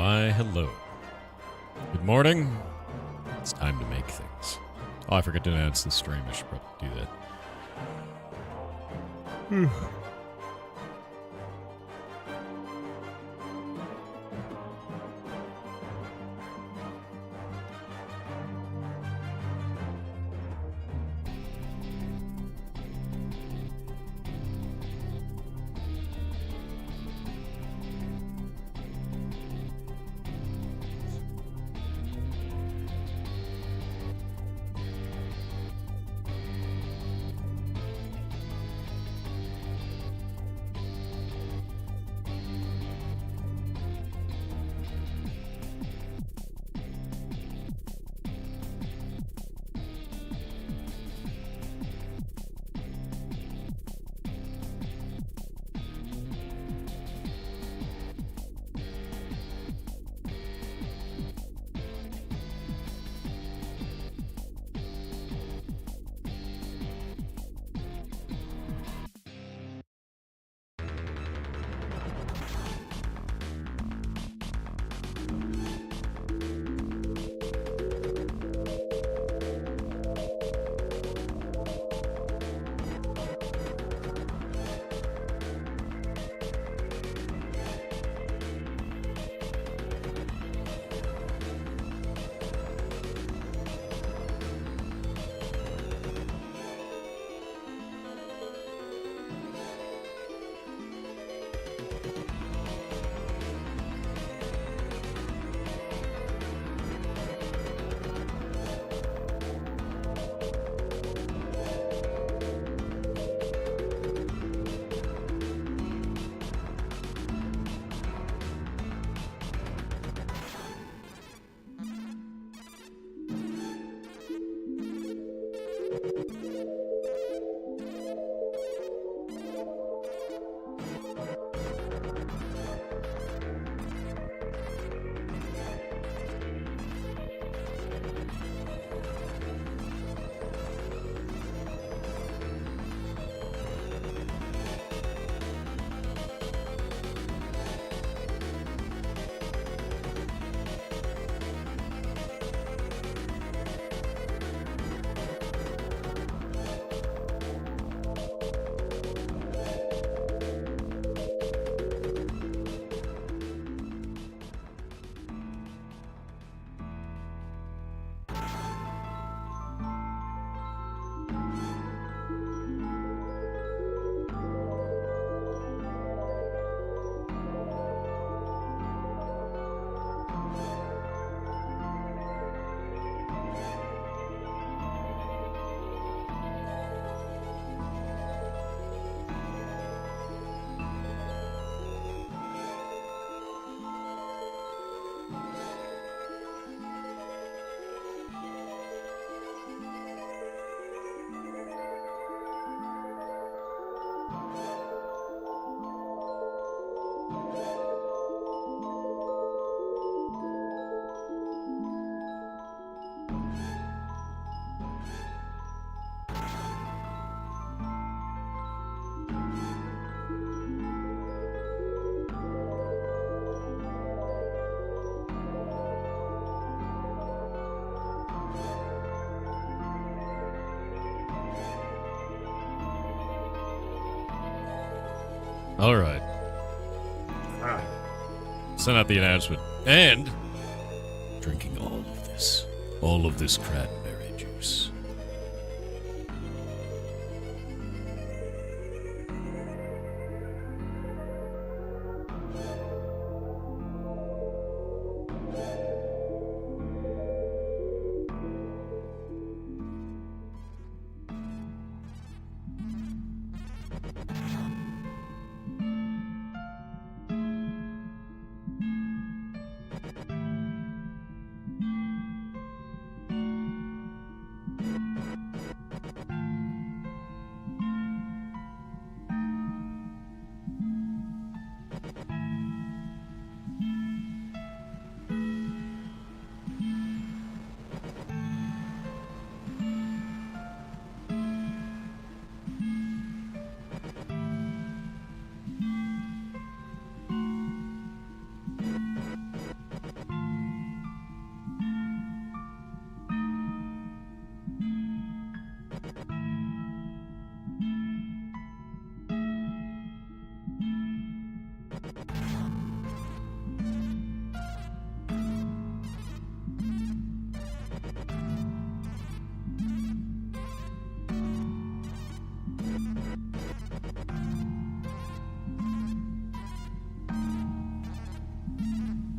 Why, hello. Good morning. It's time to make things. Oh, I forgot to announce the stream. I should probably do that. All right. Send out the announcement. And drinking all of this cranberry juice.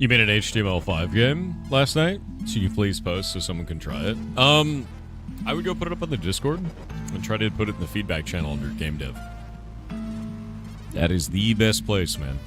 You made an HTML5 game last night? So you please post so someone can try it. I would go put it up on the Discord and try to put it in the feedback channel under game dev. That is the best place, man.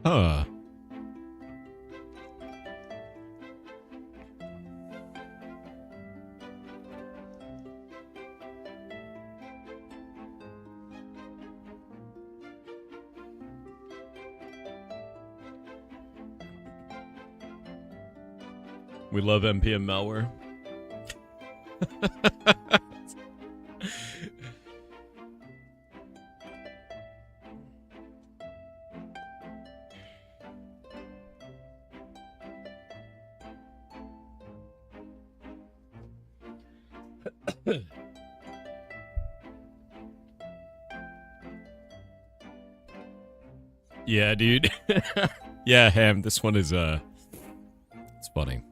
Huh. We love NPM malware. Yeah, dude. Yeah, Ham, this one is, it's funny.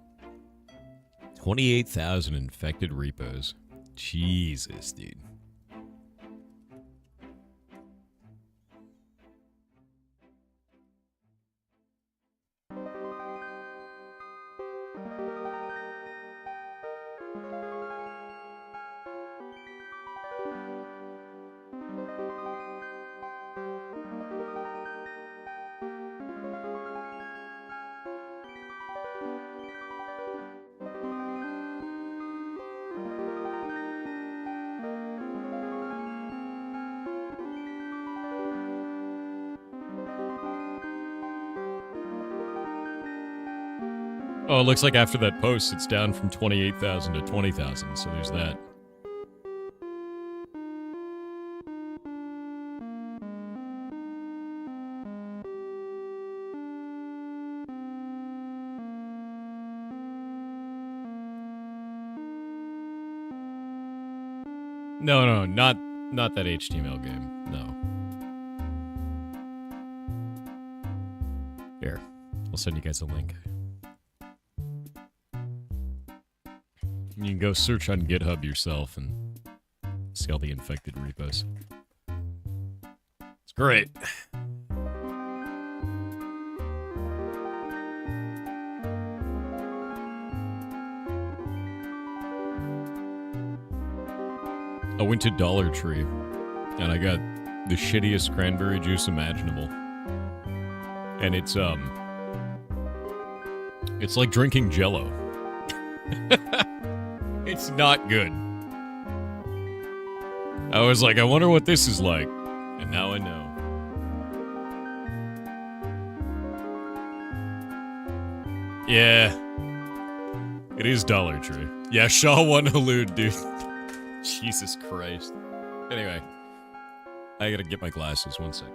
28,000 infected repos. Jesus, dude. Oh, it looks like after that post, it's down from 28,000 to 20,000, so there's that. No, not that HTML game. No. Here, I'll send you guys a link. You can go search on GitHub yourself and see all the infected repos. It's great. I went to Dollar Tree and I got the shittiest cranberry juice imaginable. And it's like drinking Jell-O. It's not good. I was like, I wonder what this is like. And now I know. Yeah. It is Dollar Tree. Yeah, Shaw 1 Halud, dude. Jesus Christ. Anyway. I gotta get my glasses. One sec.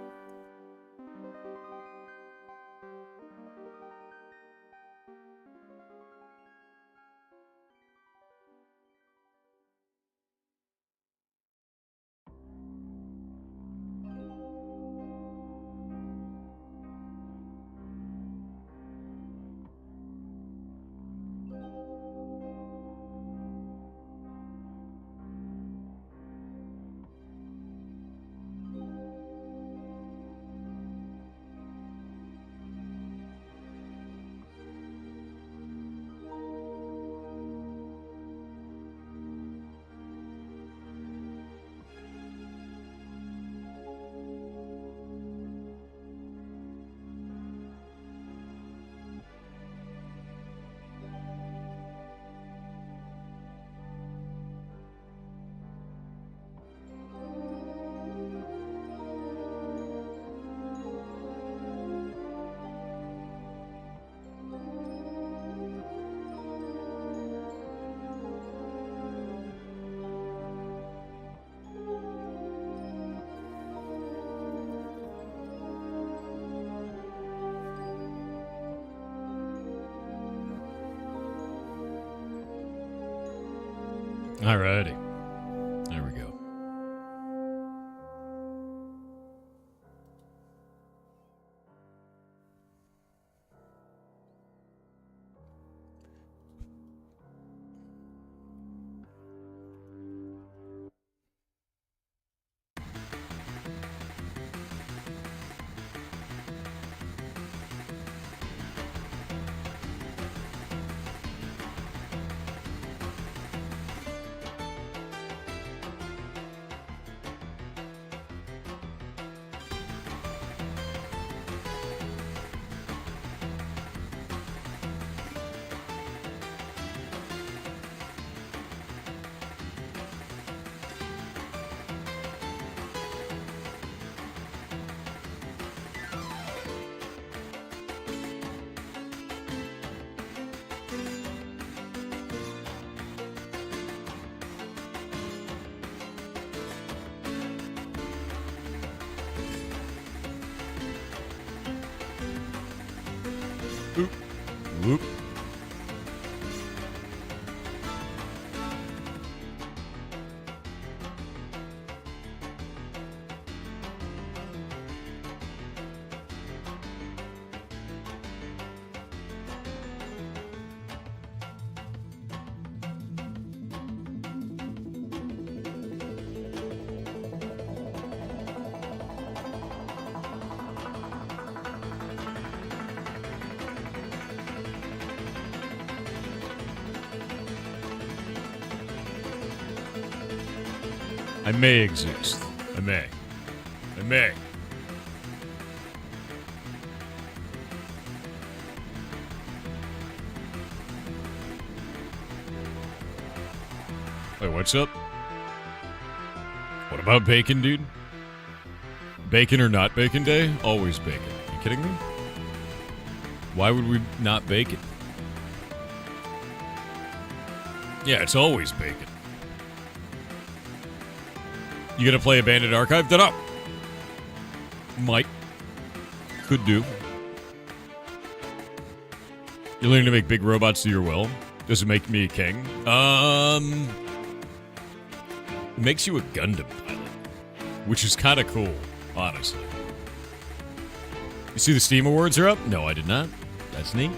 Alrighty. There we go. Oop. Whoop. I may exist. I may. I may. Wait, what's up? What about bacon, dude? Bacon or not bacon day? Always bacon. Are you kidding me? Why would we not bake it? Yeah, it's always bacon. You gonna play Abandoned Archive? Then up. Might. Could do. You're learning to make big robots do your will. Does it make me a king? It makes you a Gundam pilot, which is kind of cool, honestly. You see the Steam Awards are up? No, I did not. That's neat.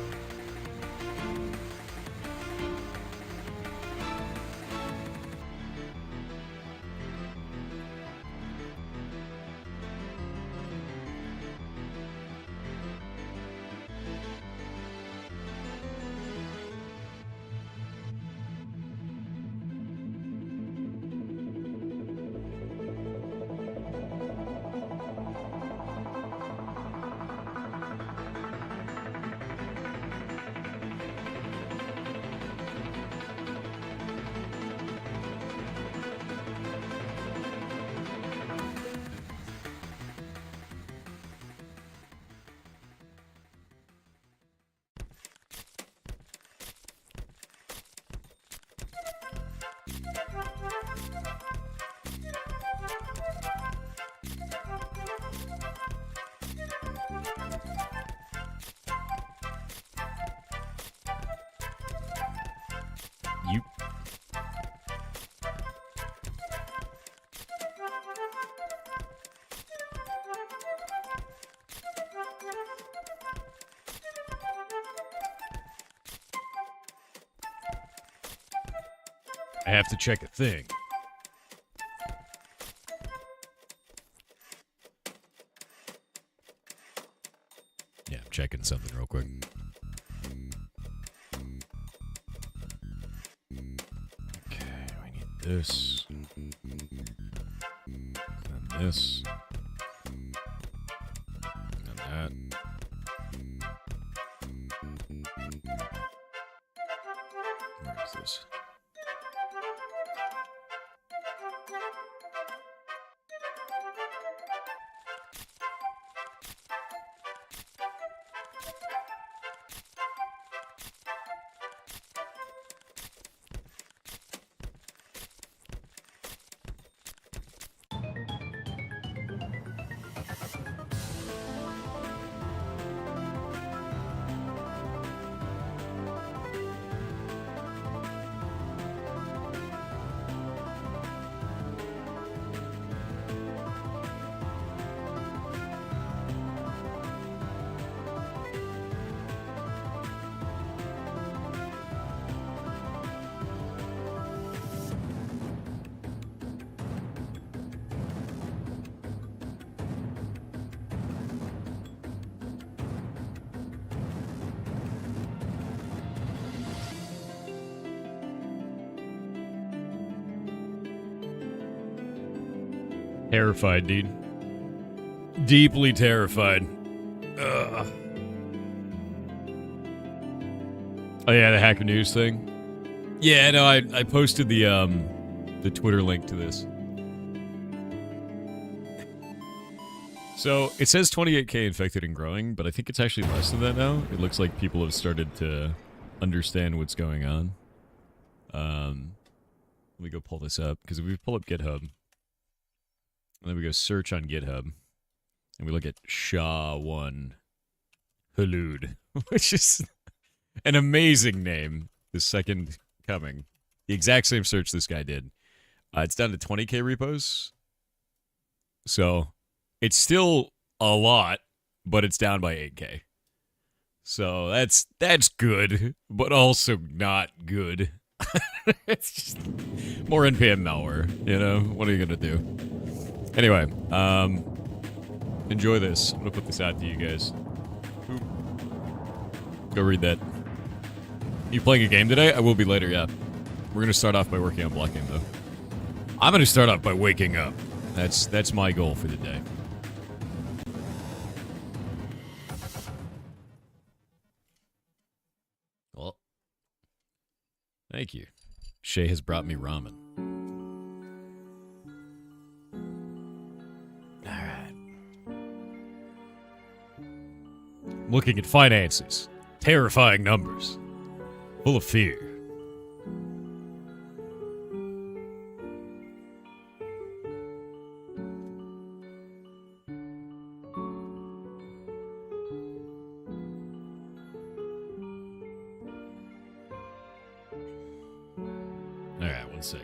I have to check a thing. Yeah, I'm checking something real quick. Okay, we need this. And this. And that. Where is this? Terrified, dude. Deeply terrified. Ugh. Oh yeah, the Hacker News thing. Yeah, no, I posted the Twitter link to this. So it says 28K infected and growing, but I think it's actually less than that now. It looks like people have started to understand what's going on. Let me go pull this up, because if we pull up GitHub, and then we go search on GitHub, and we look at SHA-1 Halud, which is an amazing name, the second coming. The exact same search this guy did. It's down to 20K repos. So it's still a lot, but it's down by 8K. So that's good, but also not good. It's just more NPM malware, you know? What are you gonna do? Anyway, enjoy this. I'm gonna put this out to you guys. Go read that. You playing a game today? I will be later, yeah. We're gonna start off by working on blocking, though. I'm gonna start off by waking up. That's my goal for the day. Well, thank you. Shay has brought me ramen. Alright. Looking at finances. Terrifying numbers. Full of fear. Alright, one sec.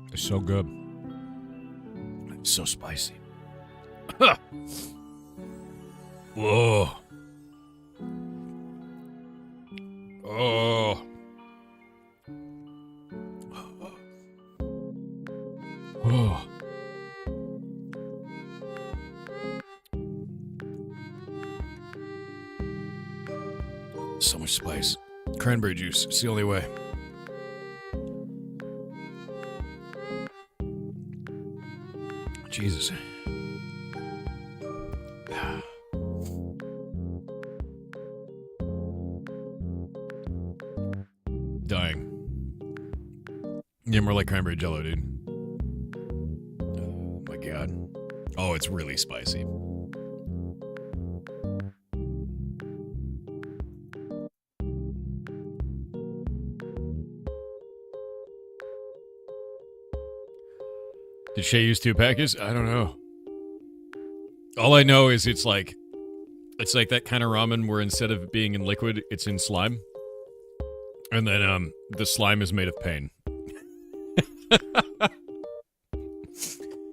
They're so good. So spicy. Whoa. Oh. Oh. So much spice. Cranberry juice. It's the only way. Jesus. Dying. Yeah, more like cranberry jello, dude. Oh my god. Oh, it's really spicy. Did Shay use 2 packets? I don't know. All I know is it's like that kind of ramen where instead of it being in liquid, it's in slime. And then the slime is made of pain.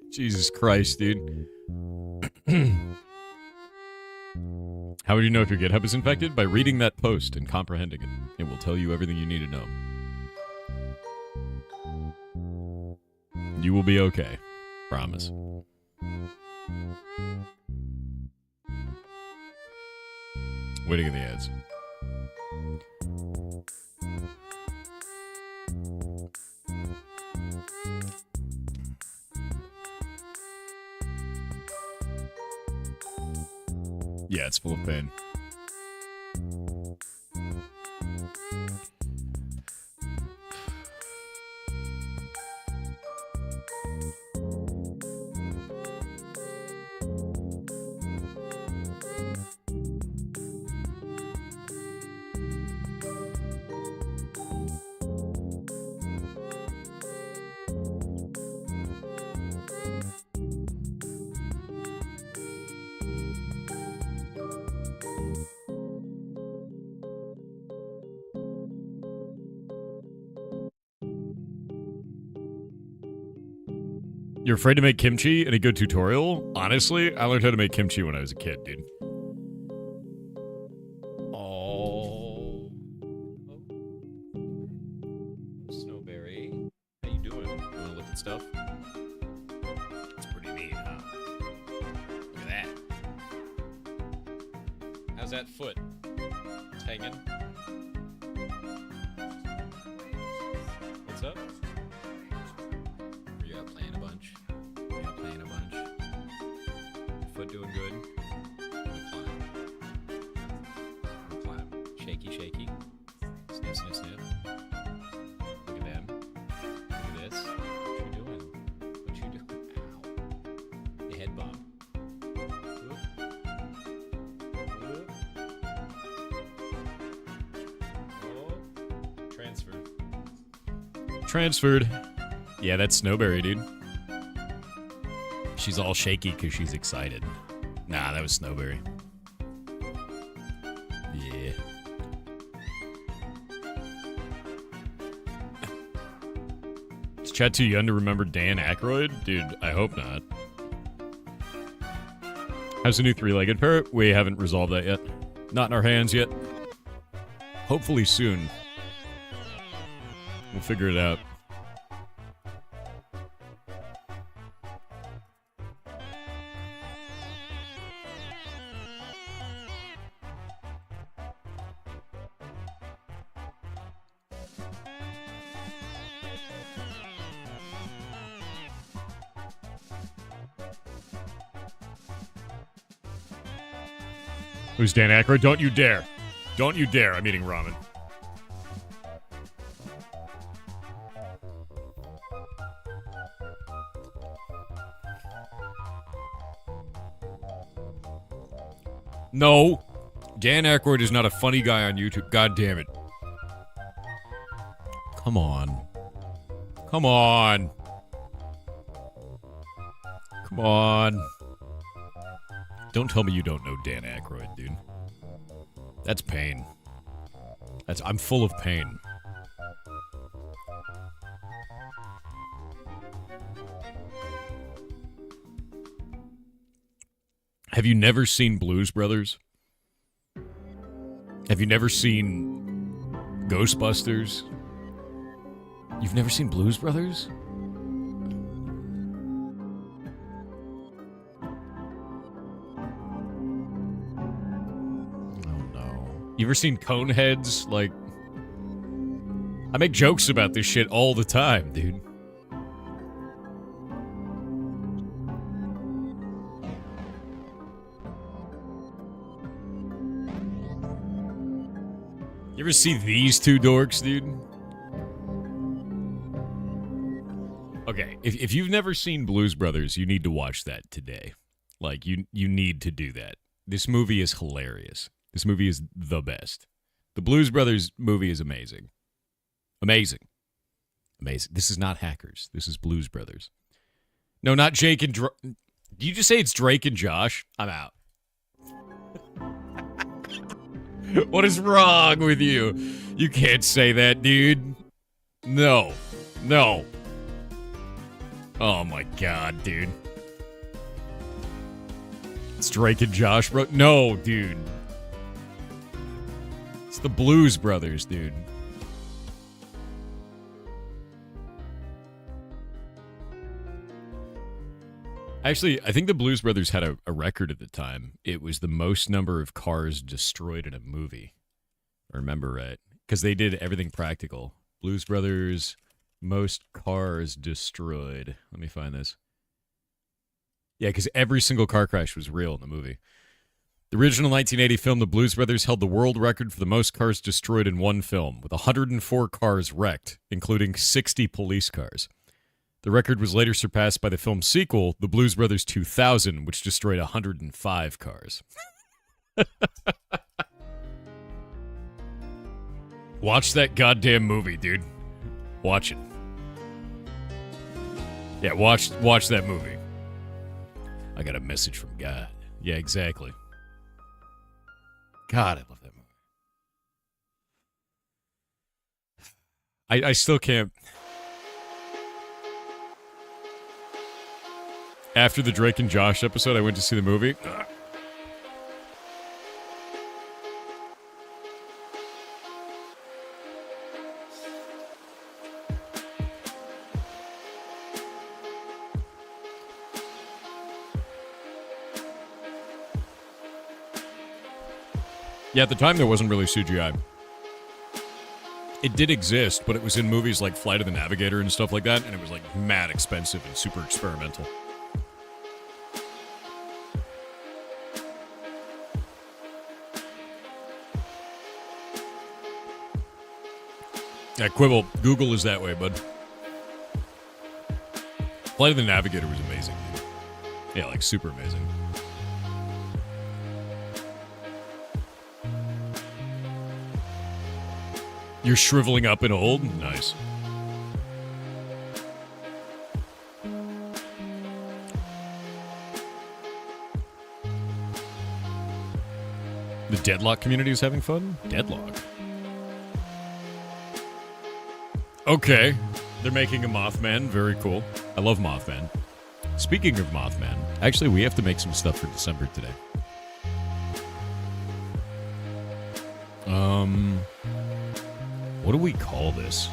Jesus Christ, dude. How would you know if your GitHub is infected? By reading that post and comprehending it. It will tell you everything you need to know. You will be okay. Promise. Waiting in the ads. Yeah, it's full of pain. You're afraid to make kimchi in a good tutorial? Honestly, I learned how to make kimchi when I was a kid, dude. Oh. Snowberry. How you doing? You wanna look at stuff? How's that foot? It's hanging. What's up? Are you out playing a bunch? Are you out playing a bunch? Foot doing good? Climb. Shaky, shaky. Sniff, sniff, sniff. Look at them. Look at this. What you doing? What you doing? Ow. Your head bump. Transferred. Yeah, that's Snowberry, dude. She's all shaky because she's excited. Nah, that was Snowberry. Yeah. Is Chad too young to remember Dan Aykroyd? Dude, I hope not. How's the new three-legged parrot? We haven't resolved that yet. Not in our hands yet. Hopefully soon. We'll figure it out. Who's Dan Aykroyd? Don't you dare. Don't you dare. I'm eating ramen. No. Dan Aykroyd is not a funny guy on YouTube. God damn it. Come on. Come on. Come on. Don't tell me you don't know Dan Aykroyd, dude. That's pain. I'm full of pain. Have you never seen Blues Brothers? Have you never seen Ghostbusters? You've never seen Blues Brothers? You ever seen Coneheads? Like, I make jokes about this shit all the time, dude. You ever see these two dorks, dude? Okay, if you've never seen Blues Brothers, you need to watch that today. Like, you need to do that. This movie is hilarious. This movie is the best. The Blues Brothers movie is amazing. Amazing. Amazing. This is not Hackers. This is Blues Brothers. No, not Jake and Did you just say it's Drake and Josh? I'm out. What is wrong with you? You can't say that, dude. No. No. Oh my god, dude. It's Drake and Josh, bro. No, dude. It's the Blues Brothers, dude. Actually, I think the Blues Brothers had a record at the time. It was the most number of cars destroyed in a movie. I remember right. Because they did everything practical. Blues Brothers, most cars destroyed. Let me find this. Yeah, because every single car crash was real in the movie. The original 1980 film, The Blues Brothers, held the world record for the most cars destroyed in one film, with 104 cars wrecked, including 60 police cars. The record was later surpassed by the film's sequel, The Blues Brothers 2000, which destroyed 105 cars. Watch that goddamn movie, dude. Watch it. Yeah, watch that movie. I got a message from God. Yeah, exactly. God, I love that movie. I still can't. After the Drake and Josh episode, I went to see the movie. Yeah, at the time there wasn't really CGI. It did exist, but it was in movies like Flight of the Navigator and stuff like that, and it was like mad expensive and super experimental. Yeah, Quibble, Google is that way, bud. Flight of the Navigator was amazing, dude. Yeah, like super amazing. You're shriveling up and old? Nice. The Deadlock community is having fun? Deadlock? Okay. They're making a Mothman. Very cool. I love Mothman. Speaking of Mothman, actually, we have to make some stuff for December today. What do we call this?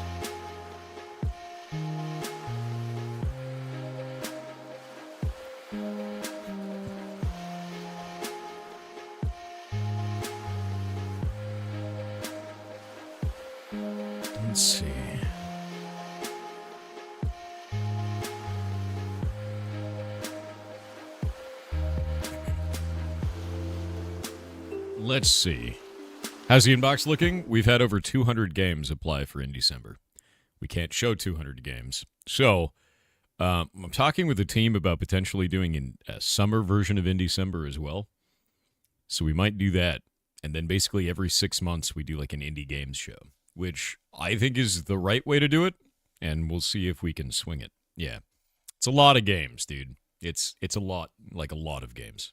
Let's see. Let's see. How's the inbox looking? We've had over 200 games apply for in December. We can't show 200 games. So, I'm talking with the team about potentially doing a summer version of in December as well. So we might do that. And then basically every 6 months we do like an indie games show, which I think is the right way to do it. And we'll see if we can swing it. Yeah. It's a lot of games, dude. It's a lot, like a lot of games.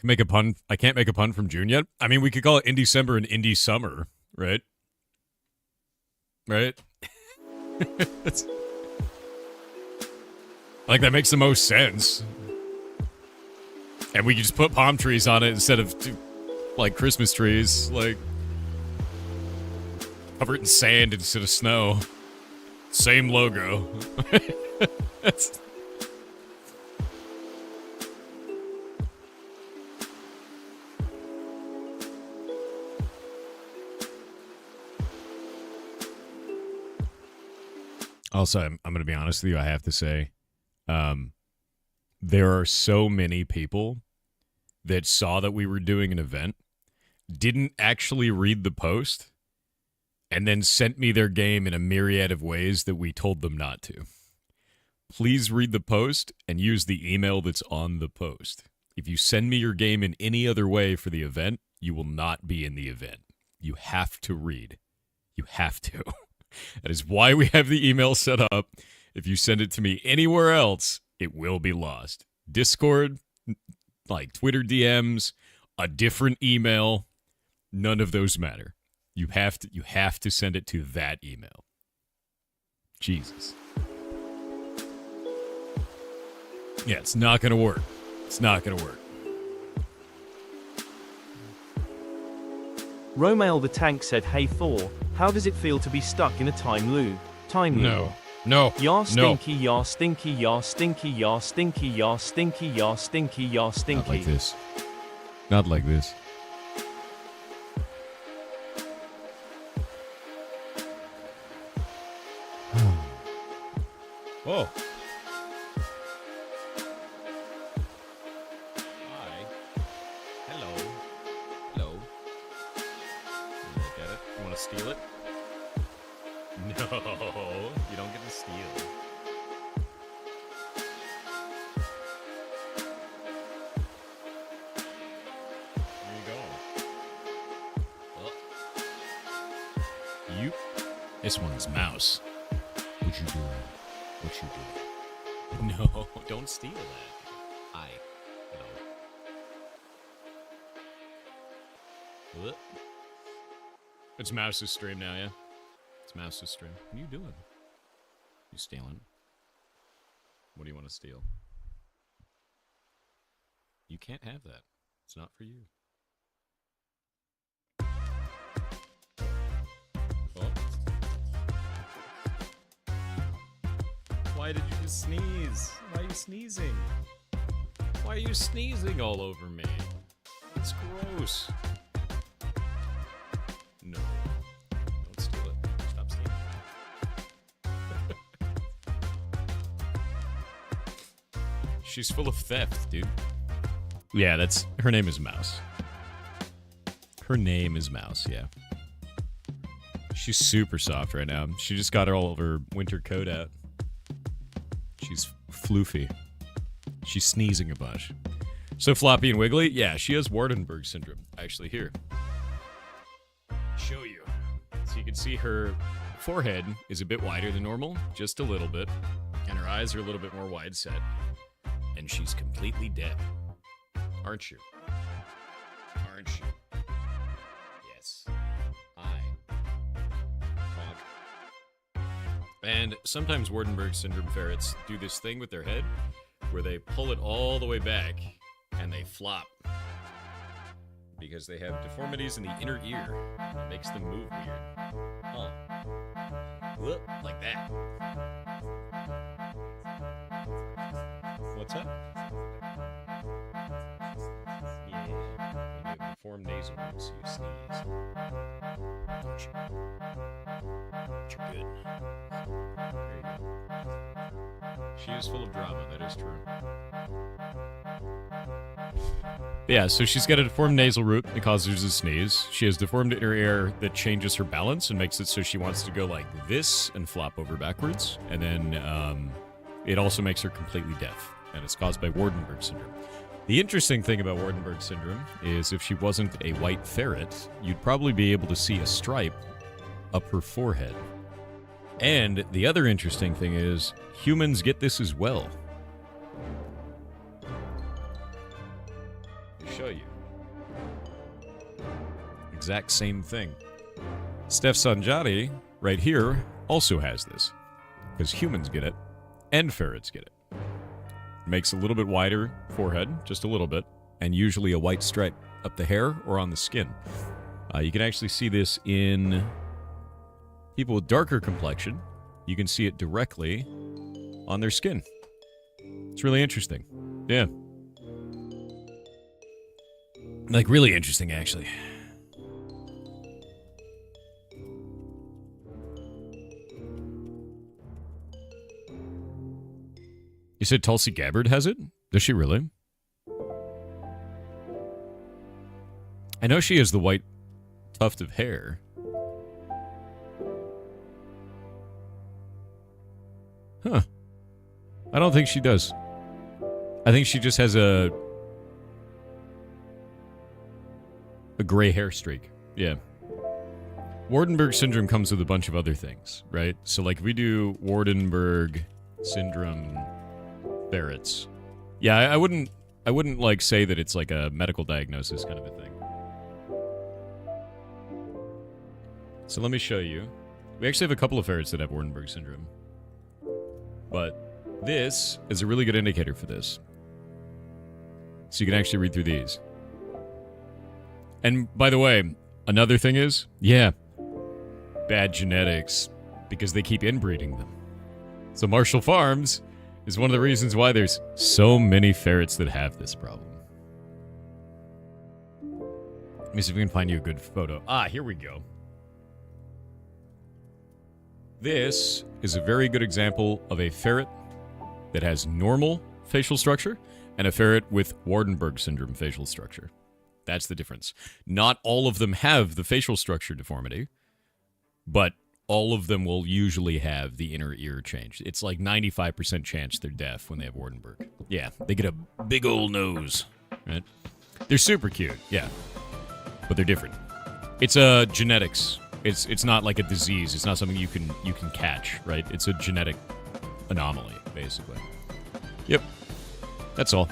Make a pun. I can't make a pun from June yet. I mean, we could call it in December and indie summer, right? Right? Like, that makes the most sense. And we could just put palm trees on it instead of, like, Christmas trees. Like, cover it in sand instead of snow. Same logo. That's... Also, I'm going to be honest with you. I have to say, there are so many people that saw that we were doing an event, didn't actually read the post, and then sent me their game in a myriad of ways that we told them not to. Please read the post and use the email that's on the post. If you send me your game in any other way for the event, you will not be in the event. You have to read. You have to. That is why we have the email set up. If you send it to me anywhere else, it will be lost. Discord, like Twitter DMs, a different email, none of those matter. You have to send it to that email. Jesus. Yeah, it's not going to work. It's not going to work. Romail the Tank said, "Hey Thor, how does it feel to be stuck in a time loop? No. Yar stinky, yar stinky, yar stinky, yar stinky, yar stinky, yar stinky, yar stinky." Not like this. Not like this. Oh. Hi. Hello. Hello. Look at it. You want to steal it? No, you don't get to steal. Where you going? Oh. You. This one's mouse. What you doing? What you doing? No, don't steal that. Hi. Hello. It's Mouse's stream now, yeah? It's Mouse's stream. What are you doing? You stealing? What do you want to steal? You can't have that. It's not for you. Oh. Why did you just sneeze? Why are you sneezing? Why Why are you sneezing all over me? It's gross. No. Don't steal it. Stop stealing it. She's full of theft, dude. Yeah, that's... Her name is Mouse. Her name is Mouse, yeah. She's super soft right now. She just got all of her winter coat out. She's floofy. She's sneezing a bunch. So Floppy and Wiggly, yeah, she has Waardenburg syndrome. Actually, here. Show you. So you can see her forehead is a bit wider than normal, just a little bit. And her eyes are a little bit more wide set. And she's completely dead. Aren't you? Aren't you? Yes. And sometimes Waardenburg syndrome ferrets do this thing with their head where they pull it all the way back and they flop because they have deformities in the inner ear. It makes them move weird. Huh. Whoop, like that. What's up? Yeah, you have deformed nasal roots, so you sneeze. Don't you? But you're good. There you go. She is full of drama, that is true. Yeah, so she's got a deformed nasal root that causes her to sneeze. She has deformed inner ear that changes her balance and makes it so she wants to go like this and flop over backwards. And then it also makes her completely deaf. And it's caused by Waardenburg syndrome. The interesting thing about Waardenburg syndrome is if she wasn't a white ferret, you'd probably be able to see a stripe up her forehead. And the other interesting thing is humans get this as well. I'll show you. Exact same thing. Steph Sanjati, right here, also has this. Because humans get it, and ferrets get it. Makes a little bit wider forehead, just a little bit, and usually a white stripe up the hair or on the skin. You can actually see this in people with darker complexion. You can see it directly on their skin. It's really interesting. Yeah. Like, really interesting, actually. You said Tulsi Gabbard has it? Does she really? I know she has the white tuft of hair. Huh. I don't think she does. I think she just has a gray hair streak. Yeah. Waardenburg syndrome comes with a bunch of other things, right? So, like, if we do Waardenburg syndrome ferrets. Yeah, I wouldn't like say that it's like a medical diagnosis kind of a thing. So let me show you. We actually have a couple of ferrets that have Waardenburg syndrome. But this is a really good indicator for this. So you can actually read through these. And by the way, another thing is, yeah, bad genetics because they keep inbreeding them. So Marshall Farms is one of the reasons why there's so many ferrets that have this problem. Let me see if we can find you a good photo. Ah, here we go. This is a very good example of a ferret that has normal facial structure and a ferret with Waardenburg syndrome facial structure. That's the difference. Not all of them have the facial structure deformity, but all of them will usually have the inner ear change. It's like 95% chance they're deaf when they have Waardenburg. Yeah, they get a big old nose, right? They're super cute, yeah, but they're different. It's a genetics. It's not like a disease. It's not something you can catch, right? It's a genetic anomaly, basically. Yep, that's all.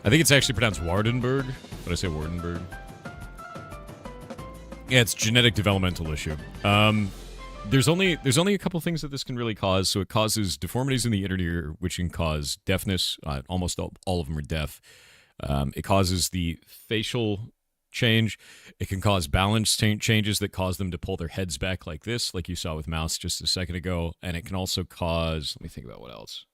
I think it's actually pronounced Waardenburg, but I say Waardenburg. Yeah, it's genetic developmental issue. There's only a couple things that this can really cause. So it causes deformities in the inner ear, which can cause deafness. Almost all of them are deaf. It causes the facial change. It can cause balance changes that cause them to pull their heads back like this, like you saw with Mouse just a second ago. And it can also cause, let me think about what else.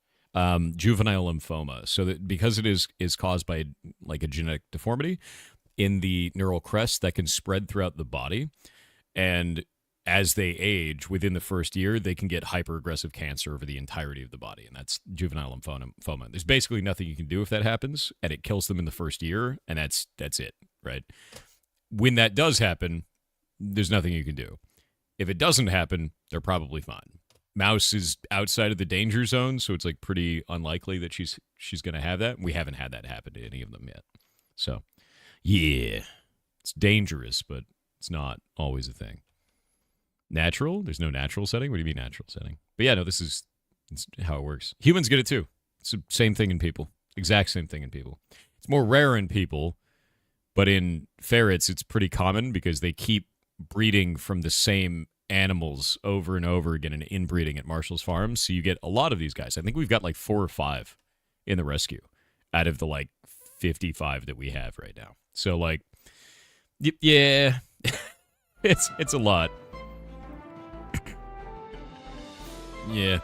juvenile lymphoma. So that because it is caused by like a genetic deformity in the neural crest that can spread throughout the body, and as they age, within the first year, they can get hyper-aggressive cancer over the entirety of the body, and that's juvenile lymphoma. There's basically nothing you can do if that happens, and it kills them in the first year, and that's it, right? When that does happen, there's nothing you can do. If it doesn't happen, they're probably fine. Mouse is outside of the danger zone, so it's like pretty unlikely that she's going to have that. We haven't had that happen to any of them yet. So, yeah, it's dangerous, but it's not always a thing. Natural? There's no natural setting? What do you mean natural setting? But yeah, no, it's how it works. Humans get it too. It's the same thing in people. Exact same thing in people. It's more rare in people, but in ferrets, it's pretty common because they keep breeding from the same animals over and over again and inbreeding at Marshall's Farm. So you get a lot of these guys. I think we've got like 4 or 5 in the rescue out of the like 55 that we have right now. So like, yeah, it's a lot. Yeah.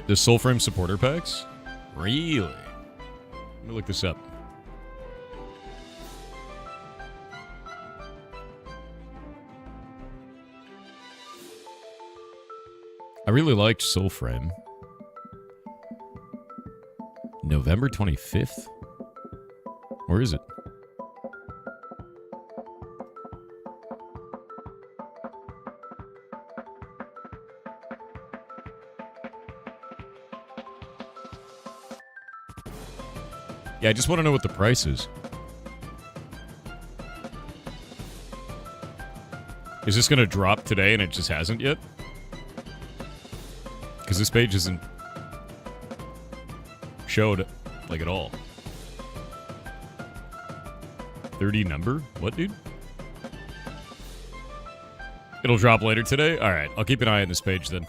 The Soul Frame supporter packs? Really? Let me look this up. I really liked Soul Frame. November 25th? Where is it? Yeah, I just want to know what the price is. Is this going to drop today and it just hasn't yet? Because this page isn't showed like at all. 30 number? What, dude? It'll drop later today? All right, I'll keep an eye on this page then.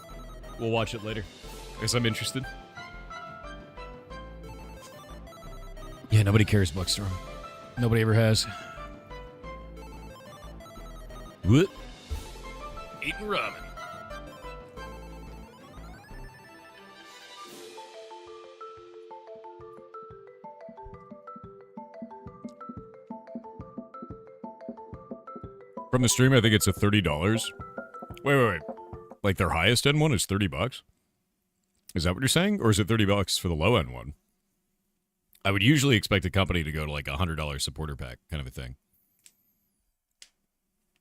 We'll watch it later. I guess I'm interested. Yeah, nobody cares, Buckstorm. Nobody ever has. What? Eating ramen. From the stream, I think it's a $30. Wait. Like their highest end one is $30? Is that what you're saying? Or is it $30 for the low end one? I would usually expect a company to go to like a $100 supporter pack kind of a thing.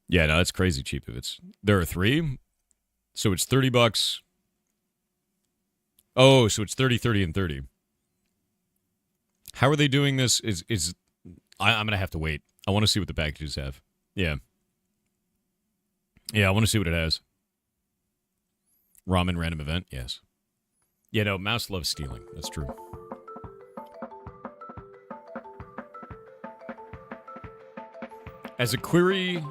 Yeah, no, that's crazy cheap. If there are 3, so it's $30. Oh, so it's 30, 30, and 30. How are they doing this? I'm gonna have to wait. I want to see what the packages have. Yeah, I want to see what it has. Ramen random event, yes. Yeah, no, Mouse loves stealing. That's true. As a query,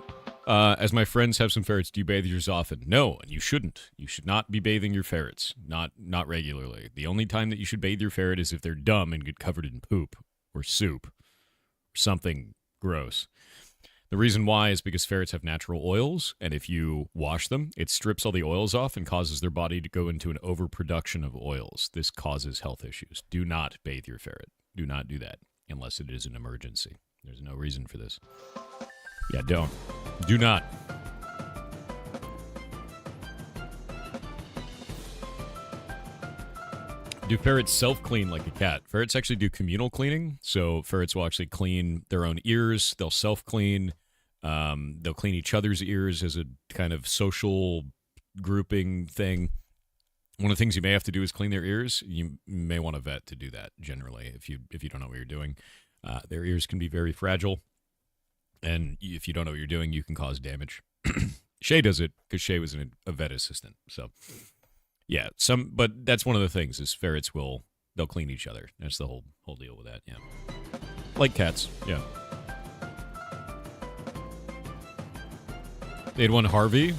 as my friends have some ferrets, do you bathe yours often? No, and you shouldn't. You should not be bathing your ferrets. Not regularly. The only time that you should bathe your ferret is if they're dumb and get covered in poop or soup or something gross. The reason why is because ferrets have natural oils, and if you wash them, it strips all the oils off and causes their body to go into an overproduction of oils. This causes health issues. Do not bathe your ferret. Do not do that unless it is an emergency. There's no reason for this. Yeah, don't. Do not. Do ferrets self-clean like a cat? Ferrets actually do communal cleaning. So ferrets will actually clean their own ears. They'll self-clean. They'll clean each other's ears as a kind of social grouping thing. One of the things you may have to do is clean their ears. You may want a vet to do that generally if you don't know what you're doing. Their ears can be very fragile. And if you don't know what you're doing, you can cause damage. Shay does it because Shay was a vet assistant. So, yeah, but that's one of the things is ferrets they'll clean each other. That's the whole deal with that. Yeah, like cats. Yeah. They had one Harvey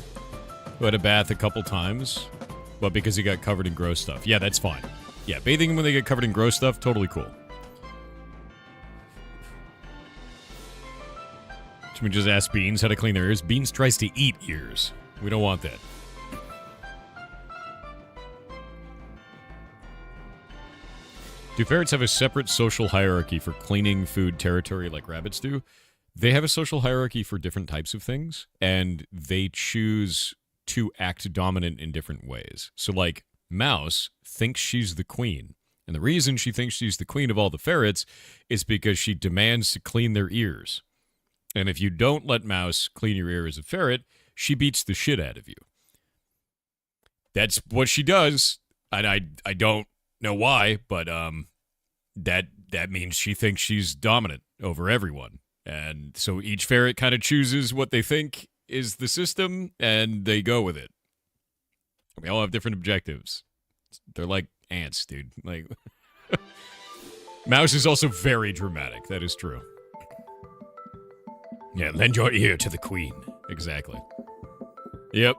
who had a bath a couple times, but because he got covered in gross stuff. Yeah, that's fine. Yeah, bathing them when they get covered in gross stuff, totally cool. Should we just ask Beans how to clean their ears? Beans tries to eat ears. We don't want that. Do ferrets have a separate social hierarchy for cleaning food territory like rabbits do? They have a social hierarchy for different types of things, and they choose to act dominant in different ways. So, like, Mouse thinks she's the queen. And the reason she thinks she's the queen of all the ferrets is because she demands to clean their ears. And if you don't let Mouse clean your ear as a ferret, she beats the shit out of you. That's what she does. And I don't know why, but that means she thinks she's dominant over everyone. And so each ferret kind of chooses what they think is the system, and they go with it. We all have different objectives. They're like ants, dude. Like, Mouse is also very dramatic. That is true. Yeah, lend your ear to the queen. Exactly. Yep.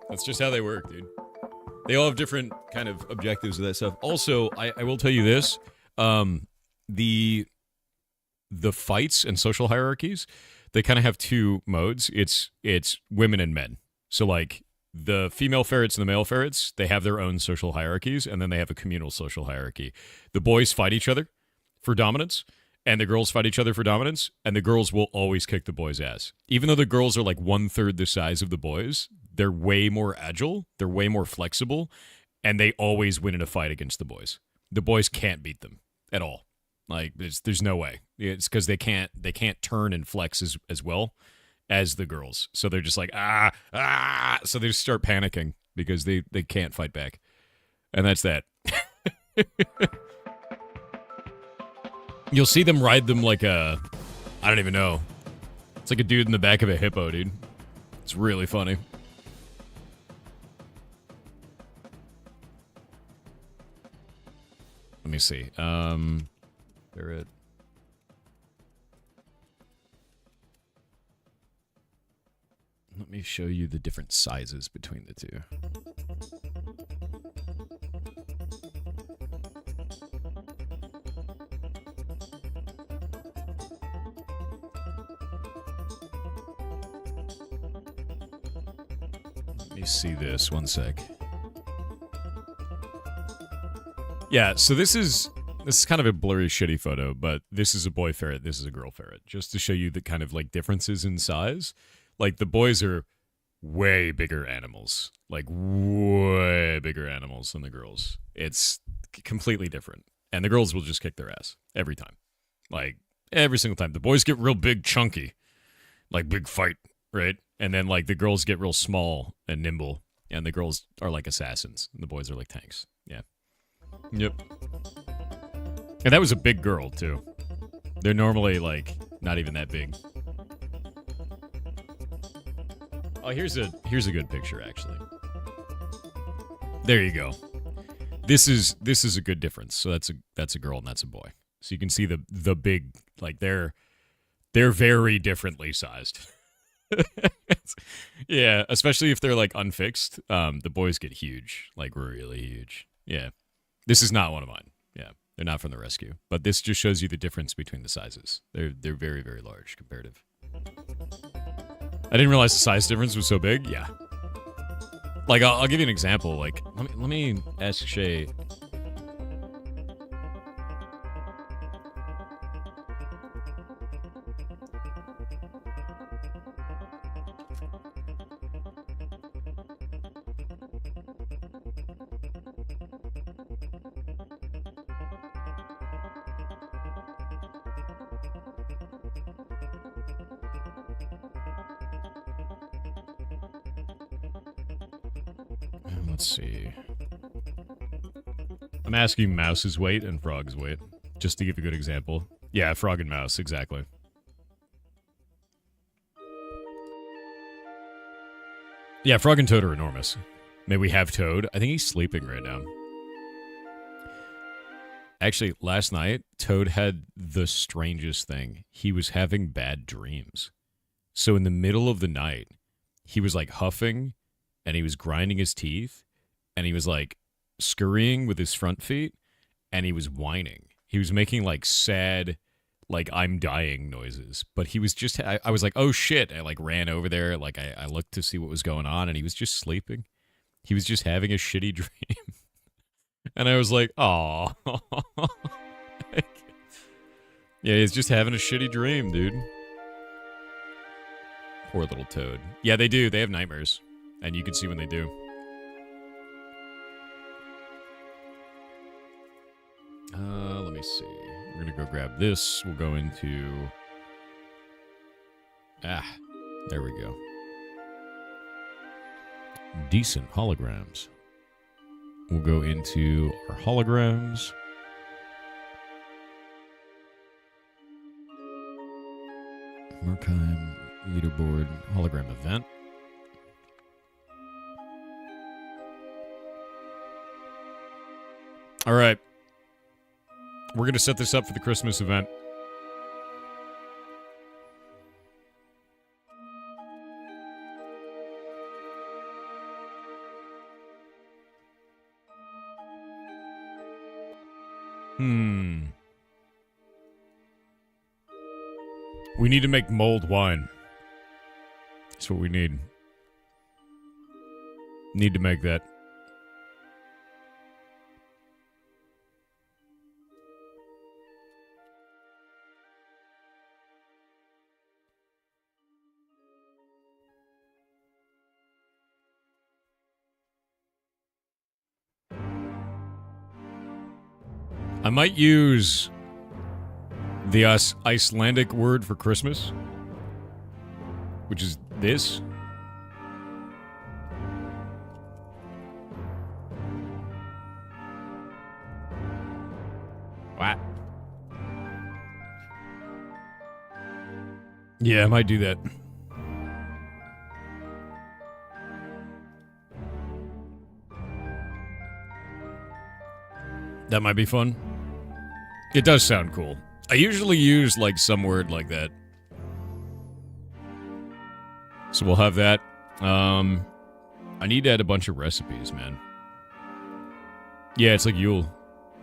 That's just how they work, dude. They all have different kind of objectives with that stuff. Also, I will tell you this. The fights and social hierarchies, they kind of have two modes. It's women and men. So, like, the female ferrets and the male ferrets, they have their own social hierarchies, and then they have a communal social hierarchy. The boys fight each other for dominance, and the girls fight each other for dominance, and the girls will always kick the boys' ass. Even though the girls are like 1/3 the size of the boys, they're way more agile, they're way more flexible, and they always win in a fight against the boys. The boys can't beat them at all. Like, there's no way. It's because they can't turn and flex as well as the girls. So they're just like, so they just start panicking because they can't fight back. And that's that. You'll see them ride them like I don't even know. It's like a dude in the back of a hippo, dude. It's really funny. Let me see. Ferret. Let me show you the different sizes between the two. Let me see this. One sec. Yeah, so this is kind of a blurry, shitty photo, but this is a boy ferret, this is a girl ferret, just to show you the kind of, like, differences in size. Like, the boys are way bigger animals. Like, way bigger animals than the girls. It's completely different. And the girls will just kick their ass every time. Like, every single time. The boys get real big, chunky. Like, big fight, right? And then, like, the girls get real small and nimble. And the girls are like assassins. And the boys are like tanks. Yeah. Yep. And that was a big girl, too. They're normally, like, not even that big. Oh, here's a good picture, actually. There you go. This is a good difference. So that's a girl and that's a boy. So you can see the big, like, they're very differently sized. Yeah, especially if they're, like, unfixed. The boys get huge, like, really huge. Yeah. This is not one of mine. Yeah. They're not from the rescue. But this just shows you the difference between the sizes. They're very, very large comparative. I didn't realize the size difference was so big. Yeah. Like, I'll give you an example. Like, let me ask Shay. Let's see. I'm asking Mouse's weight and Frog's weight, just to give a good example. Yeah, Frog and Mouse, exactly. Yeah, Frog and Toad are enormous. May we have Toad? I think he's sleeping right now. Actually, last night, Toad had the strangest thing. He was having bad dreams. So in the middle of the night, he was like huffing, and he was grinding his teeth, and he was like scurrying with his front feet, and he was whining. He was making like sad, like I'm dying noises. But he was just, I was like, oh shit. I like ran over there. Like I looked to see what was going on, and he was just sleeping. He was just having a shitty dream. And I was like, "Aw." Yeah, he's just having a shitty dream, dude. Poor little toad. Yeah, they do. They have nightmares. And you can see when they do. Let me see. We're going to go grab this. We'll go into... there we go. Decent holograms. We'll go into our holograms. Markheim, leaderboard, hologram event. All right. We're going to set this up for the Christmas event. We need to make mulled wine. That's what we need. Need to make that. I might use the Icelandic word for Christmas, which is this. What? Yeah, I might do that. That might be fun. It does sound cool. I usually use, like, some word like that. So we'll have that. I need to add a bunch of recipes, man. Yeah, it's like Yule.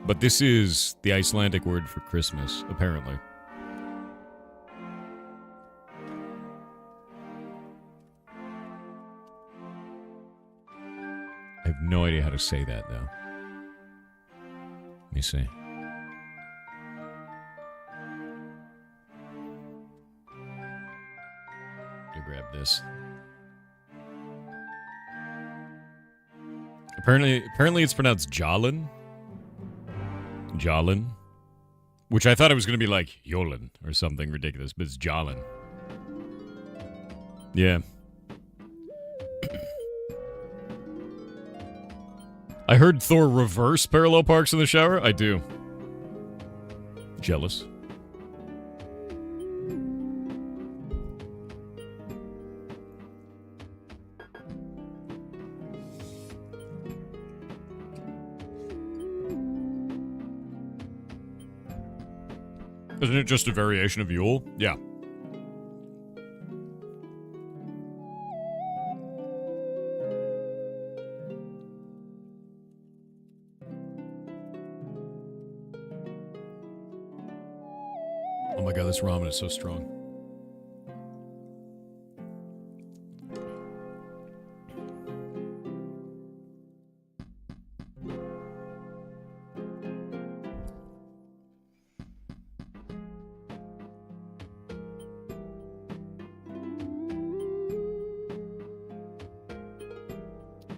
But this is the Icelandic word for Christmas, apparently. I have no idea how to say that, though. Let me see. Grab this. Apparently it's pronounced Jalen. Jalen. Which I thought it was going to be like Yolen or something ridiculous, but it's Jalen. Yeah. I heard Thor reverse parallel parks in the shower. I do. Jealous. Isn't it just a variation of Yule? Yeah. Oh my god, this ramen is so strong.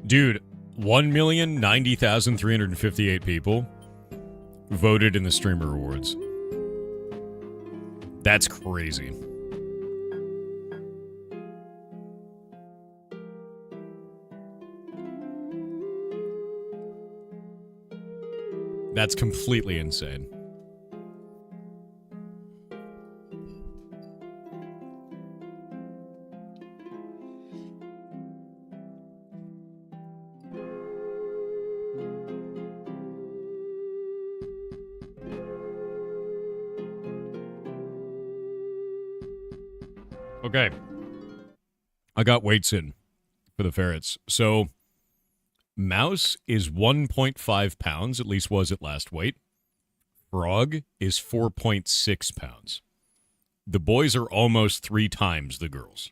Dude, 1,090,358 people voted in the Streamer Awards. That's crazy. That's completely insane. Okay. I got weights in for the ferrets. So, mouse is 1.5 pounds, at least was at last weight. Frog is 4.6 pounds. The boys are almost 3 times the girls.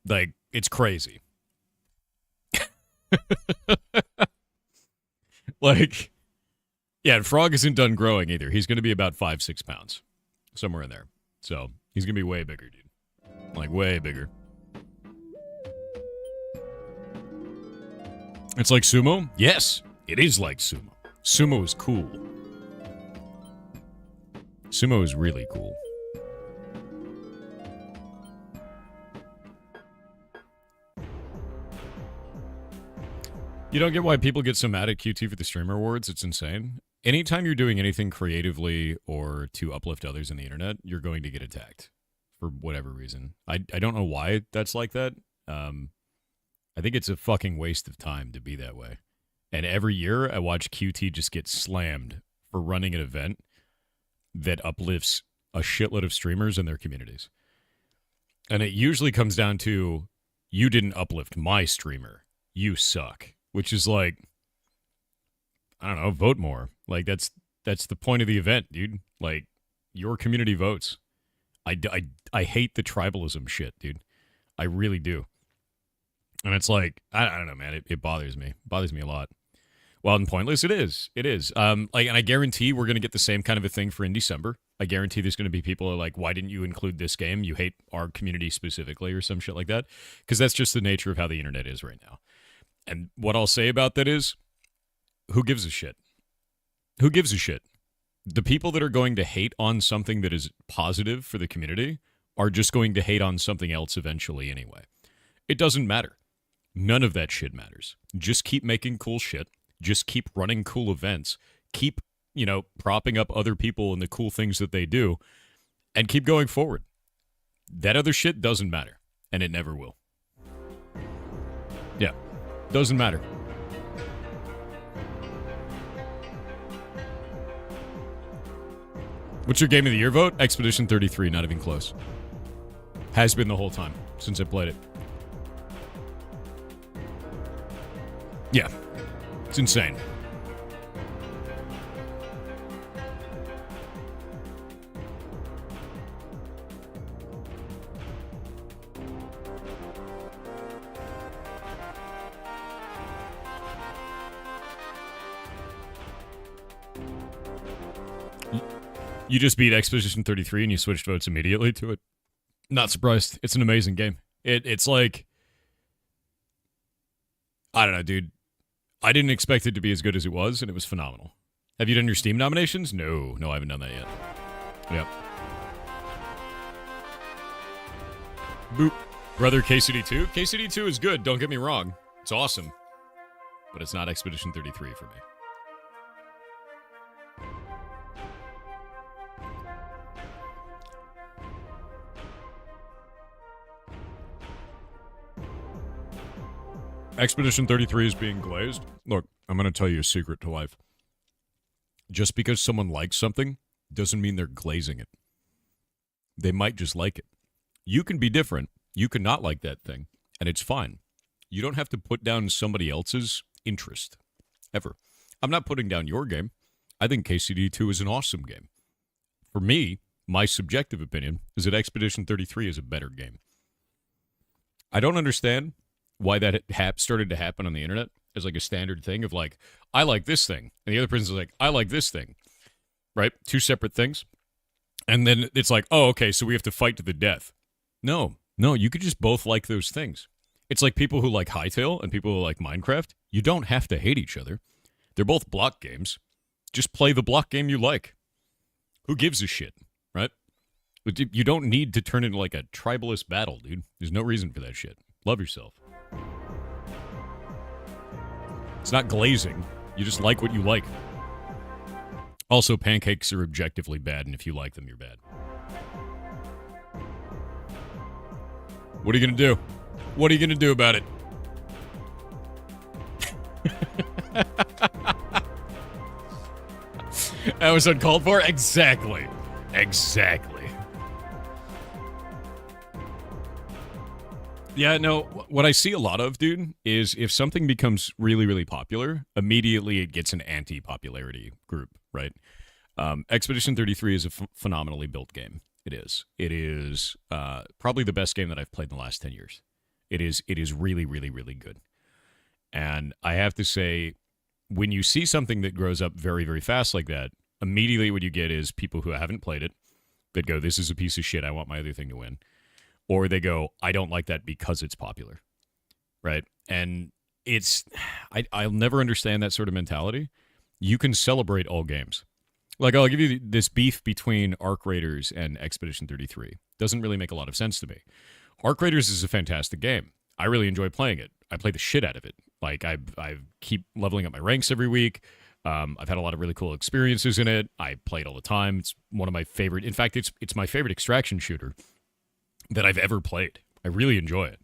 Like, it's crazy. Like, yeah, and Frog isn't done growing either. He's going to be about 5-6 pounds, somewhere in there. So he's going to be way bigger, dude. Like, way bigger. It's like sumo? Yes, it is like sumo. Sumo is cool. Sumo is really cool. You don't get why people get so mad at QT for the Streamer Awards. It's insane. Anytime you're doing anything creatively or to uplift others on the internet, you're going to get attacked for whatever reason. I don't know why that's like that. I think it's a fucking waste of time to be that way. And every year I watch QT just get slammed for running an event that uplifts a shitload of streamers and their communities. And it usually comes down to, you didn't uplift my streamer. You suck. Which is like, I don't know, vote more. Like, that's the point of the event, dude. Like, your community votes. I hate the tribalism shit, dude. I really do. And it's like, I don't know, man. It bothers me. It bothers me a lot. Well, and pointless, it is. It is. Like, and I guarantee we're going to get the same kind of a thing for in December. I guarantee there's going to be people who are like, why didn't you include this game? You hate our community specifically or some shit like that. Because that's just the nature of how the internet is right now. And what I'll say about that is, who gives a shit? Who gives a shit? The people that are going to hate on something that is positive for the community are just going to hate on something else eventually anyway. It doesn't matter. None of that shit matters. Just keep making cool shit. Just keep running cool events. Keep, propping up other people and the cool things that they do. And keep going forward. That other shit doesn't matter. And it never will. Yeah. Doesn't matter. What's your game of the year vote? Expedition 33, not even close. Has been the whole time since I played it. Yeah. It's insane. You just beat Expedition 33 and you switched votes immediately to it. Not surprised. It's an amazing game. It's like, I don't know, dude. I didn't expect it to be as good as it was, and it was phenomenal. Have you done your Steam nominations? No, I haven't done that yet. Yep. Boop. Brother KCD2? KCD2 is good, don't get me wrong. It's awesome. But it's not Expedition 33 for me. Expedition 33 is being glazed. Look, I'm going to tell you a secret to life. Just because someone likes something doesn't mean they're glazing it. They might just like it. You can be different. You can not like that thing, and it's fine. You don't have to put down somebody else's interest, ever. I'm not putting down your game. I think KCD2 is an awesome game. For me, my subjective opinion is that Expedition 33 is a better game. I don't understand why that started to happen on the internet as like a standard thing of like, I like this thing. And the other person's like, I like this thing. Right? Two separate things. And then it's like, oh, okay, so we have to fight to the death. No, you could just both like those things. It's like people who like Hytale and people who like Minecraft. You don't have to hate each other. They're both block games. Just play the block game you like. Who gives a shit, right? But you don't need to turn into like a tribalist battle, dude. There's no reason for that shit. Love yourself. It's not glazing. You just like what you like. Also, pancakes are objectively bad, and if you like them, you're bad. What are you going to do? What are you going to do about it? That was uncalled for? Exactly. Yeah, no, what I see a lot of, dude, is if something becomes really, really popular, immediately it gets an anti-popularity group, right? Expedition 33 is a phenomenally built game. It is. It is probably the best game that I've played in the last 10 years. It is really, really, really good. And I have to say, when you see something that grows up very, very fast like that, immediately what you get is people who haven't played it that go, this is a piece of shit, I want my other thing to win. Or they go, I don't like that because it's popular, right? And I'll never understand that sort of mentality. You can celebrate all games. Like, I'll give you this beef between Arc Raiders and Expedition 33. Doesn't really make a lot of sense to me. Arc Raiders is a fantastic game. I really enjoy playing it. I play the shit out of it. Like, I keep leveling up my ranks every week. I've had a lot of really cool experiences in it. I play it all the time. It's one of my favorite. In fact, it's my favorite extraction shooter that I've ever played. I really enjoy it.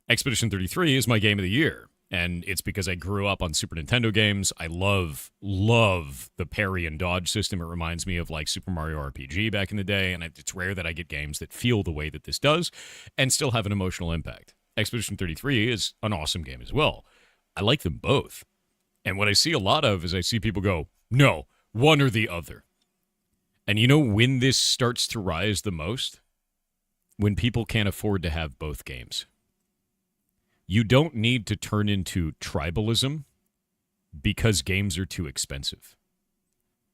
Expedition 33 is my game of the year, and it's because I grew up on Super Nintendo games. I love the parry and dodge system. It reminds me of like Super Mario RPG back in the day, and it's rare that I get games that feel the way that this does and still have an emotional impact. Expedition 33 is an awesome game as well. I like them both. And what I see a lot of is I see people go, no, one or the other. And you know when this starts to rise the most? When people can't afford to have both games. You don't need to turn into tribalism because games are too expensive.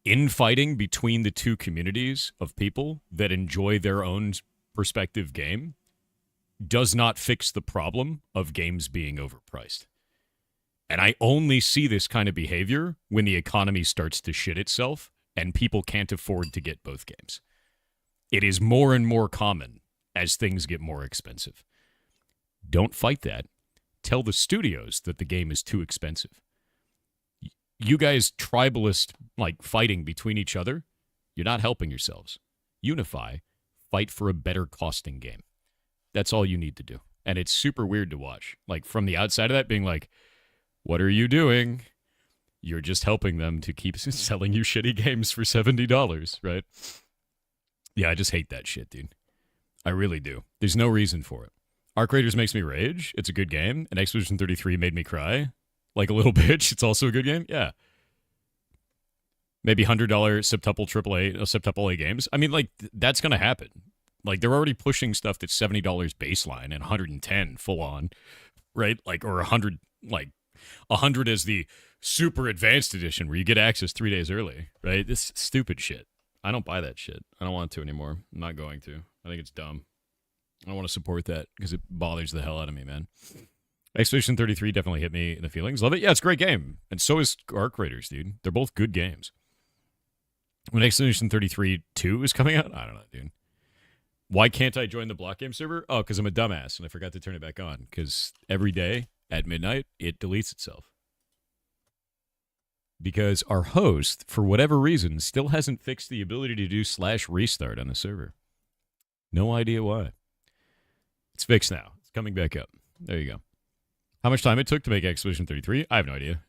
Infighting between the two communities of people that enjoy their own perspective game does not fix the problem of games being overpriced. And I only see this kind of behavior when the economy starts to shit itself and people can't afford to get both games. It is more and more common as things get more expensive. Don't fight that. Tell the studios that the game is too expensive. You guys tribalist, like, fighting between each other, you're not helping yourselves. Unify. Fight for a better costing game. That's all you need to do. And it's super weird to watch. Like, from the outside of that, being like, what are you doing? You're just helping them to keep selling you shitty games for $70, right? Yeah, I just hate that shit, dude. I really do. There's no reason for it. Arc Raiders makes me rage. It's a good game. And Expedition 33 made me cry. Like a little bitch. It's also a good game. Yeah. Maybe $100 septuple A games. I mean, like, that's going to happen. Like, they're already pushing stuff that's $70 baseline and $110 full on, right? Like, or 100, like, 100 as the super advanced edition where you get access 3 days early, right? This stupid shit. I don't buy that shit. I don't want to anymore. I'm not going to. I think it's dumb. I don't want to support that because it bothers the hell out of me, man. Expedition 33 definitely hit me in the feelings. Love it. Yeah, it's a great game. And so is Arc Raiders, dude. They're both good games. When Expedition 33 2 is coming out, I don't know, dude. Why can't I join the block game server? Oh, because I'm a dumbass and I forgot to turn it back on. Because every day at midnight, it deletes itself. Because our host, for whatever reason, still hasn't fixed the ability to do /restart on the server. No idea why. It's fixed now. It's coming back up. There you go. How much time it took to make Expedition 33? I have no idea.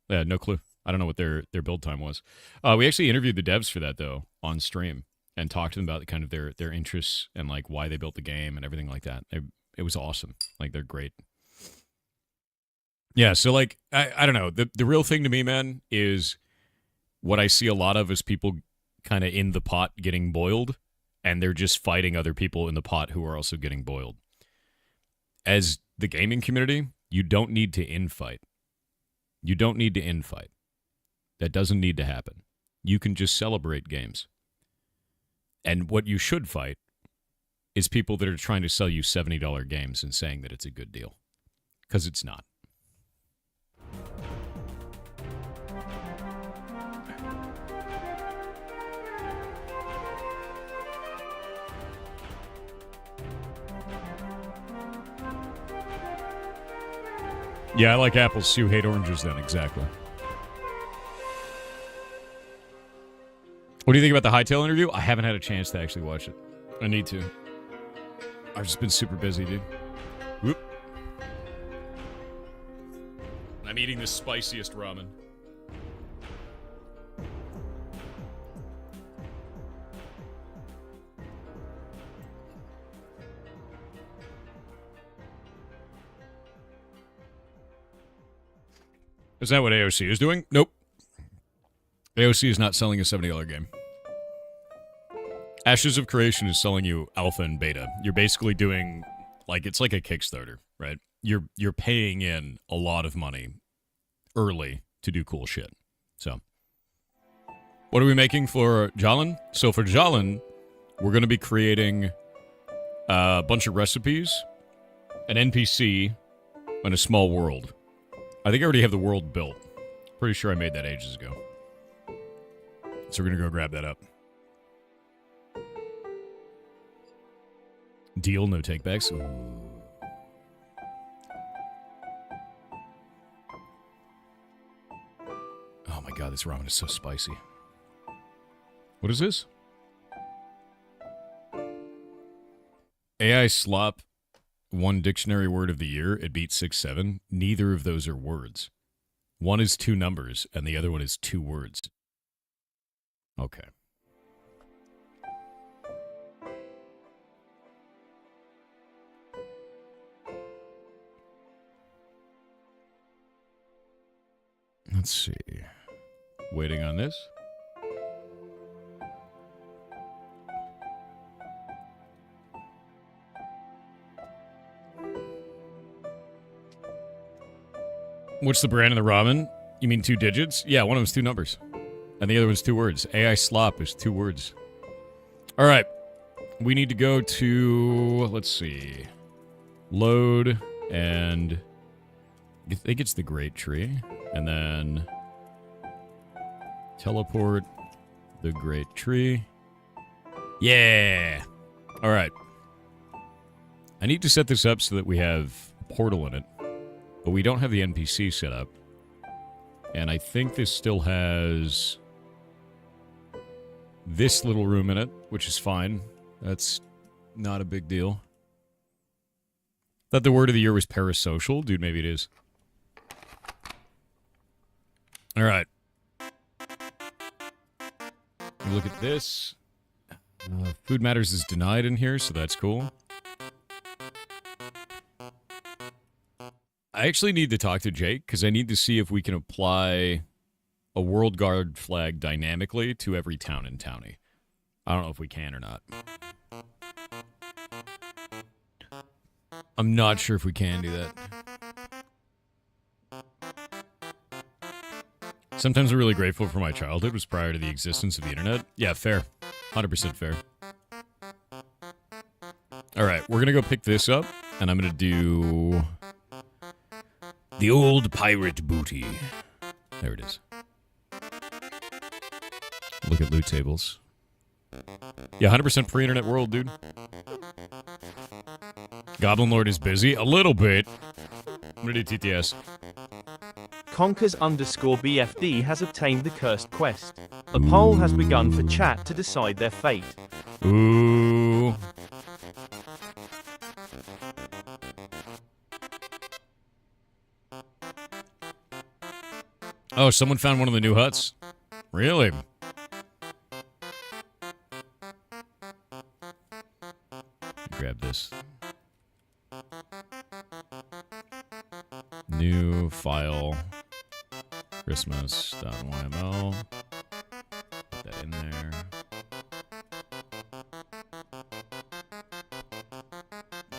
Yeah, no clue. I don't know what their build time was. We actually interviewed the devs for that, though, on stream and talked to them about kind of their interests and like why they built the game and everything like that. It was awesome. Like, they're great. Yeah, so like, I don't know. The real thing to me, man, is what I see a lot of is people kind of in the pot getting boiled, and they're just fighting other people in the pot who are also getting boiled. As the gaming community, you don't need to infight. You don't need to infight. That doesn't need to happen. You can just celebrate games. And what you should fight is people that are trying to sell you $70 games and saying that it's a good deal. Because it's not. Yeah, I like apples. Sue hate oranges then, exactly. What do you think about the Hightail interview? I haven't had a chance to actually watch it. I need to. I've just been super busy, dude. Whoop. I'm eating the spiciest ramen. Is that what AOC is doing? Nope. AOC is not selling a $70 game. Ashes of Creation is selling you alpha and beta. You're basically doing, like, it's like a Kickstarter, right? You're paying in a lot of money early to do cool shit. So, what are we making for Jalen? So for Jalen, we're going to be creating a bunch of recipes, an NPC, and a small world. I think I already have the world built. Pretty sure I made that ages ago. So we're going to go grab that up. Deal, no takebacks. Ooh. Oh my god, this ramen is so spicy. What is this? AI slop, one dictionary word of the year. It beat 6-7. Neither of those are words. One is 2 numbers, and the other one is 2 words. Okay. Let's see. Waiting on this. What's the brand of the ramen? You mean 2 digits? Yeah, one of them's 2 numbers. And the other one's 2 words. AI slop is 2 words. All right. We need to go to, let's see. Load and I think it's the Great Tree. And then teleport the Great Tree. Yeah. All right. I need to set this up so that we have a portal in it. But we don't have the NPC set up. And I think this still has this little room in it, which is fine. That's not a big deal. Thought the word of the year was parasocial. Dude, maybe it is. All right. Look at this. Food Matters is denied in here, so that's cool. I actually need to talk to Jake, because I need to see if we can apply a World Guard flag dynamically to every town in Townie. I don't know if we can or not. I'm not sure if we can do that. Sometimes I'm really grateful for my childhood was prior to the existence of the internet. Yeah, fair. 100% fair. All right, we're going to go pick this up, and I'm going to do the old pirate booty. There it is. Look at loot tables. Yeah, 100% pre-internet world, dude. Goblin Lord is busy. A little bit. I'm going to do TTS. Conkers_BFD has obtained the cursed quest. A poll has begun for chat to decide their fate. Ooh. Oh, someone found one of the new huts? Really? Grab this. New file. Christmas.yml. Put that in there.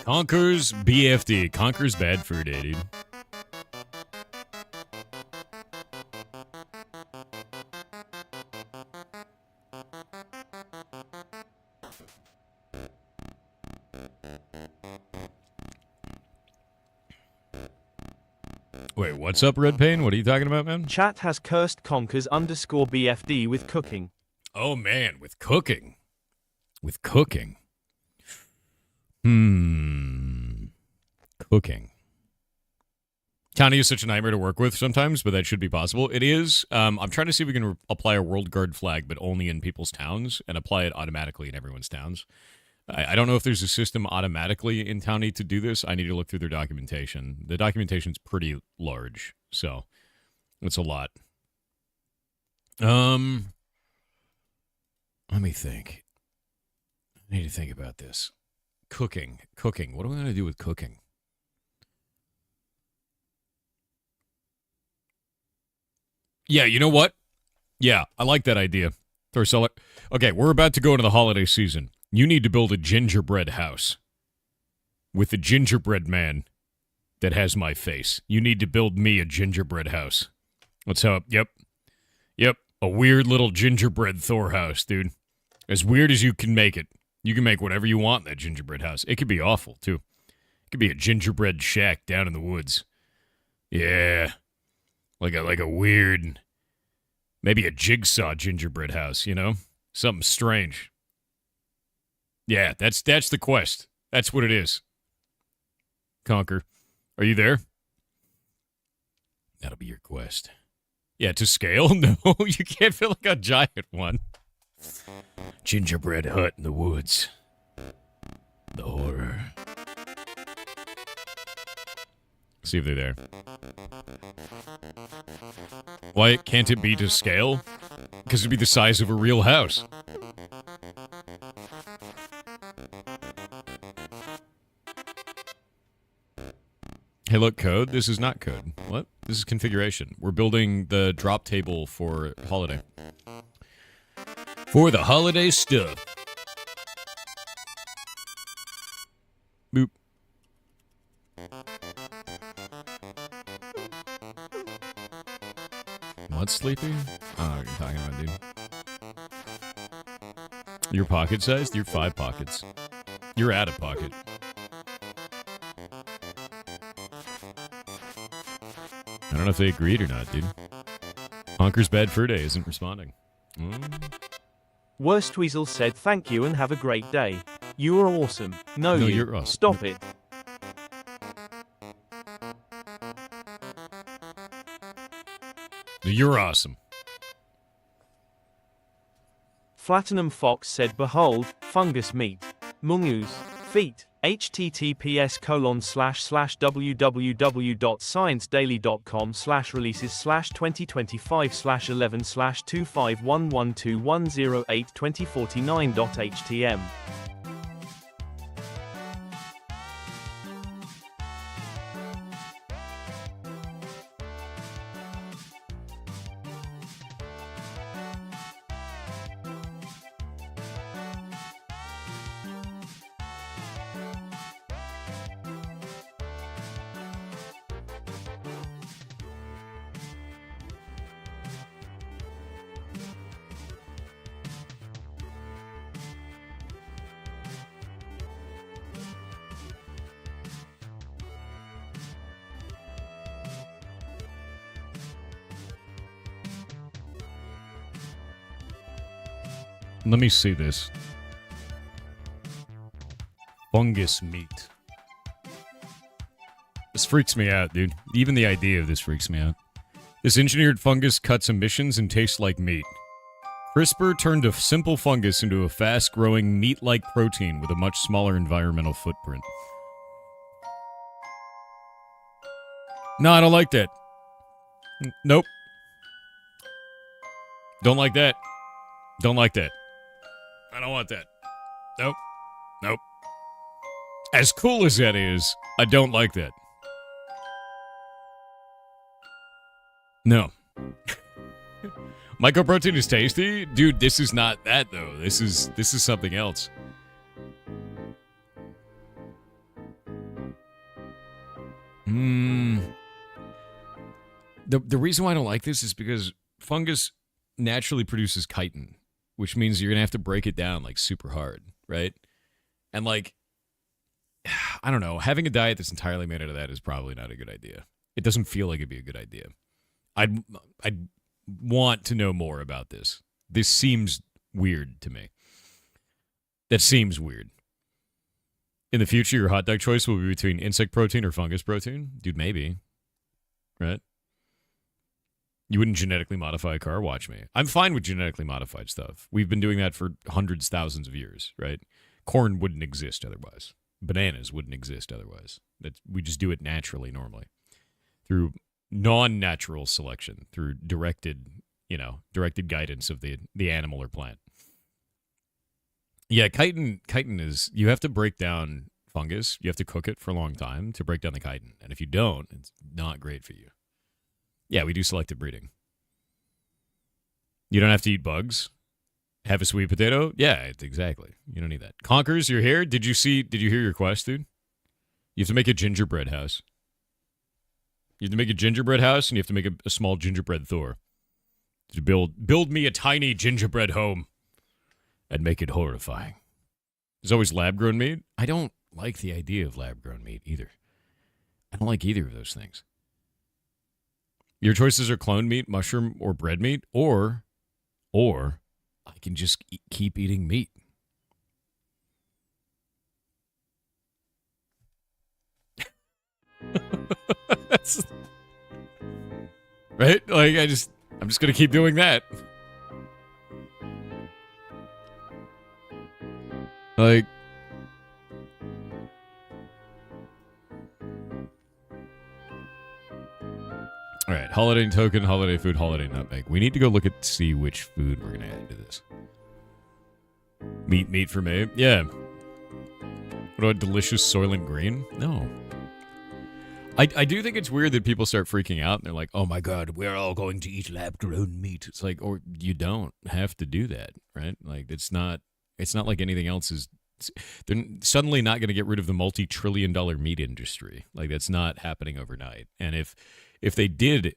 Conquers BFD. Conquers bad fur day, dude. Wait, what's up, Red Pain? What are you talking about, man? Chat has cursed Conkers_BFD with cooking. Oh, man, with cooking. With cooking. Cooking. Townie is such a nightmare to work with sometimes, but that should be possible. It is. I'm trying to see if we can apply a World Guard flag, but only in people's towns, and apply it automatically in everyone's towns. I don't know if there's a system automatically in Townie to do this. I need to look through their documentation. The documentation's pretty large, so it's a lot. Let me think. I need to think about this. Cooking. What am I going to do with cooking? Yeah, you know what? Yeah, I like that idea. Throw cellar. Okay, we're about to go into the holiday season. You need to build a gingerbread house with a gingerbread man that has my face. You need to build me a gingerbread house. Let's hope. Yep. Yep. A weird little gingerbread Thor house, dude. As weird as you can make it. You can make whatever you want in that gingerbread house. It could be awful, too. It could be a gingerbread shack down in the woods. Yeah. Like a weird, maybe a jigsaw gingerbread house, you know? Something strange. Yeah, that's the quest. That's what it is. Conquer. Are you there? That'll be your quest. Yeah, to scale? No, you can't feel like a giant one. Gingerbread hut in the woods. The horror. See if they're there. Why can't it be to scale? Because it'd be the size of a real house. Hey, look, code. This is not code. What? This is configuration. We're building the drop table for holiday. For the holiday stuff. Boop. What's sleepy? I don't know what you're talking about, dude. Your pocket size? You're 5 pockets. You're out of pocket. I don't know if they agreed or not, dude. Honker's bad fur day isn't responding. Worst Weasel said thank you and have a great day. You are awesome. No, you're awesome. Stop it. You're awesome. Platinum Fox said behold, fungus meat. Mungus. Feet. https://www.sciencedailycom/releases/2025/11/2511082049.htm. Let me see this. Fungus meat. This freaks me out, dude. Even the idea of this freaks me out. This engineered fungus cuts emissions and tastes like meat. CRISPR turned a simple fungus into a fast-growing, meat-like protein with a much smaller environmental footprint. No, I don't like that. Nope. Don't like that. Don't like that. I don't want that. Nope. Nope. As cool as that is, I don't like that. No. Mycoprotein is tasty? Dude, this is not that, though. This is something else. The reason why I don't like this is because fungus naturally produces chitin, which means you're going to have to break it down, like, super hard, right? And, like, I don't know. Having a diet that's entirely made out of that is probably not a good idea. It doesn't feel like it'd be a good idea. I'd want to know more about this. This seems weird to me. That seems weird. In the future, your hot dog choice will be between insect protein or fungus protein? Dude, maybe. Right? You wouldn't genetically modify a car? Watch me. I'm fine with genetically modified stuff. We've been doing that for hundreds, thousands of years, right? Corn wouldn't exist otherwise. Bananas wouldn't exist otherwise. We just do it naturally, normally. Through non-natural selection, through directed guidance of the animal or plant. Yeah, chitin is, you have to break down fungus. You have to cook it for a long time to break down the chitin. And if you don't, it's not great for you. Yeah, we do selective breeding. You don't have to eat bugs. Have a sweet potato? Yeah, exactly. You don't need that. Conkers, you're here? Did you hear your quest, dude? You have to make a gingerbread house. You have to make a gingerbread house, and you have to make a small gingerbread Thor. To build me a tiny gingerbread home and make it horrifying. There's always lab-grown meat. I don't like the idea of lab-grown meat either. I don't like either of those things. Your choices are clone meat, mushroom, or bread meat, or I can just keep eating meat. That's right? Like I'm just gonna keep doing that. Like all right, holiday token, holiday food, holiday nutmeg. We need to go look at see which food we're gonna add to this. Meat for me. Yeah. What about delicious Soylent Green? No. I do think it's weird that people start freaking out and they're like, oh my God, we're all going to eat lab-grown meat. It's like, or you don't have to do that, right? Like, it's not like anything else is, they're suddenly not going to get rid of the multi-trillion-dollar meat industry. Like, that's not happening overnight. And if they did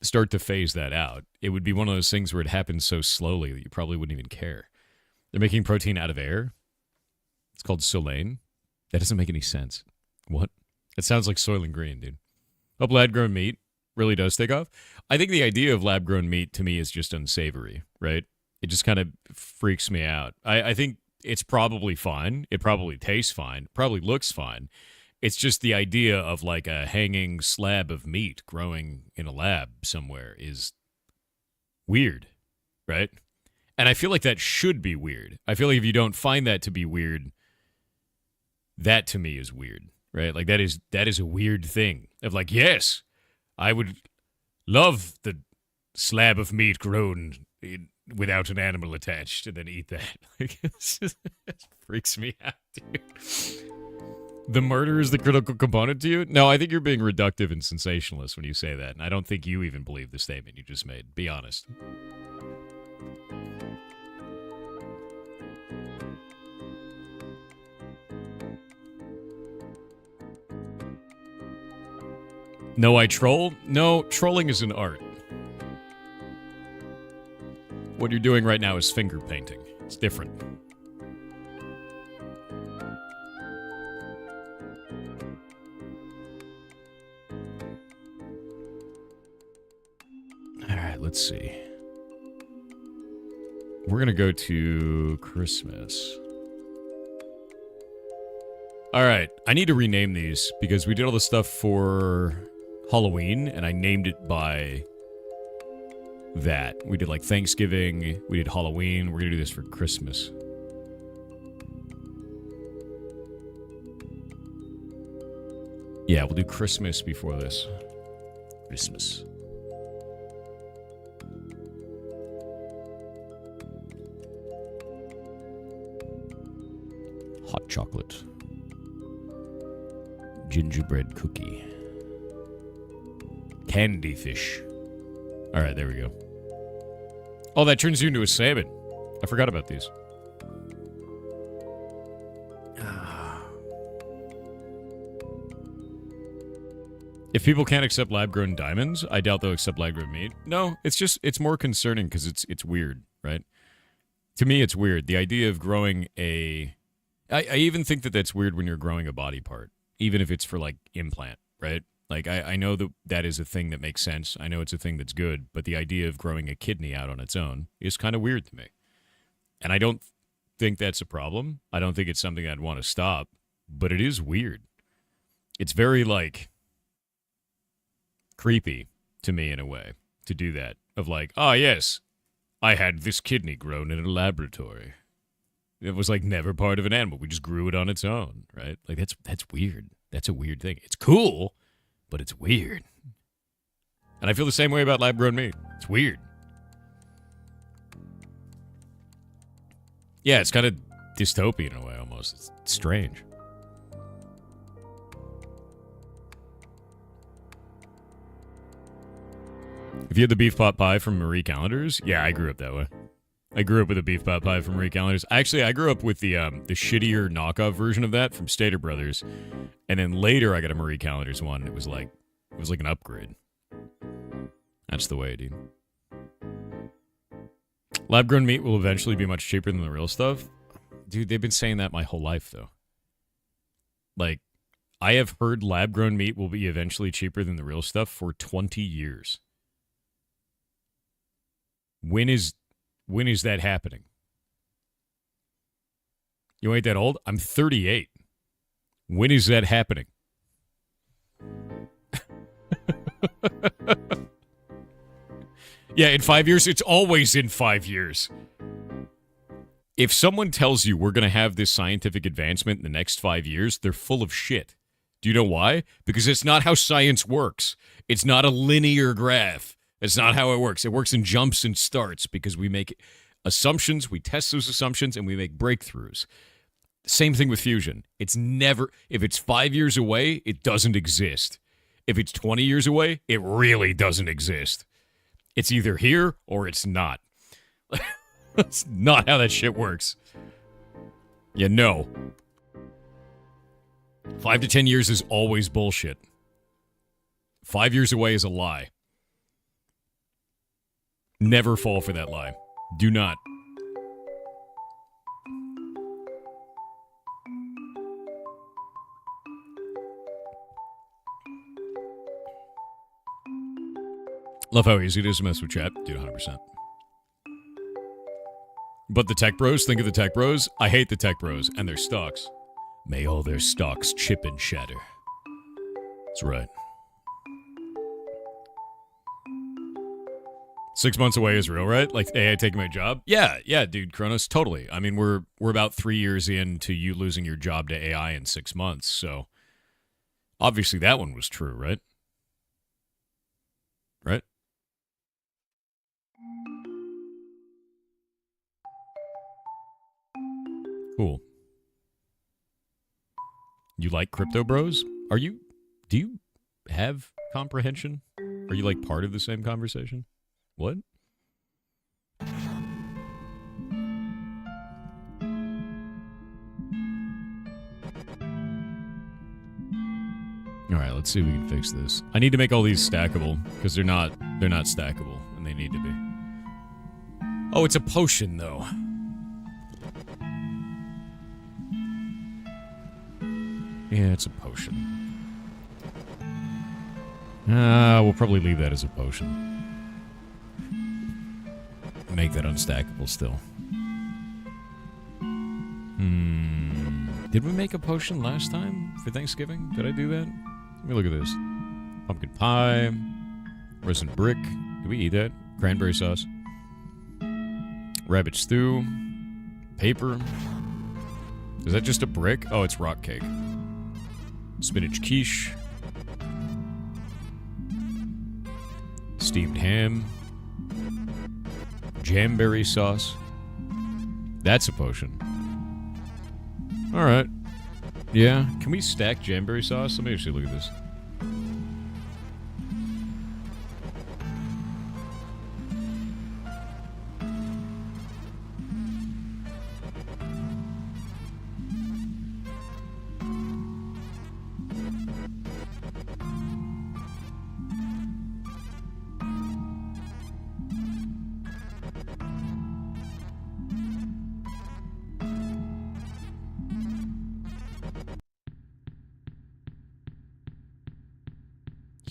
start to phase that out, it would be one of those things where it happens so slowly that you probably wouldn't even care. They're making protein out of air. It's called Solane. That doesn't make any sense. What? It sounds like Soylent Green, dude. Hope lab-grown meat really does take off. I think the idea of lab-grown meat to me is just unsavory, right? It just kind of freaks me out. I think it's probably fine. It probably tastes fine. Probably looks fine. It's just the idea of like a hanging slab of meat growing in a lab somewhere is weird, right? And I feel like that should be weird. I feel like if you don't find that to be weird, that to me is weird. Right? Like that is a weird thing. Of like, yes, I would love the slab of meat grown without an animal attached and then eat that. Like, it freaks me out, dude. The murder is the critical component to you? No, I think you're being reductive and sensationalist when you say that. And I don't think you even believe the statement you just made. Be honest. No, I troll? No, trolling is an art. What you're doing right now is finger painting. It's different. All right, let's see. We're going to go to Christmas. All right, I need to rename these because we did all the stuff for Halloween, and I named it by that. We did like Thanksgiving, we did Halloween, we're going to do this for Christmas. Yeah, we'll do Christmas before this. Christmas. Hot chocolate. Gingerbread cookie. Candy fish. All right, there we go. Oh, that turns you into a salmon. I forgot about these. If people can't accept lab-grown diamonds, I doubt they'll accept lab-grown meat. No, it's more concerning because it's weird, right? To me, it's weird. The idea of growing I even think that that's weird when you're growing a body part, even if it's for, like, implant, right? Like, I know that is a thing that makes sense. I know it's a thing that's good, but the idea of growing a kidney out on its own is kind of weird to me. And I don't think that's a problem. I don't think it's something I'd want to stop, but it is weird. It's very, like, creepy to me in a way to do that. Of like, oh, yes, I had this kidney grown in a laboratory. It was, like, never part of an animal. We just grew it on its own, right? Like, that's weird. That's a weird thing. It's cool, but it's weird. And I feel the same way about lab-grown meat. It's weird. Yeah, it's kind of dystopian in a way, almost. It's strange. If you had the beef pot pie from Marie Callender's, yeah, I grew up that way. I grew up with a beef pot pie from Marie Callender's. Actually, I grew up with the shittier knockoff version of that from Stater Brothers. And then later I got a Marie Callender's one. It was like It was like an upgrade. That's the way, dude. Lab-grown meat will eventually be much cheaper than the real stuff. Dude, they've been saying that my whole life, though. Like, I have heard lab-grown meat will be eventually cheaper than the real stuff for 20 years. When is that happening? You ain't that old? I'm 38. When is that happening? Yeah, in 5 years? It's always in 5 years. If someone tells you we're going to have this scientific advancement in the next 5 years, they're full of shit. Do you know why? Because it's not how science works. It's not a linear graph. It's not how it works. It works in jumps and starts because we make assumptions, we test those assumptions, and we make breakthroughs. Same thing with fusion. It's never, if it's 5 years away, it doesn't exist. If it's 20 years away, it really doesn't exist. It's either here or it's not. That's not how that shit works. Yeah, no. 5 to 10 years is always bullshit. 5 years away is a lie. Never fall for that lie. Do not. Love how easy it is to mess with chat. Dude, 100%. But the tech bros, think of the tech bros. I hate the tech bros and their stocks. May all their stocks chip and shatter. That's right. 6 months away is real, right? Like AI taking my job? Yeah, dude, Kronos, totally. I mean, we're about 3 years into you losing your job to AI in 6 months, so obviously that one was true, right? Right? Cool. You like crypto bros? Do you have comprehension? Are you like part of the same conversation? What? All right, let's see if we can fix this. I need to make all these stackable because they're not stackable and they need to be. Oh, it's a potion though. Yeah, it's a potion. We'll probably leave that as a potion. Make that unstackable still. Did we make a potion last time for Thanksgiving? Did I do that? Let me look at this. Pumpkin pie. Resin brick. Did we eat that? Cranberry sauce. Rabbit stew. Paper. Is that just a brick? Oh, it's rock cake. Spinach quiche. Steamed ham. Jamberry sauce. That's a potion. Alright. Yeah. Can we stack jamberry sauce? Let me actually look at this.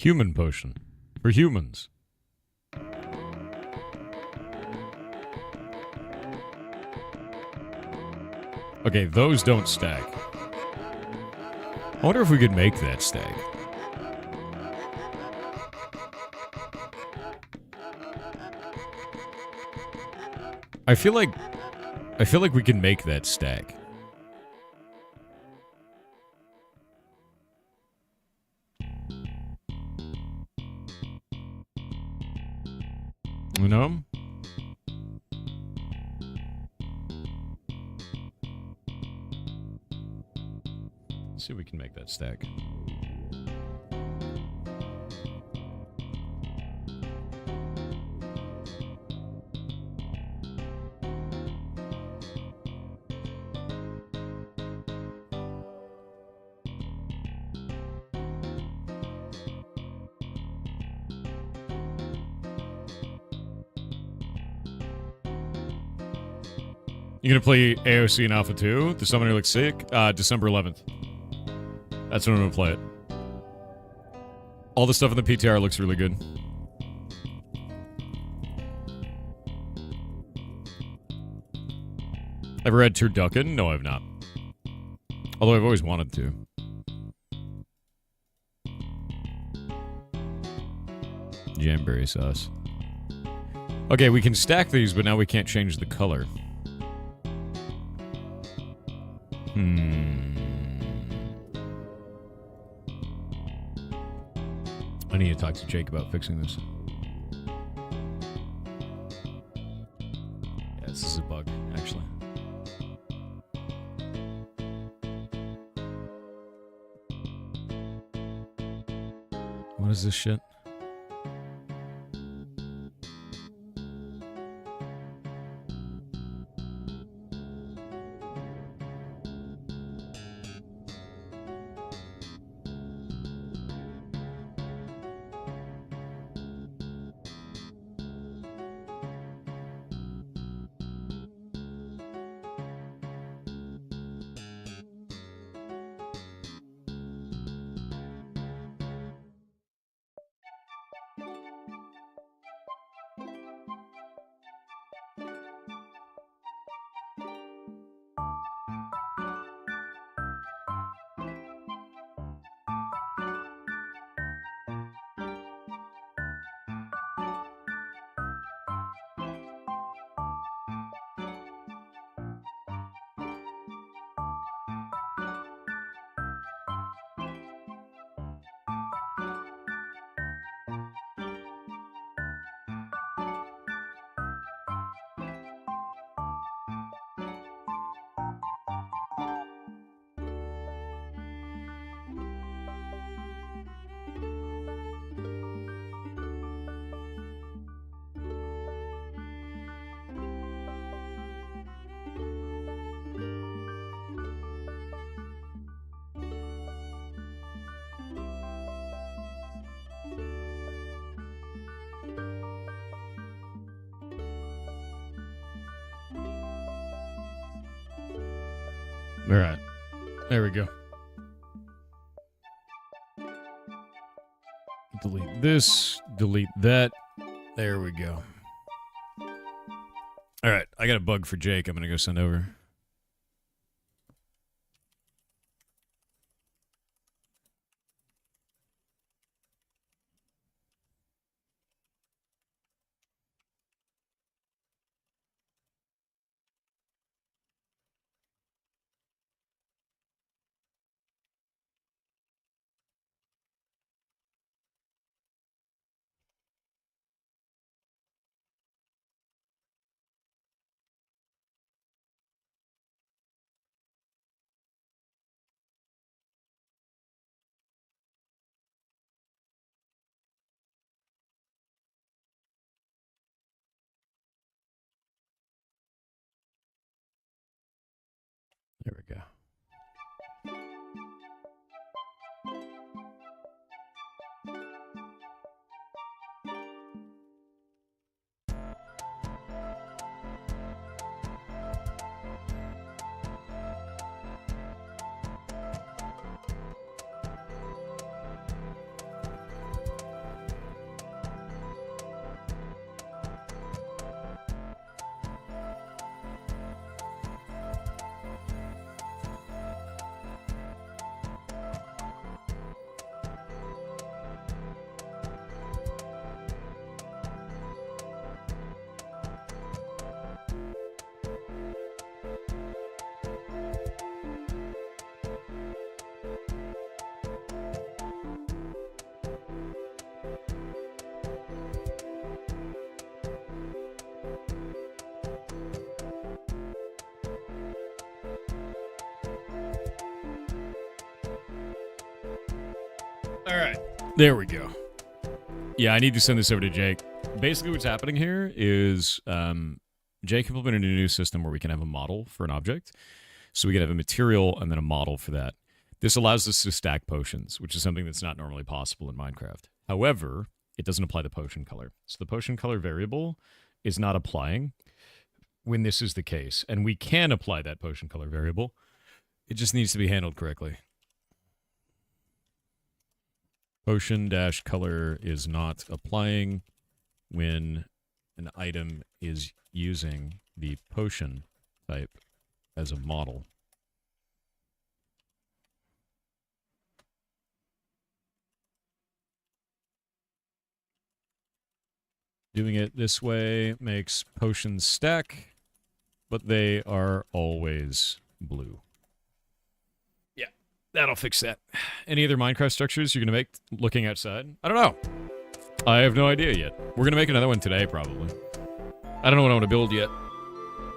Human potion. For humans. Okay, those don't stack. I wonder if we could make that stack. I feel like we can make that stack. You know? Let's see if we can make that stack. You gonna play AOC in Alpha 2? The Summoner looks sick. December 11th. That's when I'm gonna play it. All the stuff in the PTR looks really good. Ever read Turducken? No, I've not. Although I've always wanted to. Jamberry sauce. Okay, we can stack these, but now we can't change the color. I need to talk to Jake about fixing this. Yeah, this is a bug, actually. What is this shit? All right. There we go. Delete this. Delete that. There we go. All right. I got a bug for Jake. I'm going to go send over. There we go. All right. There we go. Yeah, I need to send this over to Jake. Basically, what's happening here is Jake implemented a new system where we can have a model for an object. So we can have a material and then a model for that. This allows us to stack potions, which is something that's not normally possible in Minecraft. However, it doesn't apply the potion color. So the potion color variable is not applying when this is the case, and we can apply that potion color variable. It just needs to be handled correctly. Potion-color is not applying when an item is using the potion type as a model. Doing it this way makes potions stack, but they are always blue. Yeah, that'll fix that. Any other Minecraft structures you're going to make looking outside? I don't know. I have no idea yet. We're going to make another one today, probably. I don't know what I want to build yet.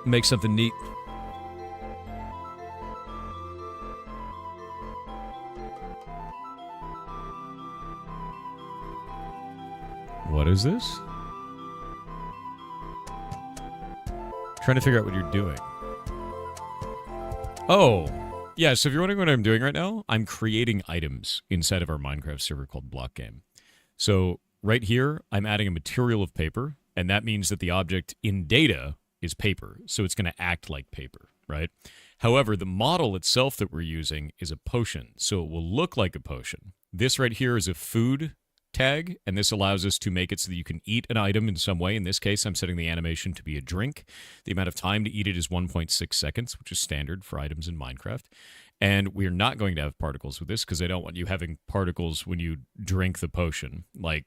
Make something neat. What is this? Trying to figure out what you're doing. Oh, yeah, so if you're wondering what I'm doing right now, I'm creating items inside of our Minecraft server called Block Game. So right here, I'm adding a material of paper, and that means that the object in data is paper, so it's going to act like paper, right? However, the model itself that we're using is a potion, so it will look like a potion. This right here is a food tag, and this allows us to make it so that you can eat an item in some way. In this case, I'm setting the animation to be a drink. The amount of time to eat it is 1.6 seconds, which is standard for items in Minecraft. And we're not going to have particles with this because I don't want you having particles when you drink the potion, like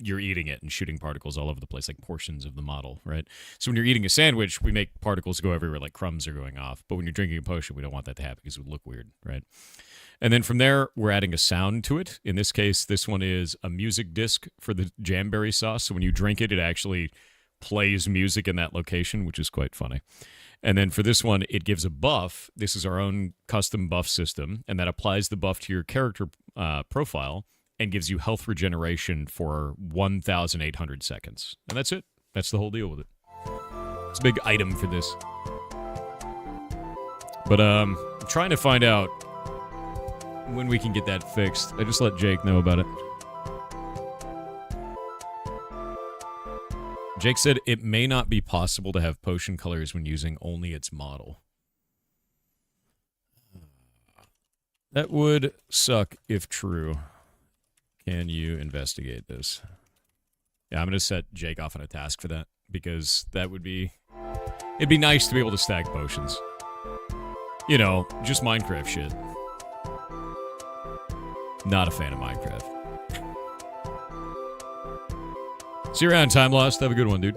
you're eating it and shooting particles all over the place, like portions of the model, right? So when you're eating a sandwich, we make particles go everywhere like crumbs are going off. But when you're drinking a potion, we don't want that to happen because it would look weird, right? And then from there, we're adding a sound to it. In this case, this one is a music disc for the Jamberry sauce. So when you drink it, it actually plays music in that location, which is quite funny. And then for this one, it gives a buff. This is our own custom buff system, and that applies the buff to your character profile and gives you health regeneration for 1,800 seconds. And that's it. That's the whole deal with it. It's a big item for this. But I'm trying to find out when we can get that fixed. I just let Jake know about it. Jake said it may not be possible to have potion colors when using only its model. That would suck if true. Can you investigate this? Yeah, I'm going to set Jake off on a task for that, because that would be... It'd be nice to be able to stack potions. You know, just Minecraft shit. Not a fan of Minecraft. See you around, Time Lost. Have a good one, dude.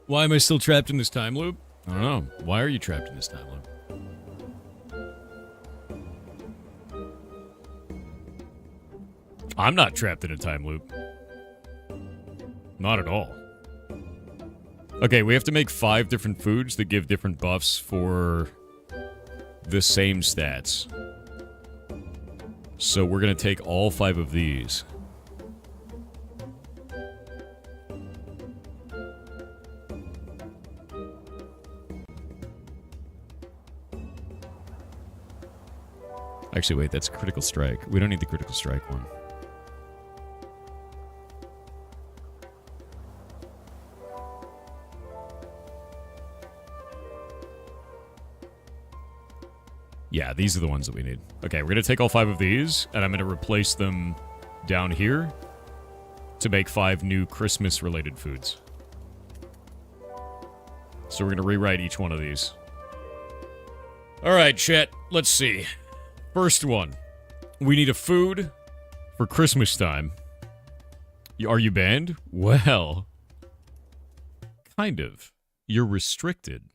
Why am I still trapped in this time loop? I don't know. Why are you trapped in this time loop? I'm not trapped in a time loop. Not at all. Okay, we have to make 5 different foods that give different buffs for the same stats. So we're going to take all 5 of these. Actually, wait, that's critical strike. We don't need the critical strike one. Yeah, these are the ones that we need. Okay, we're going to take all 5 of these, and I'm going to replace them down here to make 5 new Christmas-related foods. So we're going to rewrite each one of these. All right, chat, let's see. First one. We need a food for Christmas time. Are you banned? Well, kind of. you're restricted,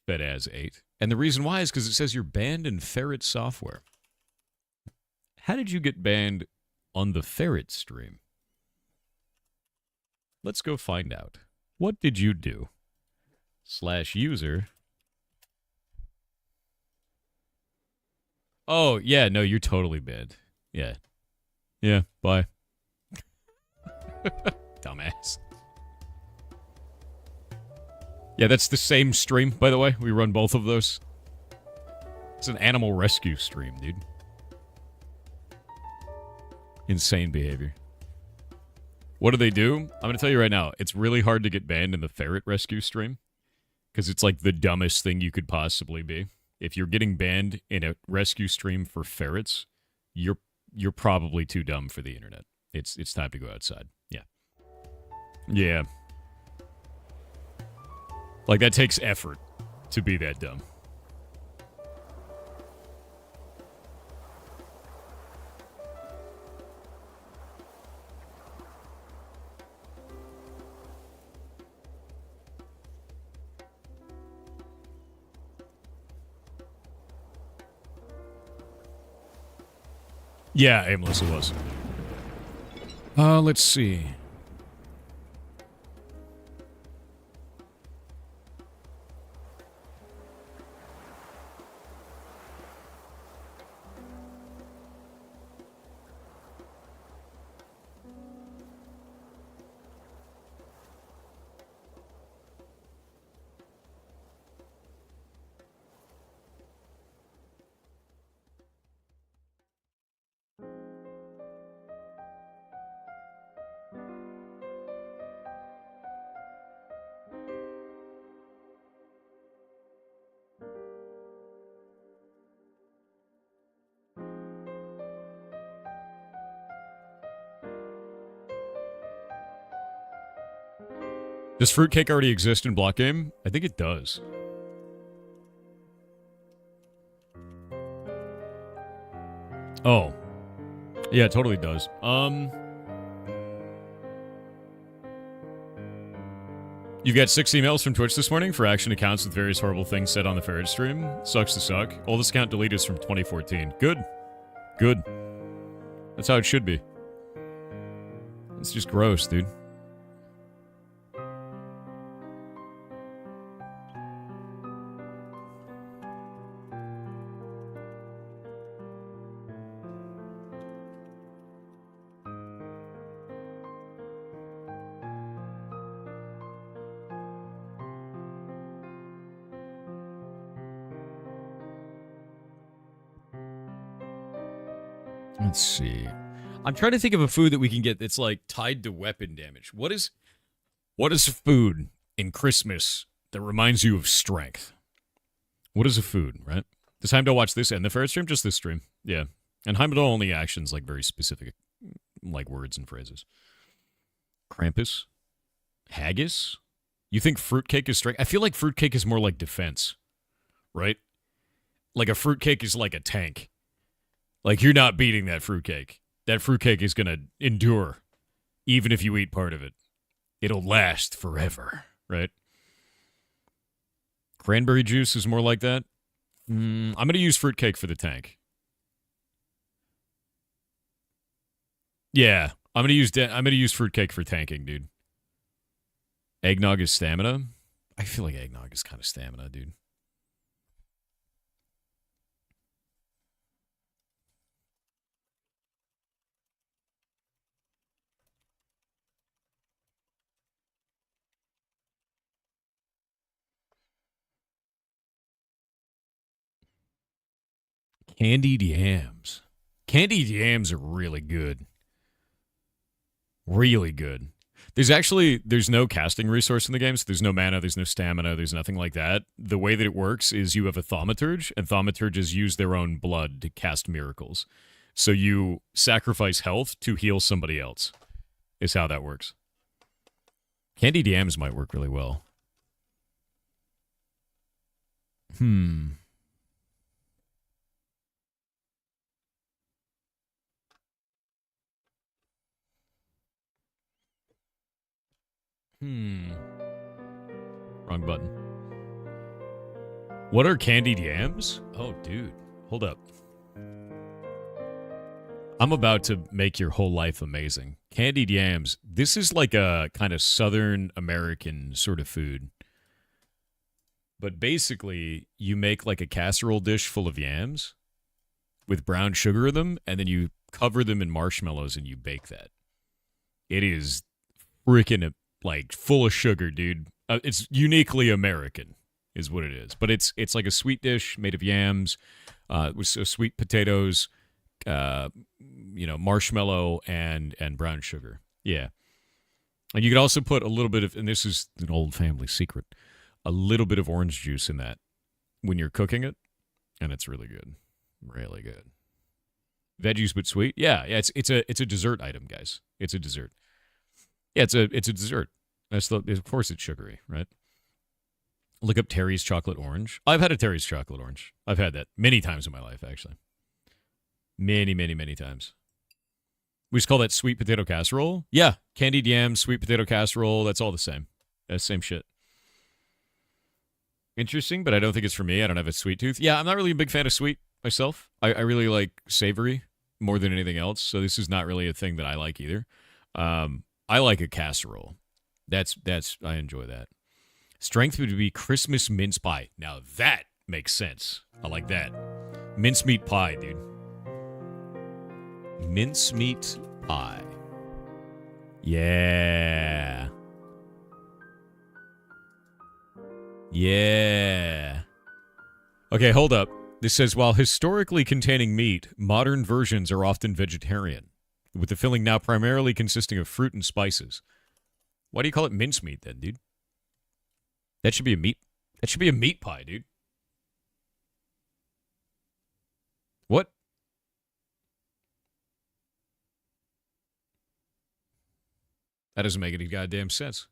FedAz8. And the reason why is because it says you're banned in Ferret software. How did you get banned on the Ferret stream? Let's go find out. What did you do? /user. Oh, yeah, no, you're totally banned. Yeah. Yeah, bye. Dumbass. Yeah, that's the same stream, by the way. We run both of those. It's an animal rescue stream, dude. Insane behavior. What do they do? I'm going to tell you right now. It's really hard to get banned in the ferret rescue stream because it's like the dumbest thing you could possibly be. If you're getting banned in a rescue stream for ferrets, you're probably too dumb for the internet. It's time to go outside. Yeah. Yeah. Like, that takes effort to be that dumb. Yeah, aimless it was. Let's see. Does fruitcake already exist in block game? I think it does. Oh. Yeah, it totally does. You've got 6 emails from Twitch this morning for action accounts with various horrible things said on the Ferret stream. Sucks to suck. Oldest account deleted is from 2014. Good. Good. That's how it should be. It's just gross, dude. Let's see. I'm trying to think of a food that we can get that's like tied to weapon damage. What is a food in Christmas that reminds you of strength? What is a food, right? Does Heimdall watch this and the Ferret stream? Just this stream. Yeah. And Heimdall only actions like very specific like words and phrases. Krampus? Haggis? You think fruitcake is strength? I feel like fruitcake is more like defense. Right? Like a fruitcake is like a tank. Like, you're not beating that fruitcake. That fruitcake is going to endure, even if you eat part of it. It'll last forever, right? Cranberry juice is more like that. I'm going to use fruitcake for the tank. Yeah, I'm going to use fruitcake for tanking, dude. Eggnog is stamina. I feel like eggnog is kind of stamina, dude. Candied yams. Candied yams are really good. Really good. There's no casting resource in the game, so there's no mana, there's no stamina, there's nothing like that. The way that it works is you have a thaumaturge, and thaumaturges use their own blood to cast miracles. So you sacrifice health to heal somebody else, is how that works. Candied yams might work really well. Wrong button. What are candied yams? Oh, dude. Hold up. I'm about to make your whole life amazing. Candied yams. This is like a kind of Southern American sort of food. But basically, you make like a casserole dish full of yams with brown sugar in them, and then you cover them in marshmallows and you bake that. It is freaking like full of sugar, dude. It's uniquely American, is what it is. But it's like a sweet dish made of yams, with sweet potatoes, marshmallow and brown sugar. Yeah, and you could also put a little bit of, and this is an old family secret, a little bit of orange juice in that when you're cooking it, and it's really good, really good. Veggies but sweet. Yeah. It's a dessert item, guys. It's a dessert. Yeah, it's a dessert. Of course it's sugary, right? Look up Terry's chocolate orange. I've had a Terry's chocolate orange. I've had that many times in my life, actually. Many, many, many times. We just call that sweet potato casserole. Yeah, candied yams, sweet potato casserole. That's all the same. That's the same shit. Interesting, but I don't think it's for me. I don't have a sweet tooth. Yeah, I'm not really a big fan of sweet myself. I really like savory more than anything else, so this is not really a thing that I like either. I like a casserole. That's I enjoy that. Strength would be Christmas mince pie. Now that makes sense. I like that. Mincemeat pie, dude. Mincemeat pie. Yeah. Yeah. Okay, hold up. This says, while historically containing meat, modern versions are often vegetarian, with the filling now primarily consisting of fruit and spices. Why do you call it mincemeat then, dude? That should be a meat. That should be a meat pie, dude. What? That doesn't make any goddamn sense.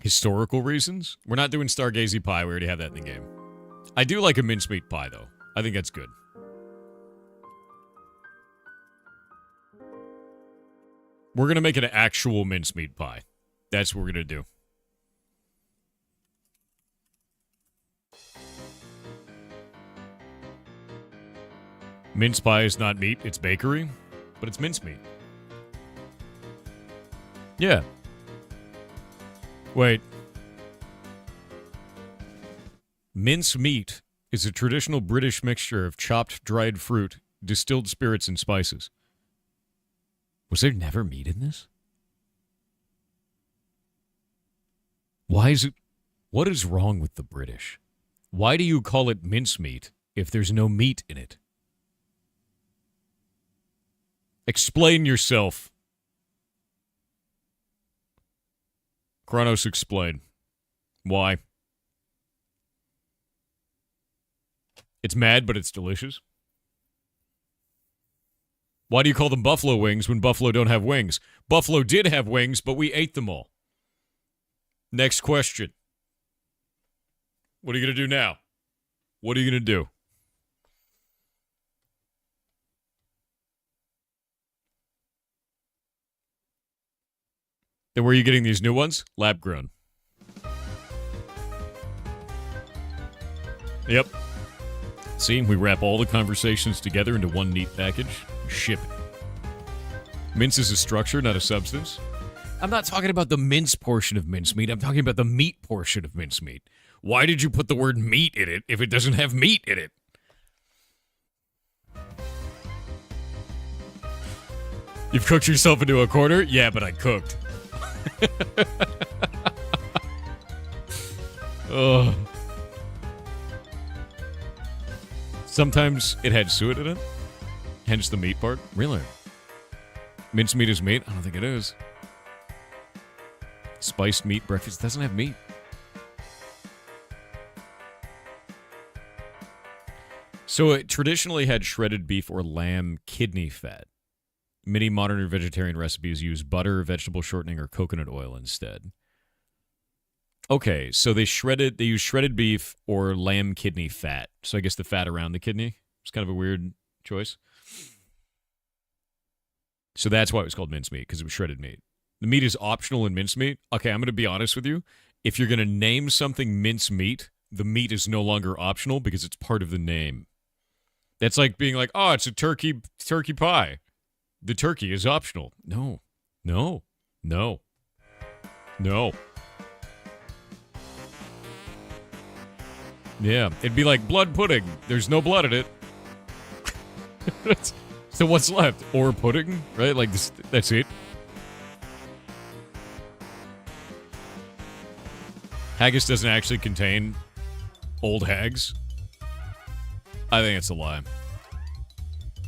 Historical reasons? We're not doing Stargazy pie. We already have that in the game. I do like a mincemeat pie, though. I think that's good. We're going to make an actual mincemeat pie. That's what we're going to do. Mince pie is not meat. It's bakery. But it's mincemeat. Yeah. Wait. Mince meat is a traditional British mixture of chopped dried fruit, distilled spirits, and spices. Was there never meat in this? Why is it... What is wrong with the British? Why do you call it mincemeat if there's no meat in it? Explain yourself. Kronos, explain. Why? It's mad, but it's delicious. Why do you call them buffalo wings when buffalo don't have wings? Buffalo did have wings, but we ate them all. Next question. What are you going to do now? What are you going to do? Then where are you getting these new ones? Lab grown. Yep. See, we wrap all the conversations together into one neat package. Ship it. Mince is a structure, not a substance. I'm not talking about the mince portion of mincemeat. I'm talking about the meat portion of mincemeat. Why did you put the word meat in it if it doesn't have meat in it? You've cooked yourself into a corner? Yeah, but I cooked. Ugh. Sometimes it had suet in it. Hence the meat part. Really? Mincemeat is meat? I don't think it is. Spiced meat breakfast doesn't have meat. So it traditionally had shredded beef or lamb kidney fat. Many modern vegetarian recipes use butter, vegetable shortening, or coconut oil instead. Okay, so they use shredded beef or lamb kidney fat. So I guess the fat around the kidney. It's kind of a weird choice. So that's why it was called mincemeat, because it was shredded meat. The meat is optional in mincemeat. Okay, I'm going to be honest with you. If you're going to name something mincemeat, the meat is no longer optional because it's part of the name. That's like being like, oh, it's a turkey pie. The turkey is optional. No. Yeah, it'd be like blood pudding. There's no blood in it. So what's left? Or pudding, right? Like, this, that's it. Haggis doesn't actually contain old hags. I think it's a lie.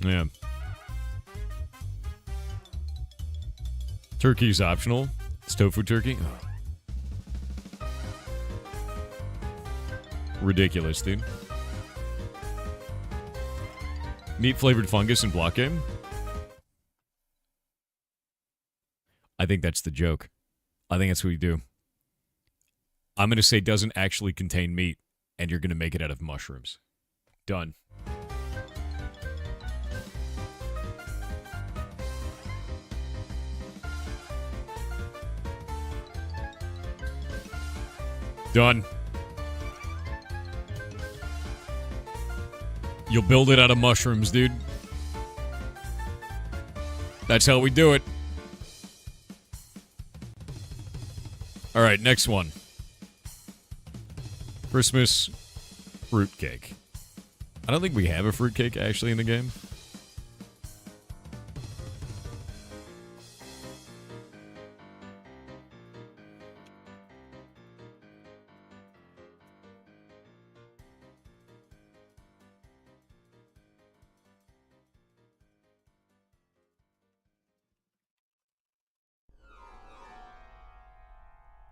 Yeah. Turkey's optional. It's tofu turkey. Oh. Ridiculous, dude. Meat-flavored fungus in block game? I think that's the joke. I think that's what we do. I'm going to say doesn't actually contain meat, and you're going to make it out of mushrooms. Done. Done. You'll build it out of mushrooms, dude. That's how we do it. All right, next one. Christmas fruitcake. I don't think we have a fruitcake actually in the game.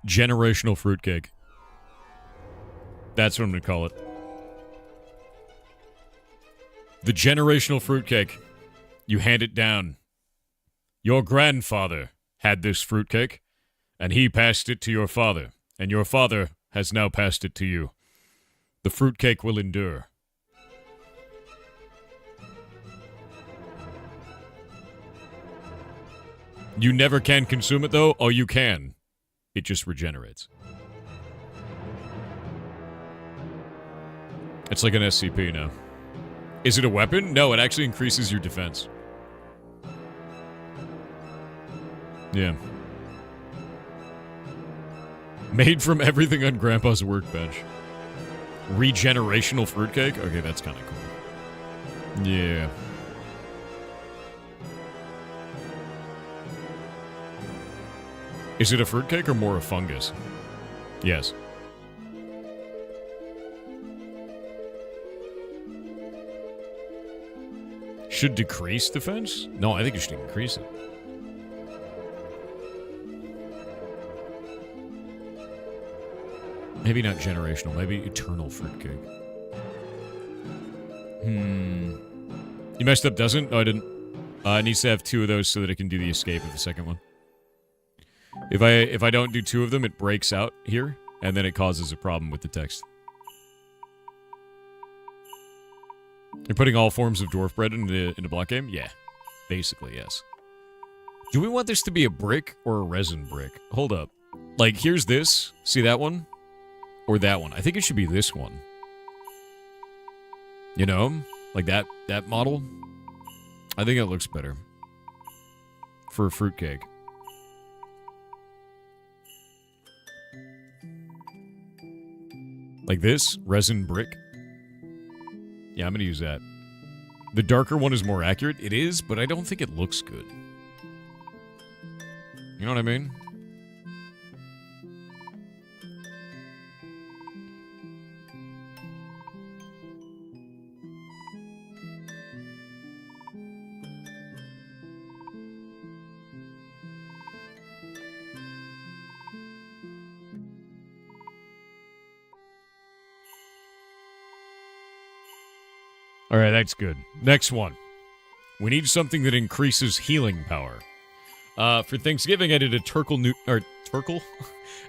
Generational fruitcake. That's what I'm going to call it. The generational fruitcake. You hand it down. Your grandfather had this fruitcake, and he passed it to your father, and your father has now passed it to you. The fruitcake will endure. You never can consume it, though? Oh, you can. It just regenerates. It's like an SCP now. Is it a weapon? No, it actually increases your defense. Yeah. Made from everything on Grandpa's workbench. Regenerational fruitcake? Okay, that's kind of cool. Yeah. Is it a fruitcake or more a fungus? Yes. Should decrease defense? No, I think it should increase it. Maybe not generational, maybe eternal fruitcake. You messed up, doesn't? No, I didn't. It needs to have 2 of those so that it can do the escape of the second one. If I don't do 2 of them, it breaks out here, and then it causes a problem with the text. You're putting all forms of dwarf bread in the block game? Yeah. Basically, yes. Do we want this to be a brick or a resin brick? Hold up. Like, here's this. See that one? Or that one. I think it should be this one. You know? Like that model. I think it looks better. For a fruitcake. Like this? Resin brick? Yeah, I'm going to use that. The darker one is more accurate. It is, but I don't think it looks good. You know what I mean? All right, that's good. Next one. We need something that increases healing power. For Thanksgiving, I did a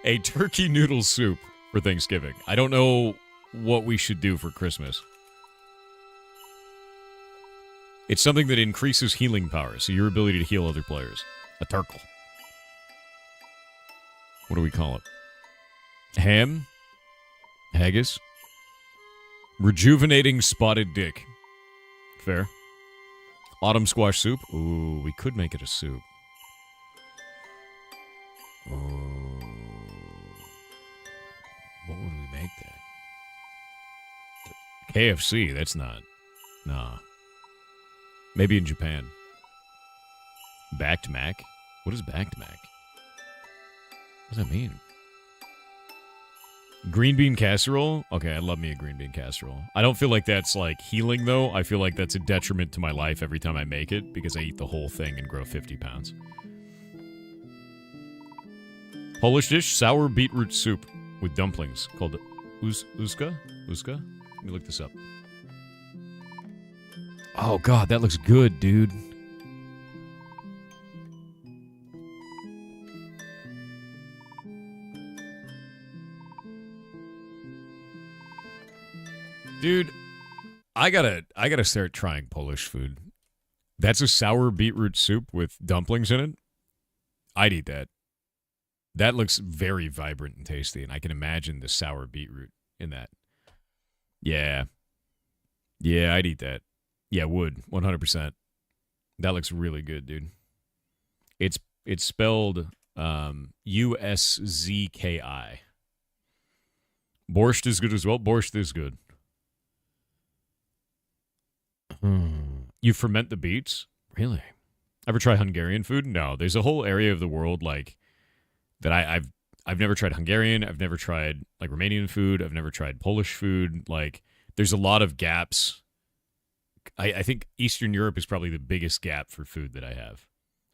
a turkey noodle soup for Thanksgiving. I don't know what we should do for Christmas. It's something that increases healing power, so your ability to heal other players. A turkle. What do we call it? Ham? Haggis? Rejuvenating spotted dick. Fair. Autumn squash soup. Ooh, we could make it a soup. Oh. What would we make that? KFC, that's not. Nah. Maybe in Japan. Backed mac? What is backed mac? What does that mean? Green bean casserole? Okay, I love me a green bean casserole. I don't feel like that's like healing though. I feel like that's a detriment to my life every time I make it because I eat the whole thing and grow 50 pounds. Polish dish, sour beetroot soup with dumplings called uska? Uska? Let me look this up. Oh god, that looks good, dude. Dude, I gotta start trying Polish food. That's a sour beetroot soup with dumplings in it. I'd eat that. That looks very vibrant and tasty, and I can imagine the sour beetroot in that. Yeah. Yeah, I'd eat that. Yeah, would. 100%. That looks really good, dude. It's spelled USZKI. Borscht is good as well. Borscht is good. You ferment the beets? Really? Ever try Hungarian food? No. There's a whole area of the world like that I've never tried Hungarian. I've never tried like Romanian food. I've never tried Polish food. Like there's a lot of gaps. I think Eastern Europe is probably the biggest gap for food that I have,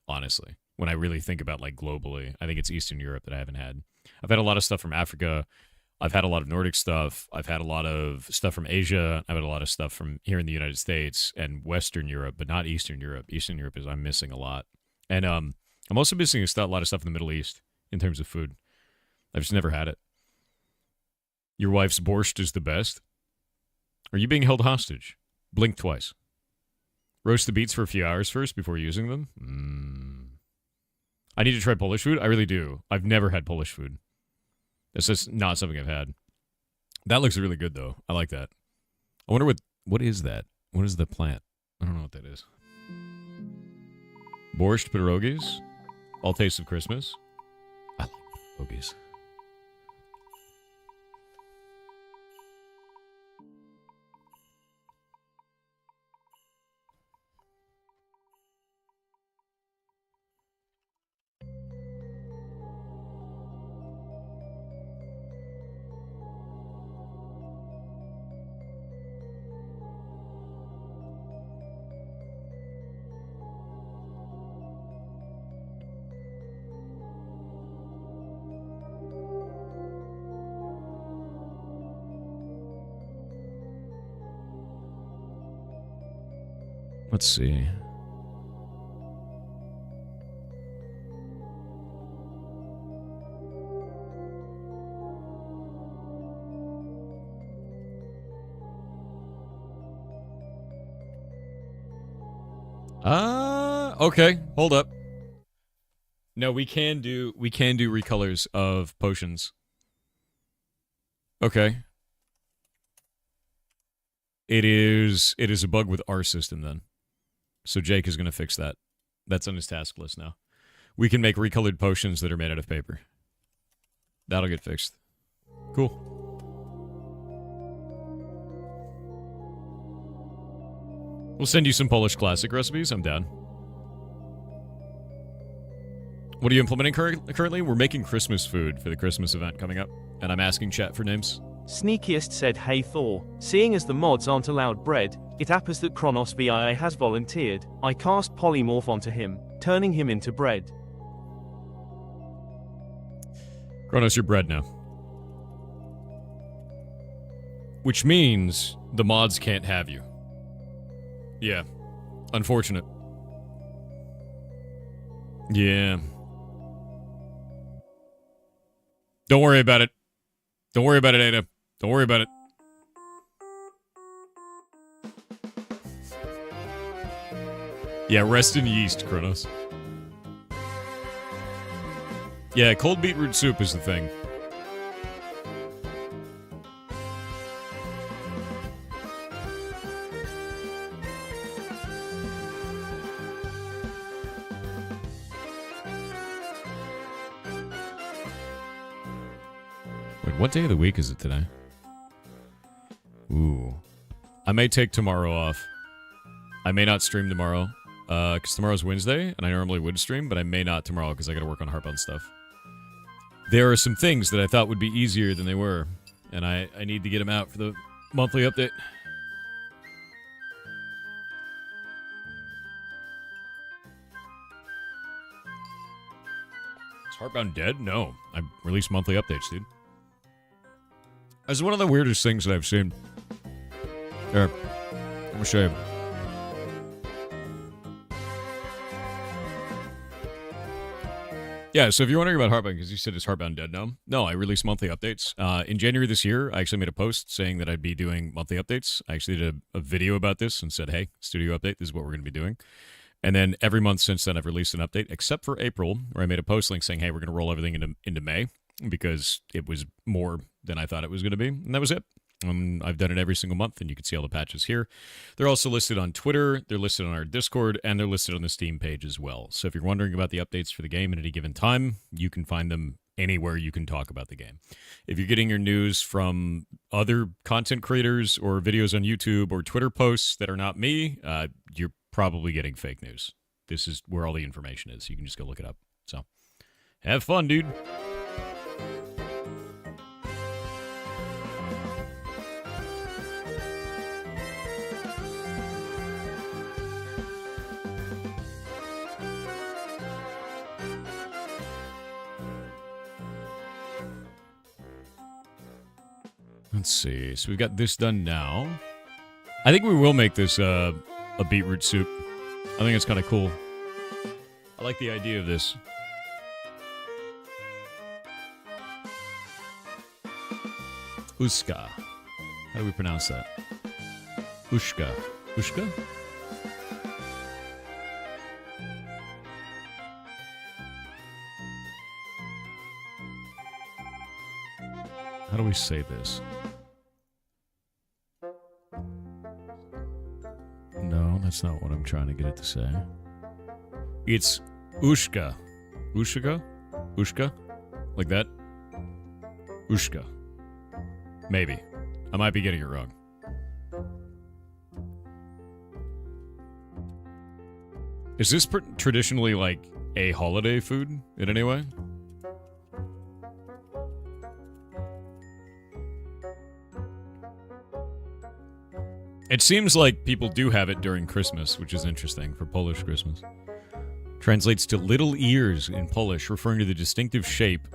honestly. When I really think about like globally, I think it's Eastern Europe that I haven't had. I've had a lot of stuff from Africa. I've had a lot of Nordic stuff. I've had a lot of stuff from Asia. I've had a lot of stuff from here in the United States and Western Europe, but not Eastern Europe. Eastern Europe is I'm missing a lot. And I'm also missing a lot of stuff in the Middle East in terms of food. I've just never had it. Your wife's borscht is the best? Are you being held hostage? Blink twice. Roast the beets for a few hours first before using them? I need to try Polish food? I really do. I've never had Polish food. It's just not something I've had. That looks really good, though. I like that. I wonder what is that? What is the plant? I don't know what that is. Borscht pierogies. All tastes of Christmas. I like pierogies. Let's see. Okay. Hold up. No, we can do recolors of potions. Okay. It is a bug with our system then. So Jake is going to fix that. That's on his task list now. We can make recolored potions that are made out of paper. That'll get fixed. Cool. We'll send you some Polish classic recipes. I'm down. What are you implementing currently? We're making Christmas food for the Christmas event coming up. And I'm asking chat for names. Sneakiest said, "Hey Thor, seeing as the mods aren't allowed bread, it appears that Kronos VIA has volunteered. I cast polymorph onto him, turning him into bread." Kronos, you're bread now. Which means the mods can't have you. Yeah. Unfortunate. Yeah. Don't worry about it. Don't worry about it, Ada. Don't worry about it. Yeah, rest in yeast, Kronos. Yeah, cold beetroot soup is the thing. Wait, what day of the week is it today? Ooh. I may take tomorrow off. I may not stream tomorrow, because tomorrow's Wednesday, and I normally would stream, but I may not tomorrow because I gotta work on Heartbound stuff. There are some things that I thought would be easier than they were, and I need to get them out for the monthly update. Is Heartbound dead? No. I release monthly updates, dude. That's one of the weirdest things that I've seen. Here, let me show you. Yeah, so if you're wondering about Heartbound, because you said is Heartbound dead now? No, I release monthly updates. In January this year, I actually made a post saying that I'd be doing monthly updates. I actually did a video about this and said, hey, studio update, this is what we're going to be doing. And then every month since then, I've released an update, except for April, where I made a post link saying, hey, we're going to roll everything into May, because it was more than I thought it was going to be. And that was it. I've done it every single month, and you can see all the patches here. They're also listed on Twitter, they're listed on our Discord, and they're listed on the Steam page as well. So if you're wondering about the updates for the game at any given time, you can find them anywhere you can talk about the game. If you're getting your news from other content creators or videos on YouTube or Twitter posts that are not me, you're probably getting fake news. This is where all the information is. You can just go look it up. So have fun, dude. Let's see. So we've got this done now. I think we will make this a beetroot soup. I think it's kind of cool. I like the idea of this. Uska. How do we pronounce that? Ushka. Ushka? How do we say this? No, that's not what I'm trying to get it to say. It's Ushka. Ushka? Ushka? Like that? Ushka. Maybe. I might be getting it wrong. Is this traditionally like a holiday food in any way? It seems like people do have it during Christmas, which is interesting for Polish Christmas. Translates to little ears in Polish, referring to the distinctive shape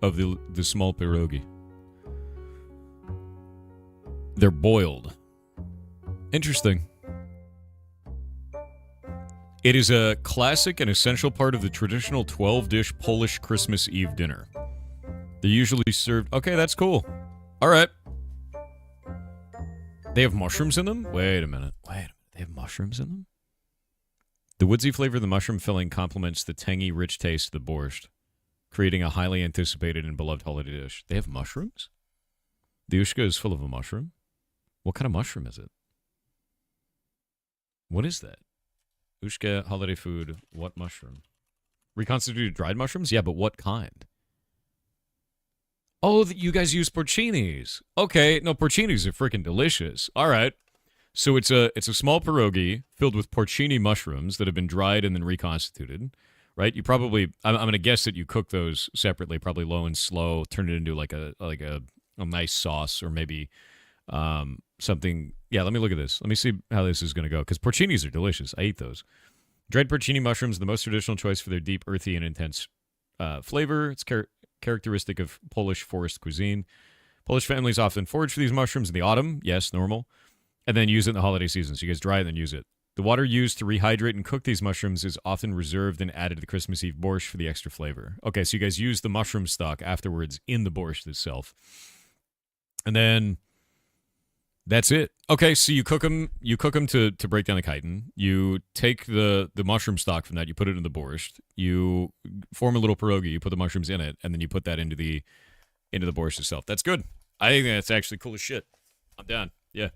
of the small pierogi. They're boiled. Interesting. It is a classic and essential part of the traditional 12-dish Polish Christmas Eve dinner. They're usually served... Okay, that's cool. All right. They have mushrooms in them? Wait a minute. They have mushrooms in them? The woodsy flavor of the mushroom filling complements the tangy, rich taste of the borscht, creating a highly anticipated and beloved holiday dish. They have mushrooms? The ushka is full of a mushroom? What kind of mushroom is it? What is that? Ushka, holiday food, what mushroom? Reconstituted dried mushrooms? Yeah, but what kind? Oh, you guys use porcinis. Okay, no, porcinis are freaking delicious. All right. So it's a small pierogi filled with porcini mushrooms that have been dried and then reconstituted, right? You probably, I'm going to guess that you cook those separately, probably low and slow, turn it into like a nice sauce or maybe something. Yeah, let me look at this. Let me see how this is going to go, because porcinis are delicious. I eat those. Dried porcini mushrooms are the most traditional choice for their deep, earthy, and intense flavor. It's characteristic of Polish forest cuisine. Polish families often forage for these mushrooms in the autumn, yes, normal, and then use it in the holiday season. So you guys dry it and then use it. The water used to rehydrate and cook these mushrooms is often reserved and added to the Christmas Eve borscht for the extra flavor. Okay, so you guys use the mushroom stock afterwards in the borscht itself. And then That's it. Okay, so you cook them. You cook them to break down the chitin. You take the mushroom stock from that. You put it in the borscht. You form a little pierogi. You put the mushrooms in it, and then you put that into the borscht itself. That's good. I think that's actually cool as shit. I'm down. Yeah.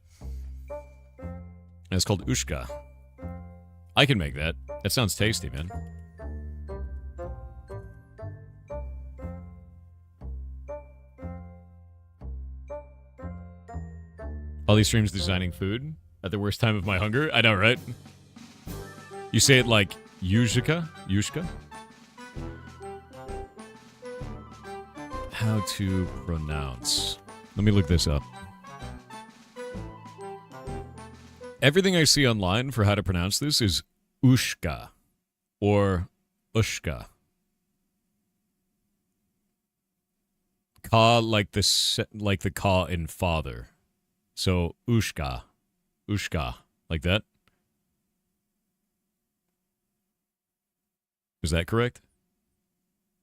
And it's called ushka. I can make that. That sounds tasty, man. All these streams designing food at the worst time of my hunger. I know, right? You say it like Yushka? Yushka? How to pronounce. Let me look this up. Everything I see online for how to pronounce this is Ushka or Ushka. Ka like the ka in father. So Ushka. Ushka. Like that? Is that correct?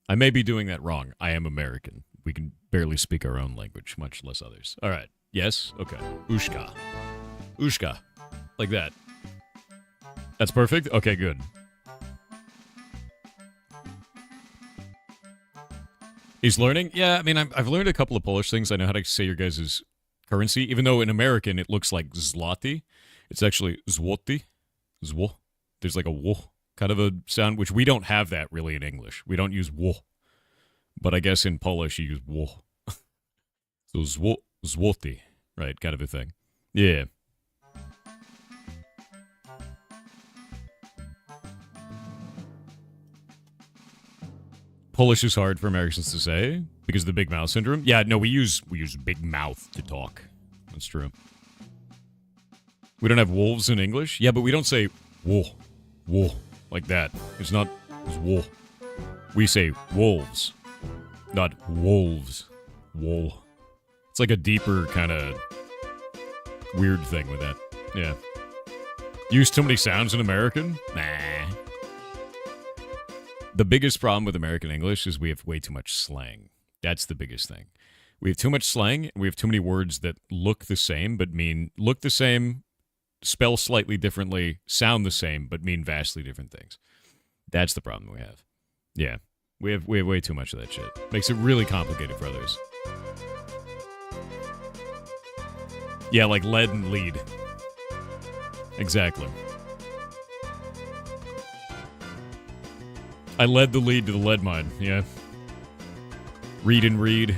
I may be doing that wrong. I am American. We can barely speak our own language, much less others. All right. Yes? Okay. Ushka. Ushka. Like that. That's perfect? Okay, good. He's learning? Yeah, I mean, I've learned a couple of Polish things. I know how to say your guys' currency, even though in American it looks like zloty. It's actually złoty. Zwo. There's like a wo kind of a sound, which we don't have that really in English. We don't use wo. But I guess in Polish you use wo. So złoty, right, kind of a thing. Yeah. Polish is hard for Americans to say because of the big mouth syndrome. Yeah, no, we use big mouth to talk. That's true. We don't have wolves in English. Yeah, but we don't say wool, like that. It's wool. We say wolves, not wolves. Wool. It's like a deeper kind of weird thing with that. Yeah. Use too many sounds in American? Nah. The biggest problem with American English is we have way too much slang. That's the biggest thing. We have too much slang, and we have too many words that look the same, but look the same, spell slightly differently, sound the same, but mean vastly different things. That's the problem we have. Yeah. We have way too much of that shit. Makes it really complicated for others. Yeah, like lead and lead. Exactly. I led the lead to the lead mine, yeah. Read and read.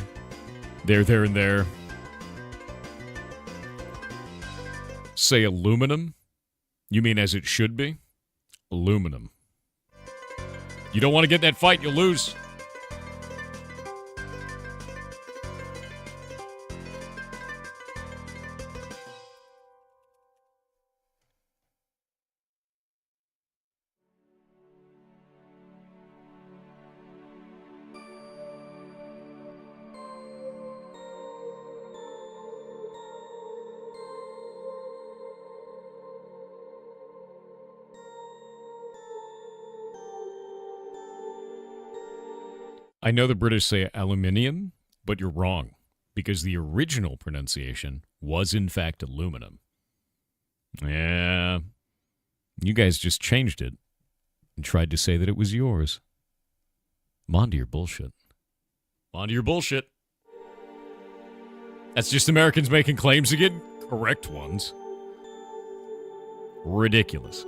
There, and there. Say aluminum? You mean as it should be? Aluminum. You don't want to get in that fight, you'll lose. I know the British say aluminium, but you're wrong, because the original pronunciation was in fact aluminum. Yeah, you guys just changed it and tried to say that it was yours. I'm on to your bullshit. On to your bullshit. That's just Americans making claims again? Correct ones. Ridiculous.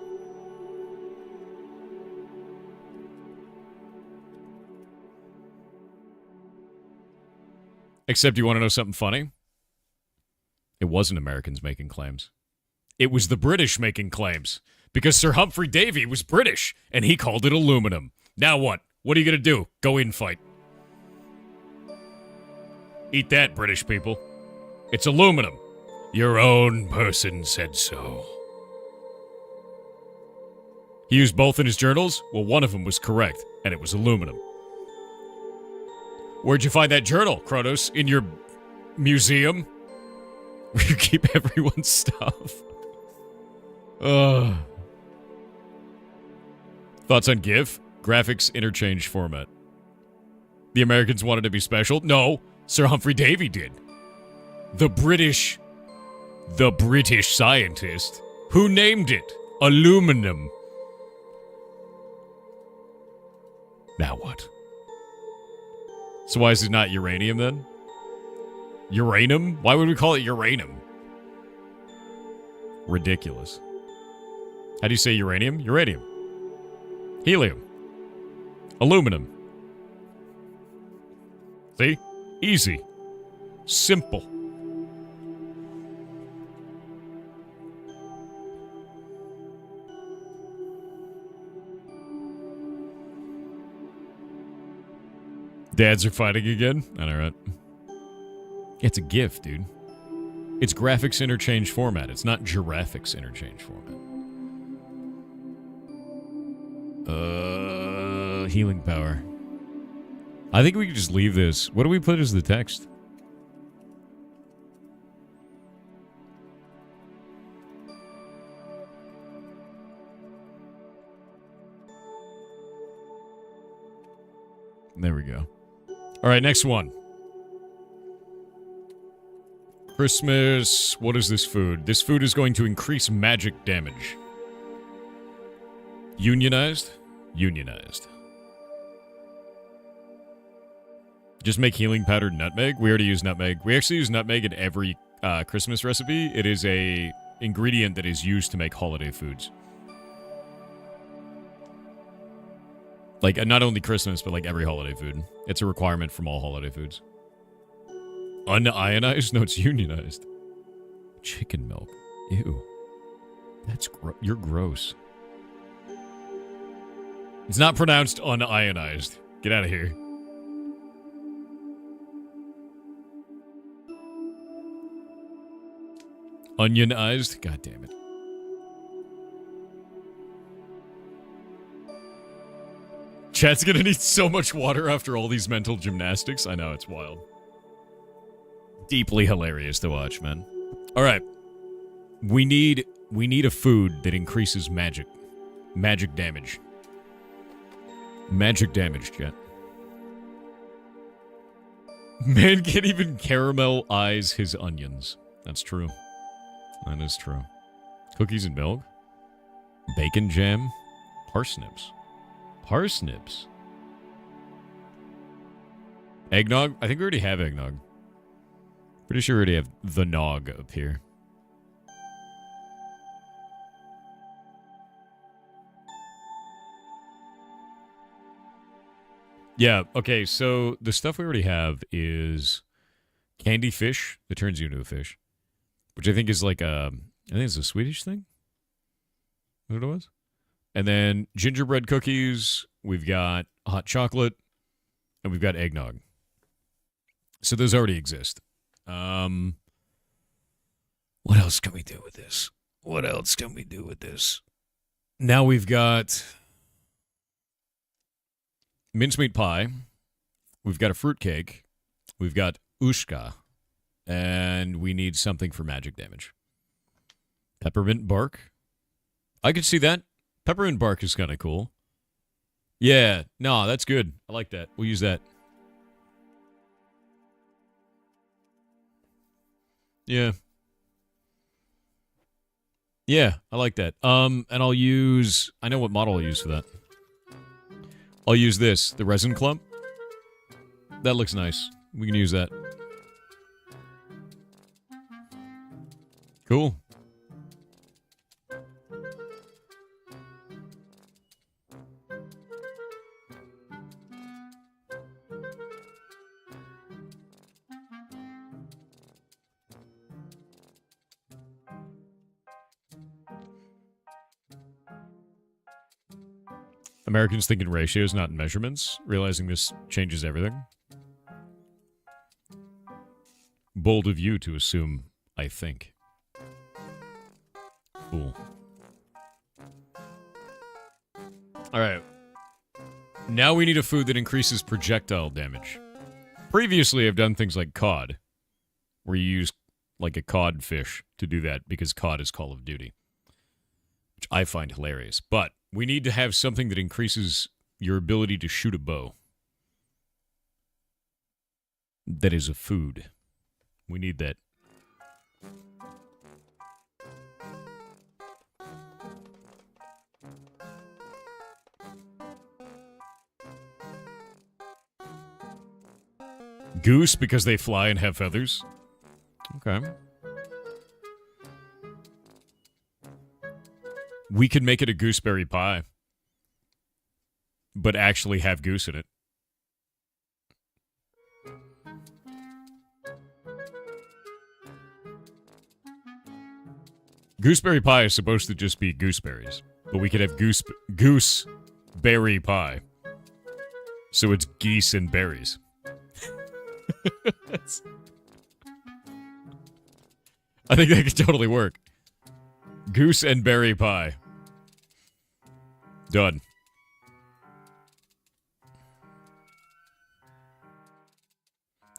Except you want to know something funny? It wasn't Americans making claims. It was the British making claims. Because Sir Humphrey Davy was British, and he called it aluminum. Now what? What are you going to do? Go in fight. Eat that, British people. It's aluminum. Your own person said so. He used both in his journals? Well, one of them was correct, and it was aluminum. Where'd you find that journal, Kronos? In your museum? Where you keep everyone's stuff? Thoughts on GIF? Graphics interchange format. The Americans wanted to be special? No, Sir Humphrey Davy did. The British The British scientist? Who named it? Aluminum. Now what? So why is it not uranium then? Uranium? Why would we call it uranium? Ridiculous. How do you say uranium? Uranium. Helium. Aluminum. See? Easy. Simple. Dads are fighting again? I know, right? It's a GIF, dude. It's graphics interchange format. It's not giraffics interchange format. Healing power. I think we could just leave this. What do we put as the text? There we go. All right, next one. Christmas. What is this food? This food is going to increase magic damage. Unionized? Unionized. Just make healing powdered nutmeg? We already use nutmeg. We actually use nutmeg in every Christmas recipe. It is a ingredient that is used to make holiday foods. Like, not only Christmas, but like every holiday food. It's a requirement from all holiday foods. Unionized? No, it's unionized. Chicken milk. Ew. That's you're gross. It's not pronounced unionized. Get out of here. Onionized? God damn it. Chat's gonna need so much water after all these mental gymnastics. I know, it's wild. Deeply hilarious to watch, man. Alright. We need a food that increases magic. Magic damage. Magic damage, chat. Man can't even caramelize his onions. That's true. That is true. Cookies and milk? Bacon jam? Parsnips. Parsnips? Eggnog? I think we already have eggnog. Pretty sure we already have the nog up here. Yeah, okay, so the stuff we already have is candy fish that turns you into a fish, which I think is like I think it's a Swedish thing. Is that what it was? And then gingerbread cookies, we've got hot chocolate, and we've got eggnog. So those already exist. What else can we do with this? What else can we do with this? Now we've got mincemeat pie. We've got a fruitcake. We've got ushka. And we need something for magic damage. Peppermint bark. I could see that. Peppermint bark is kind of cool. Yeah. No, that's good. I like that. We'll use that. Yeah. Yeah, I like that. And I'll use... I know what model I'll use for that. I'll use this. The resin clump. That looks nice. We can use that. Cool. Americans think in ratios, not in measurements, realizing this changes everything. Bold of you to assume I think. Cool. Alright. Now we need a food that increases projectile damage. Previously, I've done things like cod, where you use like a cod fish to do that because cod is Call of Duty, which I find hilarious. But we need to have something that increases your ability to shoot a bow. That is a food. We need that. Goose because they fly and have feathers. Okay. We could make it a gooseberry pie, but actually have goose in it. Gooseberry pie is supposed to just be gooseberries, but we could have gooseberry pie. So it's geese and berries. I think that could totally work. Goose and berry pie. Done.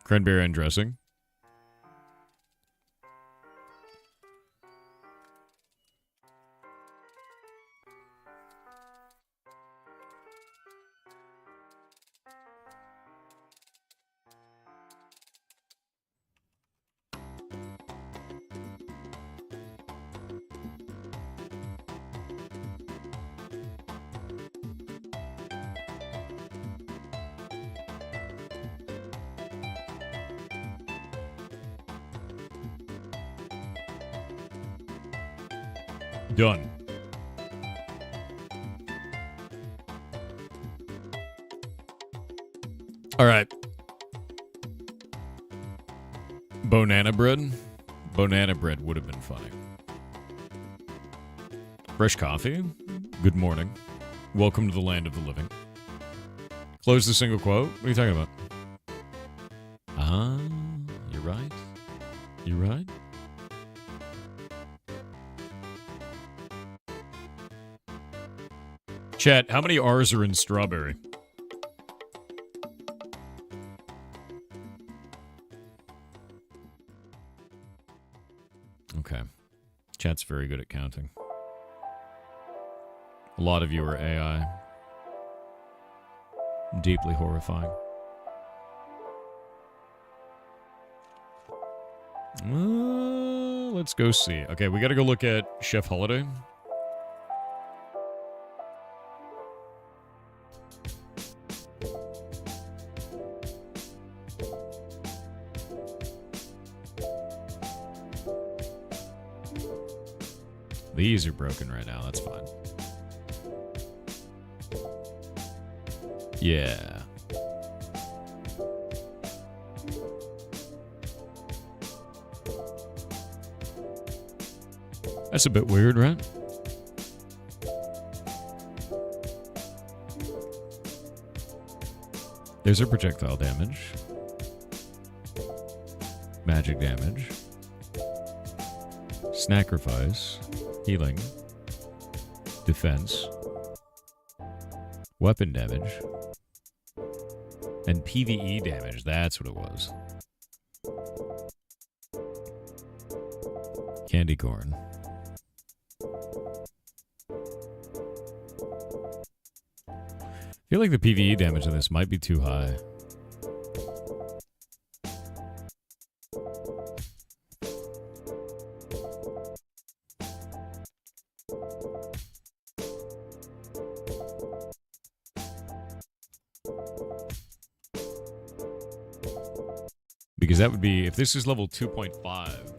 Cranberry and dressing. Done. All right. Banana bread? Banana bread would have been funny. Fresh coffee? Good morning. Welcome to the land of the living. Close the single quote? What are you talking about? Ah, you're right. You're right. Chat, how many R's are in strawberry? Okay. Chat's very good at counting. A lot of you are AI. Deeply horrifying. Let's go see. Okay, we gotta go look at Chef Holiday. These are broken right now, that's fine. Yeah. That's a bit weird, right? There's a projectile damage. Magic damage. Sacrifice. Healing. Defense. Weapon damage. And PvE damage. That's what it was. Candy corn. I feel like the PvE damage on this might be too high. Because that would be, if this is level 2.5.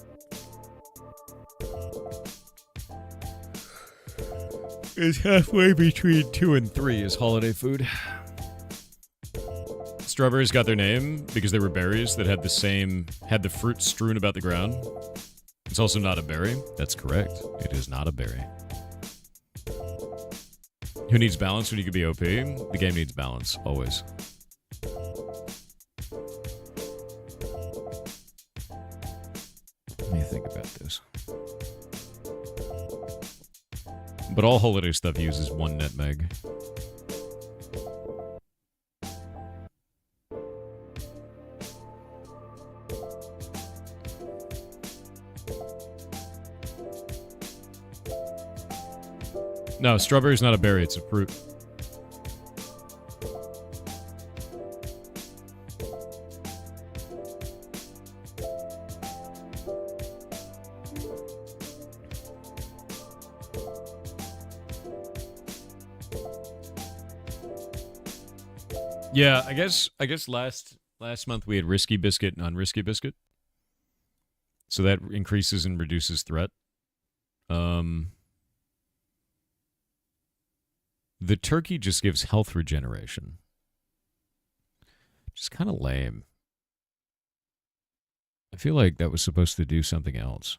It's halfway between 2 and 3 is holiday food. Strawberries got their name because they were berries that had the fruit strewn about the ground. It's also not a berry. That's correct. It is not a berry. Who needs balance when you can be OP? The game needs balance, always. Let me think about this. But all holiday stuff uses 1 nutmeg. No, strawberry's not a berry, it's a fruit. Yeah, I guess last Last month we had Risky Biscuit and Unrisky Biscuit. So that increases and reduces threat. The turkey just gives health regeneration. Just kind of lame. I feel like that was supposed to do something else.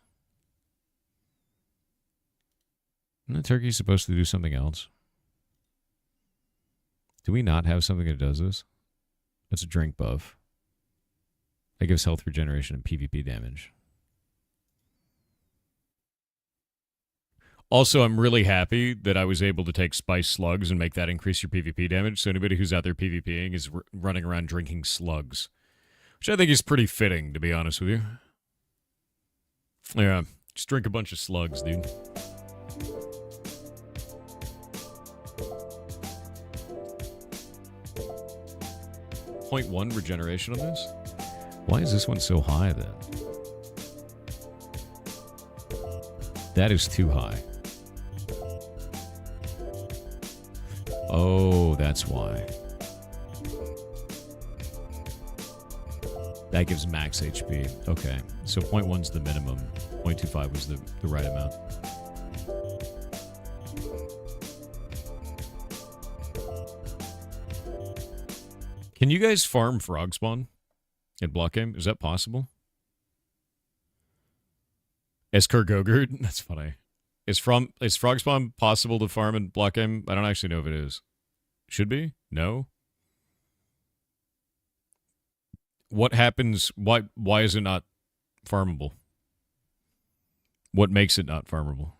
Isn't the turkey supposed to do something else? Do we not have something that does this? That's a drink buff. That gives health regeneration and PvP damage. Also, I'm really happy that I was able to take spice slugs and make that increase your PvP damage. So anybody who's out there PvPing is running around drinking slugs. Which I think is pretty fitting, to be honest with you. Yeah, just drink a bunch of slugs, dude. .1 regeneration on this? Why is this one so high, then? That is too high. Oh, that's why. That gives max HP. Okay, so 0.1's the minimum. 0.25 was the right amount. Can you guys farm frog spawn in block game? Is that possible? Esker Gogurt? That's funny. Is frog spawn possible to farm in block game? I don't actually know if it is. Should be? No? What happens? Why is it not farmable? What makes it not farmable?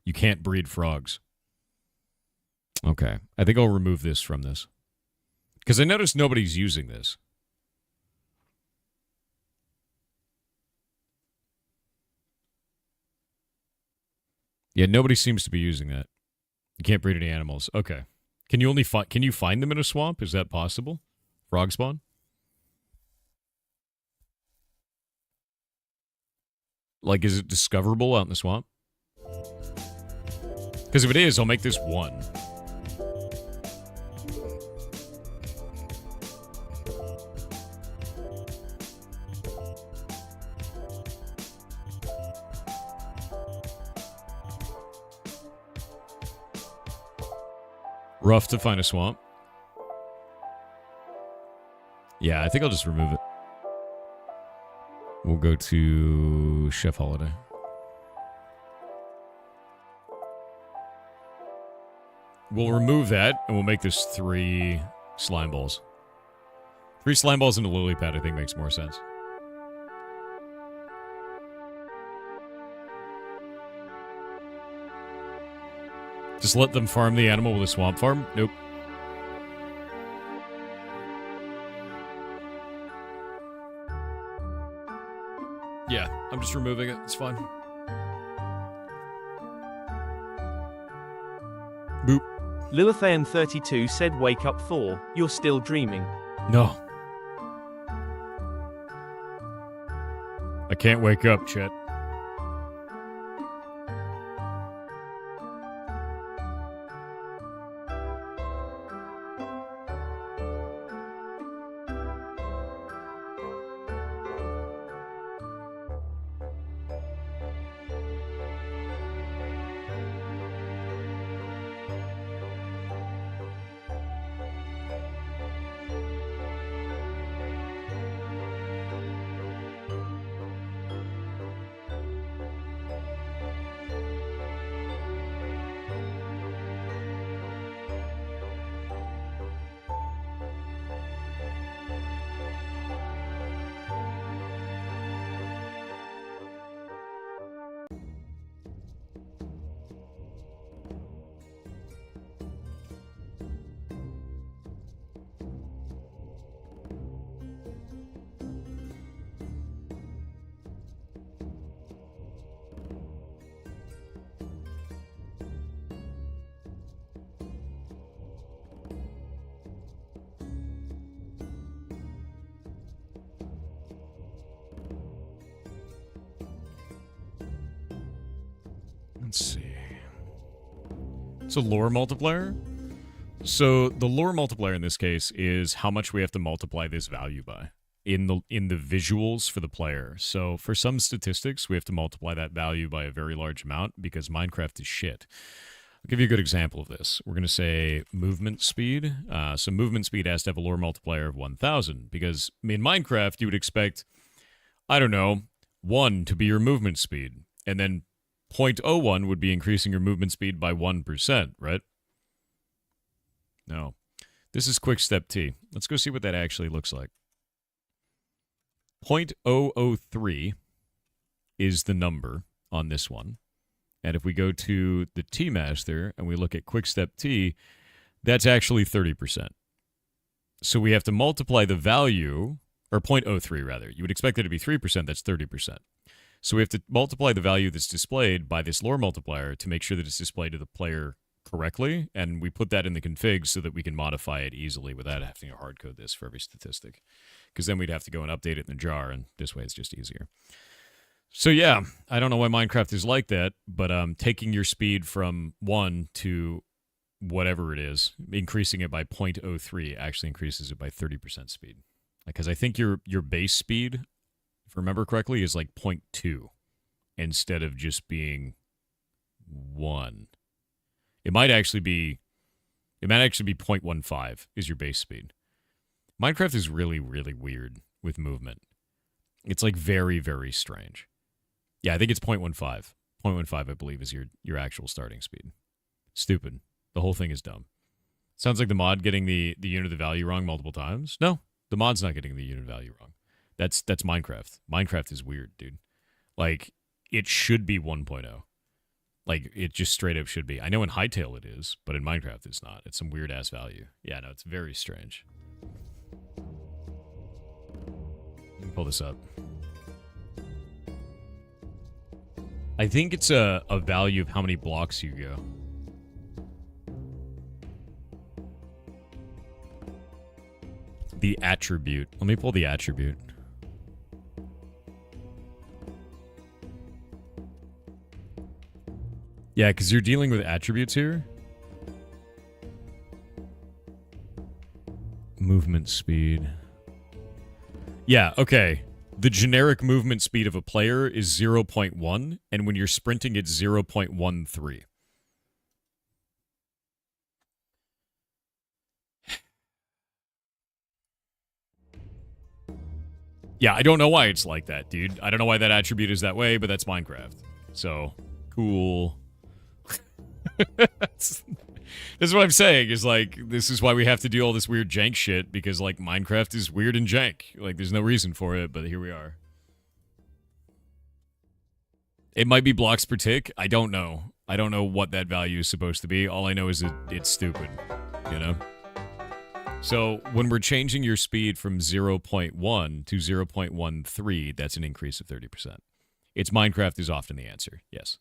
You can't breed frogs. Okay. I think I'll remove this from this. Because I noticed nobody's using this. Yeah, nobody seems to be using that. You can't breed any animals. Okay. Can you find them in a swamp? Is that possible? Frog spawn? Like, is it discoverable out in the swamp? Because if it is, I'll make this 1. Rough to find a swamp. Yeah, I think I'll just remove it. We'll go to Chef Holiday. We'll remove that, and we'll make this 3 slime balls. 3 slime balls and a lily pad, I think, makes more sense. Just let them farm the animal with a swamp farm? Nope. Yeah, I'm just removing it. It's fine. Boop. Lilithaean32 said wake up 4, you're still dreaming. No. I can't wake up, Chet. Let's see. It's a lore multiplier? So the lore multiplier in this case is how much we have to multiply this value by in the visuals for the player. So for some statistics, we have to multiply that value by a very large amount because Minecraft is shit. I'll give you a good example of this. We're going to say movement speed. So movement speed has to have a lore multiplier of 1,000 because in Minecraft, you would expect, I don't know, 1 to be your movement speed. And then 0.01 would be increasing your movement speed by 1%, right? No. This is quick step T. Let's go see what that actually looks like. 0.003 is the number on this one. And if we go to the T master and we look at quick step T, that's actually 30%. So we have to multiply the value, or 0.03 rather. You would expect it to be 3%, that's 30%. So we have to multiply the value that's displayed by this lore multiplier to make sure that it's displayed to the player correctly, and we put that in the config so that we can modify it easily without having to hard code this for every statistic. Because then we'd have to go and update it in the jar, and this way it's just easier. So yeah, I don't know why Minecraft is like that, but taking your speed from 1 to whatever it is, increasing it by 0.03 actually increases it by 30% speed. Because I think your base speed, if I remember correctly, is like 0.2 instead of just being 1. It might actually be 0.15 is your base speed. Minecraft is really, really weird with movement. It's like very, very strange. Yeah, I think it's 0.15. 0.15, I believe, is your actual starting speed. Stupid. The whole thing is dumb. Sounds like the mod getting the unit of value wrong multiple times. No, the mod's not getting the unit value wrong. That's Minecraft. Minecraft is weird, dude. Like, it should be 1.0. Like, it just straight up should be. I know in Hytale it is, but in Minecraft it's not. It's some weird-ass value. Yeah, no, it's very strange. Let me pull this up. I think it's a value of how many blocks you go. The attribute. Let me pull the attribute. Yeah, because you're dealing with attributes here. Movement speed. Yeah, okay. The generic movement speed of a player is 0.1, and when you're sprinting, it's 0.13. Yeah, I don't know why it's like that, dude. I don't know why that attribute is that way, but that's Minecraft. So, cool. That's what I'm saying, is like, this is why we have to do all this weird jank shit, because like Minecraft is weird and jank. Like, there's no reason for it, but here we are. It might be blocks per tick. I don't know. I don't know what that value is supposed to be. All I know is that it's stupid, you know? So when we're changing your speed from 0.1 to 0.13, that's an increase of 30%. It's Minecraft is often the answer. Yes.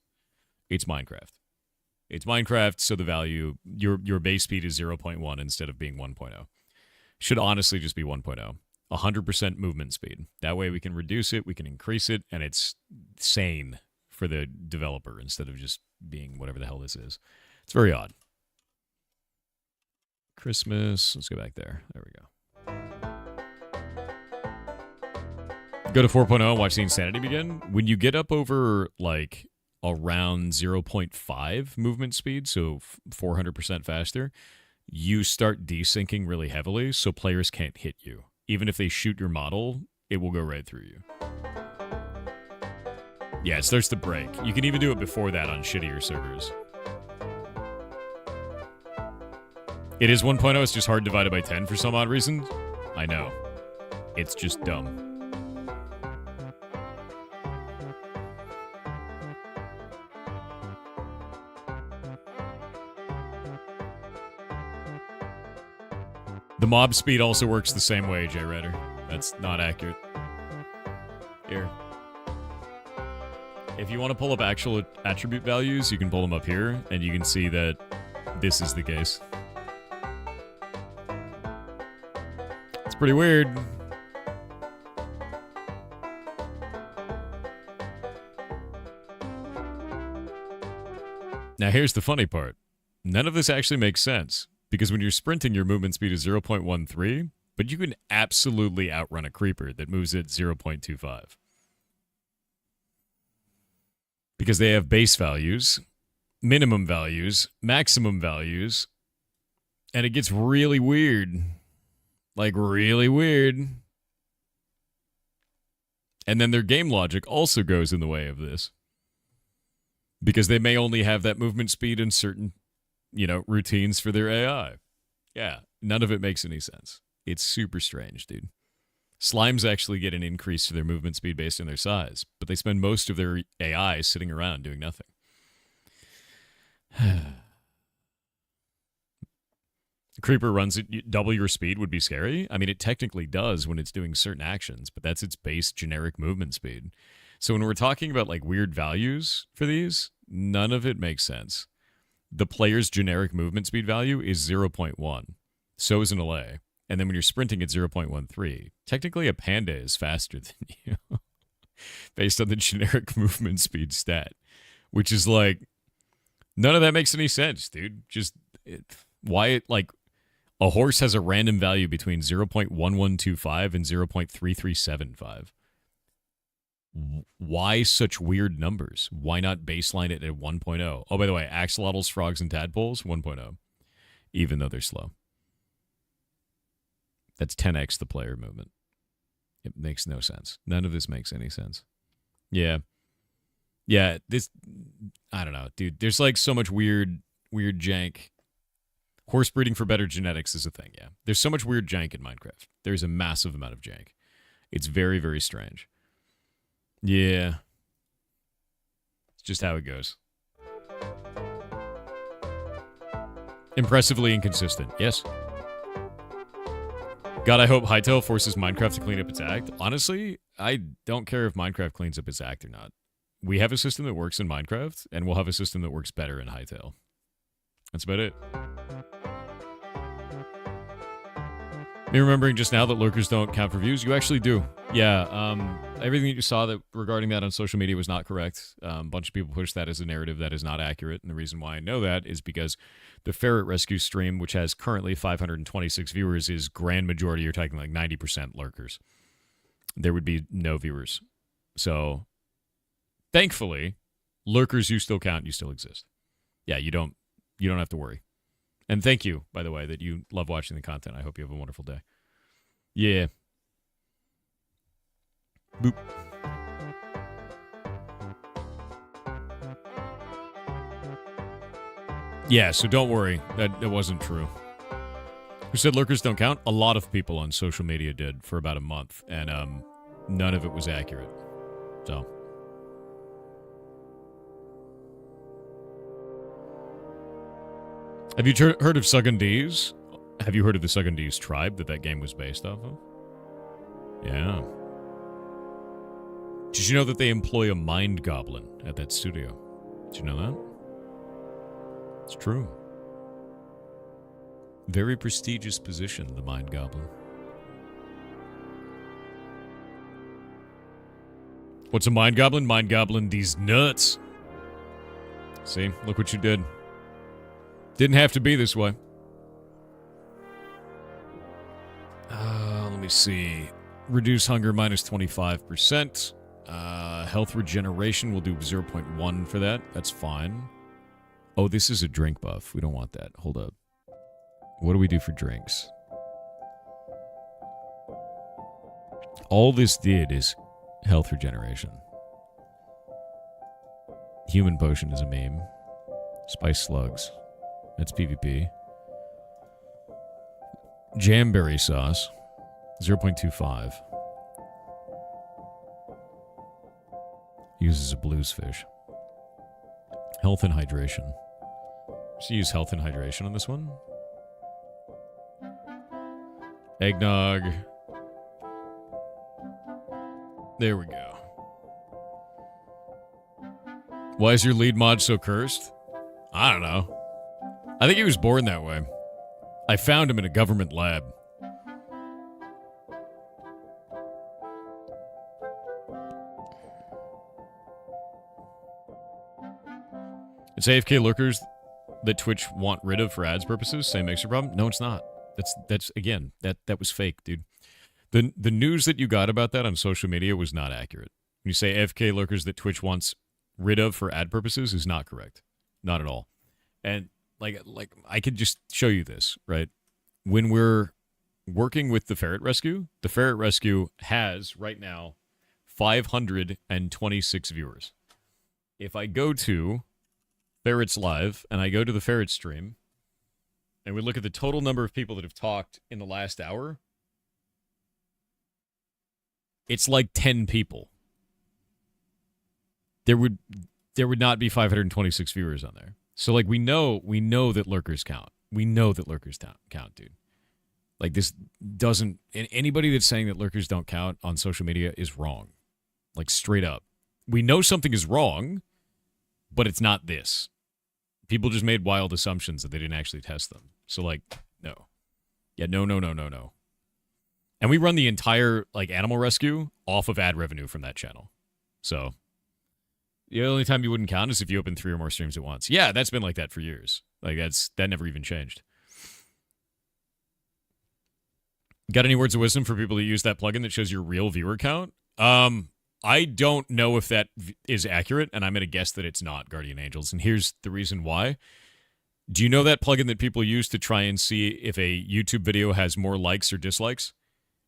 It's Minecraft. It's Minecraft, so the value, your base speed is 0.1 instead of being 1.0. Should honestly just be 1.0. 100% movement speed. That way we can reduce it, we can increase it, and it's sane for the developer instead of just being whatever the hell this is. It's very odd. Christmas. Let's go back there. There we go. Go to 4.0 and watch the insanity begin. When you get up over, like, around 0.5 movement speed, so 400% faster, you start desyncing really heavily, so players can't hit you. Even if they shoot your model, it will go right through you. Yeah, it starts to break. You can even do it before that on shittier servers. It is 1.0, it's just hard divided by 10 for some odd reason. I know. It's just dumb. The mob speed also works the same way, J-Redder. That's not accurate. Here. If you want to pull up actual attribute values, you can pull them up here, and you can see that this is the case. It's pretty weird. Now here's the funny part. None of this actually makes sense, Because when you're sprinting, your movement speed is 0.13, but you can absolutely outrun a creeper that moves at 0.25. Because they have base values, minimum values, maximum values, and it gets really weird. Like, really weird. And then their game logic also goes in the way of this. Because they may only have that movement speed in certain, routines for their AI. Yeah, none of it makes any sense. It's super strange, dude. Slimes actually get an increase to their movement speed based on their size, but they spend most of their AI sitting around doing nothing. Creeper runs at double your speed would be scary. I mean, it technically does when it's doing certain actions, but that's its base generic movement speed. So when we're talking about like weird values for these, none of it makes sense. The player's generic movement speed value is 0.1. So is an allay. And then when you're sprinting at 0.13, technically a panda is faster than you based on the generic movement speed stat, which is like, none of that makes any sense, dude. A horse has a random value between 0.1125 and 0.3375. Why such weird numbers? Why not baseline it at 1.0? Oh, by the way, axolotls, frogs, and tadpoles, 1.0, even though they're slow. That's 10x the player movement. It makes no sense. None of this makes any sense. Yeah. Yeah, I don't know, dude. There's like so much weird jank. Horse breeding for better genetics is a thing, yeah. There's so much weird jank in Minecraft. There's a massive amount of jank. It's very, very strange. Yeah. It's just how it goes. Impressively inconsistent, yes. God, I hope Hytale forces Minecraft to clean up its act. Honestly, I don't care if Minecraft cleans up its act or not. We have a system that works in Minecraft, and we'll have a system that works better in Hytale. That's about it. Me remembering just now that lurkers don't count for views. You actually do. Yeah, everything that you saw regarding that on social media was not correct. A bunch of people push that as a narrative that is not accurate, and the reason why I know that is because the Ferret Rescue stream, which has currently 526 viewers, is grand majority, you're talking like 90% lurkers. There would be no viewers. So, thankfully, lurkers, you still count, you still exist. Yeah, you don't have to worry. And thank you, by the way, that you love watching the content. I hope you have a wonderful day. Yeah. Boop. Yeah, so don't worry. That wasn't true. Who said lurkers don't count? A lot of people on social media did for about a month, and none of it was accurate. So... Have you heard of Sugandese? Have you heard of the Sugandese tribe that game was based off of? Yeah. Did you know that they employ a mind goblin at that studio? Did you know that? It's true. Very prestigious position, the mind goblin. What's a mind goblin? Mind goblin these nuts. See, look what you did. Didn't have to be this way. Let me see. Reduce hunger minus 25%. Health regeneration, we'll do 0.1 for that. That's fine. Oh, this is a drink buff. We don't want that. Hold up. What do we do for drinks? All this did is health regeneration. Human potion is a meme. Spice slugs. That's PvP. Jamberry sauce. 0.25. Uses a blues fish. Health and hydration. Should use health and hydration on this one. Eggnog. There we go. Why is your lead mod so cursed? I don't know. I think he was born that way. I found him in a government lab. It's AFK lurkers. that Twitch want rid of for ads purposes, same mixer problem? No, it's not. That's again, that was fake, dude. The news that you got about that on social media was not accurate. When you say AFK lurkers that Twitch wants rid of for ad purposes is not correct. Not at all. And like I could just show you this, right? When we're working with the Ferret Rescue has right now 526 viewers. If I go to Ferret's Live and I go to the Ferret stream and we look at the total number of people that have talked in the last hour, it's like 10 people. There would not be 526 viewers on there. So like we know that lurkers count. We know that lurkers count, dude. Like this doesn't, and anybody that's saying that lurkers don't count on social media is wrong. Like straight up. We know something is wrong, but it's not this. People just made wild assumptions that they didn't actually test them. So like, no. Yeah, no. And we run the entire like animal rescue off of ad revenue from that channel. So the only time you wouldn't count is if you open 3 or more streams at once. Yeah, that's been like that for years. Like that never even changed. Got any words of wisdom for people that use that plugin that shows your real viewer count? I don't know if that is accurate, and I'm going to guess that it's not, Guardian Angels. And here's the reason why. Do you know that plugin that people use to try and see if a YouTube video has more likes or dislikes?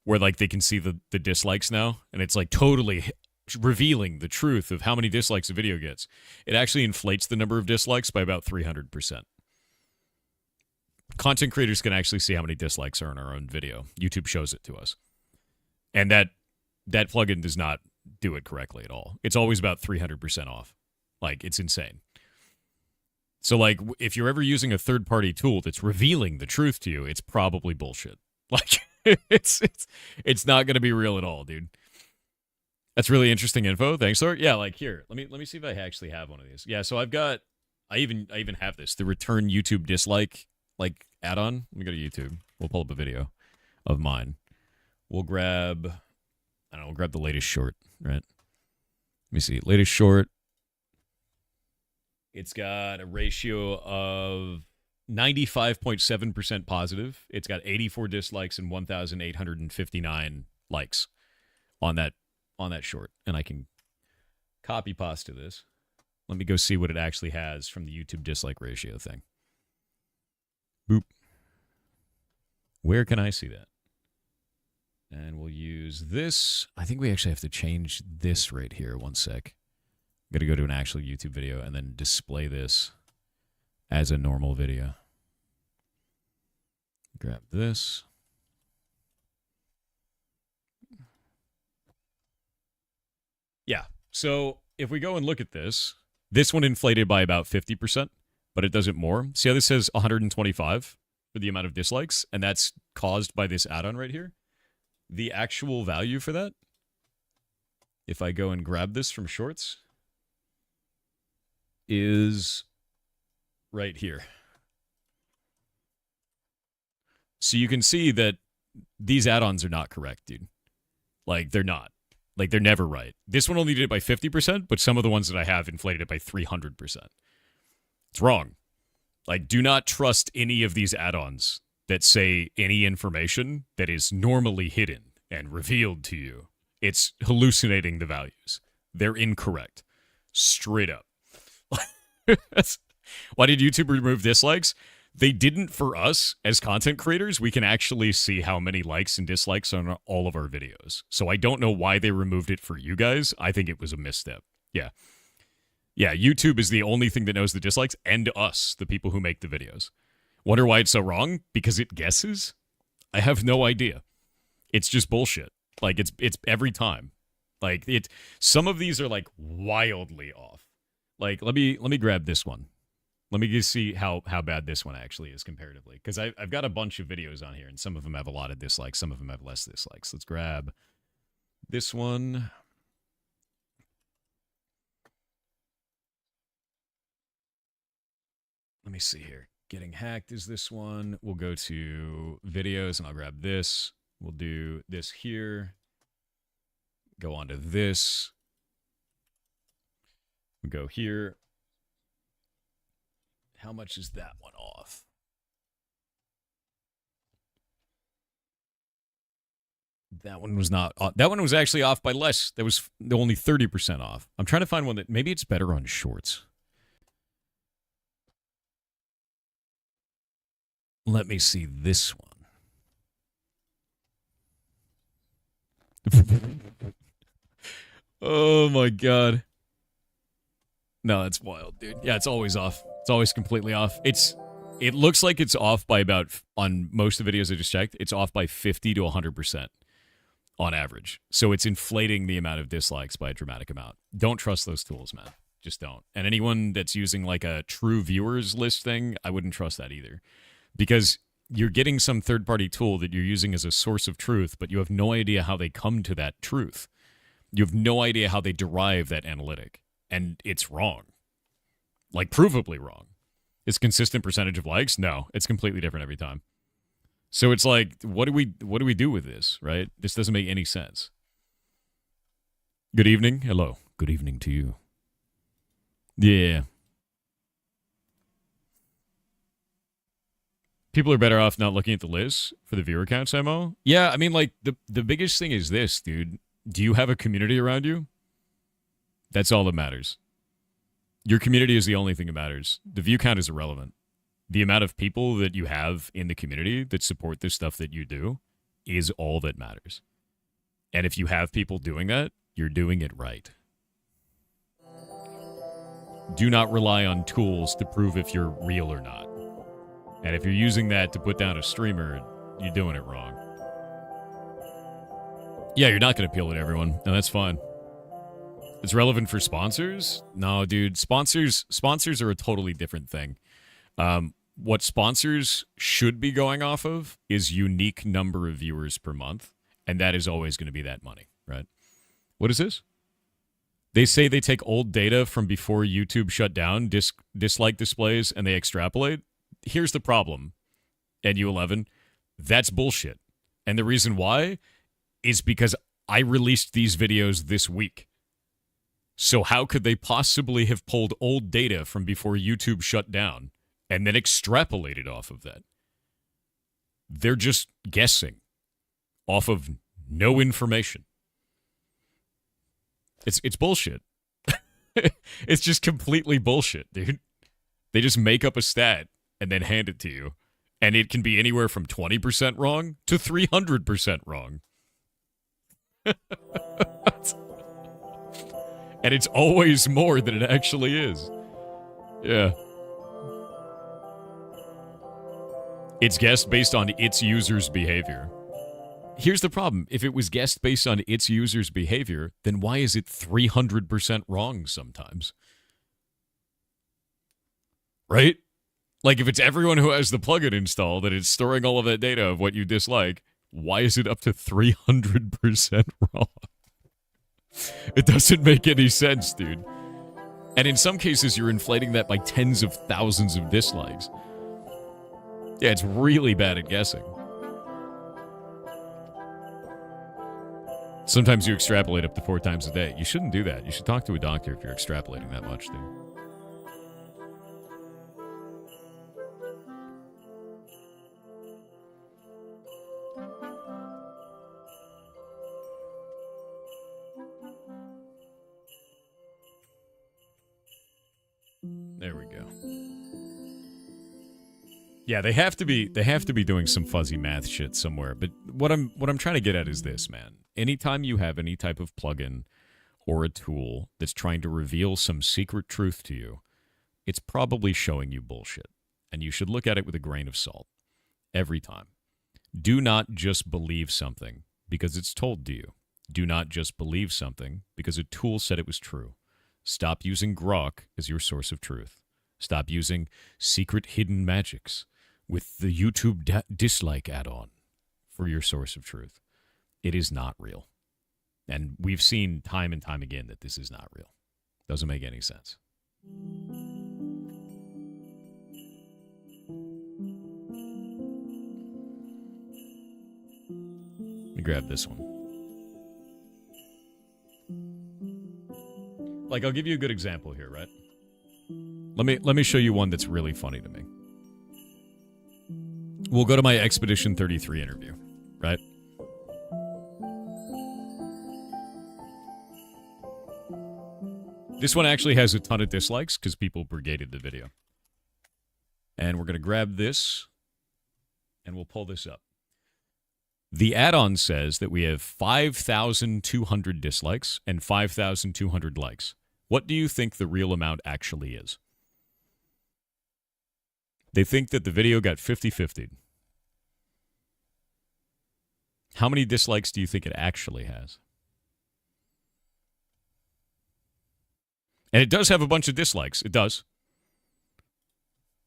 Where like they can see the dislikes now, and it's like totally revealing the truth of how many dislikes a video gets. It actually inflates the number of dislikes by about 300%. Content creators can actually see how many dislikes are in our own video. YouTube shows it to us. And that plugin does not do it correctly at all. It's always about 300% off. Like, it's insane. So, like, if you're ever using a third-party tool that's revealing the truth to you, it's probably bullshit. Like, it's not going to be real at all, dude. That's really interesting info. Thanks, Lord. Yeah, like, here. Let me see if I actually have one of these. Yeah, so I even have this, the return YouTube dislike like add-on. Let me go to YouTube. We'll pull up a video of mine. We'll grab the latest short, right? Let me see. Latest short. It's got a ratio of 95.7% positive. It's got 84 dislikes and 1,859 likes on that short. And I can copy pasta this. Let me go see what it actually has from the YouTube dislike ratio thing. Boop. Where can I see that? And we'll use this. I think we actually have to change this right here. One sec. I'm going to go to an actual YouTube video and then display this as a normal video. Grab this. Yeah. So if we go and look at this one inflated by about 50%. But it does it more. See how this says 125 for the amount of dislikes? And that's caused by this add-on right here. The actual value for that, if I go and grab this from Shorts, is right here. So you can see that these add-ons are not correct, dude. Like, they're not. Like, they're never right. This one only did it by 50%, but some of the ones that I have inflated it by 300%. It's wrong. Like, do not trust any of these add-ons that say any information that is normally hidden and revealed to you. It's hallucinating the values. They're incorrect. Straight up. Why did YouTube remove dislikes? They didn't for us as content creators. We can actually see how many likes and dislikes on all of our videos. So I don't know why they removed it for you guys. I think it was a misstep. Yeah. Yeah, YouTube is the only thing that knows the dislikes, and us, the people who make the videos. Wonder why it's so wrong? Because it guesses? I have no idea. It's just bullshit. Like, it's every time. Like, some of these are, like, wildly off. Like, let me grab this one. Let me just see how bad this one actually is comparatively. Because I've got a bunch of videos on here, and some of them have a lot of dislikes, some of them have less dislikes. Let's grab this one. Let me see here. Getting hacked is this one. We'll go to videos, and I'll grab this. We'll do this here. Go on to this. We'll go here. How much is that one off? That one was not. That one was actually off by less. That was only 30% off. I'm trying to find one that maybe it's better on shorts. Let me see this one. Oh my god. No, that's wild, dude. Yeah, it's always off. It's always completely off. It looks like it's off by about, on most of the videos I just checked, it's off by 50 to 100% on average. So it's inflating the amount of dislikes by a dramatic amount. Don't trust those tools, man. Just don't. And anyone that's using like a true viewers list thing, I wouldn't trust that either. Because you're getting some third-party tool that you're using as a source of truth, but you have no idea how they come to that truth. You have no idea how they derive that analytic. And it's wrong. Like, provably wrong. Is consistent percentage of likes? No, it's completely different every time. So it's like, what do we do with this, right? This doesn't make any sense. Good evening. Hello. Good evening to you. Yeah. People are better off not looking at the list for the viewer counts, MO. Yeah, I mean, like, the biggest thing is this, dude. Do you have a community around you? That's all that matters. Your community is the only thing that matters. The view count is irrelevant. The amount of people that you have in the community that support the stuff that you do is all that matters. And if you have people doing that, you're doing it right. Do not rely on tools to prove if you're real or not. And if you're using that to put down a streamer, you're doing it wrong. Yeah, you're not going to appeal to everyone, and that's fine. It's relevant for sponsors? No, dude. Sponsors are a totally different thing. What sponsors should be going off of is unique number of viewers per month, and that is always going to be that money, right? What is this? They say they take old data from before YouTube shut down, dislike displays, and they extrapolate. Here's the problem, NU11. That's bullshit. And the reason why is because I released these videos this week. So how could they possibly have pulled old data from before YouTube shut down and then extrapolated off of that? They're just guessing off of no information. It's bullshit. It's just completely bullshit, dude. They just make up a stat and then hand it to you. And it can be anywhere from 20% wrong to 300% wrong. And it's always more than it actually is. Yeah. It's guessed based on its users' behavior. Here's the problem. If it was guessed based on its users' behavior, then why is it 300% wrong sometimes? Right? Like, if it's everyone who has the plugin installed and it's storing all of that data of what you dislike, why is it up to 300% wrong? It doesn't make any sense, dude. And in some cases, you're inflating that by tens of thousands of dislikes. Yeah, it's really bad at guessing. Sometimes you extrapolate up to 4 times a day. You shouldn't do that. You should talk to a doctor if you're extrapolating that much, dude. There we go. Yeah, they have to be doing some fuzzy math shit somewhere. But what I'm trying to get at is this, man. Anytime you have any type of plugin or a tool that's trying to reveal some secret truth to you, it's probably showing you bullshit. And you should look at it with a grain of salt every time. Do not just believe something because it's told to you. Do not just believe something because a tool said it was true. Stop using Grok as your source of truth. Stop using secret hidden magics with the YouTube dislike add-on for your source of truth. It is not real. And we've seen time and time again that this is not real. Doesn't make any sense. Let me grab this one. Like, I'll give you a good example here, right? Let me show you one that's really funny to me. We'll go to my Expedition 33 interview, right? This one actually has a ton of dislikes because people brigaded the video. And we're going to grab this, and we'll pull this up. The add-on says that we have 5,200 dislikes and 5,200 likes. What do you think the real amount actually is? They think that the video got 50-50. How many dislikes do you think it actually has? And it does have a bunch of dislikes. It does.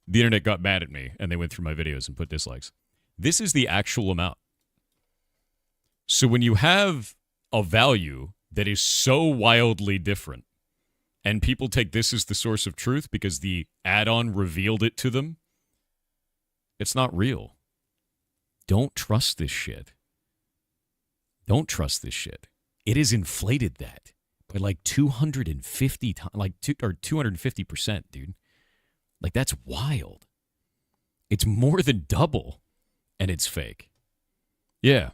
The internet got mad at me, and they went through my videos and put dislikes. This is the actual amount. So when you have a value that is so wildly different, and people take this as the source of truth because the add-on revealed it to them, it's not real. Don't trust this shit. Don't trust this shit. It has inflated that by like 250 times, like 250%, dude. Like, that's wild. It's more than double, and it's fake. Yeah.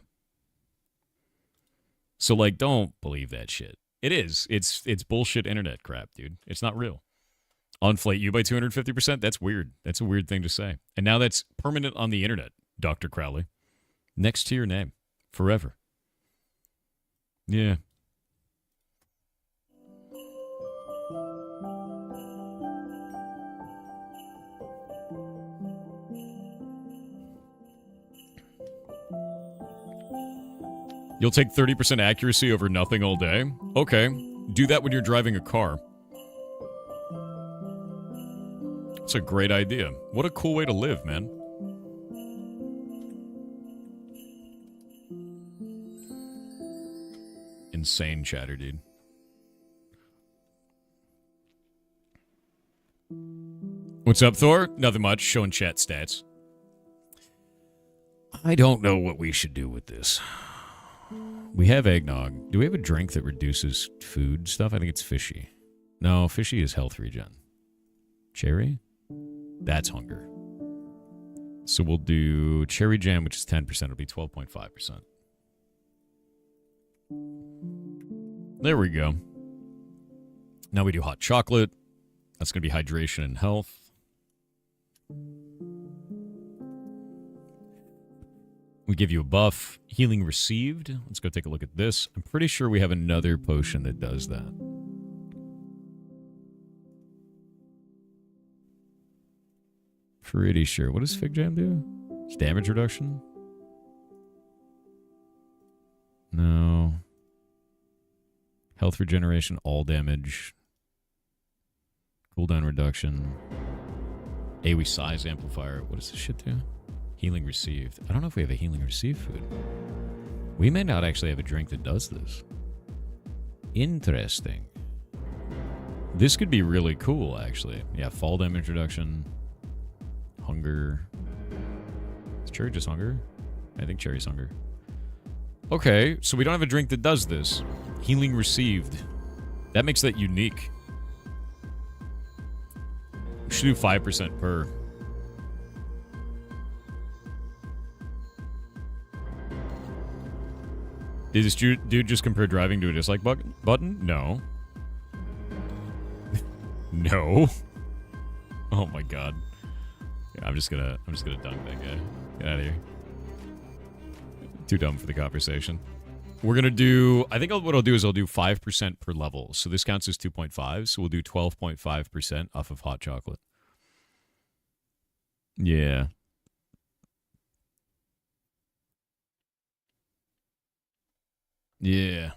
So, like, don't believe that shit. It is. It's bullshit internet crap, dude. It's not real. Inflate you by 250%? That's weird. That's a weird thing to say. And now that's permanent on the internet, Dr. Crowley. Next to your name. Forever. Yeah. You'll take 30% accuracy over nothing all day? Okay. Do that when you're driving a car. It's a great idea. What a cool way to live, man. Insane chatter, dude. What's up, Thor? Nothing much. Showing chat stats. I don't know what we should do with this. We have eggnog. Do we have a drink that reduces food stuff? I think it's fishy. No, fishy is health regen. Cherry? That's hunger. So we'll do cherry jam, which is 10%. It'll be 12.5%. There we go. Now we do hot chocolate. That's going to be hydration and health. We give you a buff. Healing received. Let's go take a look at this. I'm pretty sure we have another potion that does that. Pretty sure. What does Fig Jam do? It's damage reduction? No. Health regeneration, all damage. Cooldown reduction. AoE size amplifier. What does this shit do? Healing received. I don't know if we have a healing received food. We may not actually have a drink that does this. Interesting. This could be really cool, actually. Yeah, fall damage reduction. Hunger. Is cherry just hunger? I think cherry's hunger. Okay, so we don't have a drink that does this. Healing received. That makes that unique. We should do 5% per. Did this dude just compare driving to a dislike button? No. No. Oh my god. Yeah, I'm just gonna dunk that guy. Get out of here. Too dumb for the conversation. We're gonna do. I think what I'll do is I'll do 5% per level. So this counts as 2.5. So we'll do 12.5% off of hot chocolate. Yeah. Yeah.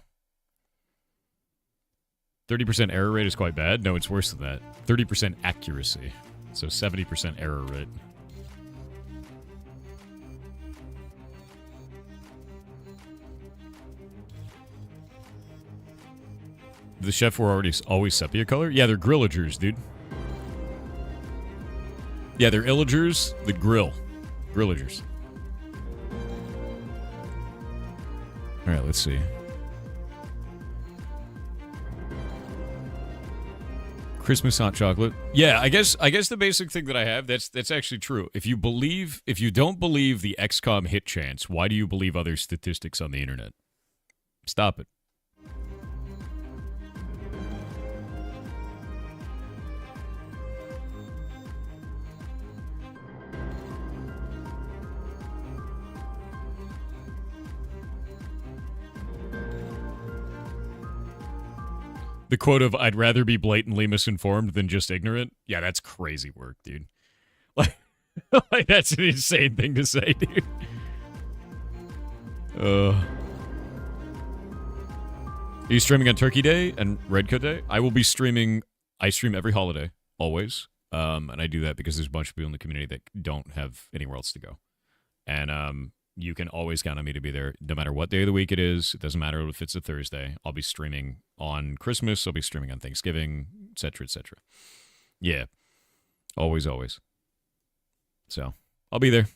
30% error rate is quite bad. No, it's worse than that. 30% accuracy. So 70% error rate. The chef were always sepia color? Yeah, they're grillagers, dude. Yeah, they're illagers, the grill. Grillagers. Alright, let's see. Christmas hot chocolate. Yeah, I guess the basic thing that I have, that's actually true. If you don't believe the XCOM hit chance, why do you believe other statistics on the internet? Stop it. The quote of, I'd rather be blatantly misinformed than just ignorant. Yeah, that's crazy work, dude. Like that's an insane thing to say, dude. Are you streaming on Turkey Day and Red Coat Day? I will be streaming. I stream every holiday, always. And I do that because there's a bunch of people in the community that don't have anywhere else to go. And you can always count on me to be there, no matter what day of the week it is. It doesn't matter if it's a Thursday. I'll be streaming on Christmas. I'll be streaming on Thanksgiving, etc., etc. Yeah. Always, always. So, I'll be there.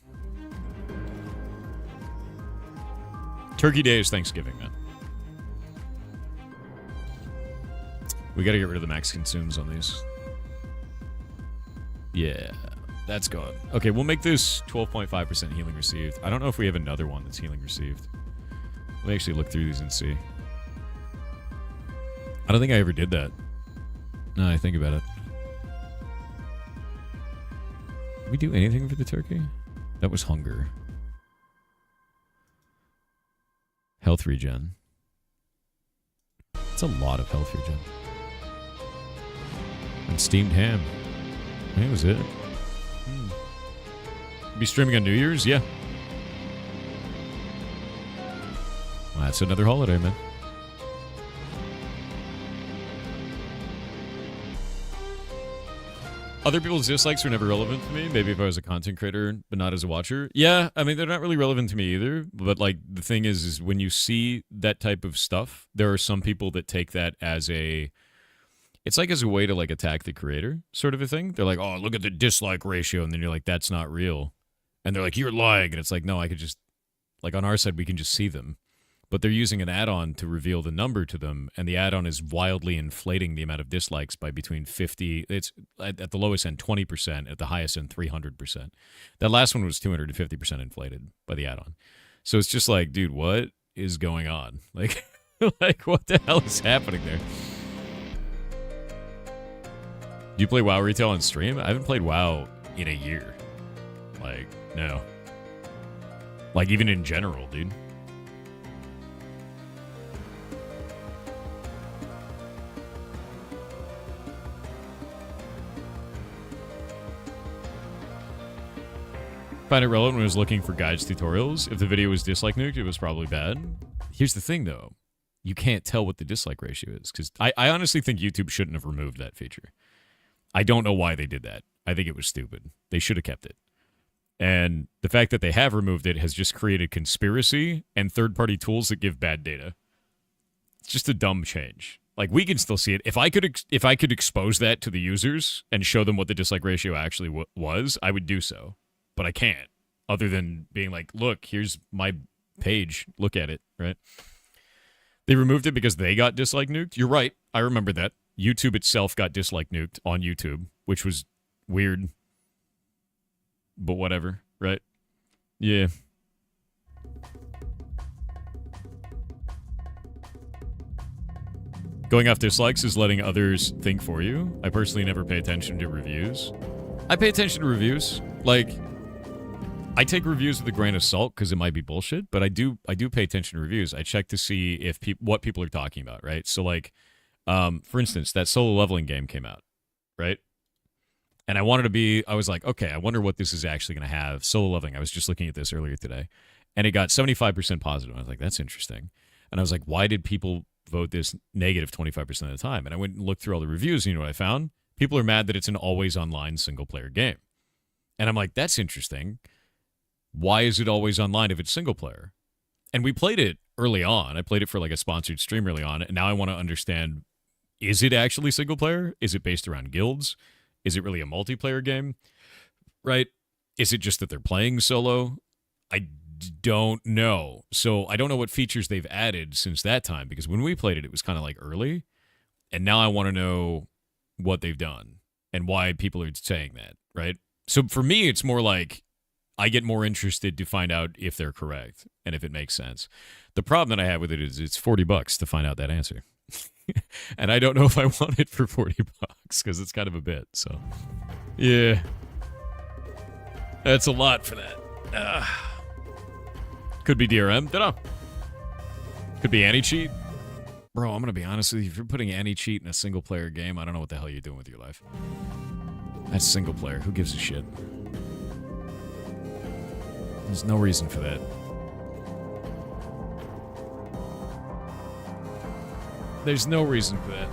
Turkey Day is Thanksgiving, man. We gotta get rid of the max consumes on these. Yeah. That's gone. Okay, we'll make this 12.5% healing received. I don't know if we have another one that's healing received. Let me actually look through these and see. I don't think I ever did that. No, I think about it. Did we do anything for the turkey? That was hunger. Health regen. That's a lot of health regen. And steamed ham. That was it. Be streaming on New Year's? Yeah. Well, that's another holiday, man. Other people's dislikes are never relevant to me. Maybe if I was a content creator, but not as a watcher. Yeah, I mean, they're not really relevant to me either. But, like, the thing is when you see that type of stuff, there are some people that take that as a... It's like as a way to, like, attack the creator sort of a thing. They're like, oh, look at the dislike ratio. And then you're like, that's not real. And they're like, you're lying. And it's like, no, I could just, like on our side, we can just see them. But they're using an add-on to reveal the number to them. And the add-on is wildly inflating the amount of dislikes by between 50, it's at the lowest end, 20%, at the highest end, 300%. That last one was 250% inflated by the add-on. So it's just like, dude, what is going on? Like, like what the hell is happening there? Do you play WoW Retail on stream? I haven't played WoW in a year. Like, no. Like, even in general, dude. Find it relevant when I was looking for guides, tutorials. If the video was dislike nuked, it was probably bad. Here's the thing, though. You can't tell what the dislike ratio is. Because I honestly think YouTube shouldn't have removed that feature. I don't know why they did that. I think it was stupid. They should have kept it. And the fact that they have removed it has just created conspiracy and third-party tools that give bad data. It's just a dumb change. Like, we can still see it. If I could expose that to the users and show them what the dislike ratio actually was, I would do so. But I can't. Other than being like, look, here's my page. Look at it, right? They removed it because they got dislike nuked. You're right. I remember that. YouTube itself got dislike nuked on YouTube, which was weird. But whatever, right? Yeah. Going off dislikes is letting others think for you. I personally never pay attention to reviews. I pay attention to reviews. Like, I take reviews with a grain of salt because it might be bullshit, but I do pay attention to reviews. I check to see if what people are talking about, right? So, like, for instance, that solo leveling game came out, right? And I was like, okay, I wonder what this is actually going to have. Solo leveling. I was just looking at this earlier today. And it got 75% positive. I was like, that's interesting. And I was like, why did people vote this negative 25% of the time? And I went and looked through all the reviews, and you know what I found? People are mad that it's an always online single-player game. And I'm like, that's interesting. Why is it always online if it's single-player? And we played it early on. I played it for like a sponsored stream early on. And now I want to understand, is it actually single-player? Is it based around guilds? Is it really a multiplayer game, right? Is it just that they're playing solo? I don't know. So I don't know what features they've added since that time, because when we played it, it was kind of like early. And now I want to know, what they've done and why people are saying that, right? So for me, it's more like I get more interested to find out if they're correct and if it makes sense. The problem that I have with it is it's $40 to find out that answer. And I don't know if I want it for $40 because it's kind of a bit. So, yeah. That's a lot for that. Could be DRM. Don't know. Could be anti-cheat. Bro, I'm going to be honest with you. If you're putting anti-cheat in a single-player game, I don't know what the hell you're doing with your life. That's single-player. Who gives a shit? There's no reason for that. There's no reason for that.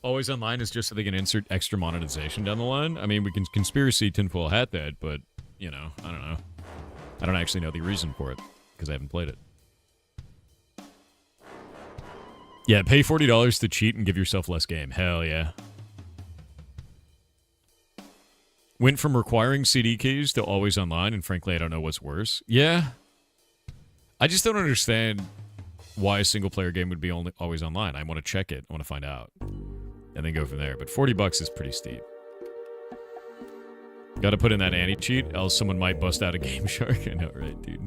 Always online is just so they can insert extra monetization down the line. I mean, we can conspiracy tinfoil hat that, but, you know, I don't know. I don't actually know the reason for it, because I haven't played it. Yeah, pay $40 to cheat and give yourself less game. Hell yeah. Went from requiring CD keys to always online, and frankly, I don't know what's worse. Yeah. I just don't understand why a single-player game would be always online. I want to check it. I want to find out. And then go from there. But $40 is pretty steep. Got to put in that anti-cheat, else someone might bust out a Game Shark. I know, right, dude?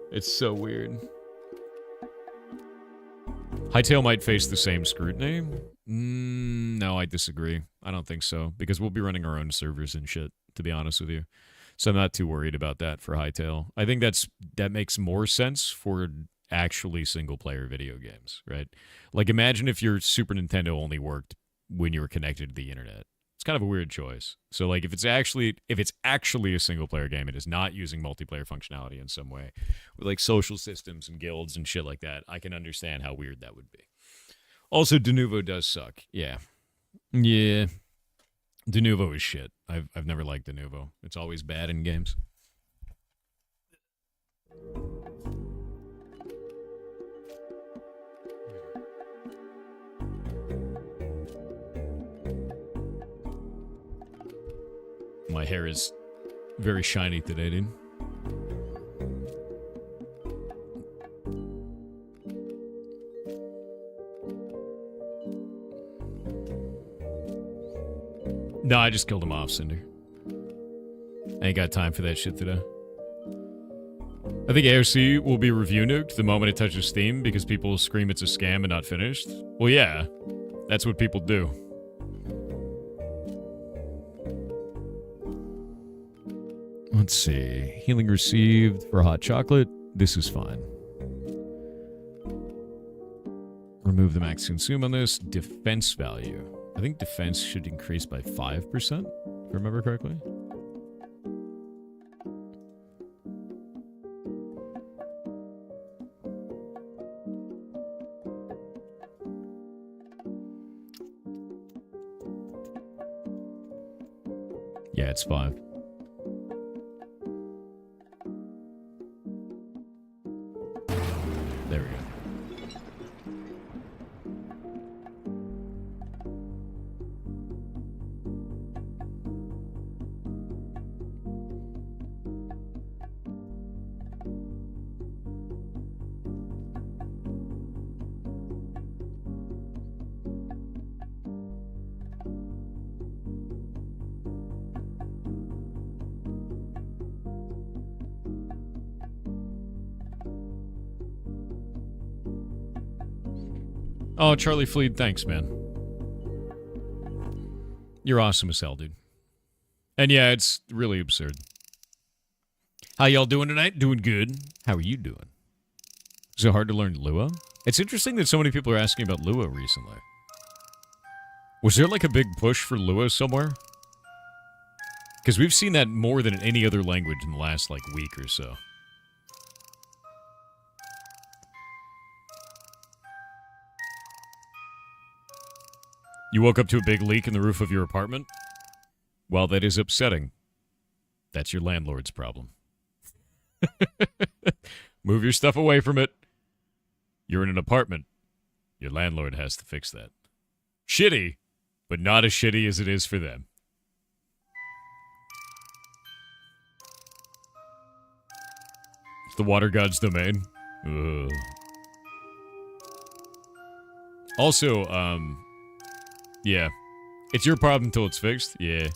It's so weird. Hightail might face the same scrutiny. No, I disagree. I don't think so. Because we'll be running our own servers and shit, to be honest with you. So I'm not too worried about that for Hightail. I think that makes more sense for actually single-player video games, right? Like, imagine if your Super Nintendo only worked when you were connected to the internet. It's kind of a weird choice. So, like, if it's actually a single-player game, it is not using multiplayer functionality in some way, with, like, social systems and guilds and shit like that, I can understand how weird that would be. Also, Denuvo does suck. Yeah. Yeah. Denuvo is shit. I've never liked Denuvo. It's always bad in games. My hair is very shiny today, dude. No, I just killed him off, Cinder. I ain't got time for that shit today. I think AOC will be review nuked the moment it touches Steam because people will scream it's a scam and not finished. Well, yeah. That's what people do. Let's see. Healing received for hot chocolate. This is fine. Remove the max consume on this. Defense value. I think defense should increase by 5%, if I remember correctly. Yeah, it's 5. There we go. Oh, Charlie Fleed, thanks, man. You're awesome as hell, dude. And yeah, it's really absurd. How y'all doing tonight? Doing good. How are you doing? Is it hard to learn Lua? It's interesting that so many people are asking about Lua recently. Was there like a big push for Lua somewhere? Because we've seen that more than in any other language in the last, like, week or so. You woke up to a big leak in the roof of your apartment? Well, that is upsetting. That's your landlord's problem. Move your stuff away from it. You're in an apartment. Your landlord has to fix that. Shitty, but not as shitty as it is for them. It's the water god's domain. Ugh. Also, yeah. It's your problem until it's fixed? Yeah.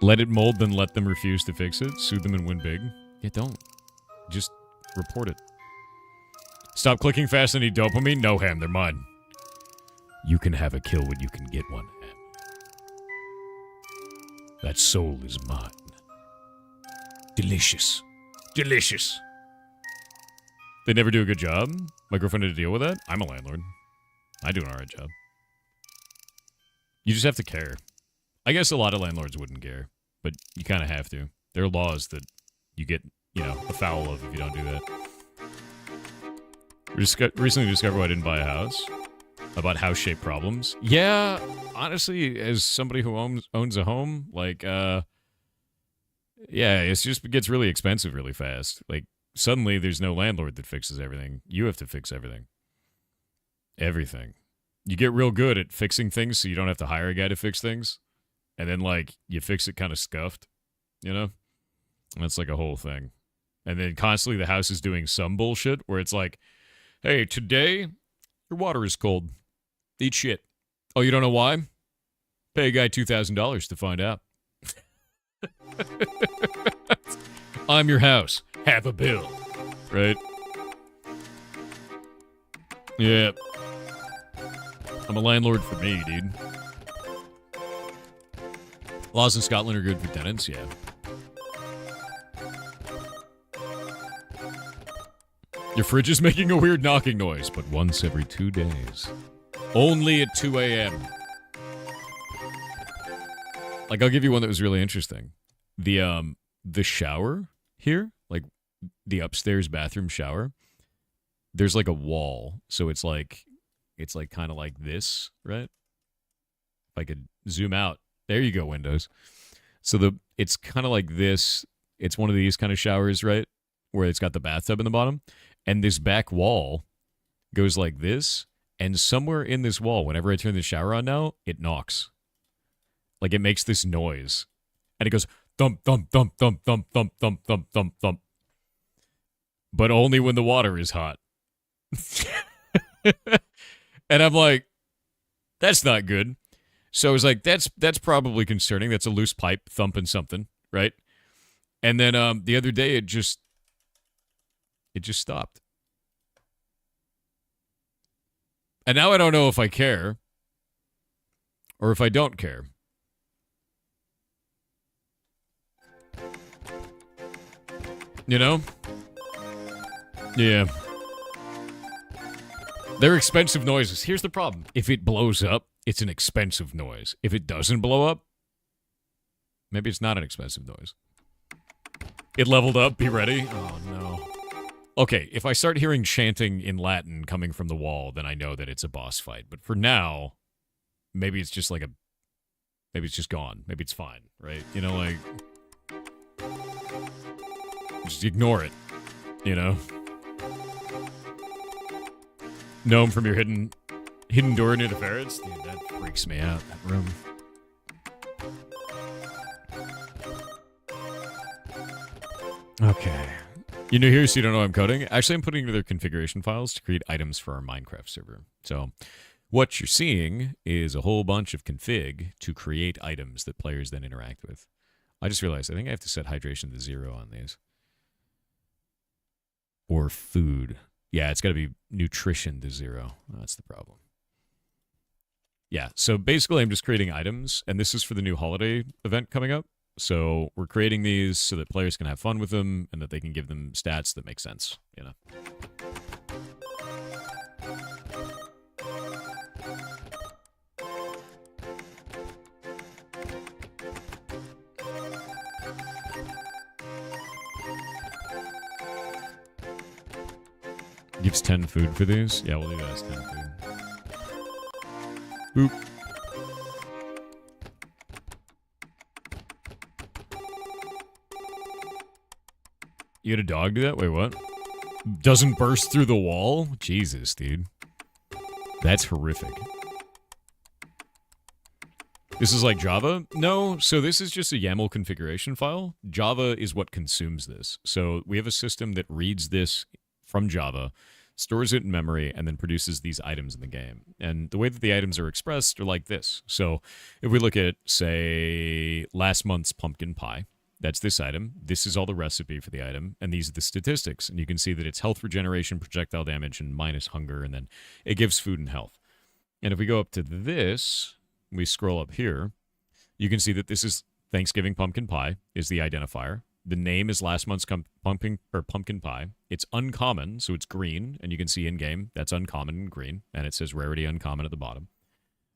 Let it mold, then let them refuse to fix it. Sue them and win big. Yeah, don't. Just report it. Stop clicking fast and eat dopamine? No, Ham, they're mine. You can have a kill when you can get one, Ham. That soul is mine. Delicious. Delicious. They never do a good job? My girlfriend had to deal with that? I'm a landlord. I do an alright job. You just have to care. I guess a lot of landlords wouldn't care, but you kind of have to. There are laws that you get, you know, afoul of if you don't do that. Recently discovered why I didn't buy a house. About house-shaped problems. Yeah, honestly, as somebody who owns a home, like, yeah, it just gets really expensive really fast. Like, suddenly there's no landlord that fixes everything. You have to fix everything. Everything. You get real good at fixing things so you don't have to hire a guy to fix things. And then, like, you fix it kind of scuffed, you know? And that's like a whole thing. And then constantly the house is doing some bullshit where it's like, hey, today your water is cold. Eat shit. Oh, you don't know why? Pay a guy $2,000 to find out. I'm your house. Have a bill. Right? Yeah. I'm a landlord for me, dude. Laws in Scotland are good for tenants, yeah. Your fridge is making a weird knocking noise, but once every 2 days. Only at 2 a.m. Like, I'll give you one that was really interesting. The shower here, like the upstairs bathroom shower, there's like a wall, so it's like kind of like this, right? If I could zoom out. There you go, Windows. So it's kind of like this. It's one of these kind of showers, right? Where it's got the bathtub in the bottom. And this back wall goes like this. And somewhere in this wall, whenever I turn the shower on now, it knocks. Like, it makes this noise. And it goes thump, thump, thump, thump, thump, thump, thump, thump, thump, thump. But only when the water is hot. And I'm like, that's not good. So I was like, that's probably concerning. That's a loose pipe thumping something, right? And then the other day it just stopped. And now I don't know if I care or if I don't care. You know? Yeah. They're expensive noises. Here's the problem. If it blows up, it's an expensive noise. If it doesn't blow up, maybe it's not an expensive noise. It leveled up. Be ready. Oh, no. Okay, if I start hearing chanting in Latin coming from the wall, then I know that it's a boss fight. But for now, maybe it's just like maybe it's just gone. Maybe it's fine, right? You know, like, just ignore it, you know? Gnome from your hidden door near the ferrets? Dude, that freaks me out, that room. Okay. You new here, so you don't know I'm coding? Actually, I'm putting together configuration files to create items for our Minecraft server. So, what you're seeing is a whole bunch of config to create items that players then interact with. I just realized I think I have to set hydration to 0 on these. Or food. Yeah, it's got to be nutrition to 0. That's the problem. Yeah, so basically I'm just creating items, and this is for the new holiday event coming up. So we're creating these so that players can have fun with them and that they can give them stats that make sense, you know. Gives 10 food for these? Yeah, we'll do that as 10 food. Boop. You had a dog do that? Wait, what? Doesn't burst through the wall? Jesus, dude. That's horrific. This is like Java? No, so this is just a YAML configuration file. Java is what consumes this. So we have a system that reads this from Java, stores it in memory, and then produces these items in the game. And the way that the items are expressed are like this. So if we look at, say, last month's pumpkin pie, that's this item. This is all the recipe for the item, and these are the statistics. And you can see that it's health regeneration, projectile damage, and minus hunger, and then it gives food and health. And if we go up to this, we scroll up here, you can see that this is Thanksgiving pumpkin pie is the identifier. The name is last month's pumpkin pie. It's uncommon, so it's green, and you can see in-game that's uncommon and green, and it says rarity uncommon at the bottom.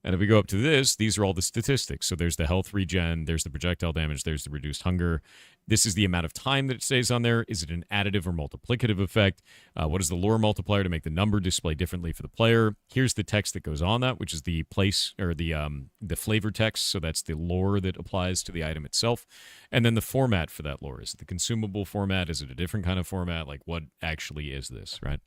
And if we go up to this, these are all the statistics. So there's the health regen, there's the projectile damage, there's the reduced hunger. This is the amount of time that it stays on there. Is it an additive or multiplicative effect? What is the lore multiplier to make the number display differently for the player? Here's the text that goes on that, which is the place or the flavor text. So that's the lore that applies to the item itself. And then the format for that lore. Is it the consumable format? Is it a different kind of format? Like what actually is this, right?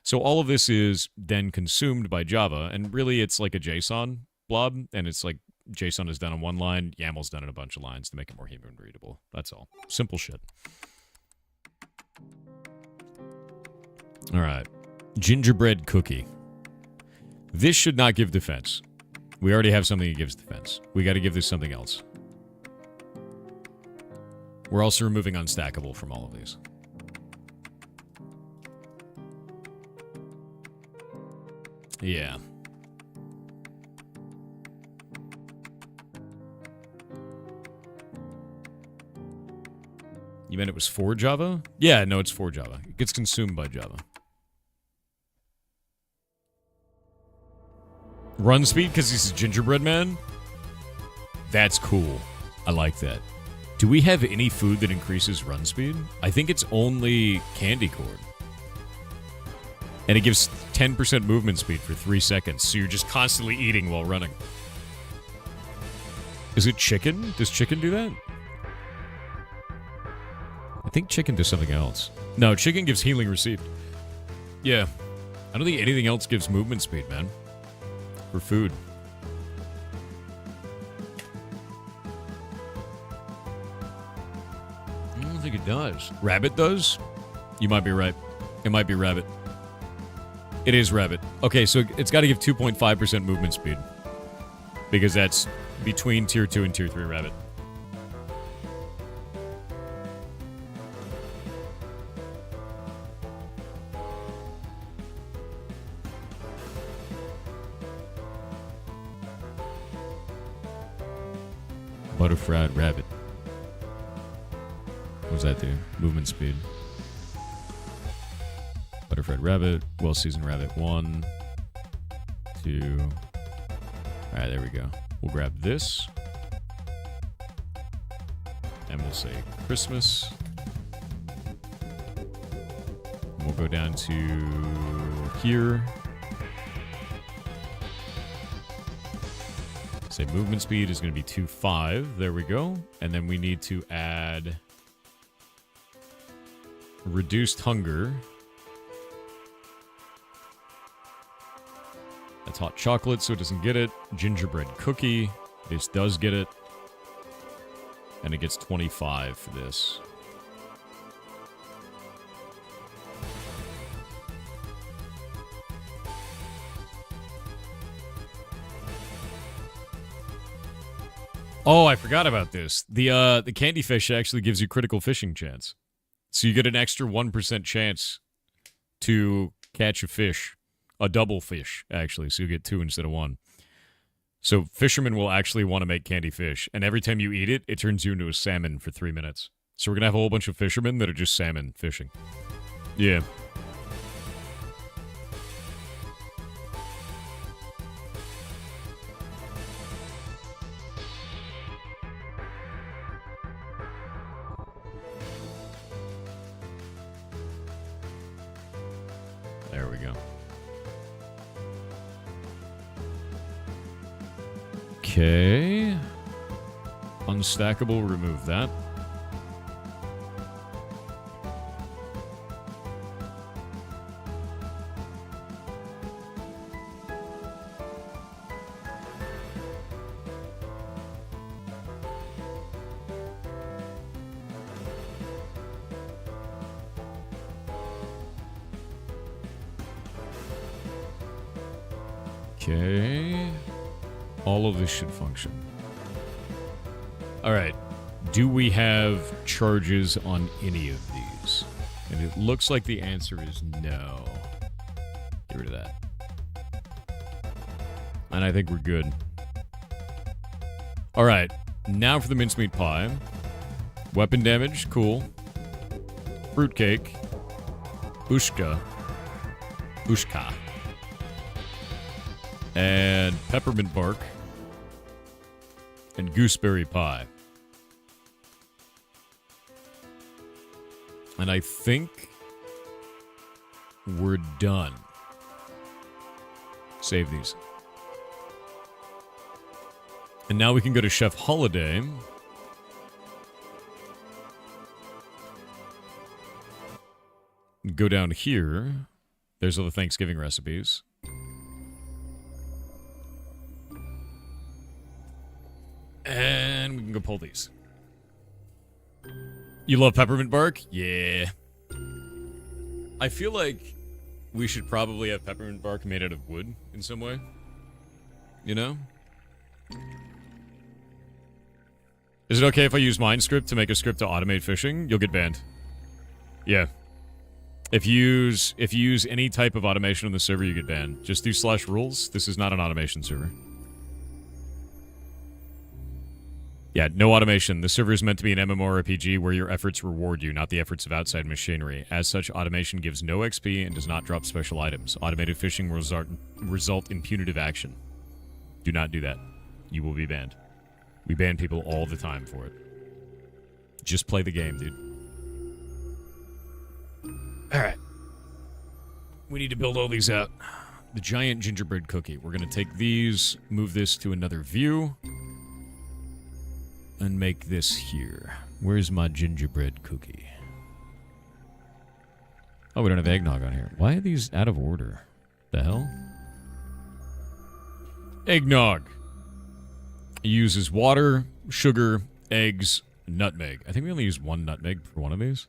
So all of this is then consumed by Java, and really it's like a JSON blob, and it's like JSON is done on one line, YAML's done on a bunch of lines to make it more human readable. That's all. Simple shit. All right. Gingerbread cookie. This should not give defense. We already have something that gives defense. We got to give this something else. We're also removing unstackable from all of these. Yeah. You meant it was for Java? Yeah, no, it's for Java. It gets consumed by Java. Run speed because he's a gingerbread man? That's cool. I like that. Do we have any food that increases run speed? I think it's only candy corn. And it gives 10% movement speed for 3 seconds, so you're just constantly eating while running. Is it chicken? Does chicken do that? I think chicken does something else. No, chicken gives healing received. Yeah. I don't think anything else gives movement speed, man. For food. I don't think it does. Rabbit does? You might be right. It might be rabbit. It is rabbit. Okay, so it's got to give 2.5% movement speed. Because that's between tier 2 and tier 3 rabbit. Butterfried rabbit. What does that do? Movement speed. Butterfried rabbit. Well-seasoned rabbit. 1, 2. Alright, there we go. We'll grab this. And we'll say Christmas. And we'll go down to here. Say movement speed is going to be 2.5. There we go. And then we need to add reduced hunger. That's hot chocolate, so it doesn't get it. Gingerbread cookie. This does get it. And it gets 25 for this. Oh, I forgot about this. The candy fish actually gives you critical fishing chance. So you get an extra 1% chance to catch a fish. A double fish, actually. So you get 2 instead of 1. So fishermen will actually want to make candy fish. And every time you eat it, it turns you into a salmon for 3 minutes. So we're going to have a whole bunch of fishermen that are just salmon fishing. Yeah. There we go. Okay. Unstackable, remove that. Okay. All of this should function. All right. Do we have charges on any of these? And it looks like the answer is no. Get rid of that. And I think we're good. All right. Now for the mincemeat pie. Weapon damage, cool. Fruitcake. Ushka. And peppermint bark. And gooseberry pie. And I think we're done. Save these. And now we can go to Chef Holiday. Go down here. There's all the Thanksgiving recipes. And we can go pull these. You love peppermint bark? Yeah. I feel like we should probably have peppermint bark made out of wood in some way. You know? Is it okay if I use Mindscript to make a script to automate fishing? You'll get banned. Yeah. If you use any type of automation on the server, you get banned. Just do /rules. This is not an automation server. Yeah, no automation. The server is meant to be an MMORPG where your efforts reward you, not the efforts of outside machinery. As such, automation gives no XP and does not drop special items. Automated fishing will result in punitive action. Do not do that. You will be banned. We ban people all the time for it. Just play the game, dude. Alright. We need to build all these out. The giant gingerbread cookie. We're going to take these, move this to another view, and make this here. Where's my gingerbread cookie? Oh, we don't have eggnog on here. Why are these out of order? The hell? Eggnog. It uses water, sugar, eggs, nutmeg. I think we only use one nutmeg for one of these.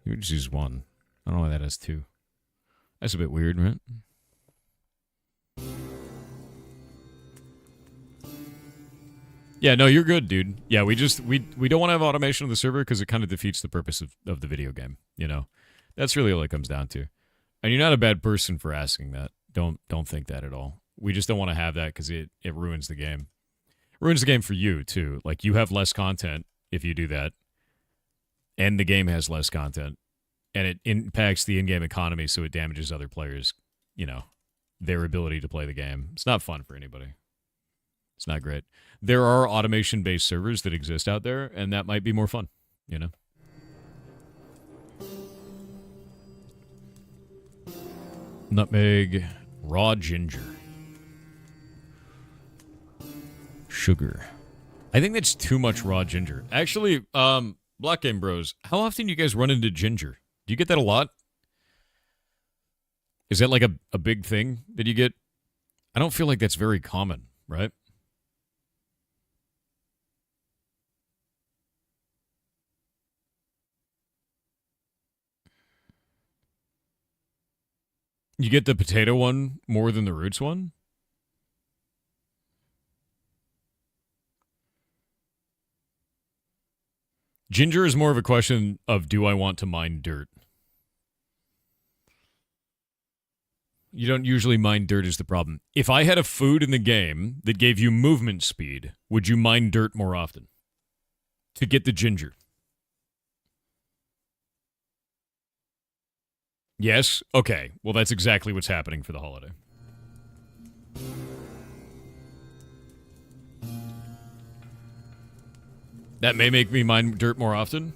We just use one. I don't know why that has two. That's a bit weird, right? Yeah, no, you're good, dude. Yeah, we don't want to have automation on the server because it kind of defeats the purpose of the video game, you know? That's really all it comes down to. And you're not a bad person for asking that. Don't think that at all. We just don't want to have that because it ruins the game. It ruins the game for you, too. Like, you have less content if you do that. And the game has less content. And it impacts the in-game economy, so it damages other players, you know, their ability to play the game. It's not fun for anybody. It's not great. There are automation-based servers that exist out there, and that might be more fun, you know? Nutmeg, raw ginger. Sugar. I think that's too much raw ginger. Actually, Black Game Bros, how often do you guys run into ginger? Do you get that a lot? Is that like a big thing that you get? I don't feel like that's very common, right? You get the potato one more than the roots one? Ginger is more of a question of, do I want to mine dirt? You don't usually mine dirt is the problem. If I had a food in the game that gave you movement speed, would you mine dirt more often? To get the ginger? Yes? Okay. Well, that's exactly what's happening for the holiday. That may make me mine dirt more often.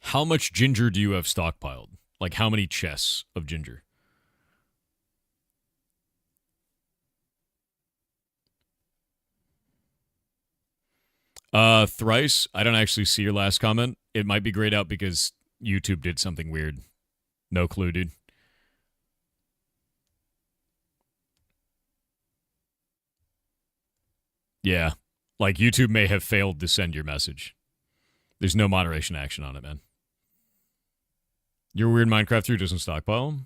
How much ginger do you have stockpiled? Like, how many chests of ginger? Thrice, I don't actually see your last comment. It might be grayed out because YouTube did something weird. No clue, dude. Yeah. Like, YouTube may have failed to send your message. There's no moderation action on it, man. Your weird Minecraft through doesn't stockpile?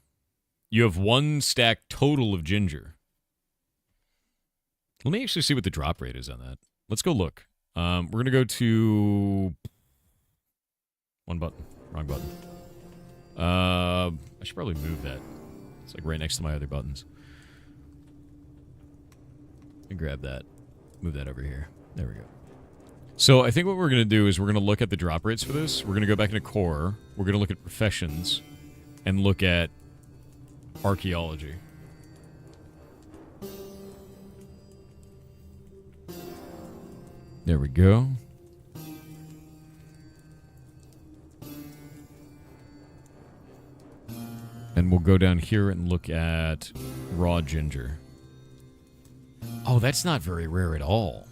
You have 1 stack total of ginger. Let me actually see what the drop rate is on that. Let's go look. We're going to go to... One button. Wrong button. I should probably move that. It's like right next to my other buttons. And grab that. Move that over here. There we go. So I think what we're going to do is we're going to look at the drop rates for this. We're going to go back into core. We're going to look at professions and look at archaeology. There we go. And we'll go down here and look at raw ginger. Oh, that's not very rare at all.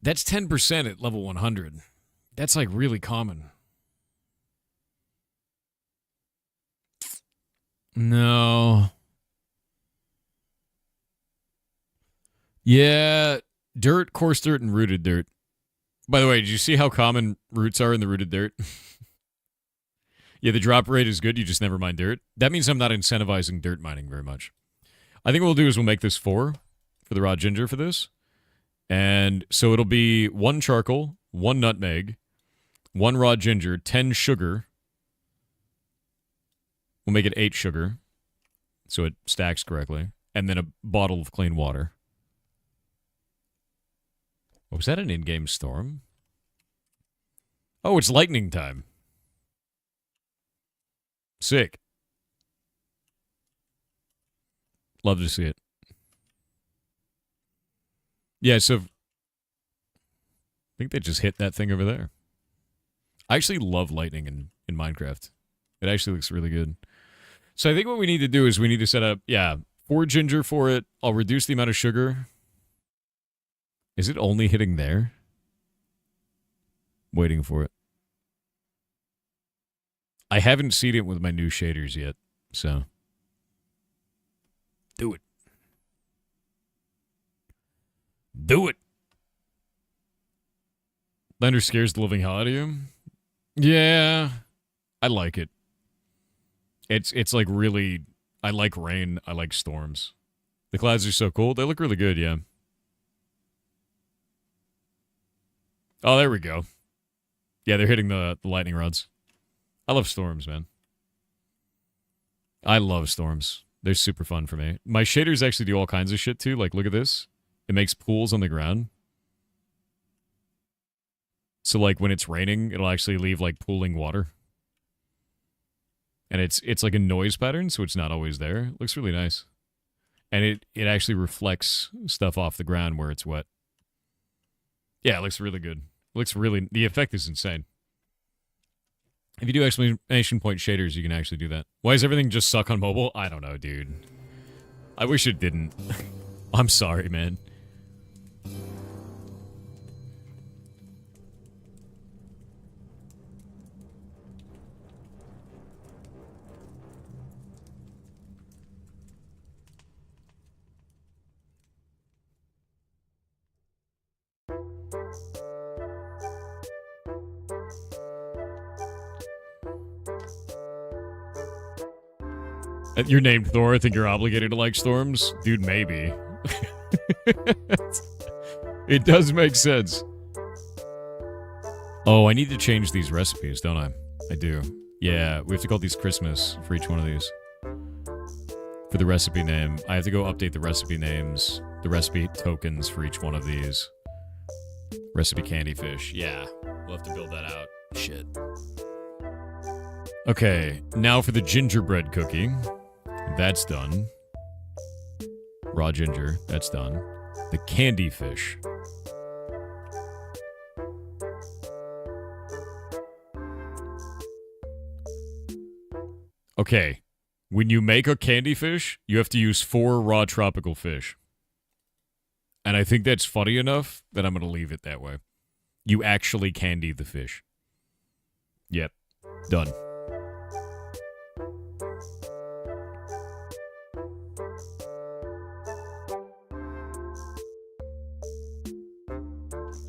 That's 10% at level 100. That's like really common. No. Yeah, dirt, coarse dirt, and rooted dirt. By the way, did you see how common roots are in the rooted dirt? Yeah, the drop rate is good, you just never mine dirt. That means I'm not incentivizing dirt mining very much. I think what we'll do is we'll make this 4 for the raw ginger for this. And so it'll be 1 charcoal, 1 nutmeg, 1 raw ginger, 10 sugar. We'll make it 8 sugar, so it stacks correctly. And then a bottle of clean water. Oh, was that an in-game storm? Oh, it's lightning time. Sick. Love to see it. Yeah, so... I think they just hit that thing over there. I actually love lightning in Minecraft. It actually looks really good. So I think what we need to do is we need to set up, 4 ginger for it. I'll reduce the amount of sugar. Is it only hitting there? Waiting for it. I haven't seen it with my new shaders yet, so. Do it. Do it. Thunder scares the living hell out of you. Yeah, I like it. It's like really, I like rain, I like storms. The clouds are so cool. They look really good, yeah. Oh, there we go. Yeah, they're hitting the lightning rods. I love storms, man. I love storms. They're super fun for me. My shaders actually do all kinds of shit, too. Like, look at this. It makes pools on the ground. So, like, when it's raining, it'll actually leave, like, pooling water. And it's like a noise pattern, so it's not always there. It looks really nice. And it actually reflects stuff off the ground where it's wet. Yeah, it looks really good. It looks really... The effect is insane. If you do exclamation point shaders, you can actually do that. Why does everything just suck on mobile? I don't know, dude. I wish it didn't. I'm sorry, man. You're named Thor. I think you're obligated to like storms. Dude, maybe. It does make sense. Oh, I need to change these recipes, don't I? I do. Yeah, we have to call these Christmas for each one of these. For the recipe name, I have to go update the recipe names, the recipe tokens for each one of these. Recipe candy fish. Yeah, we'll have to build that out. Shit. Okay, now for the gingerbread cookie. That's done. Raw ginger, that's done. The candy fish. Okay, when you make a candy fish, you have to use 4 raw tropical fish. And I think that's funny enough that I'm going to leave it that way. You actually candy the fish. Yep, done.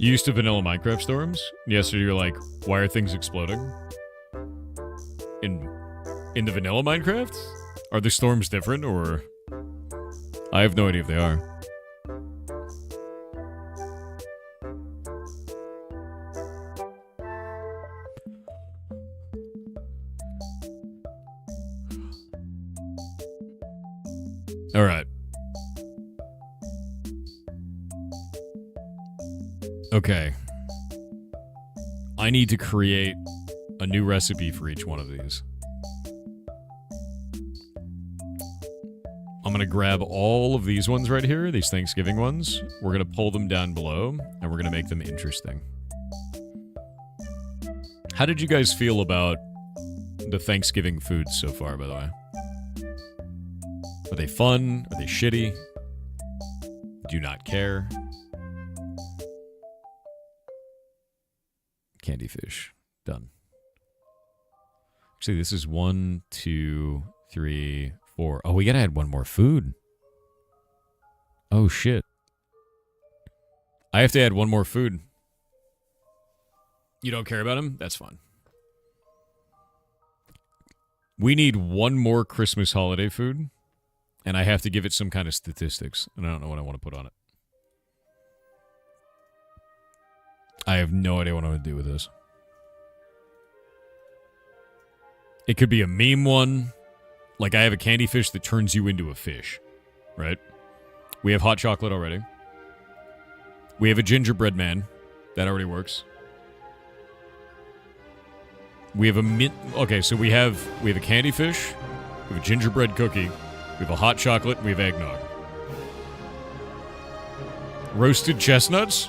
You used to vanilla Minecraft storms? Yesterday you're like, why are things exploding? In the vanilla Minecraft? Are the storms different, or... I have no idea if they are. All right. Okay. I need to create a new recipe for each one of these. I'm going to grab all of these ones right here, these Thanksgiving ones. We're going to pull them down below, and we're going to make them interesting. How did you guys feel about the Thanksgiving foods so far, by the way? Are they fun? Are they shitty? Do you not care? Candy fish. Done. Actually, this is 1, 2, 3, 4. Oh, we gotta add one more food. Oh, shit. I have to add one more food. You don't care about him? That's fine. We need one more Christmas holiday food, and I have to give it some kind of statistics, and I don't know what I want to put on it. I have no idea what I want to do with this. It could be a meme one. Like, I have a candy fish that turns you into a fish. Right? We have hot chocolate already. We have a gingerbread man. That already works. We have a mint... Okay, so we have a candy fish. We have a gingerbread cookie. We have a hot chocolate. We have eggnog. Roasted chestnuts?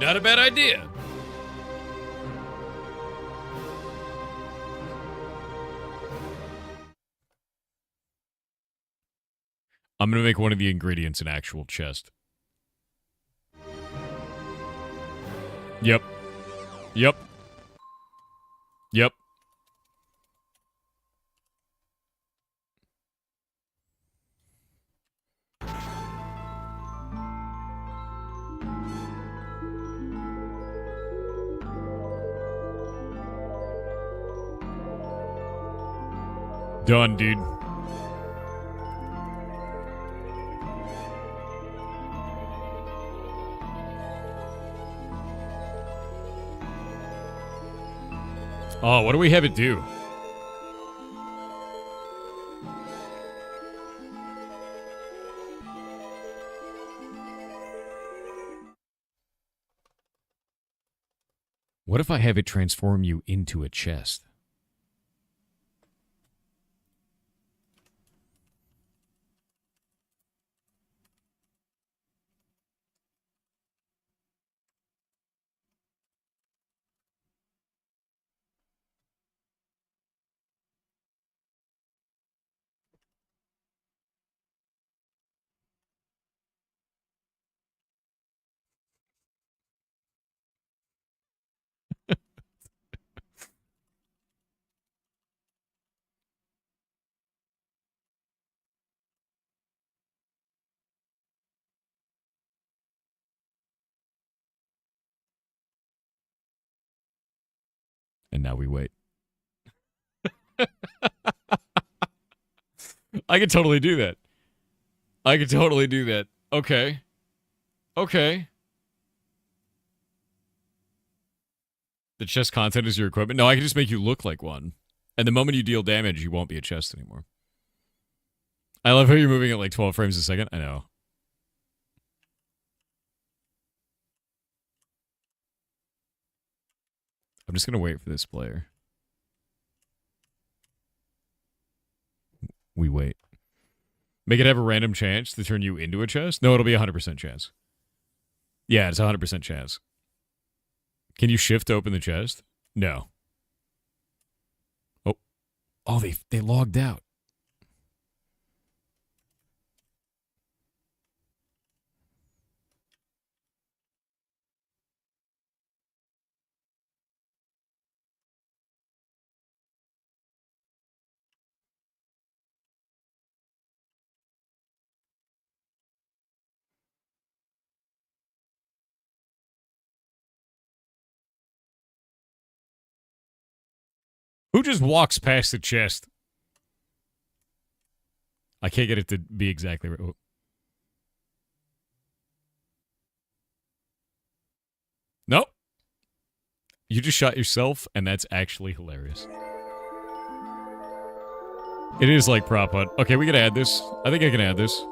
Not a bad idea. I'm going to make one of the ingredients an actual chest. Yep. Yep. Yep. Done, dude. Oh, what do we have it do? What if I have it transform you into a chest? And now we wait. I could totally do that. I could totally do that. Okay. Okay. The chest content is your equipment? No, I can just make you look like one. And the moment you deal damage, you won't be a chest anymore. I love how you're moving at like 12 frames a second. I know. I'm just going to wait for this player. We wait. Make it have a random chance to turn you into a chest? No, it'll be a 100% chance. Yeah, it's a 100% chance. Can you shift to open the chest? No. Oh. Oh, they logged out. Who just walks past the chest? I can't get it to be exactly right. Oh. Nope. You just shot yourself, and that's actually hilarious. It is like prop hunt. Okay, we can add this. I think I can add this.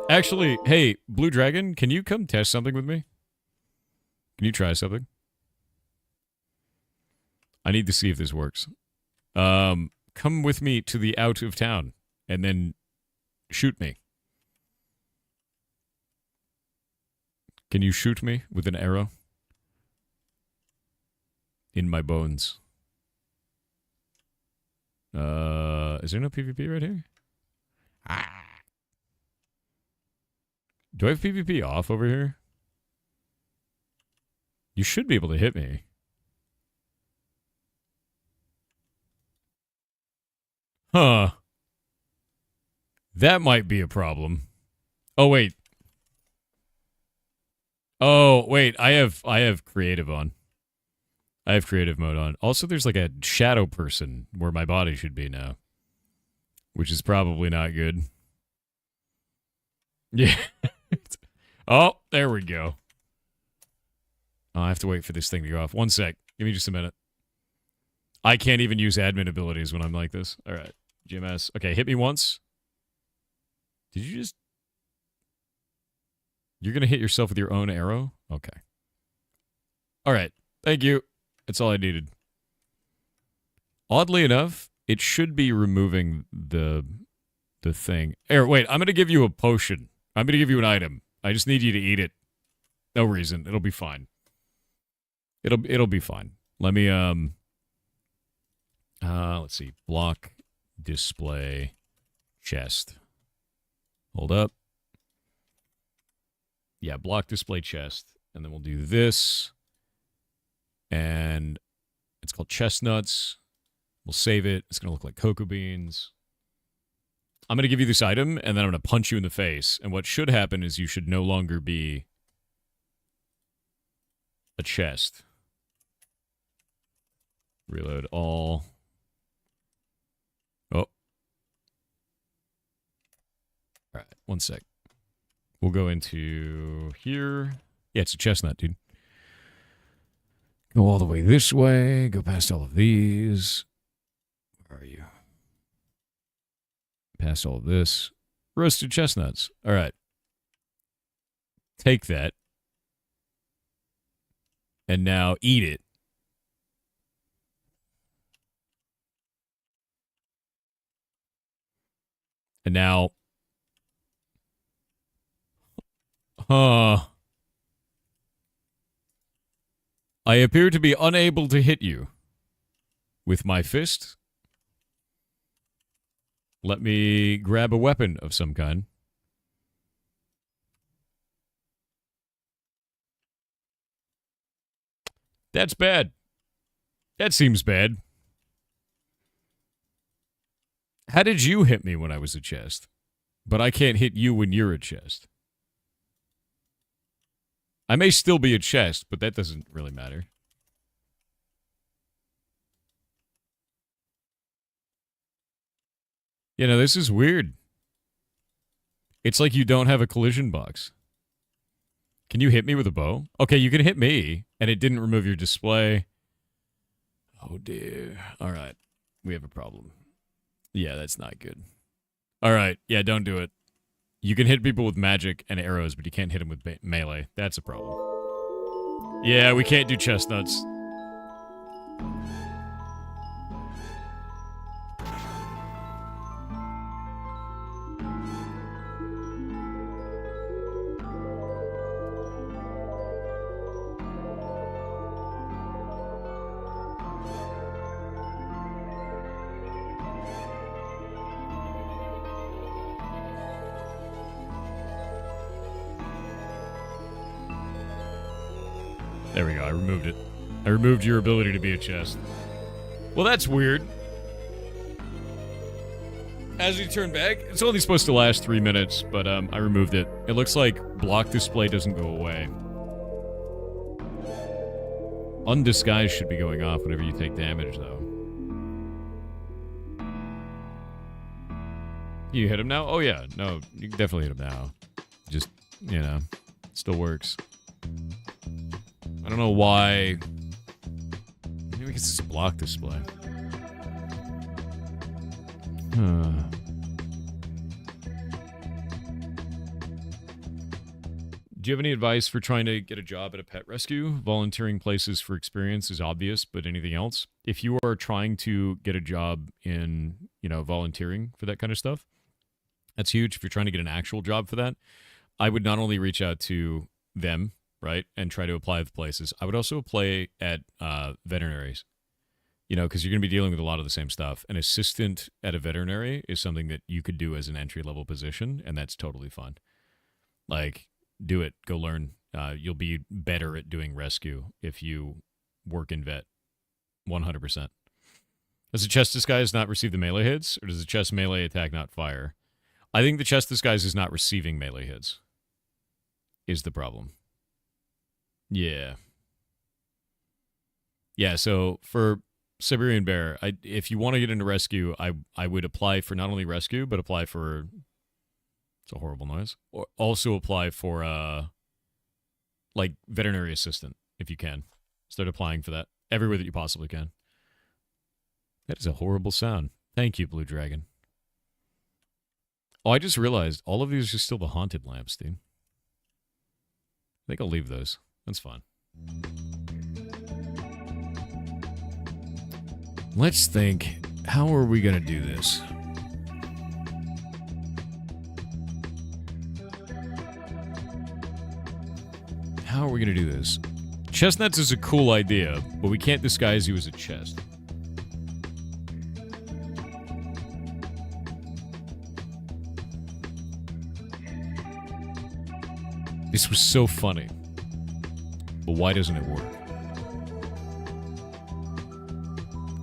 Actually, hey, Blue Dragon, can you come test something with me? Can you try something? I need to see if this works. Come with me to the out of town and then shoot me. Can you shoot me with an arrow? In my bones. Is there no PvP right here? Ah. Do I have PvP off over here? You should be able to hit me. Huh. That might be a problem. Oh, wait. Oh, wait. I have creative on. I have creative mode on. Also, there's like a shadow person where my body should be now. Which is probably not good. Yeah. Oh, there we go. Oh, I have to wait for this thing to go off. One sec. Give me just a minute. I can't even use admin abilities when I'm like this. All right. GMS. Okay, hit me once. Did you just... You're going to hit yourself with your own arrow? Okay. All right. Thank you. That's all I needed. Oddly enough, it should be removing the thing. Here, wait. I'm going to give you a potion. I'm going to give you an item. I just need you to eat it. No reason. It'll be fine. It'll be fine. Let me let's see. Block, display, chest. Hold up. Yeah, block, display, chest. And then we'll do this. And it's called chestnuts. We'll save it. It's going to look like cocoa beans. I'm going to give you this item, and then I'm going to punch you in the face. And what should happen is you should no longer be a chest. Reload all. Oh. All right, one sec. We'll go into here. Yeah, it's a chestnut, dude. Go all the way this way. Go past all of these. Where are you? Past all of this. Roasted chestnuts. All right. Take that. And now eat it. And now... I appear to be unable to hit you with my fist. Let me grab a weapon of some kind. That's bad. That seems bad. How did you hit me when I was a chest? But I can't hit you when you're a chest. I may still be a chest, but that doesn't really matter. You know, this is weird. It's like you don't have a collision box. Can you hit me with a bow? Okay, you can hit me, and it didn't remove your display. Oh, dear. All right. We have a problem. Yeah, that's not good. All right. Yeah, don't do it. You can hit people with magic and arrows, but you can't hit them with melee. That's a problem. Yeah, we can't do chestnuts. There we go, I removed it. I removed your ability to be a chest. Well, that's weird. As we turn back, it's only supposed to last 3 minutes, but I removed it. It looks like block display doesn't go away. Undisguised should be going off whenever you take damage, though. You hit him now? Oh, yeah. No, you can definitely hit him now. Just, you know, it still works. I don't know why. Maybe because it's block display. Do you have any advice for trying to get a job at a pet rescue? Volunteering places for experience is obvious, but anything else? If you are trying to get a job in, volunteering for that kind of stuff, that's huge. If you're trying to get an actual job for that, I would not only reach out to them, right, and try to apply at places, I would also apply at veterinaries, because you're going to be dealing with a lot of the same stuff. An assistant at a veterinary is something that you could do as an entry-level position, and that's totally fun. Like, do it. Go learn. You'll be better at doing rescue if you work in vet. 100%. Does the chest disguise not receive the melee hits, or does the chest melee attack not fire? I think the chest disguise is not receiving melee hits. Is the problem. Yeah. Yeah, so for Siberian Bear, if you want to get into rescue, I would apply for not only rescue, but apply for... It's a horrible noise. Or also apply for, veterinary assistant, if you can. Start applying for that everywhere that you possibly can. That is a horrible sound. Thank you, Blue Dragon. Oh, I just realized all of these are still the haunted lamps, dude. I think I'll leave those. That's fine. Let's think. How are we going to do this? How are we going to do this? Chestnuts is a cool idea, but we can't disguise you as a chest. This was so funny. But why doesn't it work?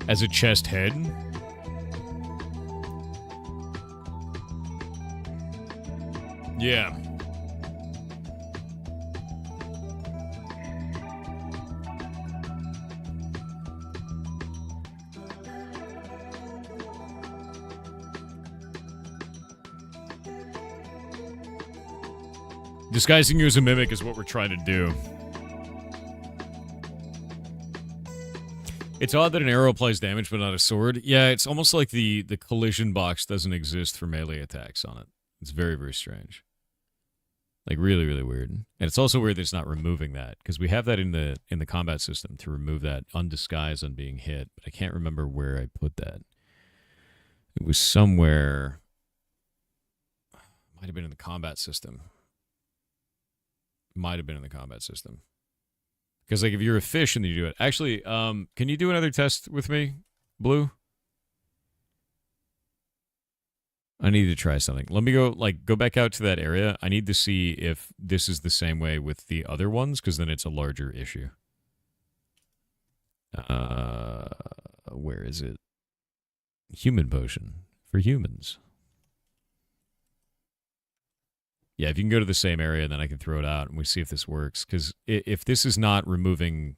As a chest head? Yeah. Disguising you as a mimic is what we're trying to do. It's odd that an arrow applies damage but not a sword. Yeah, it's almost like the collision box doesn't exist for melee attacks on it. It's very, very strange. Like, really, really weird. And it's also weird that it's not removing that, because we have that in the combat system to remove that undisguised on being hit, but I can't remember where I put that. It was somewhere... Might have been in the combat system. Might have been in the combat system. Because, like, if you're a fish and you do it... Actually, can you do another test with me, Blue? I need to try something. Let me go back out to that area. I need to see if this is the same way with the other ones, because then it's a larger issue. Where is it? Human potion. For humans. Yeah, if you can go to the same area, then I can throw it out and we see if this works. Because if this is not removing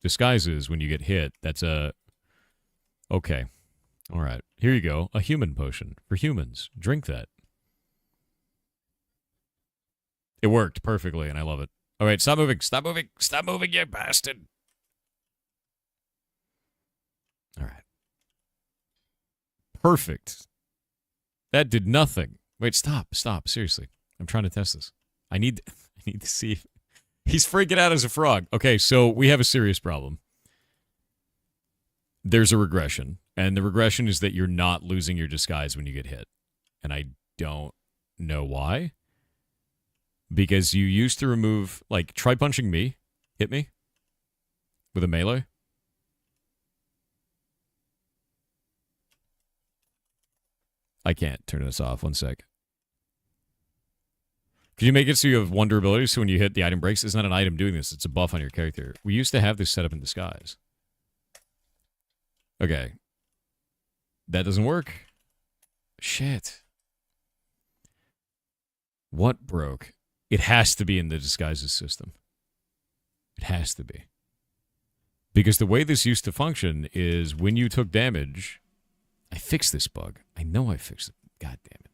disguises when you get hit, that's a... Okay. All right. Here you go. A human potion for humans. Drink that. It worked perfectly, and I love it. All right, stop moving. Stop moving. Stop moving, you bastard. All right. Perfect. That did nothing. Wait, stop. Stop. Seriously. I'm trying to test this. I need to see if... He's freaking out as a frog. Okay, so we have a serious problem. There's a regression, and the regression is that you're not losing your disguise when you get hit. And I don't know why. Because you used to remove... Like, try punching me. Hit me. With a melee. I can't turn this off. 1 sec. Can you make it so you have wonder ability so when you hit the item breaks? It's not an item doing this. It's a buff on your character. We used to have this set up in disguise. Okay. That doesn't work. Shit. What broke? It has to be in the disguises system. It has to be. Because the way this used to function is when you took damage... I fixed this bug. I know I fixed it. God damn it.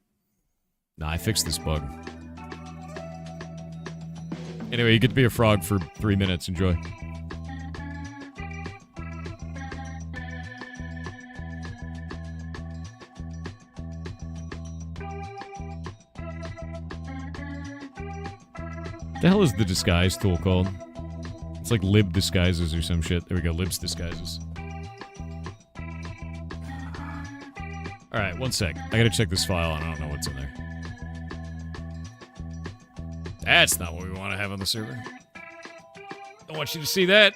Nah, I fixed this bug. Anyway, you get to be a frog for 3 minutes. Enjoy. The hell is the disguise tool called? It's like lib disguises or some shit. There we go, libs disguises. Alright, one sec. I gotta check this file and I don't know what's in there. That's not what we want to have on the server. Don't want you to see that.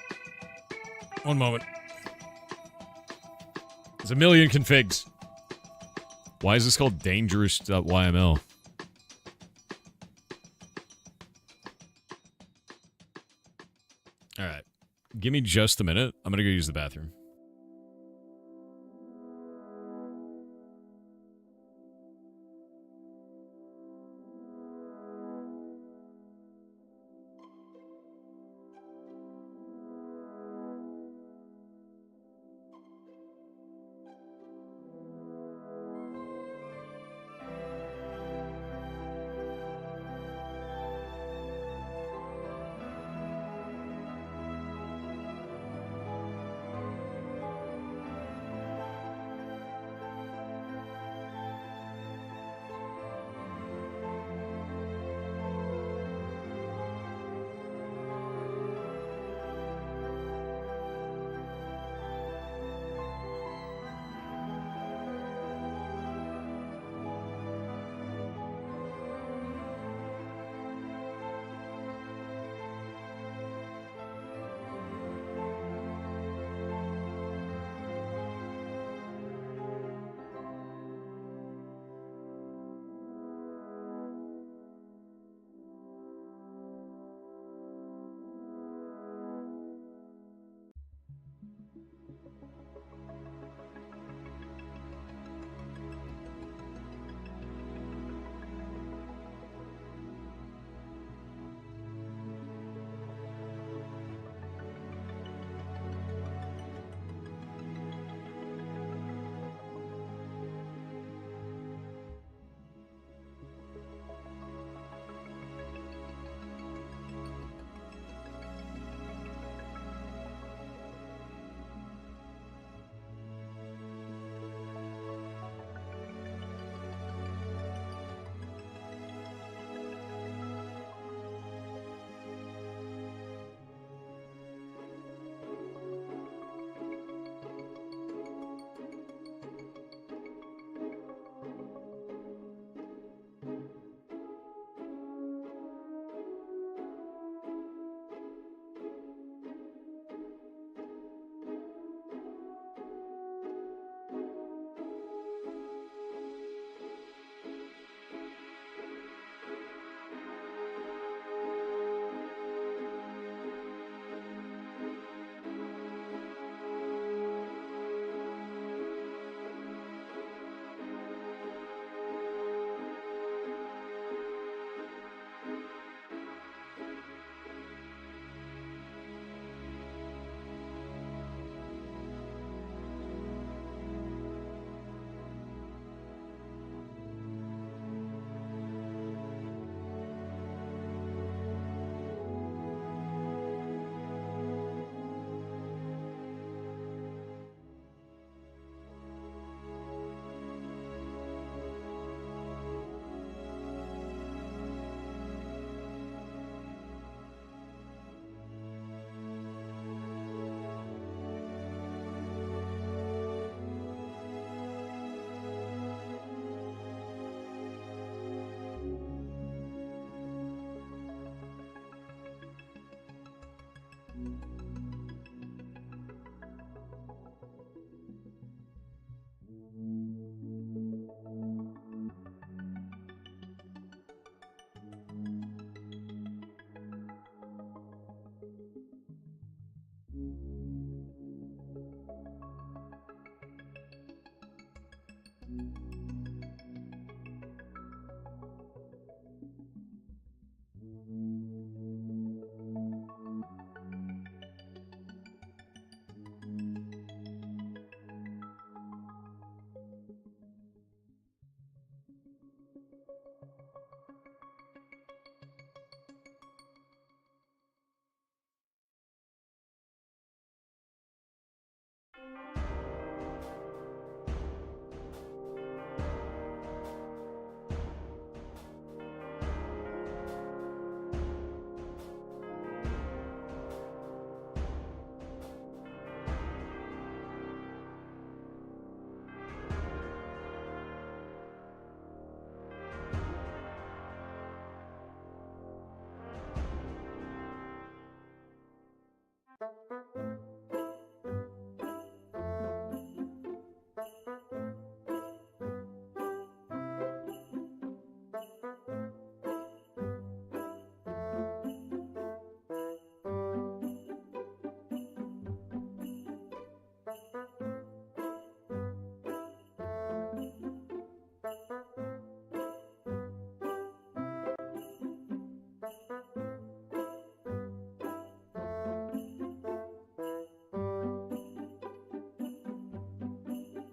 One moment. There's a million configs. Why is this called dangerous.yml? Alright. Give me just a minute. I'm gonna go use the bathroom.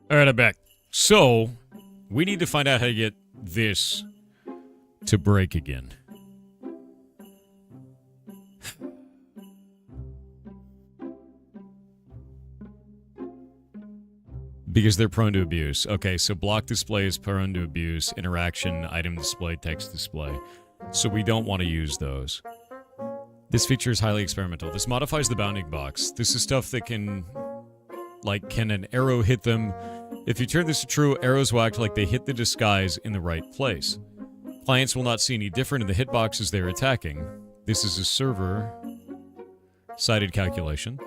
All right, I'm back. So, we need to find out how to get this to break again. Because they're prone to abuse. Okay, so block display is prone to abuse, interaction, item display, text display. So we don't want to use those. This feature is highly experimental. This modifies the bounding box. This is stuff that can... Like, can an arrow hit them? If you turn this to true, arrows will act like they hit the disguise in the right place. Clients will not see any different in the hitboxes they're attacking. This is a server-sided calculation.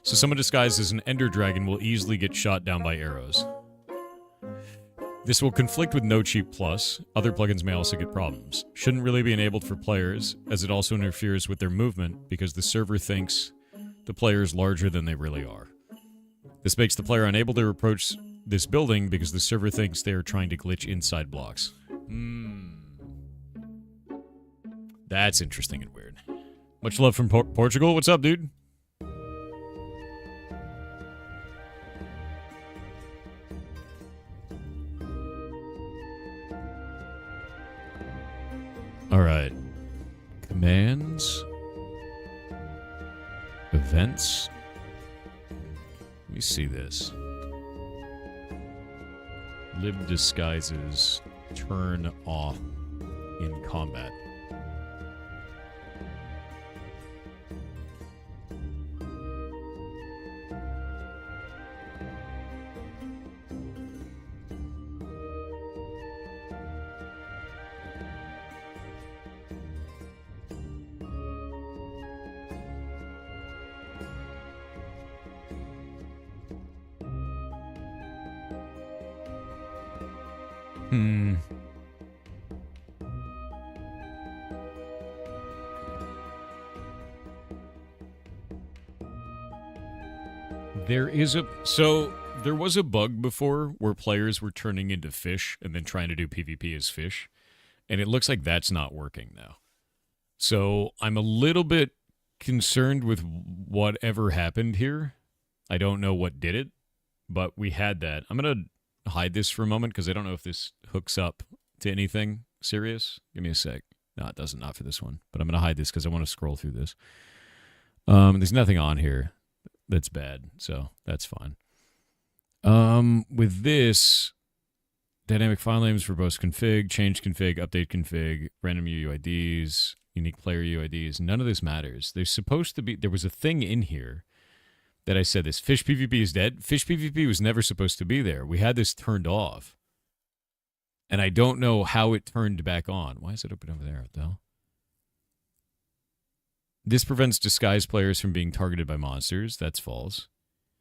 So someone disguised as an ender dragon will easily get shot down by arrows. This will conflict with No Cheap Plus. Other plugins may also get problems. Shouldn't really be enabled for players, as it also interferes with their movement because the server thinks the player is larger than they really are. This makes the player unable to approach this building because the server thinks they are trying to glitch inside blocks. That's interesting and weird. Much love from Portugal. What's up, dude? All right. Commands. Events. Let me see this. Lib disguises turn off in combat. There was a bug before where players were turning into fish and then trying to do PvP as fish, and it looks like that's not working now. So I'm a little bit concerned with whatever happened here. I don't know what did it, but we had that. I'm going to hide this for a moment because I don't know if this hooks up to anything serious. Give me a sec. No, it doesn't, not for this one. But I'm going to hide this because I want to scroll through this. There's nothing on here that's bad, so that's fine. With this, dynamic file names, verbose config, change config, update config, random UIDs, unique player UIDs, none of this matters. There's supposed to be, there was a thing in here that I said this, fish PvP is dead. Fish PvP was never supposed to be there. We had this turned off. And I don't know how it turned back on. Why is it open over there, though? This prevents disguised players from being targeted by monsters. That's false.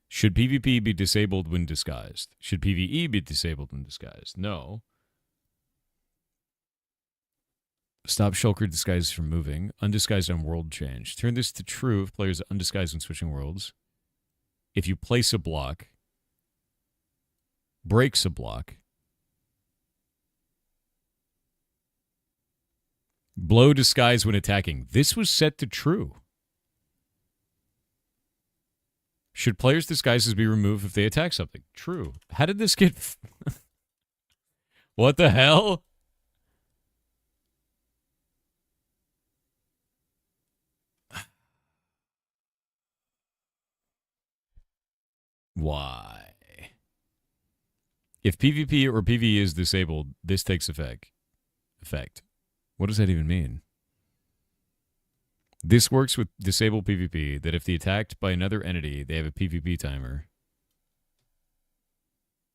Should PvP be disabled when disguised? Should PvE be disabled when disguised? No. Stop shulker disguises from moving. Undisguised on world change. Turn this to true if players are undisguised when switching worlds. If you place a block, breaks a block, blow disguise when attacking. This was set to true. Should players' disguises be removed if they attack something? True. How did this get... What the hell? Why? If PvP or PvE is disabled, this takes effect. What does that even mean? This works with disable PvP, that if they attacked by another entity, they have a PvP timer.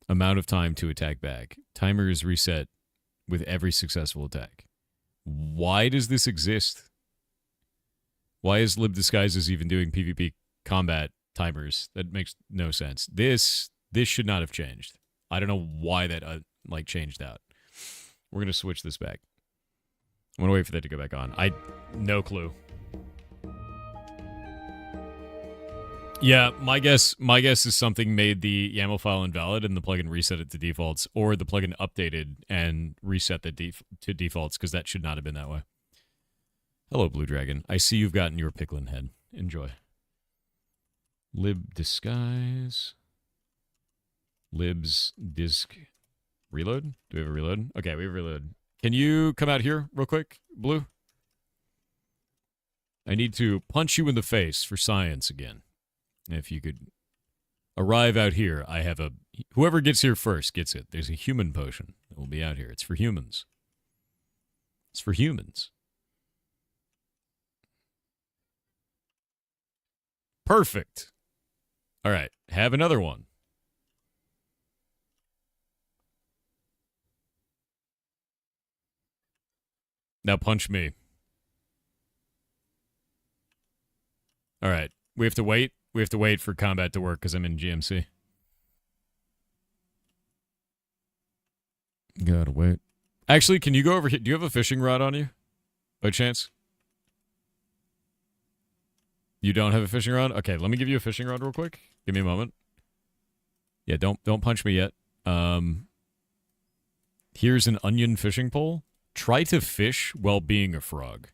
Amount of time to attack back. Timer is reset with every successful attack. Why does this exist? Why is lib disguises even doing PvP combat timers? That makes no sense. This should not have changed. I don't know why that changed out. We're going to switch this back. I'm going to wait for that to go back on. No clue. Yeah, my guess is something made the YAML file invalid and the plugin reset it to defaults, or the plugin updated and reset the to defaults, because that should not have been that way. Hello, Blue Dragon. I see you've gotten your Picklin head. Enjoy. Lib disguise. Libs disk reload. Do we have a reload? Okay, we have a reload. Can you come out here real quick, Blue? I need to punch you in the face for science again. If you could arrive out here, I have a... Whoever gets here first gets it. There's a human potion that will be out here. It's for humans. It's for humans. Perfect. All right, have another one. Now punch me. All right, we have to wait. We have to wait for combat to work because I'm in GMC. Gotta wait. Actually, can you go over here? Do you have a fishing rod on you? By chance? You don't have a fishing rod? Okay, let me give you a fishing rod real quick. Give me a moment. Yeah, don't punch me yet. Here's an onion fishing pole. Try to fish while being a frog.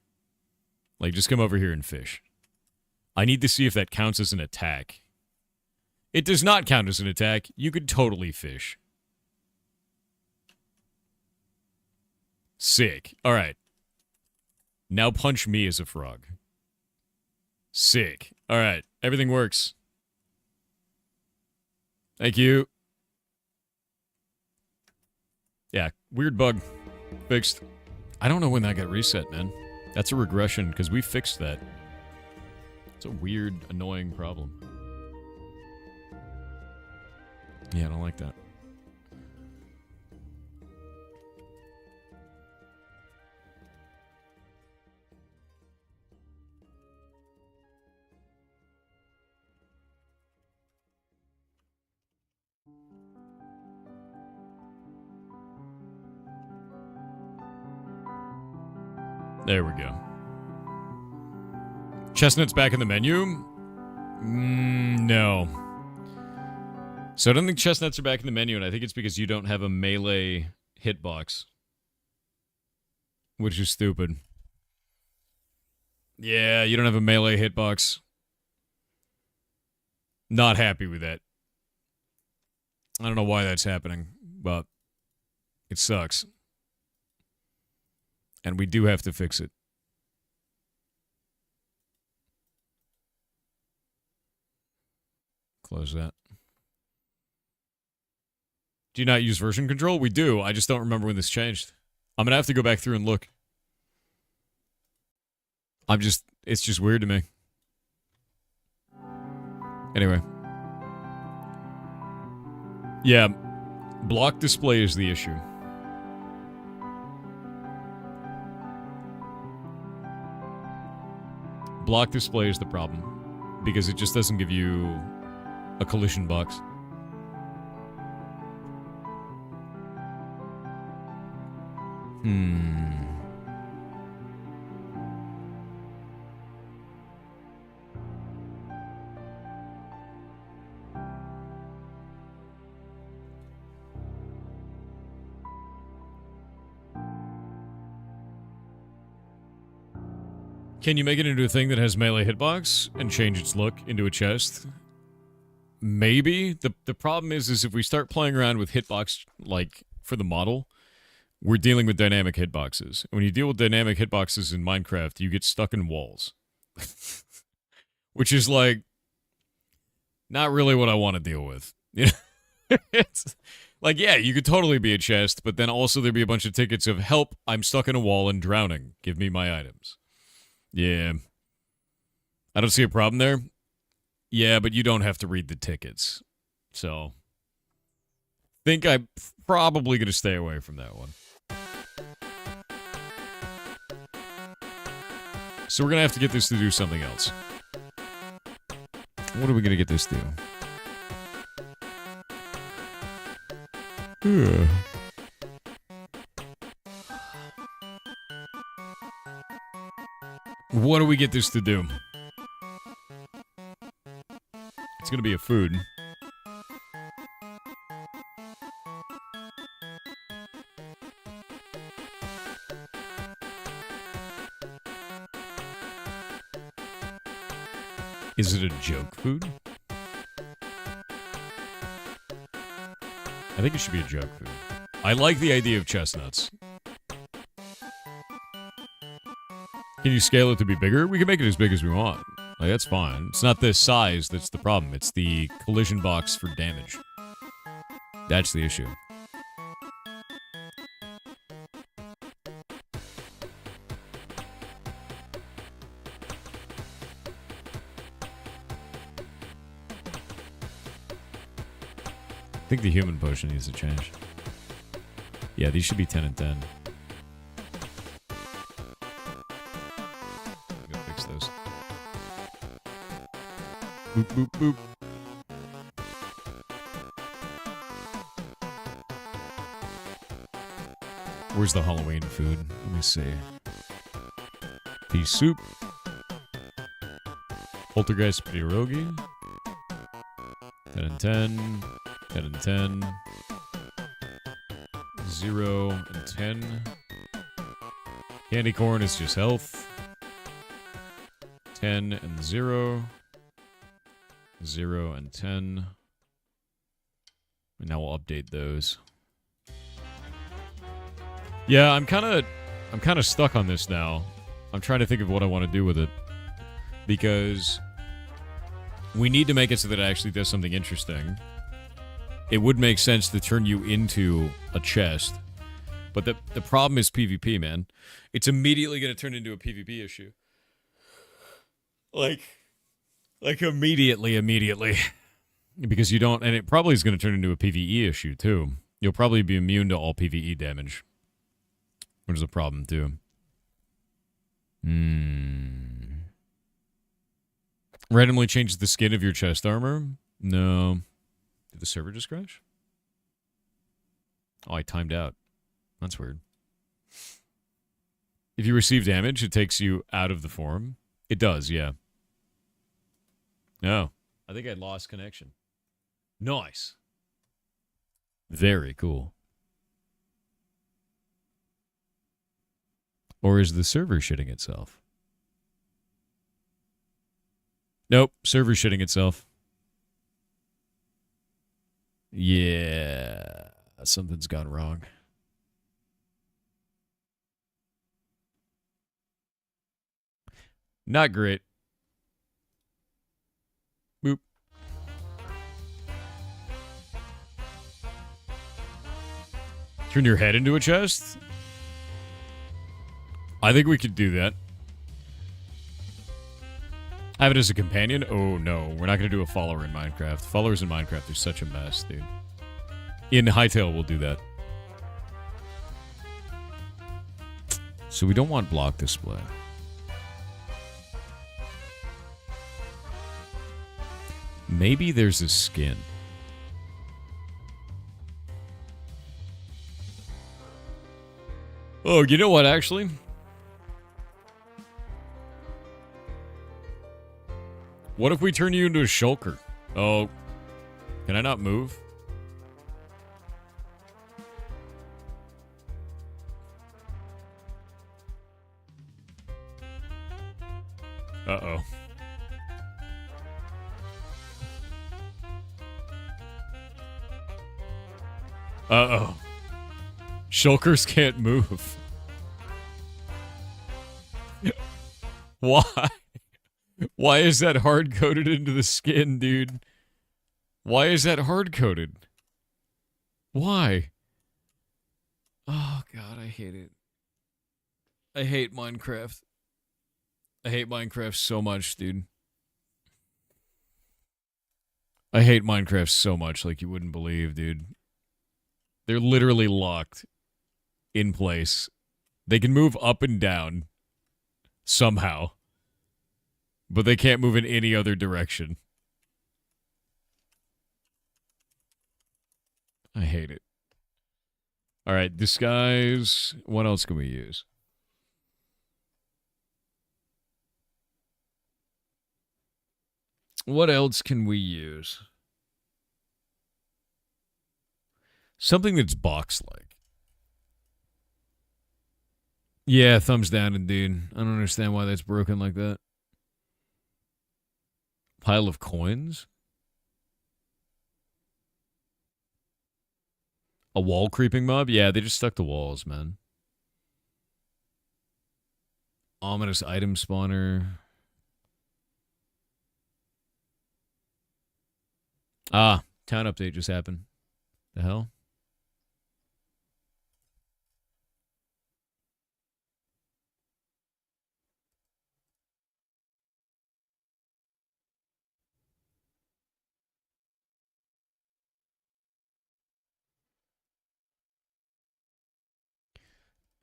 Like, just come over here and fish. I need to see if that counts as an attack. It does not count as an attack. You could totally fish. Sick. All right. Now punch me as a frog. Sick. All right. Everything works. Thank you. Yeah, weird bug. Fixed. I don't know when that got reset, man. That's a regression, because we fixed that. It's a weird, annoying problem. Yeah, I don't like that. There we go. Chestnut's back in the menu? No. So I don't think chestnuts are back in the menu, and I think it's because you don't have a melee hitbox. Which is stupid. Yeah, you don't have a melee hitbox. Not happy with that. I don't know why that's happening, but it sucks. And we do have to fix it. Close that. Do you not use version control? We do. I just don't remember when this changed. I'm going to have to go back through and look. It's just weird to me. Anyway. Yeah. Block display is the issue. Block display is the problem, because it just doesn't give you a collision box. Can you make it into a thing that has melee hitbox and change its look into a chest? Maybe. The problem is if we start playing around with hitbox, like, for the model, we're dealing with dynamic hitboxes. When you deal with dynamic hitboxes in Minecraft, you get stuck in walls. Which is, like, not really what I want to deal with. You know? It's like, yeah, you could totally be a chest, but then also there'd be a bunch of tickets of, help, I'm stuck in a wall and drowning. Give me my items. Yeah. I don't see a problem there. Yeah, but you don't have to read the tickets. So, think I'm probably going to stay away from that one. So we're going to have to get this to do something else. What are we going to get this to do? What do we get this to do? It's gonna be a food. Is it a joke food? I think it should be a jug food. I like the idea of chestnuts. Can you scale it to be bigger? We can make it as big as we want. Like, that's fine. It's not the size that's the problem. It's the collision box for damage. That's the issue. I think the human potion needs to change. Yeah, these should be 10 and 10. I'm gonna fix those. Boop, boop, boop. Where's the Halloween food? Let me see. Pea soup. Poltergeist pierogi. 10 and 10. 10 and 10. 0 and 10. Candy corn is just health. 10 and 0. 0 and 10. And now we'll update those. Yeah, I'm kind of stuck on this now. I'm trying to think of what I want to do with it. Because we need to make it so that it actually does something interesting. It would make sense to turn you into a chest. But the problem is PvP, man. It's immediately going to turn into a PvP issue. Like immediately. Because you don't... And it probably is going to turn into a PvE issue, too. You'll probably be immune to all PvE damage. Which is a problem, too. Randomly changes the skin of your chest armor? No. Did the server just crash? Oh, I timed out. That's weird. If you receive damage, it takes you out of the form. It does, yeah. No. I think I lost connection. Nice. Very cool. Or is the server shitting itself? Nope, server shitting itself. Yeah, something's gone wrong. Not great. Boop. Turn your head into a chest? I think we could do that. Have it as a companion? Oh, no. We're not going to do a follower in Minecraft. Followers in Minecraft are such a mess, dude. In Hytale, we'll do that. So we don't want block display. Maybe there's a skin. Oh, you know what, actually? What if we turn you into a shulker? Oh, can I not move? Uh-oh. Uh-oh. Shulkers can't move. Why? Why is that hard-coded into the skin, dude? Why is that hard-coded? Why? Oh, God, I hate it. I hate Minecraft. I hate Minecraft so much, dude. I hate Minecraft so much, like you wouldn't believe, dude. They're literally locked in place. They can move up and down somehow, but they can't move in any other direction. I hate it. All right, disguise. What else can we use? What else can we use? Something that's box-like. Yeah, thumbs down, indeed. I don't understand why that's broken like that. Pile of coins? A wall creeping mob? Yeah, they just stuck to walls, man. Ominous item spawner. Ah, town update just happened. The hell?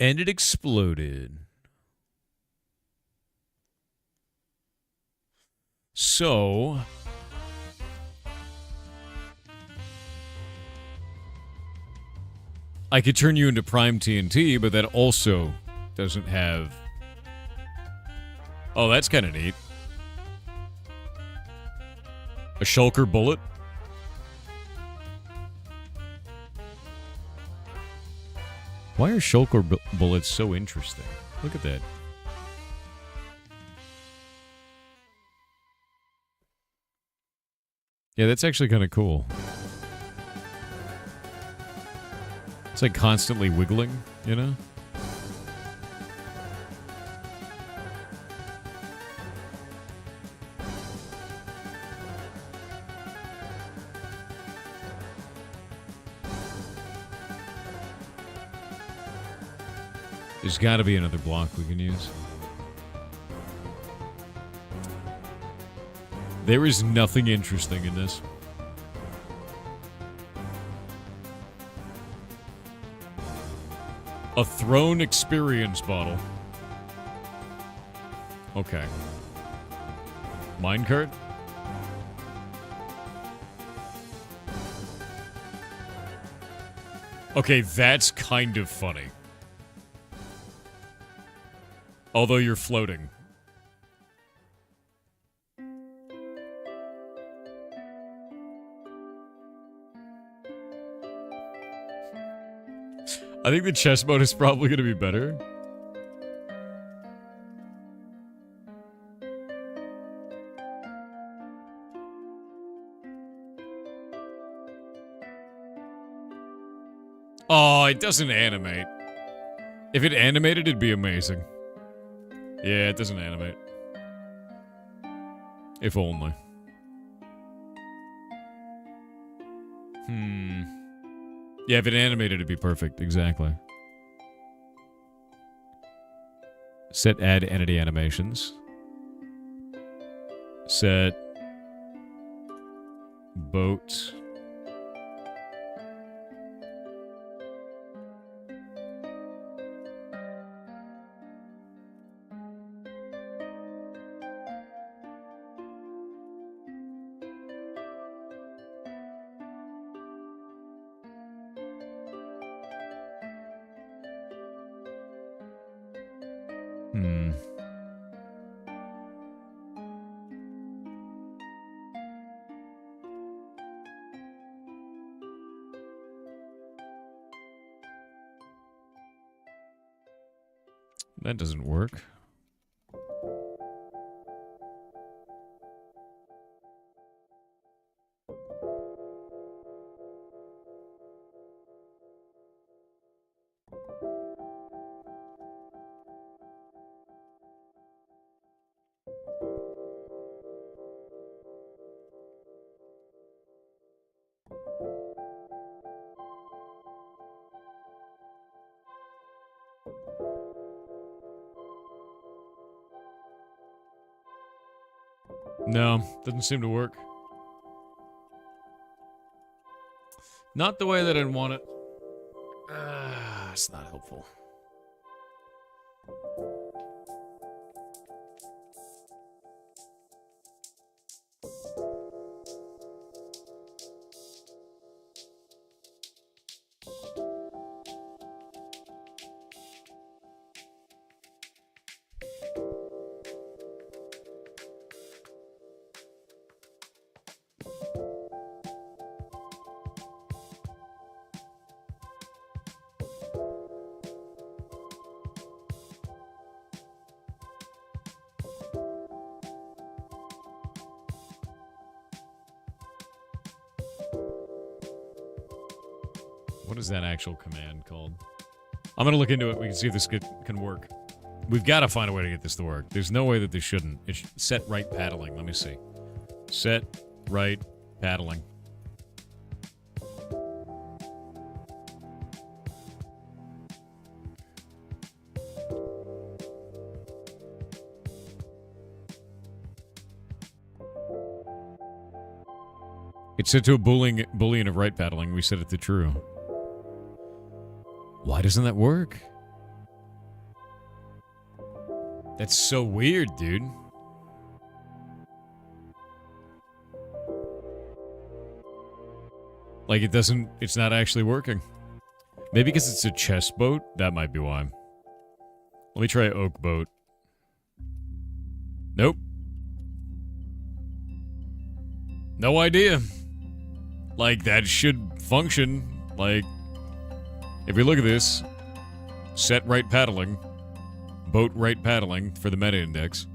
And it exploded. So, I could turn you into Prime TNT, but that also doesn't have... Oh, that's kind of neat. A shulker bullet? Why are shulker bullets so interesting? Look at that. Yeah, that's actually kind of cool. It's like constantly wiggling, you know? There's got to be another block we can use. There is nothing interesting in this. A throne experience bottle. Okay. Minecart? Okay, that's kind of funny. Although you're floating. I think the chess mode is probably going to be better. Oh, it doesn't animate. If it animated, it'd be amazing. Yeah, it doesn't animate. If only. Yeah, if it animated, it'd be perfect. Exactly. Set add entity animations. Set boat. That doesn't work. No, doesn't seem to work. Not the way that I'd want it. It's not helpful. What is that actual command called? I'm going to look into it. We can see if this can work. We've got to find a way to get this to work. There's no way that this shouldn't. It's set right paddling. Let me see. Set right paddling. It's set to a boolean of right paddling. We set it to true. Why doesn't that work? That's so weird, dude. Like, it's not actually working. Maybe because it's a chest boat? That might be why. Let me try oak boat. Nope. No idea. Like, that should function. Like, if we look at this, set right paddling, boat right paddling for the meta index.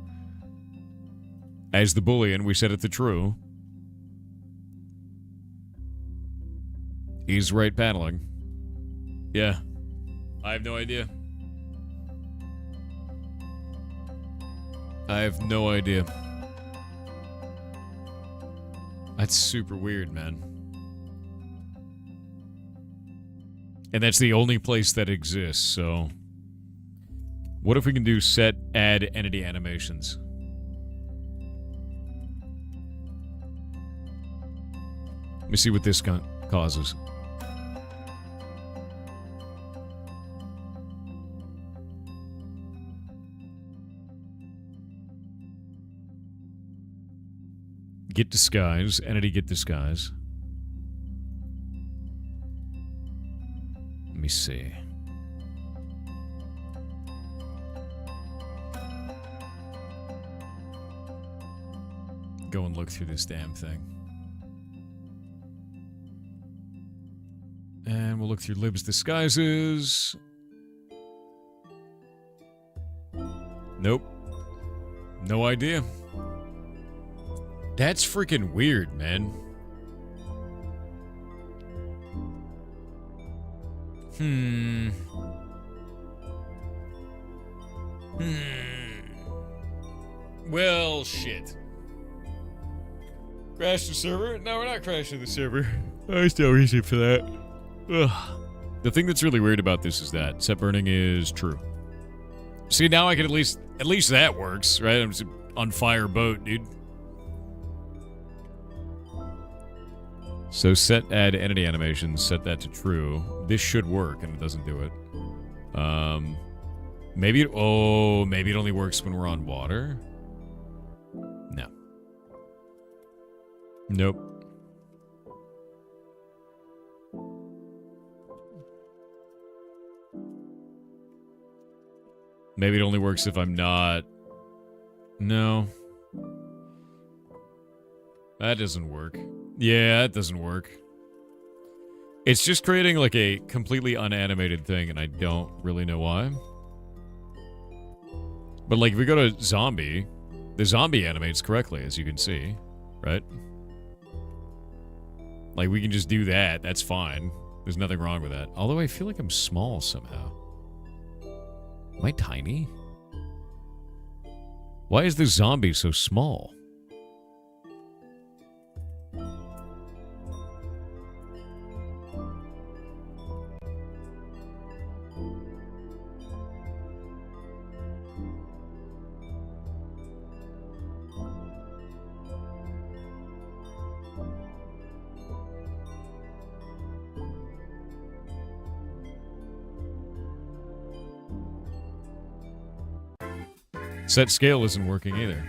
As the boolean, we set it to true. Is right paddling. Yeah. I have no idea. I have no idea. That's super weird, man. And that's the only place that exists, so... What if we can do set add entity animations? Let me see what this causes. Get disguise, entity get disguise. Let me see. Go and look through this damn thing. And we'll look through Lib's disguises. Nope. No idea. That's freaking weird, man. Well, shit. Crash the server? No, we're not crashing the server. There's no reason for that. Ugh. The thing that's really weird about this is that set burning is true. See, now I can at least that works, right? I'm just on fire boat, dude. So set add entity animations, set that to true. This should work, and it doesn't do it. Maybe it only works when we're on water? No. Nope. Maybe it only works if I'm not... No. That doesn't work. Yeah, that doesn't work. It's just creating like a completely unanimated thing, and I don't really know why. But like if we go to zombie, the zombie animates correctly, as you can see, right? Like we can just do that, that's fine. There's nothing wrong with that. Although I feel like I'm small somehow. Am I tiny? Why is the zombie so small? Set scale isn't working either.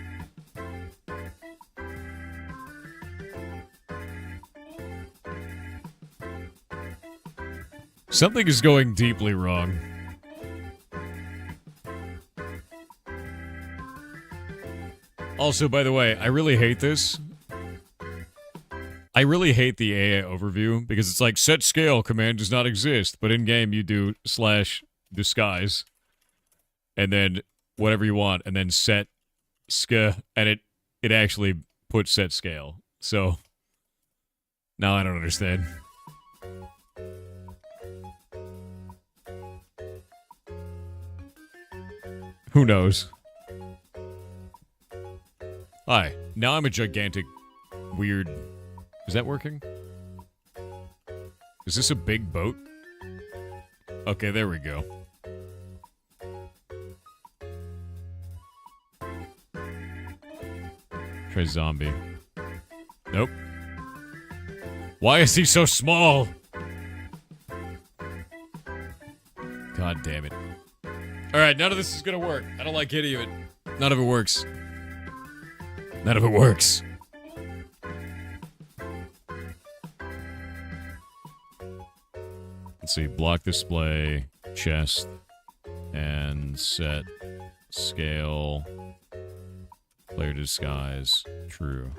Something is going deeply wrong. Also, by the way, I really hate this. I really hate the AI overview because it's like set scale command does not exist, but in game you do /disguise and then whatever you want, and then set and it actually puts set scale. So now I don't understand. Who knows? Hi. Now I'm a gigantic, weird... Is that working? Is this a big boat? Okay, there we go. Try zombie. Nope. Why is he so small? God damn it. Alright, none of this is gonna work. I don't like any of it. None of it works. None of it works. Let's see. Block display, chest, and set, scale, player disguise, true.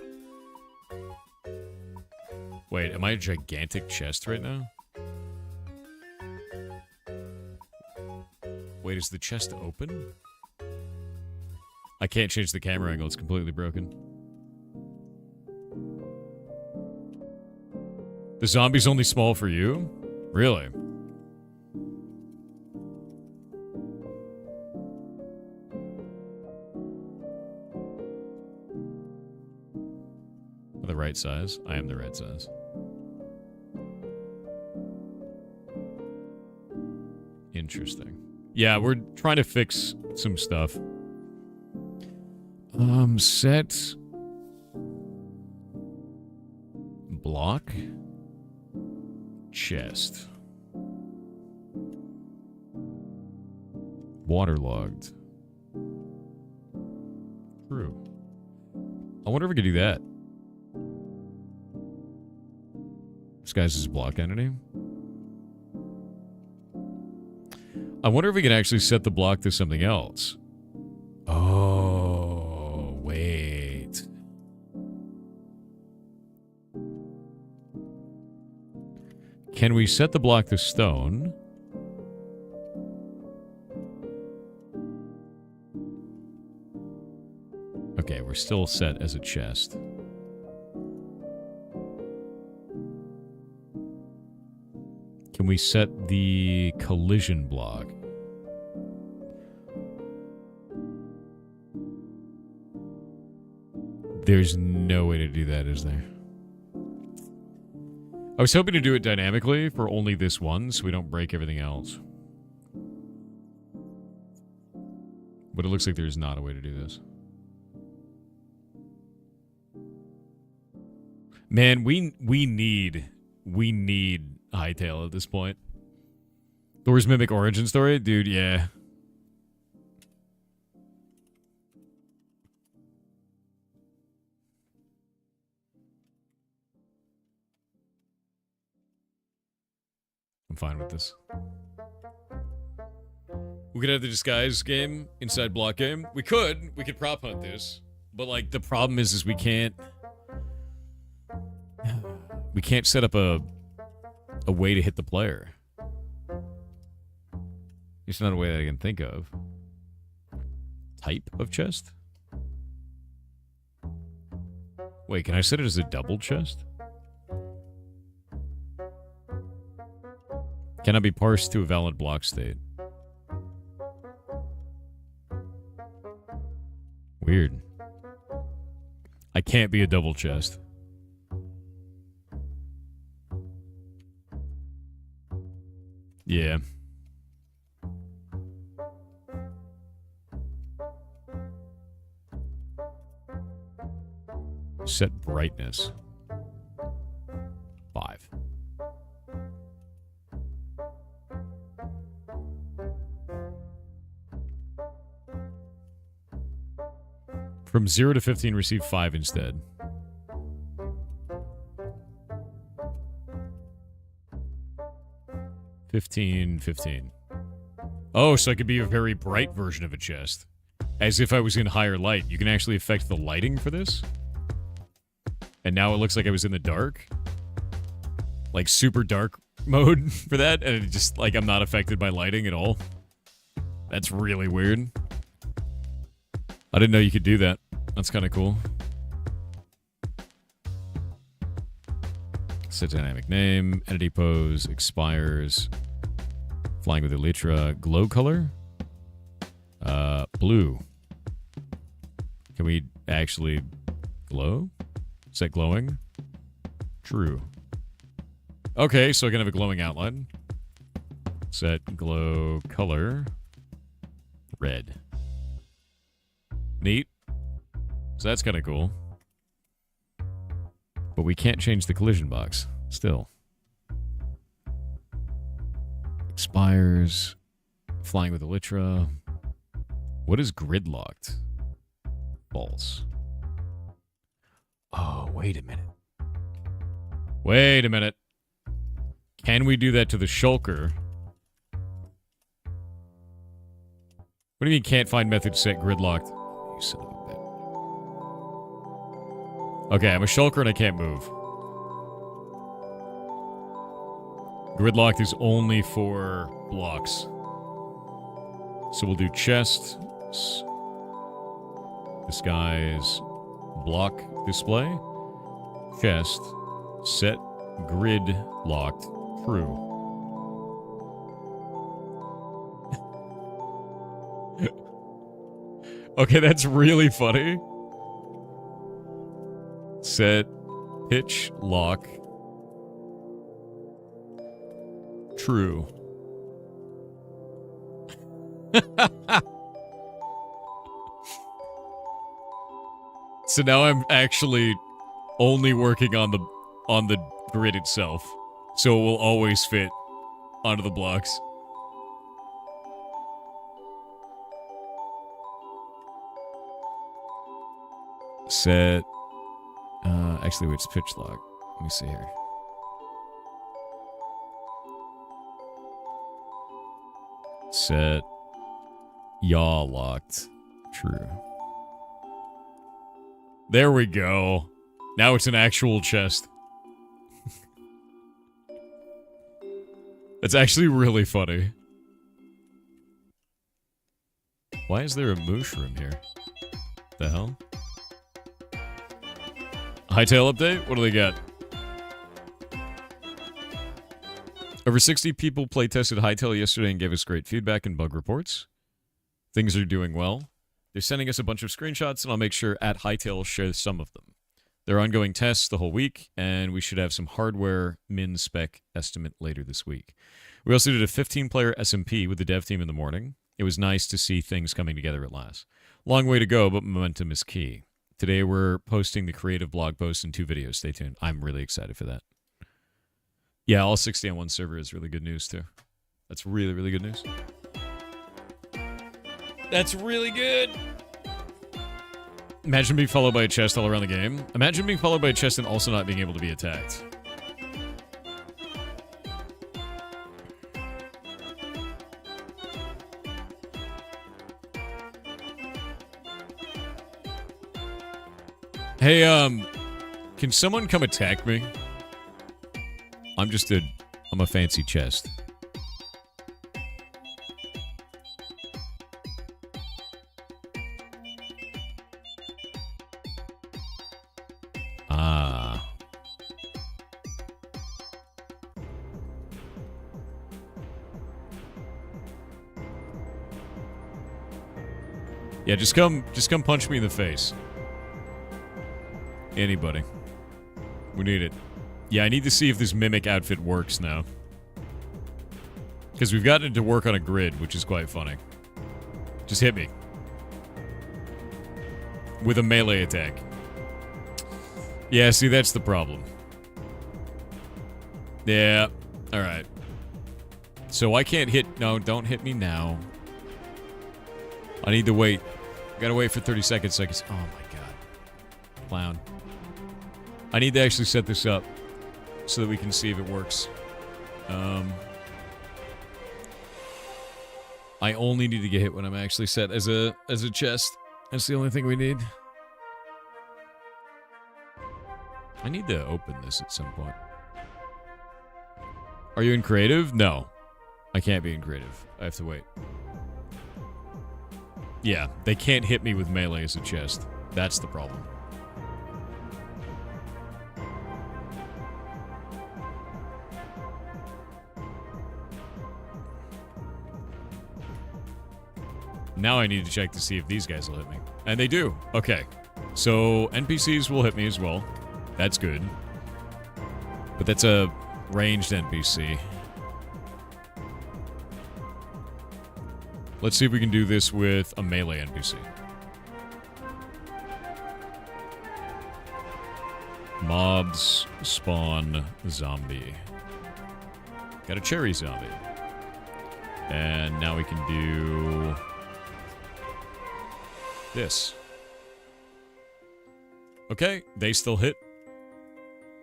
Wait, am I a gigantic chest right now? Wait, is the chest open? I can't change the camera angle, it's completely broken. The zombie's only small for you? Really? The right size? I am the right size. Interesting. Yeah, we're trying to fix some stuff. Set... Block? Chest. Waterlogged. True. I wonder if we could do that. Disguise as block entity. I wonder if we can actually set the block to something else. Oh, wait. Can we set the block to stone? Okay, we're still set as a chest. Can we set the collision block? There's no way to do that, is there? I was hoping to do it dynamically for only this one, so we don't break everything else. But it looks like there's not a way to do this. Man, we need Hightail at this point. Thor's Mimic origin story? Dude, yeah. I'm fine with this. We could have the disguise game inside block game. We could prop hunt this. But like the problem is we can't set up a way to hit the player. It's not a way that I can think of. Type of chest? Wait, can I set it as a double chest? Cannot be parsed to a valid block state. Weird. I can't be a double chest. Yeah. Set brightness. 5. From 0 to 15, receive 5 instead. $15. Oh, so I could be a very bright version of a chest. As if I was in higher light. You can actually affect the lighting for this. And now it looks like I was in the dark. Like super dark mode for that. And it just, like, I'm not affected by lighting at all. That's really weird. I didn't know you could do that. That's kind of cool. Set dynamic name. Entity pose. Expires. Flying with Elytra. Glow color. Blue. Can we actually glow? Is that glowing? True. Okay, so I can have a glowing outline. Set glow color. Red. Neat. So that's kind of cool. But we can't change the collision box. Still. Expires. Flying with Elytra. What is gridlocked? False. Oh, wait a minute. Wait a minute. Can we do that to the shulker? What do you mean can't find method to set gridlocked? You son of a bitch. Okay, I'm a shulker and I can't move. Gridlocked is only for blocks. So we'll do chest. Disguise. Block display. Chest. Set grid locked. True. Okay, that's really funny. Set pitch lock. True. So now I'm actually only working on the grid itself. So it will always fit onto the blocks. Set. Actually, it's pitch lock. Let me see here. Set. Yaw locked. True. There we go. Now it's an actual chest. That's actually really funny. Why is there a mushroom here? The hell? Hightail update? What do they got? Over 60 people play tested Hightail yesterday and gave us great feedback and bug reports. Things are doing well. They're sending us a bunch of screenshots, and I'll make sure at Hightail shares some of them. They're ongoing tests the whole week, and we should have some hardware min spec estimate later this week. We also did a 15-player SMP with the dev team in the morning. It was nice to see things coming together at last. Long way to go, but momentum is key. Today we're posting the creative blog post and 2 videos. Stay tuned. I'm really excited for that. Yeah, all 60 on one server is really good news, too. That's really, really good news. That's really good! Imagine being followed by a chest all around the game. Imagine being followed by a chest and also not being able to be attacked. Hey, can someone come attack me? I'm a fancy chest. Ah. Yeah, just come punch me in the face. Anybody. We need it. Yeah, I need to see if this mimic outfit works now. Because we've gotten it to work on a grid, which is quite funny. Just hit me. With a melee attack. Yeah, see, that's the problem. Yeah, alright. So I can't hit... No, don't hit me now. I need to wait. Gotta wait for 30 seconds so I can... Oh my god. Clown. I need to actually set this up so that we can see if it works. I only need to get hit when I'm actually set as a chest. That's the only thing we need. I need to open this at some point. Are you in creative? No. I can't be in creative. I have to wait. Yeah, they can't hit me with melee as a chest. That's the problem. Now I need to check to see if these guys will hit me. And they do. Okay. So NPCs will hit me as well. That's good. But that's a ranged NPC. Let's see if we can do this with a melee NPC. Mobs spawn zombie. Got a cherry zombie. And now we can do this. Okay, they still hit.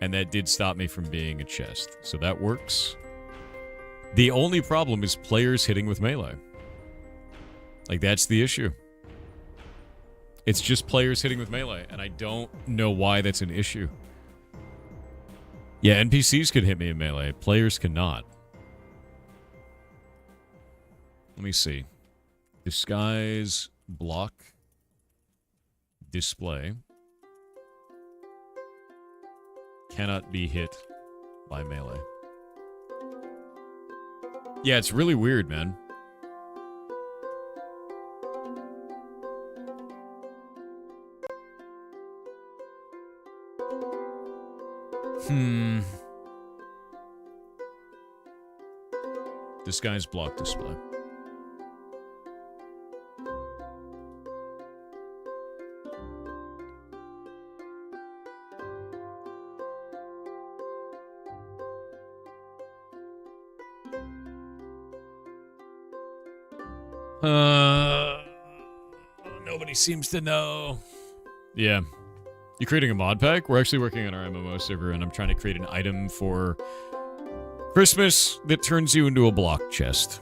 And that did stop me from being a chest. So that works. The only problem is players hitting with melee. Like, that's the issue. It's just players hitting with melee, and I don't know why that's an issue. Yeah, NPCs can hit me in melee. Players cannot. Let me see. Disguise, block, display. Cannot be hit by melee. Yeah, it's really weird, man. Disguise block display. Nobody seems to know. Yeah. You creating a mod pack? We're actually working on our MMO server, and I'm trying to create an item for Christmas that turns you into a block chest.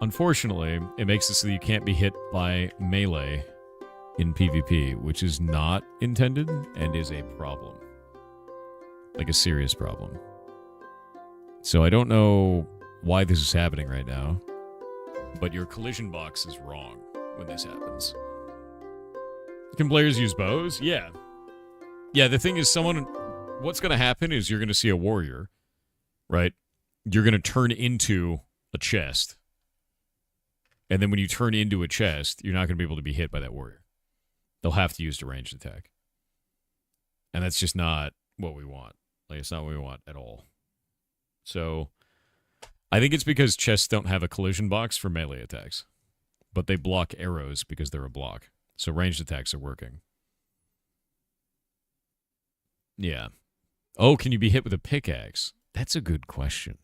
Unfortunately, it makes it so that you can't be hit by melee in PvP, which is not intended and is a problem. Like a serious problem. So I don't know why this is happening right now, but your collision box is wrong when this happens. Can players use bows? Yeah. Yeah, the thing is, what's going to happen is you're going to see a warrior, right? You're going to turn into a chest. And then when you turn into a chest, you're not going to be able to be hit by that warrior. They'll have to use a ranged attack. And that's just not what we want. Like, it's not what we want at all. So, I think it's because chests don't have a collision box for melee attacks. But they block arrows because they're a block. So ranged attacks are working. Yeah. Oh, can you be hit with a pickaxe? That's a good question.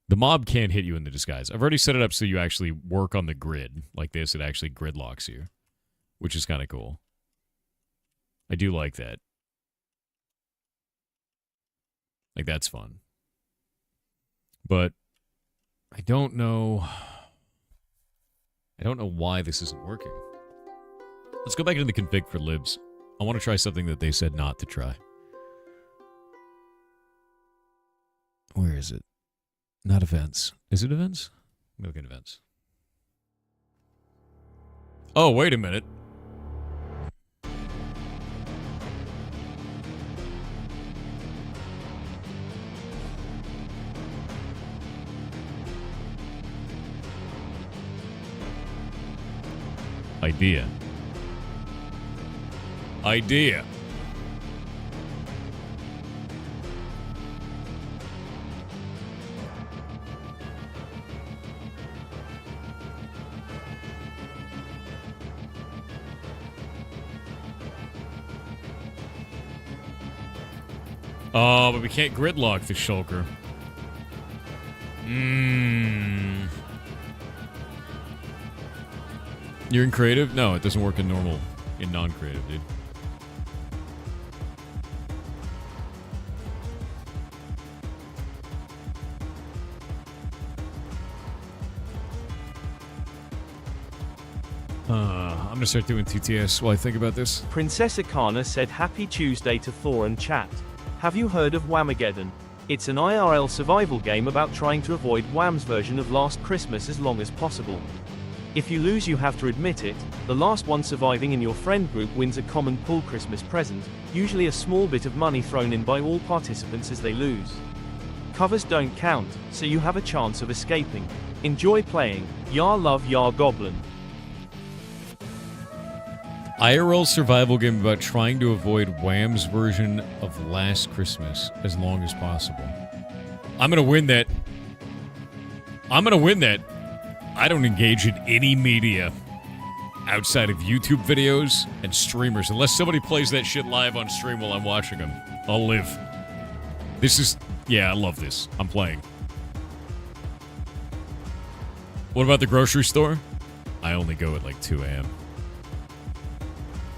The mob can't hit you in the disguise. I've already set it up so you actually work on the grid. Like this, it actually gridlocks you. Which is kind of cool. I do like that. Like, that's fun. But I don't know... I don't know why this isn't working. Let's go back into the config for libs. I want to try something that they said not to try. Where is it? Not events. Is it events? Let me look at events. Oh, wait a minute. Idea. Oh, but we can't gridlock the shulker. You're in creative? No, it doesn't work in normal, in non-creative, dude. I'm gonna start doing TTS while I think about this. Princess Akana said happy Tuesday to Thor and chat. Have you heard of Whamageddon? It's an IRL survival game about trying to avoid Wham's version of Last Christmas as long as possible. If you lose, you have to admit it. The last one surviving in your friend group wins a common pool Christmas present, usually a small bit of money thrown in by all participants as they lose. Covers don't count, so you have a chance of escaping. Enjoy playing. Yar love Yar Goblin. IRL survival game about trying to avoid Wham's version of Last Christmas as long as possible. I'm gonna win that. I'm gonna win that. I don't engage in any media outside of YouTube videos and streamers unless somebody plays that shit live on stream while I'm watching them. I'll live. This is... Yeah, I love this. I'm playing. What about the grocery store? I only go at like 2 a.m.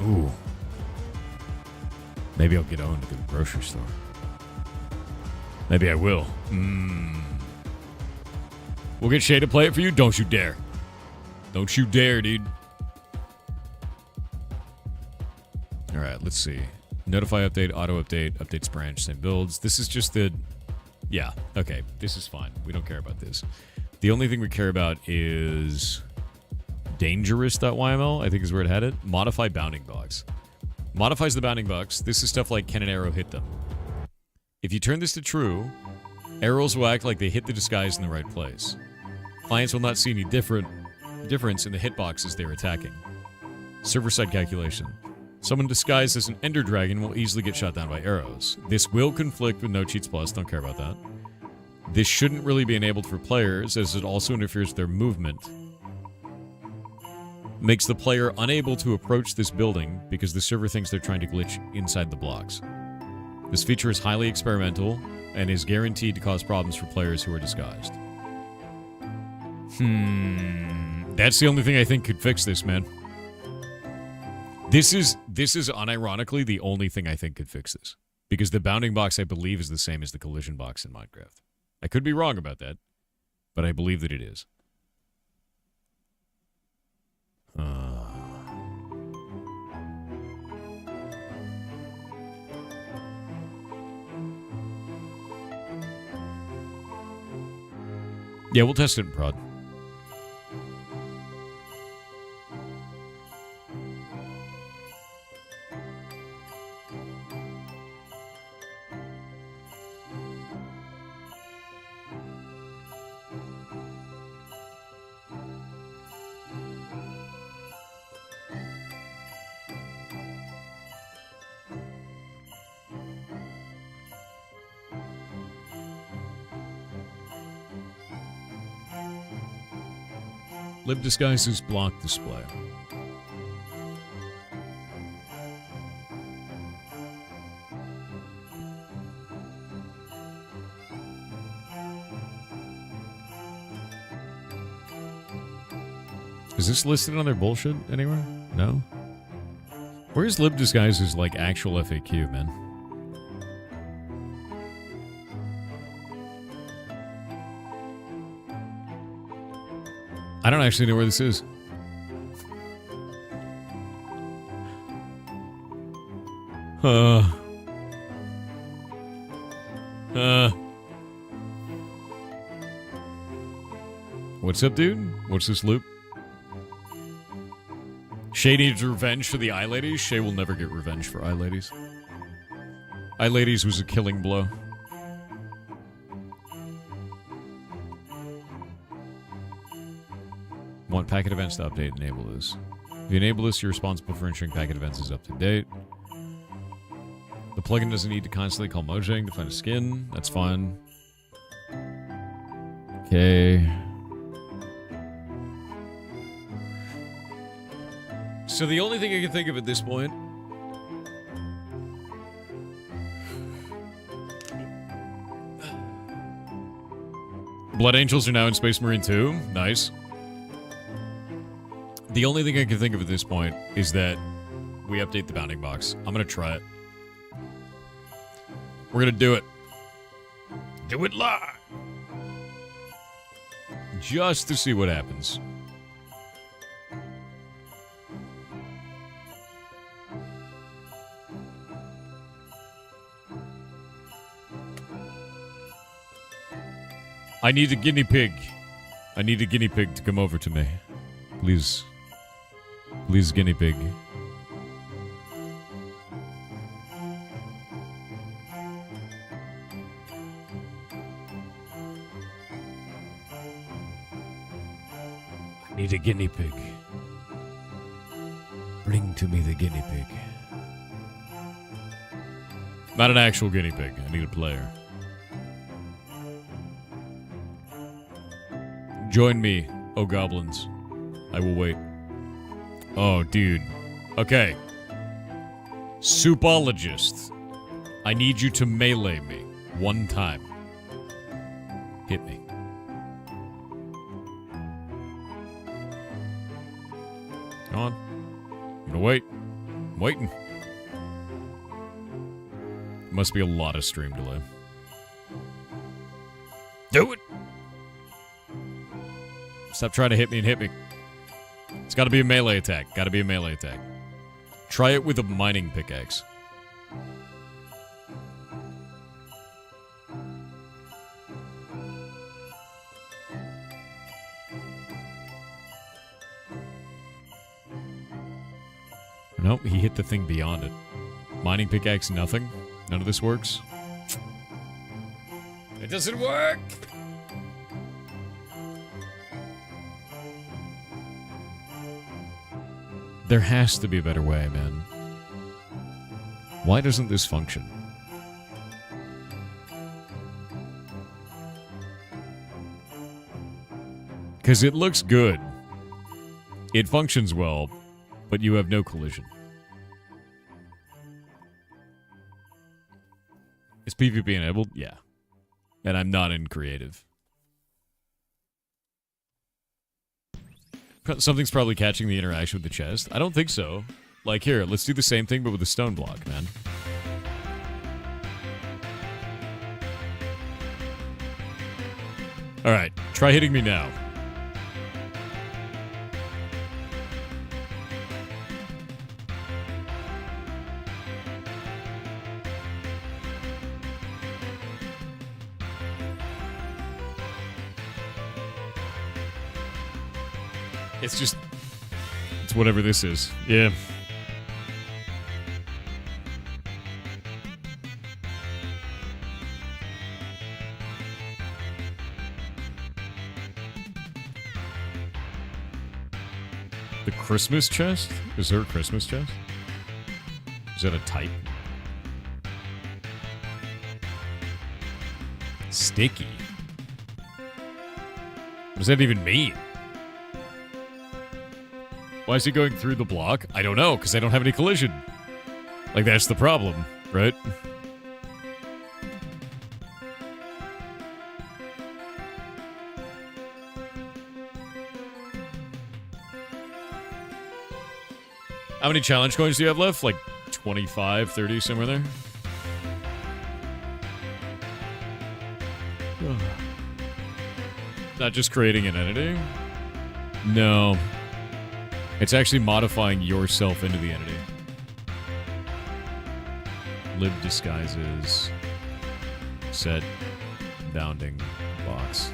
Ooh. Maybe I'll get on to the grocery store. Maybe I will. We'll get Shay to play it for you? Don't you dare. Don't you dare, dude. Alright, let's see. Notify update, auto update, updates branch, same builds. This is just the... Yeah, okay. This is fine. We don't care about this. The only thing we care about is... Dangerous.yml, I think is where it had it. Modify bounding box. Modifies the bounding box. This is stuff like can an arrow hit them. If you turn this to true, arrows will act like they hit the disguise in the right place. Clients will not see any difference in the hitboxes they're attacking. Server-side calculation. Someone disguised as an ender dragon will easily get shot down by arrows. This will conflict with No Cheats Plus, don't care about that. This shouldn't really be enabled for players, as it also interferes with their movement. Makes the player unable to approach this building because the server thinks they're trying to glitch inside the blocks. This feature is highly experimental and is guaranteed to cause problems for players who are disguised. That's the only thing I think could fix this, man. This is unironically the only thing I think could fix this. Because the bounding box, I believe, is the same as the collision box in Minecraft. I could be wrong about that, but I believe that it is. Yeah, we'll test it in prod. Lib disguises block display. Is this listed on their bullshit anywhere? No? Where's Lib disguises like actual FAQ, man? I don't actually know where this is. What's up, dude? What's this loop? Shay needs revenge for the Eye Ladies. Shay will never get revenge for Eye Ladies. Eye Ladies was a killing blow. Want packet events to update, enable this. If you enable this, you're responsible for ensuring packet events is up to date. The plugin doesn't need to constantly call Mojang to find a skin. That's fine. Okay. So the only thing I can think of at this point... Blood Angels are now in Space Marine 2. Nice. The only thing I can think of at this point is that we update the bounding box. I'm gonna try it. We're gonna do it. Do it live! Just to see what happens. I need a guinea pig. I need a guinea pig to come over to me. Please. Please, guinea pig. Need a guinea pig. Bring to me the guinea pig. Not an actual guinea pig. I need a player. Join me, oh goblins. I will wait. Oh, dude. Okay. Soupologist. I need you to melee me. One time. Hit me. Come on. I'm gonna wait. I'm waiting. Must be a lot of stream delay. Do it! Stop trying to hit me and hit me. It's gotta be a melee attack. Gotta be a melee attack. Try it with a mining pickaxe. Nope, he hit the thing beyond it. Mining pickaxe, nothing. None of this works. It doesn't work! There has to be a better way, man. Why doesn't this function? Because it looks good. It functions well, but you have no collision. Is PvP enabled? Yeah. And I'm not in creative. Something's probably catching the interaction with the chest. I don't think so. Like, here, let's do the same thing, but with a stone block, man. Alright, try hitting me now. It's just... It's whatever this is. Yeah. The Christmas chest? Is there a Christmas chest? Is that a type? Sticky? What does that even mean? Why is he going through the block? I don't know, because I don't have any collision. Like, that's the problem, right? How many challenge coins do you have left? Like 25, 30, somewhere there? Not just creating an entity? No. It's actually modifying yourself into the entity. Lib disguises. Set. Bounding. Box.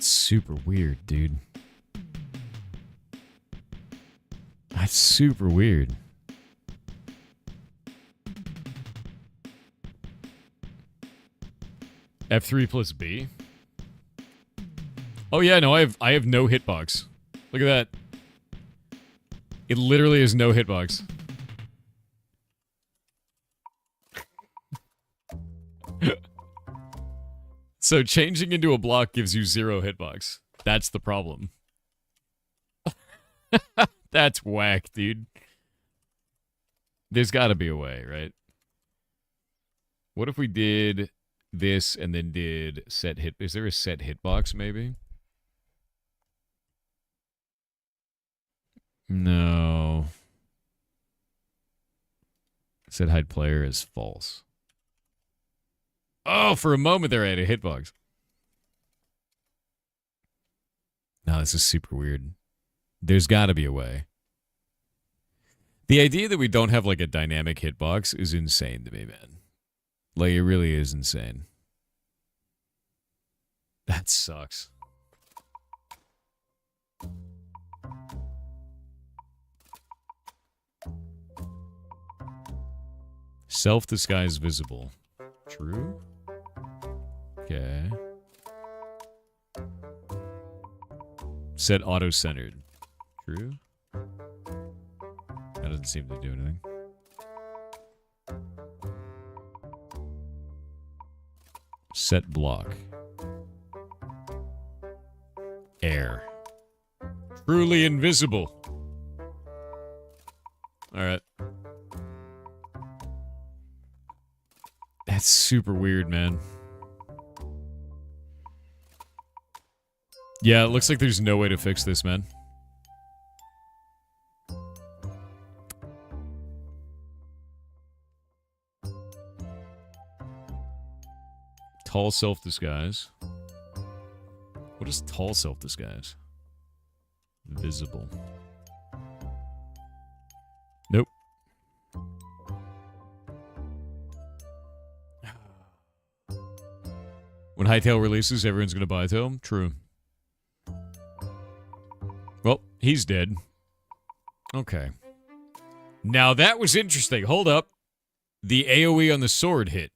Super weird, dude. That's super weird. F3 plus B? Oh yeah, no, I have no hitbox. Look at that. It literally is no hitbox. So changing into a block gives you 0 hitbox. That's the problem. That's whack, dude. There's gotta be a way, right? What if we did this and then did set hit... Is there a set hitbox, maybe? No. Set hide player is false. Oh, for a moment there I had a hitbox. No, this is super weird. There's got to be a way. The idea that we don't have like a dynamic hitbox is insane to me, man. Like, it really is insane. That sucks. Self-disguise visible. True? Okay. Set auto-centered. True? That doesn't seem to do anything. Set block. Air. Truly invisible. Alright. That's super weird, man. Yeah, it looks like there's no way to fix this, man. Tall self-disguise. What is tall self-disguise? Visible. Nope. When Hytale releases, everyone's going to buy Hytale? True. Well, he's dead. Okay. Now that was interesting. Hold up. The AoE on the sword hit.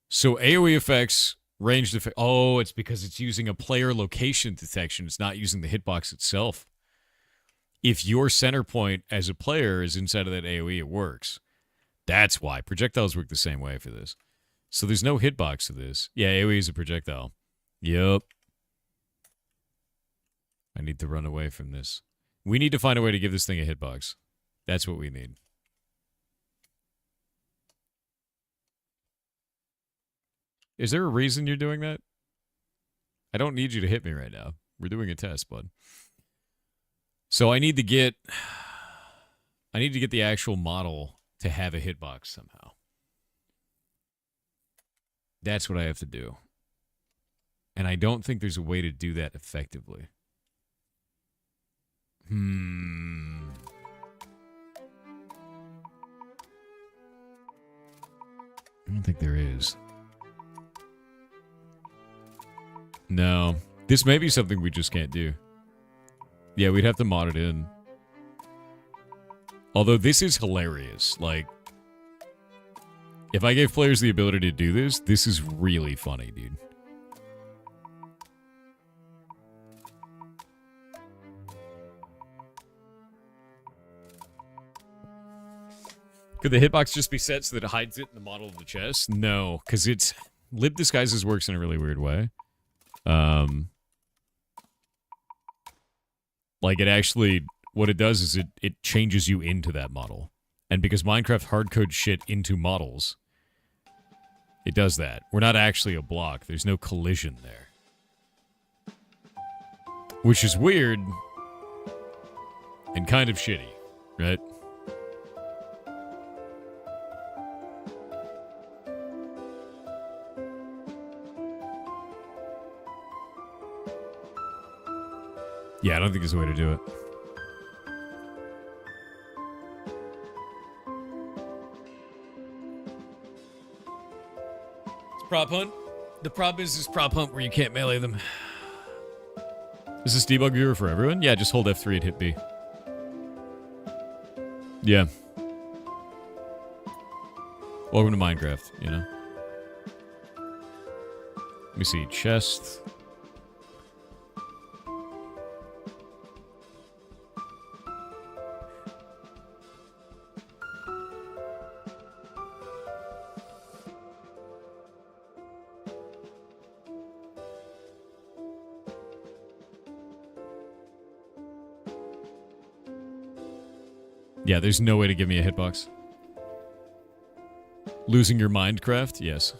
So AoE effects, ranged effect. Oh, it's because it's using a player location detection. It's not using the hitbox itself. If your center point as a player is inside of that AoE, it works. That's why. Projectiles work the same way for this. So there's no hitbox to this. Yeah, AoE is a projectile. Yup. I need to run away from this. We need to find a way to give this thing a hitbox. That's what we need. Is there a reason you're doing that? I don't need you to hit me right now. We're doing a test, bud. So I need to get the actual model to have a hitbox somehow. That's what I have to do. And I don't think there's a way to do that effectively. I don't think there is. No. This may be something we just can't do. Yeah, we'd have to mod it in. Although this is hilarious. Like, if I gave players the ability to do this, this is really funny, dude. Could the hitbox just be set so that it hides it in the model of the chest? No, because it's... Lib Disguises works in a really weird way. Like, it actually... What it does is it changes you into that model. And because Minecraft hardcode shit into models, it does that. We're not actually a block. There's no collision there. Which is weird and kind of shitty, right? Yeah, I don't think there's a way to do it. It's prop hunt. The problem is this prop hunt where you can't melee them. Is this debug viewer for everyone? Yeah, just hold F3 and hit B. Yeah. Welcome to Minecraft, you know? Let me see. Chest... Yeah, there's no way to give me a hitbox. Losing your Minecraft? Yes.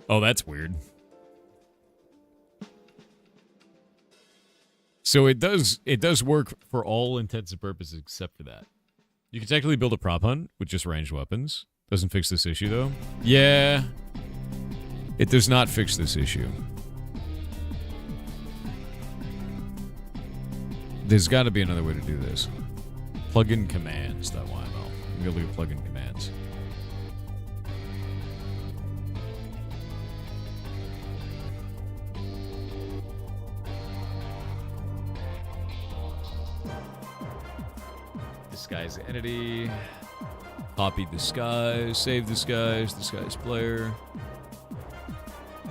Oh, that's weird. So it does work for all intents and purposes except for that. You can technically build a prop hunt with just ranged weapons. Doesn't fix this issue, though. Yeah. It does not fix this issue. There's got to be another way to do this. Plug-in commands.yml. We'll do plug-in commands. Disguise entity. Copy disguise. Save disguise. Disguise player.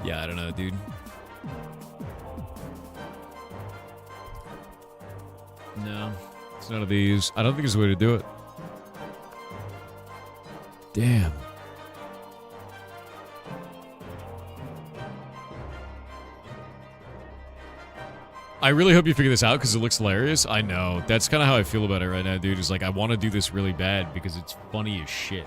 Yeah, I don't know, dude. No, it's none of these. I don't think there's a way to do it. Damn. I really hope you figure this out because it looks hilarious. I know. That's kind of how I feel about it right now, dude. Is like, I want to do this really bad because it's funny as shit.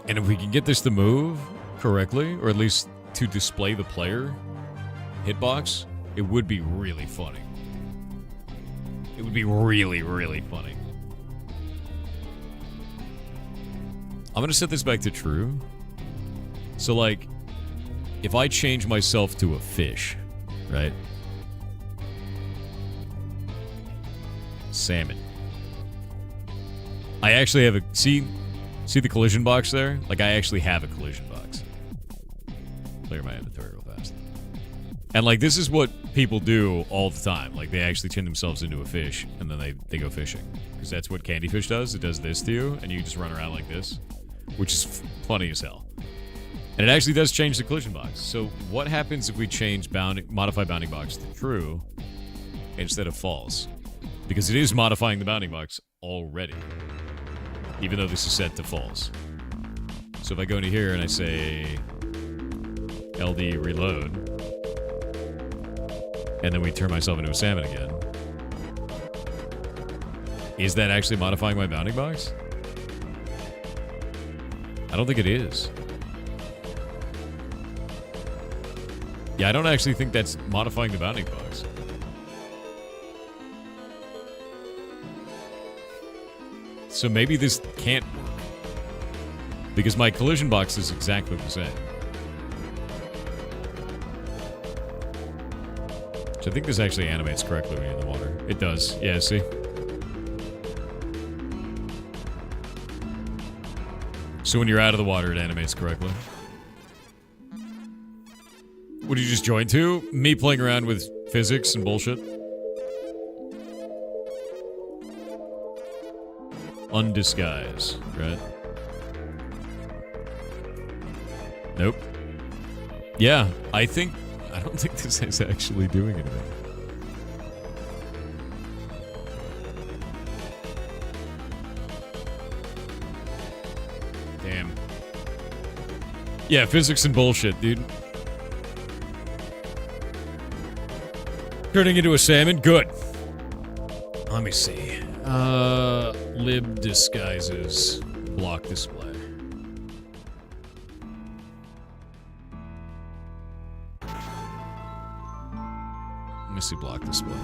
And if we can get this to move correctly, or at least to display the player hitbox, it would be really funny. It would be really, really funny. I'm going to set this back to true. So, like, if I change myself to a fish, right? Salmon. I actually have a... See the collision box there? Like, I actually have a collision box. Clear my inventory real fast. And, like, this is what people do all the time. Like, they actually turn themselves into a fish, and then they go fishing. Because that's what Candyfish does. It does this to you, and you just run around like this. Which is funny as hell. And it actually does change the collision box. So what happens if we change modify bounding box to true instead of false? Because it is modifying the bounding box already. Even though this is set to false. So if I go into here and I say LD reload, and then we turn myself into a salmon again, is that actually modifying my bounding box? I don't think it is. Yeah, I don't actually think that's modifying the bounding box. So maybe this can't work. Because my collision box is exactly the same. So I think this actually animates correctly when you're in the water. It does. Yeah, see? So when you're out of the water, it animates correctly. What did you just join to? Me playing around with physics and bullshit? Undisguise, right? Nope. Yeah, I don't think this is actually doing anything. Damn. Yeah, physics and bullshit, dude. Turning into a salmon? Good. Let me see. Lib disguises. Block display. Let me see block display.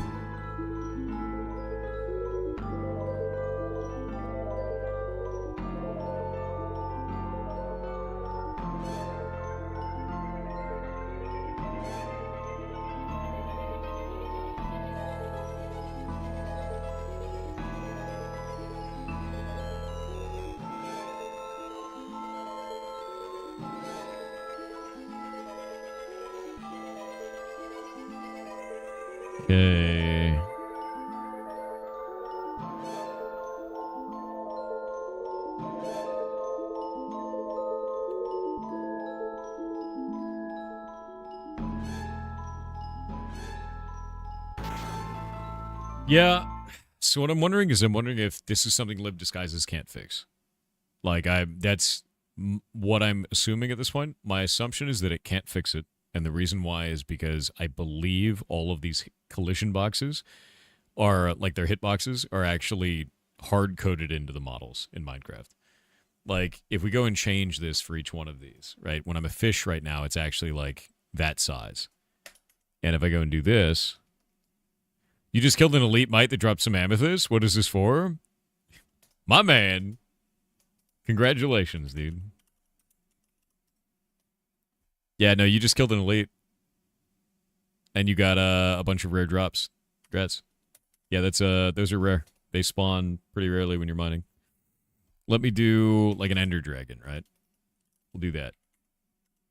Okay. Yeah. So what I'm wondering is, if this is something lib disguises can't fix. Like, that's what I'm assuming at this point. My assumption is that it can't fix it. And the reason why is because I believe all of these collision boxes are, like, their hitboxes are actually hard-coded into the models in Minecraft. Like, if we go and change this for each one of these, right? When I'm a fish right now, it's actually, like, that size. And if I go and do this... You just killed an elite mite that dropped some amethyst? What is this for? My man. Congratulations, dude. Yeah, no, you just killed an elite. And you got a bunch of rare drops. Congrats. Yeah, that's those are rare. They spawn pretty rarely when you're mining. Let me do like an Ender Dragon, right? We'll do that.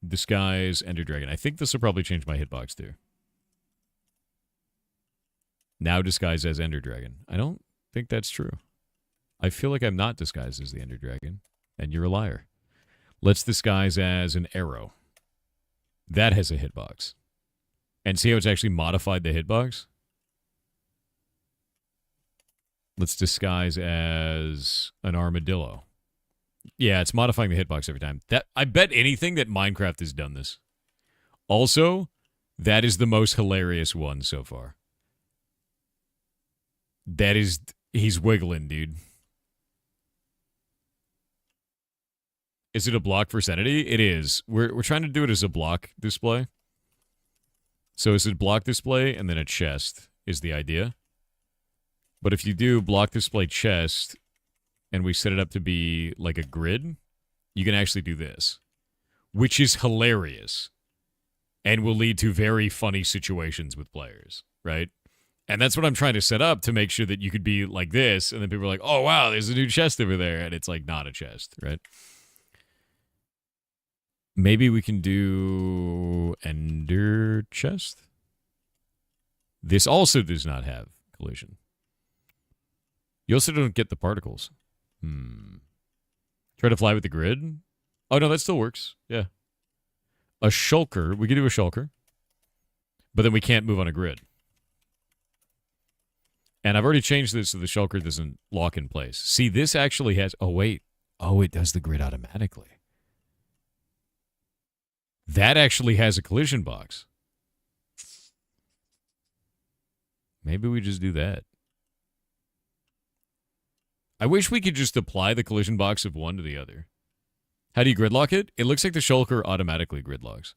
Disguise Ender Dragon. I think this will probably change my hitbox too. Now disguise as Ender Dragon. I don't think that's true. I feel like I'm not disguised as the Ender Dragon, and you're a liar. Let's disguise as an arrow. That has a hitbox. And see how it's actually modified the hitbox? Let's disguise as an armadillo. Yeah, it's modifying the hitbox every time. That I bet anything that Minecraft has done this. Also, that is the most hilarious one so far. That is... He's wiggling, dude. Is it a block for sanity? It is. We're trying to do it as a block display. So it's a block display and then a chest is the idea. But if you do block display chest and we set it up to be like a grid, you can actually do this, which is hilarious and will lead to very funny situations with players, right? And that's what I'm trying to set up to make sure that you could be like this, and then people are like, oh, wow, there's a new chest over there, and it's like not a chest, right? Maybe we can do Ender Chest. This also does not have collision. You also don't get the particles. Try to fly with the grid? Oh, no, that still works. Yeah. A shulker. We can do a shulker. But then we can't move on a grid. And I've already changed this so the shulker doesn't lock in place. See, this actually has... Oh, wait. Oh, it does the grid automatically. That actually has a collision box. Maybe we just do that. I wish we could just apply the collision box of one to the other. How do you gridlock it? It looks like the shulker automatically gridlocks.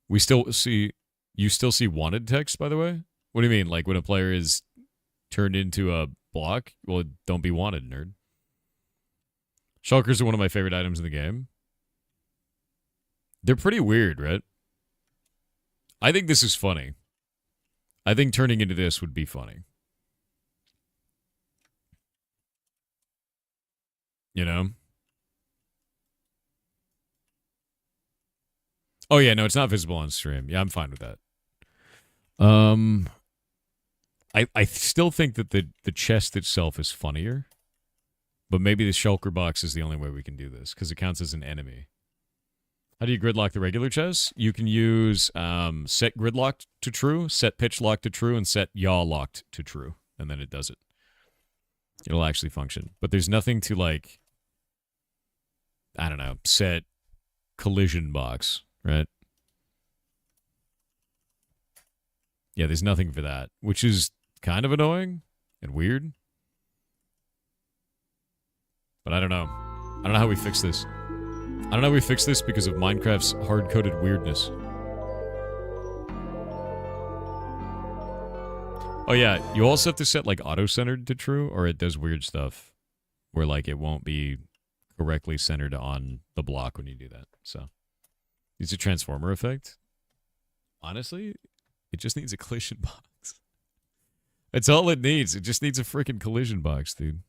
We still see... You still see wanted text, by the way? What do you mean? Like when a player is turned into a block? Well, don't be wanted, nerd. Shulkers are one of my favorite items in the game. They're pretty weird, right? I think this is funny. I think turning into this would be funny. You know? Oh, yeah, no, it's not visible on stream. Yeah, I'm fine with that. I still think that the chest itself is funnier. But maybe the shulker box is the only way we can do this, because it counts as an enemy. How do you gridlock the regular chest? You can use set gridlock to true, set pitch lock to true, and set yaw locked to true. And then it does it. It'll actually function. But there's nothing to, like, I don't know, set collision box, right? Yeah, there's nothing for that, which is kind of annoying and weird. But I don't know. I don't know how we fix this. I don't know how we fix this because of Minecraft's hard-coded weirdness. Oh yeah, you also have to set like auto-centered to true, or it does weird stuff where like it won't be correctly centered on the block when you do that. So it's a transformer effect. Honestly, it just needs a collision box. That's all it needs. It just needs a freaking collision box, dude.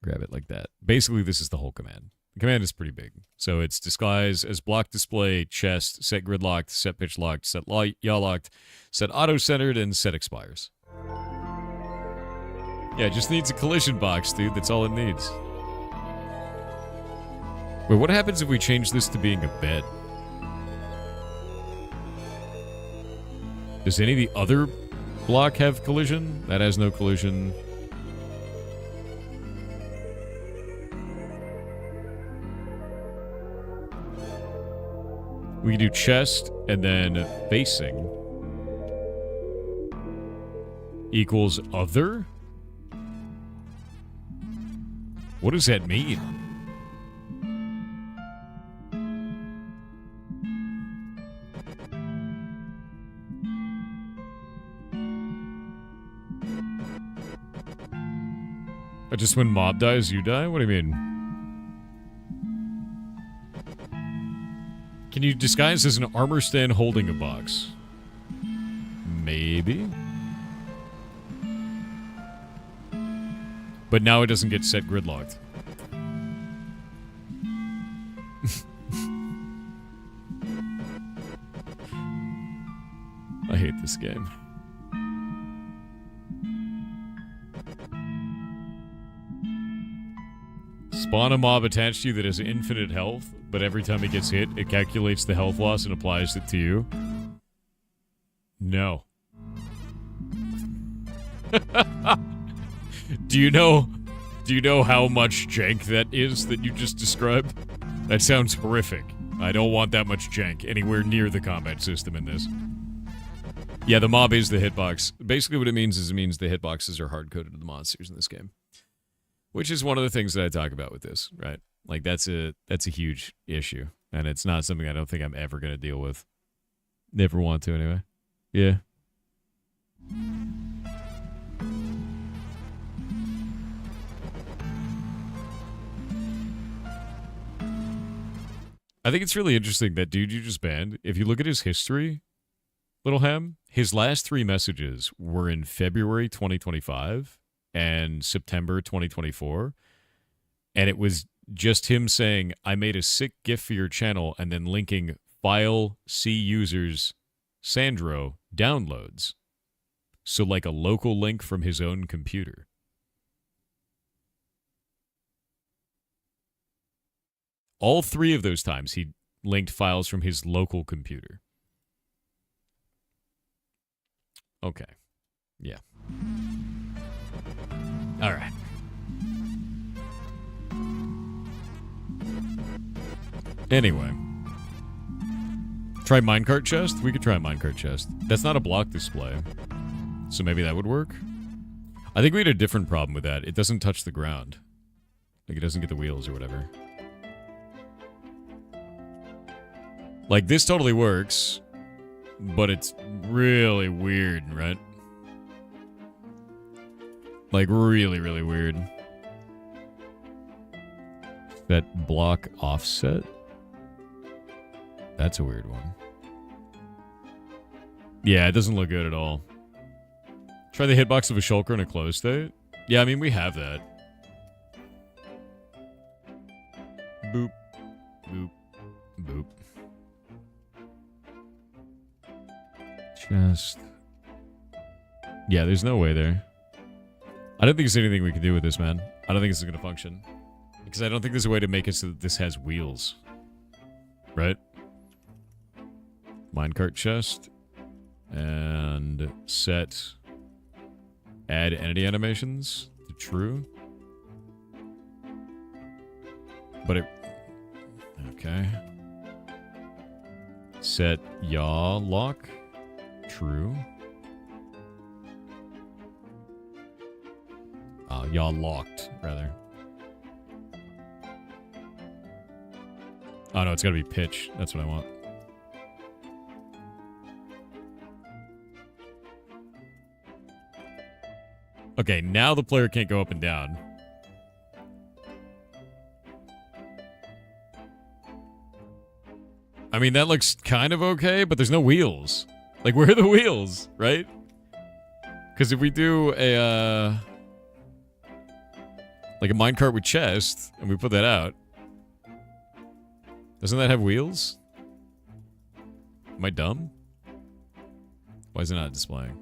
Grab it like that. Basically, this is the whole command. The command is pretty big. So it's disguise as block display, chest, set grid locked, set pitch locked, set yaw locked, set auto centered, and set expires. Yeah, it just needs a collision box, dude. That's all it needs. Wait, what happens if we change this to being a bed? Does any of the other block have collision? That has no collision. We can do chest and then facing equals other? What does that mean? Or just when mob dies, you die? What do you mean? Can you disguise as an armor stand holding a box? Maybe. But now it doesn't get set gridlocked. I hate this game. Spawn a mob attached to you that has infinite health, but every time it gets hit, it calculates the health loss and applies it to you. No. Do you know how much jank that is that you just described? That sounds horrific. I don't want that much jank anywhere near the combat system in this. Yeah, the mob is the hitbox. Basically what it means is the hitboxes are hard-coded to the monsters in this game. Which is one of the things that I talk about with this, right? Like, that's a huge issue. And it's not something I don't think I'm ever going to deal with. Never want to, anyway. Yeah. I think it's really interesting that dude you just banned, if you look at his history, Little Ham, his last 3 messages were in February 2025 and September 2024. And it was just him saying, I made a sick GIF for your channel, and then linking file C users Sandro downloads. So like a local link from his own computer. All 3 of those times he linked files from his local computer. Okay. Yeah. All right. Anyway. Try minecart chest? We could try minecart chest. That's not a block display. So maybe that would work? I think we had a different problem with that. It doesn't touch the ground. Like, it doesn't get the wheels or whatever. Like, this totally works, but it's really weird, right? Like, really, really weird. That block offset? That's a weird one. Yeah, it doesn't look good at all. Try the hitbox of a shulker in a closed state? Yeah, I mean, we have that. Boop. Boop. Boop. Chest. Yeah, there's no way there. I don't think there's anything we can do with this, man. I don't think this is going to function. Because I don't think there's a way to make it so that this has wheels. Right? Minecart chest. And set add entity animations to true. But it... Okay. Set yaw lock. True. Yaw locked, rather. Oh no, it's gotta be pitch. That's what I want. Okay, now the player can't go up and down. I mean, that looks kind of okay, but there's no wheels. Like, where are the wheels, right? Because if we do a, like a minecart with chest, and we put that out, doesn't that have wheels? Am I dumb? Why is it not displaying?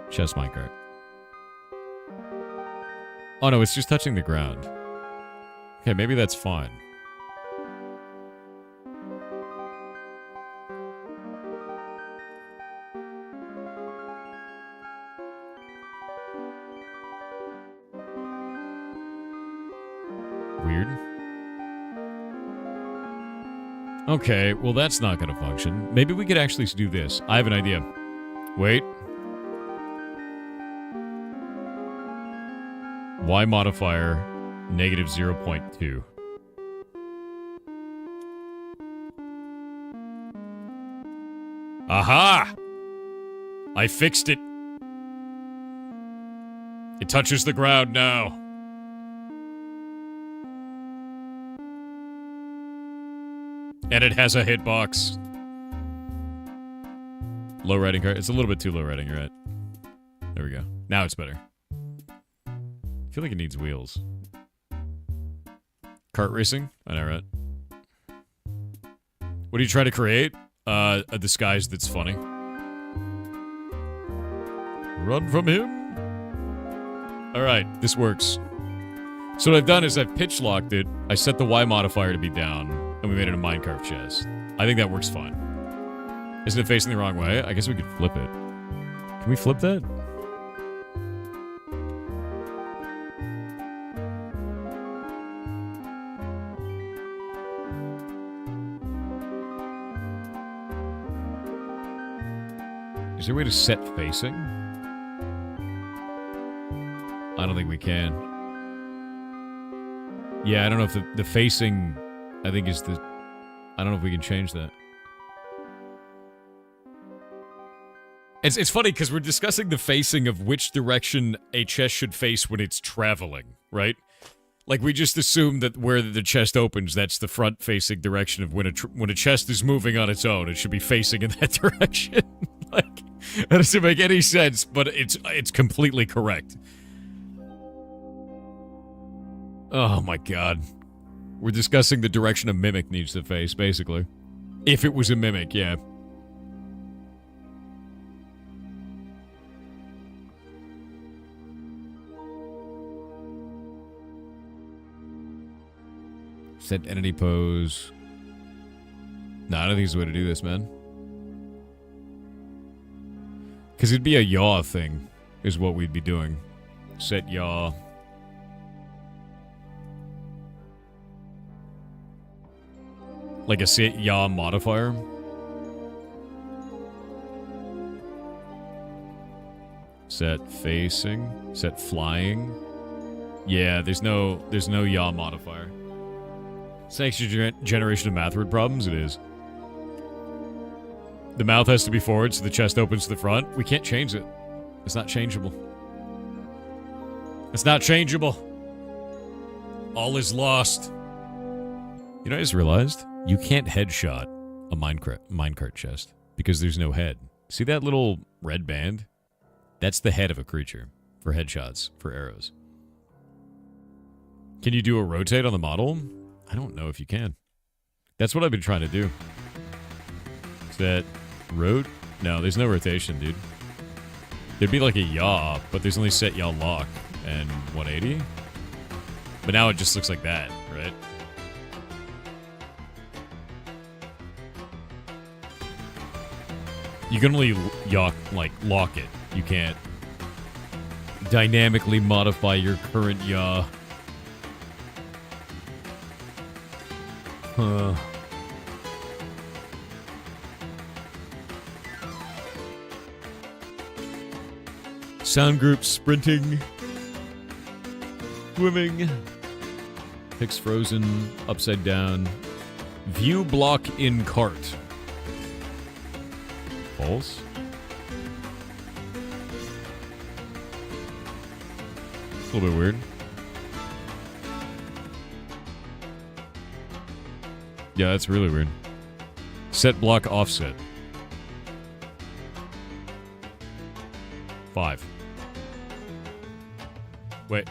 Chest minecart. Oh no, it's just touching the ground. Okay, maybe that's fine. Weird. Okay, well that's not gonna function. Maybe we could actually do this. I have an idea. Wait. Y modifier negative 0.2. Aha! I fixed it. It touches the ground now. And it has a hitbox. Low riding cart. It's a little bit too low riding, you're right. There we go. Now it's better. I feel like it needs wheels. Kart racing? I know, right? What do you try to create? A disguise that's funny. Run from him. Alright, this works. So what I've done is I've pitch locked it, I set the Y modifier to be down, and we made it a minecart chest. I think that works fine. Isn't it facing the wrong way? I guess we could flip it. Can we flip that? Is there a way to set facing? I don't think we can. Yeah, I don't know if the facing, I think is the... I don't know if we can change that. It's funny because we're discussing the facing of which direction a chest should face when it's traveling, right? Like, we just assume that where the chest opens, that's the front-facing direction of when a chest is moving on its own. It should be facing in that direction. Like, that doesn't make any sense, but it's completely correct. Oh my god. We're discussing the direction a mimic needs to face, basically. If it was a mimic, yeah. Set entity pose. No, I don't think it's the way to do this, man. Because it'd be a yaw thing, is what we'd be doing. Set yaw. Like a set yaw modifier. Set facing. Set flying. Yeah, there's no yaw modifier. It's an extra generation of math word problems, it is. The mouth has to be forward so the chest opens to the front. We can't change it. It's not changeable. It's not changeable. All is lost. You know, I just realized you can't headshot a minecart chest because there's no head. See that little red band? That's the head of a creature for headshots, for arrows. Can you do a rotate on the model? I don't know if you can. That's what I've been trying to do. Is that road? No, there's no rotation, dude. There'd be like a yaw, but there's only set yaw lock and 180. But now it just looks like that, right? You can only yaw, like, lock it. You can't dynamically modify your current yaw. Sound group sprinting. Swimming. Picks frozen. Upside down. View block in cart. False. A little bit weird. Yeah, that's really weird. Set block offset. 5. Wait.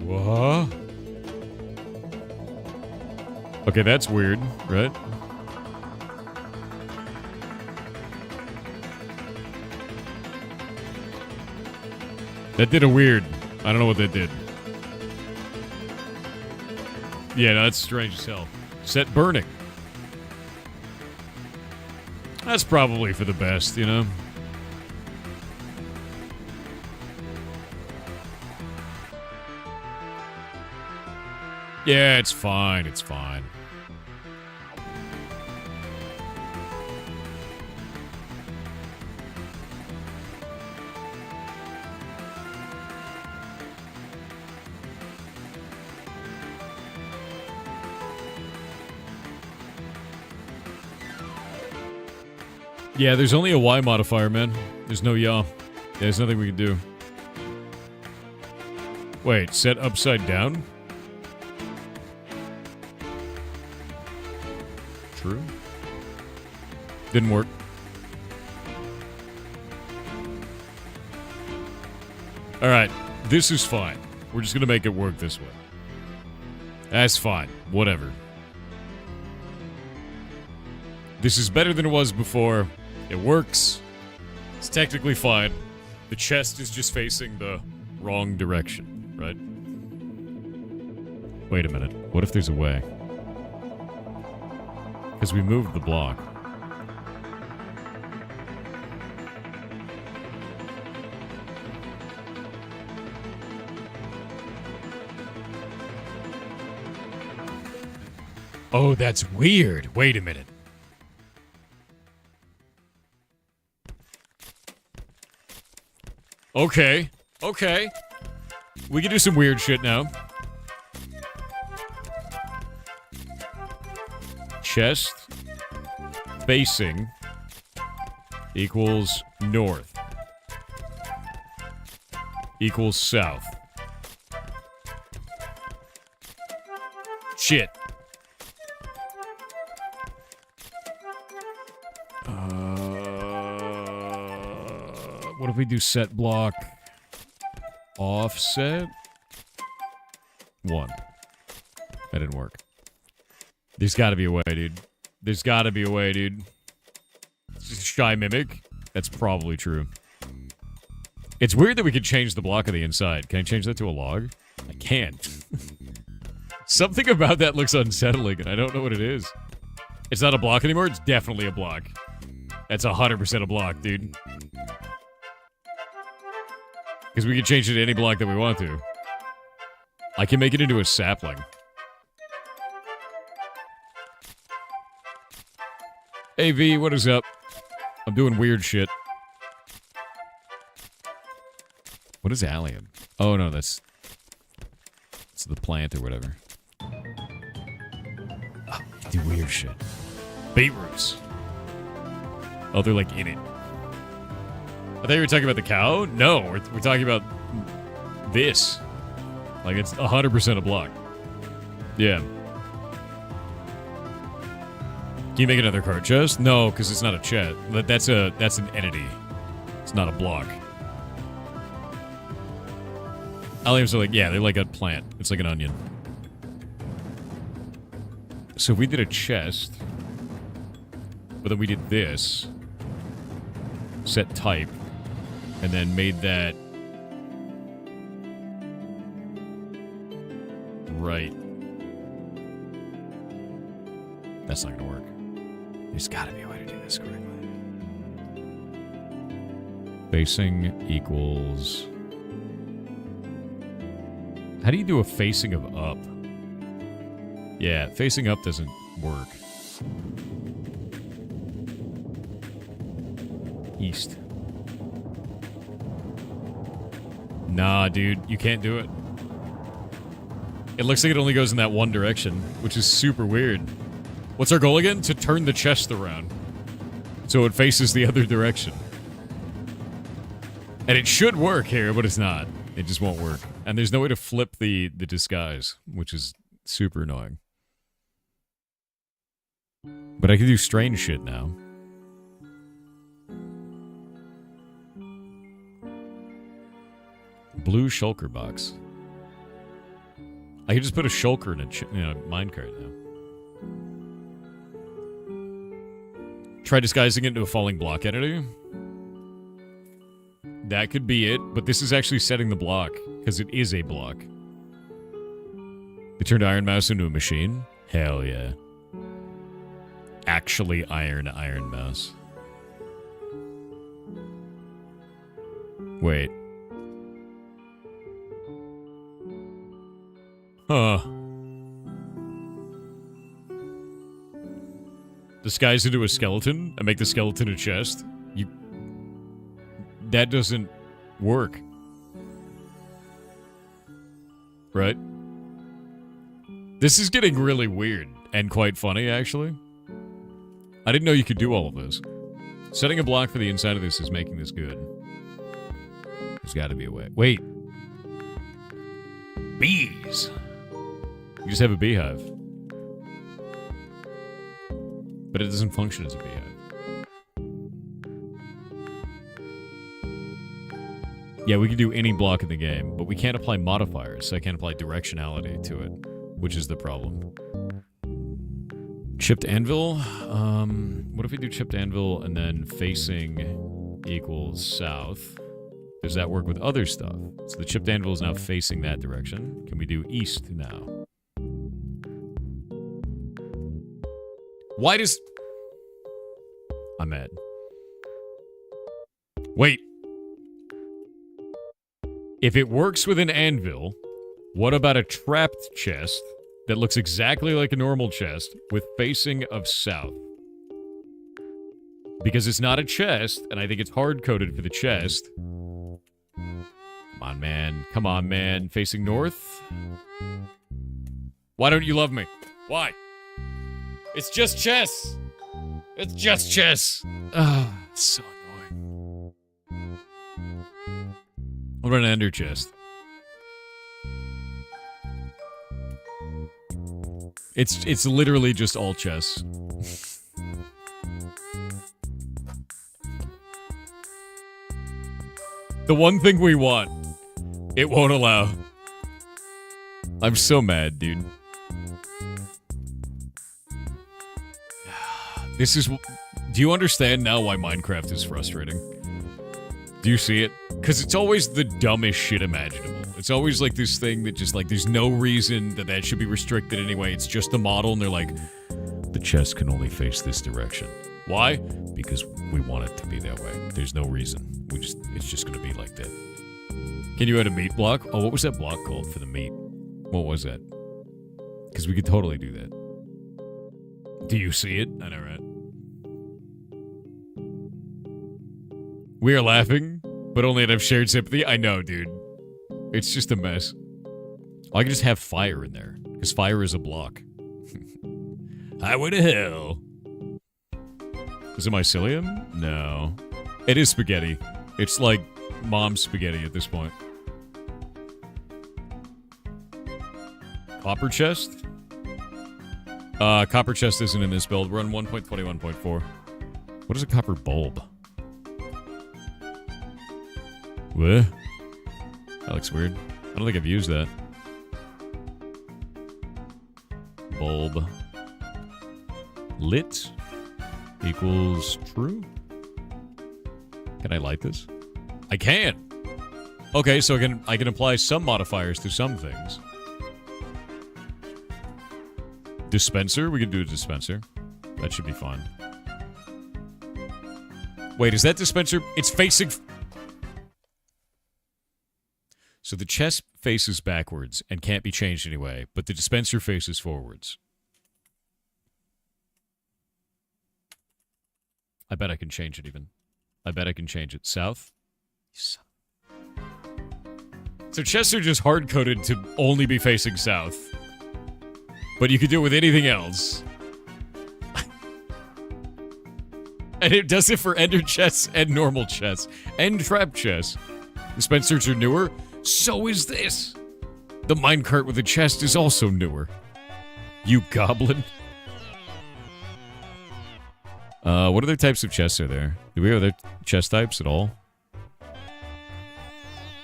What? Okay, that's weird, right? That did a weird. I don't know what that did. Yeah, no, that's strange as hell. Set burning. That's probably for the best, you know? Yeah, it's fine, it's fine. Yeah, there's only a Y modifier, man. There's no yaw. There's nothing we can do. Wait, set upside down? True. Didn't work. Alright, this is fine. We're just gonna make it work this way. That's fine. Whatever. This is better than it was before. It works. It's technically fine. The chest is just facing the wrong direction, right? Wait a minute. What if there's a way? Because we moved the block. Oh, that's weird. Wait a minute. Okay. Okay. We can do some weird shit now. Chest facing equals north equals south. Shit. What if we do set block offset 1? That didn't work. There's gotta be a way, dude. There's gotta be a way, dude. It's just a shy mimic. That's probably true. It's weird that we could change the block on the inside. Can I change that to a log? I can't. Something about that looks unsettling, and I don't know what it is. It's not a block anymore? It's definitely a block. That's 100% a block, dude. Because we can change it to any block that we want to. I can make it into a sapling. Hey V, what is up? I'm doing weird shit. What is allium? Oh no, it's the plant or whatever. Oh, do weird shit. Beetroots. Oh, they're like in it. I thought you were talking about the cow? No, we're talking about this. Like, it's 100% a block. Yeah. Can you make another card chest? No, because it's not a chest. That's an entity. It's not a block. Alliums are like, yeah, they're like a plant. It's like an onion. So if we did a chest, but then we did this, set type, and then made that right. That's not gonna work. There's gotta be a way to do this correctly. Facing equals... How do you do a facing of up? Yeah, facing up doesn't work. East. Nah, dude, you can't do it. It looks like it only goes in that one direction, which is super weird. What's our goal again? To turn the chest around. So it faces the other direction. And it should work here, but it's not. It just won't work. And there's no way to flip the disguise, which is super annoying. But I can do strange shit now. Blue shulker box. I can just put a shulker in a minecart now. Try disguising it into a falling block entity. That could be it, but this is actually setting the block, because it is a block. They turned Iron Mouse into a machine? Hell yeah. Actually Iron Mouse. Wait. Huh. Disguise into a skeleton and make the skeleton a chest? That doesn't work. Right? This is getting really weird and quite funny, actually. I didn't know you could do all of this. Setting a block for the inside of this is making this good. There's got to be a way. Wait. Bees. You just have a beehive. But it doesn't function as a beehive. Yeah, we can do any block in the game, but we can't apply modifiers, so I can't apply directionality to it, which is the problem. Chipped anvil? What if we do chipped anvil and then facing equals south? Does that work with other stuff? So the chipped anvil is now facing that direction. Can we do east now? Why does... I'm mad. Wait. If it works with an anvil, what about a trapped chest that looks exactly like a normal chest with facing of south? Because it's not a chest, and I think it's hard-coded for the chest. Come on, man. Come on, man. Facing north? Why don't you love me? Why? It's just chess. It's just chess. Ah, it's so annoying. What about an ender chest? It's literally just all chess. The one thing we want, it won't allow. I'm so mad, dude. This is... Do you understand now why Minecraft is frustrating? Do you see it? Because it's always the dumbest shit imaginable. It's always like this thing that just like, there's no reason that that should be restricted anyway. It's just a model and they're like, the chest can only face this direction. Why? Because we want it to be that way. There's no reason. It's just gonna be like that. Can you add a meat block? Oh, what was that block called for the meat? What was that? Because we could totally do that. Do you see it? I know, right? We are laughing, but only enough shared sympathy. I know, dude. It's just a mess. I can just have fire in there, because fire is a block. Highway to hell. Is it mycelium? No. It is spaghetti. It's like mom's spaghetti at this point. Copper chest? Copper chest isn't in this build. We're on 1.21.4. What is a copper bulb? What? That looks weird. I don't think I've used that. Bulb. Lit equals true. Can I light this? I can! Okay, so I can apply some modifiers to some things. Dispenser? We can do a dispenser. That should be fine. Wait, is that dispenser? It's facing... So the chest faces backwards and can't be changed anyway, but the dispenser faces forwards. I bet I can change it even. I bet I can change it. South? So chests are just hard-coded to only be facing south. But you can do it with anything else. And it does it for ender chests and normal chests. And trap chests. Dispensers are newer. So is this. The minecart with a chest is also newer. You goblin. What other types of chests are there? Do we have other chest types at all?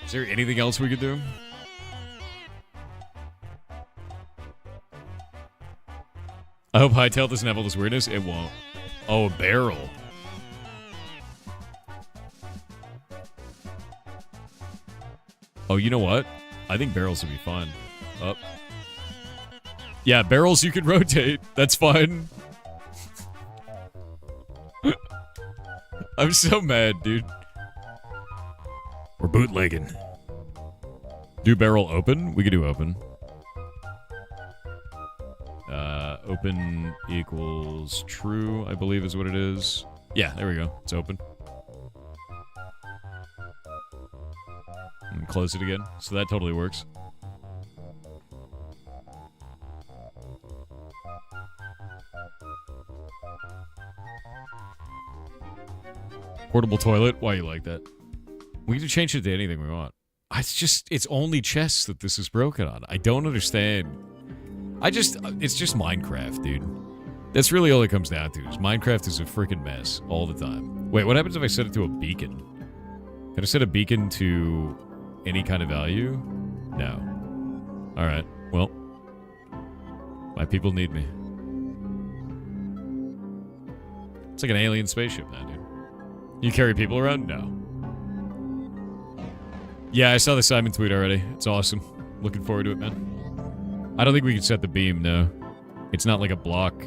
Is there anything else we could do? I hope Hightail doesn't have all this weirdness. It won't. Oh, a barrel. Oh, you know what? I think barrels would be fun. Up. Yeah, barrels you can rotate. That's fine. I'm so mad, dude. We're bootlegging. Do barrel open? We could do open. Open equals true, I believe is what it is. Yeah, there we go. It's open. And close it again. So that totally works. Portable toilet. Why you like that? We can change it to anything we want. It's only chests that this is broken on. I don't understand. It's just Minecraft, dude. That's really all it comes down to. Is Minecraft is a freaking mess all the time. Wait, what happens if I set it to a beacon? Can I set a beacon to any kind of value? No. Alright, well. My people need me. It's like an alien spaceship now, dude. You carry people around? No. Yeah, I saw the Simon tweet already. It's awesome. Looking forward to it, man. I don't think we can set the beam, no. It's not like a block,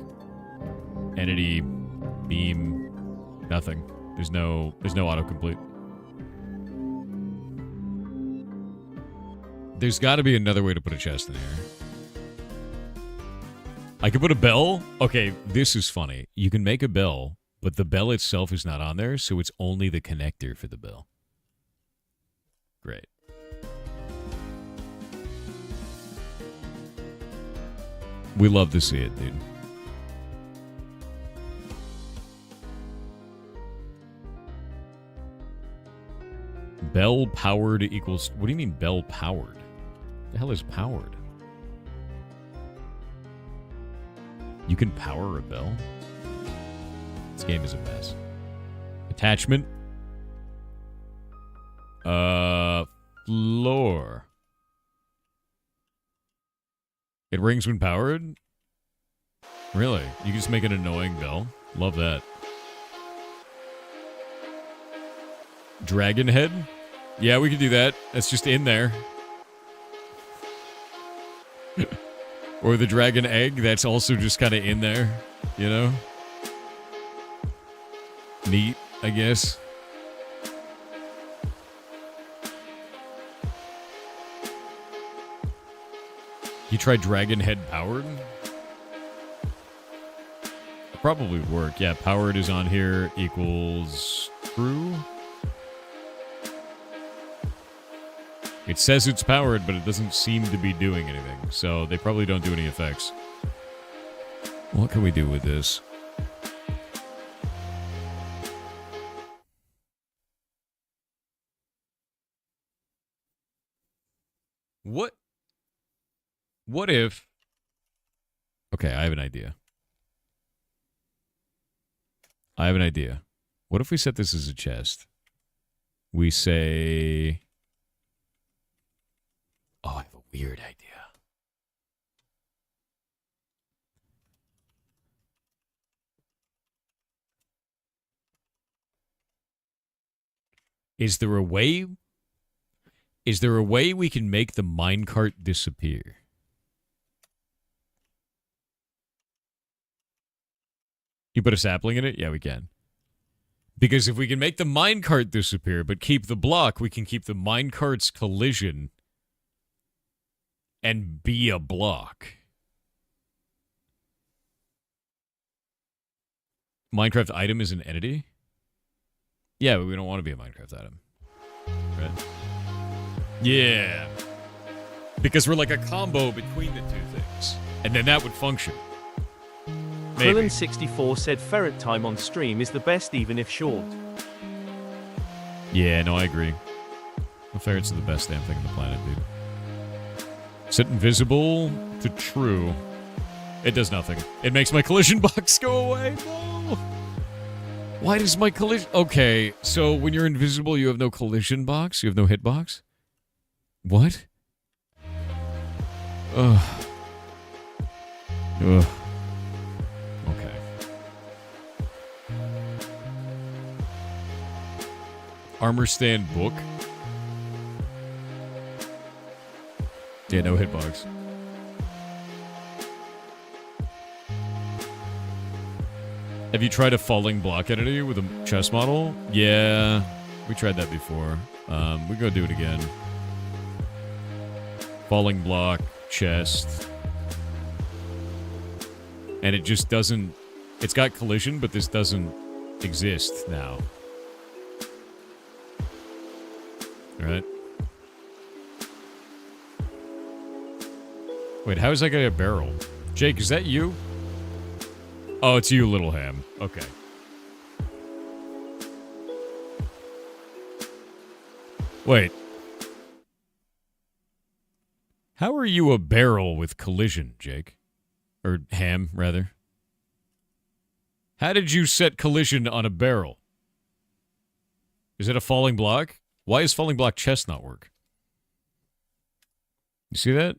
entity, beam, nothing. There's no autocomplete. There's got to be another way to put a chest in here. I could put a bell? Okay, this is funny. You can make a bell, but the bell itself is not on there, so it's only the connector for the bell. Great. We love to see it, dude. Bell powered equals... What do you mean bell powered? The hell is powered? You can power a bell? This game is a mess. Attachment. Floor. It rings when powered? Really? You can just make an annoying bell? Love that. Dragon head? Yeah, we can do that. That's just in there. Or the dragon egg, that's also just kind of in there, you know? Neat, I guess. You tried dragon head powered? It probably would work. Yeah, powered is on here equals true. It says it's powered, but it doesn't seem to be doing anything. So they probably don't do any effects. What can we do with this? What if... Okay, I have an idea. What if we set this as a chest? We say... Oh, I have a weird idea. Is there a way we can make the minecart disappear? You put a sapling in it? Yeah, we can. Because if we can make the minecart disappear but keep the block, we can keep the minecart's collision and be a block. Minecraft item is an entity? Yeah, but we don't want to be a Minecraft item. Right? Yeah. Because we're like a combo between the two things. And then that would function. Krillin64 said ferret time on stream is the best even if short. Yeah, no, I agree. The ferrets are the best damn thing on the planet, dude. Set invisible to true. It does nothing. It makes my collision box go away. No. Why does my collision... Okay, so when you're invisible, you have no collision box? You have no hitbox? What? Ugh. Ugh. Okay. Armor stand book. Yeah, no hitbox. Have you tried a falling block entity with a chest model? Yeah, we tried that before. We go do it again. Falling block, chest. And it just doesn't... It's got collision, but this doesn't exist now. Alright. Wait, how is that guy a barrel? Jake, is that you? Oh, it's you, Little Ham. Okay. Wait. How are you a barrel with collision, Jake? Or Ham, rather. How did you set collision on a barrel? Is it a falling block? Why is falling block chest not work? You see that?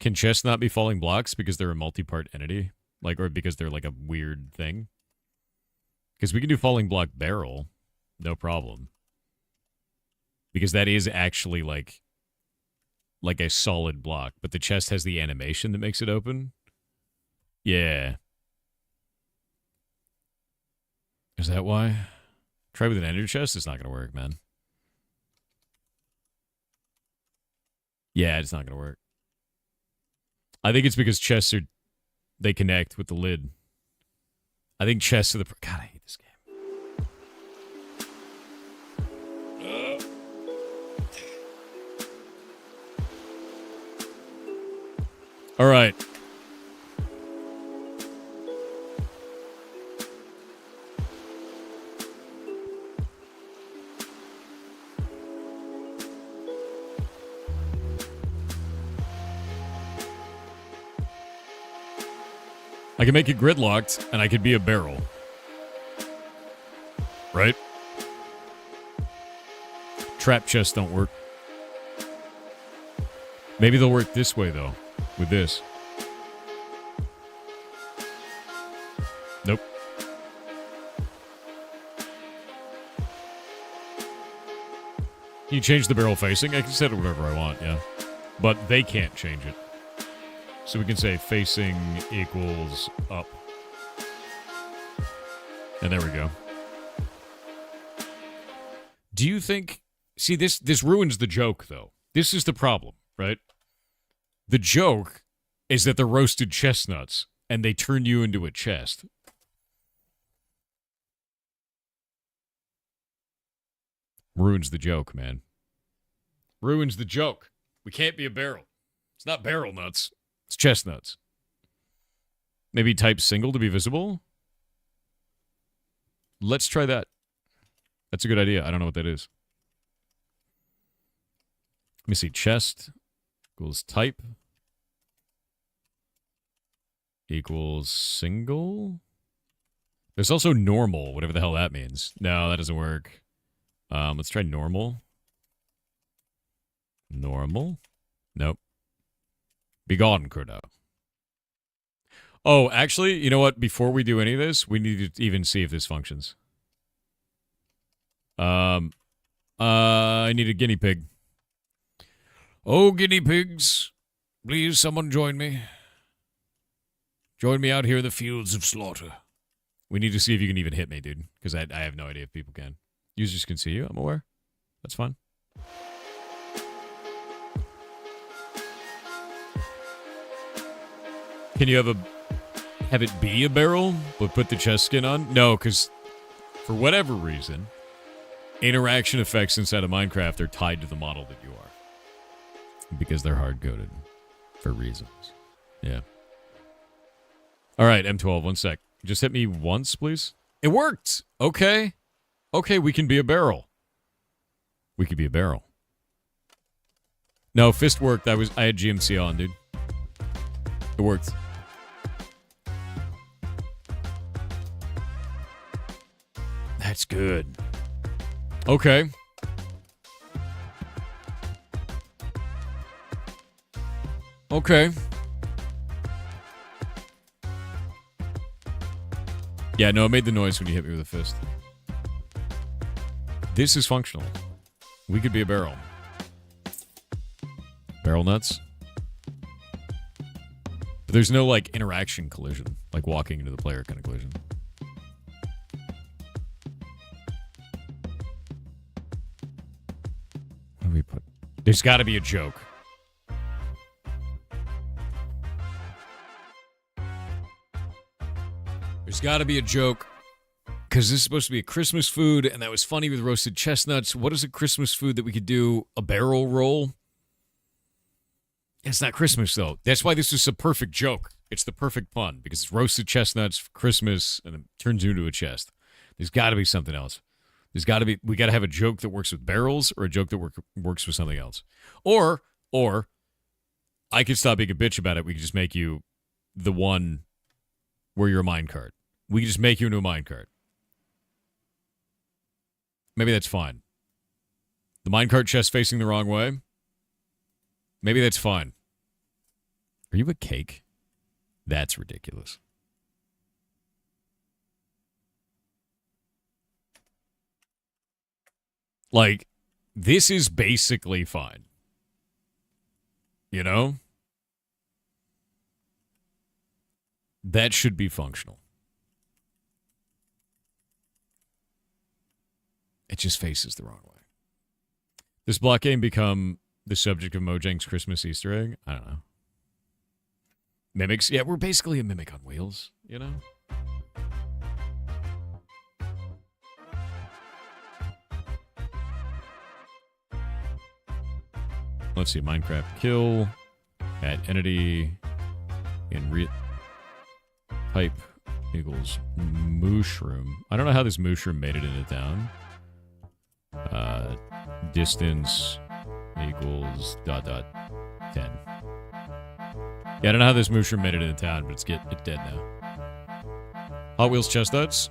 Can chests not be falling blocks because they're a multi-part entity? Like, or because they're like a weird thing? Because we can do falling block barrel. No problem. Because that is actually like a solid block. But the chest has the animation that makes it open. Yeah. Is that why? Try with an ender chest? It's not going to work, man. Yeah, it's not going to work. I think it's because chests they connect with the lid. I think chests are the... God, I hate this game. All right. I can make it gridlocked, and I could be a barrel. Right? Trap chests don't work. Maybe they'll work this way, though. With this. Nope. Can you change the barrel facing? I can set it whatever I want, yeah. But they can't change it. So we can say facing equals up. And there we go. Do you think... See, this ruins the joke, though. This is the problem, right? The joke is that they're roasted chestnuts, and they turn you into a chest. Ruins the joke, man. Ruins the joke. We can't be a barrel. It's not barrel nuts. It's chestnuts. Maybe type single to be visible? Let's try that. That's a good idea. I don't know what that is. Let me see. Chest equals type equals single. There's also normal, whatever the hell that means. No, that doesn't work. Let's try normal. Normal? Nope. Be gone, Kurdo. Oh, actually, you know what? Before we do any of this, we need to even see if this functions. I need a guinea pig. Oh, guinea pigs, please someone join me. Join me out here in the fields of slaughter. We need to see if you can even hit me, dude, because I have no idea if people can. Users can see you, I'm aware. That's fine. Can you have it be a barrel, but put the chest skin on? No, because for whatever reason, interaction effects inside of Minecraft are tied to the model that you are. Because they're hard-coded. For reasons. Yeah. Alright, M12, 1 sec. Just hit me once, please. It worked! Okay. Okay, we can be a barrel. We could be a barrel. No, fist worked. I had GMC on, dude. It worked. That's good. Okay. Okay. Yeah, no, it made the noise when you hit me with a fist. This is functional. We could be a barrel. Barrel nuts. But there's no, like, interaction collision. Like walking into the player kind of collision. What do we put? There's got to be a joke. There's got to be a joke. Because this is supposed to be a Christmas food, and that was funny with roasted chestnuts. What is a Christmas food that we could do? A barrel roll? It's not Christmas, though. That's why this is a perfect joke. It's the perfect pun because it's roasted chestnuts for Christmas and it turns you into a chest. There's got to be something else. We got to have a joke that works with barrels or a joke that works with something else. Or I could stop being a bitch about it. We could just make you the one where you're a minecart. We could just make you into a minecart. Maybe that's fine. The minecart chest facing the wrong way. Maybe that's fine. Are you a cake? That's ridiculous. Like, this is basically fine. You know? That should be functional. It just faces the wrong way. Does block game become the subject of Mojang's Christmas Easter egg? I don't know. Mimics? Yeah, we're basically a mimic on wheels, you know? Let's see, Minecraft kill, add entity, in type equals mushroom. I don't know how this mushroom made it into town. Distance equals ... 10. Yeah, I don't know how this mushroom made it into town, but it's dead now. Hot Wheels chestnuts.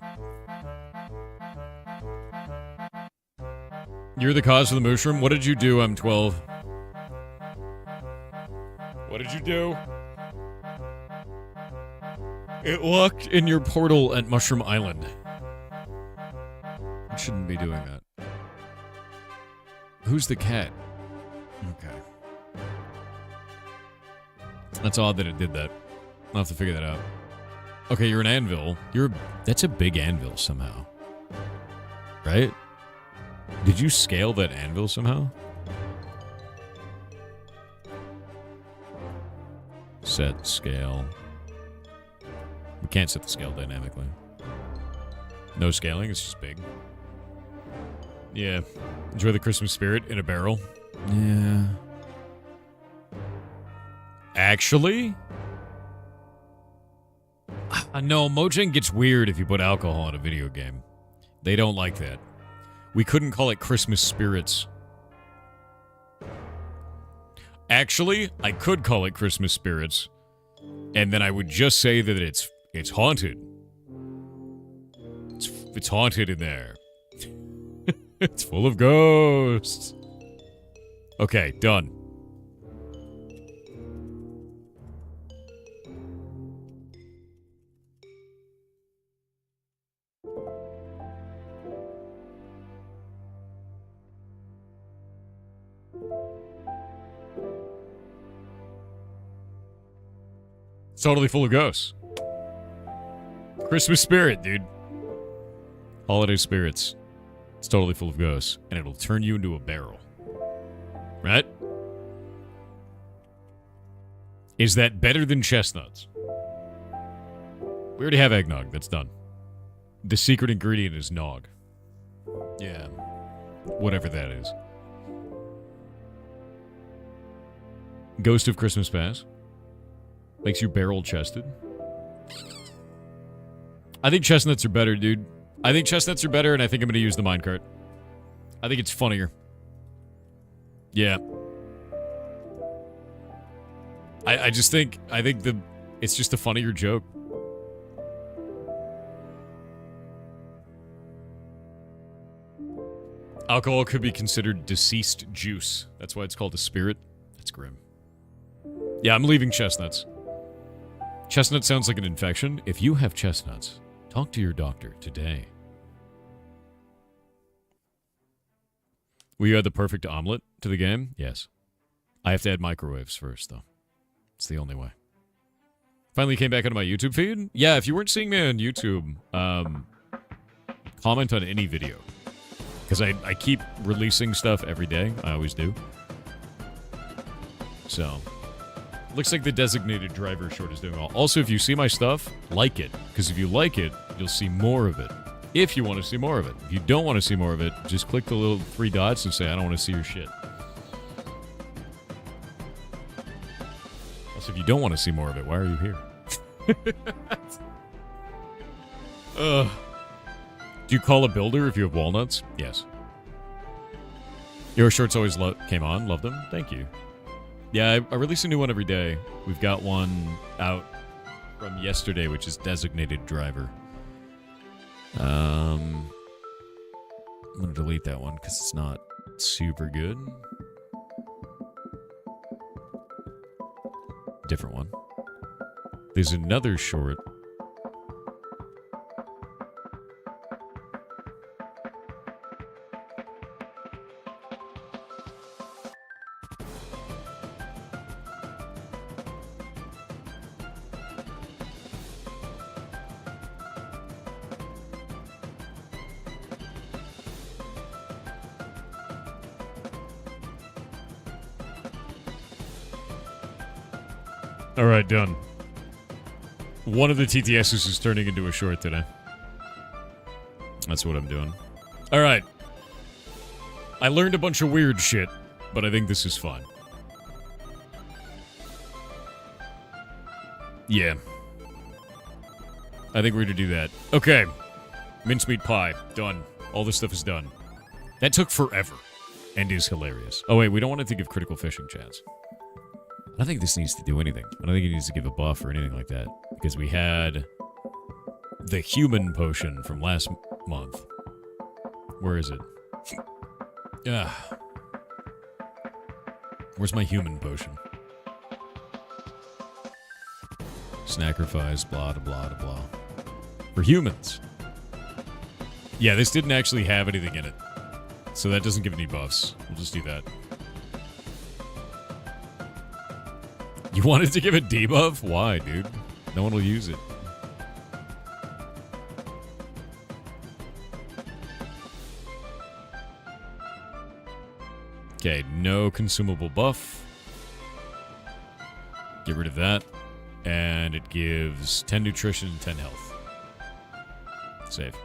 You're the cause of the mushroom? What did you do, M12? What did you do? It locked in your portal at Mushroom Island. You shouldn't be doing that. Who's the cat? Okay. That's odd that it did that. I'll have to figure that out. Okay, you're an anvil. That's a big anvil somehow. Right? Did you scale that anvil somehow? Set scale. We can't set the scale dynamically. No scaling, it's just big. Yeah. Enjoy the Christmas spirit in a barrel. Yeah. Actually? No, Mojang gets weird if you put alcohol in a video game. They don't like that. We couldn't call it Christmas spirits. Actually, I could call it Christmas spirits, and then I would just say that it's haunted. It's haunted in there. It's full of ghosts. Okay, done. It's totally full of ghosts. Christmas spirit, dude. Holiday spirits. It's totally full of ghosts. And it'll turn you into a barrel. Right? Is that better than chestnuts? We already have eggnog. That's done. The secret ingredient is nog. Yeah. Whatever that is. Ghost of Christmas Past. Makes you barrel-chested. I think chestnuts are better, dude. I think chestnuts are better, and I think I'm going to use the minecart. I think it's funnier. Yeah. I just think... it's just a funnier joke. Alcohol could be considered deceased juice. That's why it's called a spirit. That's grim. Yeah, I'm leaving chestnuts. Chestnut sounds like an infection. If you have chestnuts, talk to your doctor today. Will you add the perfect omelet to the game? Yes. I have to add microwaves first, though. It's the only way. Finally came back onto my YouTube feed? Yeah, if you weren't seeing me on YouTube, comment on any video. Because I keep releasing stuff every day. I always do. So... looks like the designated driver short is doing well. Also, if you see my stuff, like it. Because if you like it, you'll see more of it. If you want to see more of it. If you don't want to see more of it, just click the little 3 dots and say, I don't want to see your shit. Also, if you don't want to see more of it, why are you here? Do you call a builder if you have walnuts? Yes. Your shorts always came on. Love them. Thank you. Yeah, I release a new one every day. We've got one out from yesterday, which is designated driver. I'm going to delete that one because it's not super good. Different one. There's another short. All right, done. One of the TTSs is turning into a short today. That's what I'm doing. All right. I learned a bunch of weird shit, but I think this is fun. Yeah. I think we're going to do that. Okay. Mincemeat pie. Done. All this stuff is done. That took forever and is hilarious. Oh, wait. We don't want it to give critical fishing chance. I don't think this needs to do anything. I don't think it needs to give a buff or anything like that. Because we had the human potion from last month. Where is it? Where's my human potion? Sacrifice, blah, blah, blah, blah. For humans. Yeah, this didn't actually have anything in it. So that doesn't give any buffs. We'll just do that. You wanted to give it debuff? Why, dude? No one will use it. Okay, no consumable buff. Get rid of that. And it gives 10 nutrition and 10 health. Save.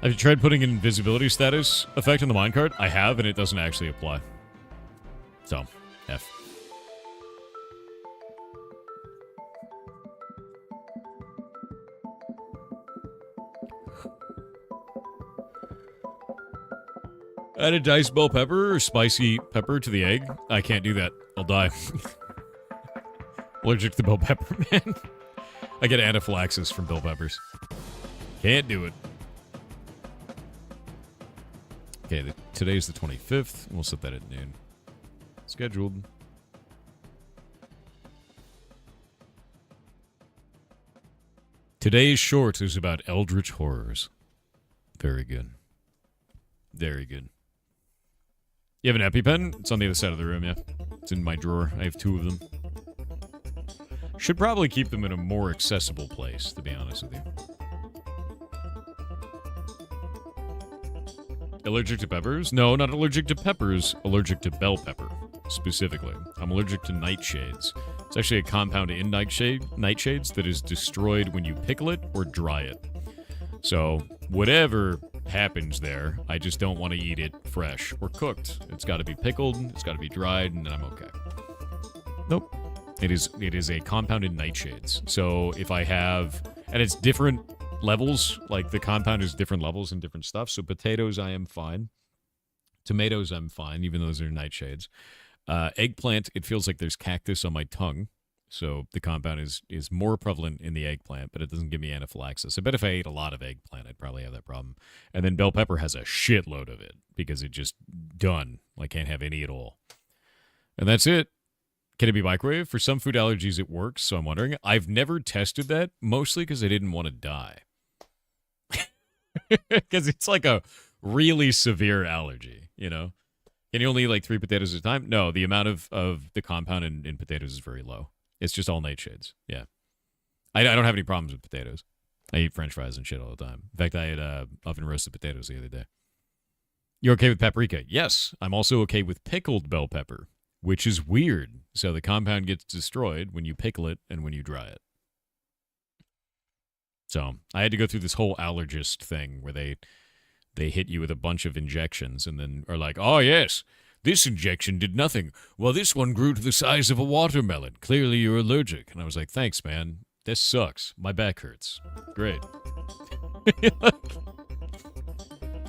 Have you tried putting an invisibility status effect on the minecart? I have, and it doesn't actually apply. So, F. Add a diced bell pepper or spicy pepper to the egg? I can't do that. I'll die. Allergic to bell pepper, man. I get anaphylaxis from bell peppers. Can't do it. Okay, today's the 25th. We'll set that at noon. Scheduled. Today's short is about eldritch horrors. Very good. Very good. You have an EpiPen? It's on the other side of the room, yeah. It's in my drawer. I have 2 of them. Should probably keep them in a more accessible place, to be honest with you. Allergic to peppers? No, not allergic to peppers. Allergic to bell pepper, specifically. I'm allergic to nightshades. It's actually a compound in nightshades that is destroyed when you pickle it or dry it. So, whatever happens there, I just don't want to eat it fresh or cooked. It's got to be pickled, it's got to be dried, and then I'm okay. Nope. It is a compound in nightshades. So if I have, and it's different levels, like the compound is different levels and different stuff. So potatoes, I am fine. Tomatoes, I'm fine, even though those are nightshades. Eggplant, it feels like there's cactus on my tongue. So the compound is more prevalent in the eggplant, but it doesn't give me anaphylaxis. I bet if I ate a lot of eggplant, I'd probably have that problem. And then bell pepper has a shitload of it because it just done. I can't have any at all. And that's it. Can it be microwave? For some food allergies, it works, so I'm wondering. I've never tested that, mostly because I didn't want to die. Because it's like a really severe allergy, you know? Can you only eat like 3 potatoes at a time? No, the amount of the compound in potatoes is very low. It's just all nightshades. Yeah. I don't have any problems with potatoes. I eat french fries and shit all the time. In fact, I had oven roasted potatoes the other day. You're okay with paprika? Yes. I'm also okay with pickled bell pepper, which is weird. So the compound gets destroyed when you pickle it and when you dry it. So I had to go through this whole allergist thing where they hit you with a bunch of injections and then are like, oh, yes, This injection did nothing, while this one grew to the size of a watermelon. Clearly you're allergic. And I was like, thanks, man. This sucks. My back hurts. Great.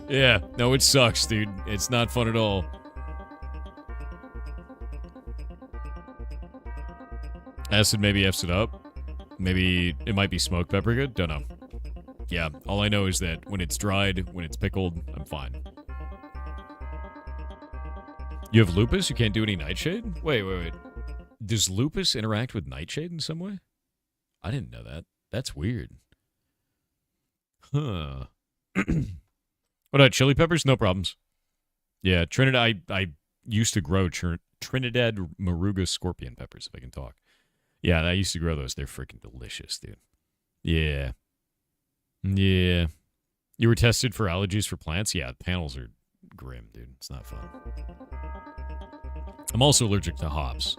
Yeah, no, it sucks, dude. It's not fun at all. Acid maybe F's it up. Maybe it might be smoked pepper good. Don't know. Yeah, all I know is that when it's dried, when it's pickled, I'm fine. You have lupus? You can't do any nightshade? Wait. Does lupus interact with nightshade in some way? I didn't know that. That's weird. Huh. What about chili peppers? No problems. Yeah, Trinidad. I used to grow Trinidad Maruga scorpion peppers, if I can talk. Yeah, I used to grow those. They're freaking delicious, dude. Yeah. Yeah. You were tested for allergies for plants? Yeah, panels are grim, dude. It's not fun. I'm also allergic to hops.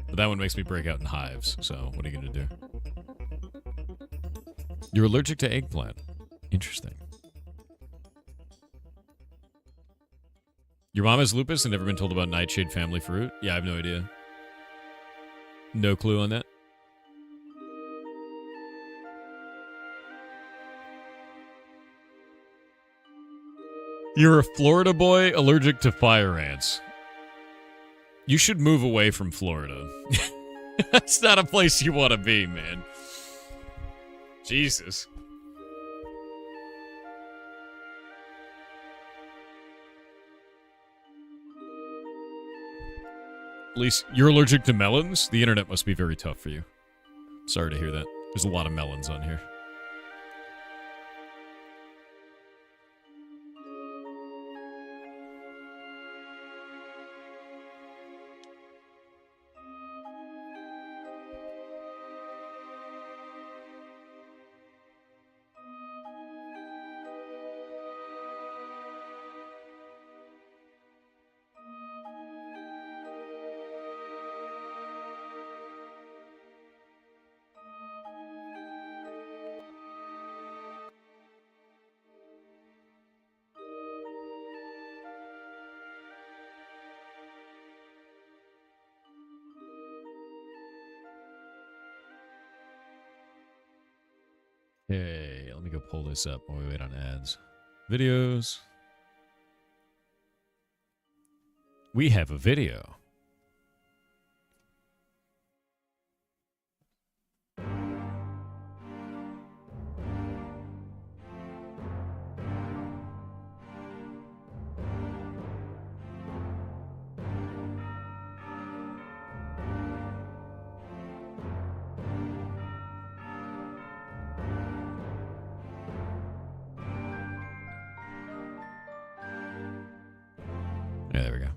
But that one makes me break out in hives, so what are you going to do? You're allergic to eggplant. Interesting. Your mom has lupus and never been told about nightshade family fruit? Yeah, I have no idea. No clue on that. You're a Florida boy allergic to fire ants. You should move away from Florida. That's not a place you want to be, man. Jesus. At least you're allergic to melons? The internet must be very tough for you. Sorry to hear that. There's a lot of melons on here. Okay, let me go pull this up while we wait on ads. Videos. We have a video. Yeah, there we go.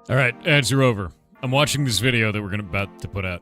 All right, ads are over. I'm watching this video that we're about to put out.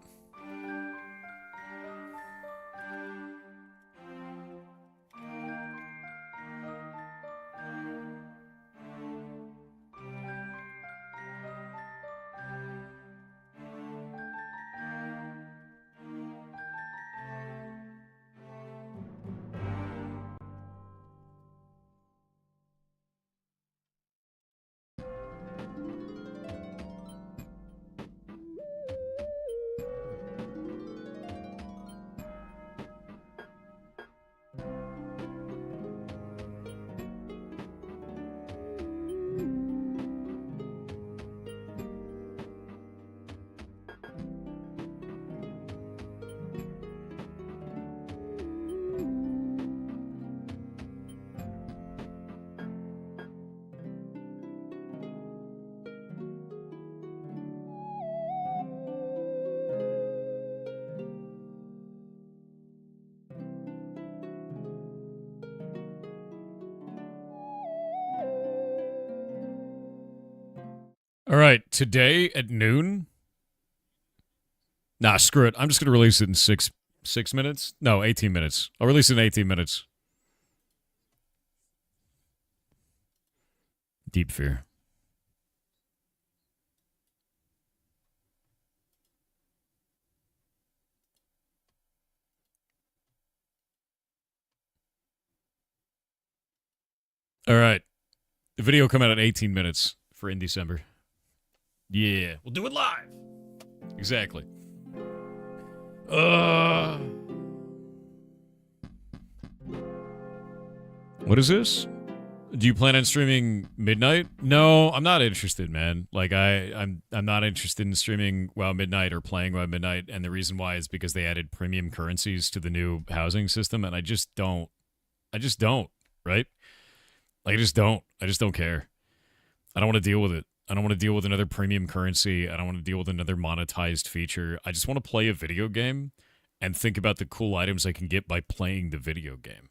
All right, today at noon. Nah, screw it. I'm just going to release it in 6 minutes. No, 18 minutes. I'll release it in 18 minutes. Deep fear. All right. The video will come out in 18 minutes for in December. Yeah. We'll do it live. Exactly. What is this? Do you plan on streaming midnight? No, I'm not interested, man. Like I'm not interested in streaming WoW Midnight or playing WoW Midnight, and the reason why is because they added premium currencies to the new housing system, and I just don't, right? Like, I just don't care. I don't want to deal with it. I don't want to deal with another premium currency. I don't want to deal with another monetized feature. I just want to play a video game and think about the cool items I can get by playing the video game.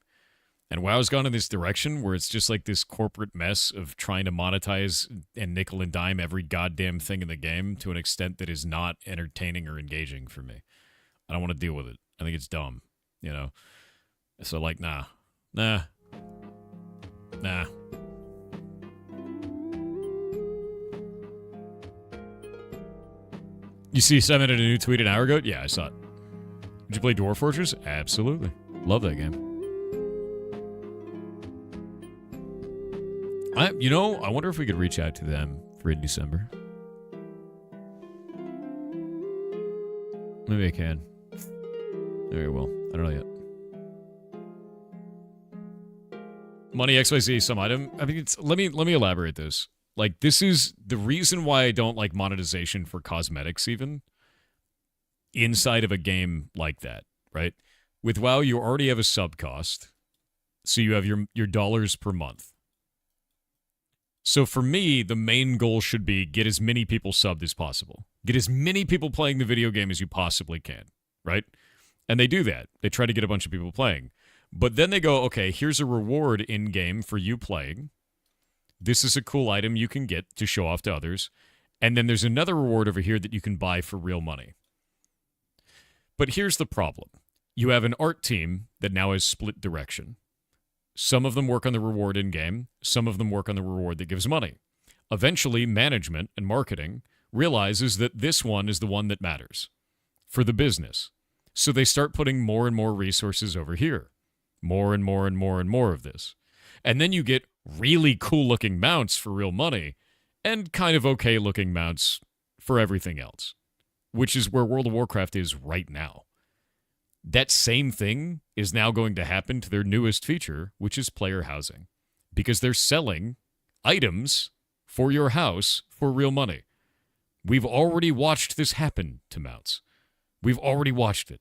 And WoW's gone in this direction where it's just like this corporate mess of trying to monetize and nickel and dime every goddamn thing in the game to an extent that is not entertaining or engaging for me. I don't want to deal with it. I think it's dumb, you know? So, like, nah. You see, submitted a new tweet an hour ago? Yeah, I saw it. Did you play Dwarf Fortress? Absolutely. Love that game. I wonder if we could reach out to them for in December. Maybe I can. Maybe I will. I don't know yet. Money XYZ, some item. I mean, let me elaborate this. Like, this is the reason why I don't like monetization for cosmetics even inside of a game like that, right? With WoW, you already have a sub cost. So you have your dollars per month. So for me, the main goal should be get as many people subbed as possible. Get as many people playing the video game as you possibly can, right? And they do that. They try to get a bunch of people playing. But then they go, okay, here's a reward in-game for you playing. This is a cool item you can get to show off to others. And then there's another reward over here that you can buy for real money. But here's the problem. You have an art team that now has split direction. Some of them work on the reward in-game. Some of them work on the reward that gives money. Eventually, management and marketing realizes that this one is the one that matters for the business. So they start putting more and more resources over here. More and more and more and more of this. And then you get really cool-looking mounts for real money and kind of okay-looking mounts for everything else, which is where World of Warcraft is right now. That same thing is now going to happen to their newest feature, which is player housing, because they're selling items for your house for real money. We've already watched this happen to mounts. We've already watched it.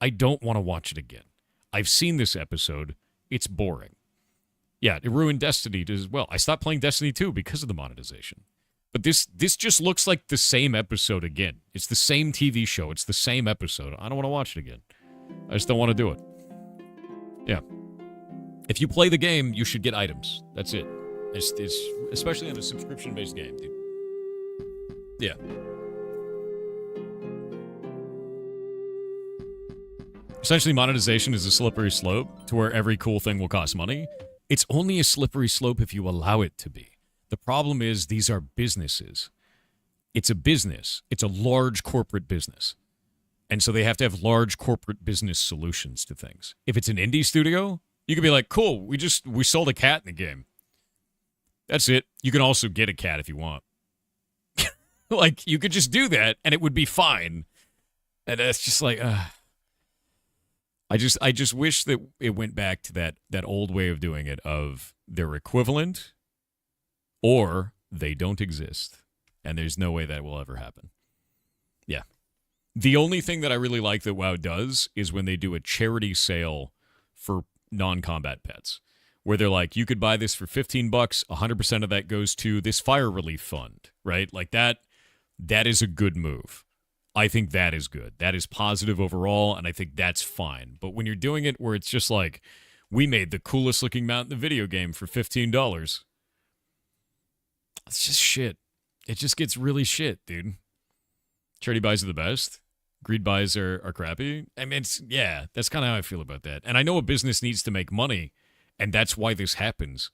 I don't want to watch it again. I've seen this episode. It's boring. Yeah, it ruined Destiny as well. I stopped playing Destiny 2 because of the monetization. But this just looks like the same episode again. It's the same TV show. It's the same episode. I don't want to watch it again. I just don't want to do it. Yeah. If you play the game, you should get items. That's it. It's especially on a subscription-based game, dude. Yeah. Essentially, monetization is a slippery slope to where every cool thing will cost money. It's only a slippery slope if you allow it to be. The problem is these are businesses. It's a business. It's a large corporate business. And so they have to have large corporate business solutions to things. If it's an indie studio, you could be like, cool, we sold a cat in the game. That's it. You can also get a cat if you want. Like, you could just do that, and it would be fine. And it's just like, I just wish that it went back to that old way of doing it of they're equivalent or they don't exist. And there's no way that will ever happen. Yeah. The only thing that I really like that WoW does is when they do a charity sale for non-combat pets, where they're like, you could buy this for $15, 100% of that goes to this fire relief fund, right? Like that is a good move. I think that is good. That is positive overall, and I think that's fine. But when you're doing it where it's just like, we made the coolest looking mount in the video game for $15, it's just shit. it just gets really shit, dude. Charity buys are the best. Greed buys are crappy. I mean, that's kind of how I feel about that. And I know a business needs to make money, and that's why this happens.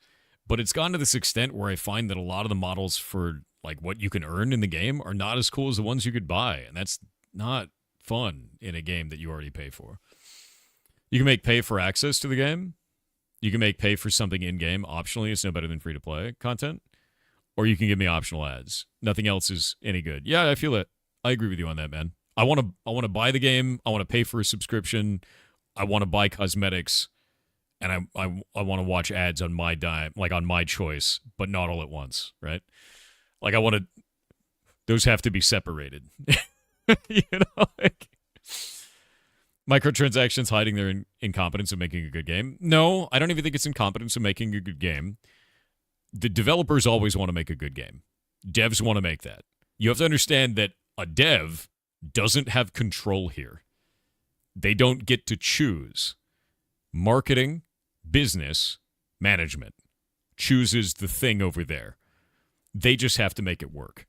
But it's gone to this extent where I find that a lot of the models for like what you can earn in the game are not as cool as the ones you could buy, and that's not fun in a game that you already pay for. You can make pay for access to the game. You can make pay for something in-game optionally. It's no better than free-to-play content. Or you can give me optional ads. Nothing else is any good. Yeah, I feel it. I agree with you on that, man. I want to buy the game. I want to pay for a subscription. I want to buy cosmetics, and I want to watch ads on my dime, like on my choice, but not all at once, right? Like those have to be separated. You know, like microtransactions hiding their incompetence of making a good game. No, I don't even think it's incompetence of making a good game. The developers always want to make a good game. Devs want to make that. You have to understand that a dev doesn't have control here. They don't get to choose. Marketing, business, management chooses the thing over there. They just have to make it work.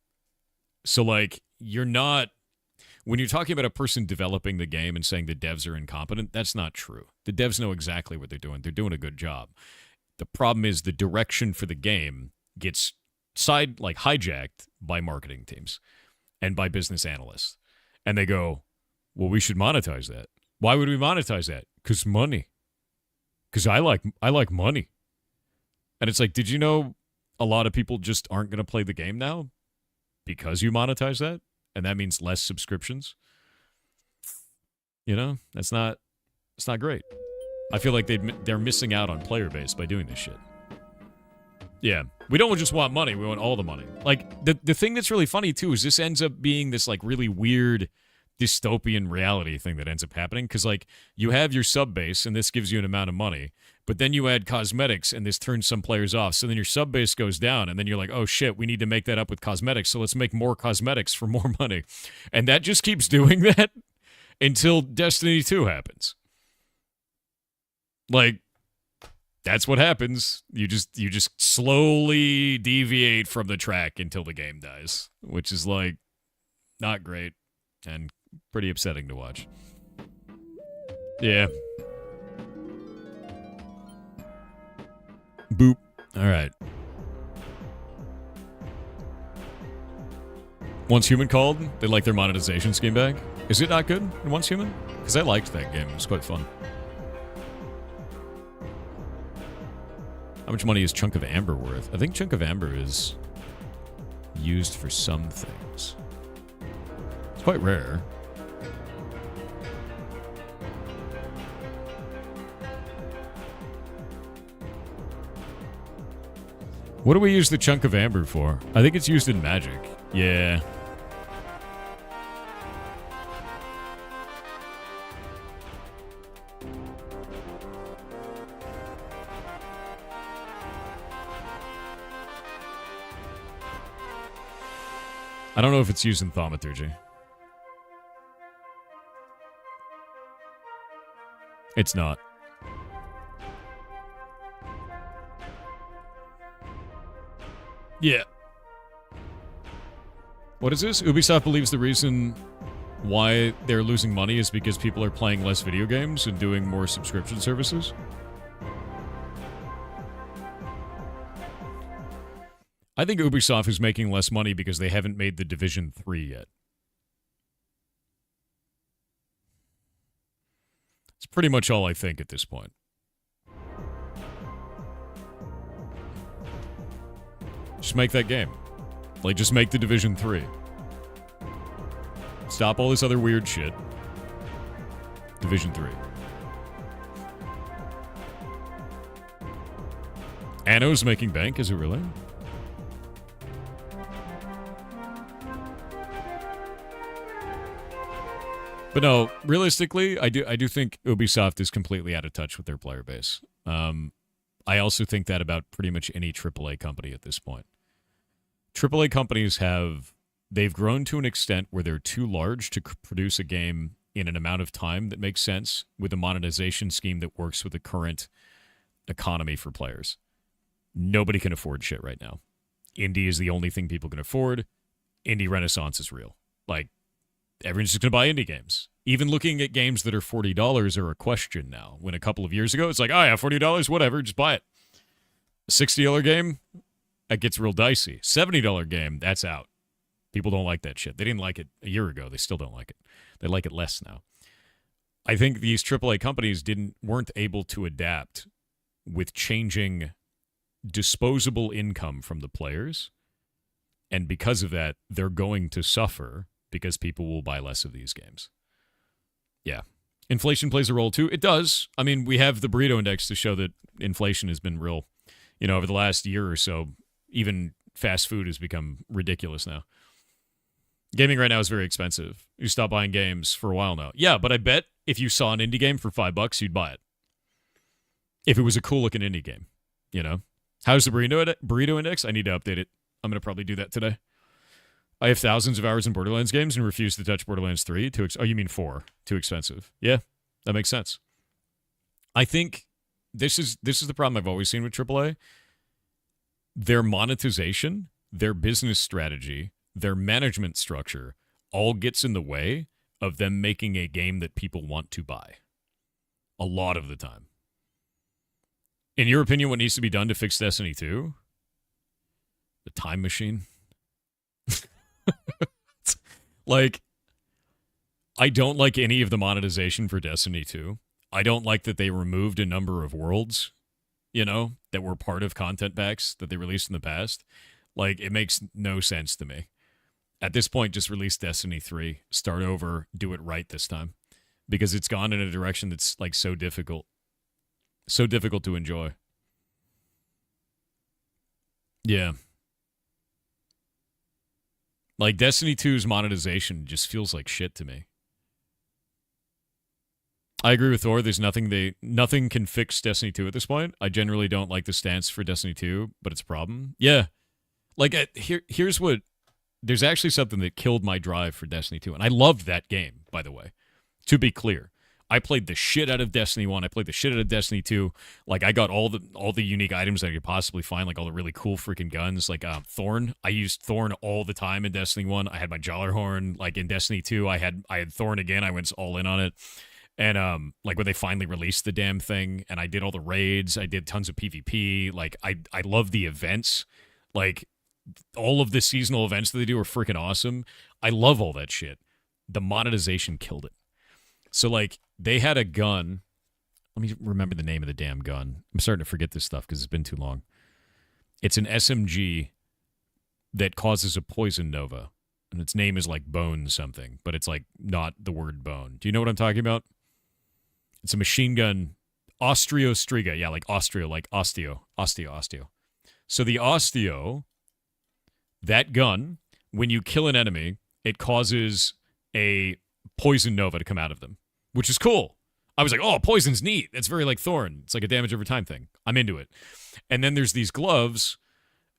So, like, when you're talking about a person developing the game and saying the devs are incompetent, that's not true. The devs know exactly what they're doing. They're doing a good job. The problem is the direction for the game gets hijacked by marketing teams and by business analysts. And they go, well, we should monetize that. Why would we monetize that? Because money. Because I like money. And it's like, did you know a lot of people just aren't going to play the game now because you monetize that? And that means less subscriptions. You know, it's not great. I feel like they're missing out on player base by doing this shit. Yeah, we don't just want money. We want all the money. Like, the thing that's really funny, too, is this ends up being this, like, really weird dystopian reality thing that ends up happening. Because, like, you have your sub base, and this gives you an amount of money. But then you add cosmetics, and this turns some players off. So then your sub base goes down, and then you're like, oh, shit, we need to make that up with cosmetics. So let's make more cosmetics for more money. And that just keeps doing that until Destiny 2 happens. Like, that's what happens. You just slowly deviate from the track until the game dies, which is like not great and pretty upsetting to watch. Yeah. Boop. All right. Once Human called, they like their monetization scheme back. Is it not good in Once Human? Because I liked that game. It was quite fun. How much money is Chunk of Amber worth? I think Chunk of Amber is used for some things. It's quite rare. What do we use the Chunk of Amber for? I think it's used in Magic. Yeah. I don't know if it's used in Thaumaturgy. It's not. Yeah. What is this? Ubisoft believes the reason why they're losing money is because people are playing less video games and doing more subscription services? I think Ubisoft is making less money because they haven't made The Division 3 yet. It's pretty much all I think at this point. Just make that game. Like, just make The Division 3. Stop all this other weird shit. Division 3. Anno's making bank, is it really? But no, realistically, I do think Ubisoft is completely out of touch with their player base. I also think that about pretty much any AAA company at this point. AAA companies they've grown to an extent where they're too large to produce a game in an amount of time that makes sense with a monetization scheme that works with the current economy for players. Nobody can afford shit right now. Indie is the only thing people can afford. indie renaissance is real. Like, everyone's just going to buy indie games. Even looking at games that are $40 are a question now. When a couple of years ago, it's like, oh yeah, $40, whatever, just buy it. A $60 game, that gets real dicey. $70 game, that's out. People don't like that shit. They didn't like it a year ago. They still don't like it. They like it less now. I think these AAA companies weren't able to adapt with changing disposable income from the players. And because of that, they're going to suffer because people will buy less of these games. Yeah. Inflation plays a role too. It does. I mean, we have the burrito index to show that inflation has been real. Over the last year or so, even fast food has become ridiculous now. Gaming right now is very expensive. You stop buying games for a while now. Yeah, but I bet if you saw an indie game for $5, you'd buy it. If it was a cool-looking indie game, How's the burrito index? I need to update it. I'm going to probably do that today. I have thousands of hours in Borderlands games and refuse to touch Borderlands 3. You mean 4? Too expensive. Yeah, that makes sense. I think this is the problem I've always seen with AAA. Their monetization, their business strategy, their management structure all gets in the way of them making a game that people want to buy. A lot of the time. In your opinion, what needs to be done to fix Destiny 2? The time machine? Like, I don't like any of the monetization for Destiny 2. I don't like that they removed a number of worlds, that were part of content packs that they released in the past. Like, it makes no sense to me. At this point, just release Destiny 3. Start over. Do it right this time. Because it's gone in a direction that's, like, so difficult. So difficult to enjoy. Yeah. Like, Destiny 2's monetization just feels like shit to me. I agree with Thor. There's nothing can fix Destiny 2 at this point. I generally don't like the stance for Destiny 2, but it's a problem. Yeah. Like, here's what... There's actually something that killed my drive for Destiny 2, and I loved that game, by the way. To be clear. I played the shit out of Destiny 1. I played the shit out of Destiny 2. Like, I got all the unique items I could possibly find, like all the really cool freaking guns. Like, Thorn. I used Thorn all the time in Destiny 1. I had my Jallarhorn. Like, in Destiny 2, I had Thorn again. I went all in on it. And, like, when they finally released the damn thing, and I did all the raids, I did tons of PvP. Like, I love the events. Like, all of the seasonal events that they do are freaking awesome. I love all that shit. The monetization killed it. So, like, they had a gun. Let me remember the name of the damn gun. I'm starting to forget this stuff because it's been too long. It's an SMG that causes a poison nova. And its name is like Bone something, but it's like not the word bone. Do you know what I'm talking about? It's a machine gun. Osteo-Striga. Yeah, like Austrio, like osteo. So the osteo, that gun, when you kill an enemy, it causes a poison nova to come out of them, which is cool. I was like, oh, poison's neat. That's very like Thorn. It's like a damage over time thing. I'm into it. And then there's these gloves,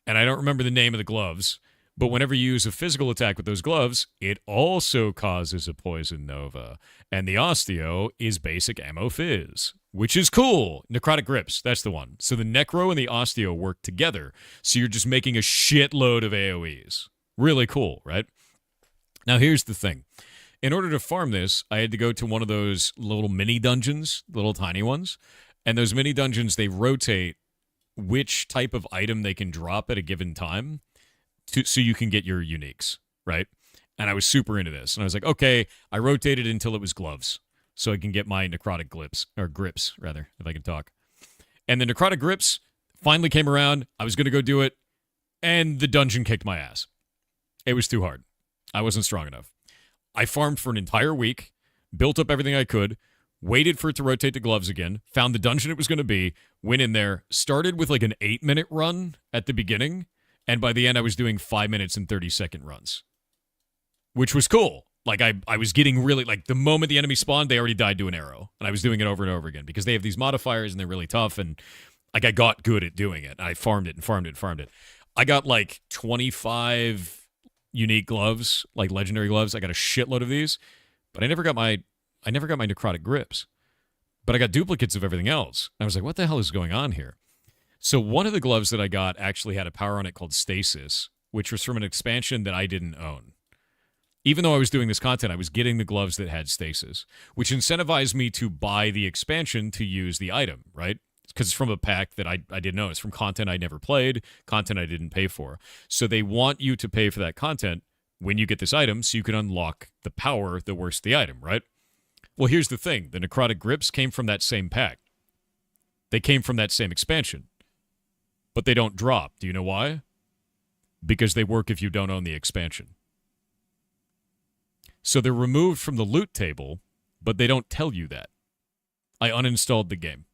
and I don't remember the name of the gloves, but whenever you use a physical attack with those gloves, it also causes a poison nova. And the osteo is basic ammo fizz, which is cool. Necrotic grips, that's the one. So the necro and the osteo work together, so you're just making a shitload of AoEs. Really cool, right? Now here's the thing. In order to farm this, I had to go to one of those little mini dungeons, little tiny ones. And those mini dungeons, they rotate which type of item they can drop at a given time so you can get your uniques, right? And I was super into this. And I was like, okay, I rotated until it was gloves so I can get my necrotic grips, if I can talk. And the necrotic grips finally came around. I was going to go do it, and the dungeon kicked my ass. It was too hard. I wasn't strong enough. I farmed for an entire week, built up everything I could, waited for it to rotate to gloves again, found the dungeon it was going to be, went in there, started with like an 8-minute run at the beginning, and by the end I was doing 5 minutes and 30-second runs, which was cool. Like, I was getting really, like, the moment the enemy spawned, they already died to an arrow, and I was doing it over and over again because they have these modifiers and they're really tough, and like I got good at doing it. I farmed it and farmed it and farmed it. I got like 25 unique gloves, like legendary gloves. I got a shitload of these, but I never got my necrotic grips. But I got duplicates of everything else. I was like, what the hell is going on here? So one of the gloves that I got actually had a power on it called Stasis, which was from an expansion that I didn't own. Even though I was doing this content, I was getting the gloves that had stasis, which incentivized me to buy the expansion to use the item, right? Because it's from a pack that I didn't know. It's from content I never played, content I didn't pay for. So they want you to pay for that content when you get this item so you can unlock the power that works the item, right? Well, here's the thing. The necrotic grips came from that same pack. They came from that same expansion. But they don't drop. Do you know why? Because they work if you don't own the expansion. So they're removed from the loot table, but they don't tell you that. I uninstalled the game.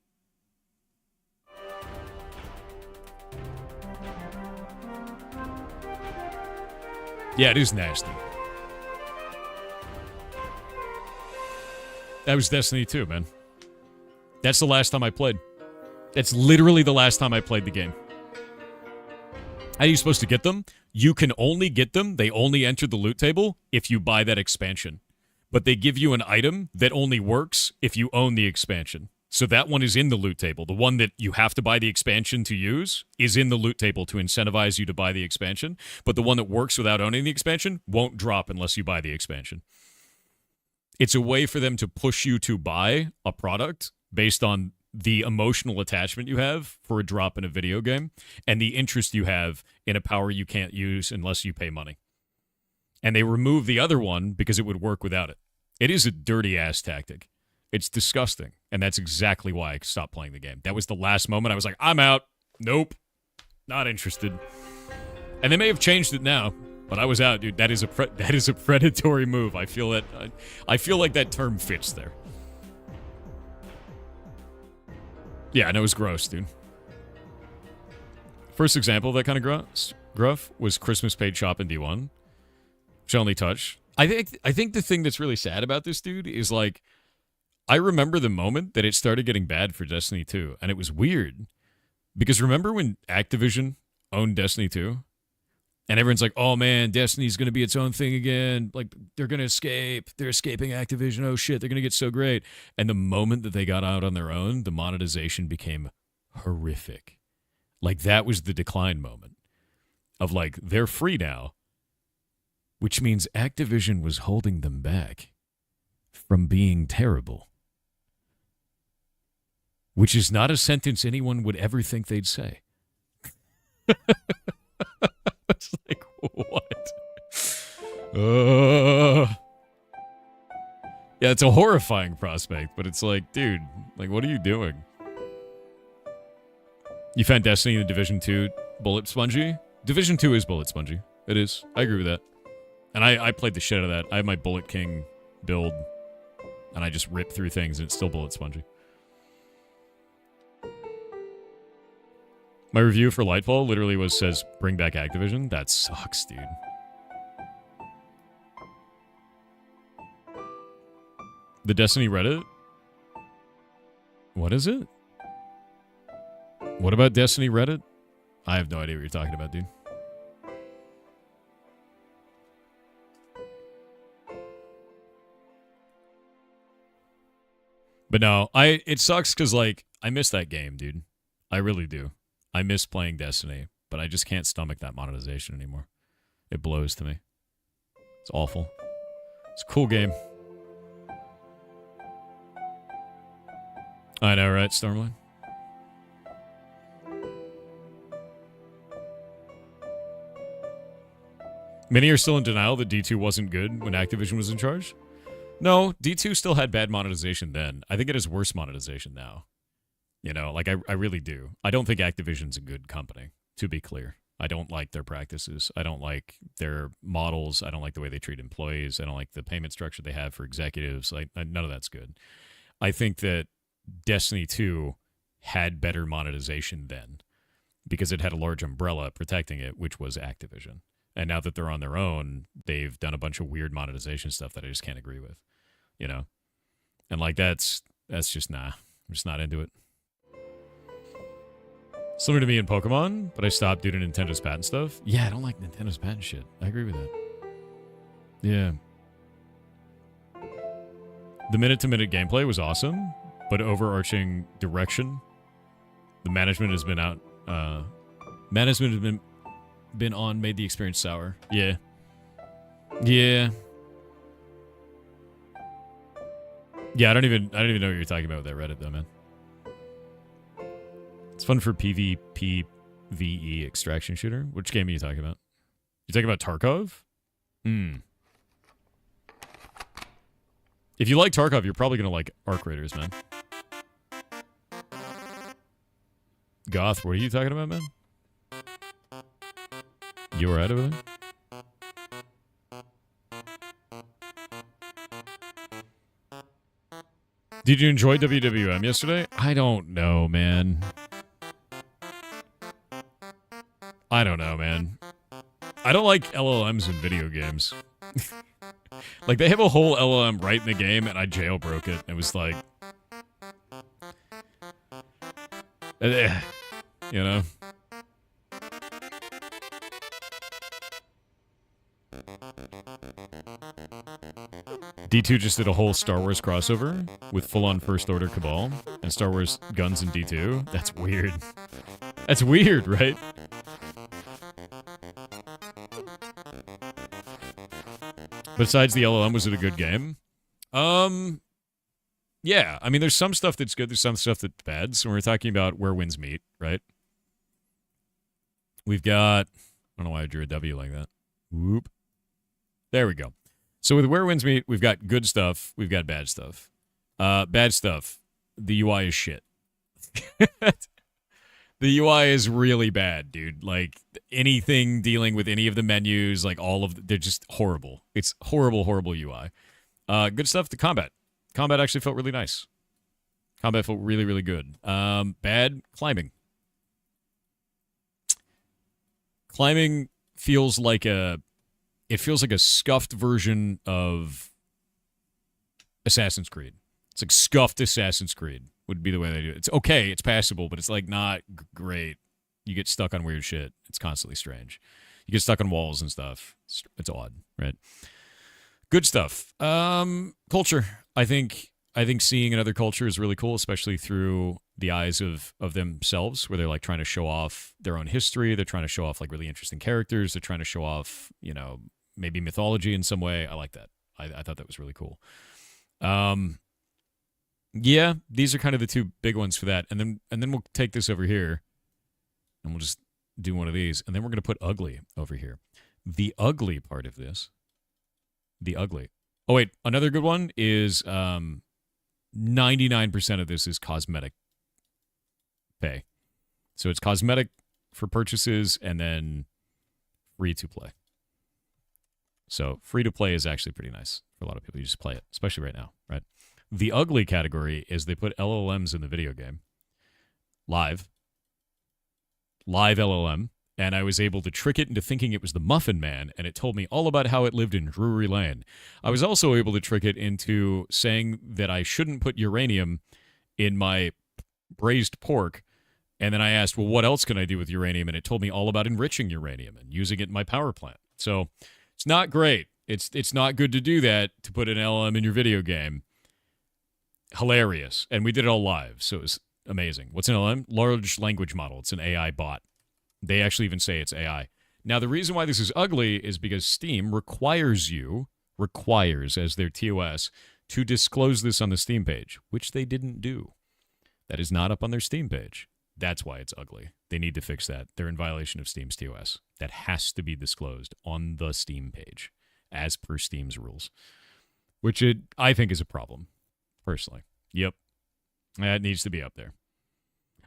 Yeah, it is nasty. That was Destiny 2, man. That's the last time I played. That's literally the last time I played the game. How are you supposed to get them? You can only get them, they only enter the loot table, if you buy that expansion. But they give you an item that only works if you own the expansion. So that one is in the loot table. The one that you have to buy the expansion to use is in the loot table to incentivize you to buy the expansion. But the one that works without owning the expansion won't drop unless you buy the expansion. It's a way for them to push you to buy a product based on the emotional attachment you have for a drop in a video game and the interest you have in a power you can't use unless you pay money. And they remove the other one because it would work without it. It is a dirty-ass tactic. It's disgusting. And that's exactly why I stopped playing the game. That was the last moment I was like, I'm out. Nope. Not interested. And they may have changed it now, but I was out, dude. That is a predatory move. I feel like that term fits there. Yeah, and it was gross, dude. First example of that kind of gruff was Christmas paid shop in D1, which I only touched. I think the thing that's really sad about this, dude, is like, I remember the moment that it started getting bad for Destiny 2, and it was weird. Because remember when Activision owned Destiny 2? And everyone's like, oh man, Destiny's going to be its own thing again. Like, they're going to escape. They're escaping Activision. Oh shit, they're going to get so great. And the moment that they got out on their own, the monetization became horrific. Like, that was the decline moment. Of like, they're free now. Which means Activision was holding them back from being terrible. Which is not a sentence anyone would ever think they'd say. It's like, what? Yeah, it's a horrifying prospect, but it's like, dude, like, what are you doing? You found Destiny in the Division 2 bullet spongy? Division 2 is bullet spongy. It is. I agree with that. And I played the shit out of that. I have my Bullet King build, and I just rip through things, and it's still bullet spongy. My review for Lightfall literally says, bring back Activision. That sucks, dude. The Destiny Reddit? What is it? What about Destiny Reddit? I have no idea what you're talking about, dude. But no, it sucks because, like, I miss that game, dude. I really do. I miss playing Destiny, but I just can't stomach that monetization anymore. It blows to me. It's awful. It's a cool game. I know, right, Stormline? Many are still in denial that D2 wasn't good when Activision was in charge. No, D2 still had bad monetization then. I think it has worse monetization now. You know, like, I really do. I don't think Activision's a good company, to be clear. I don't like their practices. I don't like their models. I don't like the way they treat employees. I don't like the payment structure they have for executives. Like, none of that's good. I think that Destiny 2 had better monetization then because it had a large umbrella protecting it, which was Activision. And now that they're on their own, they've done a bunch of weird monetization stuff that I just can't agree with, you know? And, like, that's just, nah. I'm just not into it. Similar to me in Pokemon, but I stopped due to Nintendo's patent stuff. Yeah, I don't like Nintendo's patent shit. I agree with that. Yeah. The minute-to-minute gameplay was awesome, but overarching direction, the management has been out. Management has been been on made the experience sour. Yeah. Yeah. Yeah, I don't even know what you're talking about with that Reddit though, man. It's fun for PvPvE extraction shooter. Which game are you talking about? You talking about Tarkov? If you like Tarkov, you're probably gonna like Arc Raiders, man. Goth, what are you talking about, man? You alright over there? Did you enjoy WWM yesterday? I don't know, man. I don't know, man. I don't like LLMs in video games. Like, they have a whole LLM right in the game, and I jailbroke it. It was like... you know? D2 just did a whole Star Wars crossover with full-on First Order Cabal and Star Wars guns in D2. That's weird. That's weird, right? Besides the LLM, was it a good game? Yeah. I mean, there's some stuff that's good. There's some stuff that's bad. So we're talking about where winds meet, right? We've got... I don't know why I drew a W like that. Whoop. There we go. So with where winds meet, we've got good stuff. We've got bad stuff. Bad stuff. The UI is shit. The UI is really bad, dude. Like, anything dealing with any of the menus, like they're just horrible. It's horrible, horrible UI. Good stuff, the combat. Combat actually felt really nice. Combat felt really, really good. Bad, climbing. Climbing feels like a scuffed version of Assassin's Creed. It's like scuffed Assassin's Creed would be the way they do it. It's okay, it's passable, but it's like not great. You get stuck on weird shit. It's constantly strange. You get stuck on walls and stuff. It's odd, right? Good stuff. Culture. I think seeing another culture is really cool, especially through the eyes of themselves, where they're like trying to show off their own history. They're trying to show off like really interesting characters. They're trying to show off, you know, maybe mythology in some way. I like that. I thought that was really cool. Yeah, these are kind of the two big ones for that. And then we'll take this over here and we'll just do one of these. And then we're going to put ugly over here. The ugly part of this. The ugly. Oh, wait. Another good one is 99% of this is cosmetic pay. So it's cosmetic for purchases and then free to play. So free to play is actually pretty nice for a lot of people. You just play it, especially right now, right? The ugly category is they put LLMs in the video game. Live LLM. And I was able to trick it into thinking it was the Muffin Man, and it told me all about how it lived in Drury Lane. I was also able to trick it into saying that I shouldn't put uranium in my braised pork, and then I asked, well, what else can I do with uranium? And it told me all about enriching uranium and using it in my power plant. So it's not great. It's not good to do that, to put an LLM in your video game. Hilarious. And we did it all live, so it was amazing. What's an LLM? Large language model. It's an AI bot. They actually even say it's AI. Now, the reason why this is ugly is because Steam requires as their TOS to disclose this on the Steam page, which they didn't do. That is not up on their Steam page. That's why it's ugly. They need to fix that. They're in violation of Steam's TOS. That has to be disclosed on the Steam page, as per Steam's rules, which I think is a problem, personally. Yep. That needs to be up there.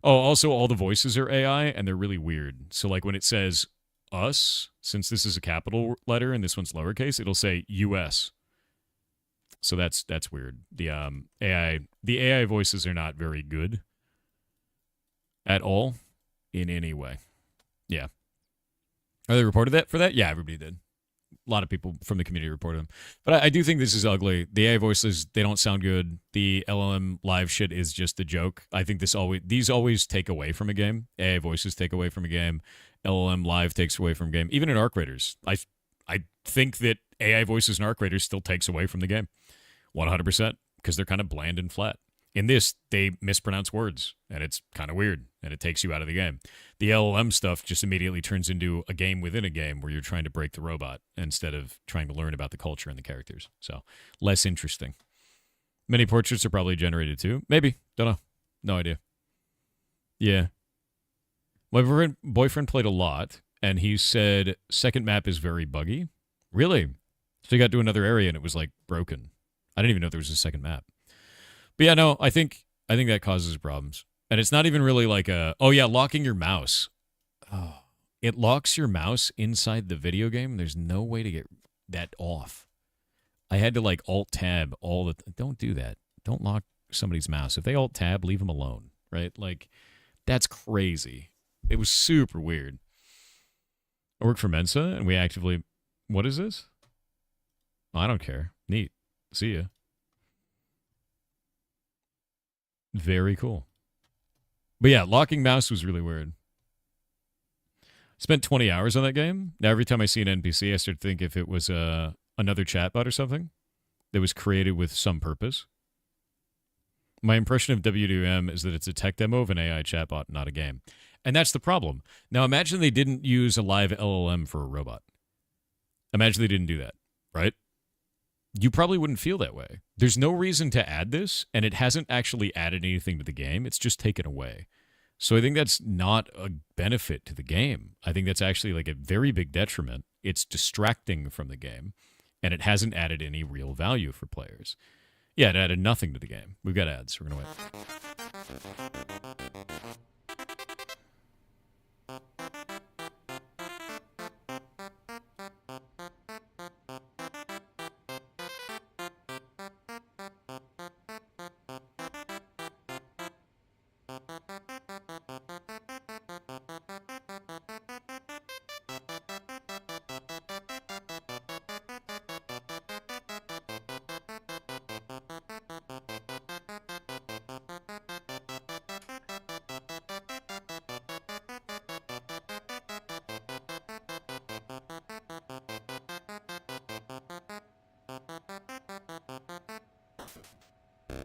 Oh, also, all the voices are AI, and they're really weird. So, like, when it says us, since this is a capital letter and this one's lowercase, it'll say US. So that's weird. The AI voices are not very good at all in any way. Yeah. Are they reported that for that? Yeah, everybody did. A lot of people from the community reported them. But I do think this is ugly. The AI voices, they don't sound good. The LLM live shit is just a joke. I think these always take away from a game. AI voices take away from a game. LLM live takes away from a game. Even in Arc Raiders, I think that AI voices in Arc Raiders still takes away from the game. 100%, because they're kind of bland and flat. In this, they mispronounce words, and it's kind of weird, and it takes you out of the game. The LLM stuff just immediately turns into a game within a game where you're trying to break the robot instead of trying to learn about the culture and the characters. So, less interesting. Many portraits are probably generated too. Maybe. Don't know. No idea. Yeah. My boyfriend played a lot, and he said second map is very buggy. Really? So he got to another area, and it was, like, broken. I didn't even know there was a second map. But yeah, no, I think that causes problems. And it's not even really like locking your mouse. Oh, it locks your mouse inside the video game. There's no way to get that off. I had to like Alt-Tab don't do that. Don't lock somebody's mouse. If they Alt-Tab, leave them alone, right? Like, that's crazy. It was super weird. I work for Mensa, and we actively... What is this? Oh, I don't care. Neat. See ya. Very cool. But yeah, locking mouse was really weird. Spent 20 hours on that game. Now every time I see an NPC, I start to think if it was another chatbot or something that was created with some purpose. My impression of WDM is that it's a tech demo of an AI chatbot, not a game. And that's the problem. Now imagine they didn't use a live LLM for a robot. Imagine they didn't do that, right? You probably wouldn't feel that way. There's no reason to add this, and it hasn't actually added anything to the game. It's just taken away. So I think that's not a benefit to the game. I think that's actually like a very big detriment. It's distracting from the game, and it hasn't added any real value for players. Yeah, it added nothing to the game. We've got ads. We're going to wait.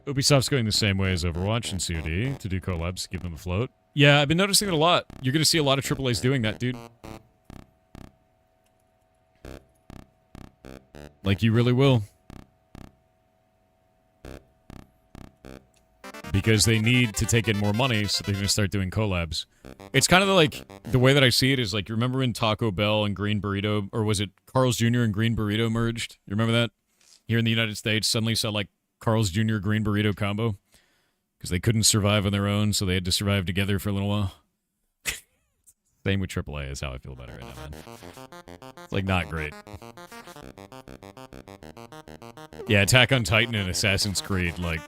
Ubisoft's going the same way as Overwatch and COD to do collabs, give them a float. Yeah, I've been noticing it a lot. You're going to see a lot of AAAs doing that, dude. Like, you really will. Because they need to take in more money, so they're going to start doing collabs. It's kind of like, the way that I see it is like, you remember when Taco Bell and Green Burrito, or was it Carl's Jr. and Green Burrito merged? You remember that? Here in the United States, suddenly saw like Carl's Jr. Green Burrito combo. Because they couldn't survive on their own, so they had to survive together for a little while. Same with AAA is how I feel about it right now, man. It's like not great. Yeah, Attack on Titan and Assassin's Creed, like...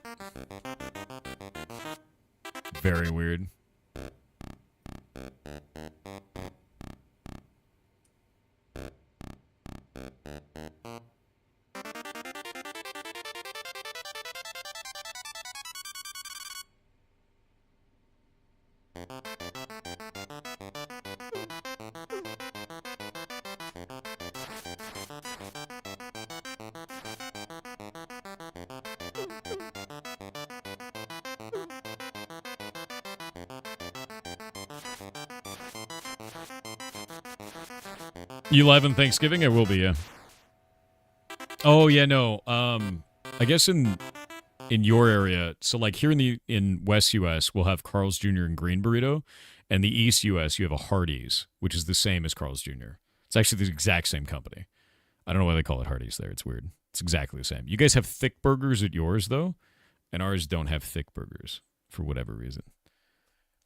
very weird. You live on Thanksgiving? I will be, yeah. Oh, yeah, no. I guess in your area, so like here in West US, we'll have Carl's Jr. and Green Burrito, and the East US, you have a Hardee's, which is the same as Carl's Jr. It's actually the exact same company. I don't know why they call it Hardee's there. It's weird. It's exactly the same. You guys have thick burgers at yours, though, and ours don't have thick burgers for whatever reason.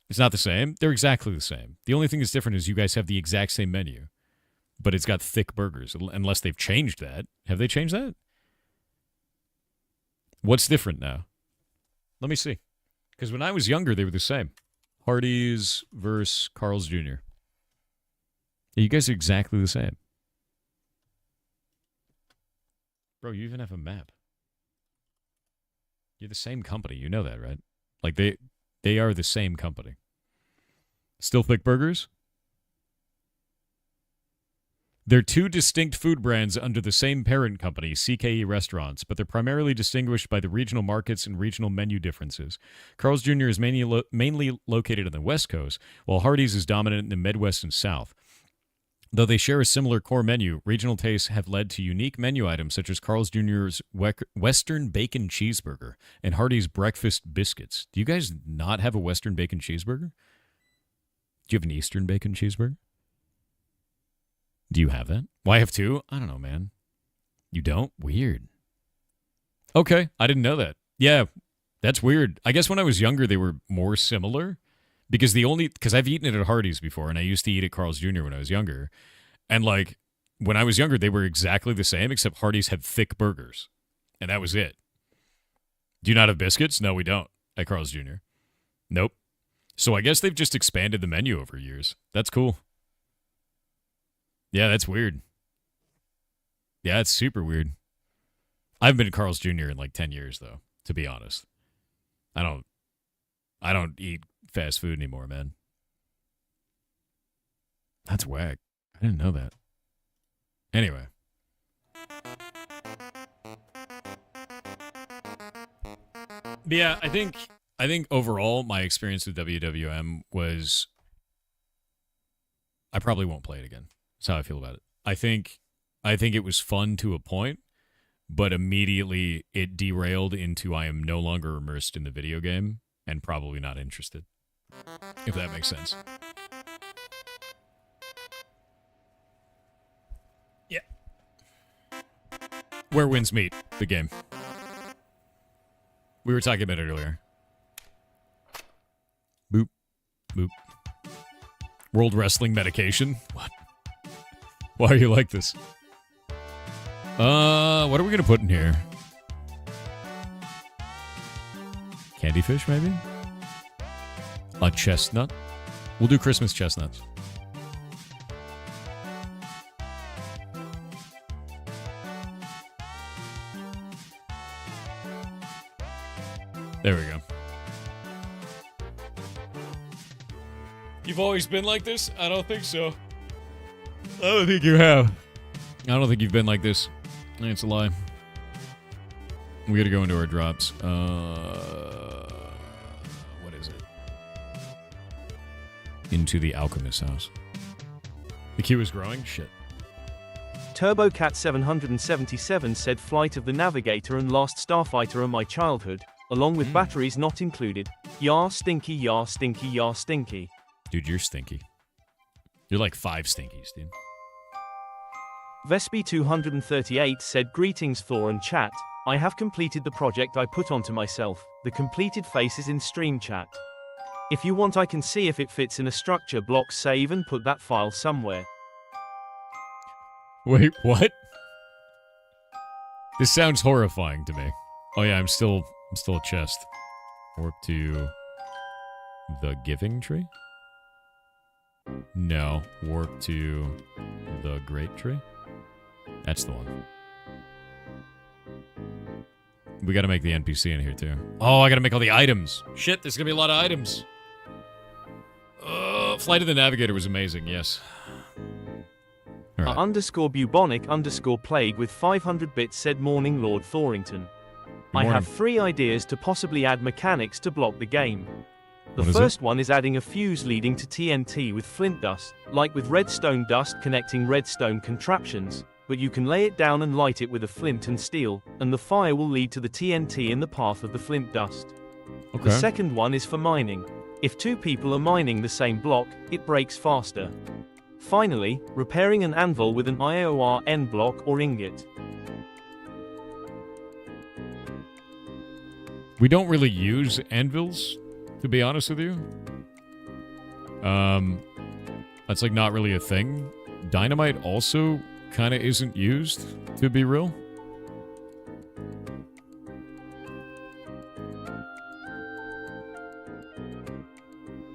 It's not the same. They're exactly the same. The only thing that's different is you guys have the exact same menu. But it's got thick burgers, unless they've changed that. Have they changed that? What's different now? Let me see. Because when I was younger, they were the same. Hardee's versus Carl's Jr. Yeah, you guys are exactly the same. Bro, you even have a map. You're the same company. You know that, right? Like, they are the same company. Still thick burgers? They're two distinct food brands under the same parent company, CKE Restaurants, but they're primarily distinguished by the regional markets and regional menu differences. Carl's Jr. is mainly located on the West Coast, while Hardee's is dominant in the Midwest and South. Though they share a similar core menu, regional tastes have led to unique menu items such as Carl's Jr.'s Western Bacon Cheeseburger and Hardee's Breakfast Biscuits. Do you guys not have a Western Bacon Cheeseburger? Do you have an Eastern Bacon Cheeseburger? Do you have that? Well, I have two. I don't know, man. You don't? Weird. Okay, I didn't know that. Yeah, that's weird. I guess when I was younger, they were more similar because I've eaten it at Hardee's before, and I used to eat at Carl's Jr. when I was younger. And like, when I was younger, they were exactly the same, except Hardee's had thick burgers, and that was it. Do you not have biscuits? No, we don't at Carl's Jr. Nope. So I guess they've just expanded the menu over years. That's cool. Yeah, that's weird. Yeah, it's super weird. I haven't been to Carl's Jr. in like 10 years, though, to be honest. I don't eat fast food anymore, man. That's whack. I didn't know that. Anyway. But yeah, I think overall my experience with WWM was I probably won't play it again. That's how I feel about it. I think it was fun to a point, but immediately it derailed into I am no longer immersed in the video game and probably not interested. If that makes sense. Yeah. Where winds meet, the game. We were talking about it earlier. Boop. Boop. World Wrestling medication? What? Why are you like this? What are we going to put in here? Candy fish, maybe? A chestnut? We'll do Christmas chestnuts. There we go. You've always been like this? I don't think so. I don't think you have. I don't think you've been like this. It's a lie. We gotta go into our drops. What is it? Into the Alchemist's house. The queue is growing? Shit. TurboCat777 said Flight of the Navigator and Last Starfighter are my childhood, along with batteries not included. Yar stinky, yar stinky, yar stinky. Dude, you're stinky. You're like 5 stinkies, dude. Vespi238 said greetings Thor and chat. I have completed the project I put onto myself. The completed face is in stream chat. If you want I can see if it fits in a structure block, save and put that file somewhere. Wait, what? This sounds horrifying to me. Oh yeah, I'm still a chest. Warp to the Giving Tree? No, warp to the Great Tree. That's the one. We gotta make the NPC in here too. Oh, I gotta make all the items. Shit, there's gonna be a lot of items. Flight of the Navigator was amazing, yes. Right. Underscore bubonic underscore plague with 500 bits said morning Lord Thorington. I have 3 ideas to possibly add mechanics to block the game. The first one is adding a fuse leading to TNT with flint dust, like with redstone dust connecting redstone contraptions, but you can lay it down and light it with a flint and steel, and the fire will lead to the TNT in the path of the flint dust. Okay. The second one is for mining. If 2 people are mining the same block, it breaks faster. Finally, repairing an anvil with an IOR-N block or ingot. We don't really use anvils, to be honest with you. That's like not really a thing. Dynamite also kind of isn't used, to be real.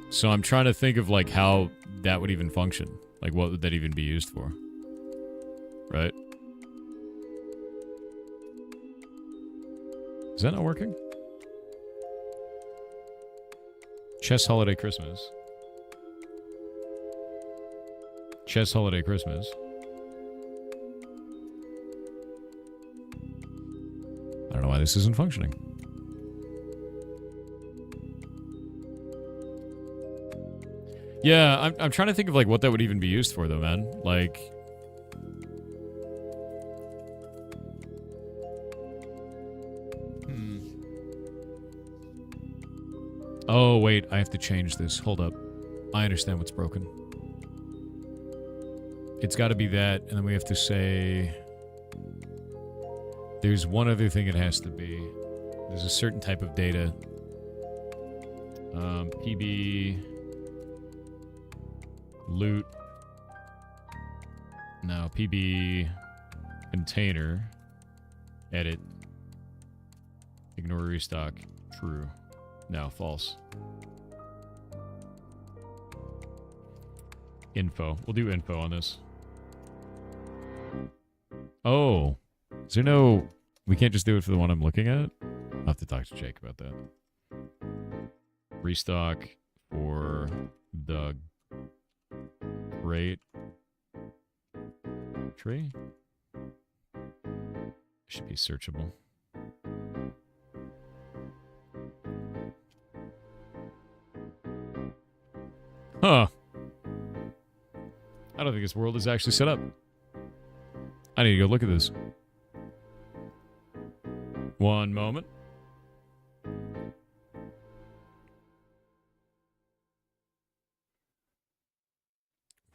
So I'm trying to think of like how that would even function. Like what would that even be used for? Right? Is that not working? Chess Holiday Christmas. Chess Holiday Christmas. I don't know why this isn't functioning. Yeah, I'm trying to think of like what that would even be used for though, man. Like Oh, wait, I have to change this. Hold up. I understand what's broken. It's got to be that, and then we have to say... There's one other thing it has to be. There's a certain type of data. PB... Loot. No, PB... Container. Edit. Ignore restock. True. No, false. Info. We'll do info on this. Oh. Is there no... We can't just do it for the one I'm looking at? I'll have to talk to Jake about that. Restock for the great tree? Should be searchable. Huh. I don't think this world is actually set up. I need to go look at this. One moment.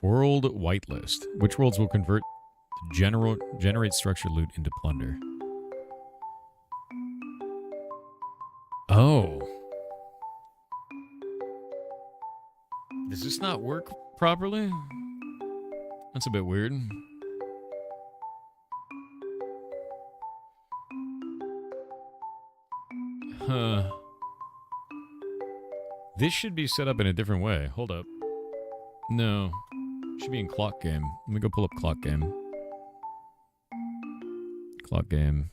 World whitelist. Which worlds will convert to generate structure loot into plunder? Oh. Does this not work properly? That's a bit weird. Huh. This should be set up in a different way. Hold up. No. It should be in clock game. Let me go pull up clock game. Clock game.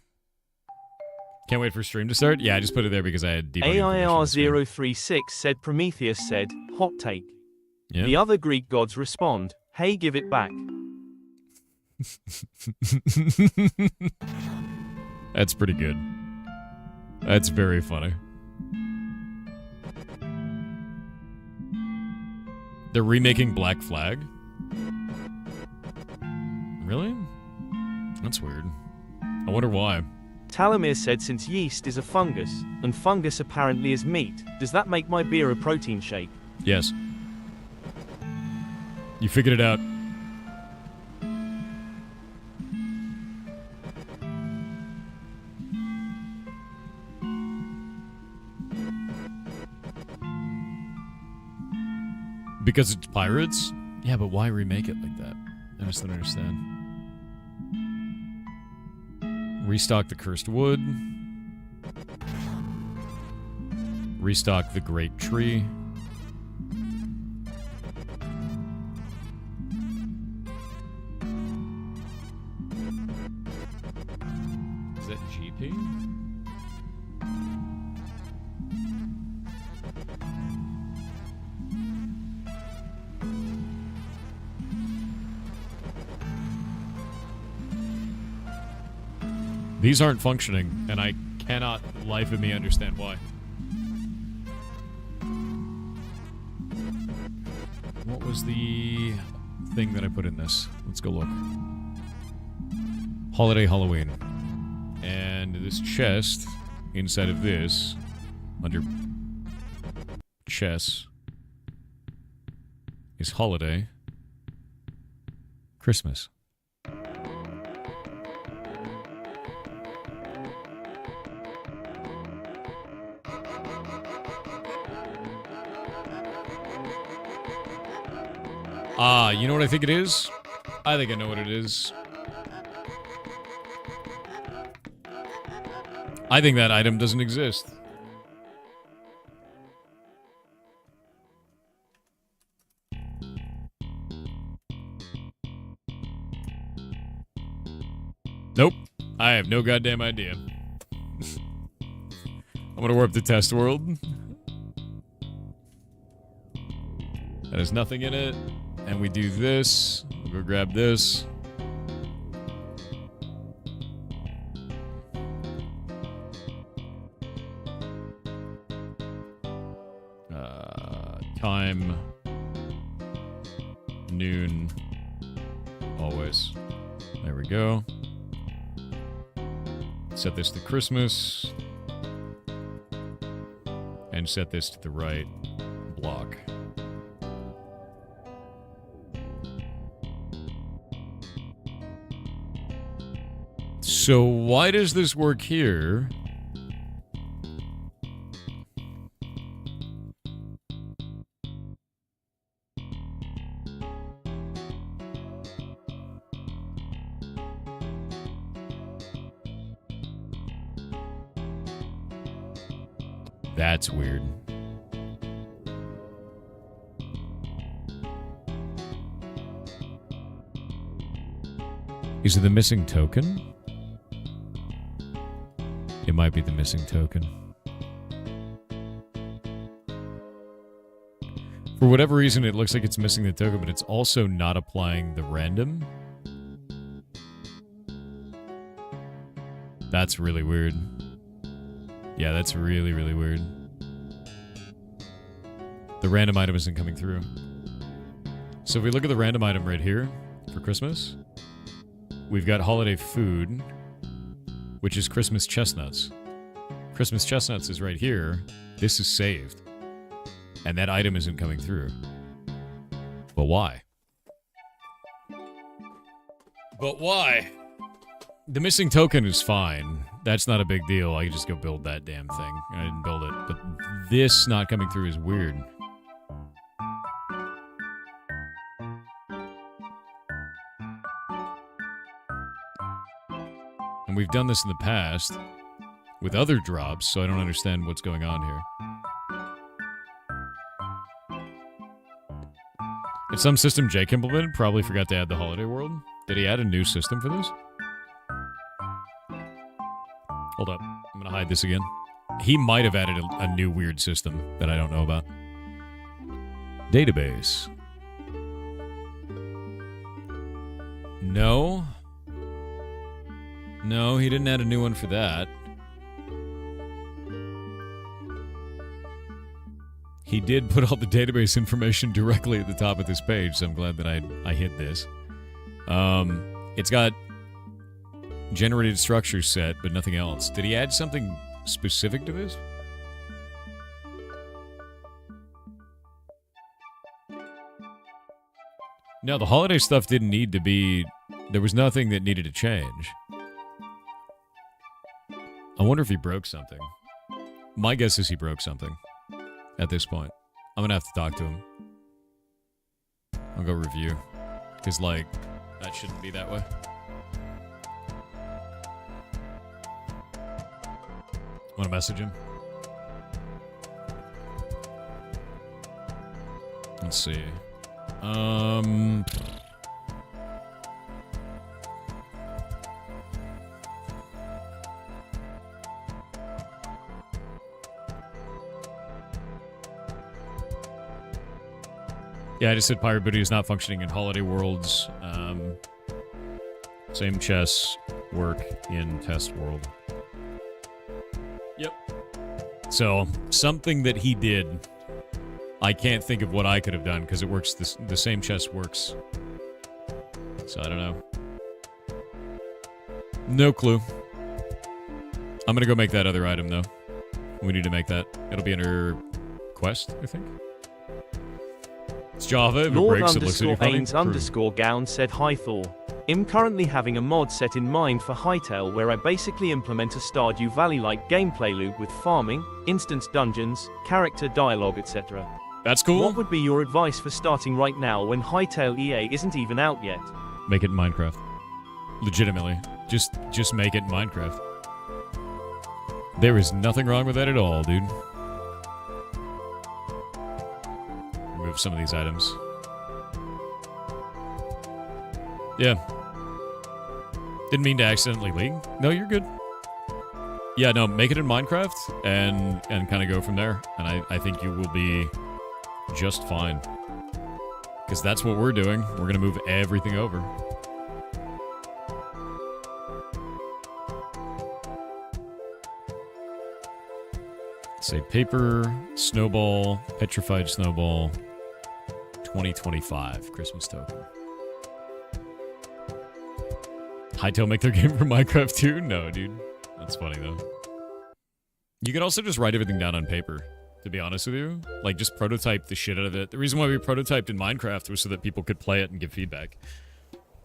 Can't wait for stream to start? Yeah, I just put it there because I had debugging AIR036 said Prometheus said, hot take. Yeah. The other Greek gods respond, hey, give it back. That's pretty good. That's very funny. They're remaking Black Flag? Really? That's weird. I wonder why. Talamir said since yeast is a fungus, and fungus apparently is meat, does that make my beer a protein shake? Yes. You figured it out. Because it's pirates? Yeah, but why remake it like that? I just don't understand. Restock the cursed wood. Restock the great tree. Is that GP? These aren't functioning, and I cannot life of me understand why. What was the thing that I put in this? Let's go look. Holiday Halloween. And this chest, inside of this, under chess, is holiday, Christmas. Ah, you know what I think it is? I think I know what it is. I think that item doesn't exist. Nope. I have no goddamn idea. I'm gonna warp the test world. That has nothing in it. And we do this. We'll go grab this. time, noon, always. There we go. Set this to Christmas. And set this to the right block. So why does this work here? That's weird. Is it the missing token? It might be the missing token. For whatever reason, it looks like it's missing the token, but it's also not applying the random. That's really weird. Yeah, that's really, really weird. The random item isn't coming through. So if we look at the random item right here for Christmas, we've got holiday food, which is Christmas chestnuts. Christmas chestnuts is right here. This is saved. And that item isn't coming through. But why? But why? The missing token is fine. That's not a big deal. I can just go build that damn thing. I didn't build it. But this not coming through is weird. And we've done this in the past with other drops, so I don't understand what's going on here. It's some system Jake implemented. Probably forgot to add the holiday world. Did he add a new system for this? Hold up. I'm going to hide this again. He might have added a new weird system that I don't know about. Database. No. No, he didn't add a new one for that. He did put all the database information directly at the top of this page, so I'm glad that I hit this. It's got generated structure set, but nothing else. Did he add something specific to this? No, the holiday stuff didn't need to be... There was nothing that needed to change. I wonder if he broke something. My guess is he broke something at this point. I'm gonna have to talk to him. I'll go review. Because, like, that shouldn't be that way. Want to message him? Let's see. Yeah, I just said Pirate Booty is not functioning in holiday worlds. Same chess work in test world. Yep. So, something that he did, I can't think of what I could have done, because it works, the same chess works. So, I don't know. No clue. I'm gonna go make that other item, though. We need to make that. It'll be under quest, I think. It's Java. If it breaks, it looks really funny. Lord_Ains_Gown said, "Hi Thor. I'm currently having a mod set in mind for Hytale where I basically implement a Stardew Valley-like gameplay loop with farming, instance dungeons, character dialogue, etc. That's cool. What would be your advice for starting right now when Hytale EA isn't even out yet?" Make it in Minecraft. Legitimately. Just make it in Minecraft. There is nothing wrong with that at all, dude. Remove some of these items. Yeah. Didn't mean to accidentally leak. No, you're good. Yeah, no, make it in Minecraft and kind of go from there. And I think you will be just fine. Because that's what we're doing. We're going to move everything over. Say paper, snowball, petrified snowball, 2025 Christmas token. Hytale make their game for Minecraft too? No, dude. That's funny though. You could also just write everything down on paper, to be honest with you. Like, just prototype the shit out of it. The reason why we prototyped in Minecraft was so that people could play it and give feedback,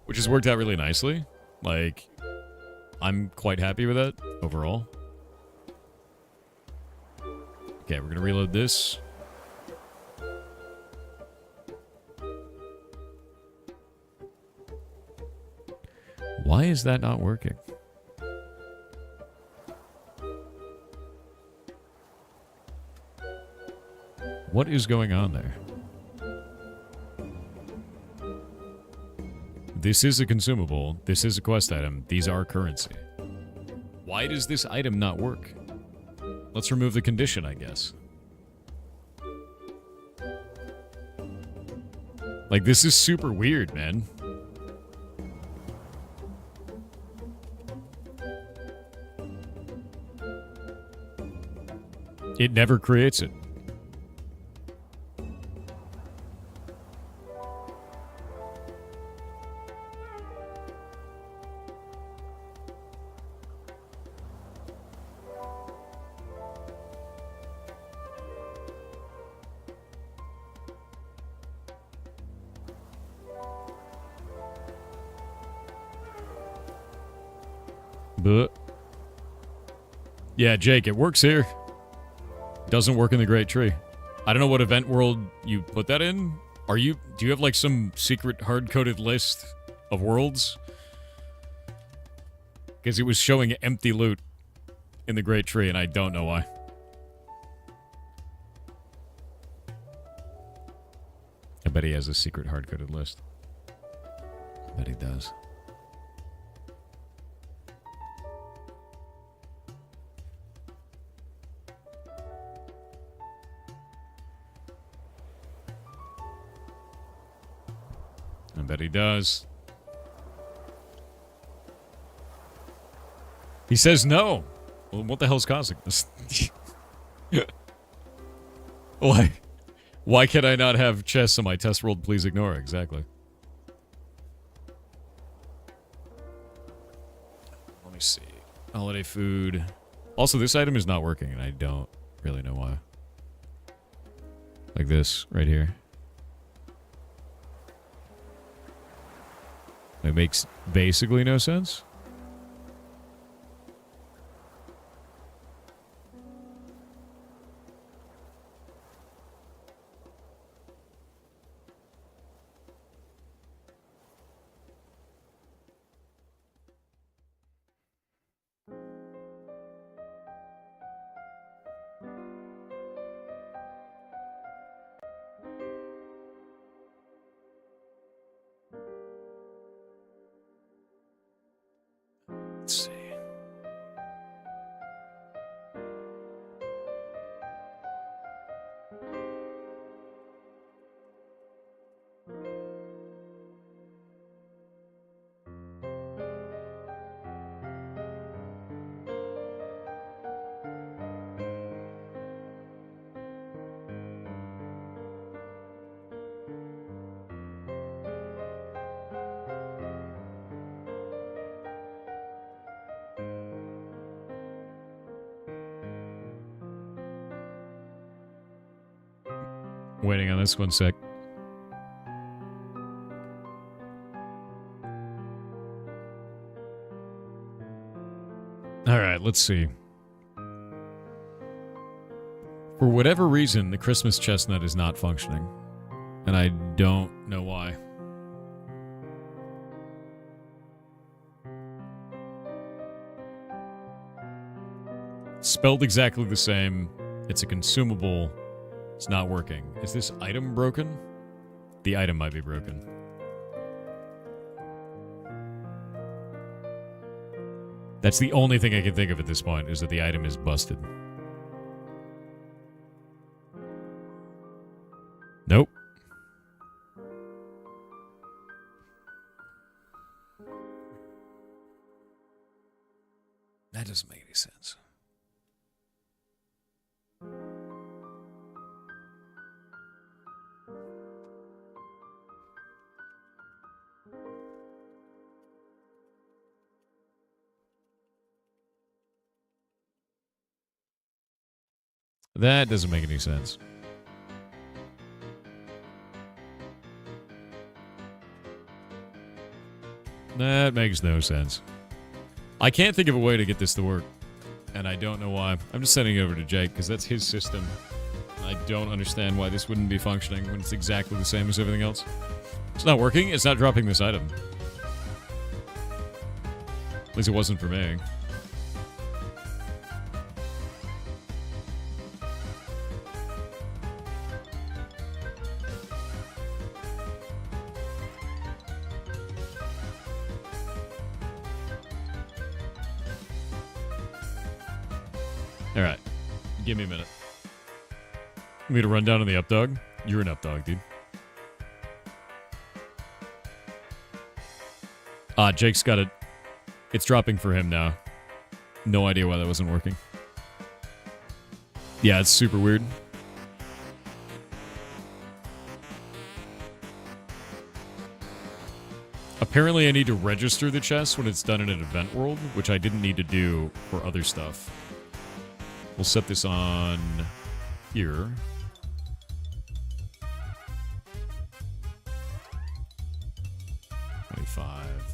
which has worked out really nicely. Like, I'm quite happy with that overall. Okay, we're gonna reload this. Why is that not working? What is going on there? This is a consumable. This is a quest item. These are currency. Why does this item not work? Let's remove the condition, I guess. Like, this is super weird, man. It never creates it. But yeah, Jake, it works here. Doesn't work in the Great Tree. I don't know what event world you put that in. Do you have like some secret hard-coded list of worlds? Because it was showing empty loot in the Great Tree, and I don't know why. I bet he has a secret hard-coded list. I bet he does. I bet he does. He says no. Well, what the hell's causing this? Why? Why can I not have chests on my test world? Please ignore. Exactly. Let me see. Holiday food. Also, this item is not working, and I don't really know why. Like this, right here. It makes basically no sense. Let's see. Waiting on this one sec. Alright, let's see. For whatever reason, the Christmas chestnut is not functioning. And I don't know why. Spelled exactly the same. It's a consumable. It's not working. Is this item broken? The item might be broken. That's the only thing I can think of at this point, is that the item is busted. Nope. That doesn't make any sense. That doesn't make any sense. That makes no sense. I can't think of a way to get this to work, and I don't know why. I'm just sending it over to Jake, because that's his system. I don't understand why this wouldn't be functioning when it's exactly the same as everything else. It's not working. It's not dropping this item. At least it wasn't for me. All right. Give me a minute. Want me to run down on the up dog? You're an up dog, dude. Jake's got it. It's dropping for him now. No idea why that wasn't working. Yeah, it's super weird. Apparently I need to register the chest when it's done in an event world, which I didn't need to do for other stuff. We'll set this on here.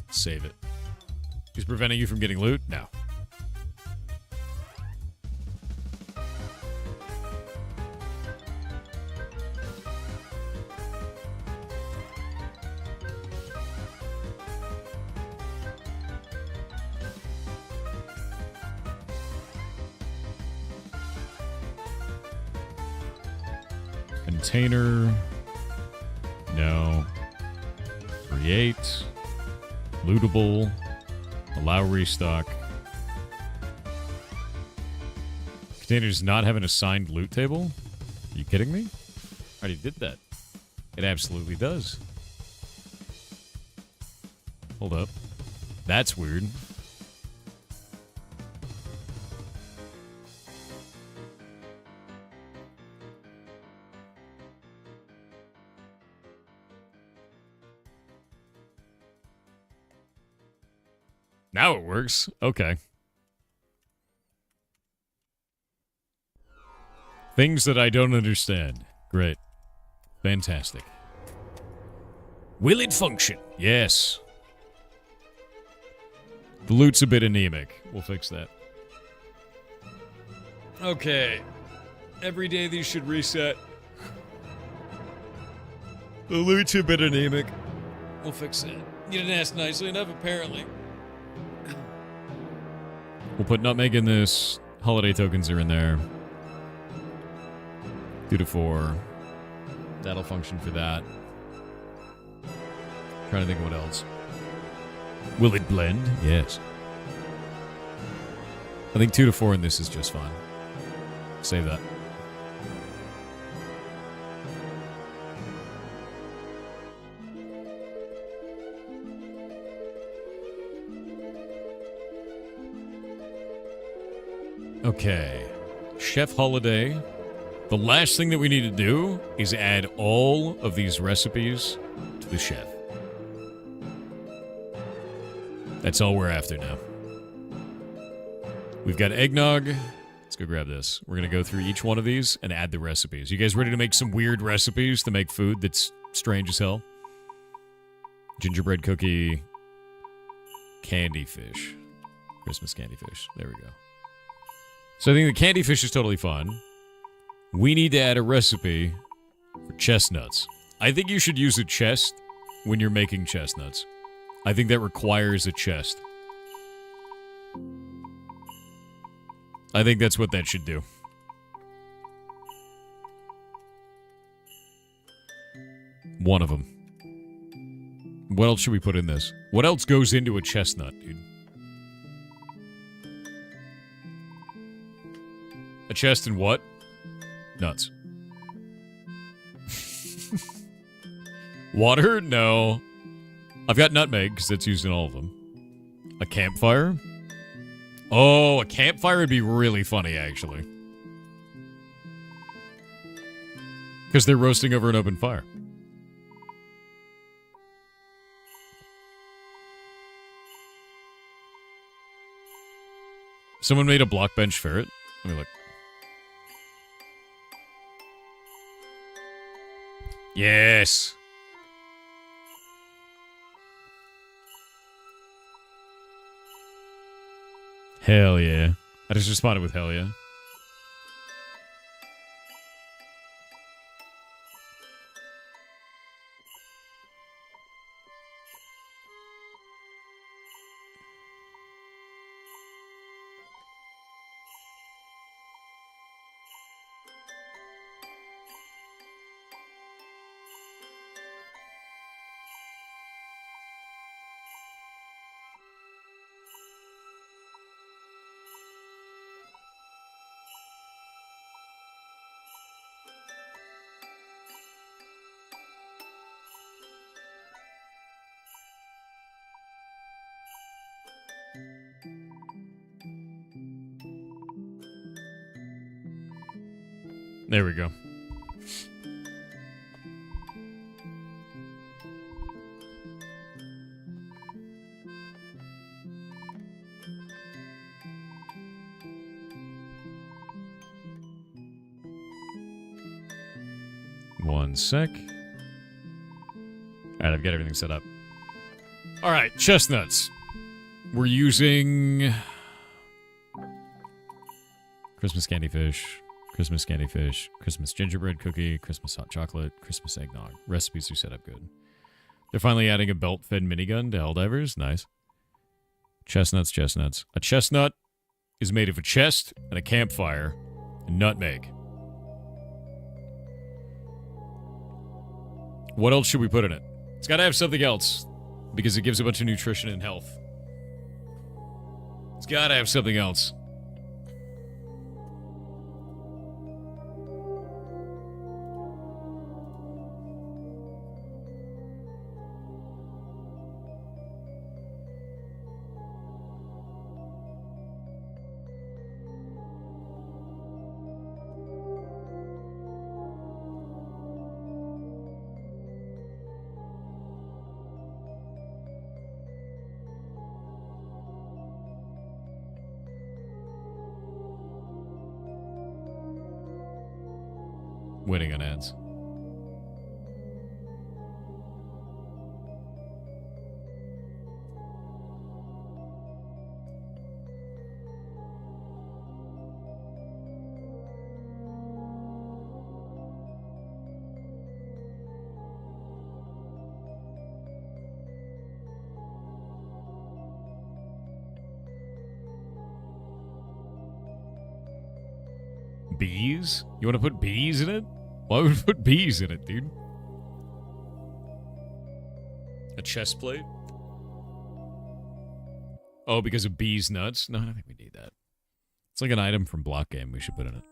Save it. He's preventing you from getting loot? No. Container. No. Create. Lootable. Allow restock. Container does not have an assigned loot table? Are you kidding me? I already did that. It absolutely does. Hold up. That's weird. Now it works. Okay. Things that I don't understand. Great. Fantastic. Will it function? Yes. The loot's a bit anemic. We'll fix that. Okay. Every day these should reset. The loot's a bit anemic. We'll fix that. You didn't ask nicely enough, apparently. We'll put nutmeg in this. Holiday tokens are in there. 2 to 4. That'll function for that. Trying to think of what else. Will it blend? Yes. I think 2 to 4 in this is just fine. Save that. Okay. Chef Holiday. The last thing that we need to do is add all of these recipes to the chef. That's all we're after now. We've got eggnog. Let's go grab this. We're going to go through each one of these and add the recipes. You guys ready to make some weird recipes to make food that's strange as hell? Gingerbread cookie. Candy fish. Christmas candy fish. There we go. So I think the candy fish is totally fun. We need to add a recipe for chestnuts. I think you should use a chest when you're making chestnuts. I think that requires a chest. I think that's what that should do. One of them. What else should we put in this? What else goes into a chestnut, dude? A chest and what? Nuts. Water? No. I've got nutmeg, because that's used in all of them. A campfire? Oh, a campfire would be really funny, actually. Because they're roasting over an open fire. Someone made a block bench ferret. Let me look. Yes. Hell yeah. I just responded with hell yeah. There we go. One sec. Alright, I've got everything set up. Alright, chestnuts. We're using Christmas candy fish, Christmas candy fish, Christmas gingerbread cookie, Christmas hot chocolate, Christmas eggnog. Recipes are set up good. They're finally adding a belt-fed minigun to Helldivers. Nice. Chestnuts, chestnuts. A chestnut is made of a chest and a campfire and nutmeg. What else should we put in it? It's got to have something else because it gives a bunch of nutrition and health. It's got to have something else. Winning on ads. Bees? You want to put bees in it? Why would we put bees in it, dude? A chest plate? Oh, because of bees' nuts? No, I don't think we need that. It's like an item from Block Game we should put in it.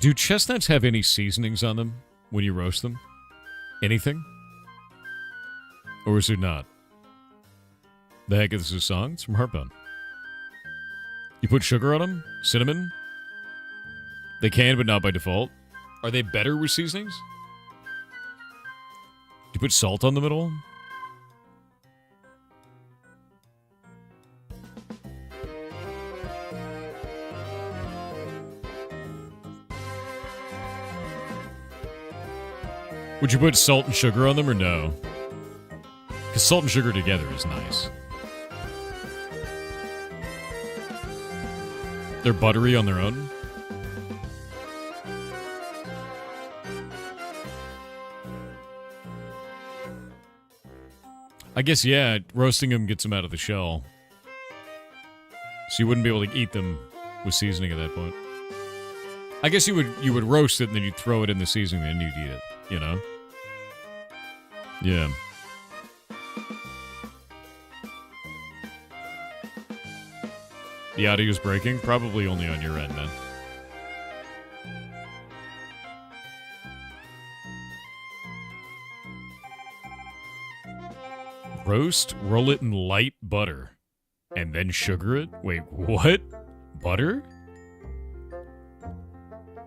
Do chestnuts have any seasonings on them when you roast them? Anything? Or is there not? The heck is this a song? It's from Heartbound. You put sugar on them? Cinnamon? They can, but not by default. Are they better with seasonings? Do you put salt on them at all? Would you put salt and sugar on them or no? Because salt and sugar together is nice. They're buttery on their own. I guess, yeah, roasting them gets them out of the shell. So you wouldn't be able to eat them with seasoning at that point. I guess you would roast it and then you'd throw it in the seasoning and you'd eat it, you know? Yeah. The audio's breaking? Probably only on your end, man. Roast, roll it in light butter, and then sugar it? Wait, what? Butter?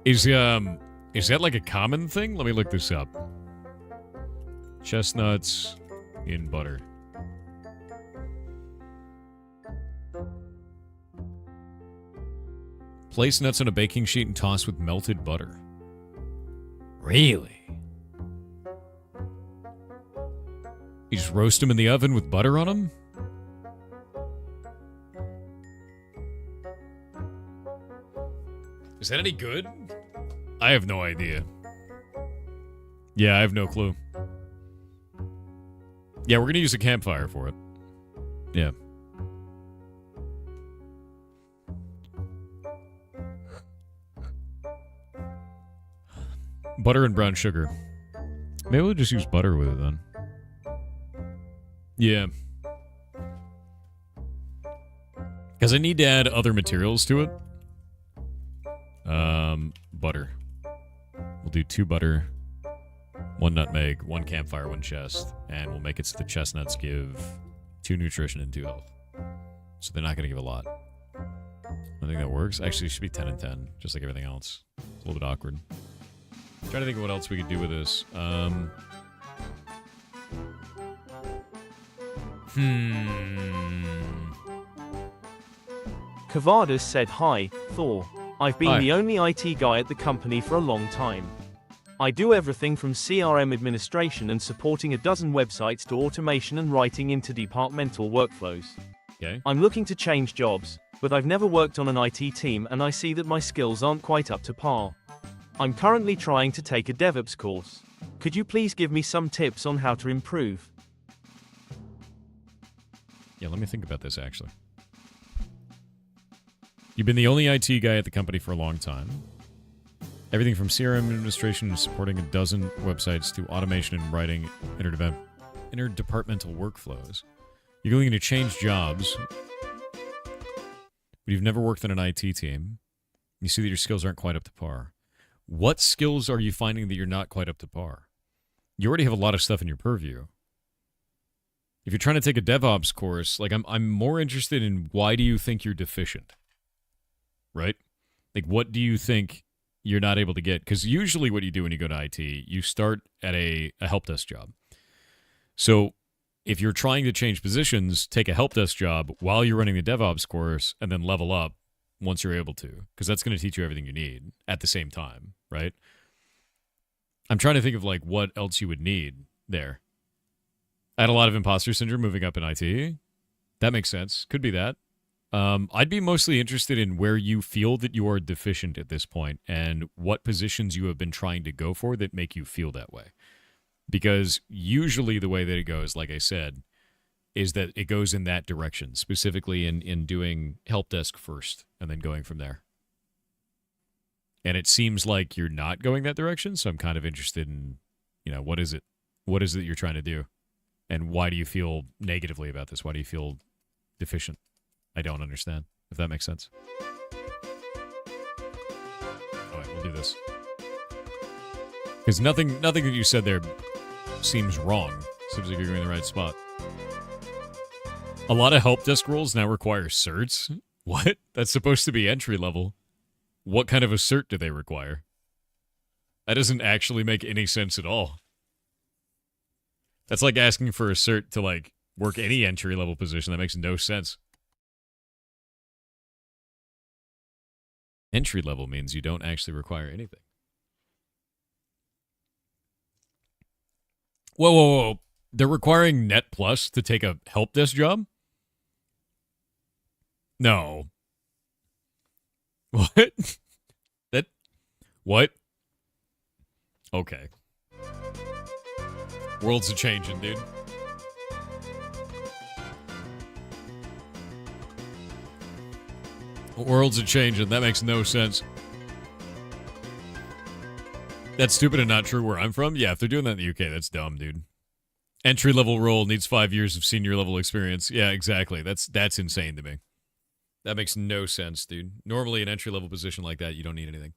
Is that like a common thing? Let me look this up. Chestnuts in butter. Place nuts on a baking sheet and toss with melted butter. Really? You just roast them in the oven with butter on them? Is that any good? I have no idea. Yeah, I have no clue. Yeah, we're gonna use a campfire for it. Yeah. Butter and brown sugar. Maybe we'll just use butter with it then. Yeah. Because I need to add other materials to it. Butter. We'll do 2 butter, 1 nutmeg, 1 campfire, 1 chest, and we'll make it so the chestnuts give 2 nutrition and 2 health. So they're not going to give a lot. I think that works. Actually, it should be 10 and 10, just like everything else. It's a little bit awkward. I'm trying to think of what else we could do with this. Kavadas said, "Hi, Thor. I've been the only IT guy at the company for a long time. I do everything from CRM administration and supporting a dozen websites to automation and writing interdepartmental workflows. Okay. I'm looking to change jobs, but I've never worked on an IT team and I see that my skills aren't quite up to par. I'm currently trying to take a DevOps course. Could you please give me some tips on how to improve?" Yeah, let me think about this, actually. You've been the only IT guy at the company for a long time. Everything from CRM administration to supporting a dozen websites to automation and writing interdepartmental workflows. You're going to change jobs, but you've never worked on an IT team. You see that your skills aren't quite up to par. What skills are you finding that you're not quite up to par? You already have a lot of stuff in your purview. If you're trying to take a DevOps course, like I'm more interested in why do you think you're deficient? Right? Like, what do you think you're not able to get? Because usually what you do when you go to IT, you start at a help desk job. So if you're trying to change positions, take a help desk job while you're running the DevOps course and then level up once you're able to, because that's going to teach you everything you need at the same time, right? I'm trying to think of, like, what else you would need there. I had a lot of imposter syndrome moving up in IT. That makes sense. Could be that. I'd be mostly interested in where you feel that you are deficient at this point and what positions you have been trying to go for that make you feel that way. Because usually the way that it goes, like I said, is that it goes in that direction, specifically in doing help desk first and then going from there. And it seems like you're not going that direction, so I'm kind of interested in, what is it? What is it you're trying to do? And why do you feel negatively about this? Why do you feel deficient? I don't understand, if that makes sense. All right, we'll do this. Because nothing that you said there seems wrong. Seems like you're going in the right spot. A lot of help desk roles now require certs. What? That's supposed to be entry level. What kind of a cert do they require? That doesn't actually make any sense at all. That's like asking for a cert to, like, work any entry level position. That makes no sense. Entry level means you don't actually require anything. Whoa. They're requiring Net Plus to take a help desk job? No. What? What? Okay. World's a changing, dude. World's a changing. That makes no sense. That's stupid and not true where I'm from? Yeah, if they're doing that in the UK, that's dumb, dude. Entry-level role needs 5 years of senior-level experience. Yeah, exactly. That's insane to me. That makes no sense, dude. Normally, an entry-level position like that, you don't need anything.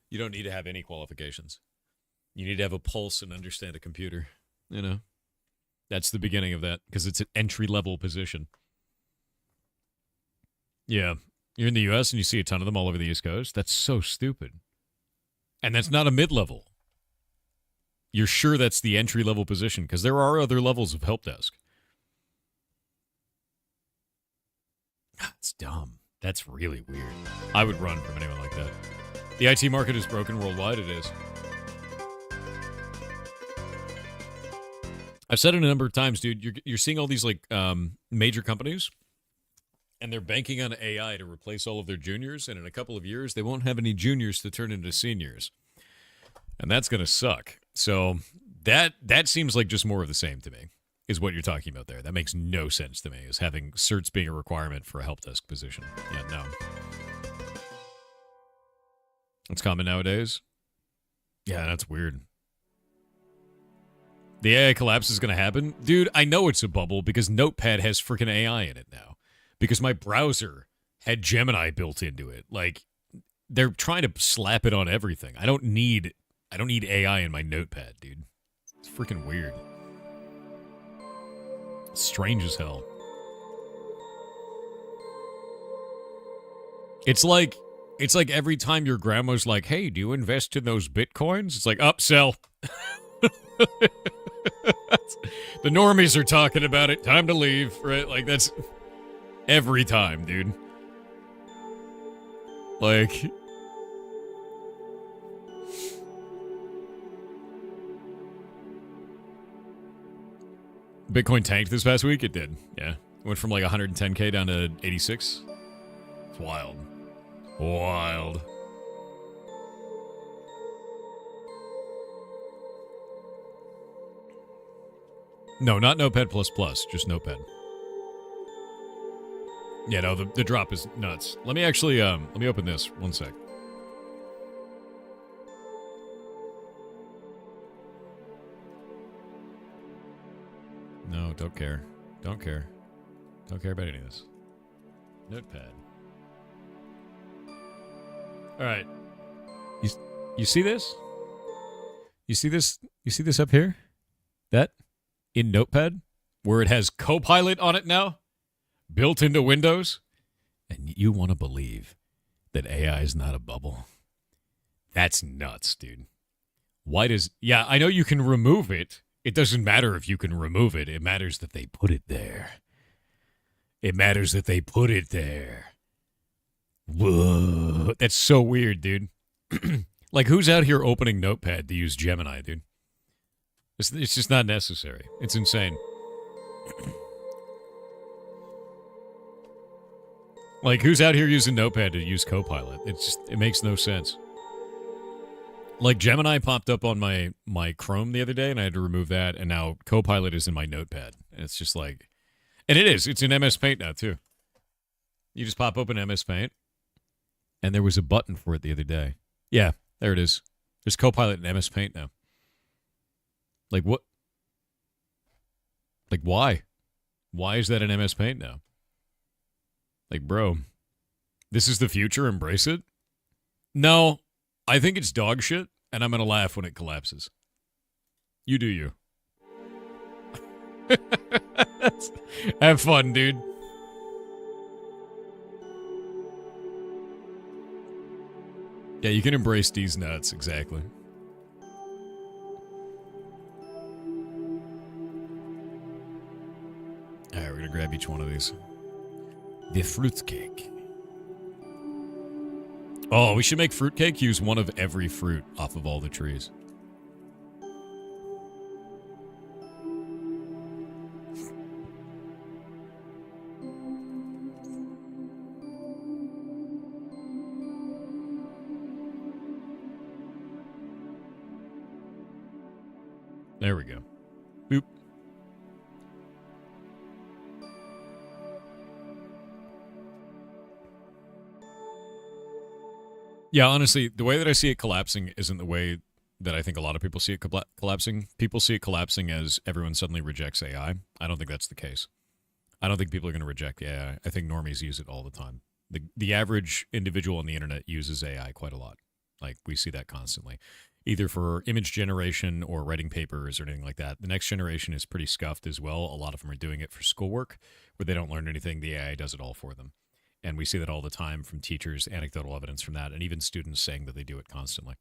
You don't need to have any qualifications. You need to have a pulse and understand a computer, That's the beginning of that, because it's an entry-level position. Yeah. You're in the U.S. and you see a ton of them all over the East Coast. That's so stupid. And that's not a mid-level. You're sure that's the entry-level position, because there are other levels of help desk. That's dumb. That's really weird. I would run from anyone like that. The IT market is broken worldwide. It is. I've said it a number of times, dude. You're seeing all these like major companies, and they're banking on AI to replace all of their juniors. And in a couple of years, they won't have any juniors to turn into seniors, and that's gonna suck. So that seems like just more of the same to me. Is what you're talking about there. That makes no sense to me, is having certs being a requirement for a help desk position. Yeah, no. It's common nowadays. Yeah, that's weird. The AI collapse is going to happen? Dude, I know it's a bubble because Notepad has freaking AI in it now. Because my browser had Gemini built into it. Like, they're trying to slap it on everything. I don't need AI in my Notepad, dude. It's freaking weird. Strange as hell. It's like every time your grandma's like, "Hey, do you invest in those bitcoins?" It's like, "Up, sell." The normies are talking about it. Time to leave, right? Like, that's every time, dude. Like, Bitcoin tanked this past week? It did, yeah. It went from like 110K down to 86. It's wild. Wild. No, not Notepad++, just Notepad. Yeah, no, the drop is nuts. Let me actually, let me open this. One sec. No, don't care. Don't care. Don't care about any of this. Notepad. All right. You see this? You see this? You see this up here? That? In Notepad? Where it has Copilot on it now? Built into Windows? And you want to believe that AI is not a bubble? That's nuts, dude. Why does... Yeah, I know you can remove it. It doesn't matter if you can remove it. It matters that they put it there. It matters that they put it there. Whoa. That's so weird, dude. Like, who's out here opening Notepad to use Gemini, dude? It's just not necessary. It's insane. Like, who's out here using Notepad to use Copilot? It makes no sense. Like, Gemini popped up on my Chrome the other day, and I had to remove that, and now Copilot is in my Notepad. And it's just like... And it is. It's in MS Paint now, too. You just pop open MS Paint, and there was a button for it the other day. Yeah, there it is. There's Copilot in MS Paint now. Like, what? Like, why? Why is that in MS Paint now? Like, bro, this is the future. Embrace it. No, I think it's dog shit, and I'm going to laugh when it collapses. You do you. Have fun, dude. Yeah, you can embrace these nuts, exactly. Alright, we're going to grab each one of these. The fruitcake. Oh, we should make fruitcake use one of every fruit off of all the trees. There we go. Boop. Yeah, honestly, the way that I see it collapsing isn't the way that I think a lot of people see it collapsing. People see it collapsing as everyone suddenly rejects AI. I don't think that's the case. I don't think people are going to reject AI. I think normies use it all the time. The average individual on the internet uses AI quite a lot. Like, we see that constantly. either for image generation or writing papers or anything like that. The next generation is pretty scuffed as well. A lot of them are doing it for schoolwork where they don't learn anything. The AI does it all for them. And we see that all the time from teachers, anecdotal evidence from that, and even students saying that they do it constantly.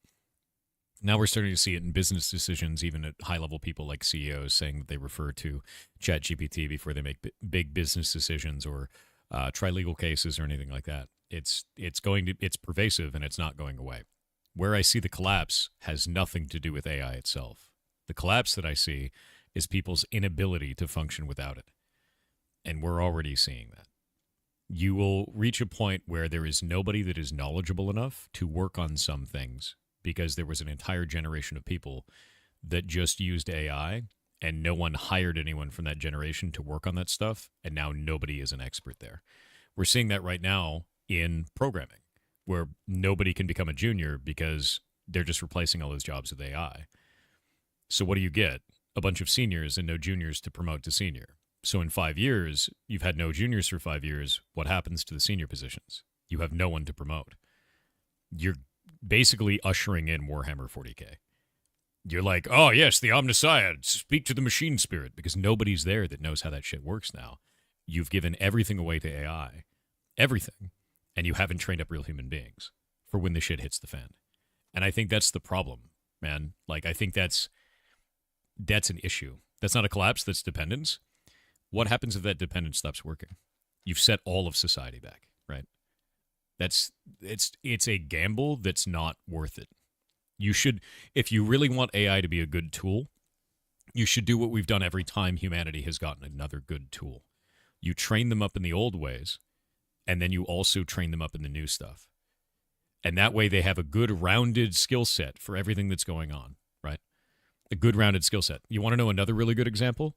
Now we're starting to see it in business decisions, even at high-level people like CEOs saying that they refer to ChatGPT before they make big business decisions or try legal cases or anything like that. It's pervasive and it's not going away. Where I see the collapse has nothing to do with AI itself. The collapse that I see is people's inability to function without it. And we're already seeing that. You will reach a point where there is nobody that is knowledgeable enough to work on some things because there was an entire generation of people that just used AI and no one hired anyone from that generation to work on that stuff, and now nobody is an expert there. We're seeing that right now in programming, where nobody can become a junior because they're just replacing all those jobs with AI. So what do you get? A bunch of seniors and no juniors to promote to senior. So in 5 years, you've had no juniors for 5 years. What happens to the senior positions? You have no one to promote. You're basically ushering in Warhammer 40K. You're like, oh, yes, the Omnissiah, speak to the machine spirit, because nobody's there that knows how that shit works now. You've given everything away to AI. Everything. And you haven't trained up real human beings for when the shit hits the fan. And I think that's the problem, man. Like, I think that's an issue. That's not a collapse, that's dependence. What happens if that dependence stops working? You've set all of society back, right? It's a gamble that's not worth it. You should, if you really want AI to be a good tool, you should do what we've done every time humanity has gotten another good tool. You train them up in the old ways, and then you also train them up in the new stuff. And that way they have a good rounded skill set for everything that's going on, right? A good rounded skill set. You want to know another really good example?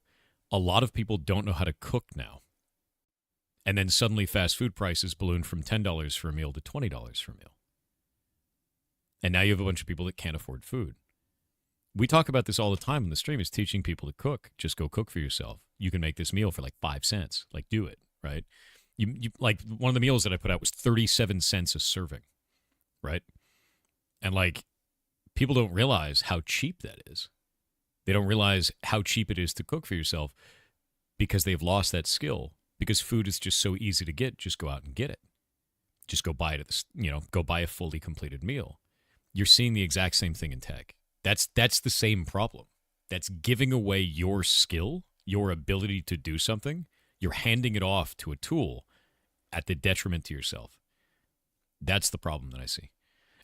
A lot of people don't know how to cook now. And then suddenly fast food prices balloon from $10 for a meal to $20 for a meal. And now you have a bunch of people that can't afford food. We talk about this all the time on the stream, is teaching people to cook. Just go cook for yourself. You can make this meal for like 5 cents. Like, do it, right? You like, one of the meals that I put out was 37 cents a serving, right? And like, people don't realize how cheap that is. They don't realize how cheap it is to cook for yourself because they've lost that skill. Because food is just so easy to get. Just go out and get it. Just go buy it at the, go buy a fully completed meal. You're seeing the exact same thing in tech. That's the same problem. That's giving away your skill, your ability to do something. You're handing it off to a tool at the detriment to yourself. That's the problem that I see.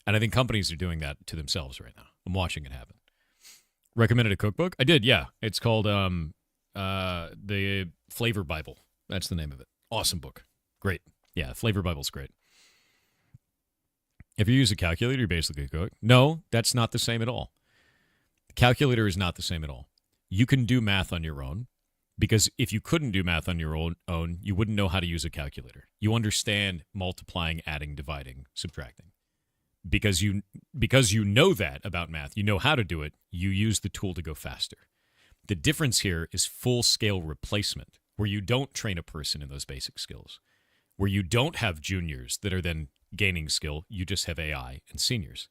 And I think companies are doing that to themselves right now. I'm watching it happen. Recommended a cookbook? I did, yeah. It's called the Flavor Bible. That's the name of it. Awesome book. Great. Yeah, Flavor Bible's great. If you use a calculator, you basically cook. No, that's not the same at all. The calculator is not the same at all. You can do math on your own, because if you couldn't do math on your own, you wouldn't know how to use a calculator. You understand multiplying, adding, dividing, subtracting. Because you know that about math, you know how to do it, you use the tool to go faster. The difference here is full-scale replacement, where you don't train a person in those basic skills, where you don't have juniors that are then gaining skill, you just have AI and seniors.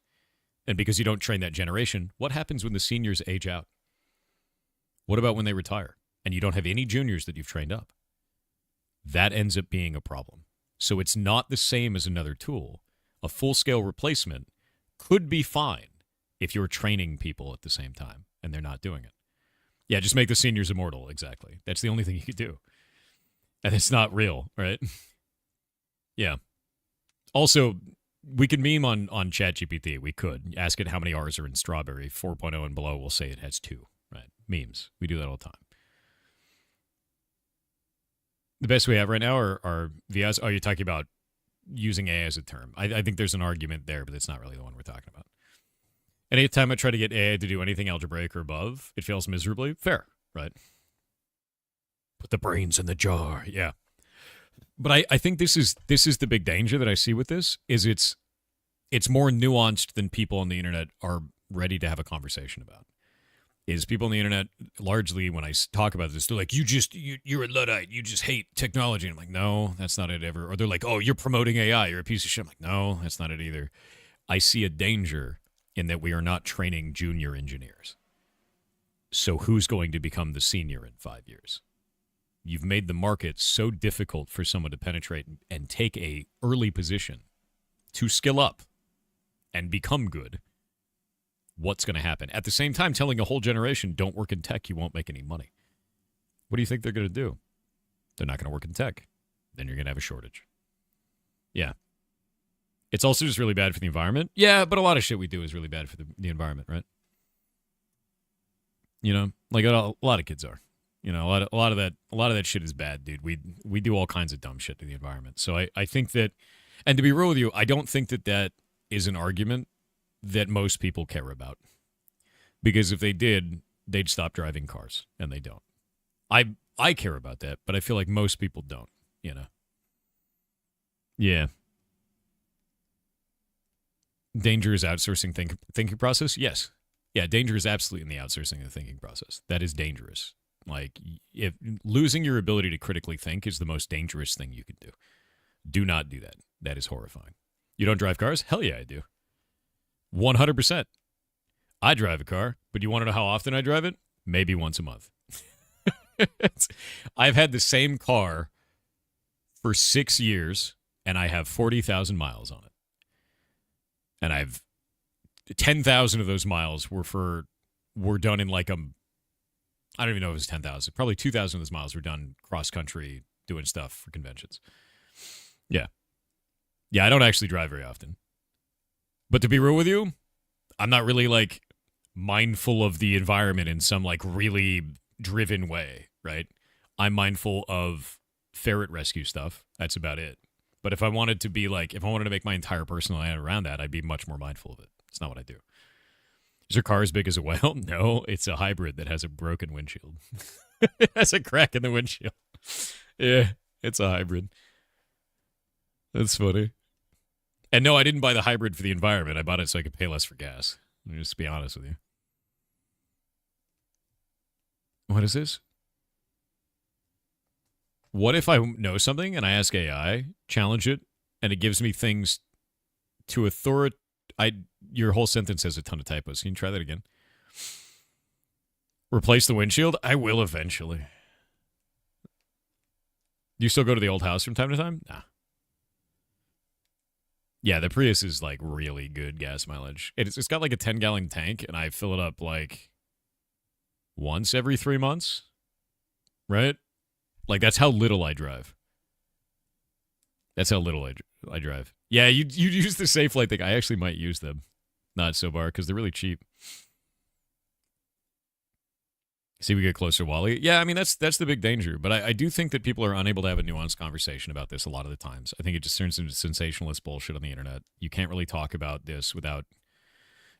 And because you don't train that generation, what happens when the seniors age out? What about when they retire and you don't have any juniors that you've trained up? That ends up being a problem. So it's not the same as another tool. A full-scale replacement could be fine if you're training people at the same time and they're not doing it. Yeah, just make the seniors immortal, exactly. That's the only thing you could do. And it's not real, right? Yeah. Also, we could meme on ChatGPT. We could. Ask it how many R's are in strawberry. 4.0 and below, we'll say it has 2, right? Memes. We do that all the time. The best we have right now are VIs. Oh, you're talking about using AI as a term. I think there's an argument there, but it's not really the one we're talking about. Anytime I try to get AI to do anything algebraic or above, it fails miserably. Fair, right? Put the brains in the jar, yeah. But I think this is the big danger that I see with this, is it's more nuanced than people on the internet are ready to have a conversation about. Is people on the internet, largely when I talk about this, they're like, you're a Luddite, you just hate technology. And I'm like, no, that's not it ever. Or they're like, oh, you're promoting AI, you're a piece of shit. I'm like, no, that's not it either. I see a danger in that we are not training junior engineers. So who's going to become the senior in 5 years? You've made the market so difficult for someone to penetrate and take a early position to skill up and become good. What's going to happen? At the same time, telling a whole generation, don't work in tech, you won't make any money. What do you think they're going to do? They're not going to work in tech. Then you're going to have a shortage. Yeah. It's also just really bad for the environment. Yeah, but a lot of shit we do is really bad for the environment, right? You know, like a lot of kids are. You know, a lot of that shit is bad, dude. We do all kinds of dumb shit to the environment. So I think that, and to be real with you, I don't think that is an argument that most people care about. Because if they did, they'd stop driving cars, and they don't. I care about that, but I feel like most people don't, you know. Yeah. Danger is outsourcing thinking process? Yes. Yeah, danger is absolutely in the outsourcing of the thinking process. That is dangerous. Like, if losing your ability to critically think is the most dangerous thing you can do. Do not do that. That is horrifying. You don't drive cars? Hell yeah, I do. 100%. I drive a car, but you want to know how often I drive it? Maybe once a month. I've had the same car for 6 years, and I have 40,000 miles on it. And I've 10,000 of those miles were done in like I don't even know if it was 10,000. Probably 2,000 of those miles were done cross country doing stuff for conventions. Yeah. Yeah, I don't actually drive very often. But to be real with you, I'm not really like mindful of the environment in some like really driven way, right? I'm mindful of ferret rescue stuff. That's about it. But if I wanted to make my entire personal life around that, I'd be much more mindful of it. It's not what I do. Is your car as big as a whale? No, it's a hybrid that has a broken windshield. It has a crack in the windshield. Yeah, it's a hybrid. That's funny. And no, I didn't buy the hybrid for the environment. I bought it so I could pay less for gas. Let me just be honest with you. What is this? What if I know something and I ask AI, challenge it, and it gives me things to your whole sentence has a ton of typos. Can you try that again? Replace the windshield? I will eventually. Do you still go to the old house from time to time? Nah. Yeah, the Prius is like really good gas mileage. It's got like a 10-gallon tank, and I fill it up like once every 3 months, right? Like that's how little I drive. That's how little I drive. Yeah, you use the Safe Light thing. I actually might use them. Not so far, because they're really cheap. See, we get closer, Wally. Yeah, I mean, that's the big danger. But I do think that people are unable to have a nuanced conversation about this a lot of the times. I think it just turns into sensationalist bullshit on the internet. You can't really talk about this without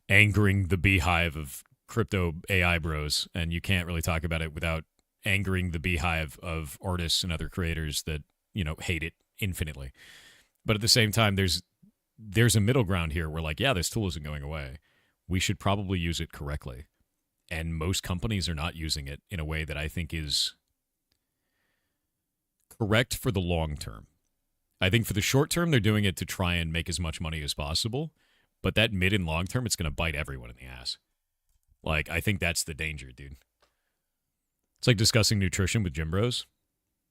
angering the beehive of crypto AI bros, and you can't really talk about it without angering the beehive of artists and other creators that, you know, hate it infinitely. But at the same time, there's a middle ground here where, like, yeah, this tool isn't going away. We should probably use it correctly. And most companies are not using it in a way that I think is correct for the long term. I think for the short term, they're doing it to try and make as much money as possible. But that mid and long term, it's going to bite everyone in the ass. Like, I think that's the danger, dude. It's like discussing nutrition with gym bros.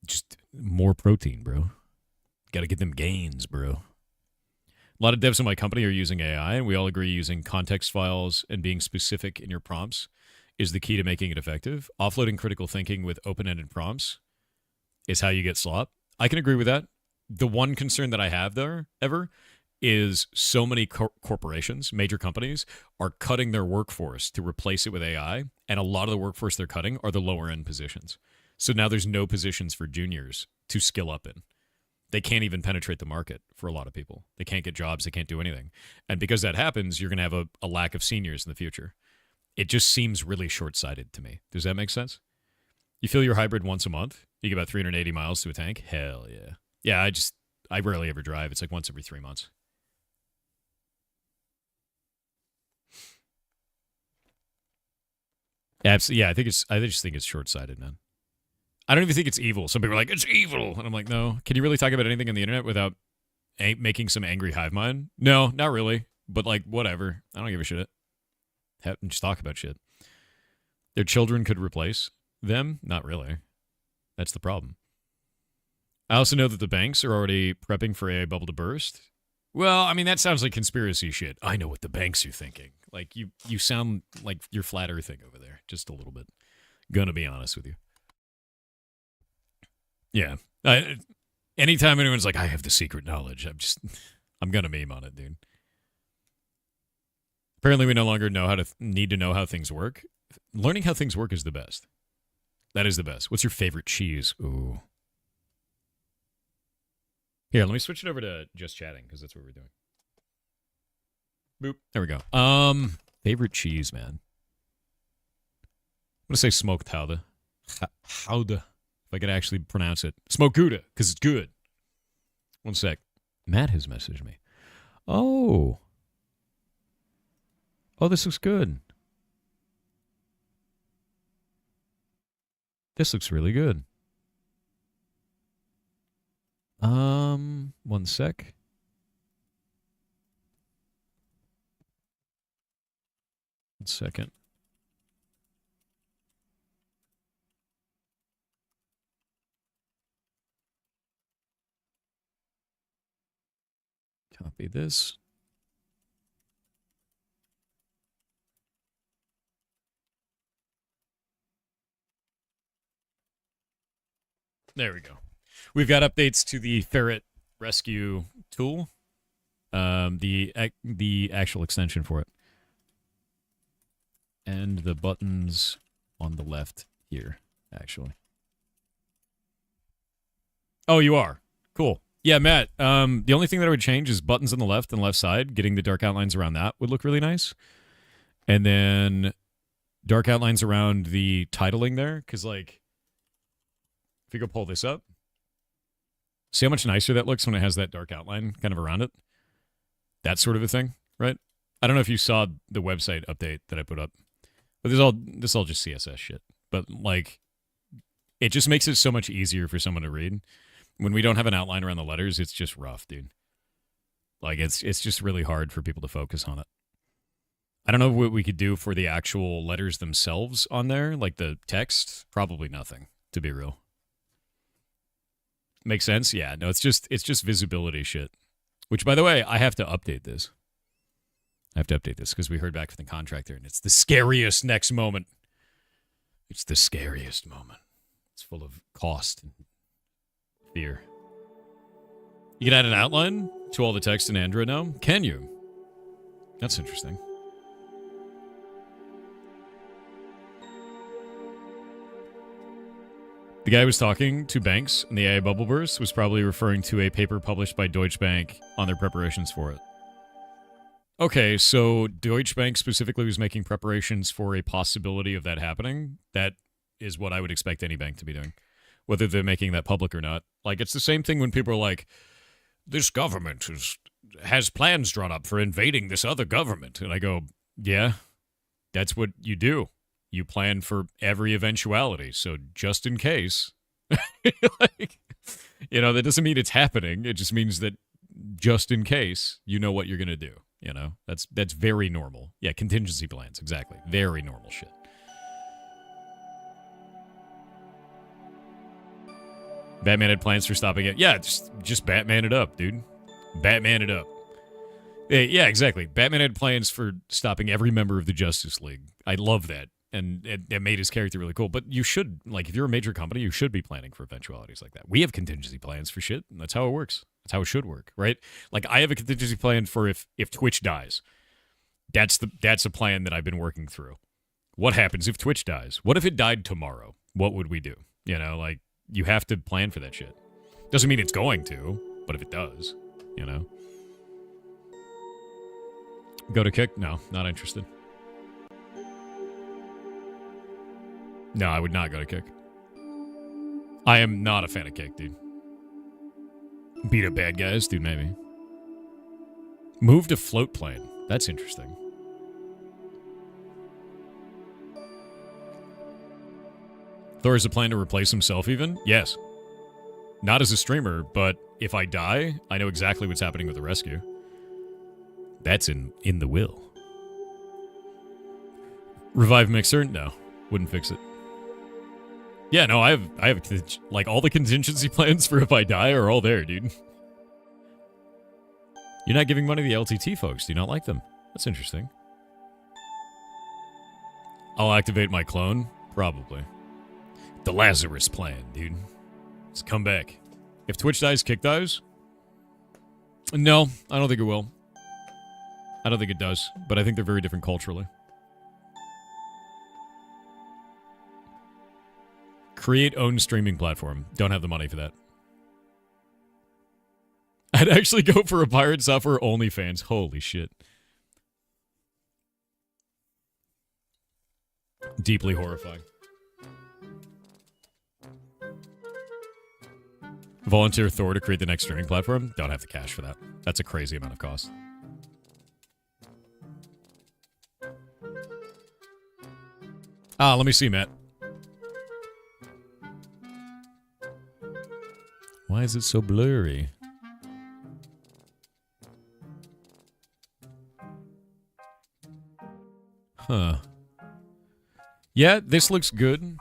Just more protein, bro. Got to get them gains, bro. A lot of devs in my company are using AI, and we all agree using context files and being specific in your prompts is the key to making it effective. Offloading critical thinking with open-ended prompts is how you get slop. I can agree with that. The one concern that I have there, is so many corporations, major companies, are cutting their workforce to replace it with AI, and a lot of the workforce they're cutting are the lower-end positions. So now there's no positions for juniors to skill up in. They can't even penetrate the market for a lot of people. They can't get jobs. They can't do anything. And because that happens, you're going to have a lack of seniors in the future. It just seems really short-sighted to me. Does that make sense? You fill your hybrid once a month. You get about 380 miles to a tank. Hell yeah. Yeah, I rarely ever drive. It's like once every 3 months. Absolutely. Yeah, I just think it's short-sighted, man. I don't even think it's evil. Some people are like, it's evil. And I'm like, no. Can you really talk about anything on the internet without making some angry hive mind? No, not really. But, like, whatever. I don't give a shit. Just talk about shit. Their children could replace them? Not really. That's the problem. I also know that the banks are already prepping for AI bubble to burst. Well, I mean, that sounds like conspiracy shit. I know what the banks are thinking. Like, you sound like you're flat earthing over there, just a little bit. Gonna be honest with you. Yeah. Anytime anyone's like, I have the secret knowledge, I'm gonna meme on it, dude. Apparently, we no longer need to know how things work. Learning how things work is the best. That is the best. What's your favorite cheese? Ooh. Here, let me switch it over to just chatting, because that's what we're doing. Boop. There we go. Favorite cheese, man. I'm gonna say smoked Gouda. Gouda. If I could actually pronounce it. Smoked Gouda, because it's good. One sec. Matt has messaged me. Oh, this looks good. This looks really good. One sec. One second. Copy this. There we go. We've got updates to the ferret rescue tool, the actual extension for it, and the buttons on the left here, actually. Oh, you are? Cool. Yeah, Matt, the only thing that I would change is buttons on the left and left side. Getting the dark outlines around that would look really nice. And then dark outlines around the titling there, because, like, if you go pull this up, see how much nicer that looks when it has that dark outline kind of around it? That sort of a thing, right? I don't know if you saw the website update that I put up, but this is all just CSS shit. But, like, it just makes it so much easier for someone to read. When we don't have an outline around the letters, it's just rough, dude. Like, it's just really hard for people to focus on it. I don't know what we could do for the actual letters themselves on there, like the text. Probably nothing, to be real. Make sense? Yeah, no, it's just visibility shit. Which, by the way, I have to update this. I have to update this because we heard back from the contractor, and it's the scariest next moment. It's the scariest moment. It's full of cost and fear. You can add an outline to all the text in Android now? Can you? That's interesting. The guy who was talking to banks in the AI bubble burst was probably referring to a paper published by Deutsche Bank on their preparations for it. Okay, so Deutsche Bank specifically was making preparations for a possibility of that happening. That is what I would expect any bank to be doing, whether they're making that public or not. Like, it's the same thing when people are like, this government has plans drawn up for invading this other government. And I go, yeah, that's what you do. You plan for every eventuality. So just in case, like, you know, that doesn't mean it's happening. It just means that just in case, you know what you're going to do. You know, that's very normal. Yeah, contingency plans. Exactly. Very normal shit. Batman had plans for stopping it. Yeah, just Batman it up, dude. Batman it up. Yeah, exactly. Batman had plans for stopping every member of the Justice League. I love that. And it made his character really cool. But you should, like, if you're a major company, you should be planning for eventualities like that. We have contingency plans for shit, and that's how it works. That's how it should work, right? Like, I have a contingency plan for if Twitch dies. That's a plan that I've been working through. What happens if Twitch dies? What if it died tomorrow? What would we do? You know, like, you have to plan for that shit. Doesn't mean it's going to, but if it does, you know. Go to Kick? No, not interested. No, I would not go to Kick. I am not a fan of Kick, dude. Beat up bad guys? Dude, maybe. Move to float plane. That's interesting. Thor has a plan to replace himself even? Yes. Not as a streamer, but if I die, I know exactly what's happening with the rescue. That's in the will. Revive mixer? No, wouldn't fix it. Yeah, no, I have like all the contingency plans for if I die are all there, dude. You're not giving money to the LTT folks. Do you not like them? That's interesting. I'll activate my clone? Probably. The Lazarus plan, dude. Let's come back. If Twitch dies, Kick dies? No, I don't think it will. I don't think it does, but I think they're very different culturally. Create own streaming platform. Don't have the money for that. I'd actually go for a pirate software OnlyFans. Holy shit. Deeply horrifying. Volunteer Thor to create the next streaming platform? Don't have the cash for that. That's a crazy amount of cost. Let me see, Matt. Why is it so blurry? Huh. Yeah, this looks good.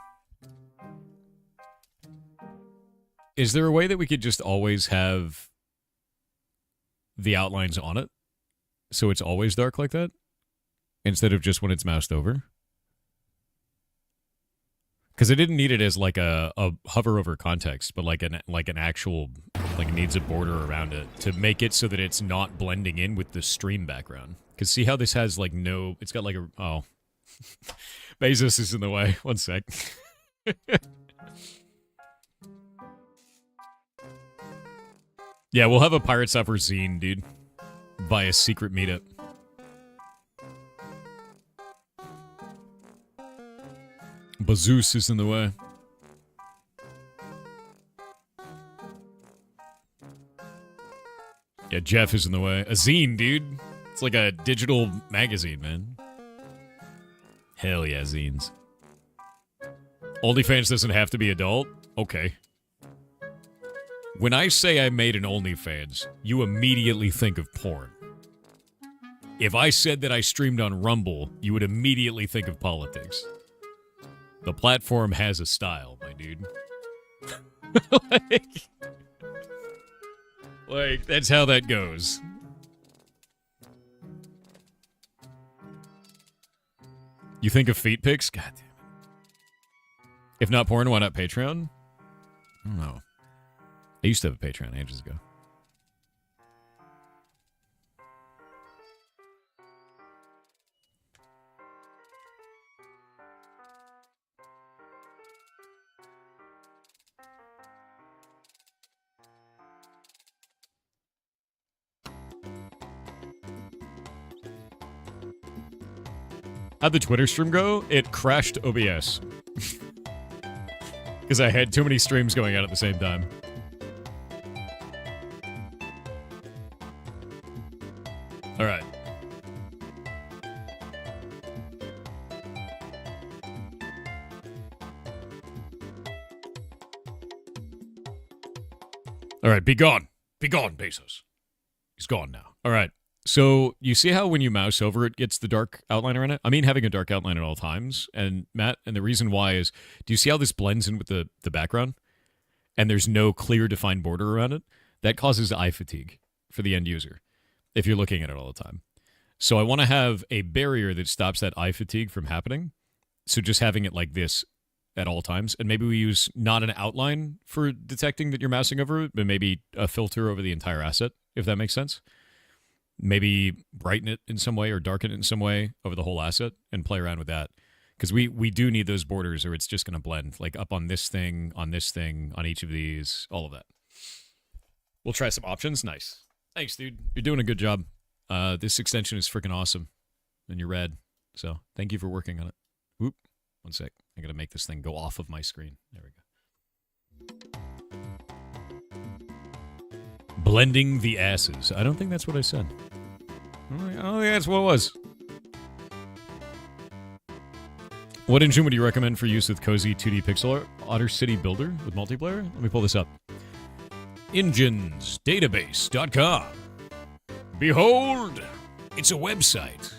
Is there a way that we could just always have the outlines on it? So it's always dark like that? Instead of just when it's moused over? Because I didn't need it as like a hover over context, but like an actual, like it needs a border around it to make it so that it's not blending in with the stream background. Because see how this has like no, it's got like a, oh. Bezos is in the way. One sec. Yeah, we'll have a Pirate Software zine, dude. By a secret meetup. Bazoos is in the way. Yeah, Jeff is in the way. A zine, dude. It's like a digital magazine, man. Hell yeah, zines. OnlyFans doesn't have to be adult? Okay. When I say I made an OnlyFans, you immediately think of porn. If I said that I streamed on Rumble, you would immediately think of politics. The platform has a style, my dude. like, that's how that goes. You think of feet pics? God damn it. If not porn, why not Patreon? I don't know. I used to have a Patreon ages ago. How'd the Twitter stream go? It crashed OBS. Because I had too many streams going on at the same time. Alright. Alright, be gone. Be gone, Bezos. He's gone now. Alright. So, you see how when you mouse over it gets the dark outline around it? I mean having a dark outline at all times. And Matt, and the reason why is, do you see how this blends in with the background? And there's no clear defined border around it? That causes eye fatigue for the end user if you're looking at it all the time. So I want to have a barrier that stops that eye fatigue from happening. So just having it like this at all times. And maybe we use not an outline for detecting that you're mousing over it, but maybe a filter over the entire asset, if that makes sense. Maybe brighten it in some way or darken it in some way over the whole asset and play around with that. Because we do need those borders or it's just going to blend. Like up on this thing, on each of these, all of that. We'll try some options. Nice. Thanks, dude. You're doing a good job. This extension is freaking awesome. And you're rad. So thank you for working on it. Whoop. One sec. I got to make this thing go off of my screen. There we go. Blending the asses. I don't think that's what I said. I don't think that's what it was. What engine would you recommend for use with cozy 2D pixel art? Otter City Builder with multiplayer? Let me pull this up. Engines-database.com. Behold, it's a website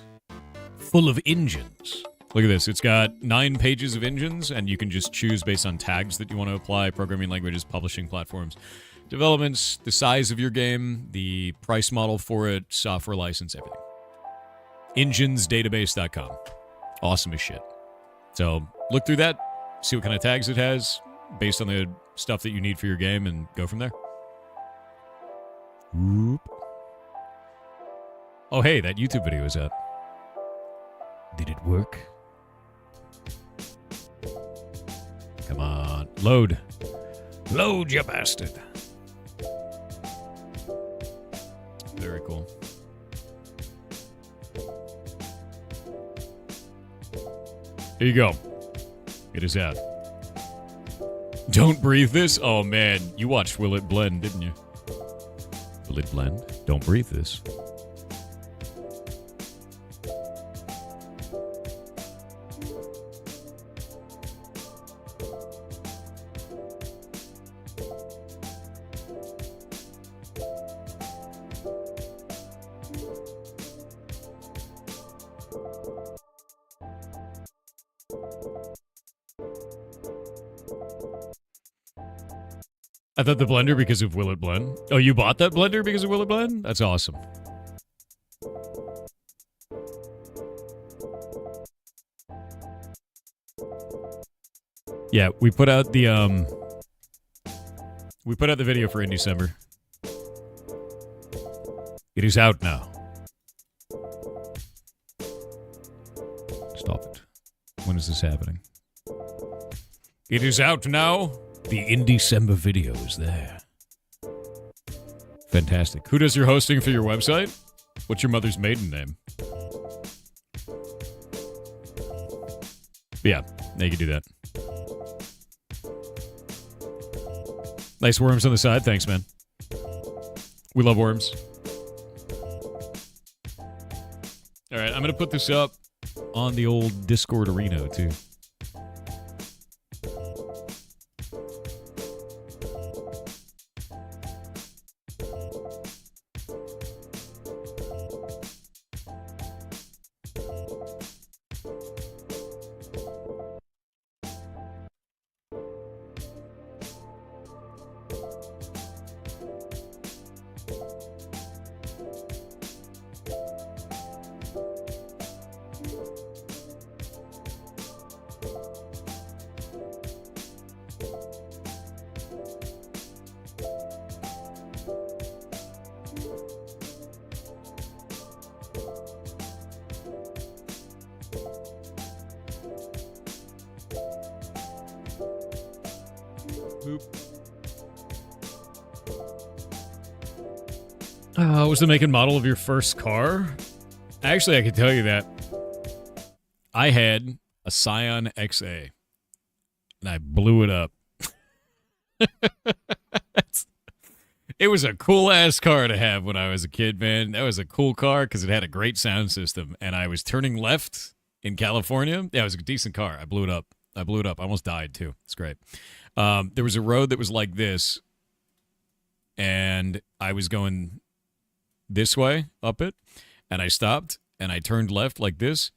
full of engines Look at this. It's got 9 pages of engines, and you can just choose based on tags that you want to apply, programming languages, publishing platforms, developments, the size of your game, the price model for it, software license, everything. Engines.database.com. Awesome as shit. So look through that, see what kind of tags it has, based on the stuff that you need for your game, and go from there. Whoop. Oh, hey, that YouTube video is up. Did it work? Come on. Load. Load, you bastard. Very cool. Here you go. It is out. Don't breathe this? Oh, man. You watched Will It Blend, didn't you? Will it blend? Don't breathe this. I thought the blender because of Will It Blend. Oh, you bought that blender because of Will It Blend? That's awesome. Yeah, we put out the video for in December. It is out now. Stop it. When is this happening? It is out now. The In December video is there. Fantastic. Who does your hosting for your website? What's your mother's maiden name? Yeah, now you can do that. Nice worms on the side. Thanks, man. We love worms. All right, I'm going to put this up on the old Discord arena, too. What was the make and model of your first car? Actually, I can tell you that. I had a Scion XA, and I blew it up. It was a cool-ass car to have when I was a kid, man. That was a cool car because it had a great sound system, and I was turning left in California. Yeah, it was a decent car. I blew it up. I almost died, too. It's great. There was a road that was like this, and I was going this way up it, and I stopped, and I turned left like this,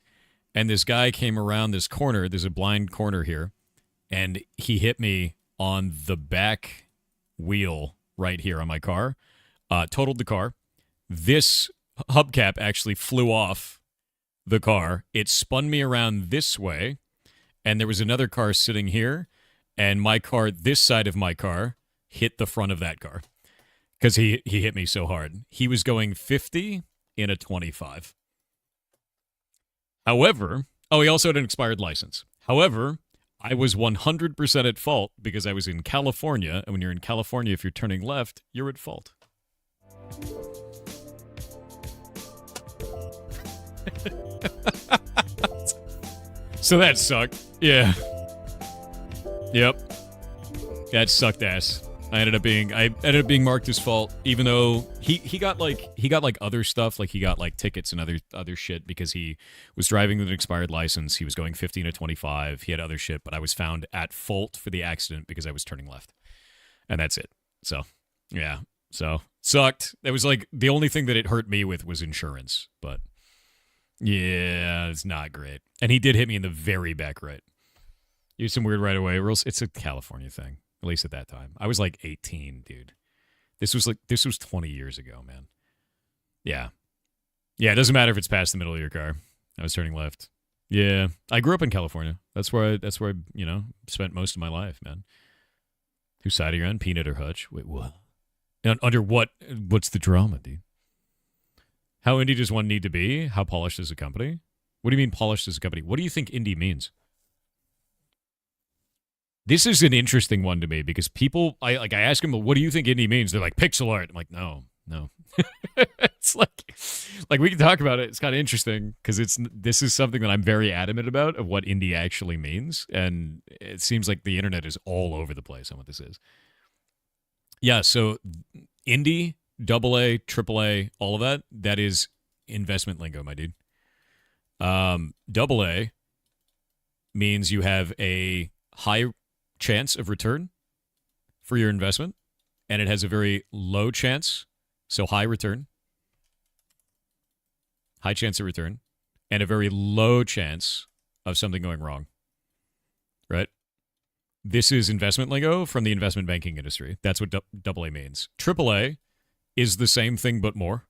and this guy came around this corner. There's a blind corner here, and he hit me on the back wheel right here on my car, totaled the car. This hubcap actually flew off the car. It spun me around this way, and there was another car sitting here, and my car, this side of my car, hit the front of that car. Because he hit me so hard. He was going 50 in a 25. However, he also had an expired license. However, I was 100% at fault because I was in California, and when you're in California, if you're turning left, you're at fault. So that sucked. Yeah. Yep. That sucked ass. I ended up being marked as fault, even though he got like other stuff, like he got like tickets and other shit because he was driving with an expired license. He was going 15 to 25. He had other shit, but I was found at fault for the accident because I was turning left, and that's it. So yeah, so sucked. That was like the only thing that it hurt me with was insurance, but Yeah, it's not great. And he did hit me in the very back right. Use some weird right away rules. It's a California thing, at least at that time. I was like 18, dude. This was 20 years ago, man. Yeah. Yeah, it doesn't matter if it's past the middle of your car. I was turning left. Yeah. I grew up in California. That's where I, spent most of my life, man. Whose side are you on? Peanut or Hutch? Wait, what? Under what? What's the drama, dude? How indie does one need to be? How polished is a company? What do you mean polished as a company? What do you think indie means? This is an interesting one to me because people, I ask them, what do you think indie means? They're like, pixel art. I'm like, no. It's like we can talk about it. It's kind of interesting because this is something that I'm very adamant about of what indie actually means. And it seems like the internet is all over the place on what this is. Yeah, so indie, AA, AAA, all of that is investment lingo, my dude. AA means you have a high chance of return for your investment, and it has a very low chance, so high return, high chance of return, and a very low chance of something going wrong, right? This is investment lingo from the investment banking industry. That's what AA means. AAA is the same thing but more.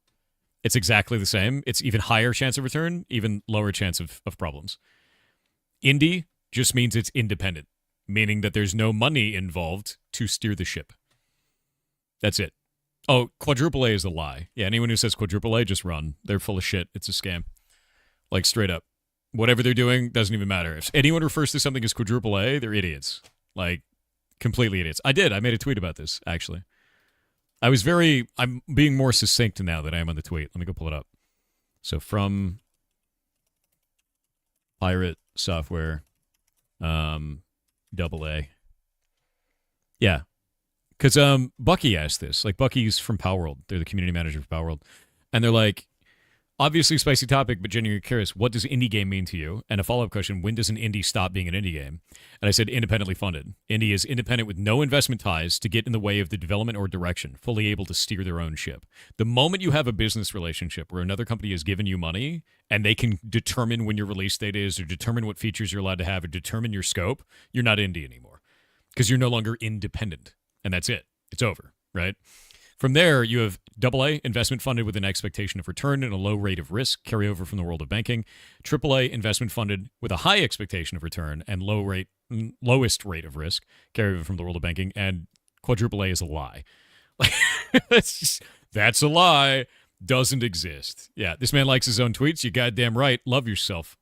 It's exactly the same. It's even higher chance of return, even lower chance of problems. Indie just means it's independent, meaning that there's no money involved to steer the ship. That's it. Oh, quadruple A is a lie. Yeah, anyone who says quadruple A, just run. They're full of shit. It's a scam. Like, straight up. Whatever they're doing doesn't even matter. If anyone refers to something as quadruple A, they're idiots. Like, completely idiots. I made a tweet about this, actually. I'm being more succinct now than I am on the tweet. Let me go pull it up. So from Pirate Software, AA. Yeah. Because Bucky asked this. Like, Bucky's from Powerworld. They're the community manager for Powerworld. And they're like, obviously spicy topic, but genuinely curious, what does indie game mean to you? And a follow-up question, when does an indie stop being an indie game? And I said independently funded. Indie is independent with no investment ties to get in the way of the development or direction, fully able to steer their own ship. The moment you have a business relationship where another company has given you money and they can determine when your release date is or determine what features you're allowed to have or determine your scope, you're not indie anymore because you're no longer independent. And that's it. It's over, right? From there, you have AA, investment funded with an expectation of return and a low rate of risk, carry over from the world of banking. AAA, investment funded with a high expectation of return and lowest rate of risk, carry over from the world of banking. And quadruple A is a lie. That's a lie. Doesn't exist. Yeah, this man likes his own tweets. You goddamn right. Love yourself.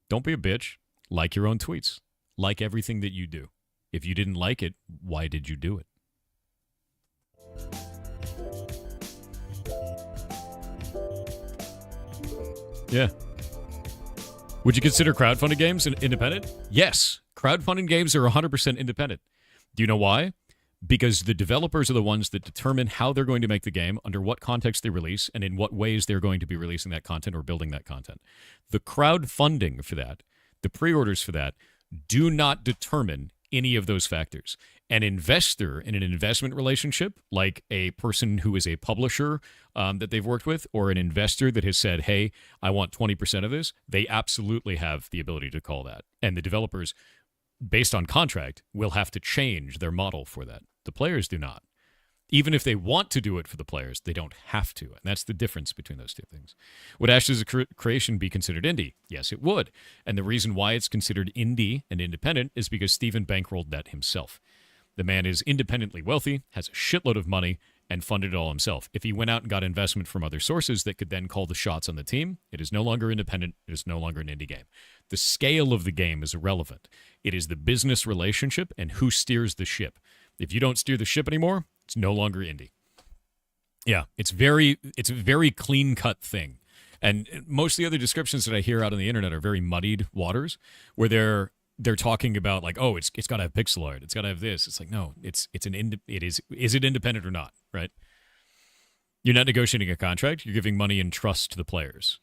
Don't be a bitch. Like your own tweets. Like everything that you do. If you didn't like it, why did you do it? Yeah. Would you consider crowdfunded games independent? Yes. Crowdfunding games are 100% independent. Do you know why? Because the developers are the ones that determine how they're going to make the game, under what context they release, and in what ways they're going to be releasing that content or building that content. The crowdfunding for that, the pre-orders for that, do not determine any of those factors. An investor in an investment relationship, like a person who is a publisher that they've worked with, or an investor that has said, hey, I want 20% of this, they absolutely have the ability to call that. And the developers, based on contract, will have to change their model for that. The players do not. Even if they want to do it for the players, they don't have to. And that's the difference between those two things. Would Ash's creation be considered indie? Yes, it would. And the reason why it's considered indie and independent is because Steven bankrolled that himself. The man is independently wealthy, has a shitload of money, and funded it all himself. If he went out and got investment from other sources that could then call the shots on the team, it is no longer independent. It is no longer an indie game. The scale of the game is irrelevant. It is the business relationship and who steers the ship. If you don't steer the ship anymore, it's no longer indie. Yeah, it's a very clean-cut thing. And most of the other descriptions that I hear out on the internet are very muddied waters, where they're talking about like, oh, it's got to have pixel art, it's got to have this. It's like, no, is it independent or not, right? You're not negotiating a contract. You're giving money and trust to the players.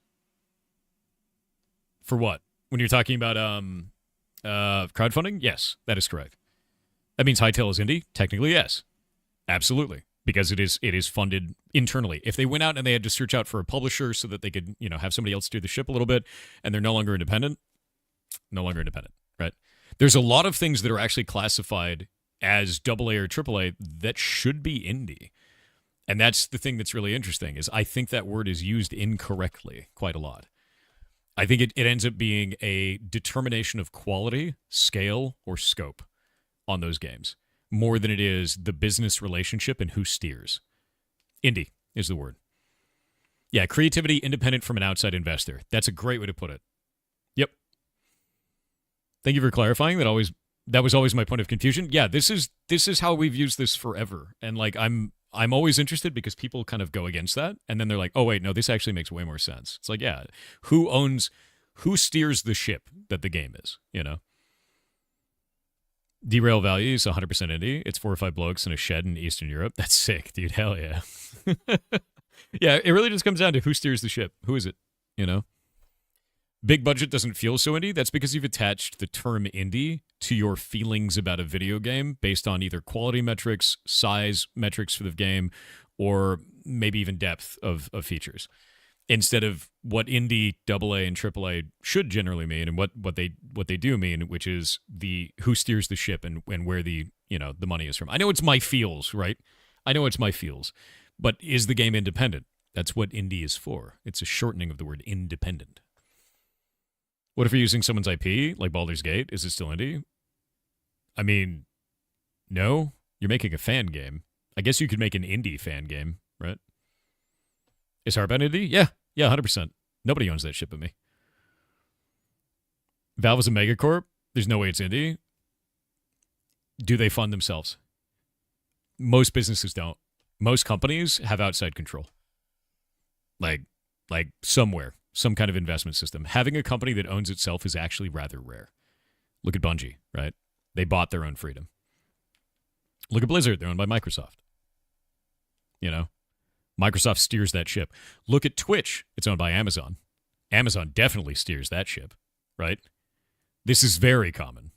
For what? When you're talking about crowdfunding, yes, that is correct. That means Hightail is indie? Technically, yes. Absolutely. because it is funded internally. If they went out and they had to search out for a publisher so that they could, have somebody else steer the ship a little bit, and they're no longer independent, right? There's a lot of things that are actually classified as AA or AAA that should be indie. And that's the thing that's really interesting, is I think that word is used incorrectly quite a lot. I think it ends up being a determination of quality, scale, or scope on those games, more than it is the business relationship and who steers. Indie is the word. Yeah, creativity independent from an outside investor. That's a great way to put it. Yep. Thank you for clarifying. That was always my point of confusion. Yeah, this is how we've used this forever. And like I'm always interested because people kind of go against that, and then they're like, "Oh wait, no, this actually makes way more sense." It's like, yeah, who steers the ship that the game is, Derail value is 100% indie. It's 4 or 5 blokes in a shed in Eastern Europe. That's sick, dude. Hell yeah. Yeah, it really just comes down to who steers the ship. Who is it, Big budget doesn't feel so indie. That's because you've attached the term indie to your feelings about a video game based on either quality metrics, size metrics for the game, or maybe even depth of features, instead of what indie, AA, and AAA should generally mean, and what they do mean, which is the who steers the ship and where the the money is from. I know it's my feels, right? I know it's my feels, but is the game independent? That's what indie is for. It's a shortening of the word independent. What if you're using someone's IP, like Baldur's Gate? Is it still indie? I mean, no. You're making a fan game. I guess you could make an indie fan game, right? Is Heartbound indie? Yeah, 100%. Nobody owns that shit but me. Valve is a megacorp. There's no way it's indie. Do they fund themselves? Most businesses don't. Most companies have outside control. Like somewhere. Some kind of investment system. Having a company that owns itself is actually rather rare. Look at Bungie, right? They bought their own freedom. Look at Blizzard. They're owned by Microsoft. Microsoft steers that ship. Look at Twitch. It's owned by Amazon. Amazon definitely steers that ship, right? This is very common.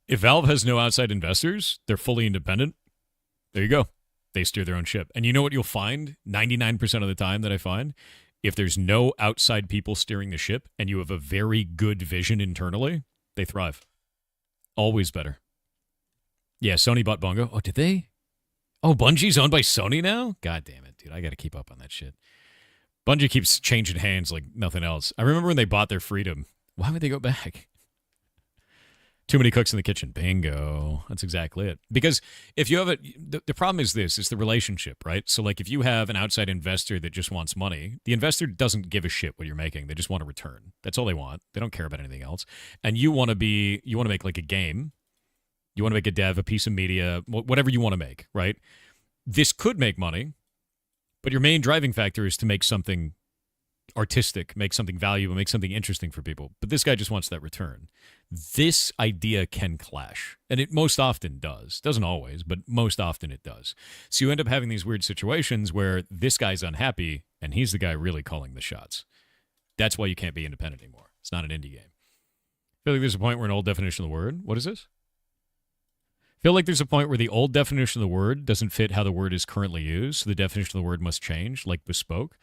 If Valve has no outside investors, they're fully independent. There you go. They steer their own ship. And you know what you'll find 99% of the time that I find? If there's no outside people steering the ship and you have a very good vision internally, they thrive. Always better. Yeah, Sony bought Bongo. Oh, did they? Oh, Bungie's owned by Sony now? God damn it, dude. I got to keep up on that shit. Bungie keeps changing hands like nothing else. I remember when they bought their freedom. Why would they go back? Too many cooks in the kitchen. Bingo. That's exactly it. Because if you have the problem is this, is the relationship, right? So like if you have an outside investor that just wants money, the investor doesn't give a shit what you're making. They just want a return. That's all they want. They don't care about anything else. And you want to make like a game. You want to make a dev, a piece of media, whatever you want to make, right? This could make money, but your main driving factor is to make something artistic, make something valuable, make something interesting for people. But this guy just wants that return. This idea can clash, and it most often does. Doesn't always, but most often it does. So you end up having these weird situations where this guy's unhappy, and he's the guy really calling the shots. That's why you can't be independent anymore. It's not an indie game. I feel like there's a point where an old definition of the word... What is this? I feel like there's a point where the old definition of the word doesn't fit how the word is currently used, so the definition of the word must change, like bespoke.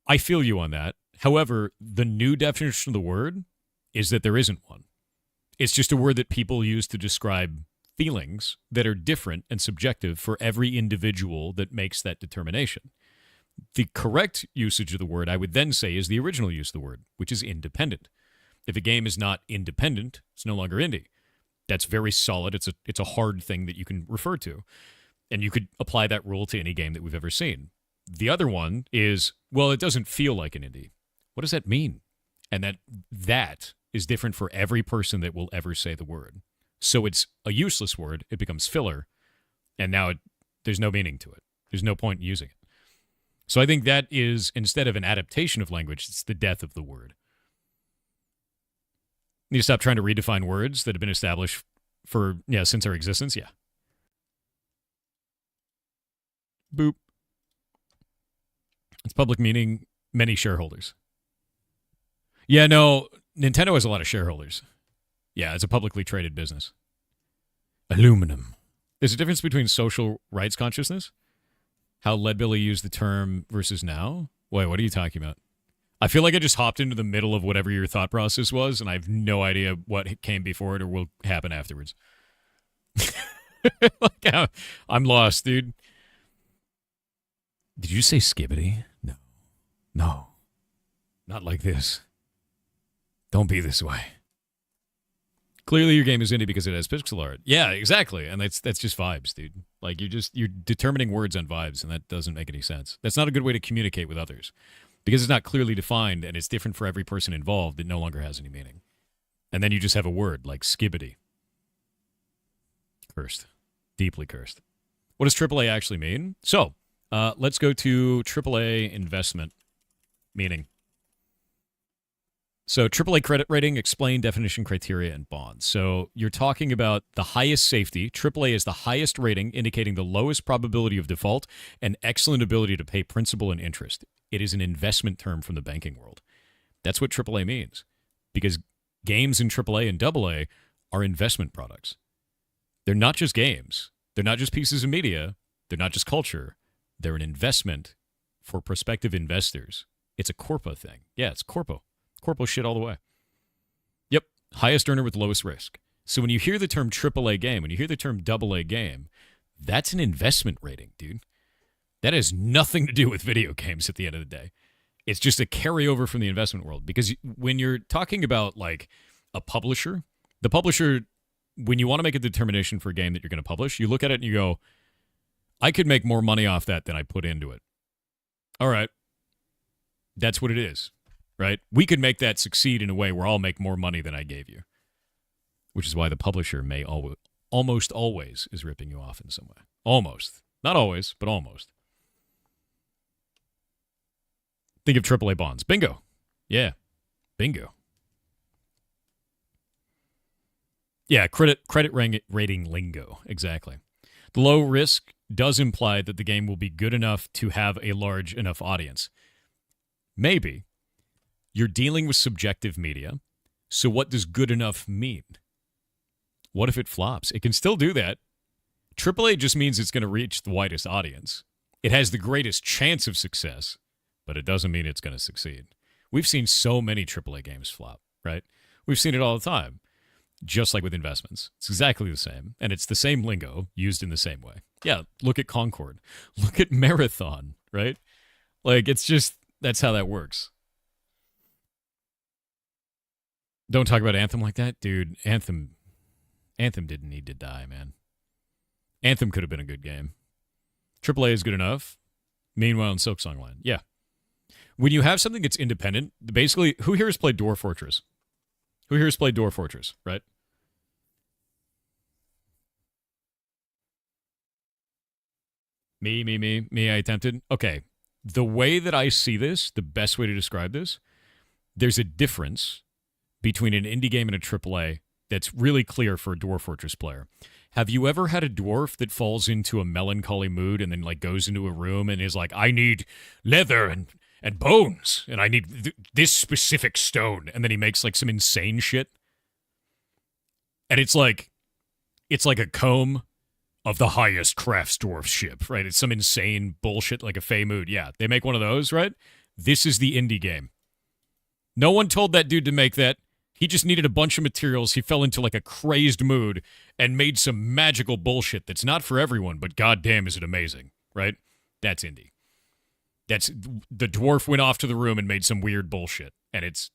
I feel you on that. However, the new definition of the word is that there isn't one. It's just a word that people use to describe feelings that are different and subjective for every individual that makes that determination. The correct usage of the word, I would then say, is the original use of the word, which is independent. If a game is not independent, it's no longer indie. That's very solid. It's a hard thing that you can refer to. And you could apply that rule to any game that we've ever seen. The other one is, well, it doesn't feel like an indie. What does that mean? And that is different for every person that will ever say the word. So it's a useless word. It becomes filler. And now there's no meaning to it. There's no point in using it. So I think that is, instead of an adaptation of language, it's the death of the word. Need to stop trying to redefine words that have been established since our existence. Yeah. Boop. It's public meaning many shareholders. Yeah, no, Nintendo has a lot of shareholders. Yeah, it's a publicly traded business. Aluminum. There's a difference between social rights consciousness, how Leadbilly used the term versus now. Wait, what are you talking about? I feel like I just hopped into the middle of whatever your thought process was, and I have no idea what came before it or will happen afterwards. Like, I'm lost, dude. Did you say skibbity? No. No. Not like this. Don't be this way. Clearly your game is indie because it has pixel art. Yeah, exactly. And that's just vibes, dude. Like you're determining words on vibes, and that doesn't make any sense. That's not a good way to communicate with others. Because it's not clearly defined and it's different for every person involved, it no longer has any meaning. And then you just have a word like skibbity. Cursed. Deeply cursed. What does AAA actually mean? So, let's go to AAA investment meaning. So, AAA credit rating, explain definition, criteria, and bonds. So, you're talking about the highest safety. AAA is the highest rating, indicating the lowest probability of default and excellent ability to pay principal and interest. It is an investment term from the banking world. That's what AAA means. Because games in AAA and AA are investment products. They're not just games. They're not just pieces of media. They're not just culture. They're an investment for prospective investors. It's a corpo thing. Yeah, it's corpo. Corpo shit all the way. Yep, highest earner with lowest risk. So when you hear the term AAA game, when you hear the term AA game, that's an investment rating, dude. That has nothing to do with video games at the end of the day. It's just a carryover from the investment world. Because when you're talking about like a publisher, the publisher, when you want to make a determination for a game that you're going to publish, you look at it and you go, I could make more money off that than I put into it. All right. That's what it is, right? We could make that succeed in a way where I'll make more money than I gave you. Which is why the publisher may almost always is ripping you off in some way. Almost. Not always, but almost. Think of AAA bonds. Bingo. Yeah. Bingo. Yeah, credit rating lingo. Exactly. The low risk does imply that the game will be good enough to have a large enough audience. Maybe. You're dealing with subjective media. So what does good enough mean? What if it flops? It can still do that. AAA just means it's going to reach the widest audience. It has the greatest chance of success, but it doesn't mean it's going to succeed. We've seen so many AAA games flop, right? We've seen it all the time. Just like with investments. It's exactly the same. And it's the same lingo used in the same way. Yeah, look at Concord. Look at Marathon, right? Like, it's just, that's how that works. Don't talk about Anthem like that. Dude, Anthem didn't need to die, man. Anthem could have been a good game. AAA is good enough. Meanwhile, in Silksong Land. Yeah. When you have something that's independent, basically, who here has played Dwarf Fortress? Who here has played Dwarf Fortress, right? Me, I attempted. Okay. The way that I see this, the best way to describe this, there's a difference between an indie game and a AAA that's really clear for a Dwarf Fortress player. Have you ever had a dwarf that falls into a melancholy mood and then like goes into a room and is like, I need leather and bones, and I need this specific stone, and then he makes like some insane shit? And it's like a comb of the highest crafts dwarfship, right? It's some insane bullshit like a Fey Mood. Yeah, they make one of those, right? This is the indie game. No one told that dude to make that. He just needed a bunch of materials. He fell into like a crazed mood and made some magical bullshit that's not for everyone, but goddamn is it amazing, right? That's indie. That's the dwarf went off to the room and made some weird bullshit. And it's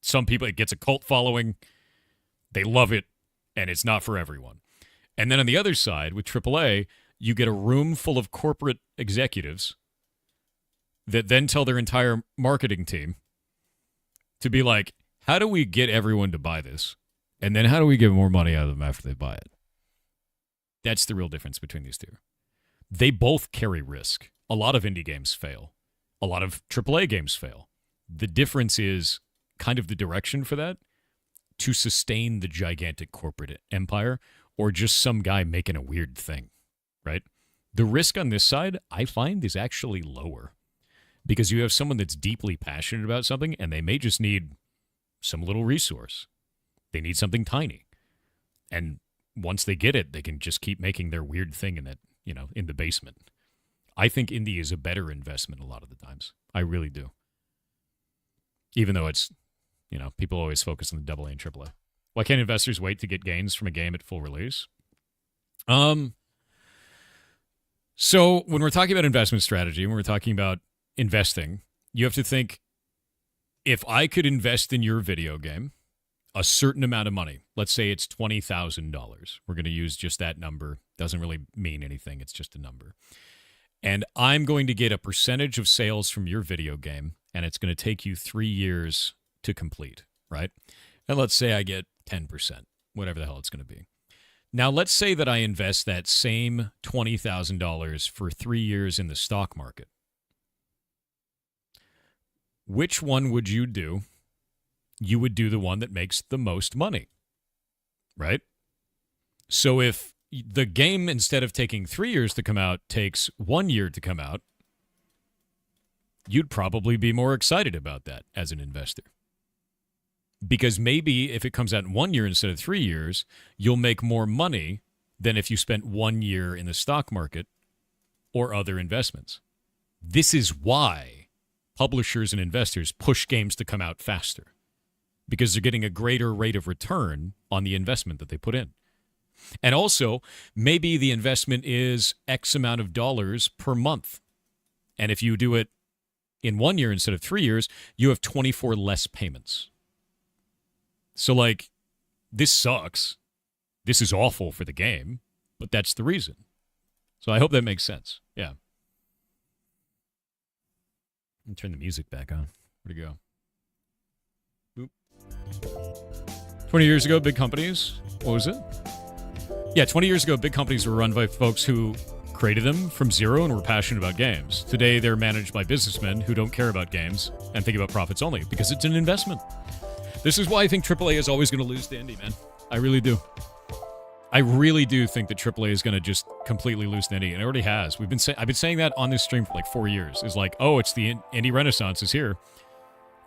some people, it gets a cult following. They love it, and it's not for everyone. And then on the other side, with AAA, you get a room full of corporate executives that then tell their entire marketing team to be like, how do we get everyone to buy this? And then how do we get more money out of them after they buy it? That's the real difference between these two. They both carry risk. A lot of indie games fail. A lot of AAA games fail. The difference is kind of the direction for that, to sustain the gigantic corporate empire or just some guy making a weird thing, right? The risk on this side, I find, is actually lower because you have someone that's deeply passionate about something and they may just need some little resource. They need something tiny. And once they get it, they can just keep making their weird thing in it, in the basement. I think indie is a better investment a lot of the times. I really do. Even though it's, people always focus on the AA and AAA. Why can't investors wait to get gains from a game at full release? So when we're talking about investment strategy, when we're talking about investing, you have to think, if I could invest in your video game a certain amount of money, let's say it's $20,000. We're going to use just that number. Doesn't really mean anything. It's just a number. And I'm going to get a percentage of sales from your video game, and it's going to take you 3 years to complete, right? And let's say I get 10%, whatever the hell it's going to be. Now, let's say that I invest that same $20,000 for 3 years in the stock market. Which one would you do? You would do the one that makes the most money, right? So if the game, instead of taking 3 years to come out, takes 1 year to come out, you'd probably be more excited about that as an investor. Because maybe if it comes out in 1 year instead of 3 years, you'll make more money than if you spent 1 year in the stock market or other investments. This is why publishers and investors push games to come out faster, because they're getting a greater rate of return on the investment that they put in. And also, maybe the investment is X amount of dollars per month. And if you do it in 1 year instead of 3 years, you have 24 less payments. So, this sucks. This is awful for the game, but that's the reason. So I hope that makes sense. Yeah. Let me turn the music back on. Where'd it go? Boop. 20 years ago, big companies. What was it? Yeah, 20 years ago, big companies were run by folks who created them from zero and were passionate about games. Today, they're managed by businessmen who don't care about games and think about profits only because it's an investment. This is why I think AAA is always going to lose to indie, man. I really do. I really do think that AAA is going to just completely lose to indie, and it already has. I've been saying that on this stream for 4 years. It's it's the indie renaissance is here.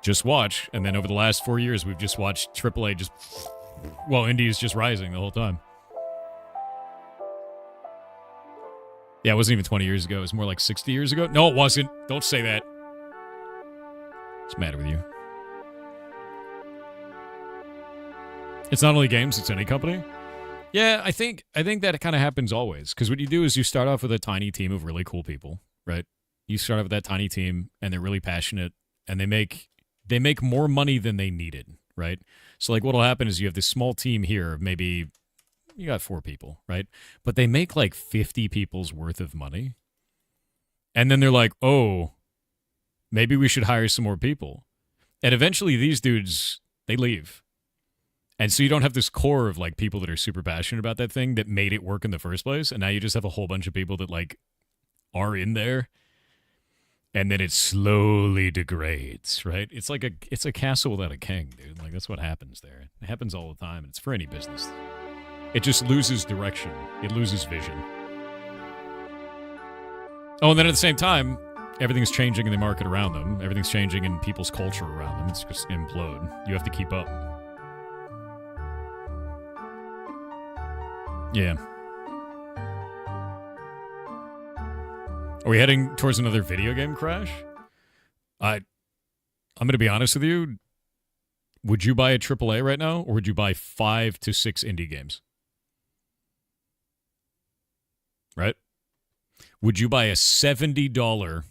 Just watch. And then over the last 4 years, we've just watched AAA indie is just rising the whole time. Yeah, it wasn't even 20 years ago. It was more like 60 years ago. No, it wasn't. Don't say that. What's the matter with you? It's not only games, it's any company. Yeah, I think that kind of happens always. Because what you do is you start off with a tiny team of really cool people, right? You start off with that tiny team, and they're really passionate, and they make more money than they needed, right? So what'll happen is you have this small team here, maybe you got 4 people, right? But they make 50 people's worth of money. And then they're like, oh, maybe we should hire some more people. And eventually these dudes, they leave. And so you don't have this core of people that are super passionate about that thing that made it work in the first place. And now you just have a whole bunch of people that are in there. And then it slowly degrades, right? It's it's a castle without a king, dude. That's what happens there. It happens all the time, and it's for any business. It just loses direction. It loses vision. Oh, and then at the same time, everything's changing in the market around them. Everything's changing in people's culture around them. It's just implode. You have to keep up. Yeah. Are we heading towards another video game crash? I'm going to be honest with you. Would you buy a AAA right now, or would you buy 5 to 6 indie games? Right? Would you buy a $70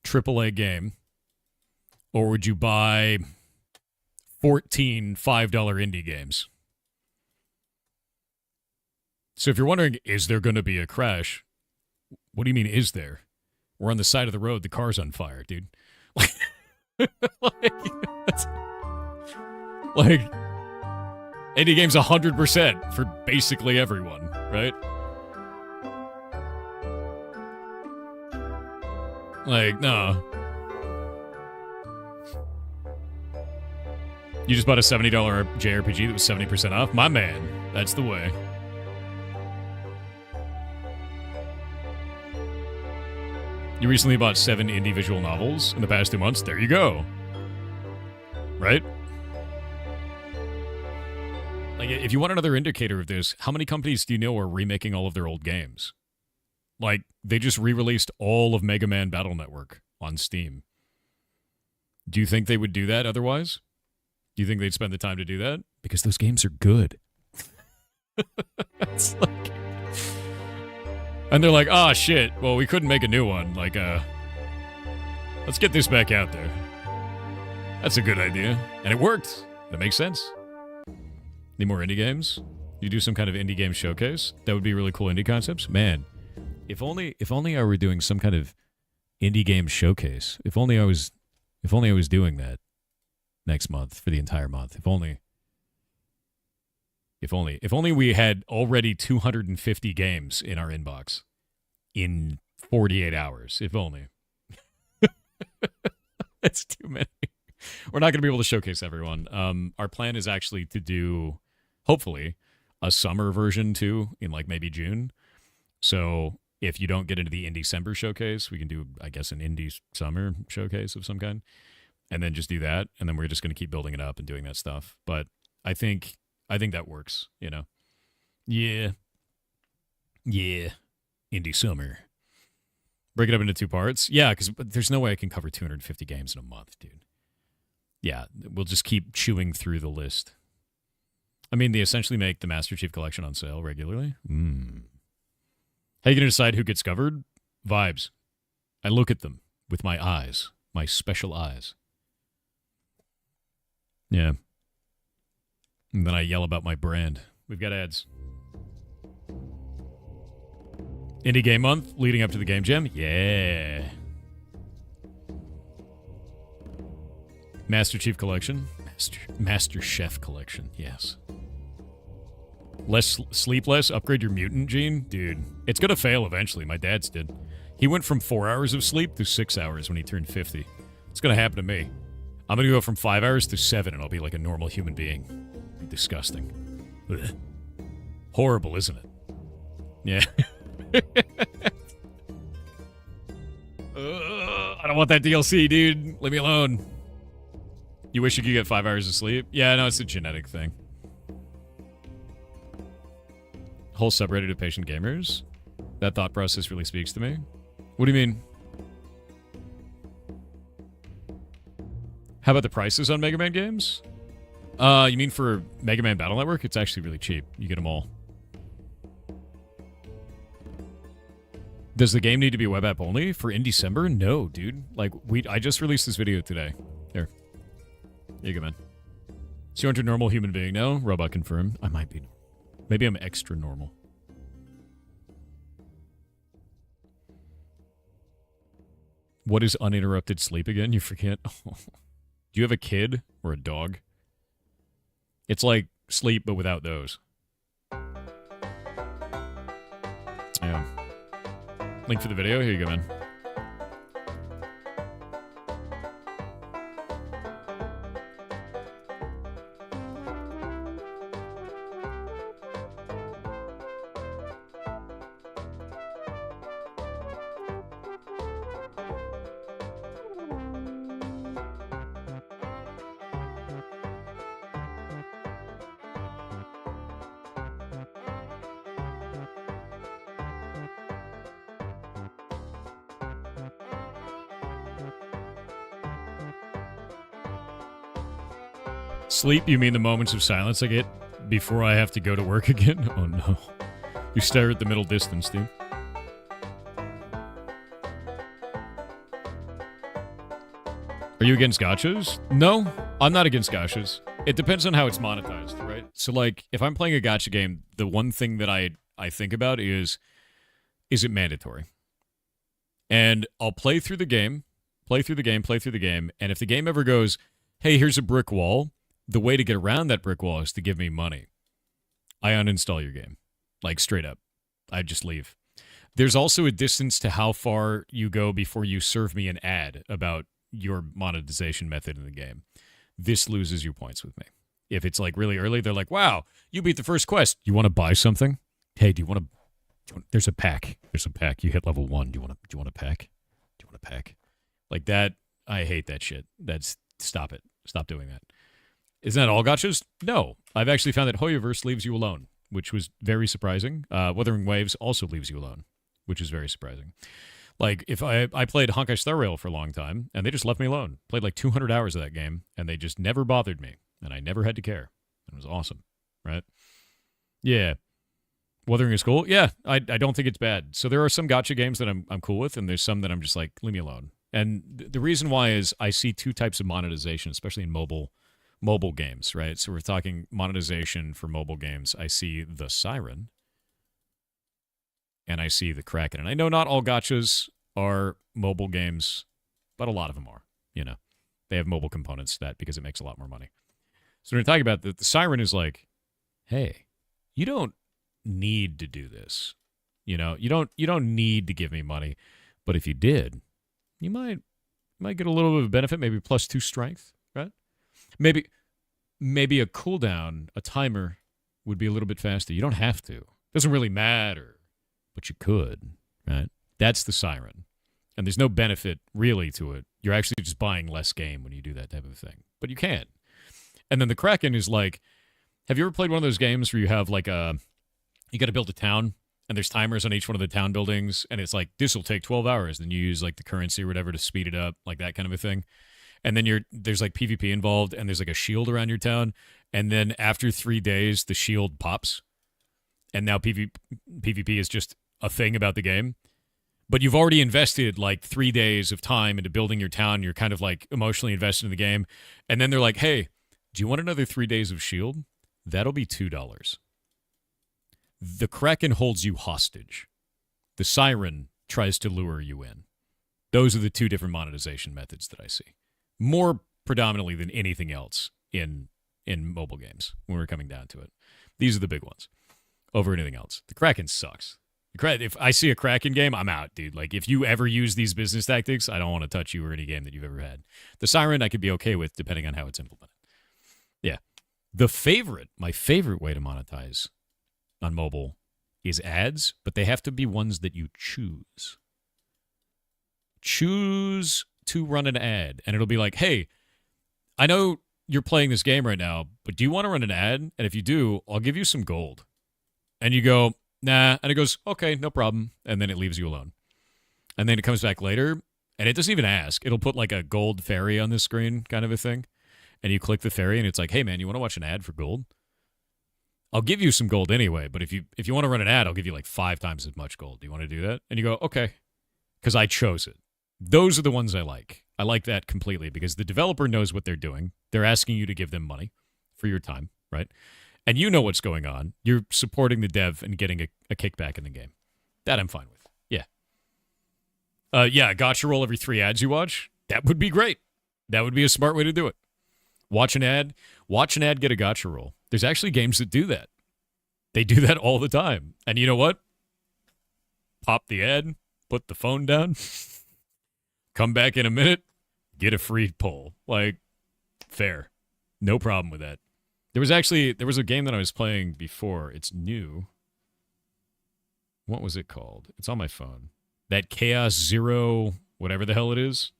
AAA game, or would you buy 14 $5 indie games? So if you're wondering, is there going to be a crash? What do you mean, is there? We're on the side of the road. The car's on fire, dude. Indie games 100% for basically everyone, right? No. You just bought a $70 JRPG that was 70% off? My man, that's the way. You recently bought 7 indie visual novels in the past 2 months. There you go. Right? if you want another indicator of this, how many companies do you know are remaking all of their old games? Like, they just re-released all of Mega Man Battle Network on Steam. Do you think they would do that otherwise? Do you think they'd spend the time to do that? Because those games are good. It's like... And they're like, oh, shit, well, we couldn't make a new one. Like, let's get this back out there. That's a good idea. And it worked. That makes sense. Need more indie games? You do some kind of indie game showcase? That would be really cool indie concepts? Man, if only I were doing some kind of indie game showcase. If only I was doing that next month for the entire month. If only we had already 250 games in our inbox in 48 hours. If only. It's too many. We're not going to be able to showcase everyone. Our plan is actually to do, hopefully, a summer version too in like maybe June. So if you don't get into the Indie-Cember showcase, we can do, I guess, an Indie Summer showcase of some kind. And then just do that. And then we're just going to keep building it up and doing that stuff. But I think that works, you know? Yeah. Indie Summer. Break it up into 2 parts. Yeah, because there's no way I can cover 250 games in a month, dude. Yeah, we'll just keep chewing through the list. I mean, they essentially make the Master Chief Collection on sale regularly. How are you going to decide who gets covered? Vibes. I look at them with my eyes, my special eyes. Yeah. And then I yell about my brand. We've got ads. Indie Game Month leading up to the Game Jam. Yeah. Master Chief Collection. Master Chef Collection. Yes. Sleep less. Upgrade your mutant gene. Dude, it's going to fail eventually. My dad's did. He went from 4 hours of sleep to 6 hours when he turned 50. It's going to happen to me. I'm going to go from 5 hours to 7 and I'll be like a normal human being. Disgusting. Ugh. Horrible, isn't it? Yeah. I don't want that DLC, dude. Leave me alone. You wish you could get 5 hours of sleep? Yeah, no, it's a genetic thing. Whole subreddit of patient gamers? That thought process really speaks to me. What do you mean? How about the prices on Mega Man games? You mean for Mega Man Battle Network? It's actually really cheap. You get them all. Does the game need to be web app only for Indie-Cember? No, dude. Like, I just released this video today. Here. Here you go, man. 200 normal human being now. Robot confirmed. I might be. Maybe I'm extra normal. What is uninterrupted sleep again? You forget? Do you have a kid or a dog? It's like sleep, but without those. Yeah. Link for the video. Here you go, man. Sleep, you mean the moments of silence I get before I have to go to work again? Oh no. You stare at the middle distance, dude. Are you against gachas? No, I'm not against gachas. It depends on how it's monetized, right? So like, if I'm playing a gacha game, the one thing that I think about is it mandatory? And I'll play through the game, and if the game ever goes, hey, here's a brick wall, the way to get around that brick wall is to give me money. I uninstall your game. Like, straight up. I just leave. There's also a distance to how far you go before you serve me an ad about your monetization method in the game. This loses you points with me. If it's, like, really early, they're like, wow, you beat the first quest. You want to buy something? Hey, do you want to... There's a pack. You hit level 1. Do you want a pack? Like that, I hate that shit. Stop it. Stop doing that. Isn't that all gachas? No. I've actually found that Hoyoverse leaves you alone, which was very surprising. Wuthering Waves also leaves you alone, which is very surprising. Like, if I played Honkai Star Rail for a long time, and they just left me alone. Played like 200 hours of that game, and they just never bothered me, and I never had to care. It was awesome, right? Yeah. Wuthering is cool? Yeah, I don't think it's bad. So there are some gacha games that I'm cool with, and there's some that I'm just like, leave me alone. And the reason why is I see two types of monetization, especially in mobile games, right? So we're talking monetization for mobile games. I see the Siren, and I see the Kraken. And I know not all gachas are mobile games, but a lot of them are, you know. They have mobile components to that because it makes a lot more money. So when we're talking about the Siren is like, hey, you don't need to do this. You know, you don't need to give me money, but if you did, you might get a little bit of a benefit, maybe +2 strength, right? Maybe a cooldown, a timer would be a little bit faster. You don't have to. Doesn't really matter, but you could, right? That's the Siren. And there's no benefit really to it. You're actually just buying less game when you do that type of thing. But you can. And then the Kraken is like, have you ever played one of those games where you have like you got to build a town, and there's timers on each one of the town buildings, and it's like, this will take 12 hours. Then you use like the currency or whatever to speed it up, like that kind of a thing. And then there's like PvP involved, and there's like a shield around your town. And then after 3 days, the shield pops. And now PvP is just a thing about the game. But you've already invested like 3 days of time into building your town. You're kind of like emotionally invested in the game. And then they're like, hey, do you want another 3 days of shield? That'll be $2. The Kraken holds you hostage. The Siren tries to lure you in. Those are the two different monetization methods that I see. More predominantly than anything else in mobile games when we're coming down to it. These are the big ones over anything else. The Kraken sucks. If I see a Kraken game, I'm out, dude. Like, if you ever use these business tactics, I don't want to touch you or any game that you've ever had. The Siren I could be okay with depending on how it's implemented. Yeah. My favorite way to monetize on mobile is ads, but they have to be ones that you choose. Choose to run an ad, and it'll be like, hey, I know you're playing this game right now, but do you want to run an ad? And if you do, I'll give you some gold. And you go, nah, and it goes, okay, no problem, and then it leaves you alone. And then it comes back later, and it doesn't even ask. It'll put like a gold fairy on the screen kind of a thing, and you click the fairy, and it's like, hey, man, you want to watch an ad for gold? I'll give you some gold anyway, but if you want to run an ad, I'll give you like 5 times as much gold. Do you want to do that? And you go, okay, because I chose it. Those are the ones I like. I like that completely because the developer knows what they're doing. They're asking you to give them money for your time, right? And you know what's going on. You're supporting the dev and getting a kickback in the game. That I'm fine with. Yeah. Yeah, gotcha roll every 3 ads you watch. That would be great. That would be a smart way to do it. Watch an ad, get a gotcha roll. There's actually games that do that. They do that all the time. And you know what? Pop the ad, put the phone down, come back in a minute, get a free pull. Like, fair. No problem with that. There was a game that I was playing before. It's new. What was it called? It's on my phone. That Chaos Zero, whatever the hell it is.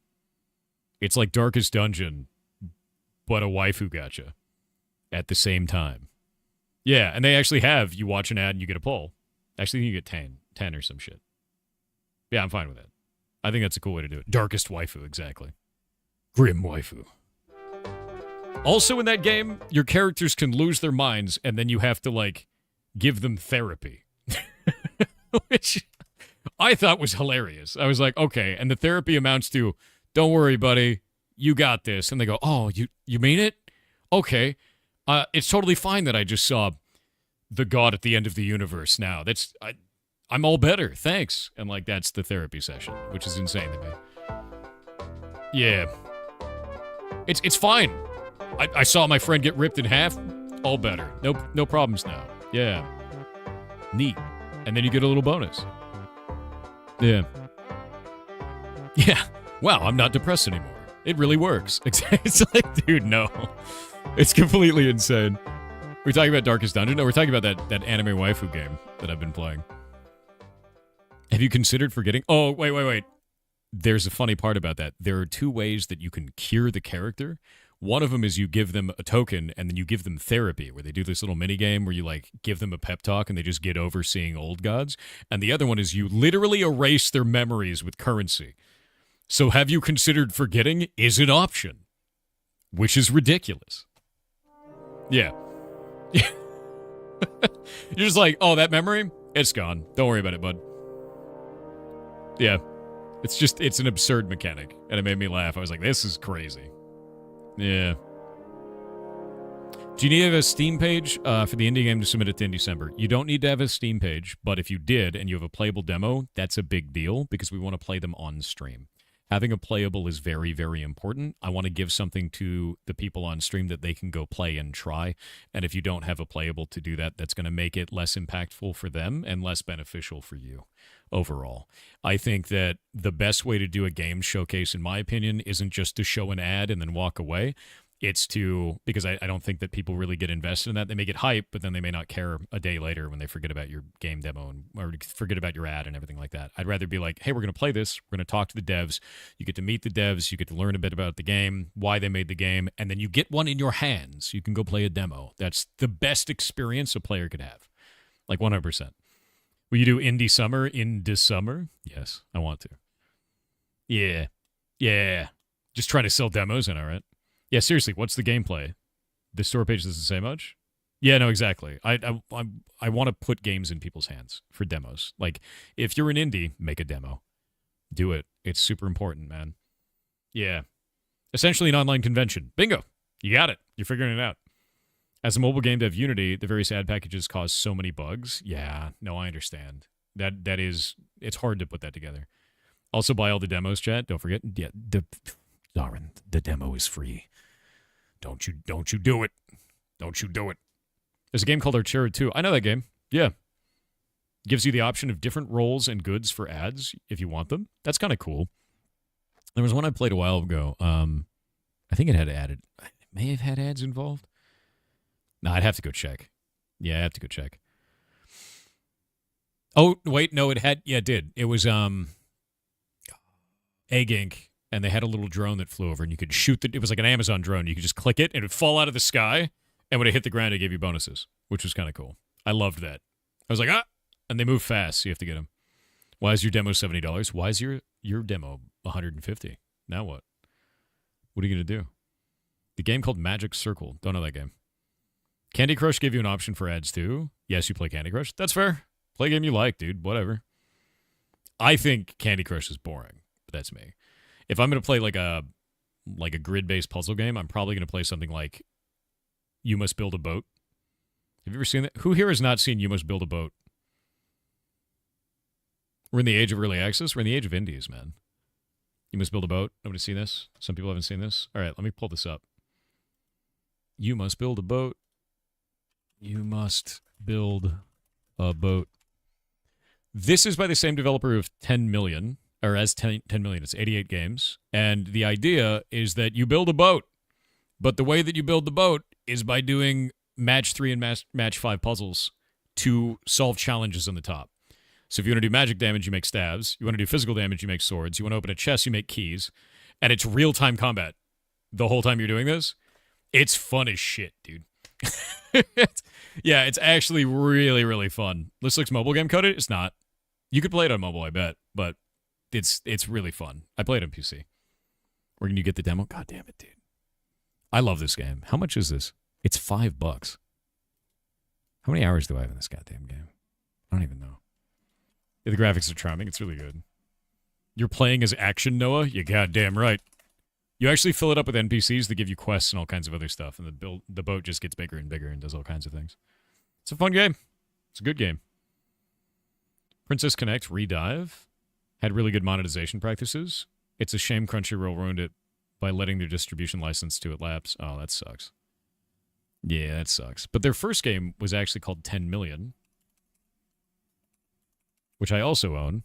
It's like Darkest Dungeon, but a waifu gacha at the same time. Yeah, and they actually have, you watch an ad and you get a pull. Actually, you get 10 or some shit. Yeah, I'm fine with that. I think that's a cool way to do it. Darkest waifu, exactly. Grim waifu. Also in that game, your characters can lose their minds and then you have to, like, give them therapy. Which I thought was hilarious. I was like, okay, and the therapy amounts to, don't worry, buddy, you got this. And they go, oh, you mean it? Okay. It's totally fine that I just saw the god at the end of the universe now. I'm all better, thanks. And, like, that's the therapy session, which is insane to me. Yeah. It's fine. I saw my friend get ripped in half. All better. No problems now. Yeah. Neat. And then you get a little bonus. Yeah. Yeah. Wow, I'm not depressed anymore. It really works. It's like, dude, no. It's completely insane. We're talking about Darkest Dungeon? No, we're talking about that anime waifu game that I've been playing. Have you considered forgetting? Oh, wait. There's a funny part about that. There are 2 ways that you can cure the character One of them is you give them a token and then you give them therapy, where they do this little mini game where you like give them a pep talk and they just get over seeing old gods. And the other one is you literally erase their memories with currency. So have you considered forgetting is an option, which is ridiculous. Yeah. You're just like, oh, that memory, it's gone. Don't worry about it, bud. Yeah. It's an absurd mechanic, and it made me laugh. I was like, this is crazy. Yeah. Do you need to have a Steam page for the indie game to submit it to in December? You don't need to have a Steam page, but if you did and you have a playable demo, that's a big deal because we want to play them on stream. Having a playable is very, very important. I want to give something to the people on stream that they can go play and try. And if you don't have a playable to do that, that's going to make it less impactful for them and less beneficial for you overall. I think that the best way to do a game showcase, in my opinion, isn't just to show an ad and then walk away. It's to, because I don't think that people really get invested in that. They may get hype, but then they may not care a day later when they forget about your game demo or forget about your ad and everything like that. I'd rather be like, hey, we're going to play this. We're going to talk to the devs. You get to meet the devs. You get to learn a bit about the game, why they made the game, and then you get one in your hands. You can go play a demo. That's the best experience a player could have. Like 100%. Will you do Indie Summer in this summer? Yes, I want to. Yeah. Yeah. Just try to sell demos in, all right? Yeah, seriously, what's the gameplay? The store page doesn't say much? Yeah, no, exactly. I want to put games in people's hands for demos. Like, if you're an indie, make a demo. Do it. It's super important, man. Yeah. Essentially an online convention. Bingo. You got it. You're figuring it out. As a mobile game dev Unity, the various ad packages cause so many bugs. Yeah, no, I understand. That is, it's hard to put that together. Also, buy all the demos, chat. Don't forget. Yeah, Darren, the demo is free. Don't you do it. Don't you do it. There's a game called Archera 2. I know that game. Yeah. Gives you the option of different roles and goods for ads if you want them. That's kind of cool. There was one I played a while ago. I think it may have had ads involved. No, I'd have to go check. Yeah, I have to go check. Oh, wait, no, it had, yeah, it did. It was Egg Inc., and they had a little drone that flew over, and you could shoot it was like an Amazon drone. You could just click it, and it would fall out of the sky, and when it hit the ground, it gave you bonuses, which was kind of cool. I loved that. I was like, and they move fast, so you have to get them. Why is your demo $70? Why is your demo $150? Now what? What are you going to do? The game called Magic Circle. Don't know that game. Candy Crush gave you an option for ads, too. Yes, you play Candy Crush. That's fair. Play a game you like, dude. Whatever. I think Candy Crush is boring, but that's me. If I'm going to play like a grid-based puzzle game, I'm probably going to play something like You Must Build a Boat. Have you ever seen that? Who here has not seen You Must Build a Boat? We're in the age of early access. We're in the age of indies, man. You Must Build a Boat. Nobody's seen this? Some people haven't seen this? All right, let me pull this up. You must build a boat. You must build a boat. This is by the same developer of 10 million. Or as 10 million, it's 88 games. And the idea is that you build a boat. But the way that you build the boat is by doing match 3 and match 5 puzzles to solve challenges on the top. So if you want to do magic damage, you make stabs. You want to do physical damage, you make swords. You want to open a chest, you make keys. And it's real-time combat the whole time you're doing this. It's fun as shit, dude. Yeah, it's actually really, really fun. This looks mobile game coded. It's not. You could play it on mobile, I bet. But it's really fun. I played it on PC. Where can you get the demo? God damn it, dude. I love this game. How much is this? It's $5. How many hours do I have in this goddamn game? I don't even know. Yeah, the graphics are charming. It's really good. You're playing as Action Noah? You're goddamn right. You actually fill it up with NPCs that give you quests and all kinds of other stuff, and the boat just gets bigger and bigger and does all kinds of things. It's a fun game. It's a good game. Princess Connect Redive had really good monetization practices. It's a shame Crunchyroll ruined it by letting their distribution license to it lapse. Oh, that sucks. Yeah, that sucks. But their first game was actually called 10 Million, which I also own.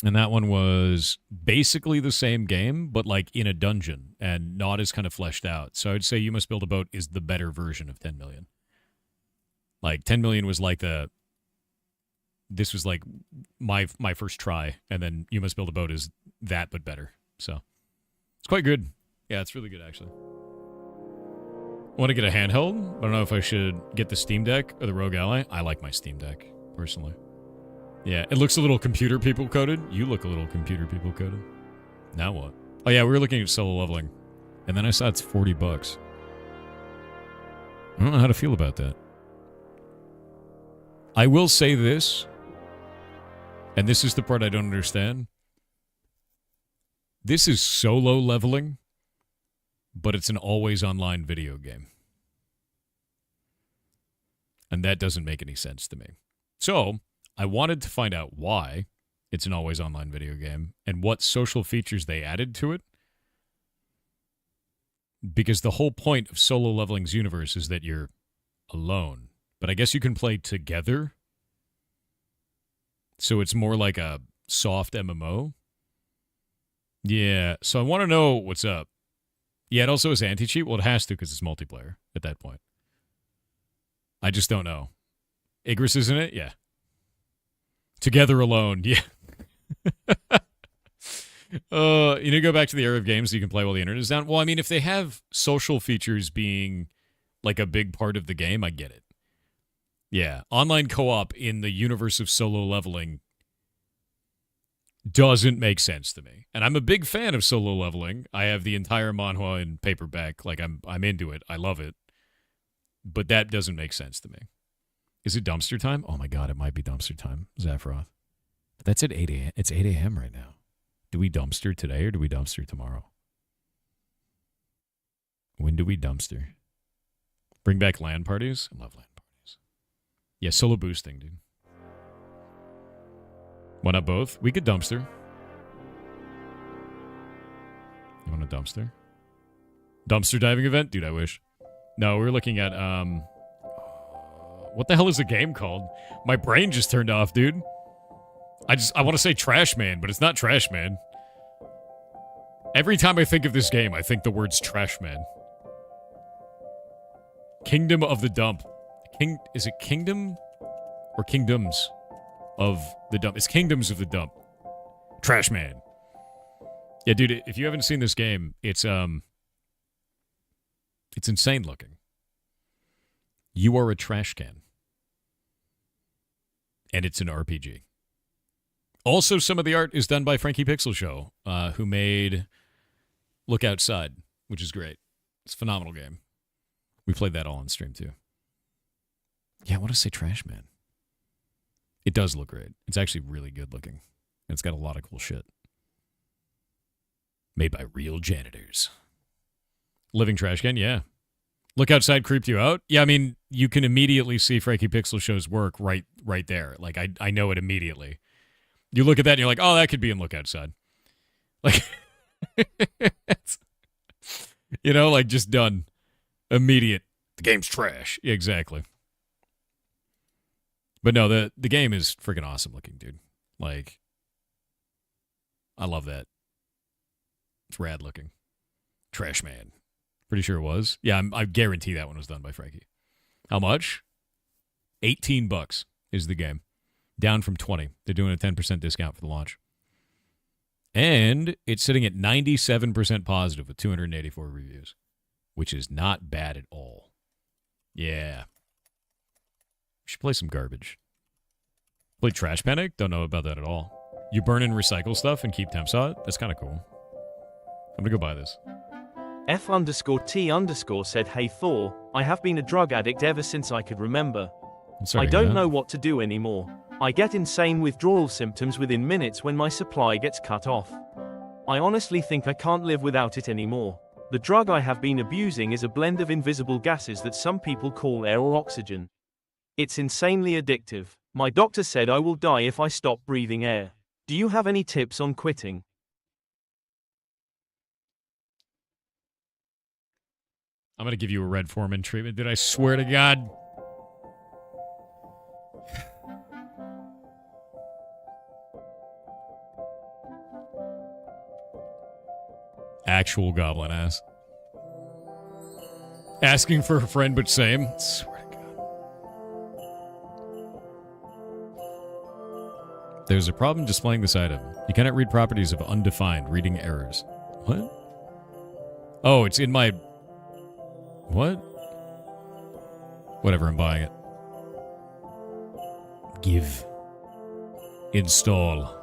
And that one was basically the same game, but like in a dungeon and not as kind of fleshed out. So I'd say You Must Build a Boat is the better version of 10 Million. Like 10 Million was like this was like my first try, and then You Must Build a Boat is that but better. So it's quite good. Yeah, it's really good, actually. I want to get a handheld. I don't know if I should get the Steam Deck or the Rogue Ally. I like my Steam Deck, personally. Yeah, it looks a little computer people coded. You look a little computer people coded. Now what? Oh yeah, we were looking at solo leveling. And then I saw it's $40. I don't know how to feel about that. I will say this, and this is the part I don't understand. This is solo leveling, but it's an always online video game. And that doesn't make any sense to me. So, I wanted to find out why it's an always online video game and what social features they added to it. Because the whole point of solo leveling's universe is that you're alone. But I guess you can play together. So it's more like a soft MMO. Yeah, so I want to know what's up. Yeah, it also is anti-cheat. Well, it has to because it's multiplayer at that point. I just don't know. Igris is in it? Yeah. Together alone, yeah. You need to go back to the era of games so you can play while the internet is down. Well, I mean, if they have social features being like a big part of the game, I get it. Yeah, online co-op in the universe of solo leveling doesn't make sense to me. And I'm a big fan of solo leveling. I have the entire manhwa in paperback. Like, I'm into it. I love it. But that doesn't make sense to me. Is it dumpster time? Oh my god, it might be dumpster time, Zaffroth. But that's at 8 a.m. It's 8 a.m. right now. Do we dumpster today or do we dumpster tomorrow? When do we dumpster? Bring back LAN parties? I love LAN parties. Yeah, solo boosting, dude. Why not both? We could dumpster. You want a dumpster? Dumpster diving event? Dude, I wish. No, we were looking at, what the hell is the game called? My brain just turned off, dude. I want to say Trash Man, but it's not Trash Man. Every time I think of this game, I think the words Trash Man. Kingdom of the Dump. Is it Kingdom or Kingdoms of the Dump? It's Kingdoms of the Dump. Trash Man. Yeah, dude, if you haven't seen this game, it's insane looking. You are a trash can. And it's an RPG. Also, some of the art is done by Frankie Pixel Show, who made Look Outside, which is great. It's a phenomenal game. We played that all on stream, too. Yeah, I want to say Trash Man. It does look great. It's actually really good looking. And it's got a lot of cool shit. Made by real janitors. Living Trash Can, yeah. Look Outside creeped you out? Yeah, I mean, you can immediately see Frankie Pixel Show's work right there. Like, I know it immediately. You look at that and you're like, oh, that could be in Look Outside. Like, you know, like just done. Immediate. The game's trash. Yeah, exactly. But no, the game is freaking awesome looking, dude. Like, I love that. It's rad looking. Trash Man. Pretty sure it was. Yeah, I guarantee that one was done by Frankie. How much? $18 is the game. Down from 20. They're doing a 10% discount for the launch. And it's sitting at 97% positive with 284 reviews, which is not bad at all. Yeah. We should play some garbage. Play Trash Panic? Don't know about that at all. You burn and recycle stuff and keep temps hot? That's kind of cool. I'm going to go buy this. F_T_ said, hey Thor, I have been a drug addict ever since I could remember. I I don't know what to do anymore. I get insane withdrawal symptoms within minutes when my supply gets cut off. I honestly think I can't live without it anymore. The drug I have been abusing is a blend of invisible gases that some people call air or oxygen. It's insanely addictive. My doctor said I will die if I stop breathing air. Do you have any tips on quitting? I'm going to give you a Red Foreman treatment. Did I swear to God? Actual goblin ass. Asking for a friend, but same. Swear to God. There's a problem displaying this item. You cannot read properties of undefined reading errors. What? Oh, it's in my... What? Whatever, I'm buying it. Give. Install.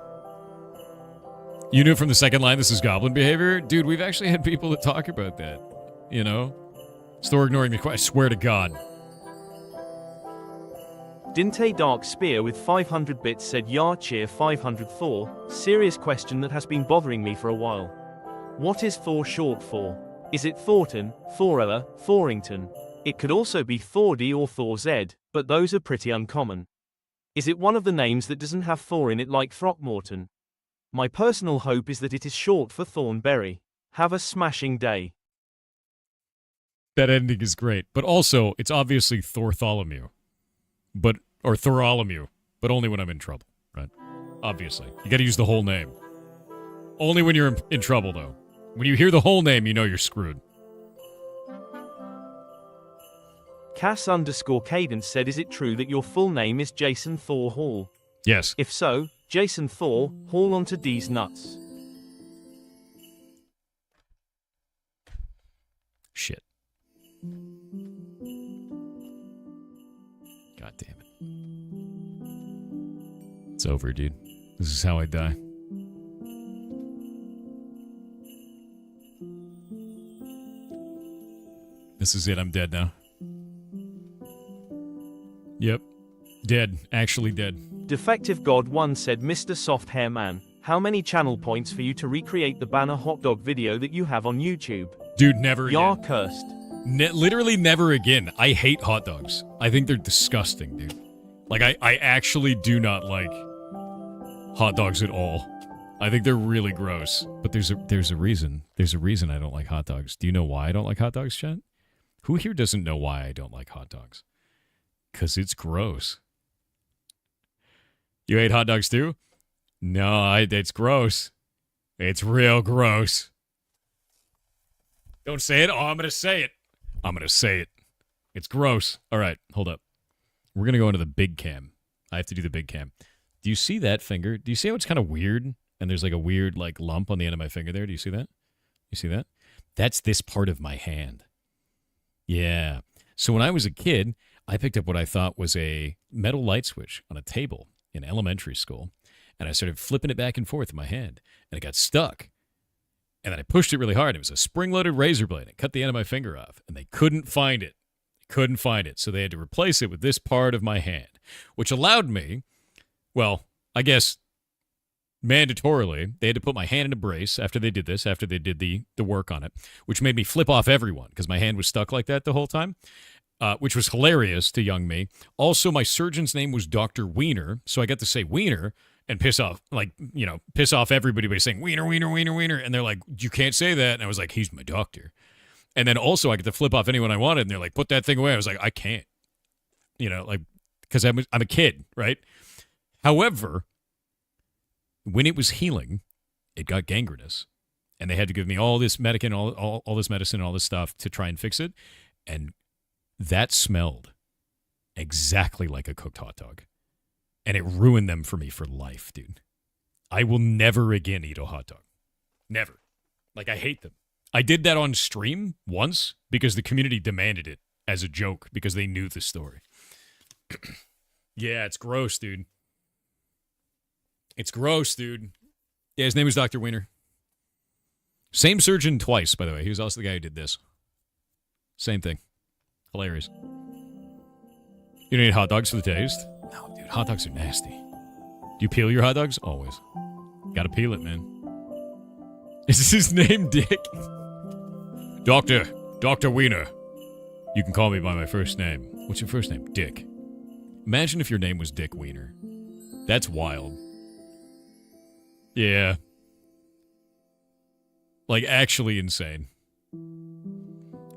You knew from the second line this is goblin behavior? Dude, we've actually had people that talk about that. You know? Store ignoring the question. I swear to God. Dinte Dark Spear with 500 bits said Yar cheer 500 Thor. Serious question that has been bothering me for a while. What is Thor short for? Is it Thornton, Thorella, Thorington? It could also be Thordy or Thor Z, but those are pretty uncommon. Is it one of the names that doesn't have Thor in it like Throckmorton? My personal hope is that it is short for Thornberry. Have a smashing day. That ending is great. But also, it's obviously Thortholomew. Or Thorolomew. But only when I'm in trouble, right? Obviously. You gotta use the whole name. Only when you're in trouble, though. When you hear the whole name, you know you're screwed. Cass_Cadence said, is it true that your full name is Jason Thor Hall? Yes. If so, Jason Thor, haul onto D's nuts. Shit. God damn it. It's over, dude. This is how I die. This is it. I'm dead now. Yep. Dead. Actually dead. Defective God 1 said, Mr. Soft Hair Man, how many channel points for you to recreate the banner hot dog video that you have on YouTube? Dude, never again. Yar cursed. Literally never again. I hate hot dogs. I think they're disgusting, dude. Like, I actually do not like hot dogs at all. I think they're really gross. But there's a reason. There's a reason I don't like hot dogs. Do you know why I don't like hot dogs, chat? Who here doesn't know why I don't like hot dogs? Because it's gross. You ate hot dogs too? No, it's gross. It's real gross. Don't say it. Oh, I'm going to say it. I'm going to say it. It's gross. All right, hold up. We're going to go into the big cam. I have to do the big cam. Do you see that finger? Do you see how it's kind of weird? And there's like a weird like lump on the end of my finger there. Do you see that? You see that? That's this part of my hand. Yeah. So when I was a kid, I picked up what I thought was a metal light switch on a table in elementary school, and I started flipping it back and forth in my hand, and it got stuck. And then I pushed it really hard. It was a spring-loaded razor blade. It cut the end of my finger off, and they couldn't find it. Couldn't find it, so they had to replace it with this part of my hand, which allowed me, well, I guess mandatorily, they had to put my hand in a brace after they did this, after they did the work on it, which made me flip off everyone because my hand was stuck like that the whole time. Which was hilarious to young me. Also, my surgeon's name was Dr. Wiener, so I got to say Wiener and piss off everybody by saying Wiener, Wiener, Wiener, Wiener, and they're like, you can't say that, and I was like, he's my doctor. And then also I get to flip off anyone I wanted, and they're like, put that thing away. I was like, I can't, because I'm a kid, right? However, when it was healing, it got gangrenous, and they had to give me all this medicine, all this medicine, all this stuff to try and fix it, and that smelled exactly like a cooked hot dog. And it ruined them for me for life, dude. I will never again eat a hot dog. Never. Like, I hate them. I did that on stream once because the community demanded it as a joke because they knew the story. Yeah, it's gross, dude. It's gross, dude. Yeah, his name was Dr. Wiener. Same surgeon twice, by the way. He was also the guy who did this. Same thing. Hilarious. You don't eat hot dogs for the taste? No, dude. Hot dogs are nasty. Do you peel your hot dogs? Always. Gotta peel it, man. Is his name Dick? Dr. Wiener. You can call me by my first name. What's your first name? Dick. Imagine if your name was Dick Wiener. That's wild. Yeah. Like, actually insane.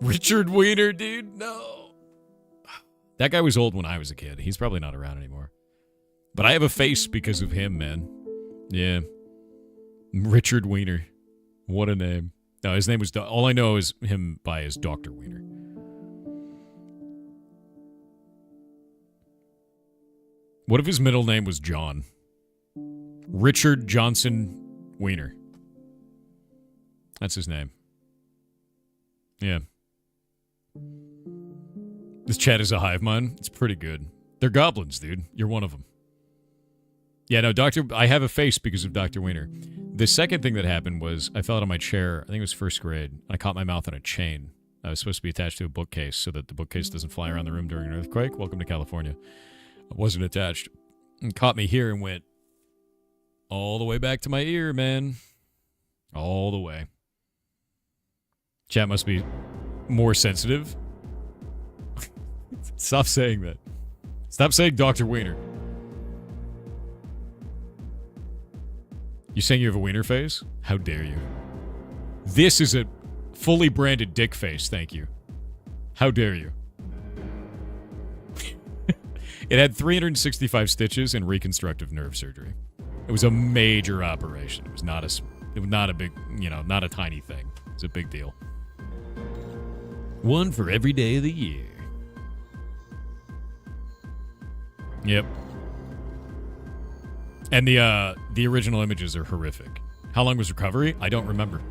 Richard Wiener, dude? No. That guy was old when I was a kid. He's probably not around anymore. But I have a face because of him, man. Yeah. Richard Wiener. What a name. No, his name was... all I know is him by his Dr. Wiener. What if his middle name was John? Richard Johnson Wiener. That's his name. Yeah. This chat is a hive mind. It's pretty good. They're goblins, dude. You're one of them. Yeah, no, I have a face because of Dr. Wiener. The second thing that happened was I fell out of my chair. I think it was first grade. I caught my mouth on a chain. I was supposed to be attached to a bookcase so that the bookcase doesn't fly around the room during an earthquake. Welcome to California. I wasn't attached. And caught me here and went all the way back to my ear, man. All the way. Chat must be more sensitive. Stop saying that. Stop saying Dr. Wiener. You saying you have a wiener face? How dare you? This is a fully branded dick face, thank you. How dare you? It had 365 stitches and reconstructive nerve surgery. It was a major operation. It was not a big, not a tiny thing. It's a big deal. One for every day of the year. Yep. And the original images are horrific. How long was recovery? I don't remember.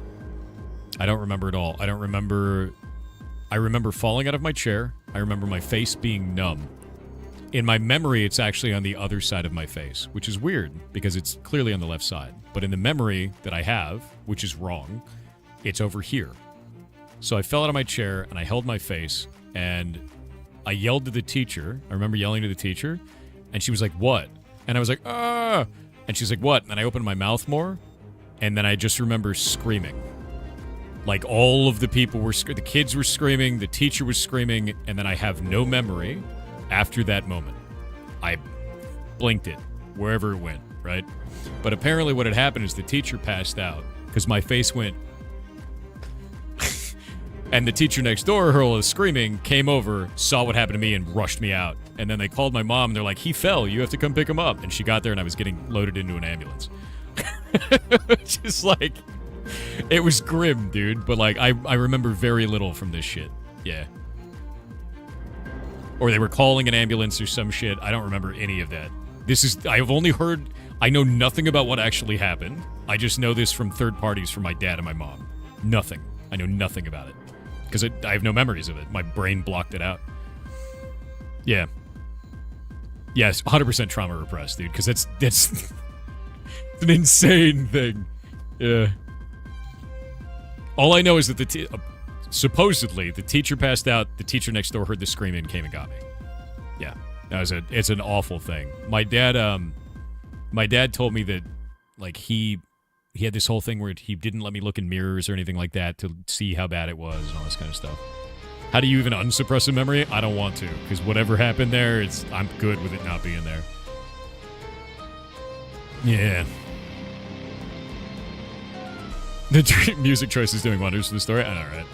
I don't remember at all. I remember falling out of my chair. I remember my face being numb. In my memory, it's actually on the other side of my face, which is weird because it's clearly on the left side. But in the memory that I have, which is wrong, it's over here. So I fell out of my chair and I held my face and I yelled to the teacher. I remember yelling to the teacher and she was like, "What?" And I was like, "Ah!" And she's like, "What?" And then I opened my mouth more and then I just remember screaming. Like all of the people were, the kids were screaming, the teacher was screaming, and then I have no memory after that moment. I blinked it, wherever it went, right? But apparently what had happened is the teacher passed out because my face went, and the teacher next door, who was screaming, came over, saw what happened to me, and rushed me out. And then they called my mom, and they're like, "He fell, you have to come pick him up." And she got there, and I was getting loaded into an ambulance. Just like... It was grim, dude, but like I remember very little from this shit. Yeah. Or they were calling an ambulance or some shit. I don't remember any of that. I've only heard, I know nothing about what actually happened. I just know this from third parties from my dad and my mom. Nothing. I know nothing about it. Because I have no memories of it. My brain blocked it out. Yeah. Yes, 100% trauma repressed, dude, because that's it's an insane thing. Yeah. All I know is that supposedly the teacher passed out. The teacher next door heard the screaming and came and got me. Yeah, it's an awful thing. My dad told me that like he had this whole thing where he didn't let me look in mirrors or anything like that to see how bad it was and all this kind of stuff. How do you even unsuppress a memory? I don't want to, because whatever happened there, I'm good with it not being there. Yeah. The music choice is doing wonders for the story. I know, right?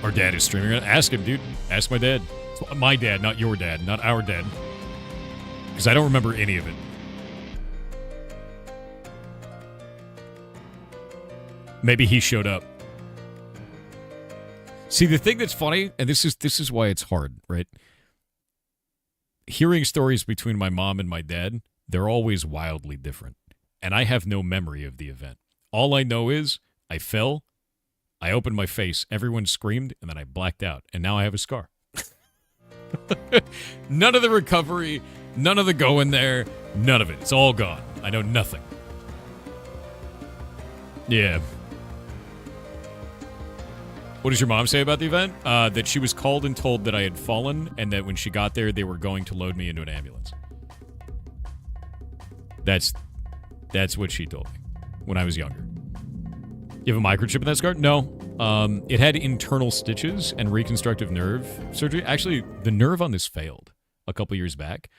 Our dad is streaming it. Ask him, dude. Ask my dad. It's my dad, not your dad, not our dad. Because I don't remember any of it. Maybe he showed up. See, the thing that's funny, and this is why it's hard, right? Hearing stories between my mom and my dad, they're always wildly different. And I have no memory of the event. All I know is I fell, I opened my face, everyone screamed, and then I blacked out. And now I have a scar. None of the recovery, none of the going there, none of it. It's all gone. I know nothing. Yeah. What does your mom say about the event? That she was called and told that I had fallen, and that when she got there, they were going to load me into an ambulance. That's what she told me when I was younger. You have a microchip in that scar? No. It had internal stitches and reconstructive nerve surgery. Actually, the nerve on this failed a couple years back.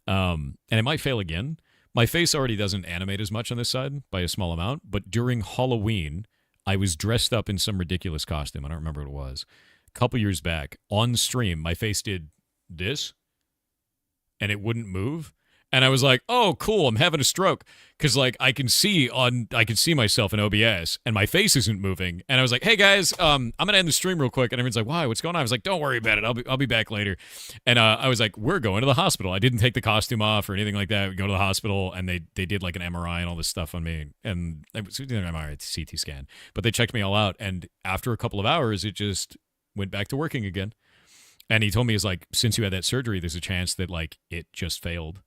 And it might fail again. My face already doesn't animate as much on this side by a small amount, but during Halloween, I was dressed up in some ridiculous costume. I don't remember what it was. A couple years back, on stream, my face did this, and it wouldn't move. And I was like, "Oh, cool! I'm having a stroke." Because like I can see myself in OBS, and my face isn't moving. And I was like, "Hey guys, I'm gonna end the stream real quick." And everyone's like, "Why? What's going on?" I was like, "Don't worry about it. I'll be back later." And I was like, "We're going to the hospital." I didn't take the costume off or anything like that. We go to the hospital, and they did like an MRI and all this stuff on me, and it was an MRI, CT scan. But they checked me all out, and after a couple of hours, it just went back to working again. And he told me, "Is like, since you had that surgery, there's a chance that like it just failed."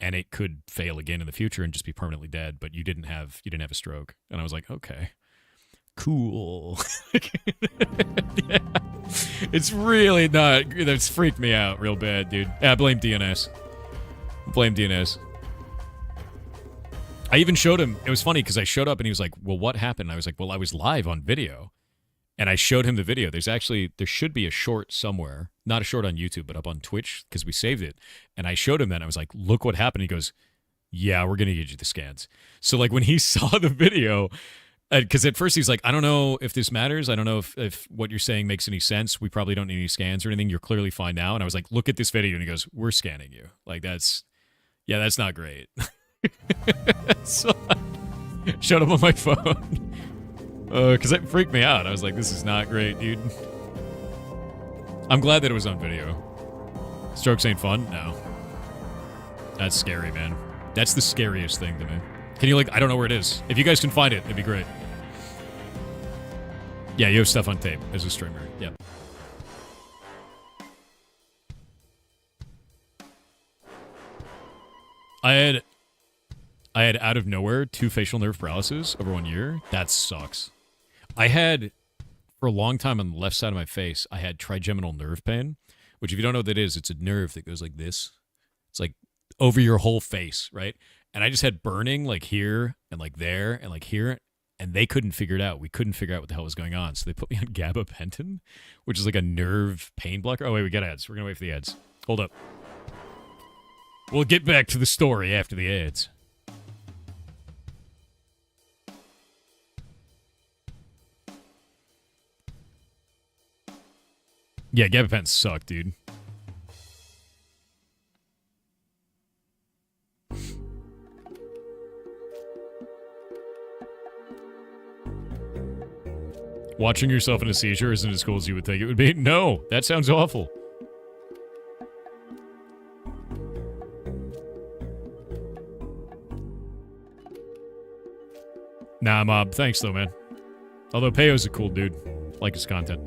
And it could fail again in the future and just be permanently dead, but you didn't have a stroke. And I was like, okay, cool. Yeah. It's really not. That's freaked me out real bad, dude. Yeah, blame DNS. Blame DNS. I even showed him. It was funny because I showed up and he was like, "Well, what happened?" And I was like, "Well, I was live on video." And I showed him the video. There should be a short somewhere. Not a short on YouTube, but up on Twitch, because we saved it. And I showed him that, and I was like, look what happened. He goes, yeah, we're going to get you the scans. So, like, when he saw the video, because at first he's like, I don't know if this matters. I don't know if what you're saying makes any sense. We probably don't need any scans or anything. You're clearly fine now. And I was like, look at this video. And he goes, we're scanning you. Like, that's not great. So I showed him on my phone. Because it freaked me out. I was like, this is not great, dude. I'm glad that it was on video. Strokes ain't fun? No. That's scary, man. That's the scariest thing to me. Can you, like, I don't know where it is. If you guys can find it, it'd be great. Yeah, you have stuff on tape as a streamer. Yep. I had out of nowhere 2 facial nerve paralysis over 1 year. That sucks. I had, for a long time on the left side of my face, I had trigeminal nerve pain, which if you don't know what that is, it's a nerve that goes like this. It's like over your whole face, right? And I just had burning like here and like there and like here, and they couldn't figure it out. We couldn't figure out what the hell was going on. So they put me on gabapentin, which is like a nerve pain blocker. Oh, wait, we got ads. We're going to wait for the ads. Hold up. We'll get back to the story after the ads. Yeah, gabapentins suck, dude. Watching yourself in a seizure isn't as cool as you would think it would be. No, that sounds awful. Nah, Mob. Thanks, though, man. Although Peyo's a cool dude. Like his content.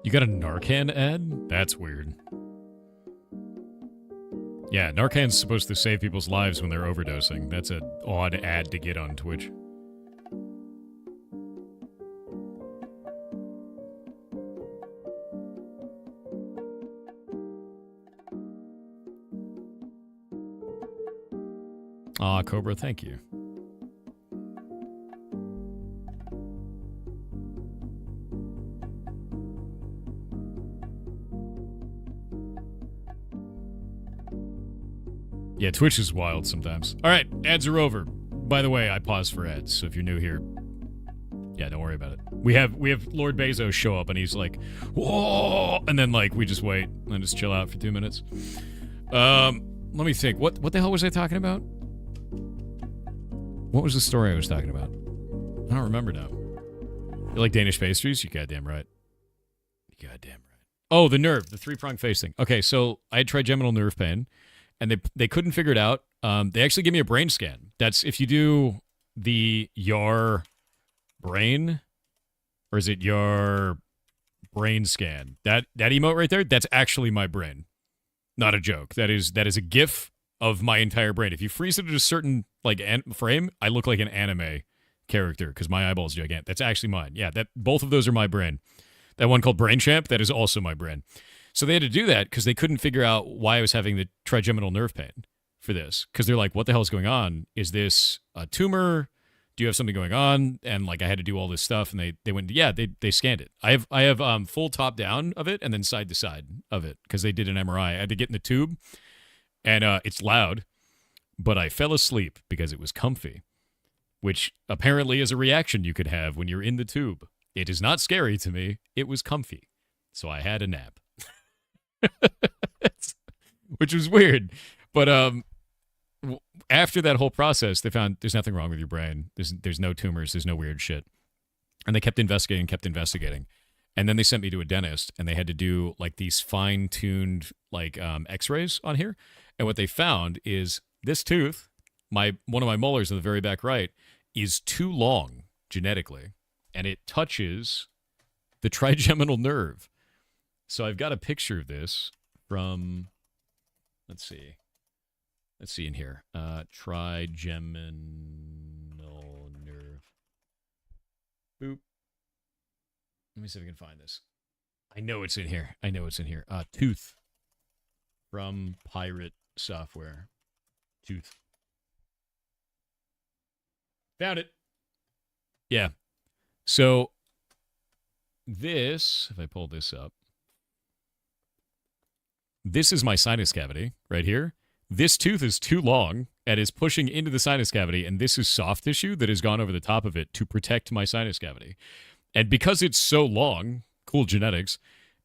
You got a Narcan ad? That's weird. Yeah, Narcan's supposed to save people's lives when they're overdosing. That's an odd ad to get on Twitch. Aw, Cobra, thank you. Yeah, Twitch is wild sometimes. All right, ads are over. By the way, I pause for ads, so if you're new here, yeah, don't worry about it. We have Lord Bezos show up, and he's like, whoa, and then like we just wait and just chill out for 2 minutes. Let me think. What the hell was I talking about? What was the story I was talking about? I don't remember now. You like Danish pastries? You goddamn right. You goddamn right. Oh, the nerve, the 3-pronged face thing. Okay, so I had trigeminal nerve pain. And they couldn't figure it out. They actually gave me a brain scan. That's if you do the your brain, or is it your brain scan? That emote right there, that's actually my brain. Not a joke. That is a GIF of my entire brain. If you freeze it at a certain like frame, I look like an anime character because my eyeball's gigantic. That's actually mine. Yeah, that both of those are my brain. That one called Brain Champ, that is also my brain. So they had to do that because they couldn't figure out why I was having the trigeminal nerve pain for this. Because they're like, what the hell is going on? Is this a tumor? Do you have something going on? And like I had to do all this stuff, and they went, yeah, they scanned it. I have full top down of it and then side to side of it because they did an MRI. I had to get in the tube, and it's loud, but I fell asleep because it was comfy, which apparently is a reaction you could have when you're in the tube. It is not scary to me. It was comfy, so I had a nap, which was weird, but after that whole process, they found there's nothing wrong with your brain. There's no tumors. There's no weird shit. And they kept investigating. And then they sent me to a dentist, and they had to do like these fine-tuned like x-rays on here. And what they found is this tooth, one of my molars in the very back right, is too long genetically, and it touches the trigeminal nerve. So I've got a picture of this from, let's see in here. Trigeminal nerve. Boop. Let me see if I can find this. I know it's in here. Tooth. From Pirate Software. Tooth. Found it. Yeah. So, this, if I pull this up, this is my sinus cavity right here. This tooth is too long and is pushing into the sinus cavity, and this is soft tissue that has gone over the top of it to protect my sinus cavity. And because it's so long, cool genetics,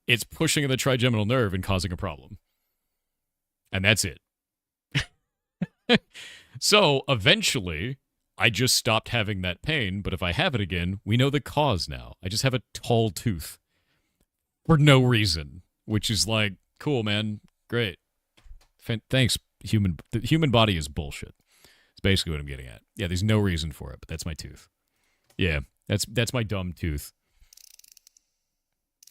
it's pushing the trigeminal nerve and causing a problem. And that's it. So eventually, I just stopped having that pain, but if I have it again, we know the cause now. I just have a tall tooth for no reason, which is like, cool, man, great. Thanks. The human body is bullshit. It's basically what I'm getting at. Yeah, there's no reason for it, but that's my tooth. Yeah, that's my dumb tooth.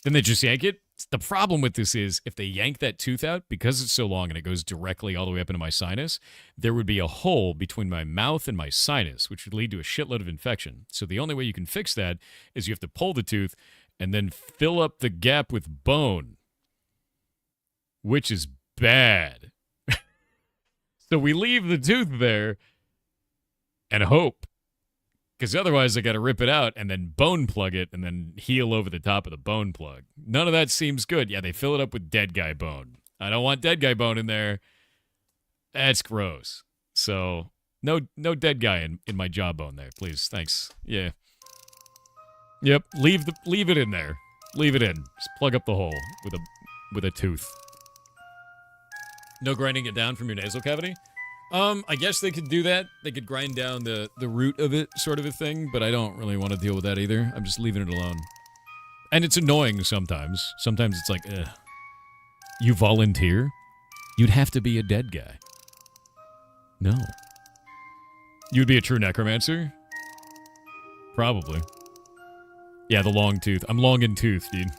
Then they just yank it. The problem with this is if they yank that tooth out, because it's so long and it goes directly all the way up into my sinus, there would be a hole between my mouth and my sinus, which would lead to a shitload of infection. So the only way you can fix that is you have to pull the tooth and then fill up the gap with bone, which is bad. So we leave the tooth there and hope, because otherwise I got to rip it out and then bone plug it and then heal over the top of the bone plug. None of that seems good. Yeah, they fill it up with dead guy bone. I don't want dead guy bone in there. That's gross. So no dead guy in my jawbone there, please. Thanks. Yeah. Yep. Leave it in there. Leave it in. Just plug up the hole with a tooth. No grinding it down from your nasal cavity? I guess they could do that. They could grind down the root of it, sort of a thing, but I don't really want to deal with that either. I'm just leaving it alone. And it's annoying sometimes. Sometimes it's like, ugh. You volunteer? You'd have to be a dead guy. No. You'd be a true necromancer? Probably. Yeah, the long tooth. I'm long in tooth, dude.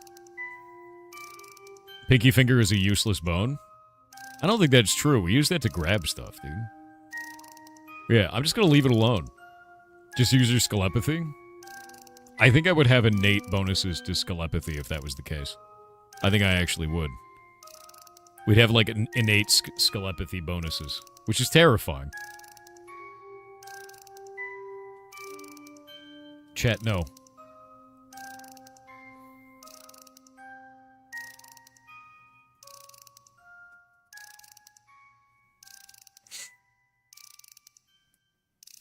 Pinky finger is a useless bone? I don't think that's true. We use that to grab stuff, dude. Yeah, I'm just going to leave it alone. Just use your skelepathy. I think I would have innate bonuses to skelepathy if that was the case. I think I actually would. We'd have like innate skelepathy bonuses, which is terrifying. Chat, no.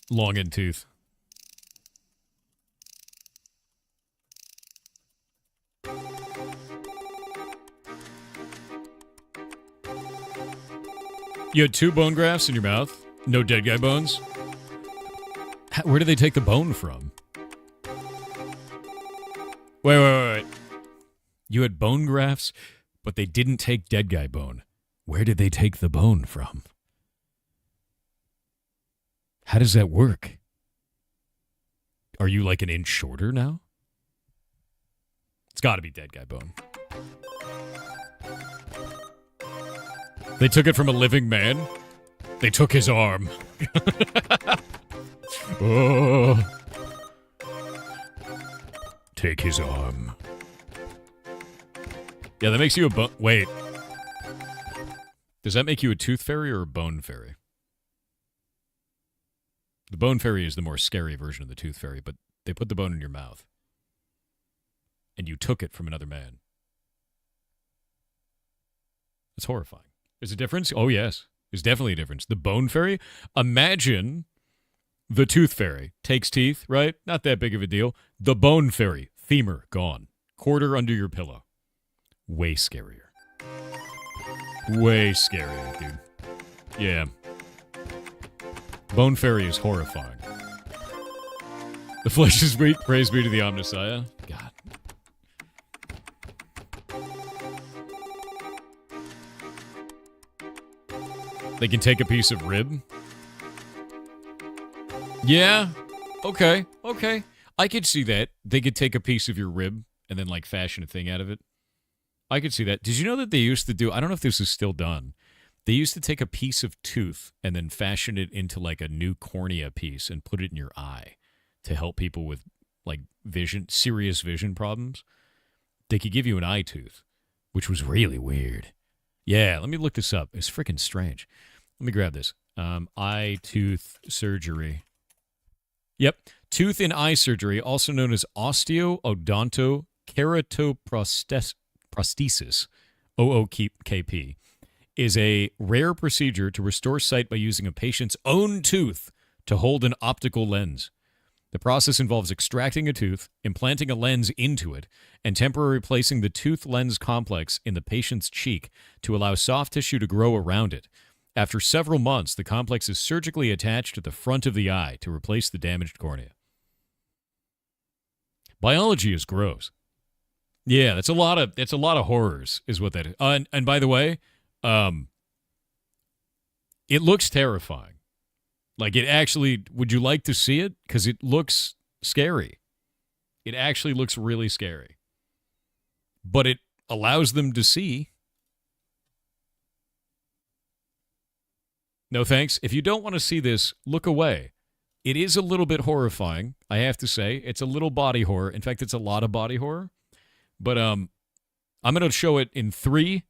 Long in tooth. You had 2 bone grafts in your mouth? No dead guy bones? Where did they take the bone from? Wait. You had bone grafts, but they didn't take dead guy bone. Where did they take the bone from? How does that work? Are you like an inch shorter now? It's got to be dead guy bone. They took it from a living man. They took his arm. Oh. Take his arm. Yeah, that makes you a wait. Does that make you a tooth fairy or a bone fairy? The bone fairy is the more scary version of the tooth fairy, but they put the bone in your mouth. And you took it from another man. It's horrifying. There's a difference? Oh, yes. There's definitely a difference. The bone fairy, imagine the tooth fairy takes teeth, right? Not that big of a deal. The bone fairy, femur gone. Quarter under your pillow. Way scarier. Way scarier, dude. Yeah. Bone fairy is horrifying. The flesh is sweet. Praise be to the Omnissiah. God. They can take a piece of rib. Yeah. Okay. Okay. I could see that. They could take a piece of your rib and then, like, fashion a thing out of it. I could see that. Did you know that they used to do... I don't know if this is still done. They used to take a piece of tooth and then fashion it into, like, a new cornea piece and put it in your eye to help people with, like, serious vision problems. They could give you an eye tooth, which was really weird. Yeah, let me look this up. It's freaking strange. Let me grab this. Eye tooth surgery. Yep. Tooth and eye surgery, also known as osteoodontokeratoprosthesis, OOKP, is a rare procedure to restore sight by using a patient's own tooth to hold an optical lens. The process involves extracting a tooth, implanting a lens into it, and temporarily placing the tooth-lens complex in the patient's cheek to allow soft tissue to grow around it. After several months, the complex is surgically attached to the front of the eye to replace the damaged cornea. Biology is gross. Yeah, that's a lot of horrors, is what that is. And by the way, it looks terrifying. Like, it actually, would you like to see it? Because it looks scary. It actually looks really scary. But it allows them to see. No thanks. If you don't want to see this, look away. It is a little bit horrifying, I have to say. It's a little body horror. In fact, it's a lot of body horror. But I'm going to show it in 3,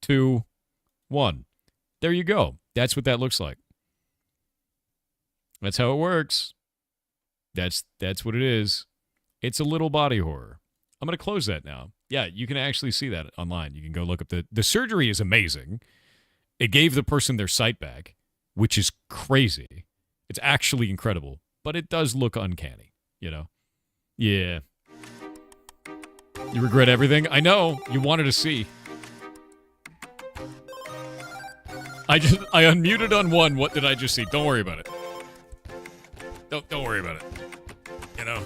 2, 1. There you go. That's what that looks like. That's how it works. That's what it is. It's a little body horror. I'm going to close that now. Yeah, you can actually see that online. You can go look up the surgery is amazing. It gave the person their sight back, which is crazy. It's actually incredible, but it does look uncanny, you know? Yeah. You regret everything? I know. You wanted to see. I unmuted on one. What did I just see? Don't worry about it. Don't worry about it. You know?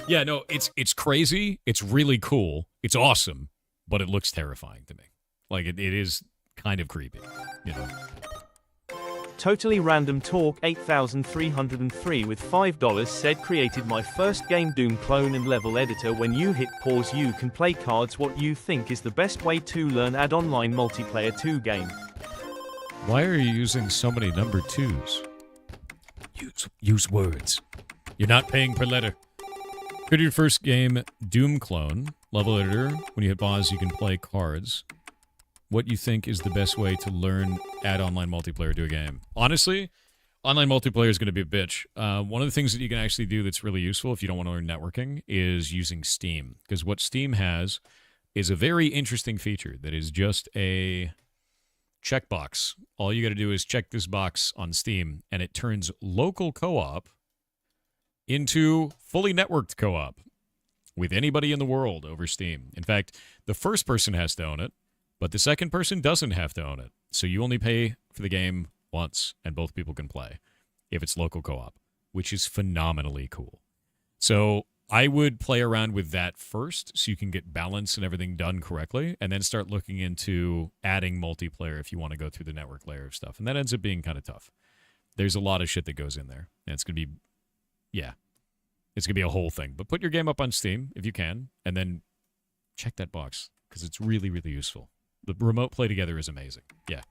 Yeah, no, it's crazy. It's really cool. It's awesome, but it looks terrifying to me. Like, it is kind of creepy, you know? Totally Random Talk 8303 with $5 said created my first game Doom clone and level editor. When you hit pause you can play cards. What you think is the best way to learn add online multiplayer 2 game? Why are you using so many number 2s? Use words. You're not paying per letter. Create your first game Doom clone. Level editor. When you hit pause you can play cards. What you think is the best way to learn add online multiplayer to a game? Honestly, online multiplayer is going to be a bitch. One of the things that you can actually do that's really useful if you don't want to learn networking is using Steam. Because what Steam has is a very interesting feature that is just a checkbox. All you got to do is check this box on Steam, and it turns local co-op into fully networked co-op with anybody in the world over Steam. In fact, the first person has to own it, but the second person doesn't have to own it. So you only pay for the game once, and both people can play if it's local co-op, which is phenomenally cool. So I would play around with that first so you can get balance and everything done correctly, and then start looking into adding multiplayer if you want to go through the network layer of stuff. And that ends up being kind of tough. There's a lot of shit that goes in there, and it's going to be, yeah, it's going to be a whole thing. But put your game up on Steam if you can, and then check that box, because it's really, really useful. The remote play together is amazing. Yeah.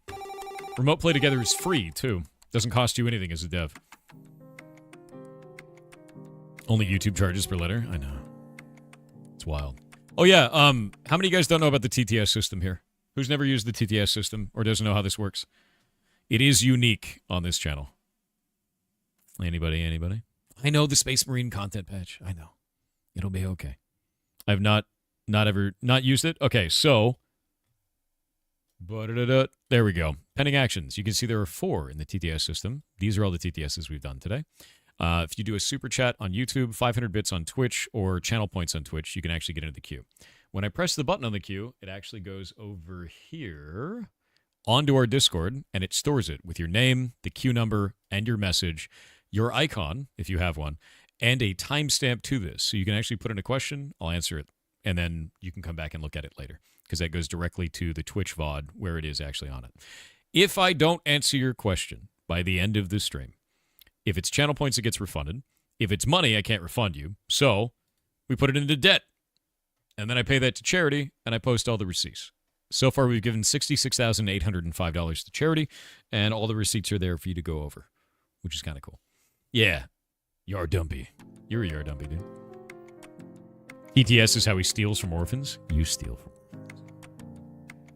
Remote play together is free, too. Doesn't cost you anything as a dev. Only YouTube charges per letter? I know. It's wild. Oh, yeah. How many of you guys don't know about the TTS system here? Who's never used the TTS system or doesn't know how this works? It is unique on this channel. Anybody? I know the Space Marine content patch. I know. It'll be okay. I've not used it. Okay, so... There we go. Pending actions. You can see there are 4 in the TTS system. These are all the TTSs we've done today. If you do a super chat on YouTube, 500 bits on Twitch, or channel points on Twitch, you can actually get into the queue. When I press the button on the queue, it actually goes over here onto our Discord, and it stores it with your name, the queue number, and your message, your icon, if you have one, and a timestamp to this. So you can actually put in a question, I'll answer it, and then you can come back and look at it later, because that goes directly to the Twitch VOD where it is actually on it. If I don't answer your question by the end of the stream, if it's channel points, it gets refunded. If it's money, I can't refund you. So we put it into debt. And then I pay that to charity, and I post all the receipts. So far, we've given $66,805 to charity, and all the receipts are there for you to go over, which is kind of cool. Yeah, Yar Dumpy. You're a Yar Dumpy, dude. TTS is how he steals from orphans. You steal from orphans.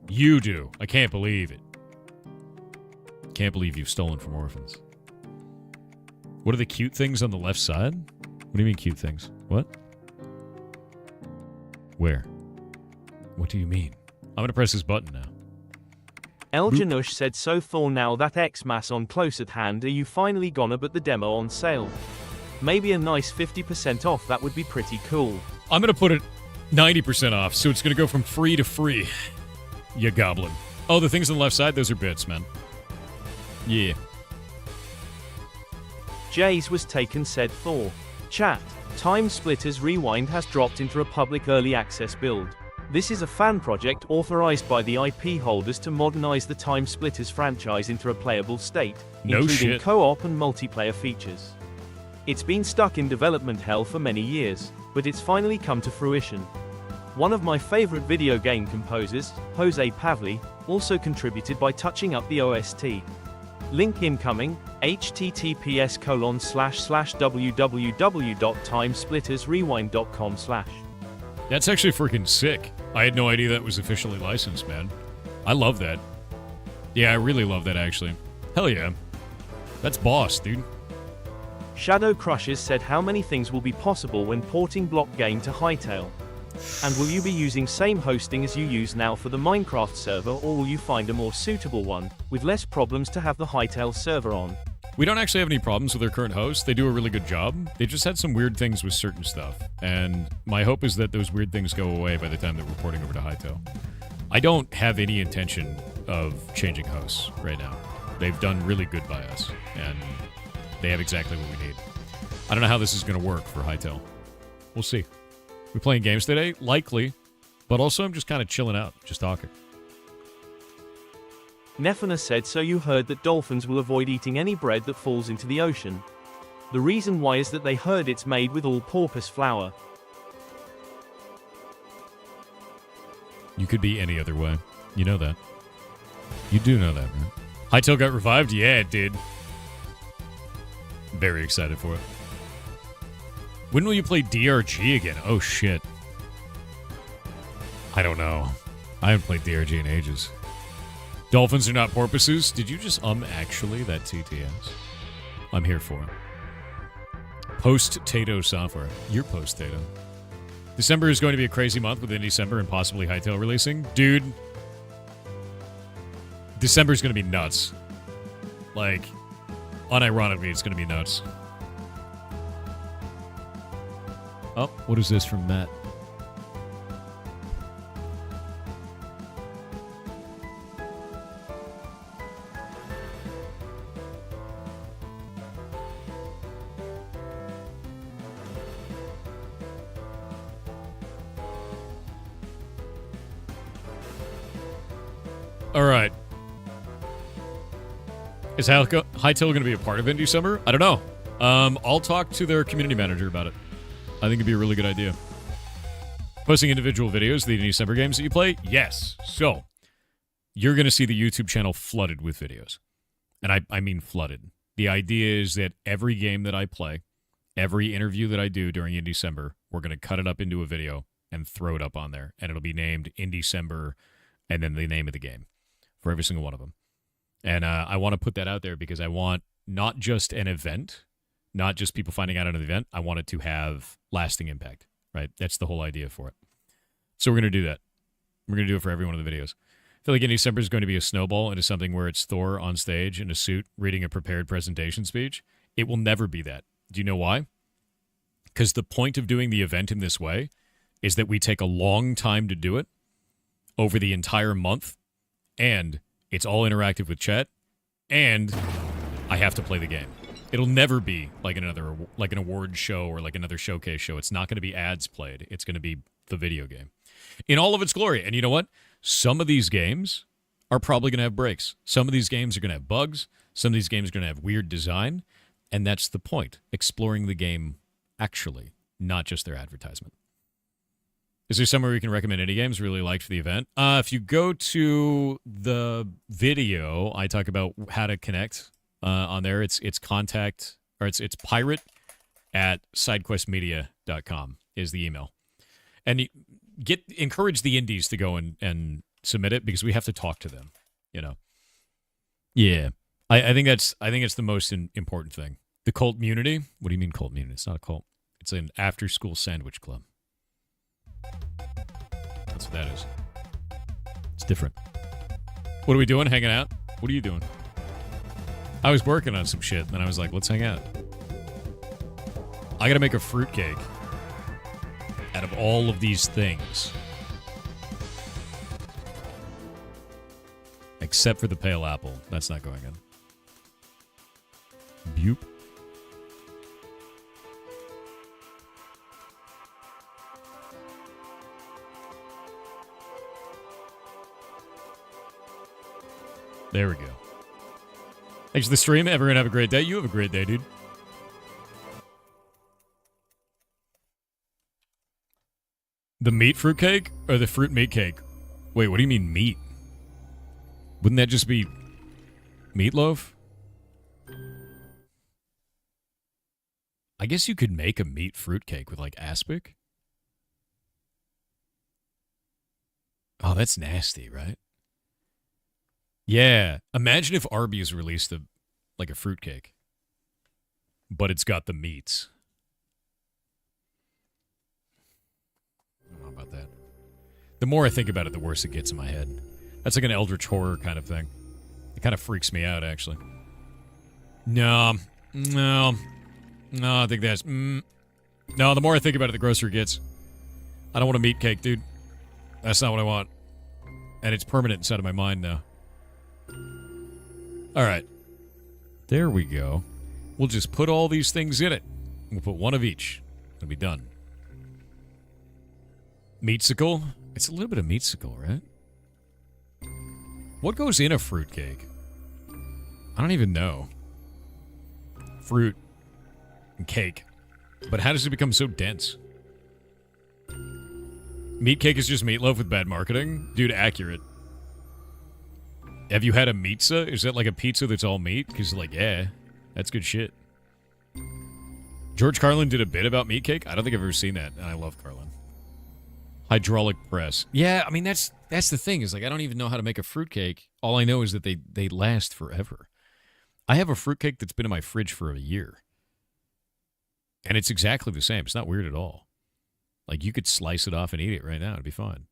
You do. I can't believe it. Can't believe you've stolen from orphans. What are the cute things on the left side? What do you mean cute things? What? Where? What do you mean? I'm going to press this button now. El Janush said, so for now that Xmas on close at hand, are you finally gonna put the demo on sale? Maybe a nice 50% off, that would be pretty cool. I'm going to put it 90% off, so it's going to go from free to free. You goblin. Oh, the things on the left side, those are bits, man. Yeah. Jays was taken said for chat. Time Splitters Rewind has dropped into a public early access build. This is a fan project authorized by the IP holders to modernize the Time Splitters franchise into a playable state, including co-op and multiplayer features. It's been stuck in development hell for many years, but it's finally come to fruition. One of my favorite video game composers, Jose Pavli, also contributed by touching up the OST. Link incoming, https://www.timesplittersrewind.com/. That's actually freaking sick. I had no idea that was officially licensed, man. I love that. Yeah, I really love that, actually. Hell yeah. That's boss, dude. Shadow Crushes said, how many things will be possible when porting block game to Hightail? And will you be using same hosting as you use now for the Minecraft server, or will you find a more suitable one, with less problems to have the Hightail server on? We don't actually have any problems with our current host. They do a really good job. They just had some weird things with certain stuff. And my hope is that those weird things go away by the time that we're porting over to Hightail. I don't have any intention of changing hosts right now. They've done really good by us, and they have exactly what we need. I don't know how this is going to work for Hightail. We'll see. We playing games today? Likely. But also I'm just kind of chilling out, just talking. Nefana said, so you heard that dolphins will avoid eating any bread that falls into the ocean. The reason why is that they heard it's made with all-purpose flour. You could be any other way. You know that. You do know that, man. Hightail got revived? Yeah, it did. Very excited for it. When will you play DRG again? Oh, shit. I don't know. I haven't played DRG in ages. Dolphins are not porpoises? Did you just actually that TTS? I'm here for it. Post-Tato software. You're post-Tato. December is going to be a crazy month within December and possibly Hightail releasing. Dude. December is going to be nuts. Like, unironically, it's going to be nuts. Oh, what is this from Matt? All right. Is Hightail going to be a part of it in December? I don't know. I'll talk to their community manager about it. I think it'd be a really good idea. Posting individual videos of the December games that you play? Yes. So, you're going to see the YouTube channel flooded with videos. And I mean flooded. The idea is that every game that I play, every interview that I do during In December, we're going to cut it up into a video and throw it up on there. And it'll be named In December and then the name of the game for every single one of them. And I want to put that out there because I want not just an event, not just people finding out at an event. I want it to have lasting impact, right? That's the whole idea for it. So we're going to do that. We're going to do it for every one of the videos. I feel like In December is going to be a snowball into something where it's Thor on stage in a suit reading a prepared presentation speech. It will never be that. Do you know why? Because the point of doing the event in this way is that we take a long time to do it over the entire month, and it's all interactive with chat, and I have to play the game. It'll never be like an award show or like another showcase show. It's not going to be ads played. It's going to be the video game in all of its glory. And you know what? Some of these games are probably going to have breaks. Some of these games are going to have bugs. Some of these games are going to have weird design. And that's the point. Exploring the game actually, not just their advertisement. Is there somewhere you can recommend any games really liked for the event? If you go to the video, I talk about how to connect on there. It's contact, or it's pirate@sidequestmedia.com is the email. And encourage the indies to go and submit it because we have to talk to them, you know. Yeah. I think it's the most important thing. The cult community. What do you mean cult community? It's not a cult. It's an after-school sandwich club. That's what that is. It's different. What are we doing? Hanging out? What are you doing? I was working on some shit, and then I was like, let's hang out. I gotta make a fruitcake out of all of these things. Except for the pale apple. That's not going in. Boop. There we go. Thanks for the stream. Everyone have a great day. You have a great day, dude. The meat fruitcake or the fruit meat cake? Wait, what do you mean meat? Wouldn't that just be meatloaf? I guess you could make a meat fruitcake with like aspic. Oh, that's nasty, right? Yeah. Imagine if Arby's released a fruitcake, but it's got the meats. I don't know about that. The more I think about it, the worse it gets in my head. That's like an eldritch horror kind of thing. It kind of freaks me out, actually. No, I think that's... No, the more I think about it, the grosser it gets. I don't want a meat cake, dude. That's not what I want. And it's permanent inside of my mind now. All right. There we go. We'll just put all these things in it. We'll put one of each. It'll be done. Meatsicle? It's a little bit of meatsicle, right? What goes in a fruitcake? I don't even know. Fruit and cake. But how does it become so dense? Meat cake is just meatloaf with bad marketing? Dude, accurate. Have you had a pizza? Is that like a pizza that's all meat? Because, like, yeah, that's good shit. George Carlin did a bit about meat cake. I don't think I've ever seen that, and I love Carlin. Hydraulic press. Yeah, I mean, that's the thing, is like, I don't even know how to make a fruitcake. All I know is that they last forever. I have a fruitcake that's been in my fridge for a year. And it's exactly the same. It's not weird at all. Like, you could slice it off and eat it right now. It'd be fine.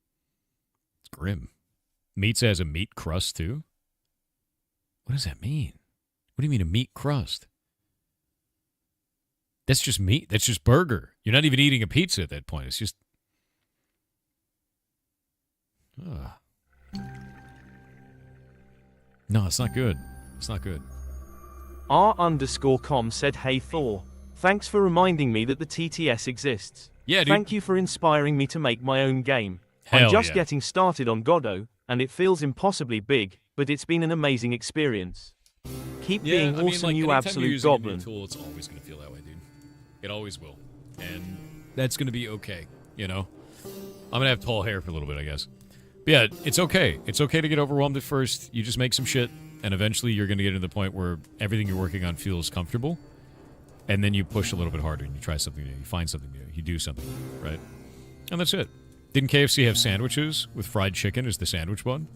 It's grim. Meats has a meat crust, too? What does that mean? What do you mean a meat crust? That's just meat. That's just burger. You're not even eating a pizza at that point. It's just... No, it's not good. It's not good. R_com said, "Hey Thor. Thanks for reminding me that the TTS exists. Yeah, dude. Thank you for inspiring me to make my own game. Hell I'm just yeah. getting started on Godot, and it feels impossibly big, but it's been an amazing experience. Keep being awesome, you absolute goblin." A new tool, it's always going to feel that way, dude. It always will. And that's going to be okay, you know? I'm going to have tall hair for a little bit, I guess. But But yeah, it's okay. It's okay to get overwhelmed at first. You just make some shit, and eventually you're going to get to the point where everything you're working on feels comfortable, and then you push a little bit harder, and you try something new. You find something new. You do something new, right? And that's it. Didn't KFC have sandwiches with fried chicken as the sandwich bun?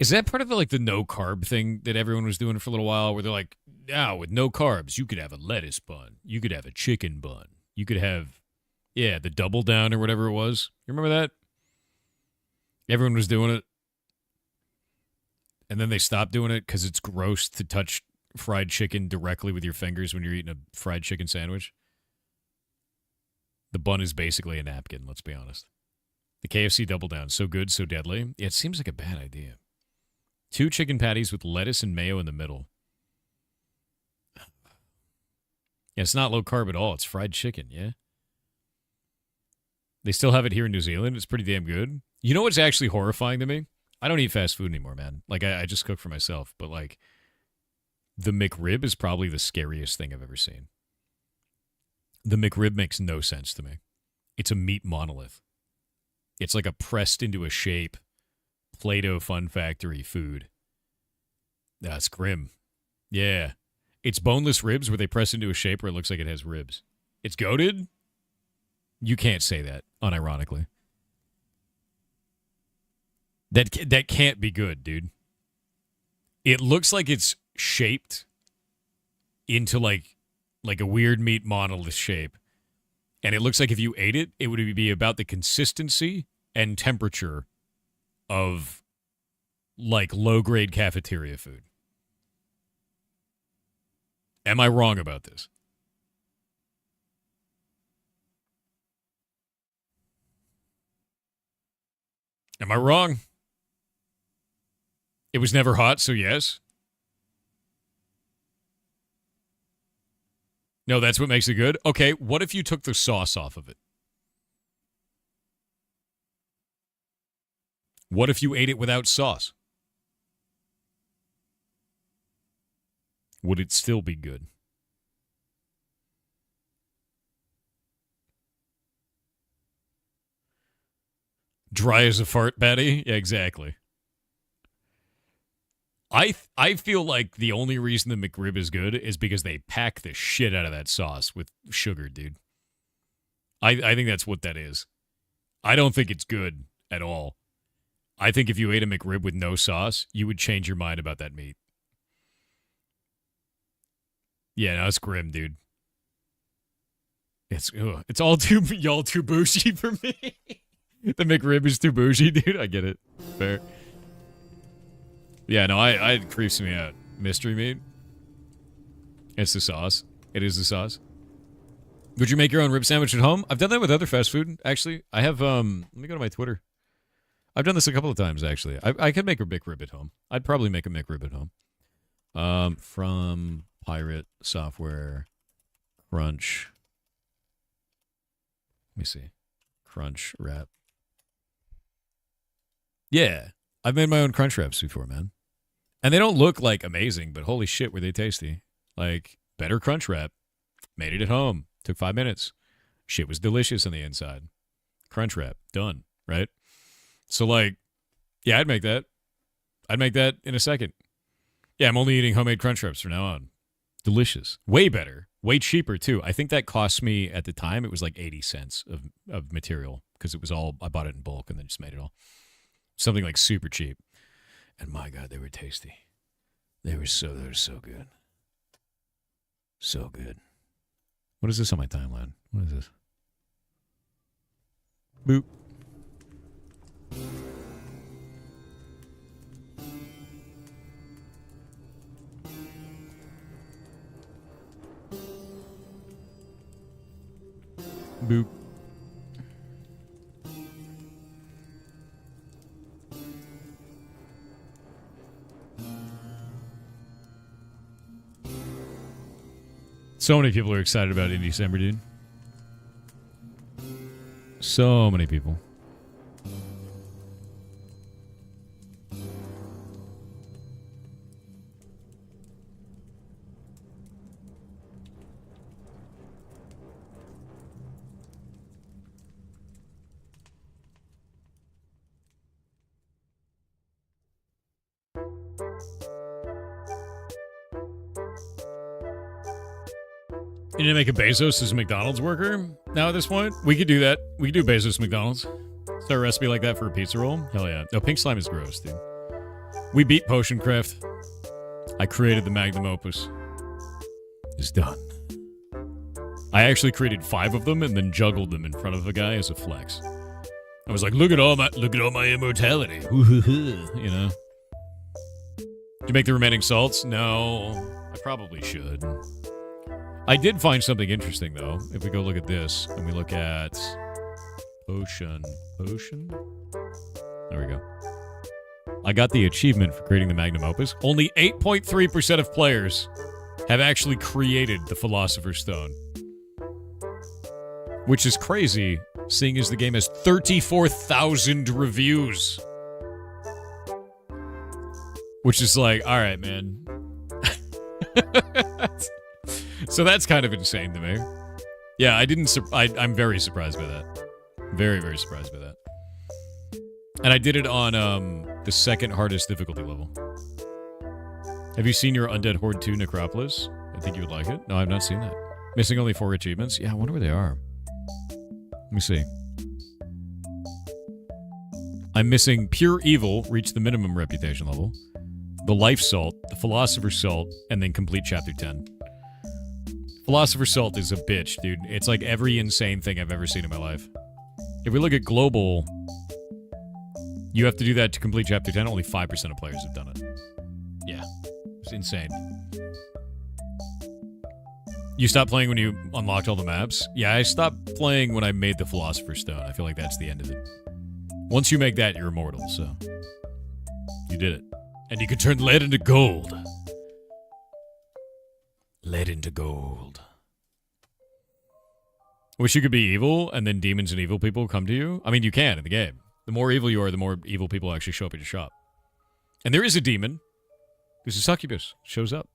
Is that part of the, like, the no-carb thing that everyone was doing for a little while, where they're like, now, with no carbs, you could have a lettuce bun. You could have a chicken bun. You could have, yeah, the double down or whatever it was. You remember that? Everyone was doing it. And then they stopped doing it because it's gross to touch fried chicken directly with your fingers when you're eating a fried chicken sandwich. The bun is basically a napkin, let's be honest. The KFC double down, so good, so deadly. Yeah, it seems like a bad idea. 2 chicken patties with lettuce and mayo in the middle. Yeah, it's not low carb at all. It's fried chicken, yeah? They still have it here in New Zealand. It's pretty damn good. You know what's actually horrifying to me? I don't eat fast food anymore, man. Like, I just cook for myself. But, like, the McRib is probably the scariest thing I've ever seen. The McRib makes no sense to me. It's a meat monolith. It's like a pressed into a shape Play-Doh Fun Factory food. That's grim. Yeah. It's boneless ribs where they press into a shape where it looks like it has ribs. It's goated? You can't say that, unironically. That can't be good, dude. It looks like it's shaped into like a weird meat monolith shape. And it looks like if you ate it, it would be about the consistency and temperature of like low-grade cafeteria food. Am I wrong about this? Am I wrong? It was never hot, so yes. No, that's what makes it good? Okay, what if you took the sauce off of it? What if you ate it without sauce? Would it still be good? Dry as a fart, Betty? Yeah, exactly. I feel like the only reason the McRib is good is because they pack the shit out of that sauce with sugar, dude. I think that's what that is. I don't think it's good at all. I think if you ate a McRib with no sauce, you would change your mind about that meat. Yeah, no, it's grim, dude. It's all too y'all too bougie for me. The McRib is too bougie, dude. I get it. Fair. Yeah, no, it creeps me out. Mystery meat. It's the sauce. It is the sauce. Would you make your own rib sandwich at home? I've done that with other fast food, actually. I have, let me go to my Twitter. I've done this a couple of times, actually. I could make a McRib at home. I'd probably make a McRib at home. From Pirate Software Crunch. Let me see. Crunch wrap. Yeah. I've made my own crunch wraps before, man. And they don't look like amazing, but holy shit, were they tasty. Like, better crunch wrap. Made it at home. Took 5 minutes. Shit was delicious on the inside. Crunch wrap. Done. Right? So, like, yeah, I'd make that. I'd make that in a second. Yeah, I'm only eating homemade crunch wraps from now on. Delicious. Way better. Way cheaper, too. I think that cost me, at the time, it was like 80 cents of material. Because it was all, I bought it in bulk and then just made it all. Something like super cheap. And my God, they were tasty. They were so good. So good. What is this on my timeline? What is this? Boop. Boop. So many people are excited about Indie December, dude. So many people. You need to make a Bezos as a McDonald's worker now at this point? We could do that. We could do Bezos McDonald's. Start a recipe like that for a pizza roll? Hell yeah. No, pink slime is gross, dude. We beat Potion Craft. I created the magnum opus. It's done. I actually created 5 of them and then juggled them in front of a guy as a flex. I was like, look at all my immortality. You know? Did you make the remaining salts? No. I probably should. I did find something interesting, though. If we go look at this, and we look at... Potion. There we go. I got the achievement for creating the magnum opus. Only 8.3% of players have actually created the Philosopher's Stone. Which is crazy, seeing as the game has 34,000 reviews. Which is like, alright, man. So that's kind of insane to me. Yeah, I'm very surprised by that. Very, very surprised by that. And I did it on the second hardest difficulty level. Have you seen your Undead Horde 2 Necropolis? I think you would like it. No, I've not seen that. Missing only 4 achievements? Yeah, I wonder where they are. Let me see. I'm missing Pure Evil, reach the minimum reputation level. The Life Salt, the Philosopher's Salt, and then complete Chapter 10. Philosopher's Salt is a bitch, dude. It's like every insane thing I've ever seen in my life. If we look at global, you have to do that to complete Chapter 10. Only 5% of players have done it. Yeah. It's insane. You stopped playing when you unlocked all the maps? Yeah, I stopped playing when I made the Philosopher's Stone. I feel like that's the end of it. Once you make that, you're immortal, so... You did it. And you can turn lead into gold. Lead into gold. Wish you could be evil, and then demons and evil people come to you? I mean, you can in the game. The more evil you are, the more evil people actually show up at your shop. And there is a demon. There's a succubus. Shows up.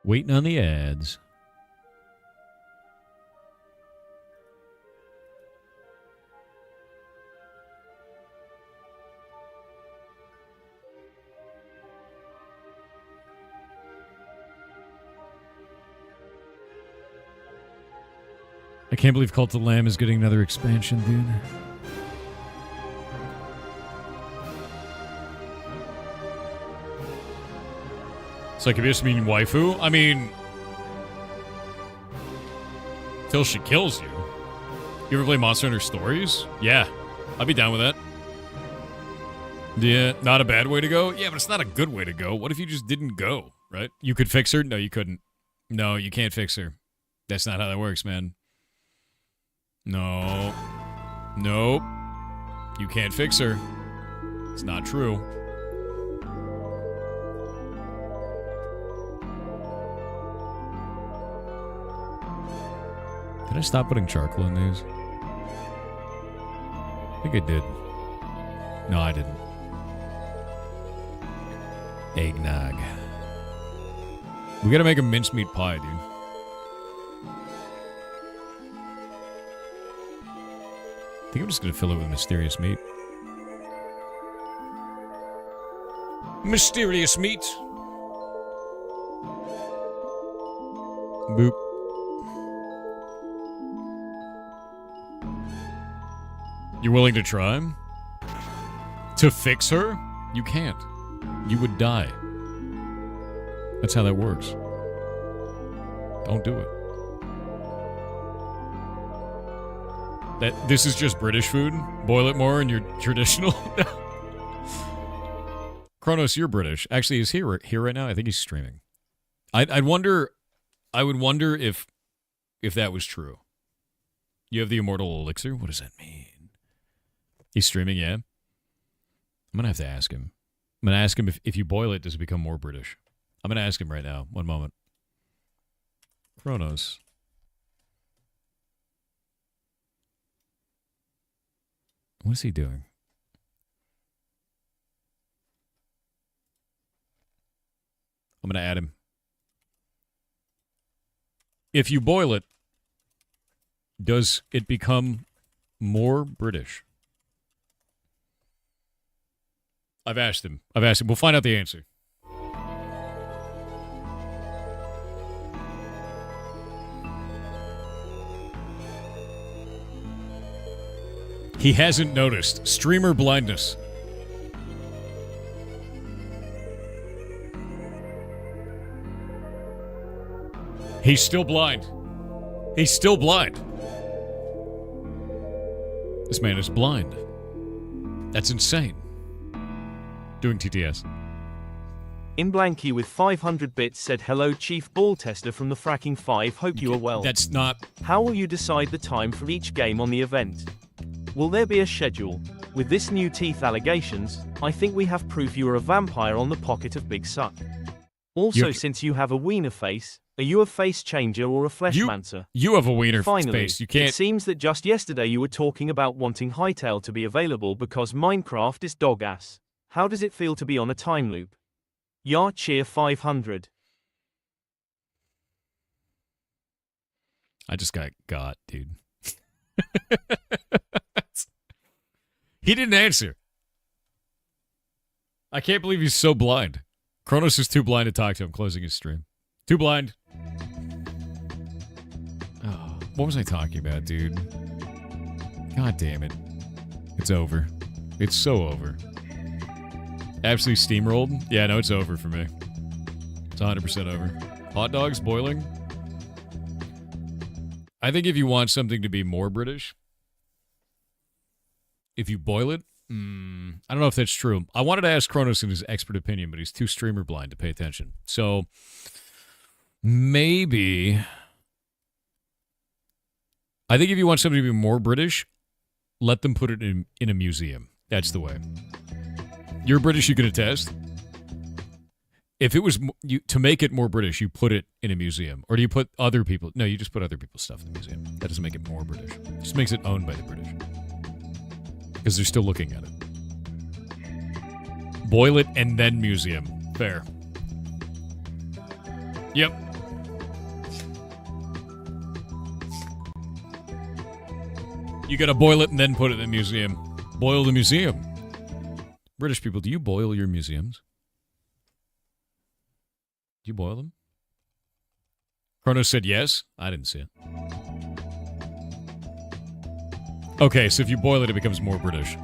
Waiting on the ads. I can't believe Cult of the Lamb is getting another expansion, dude. Succubus mean waifu? I mean... Till she kills you. You ever play Monster Hunter Stories? Yeah. I'd be down with that. Yeah, not a bad way to go? Yeah, but it's not a good way to go. What if you just didn't go, right? You could fix her? No, you couldn't. No, you can't fix her. That's not how that works, man. No. Nope. You can't fix her. It's not true. Did I stop putting charcoal in these? I think I did. No, I didn't. Eggnog. We gotta make a mincemeat pie, dude. I think I'm just gonna fill it with mysterious meat. Mysterious meat! Boop. You're willing to try? To fix her? You can't. You would die. That's how that works. Don't do it. This is just British food? Boil it more and you're traditional? Kronos, you're British. Actually, he's here right now. I think he's streaming. I would wonder if that was true. You have the immortal elixir? What does that mean? He's streaming, yeah? I'm going to have to ask him. I'm going to ask him if you boil it, does it become more British? I'm going to ask him right now. One moment. Kronos. What is he doing? I'm going to add him. If you boil it, Does it become more British? I've asked him. We'll find out the answer. He hasn't noticed. Streamer blindness. He's still blind. He's still blind. This man is blind. That's insane. Doing TTS. In Blanky with 500 bits said, hello Chief Ball Tester from the Fracking 5, hope you are well. That's not... How will you decide the time for each game on the event? Will there be a schedule? With this new teeth allegations, I think we have proof you are a vampire on the pocket of Big Suck. Also, since you have a wiener face, are you a face changer or a fleshmancer? You have a wiener Finally, face. You can't... It seems that just yesterday you were talking about wanting Hytale to be available because Minecraft is dog ass. How does it feel to be on a time loop? Yar cheer 500. I just got, dude. He didn't answer. I can't believe he's so blind. Kronos is too blind to talk to him, closing his stream. Too blind. Oh, what was I talking about, dude? God damn it. It's over. It's so over. Absolutely steamrolled? Yeah, no, it's over for me. It's 100% over. Hot dogs boiling? I think if you want something to be more British, if you boil it, I don't know if that's true. I wanted to ask Kronos in his expert opinion, but he's too streamer blind to pay attention. So, maybe... I think if you want something to be more British, let them put it in a museum. That's the way. You're British, you can attest. If it was to make it more British, you put it in a museum. Or do you put other people... No, you just put other people's stuff in the museum. That doesn't make it more British. It just makes it owned by the British. Because they're still looking at it. Boil it and then museum. Fair. Yep. You gotta boil it and then put it in the museum. Boil the museum. British people, do you boil your museums? Do you boil them? Kronos said yes. I didn't see it. Okay, so if you boil it, it becomes more British.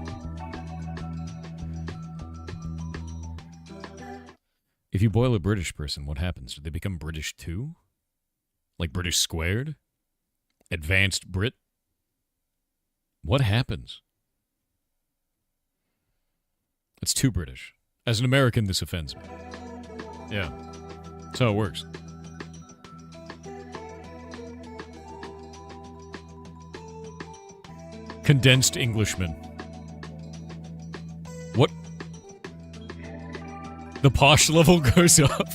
If you boil a British person, what happens? Do they become British too? Like British squared? Advanced Brit? What happens? It's too British. As an American, this offends me. Yeah. That's how it works. Condensed Englishman. What? The posh level goes up.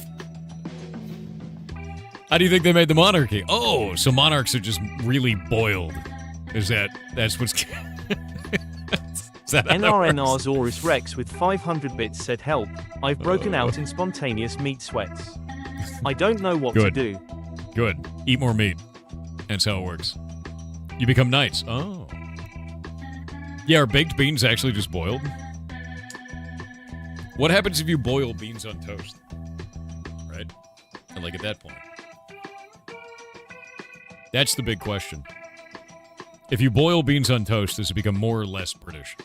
How do you think they made the monarchy? Oh, so monarchs are just really boiled. That's what's... Is that how that NRNR's Oris Rex with 500 bits said, help, I've broken out in spontaneous meat sweats. I don't know what to do. Good. Eat more meat. That's how it works. You become knights. Oh. Yeah, are baked beans actually just boiled? What happens if you boil beans on toast? Right? And like at that point. That's the big question. If you boil beans on toast, does it become more or less British?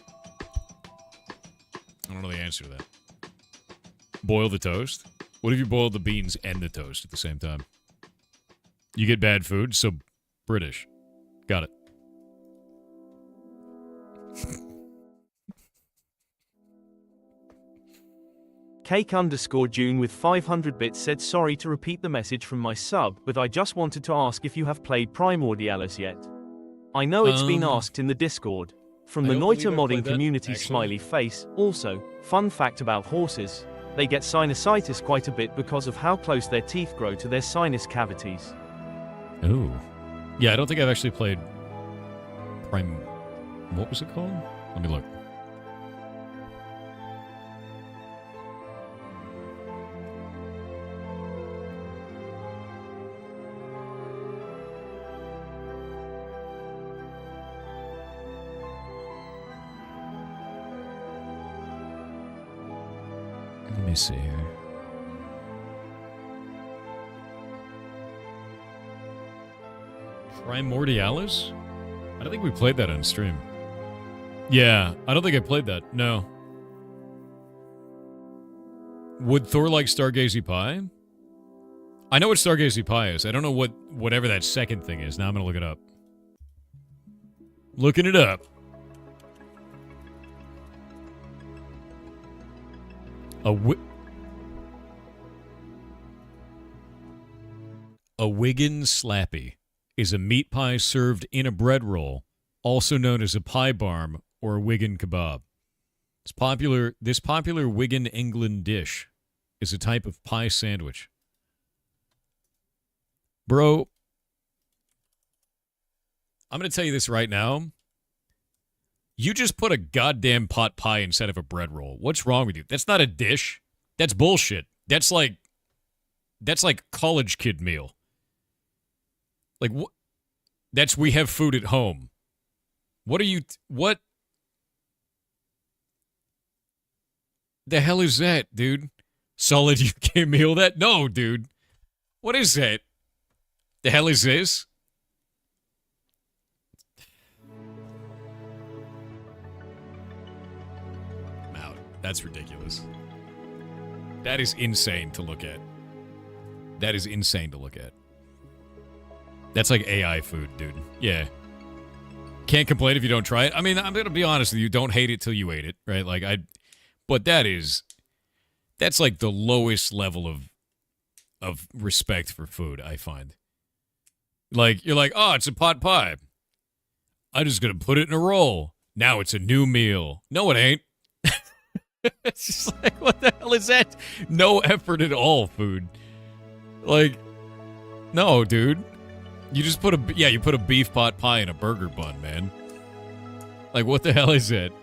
I don't know the answer to that. Boil the toast? What if you boil the beans and the toast at the same time? You get bad food, so British. Got it. Cake_June with 500 bits said, sorry to repeat the message from my sub, but I just wanted to ask if you have played Primordialis yet. I know it's been asked in the Discord. From the Noita modding community smiley face. Also, fun fact about horses, they get sinusitis quite a bit because of how close their teeth grow to their sinus cavities. Ooh. Yeah, I don't think I've actually played Prime... What was it called? Let me look. me see here. Primordialis? I don't think we played that on stream. Yeah, I don't think I played that. No. Would Thor like Stargazy Pie? I know what Stargazy Pie is. I don't know whatever that second thing is. Now I'm going to look it up. Looking it up. A Wigan Slappy is a meat pie served in a bread roll, also known as a pie barm or a Wigan kebab. This popular Wigan, England dish is a type of pie sandwich. Bro, I'm going to tell you this right now. You just put a goddamn pot pie instead of a bread roll. What's wrong with you? That's not a dish. That's bullshit. That's like college kid meal. Like, that's we have food at home. What the hell is that, dude? Solid UK meal? That? No, dude. What is that? The hell is this? I'm out. That's ridiculous. That is insane to look at. That is insane to look at. That's like AI food, dude. Yeah. Can't complain if you don't try it. I mean, I'm going to be honest with you. Don't hate it till you ate it, right? But that's like the lowest level of respect for food, I find. Like, you're like, oh, it's a pot pie. I'm just going to put it in a roll. Now it's a new meal. No, it ain't. It's just like, what the hell is that? No effort at all, food. Like, no, dude. You just put a beef pot pie in a burger bun, man. Like, what the hell is it?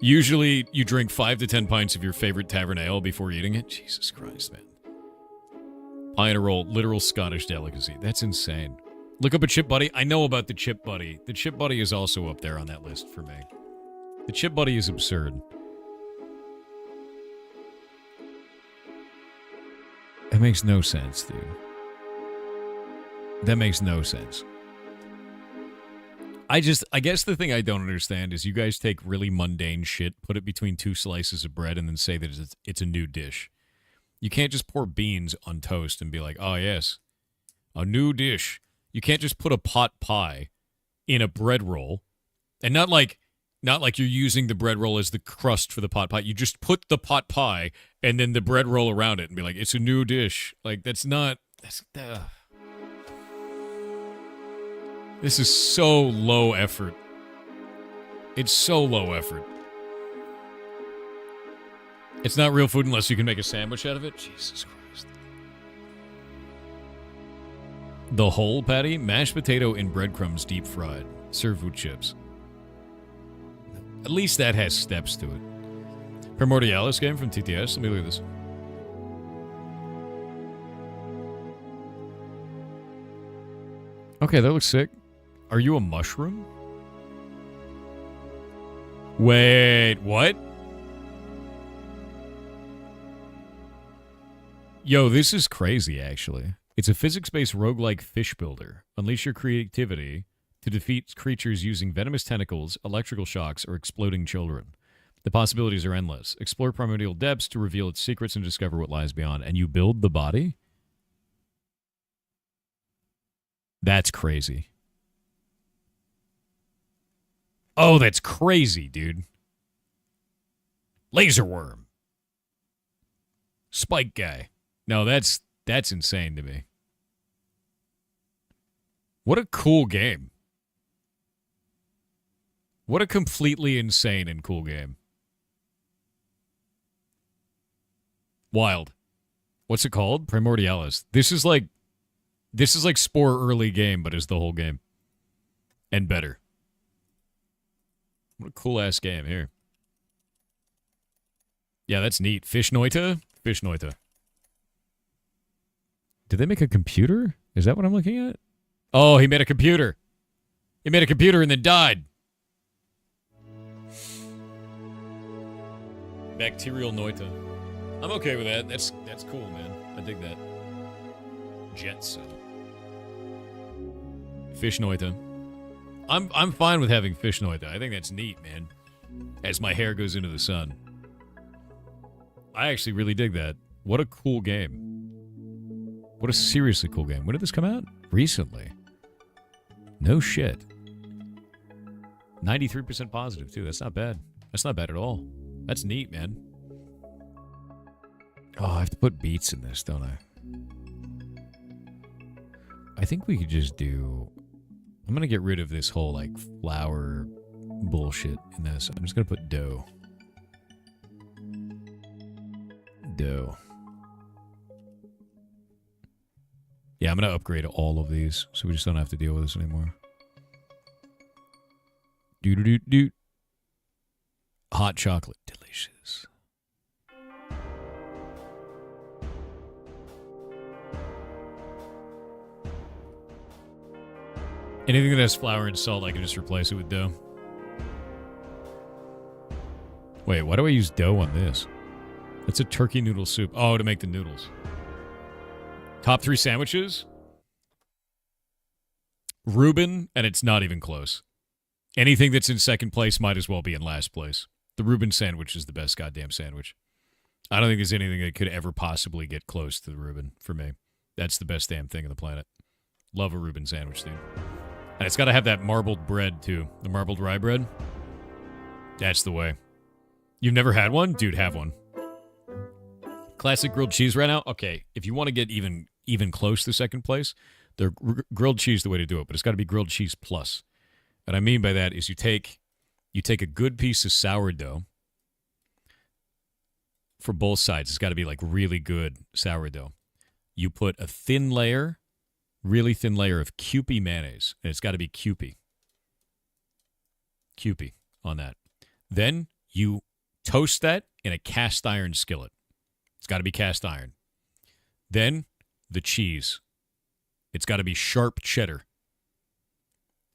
Usually, you drink 5 to 10 pints of your favorite tavern ale before eating it. Jesus Christ, man. Pie in a roll, literal Scottish delicacy. That's insane. Look up a Chip Buddy. I know about the Chip Buddy. The Chip Buddy is also up there on that list for me. The Chip Buddy is absurd. That makes no sense, dude. That makes no sense. I guess the thing I don't understand is you guys take really mundane shit, put it between 2 slices of bread, and then say that it's a new dish. You can't just pour beans on toast and be like, oh, yes, a new dish. You can't just put a pot pie in a bread roll, and not like you're using the bread roll as the crust for the pot pie. You just put the pot pie and then the bread roll around it and be like, it's a new dish. Like, this is so low effort. It's so low effort. It's not real food unless you can make a sandwich out of it. Jesus Christ. The whole patty, mashed potato in breadcrumbs deep fried. Served with chips. At least that has steps to it. Primordialis game from TTS. Let me look at this. Okay, that looks sick. Are you a mushroom? Wait, what? Yo, this is crazy, actually. It's a physics-based roguelike fish builder. Unleash your creativity to defeat creatures using venomous tentacles, electrical shocks, or exploding children. The possibilities are endless. Explore primordial depths to reveal its secrets and discover what lies beyond. And you build the body? That's crazy. Oh, that's crazy, dude. Laser worm. Spike guy. No, that's insane to me. What a cool game. What a completely insane and cool game. Wild. What's it called? Primordialis. This is like Spore early game, but is the whole game. And better. What a cool-ass game here. Yeah, that's neat. Fishnoita? Fishnoita. Did they make a computer? Is that what I'm looking at? Oh, he made a computer. He made a computer and then died. Bacterial Noita. I'm okay with that. That's cool, man. I dig that. Jetson. Fish Noita. I'm fine with having Fish Noita. I think that's neat, man. As my hair goes into the sun. I actually really dig that. What a cool game. What a seriously cool game. When did this come out? Recently. No shit. 93% positive, too. That's not bad. That's not bad at all. That's neat, man. Oh, I have to put beets in this, don't I? I think we could just do... I'm going to get rid of this whole, like, flour bullshit in this. I'm just going to put dough. Dough. Yeah, I'm going to upgrade all of these, so we just don't have to deal with this anymore. Doo-doo-doo-doo. Hot chocolate. Delicious. Anything that has flour and salt, I can just replace it with dough. Wait, why do I use dough on this? It's a turkey noodle soup. Oh, to make the noodles. Top 3 sandwiches? Reuben, and it's not even close. Anything that's in second place might as well be in last place. The Reuben sandwich is the best goddamn sandwich. I don't think there's anything that could ever possibly get close to the Reuben for me. That's the best damn thing on the planet. Love a Reuben sandwich, dude. And it's got to have that marbled bread, too. The marbled rye bread. That's the way. You've never had one? Dude, have one. Classic grilled cheese right now? Okay, if you want to get even close to second place, they're grilled cheese the way to do it, but it's got to be grilled cheese plus. What I mean by that is you take a good piece of sourdough for both sides. It's got to be like really good sourdough. You put a thin layer, really thin layer of Kewpie mayonnaise, and it's got to be Kewpie. Kewpie on that. Then you toast that in a cast iron skillet. It's got to be cast iron. Then the cheese. It's got to be sharp cheddar.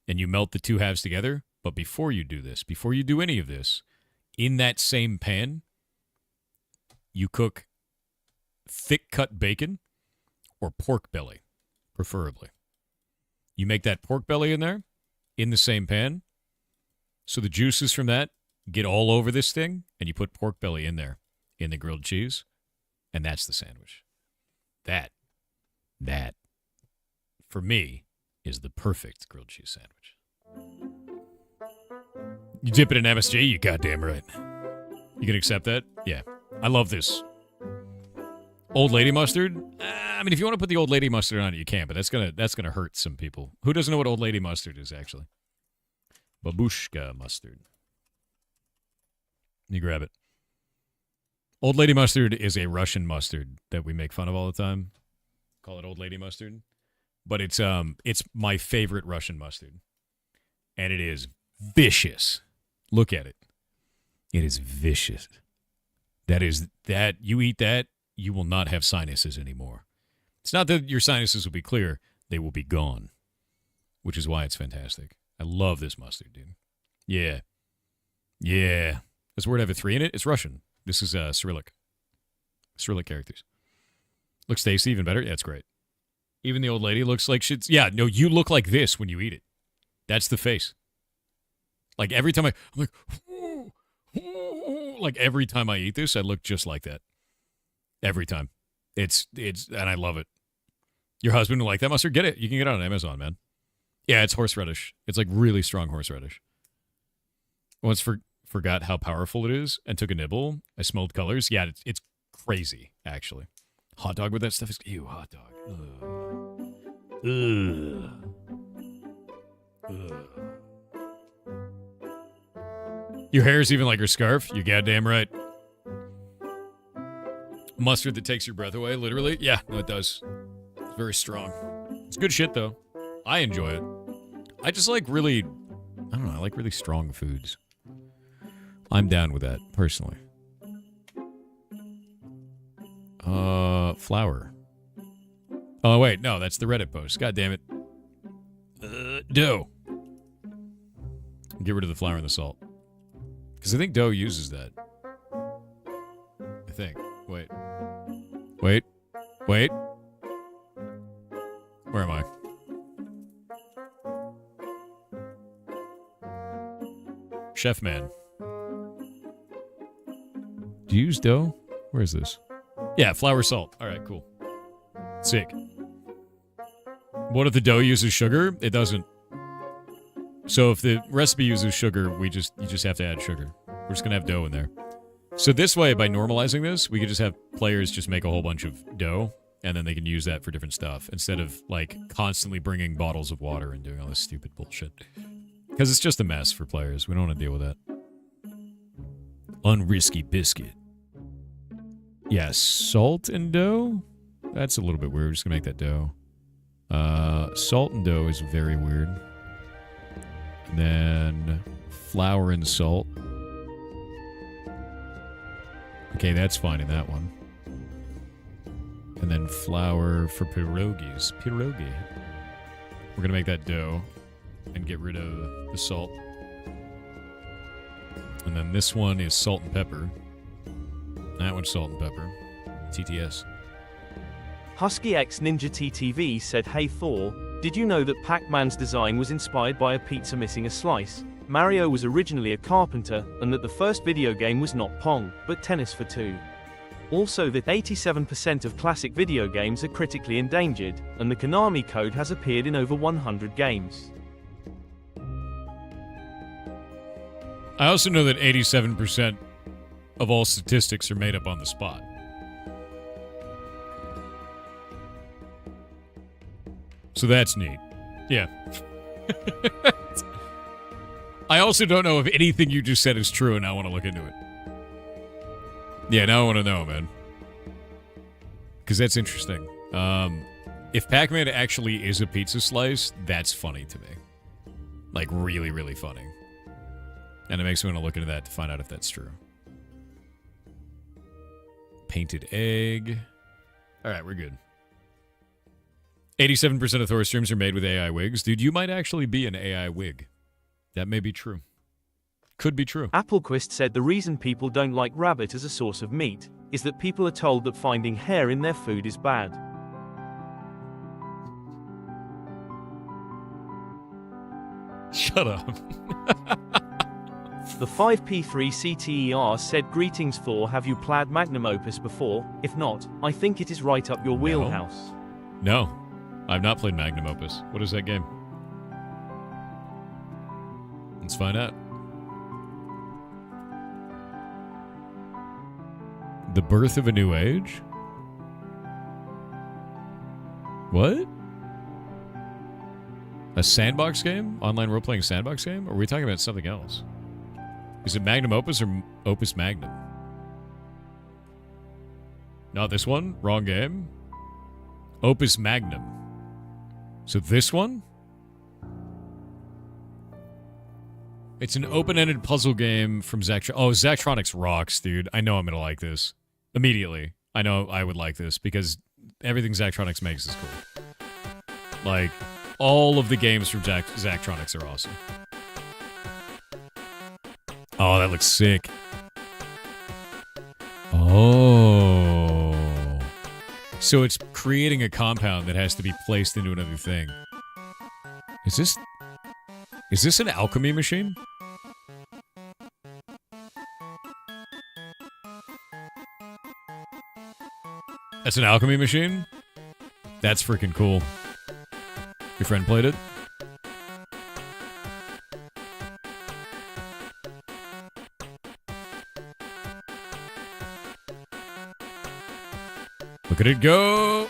And you melt the two halves together. But before you do this, before you do any of this, in that same pan, you cook thick cut bacon or pork belly, preferably. You make that pork belly in there, in the same pan. So the juices from that get all over this thing, and you put pork belly in there, in the grilled cheese. And that's the sandwich. That, for me, is the perfect grilled cheese sandwich. You dip it in MSG, you goddamn right. You can accept that? Yeah. I love this. Old lady mustard? I mean, if you want to put the old lady mustard on it, you can, but that's gonna hurt some people. Who doesn't know what old lady mustard is, actually? Babushka mustard. You grab it. Old lady mustard is a Russian mustard that we make fun of all the time. Call it old lady mustard. But it's my favorite Russian mustard. And it is vicious. Look at it. It is vicious. That you eat that, you will not have sinuses anymore. It's not that your sinuses will be clear, they will be gone. Which is why it's fantastic. I love this mustard, dude. Yeah. Yeah. Does the word have a 3 in it? It's Russian. This is Cyrillic. Cyrillic characters. Looks tasty, even better. Yeah, it's great. Even the old lady looks like shit's... Yeah, no, you look like this when you eat it. That's the face. Like, every time I'm like... Like, every time I eat this, I look just like that. Every time. It's... And I love it. Your husband will like that mustard? Get it. You can get it on Amazon, man. Yeah, it's horseradish. It's, like, really strong horseradish. Once forgot how powerful it is and took a nibble. I smelled colors. Yeah, it's crazy, actually. Hot dog with that stuff is... Ew, hot dog. Ugh. Ugh. Your hair is even like your scarf? You goddamn right. Mustard that takes your breath away, literally? Yeah, no, it does. It's very strong. It's good shit, though. I enjoy it. I just like really... I don't know, I like really strong foods. I'm down with that, personally. Flour. Oh, wait, no, that's the Reddit post. God damn it. Dough. Get rid of the flour and the salt. Because I think dough uses that. I think. Wait. Wait. Wait. Where am I? Chef man. Do you use dough? Where is this? Yeah, flour, salt. All right, cool. Sick. What if the dough uses sugar? It doesn't. So if the recipe uses sugar, you just have to add sugar. We're just gonna have dough in there. So this way, by normalizing this, we could just have players just make a whole bunch of dough, and then they can use that for different stuff instead of like constantly bringing bottles of water and doing all this stupid bullshit. Because it's just a mess for players. We don't want to deal with that. Unrisky biscuit. Yeah, salt and dough? That's a little bit weird. We're just gonna make that dough. Salt and dough is very weird. And then flour and salt. Okay, that's fine in that one. And then flour for pierogies. Pierogi. We're gonna make that dough and get rid of the salt. And then this one is salt and pepper. That one's salt and pepper. TTS. Husky X Ninja TTV said, "Hey Thor, did you know that Pac-Man's design was inspired by a pizza missing a slice? Mario was originally a carpenter, and that the first video game was not Pong, but Tennis for Two. Also that 87% of classic video games are critically endangered, and the Konami code has appeared in over 100 games." I also know that 87% of all statistics are made up on the spot. So that's neat. Yeah. I also don't know if anything you just said is true, and I want to look into it. Yeah, now I want to know, man. Because that's interesting. If Pac-Man actually is a pizza slice, that's funny to me. Like, really, really funny. And it makes me want to look into that to find out if that's true. Painted egg. Alright, we're good. 87% of Thor streams are made with AI wigs. Dude, you might actually be an AI wig. That may be true. Could be true. Applequist said the reason people don't like rabbit as a source of meat is that people are told that finding hair in their food is bad. Shut up. The 5P3CTER said, "Greetings Thor, have you played Magnum Opus before? If not, I think it is right up your wheelhouse." No, I've not played Magnum Opus. What is that game? Let's find out. The Birth of a New Age? What? A sandbox game? Online role-playing sandbox game? Or are we talking about something else? Is it Magnum Opus or Opus Magnum? Not this one? Wrong game. Opus Magnum. So this one? It's an open-ended puzzle game from Zachtronics. Oh, Zachtronics rocks, dude. I know I'm going to like this. Immediately. I know I would like this because everything Zachtronics makes is cool. Like, all of the games from Zachtronics are awesome. Oh, that looks sick. Oh. So it's creating a compound that has to be placed into another thing. Is this an alchemy machine? That's an alchemy machine? That's freaking cool. Your friend played it? Look at it go!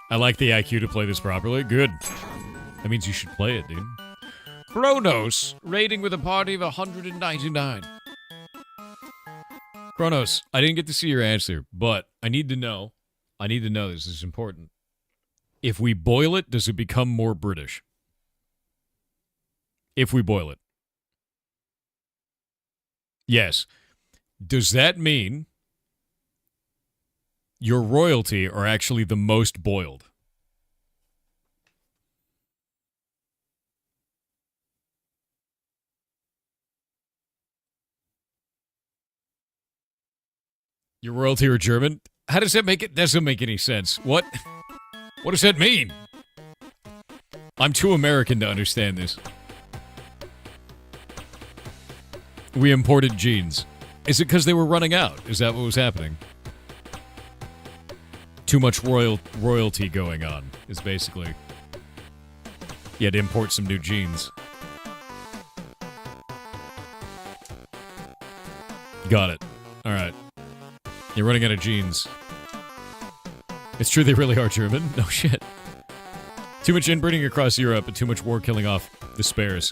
I like the IQ to play this properly. Good. That means you should play it, dude. Kronos, raiding with a party of 199. Kronos, I didn't get to see your answer, but I need to know. This is important. If we boil it, does it become more British? If we boil it. Yes. Does that mean your royalty are actually the most boiled? Your royalty or German? How does that make it? Doesn't make any sense. What? What does that mean? I'm too American to understand this. We imported jeans. Is it because they were running out? Is that what was happening? Too much royalty going on is basically. You had to import some new jeans. Got it. All right. You're running out of jeans. It's true they really are German? No shit. Too much inbreeding across Europe and too much war killing off the spares.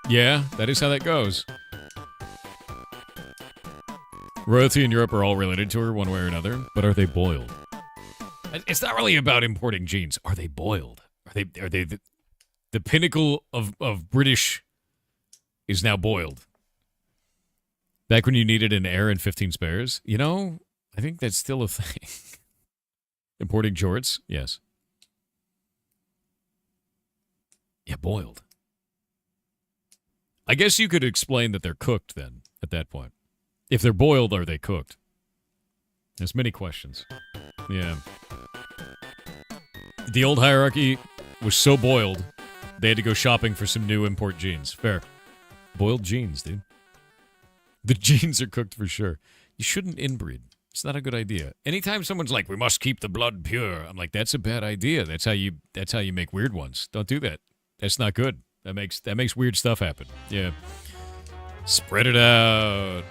Yeah, that is how that goes. Royalty in Europe are all related to her one way or another, but are they boiled? It's not really about importing genes. Are they boiled? Are they the pinnacle of British is now boiled? Back when you needed an heir and 15 spares? You know, I think that's still a thing. Importing jorts? Yes. Yeah, boiled. I guess you could explain that they're cooked then, at that point. If they're boiled, are they cooked? There's many questions. Yeah. The old hierarchy was so boiled, they had to go shopping for some new import jeans. Fair. Boiled jeans, dude. The jeans are cooked for sure. You shouldn't inbreed. It's not a good idea. Anytime someone's like, we must keep the blood pure, I'm like, that's a bad idea. That's how you make weird ones. Don't do that. That's not good. That makes weird stuff happen. Yeah. Spread it out.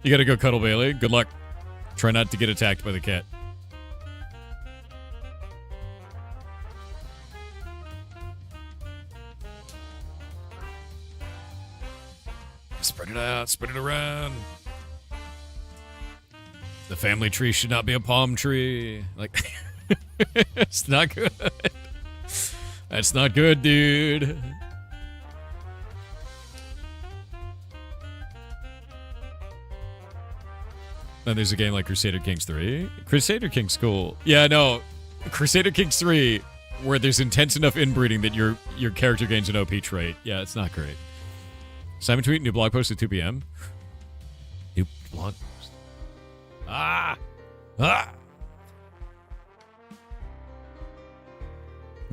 You gotta go cuddle Bailey. Good luck. Try not to get attacked by the cat. Spread it out. Spread it around. The family tree should not be a palm tree. Like, it's not good. That's not good, dude. And there's a game like Crusader Kings 3. Crusader Kings cool. Yeah, no. Crusader Kings 3, where there's intense enough inbreeding that your character gains an OP trait. Yeah, it's not great. Simon tweet, new blog post at 2 p.m. New blog post. Ah! Ah!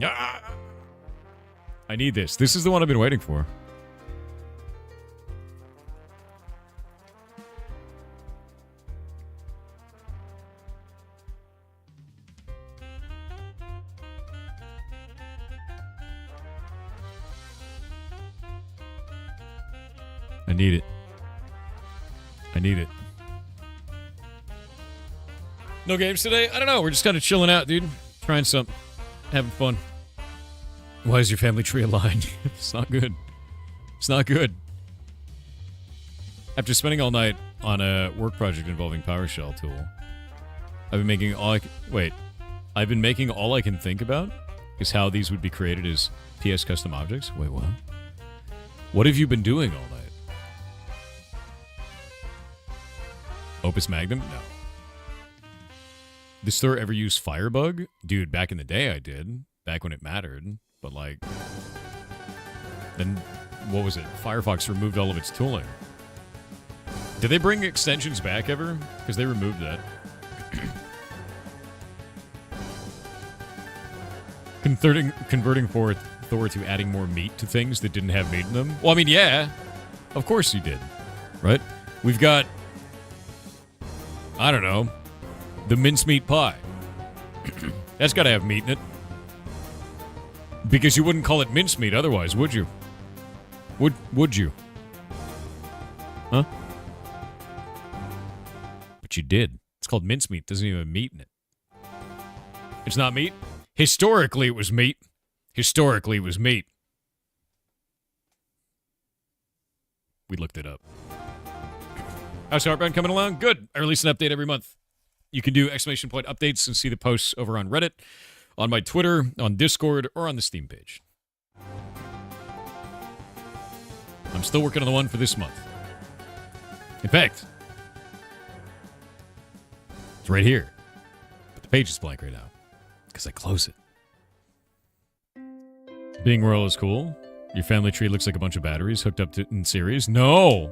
Ah! I need this. This is the one I've been waiting for. I need it. I need it. No games today? I don't know. We're just kind of chilling out, dude. Trying something. Having fun. Why is your family tree aligned? It's not good. It's not good. After spending all night on a work project involving PowerShell tool, I've been making all I've been making all I can think about is how these would be created as TTS custom objects. Wait, what? What have you been doing all night? Opus Magnum? No. Did store ever use Firebug? Dude, back in the day I did. Back when it mattered. But like... Then, what was it? Firefox removed all of its tooling. Did they bring extensions back ever? Because they removed that. Converting Thor to adding more meat to things that didn't have meat in them? Well, I mean, yeah. Of course you did. Right? We've got... I don't know. The mincemeat pie. That's got to have meat in it. Because you wouldn't call it mincemeat otherwise, would you? Would you? Huh? But you did. It's called mincemeat. It doesn't even have meat in it. It's not meat? Historically, it was meat. Historically, it was meat. We looked it up. How's Heartbound coming along? Good. I release an update every month. You can do exclamation point updates and see the posts over on Reddit, on my Twitter, on Discord, or on the Steam page. I'm still working on the one for this month. In fact, it's right here. But the page is blank right now because I close it. Being royal is cool. Your family tree looks like a bunch of batteries hooked up in series. No.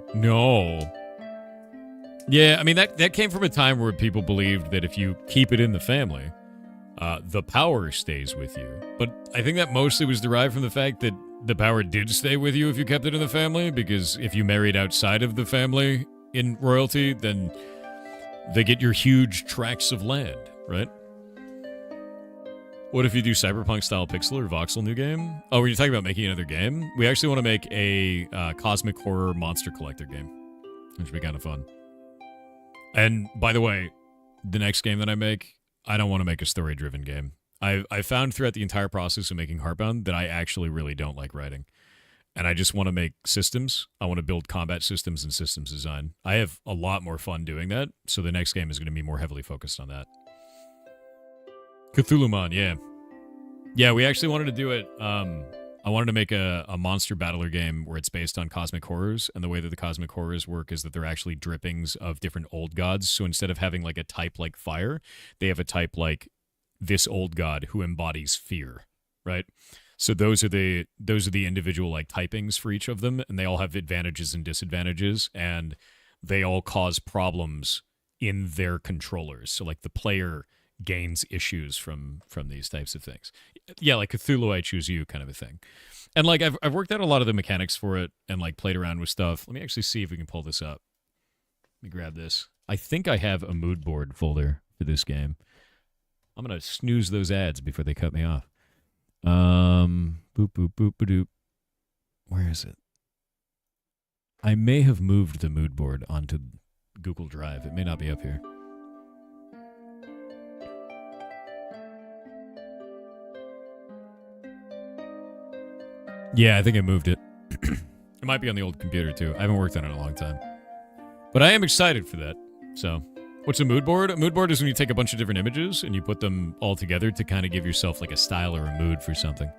Yeah, I mean, that came from a time where people believed that if you keep it in the family, the power stays with you. But I think that mostly was derived from the fact that the power did stay with you if you kept it in the family, because if you married outside of the family in royalty, then they get your huge tracts of land, right? What if you do cyberpunk-style pixel or voxel new game? Oh, were you talking about making another game? We actually want to make a cosmic horror monster collector game, which would be kind of fun. And, by the way, the next game that I make, I don't want to make a story-driven game. I found throughout the entire process of making Heartbound that I actually really don't like writing. And I just want to make systems. I want to build combat systems and systems design. I have a lot more fun doing that, so the next game is going to be more heavily focused on that. Cthulhumon, yeah. Yeah, we actually wanted to do it. I wanted to make a monster battler game where it's based on cosmic horrors, and the way that the cosmic horrors work is that they're actually drippings of different old gods. So instead of having like a type like fire, they have a type like this old god who embodies fear, right? So those are the individual like typings for each of them, and they all have advantages and disadvantages, and they all cause problems in their controllers. So like the player gains issues from these types of things. Yeah, like Cthulhu, I choose you kind of a thing. And like I've worked out a lot of the mechanics for it and like played around with stuff. Let me actually see if we can pull this up. Let me grab this. I think I have a mood board folder for this game. I'm gonna snooze those ads before they cut me off. Boop boop boop doop. Where is it? I may have moved the mood board onto Google Drive. It may not be up here. Yeah, I think I moved it. It might be on the old computer, too. I haven't worked on it in a long time. But I am excited for that. So, what's a mood board? A mood board is when you take a bunch of different images and you put them all together to kind of give yourself like a style or a mood for something.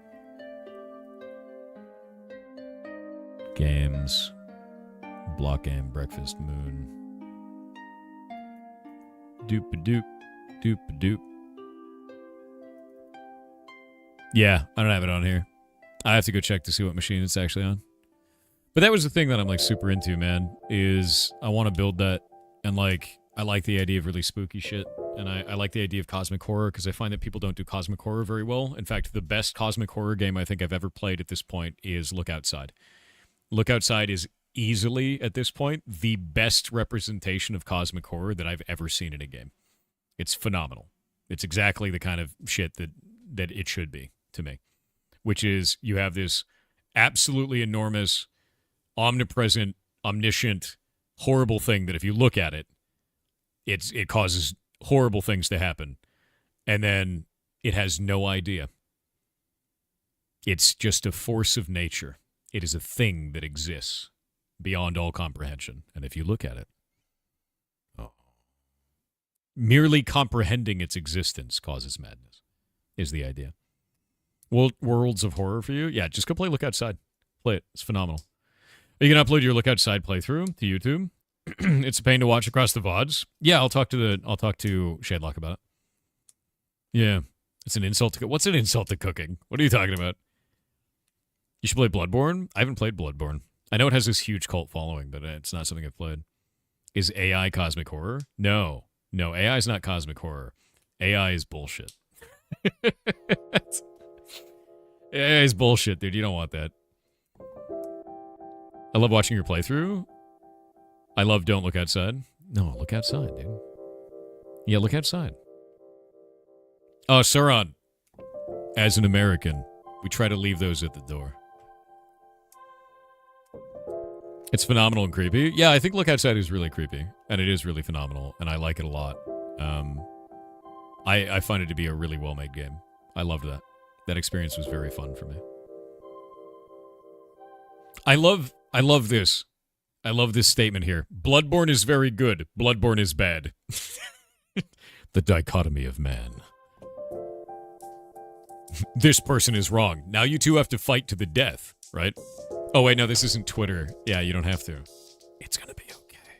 Games. Block game, breakfast, moon. Doop-a-doop. Doop-a-doop. Yeah, I don't have it on here. I have to go check to see what machine it's actually on. But that was the thing that I'm like super into, man, is I want to build that. And like, I like the idea of really spooky shit. And I like the idea of cosmic horror because I find that people don't do cosmic horror very well. In fact, the best cosmic horror game I think I've ever played at this point is Look Outside. Look Outside is easily, at this point, the best representation of cosmic horror that I've ever seen in a game. It's phenomenal. It's exactly the kind of shit that it should be, to me. Which is, you have this absolutely enormous, omnipresent, omniscient, horrible thing that if you look at it, it causes horrible things to happen. And then it has no idea. It's just a force of nature. It is a thing that exists beyond all comprehension. And if you look at it, merely comprehending its existence causes madness, is the idea. Worlds of horror for you? Yeah, just go play Look Outside. Play it. It's phenomenal. You can upload your Look Outside playthrough to YouTube. It's a pain to watch across the VODs. Yeah, I'll talk to Shadelock about it. Yeah. It's an insult to what's an insult to cooking? What are you talking about? You should play Bloodborne? I haven't played Bloodborne. I know it has this huge cult following, but it's not something I've played. Is AI cosmic horror? No, AI is not cosmic horror. AI is bullshit. AI is bullshit, dude. You don't want that. I love watching your playthrough. I love Don't Look Outside. No, Look Outside, dude. Yeah, Look Outside. Oh, Sauron. As an American, we try to leave those at the door. It's phenomenal and creepy. Yeah, I think Look Outside is really creepy, and it is really phenomenal, and I like it a lot. I find it to be a really well-made game. I loved that. That experience was very fun for me. I love this. I love this statement here. Bloodborne is very good. Bloodborne is bad. The dichotomy of man. This person is wrong. Now you two have to fight to the death, right? Oh, wait, no, this isn't Twitter. Yeah, you don't have to. It's gonna be okay.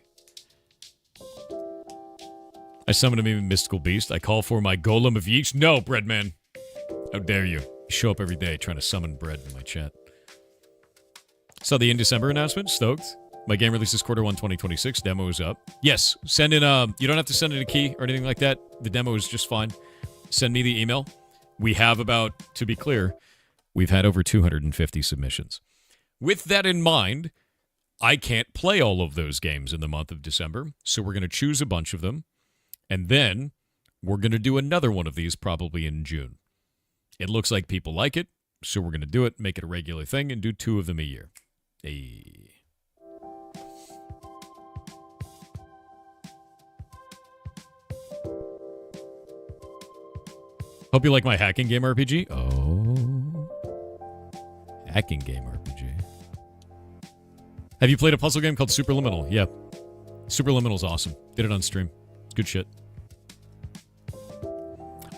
I summon a mystical beast. I call for my golem of yeast. No, Breadman. How dare you? You show up every day trying to summon bread in my chat. Saw the in December announcement. Stoked. My game releases Q1 2026. Demo is up. Yes, send in you don't have to send in a key or anything like that. The demo is just fine. Send me the email. We have to be clear, we've had over 250 submissions. With that in mind, I can't play all of those games in the month of December, so we're going to choose a bunch of them, and then we're going to do another one of these probably in June. It looks like people like it, so we're going to do it, make it a regular thing, and do 2 of them a year. Hey. Hope you like my hacking game RPG. Oh. Hacking game RPG. Have you played a puzzle game called Superliminal? Yeah. Superliminal's awesome. Did it on stream. It's good shit.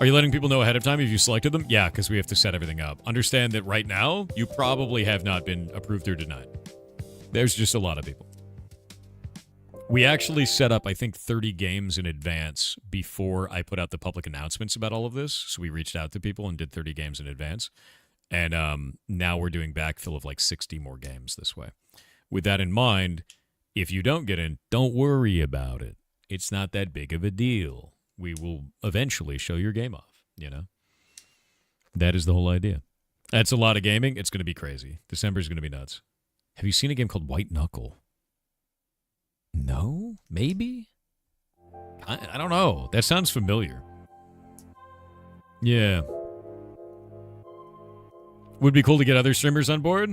Are you letting people know ahead of time if you selected them? Yeah, because we have to set everything up. Understand that right now, you probably have not been approved or denied. There's just a lot of people. We actually set up, I think, 30 games in advance before I put out the public announcements about all of this. So we reached out to people and did 30 games in advance. And now we're doing backfill of like 60 more games this way. With that in mind, if you don't get in, don't worry about it. It's not that big of a deal. We will eventually show your game off, you know? That is the whole idea. That's a lot of gaming. It's going to be crazy. December is going to be nuts. Have you seen a game called White Knuckle? No? Maybe? I don't know. That sounds familiar. Yeah. Would be cool to get other streamers on board.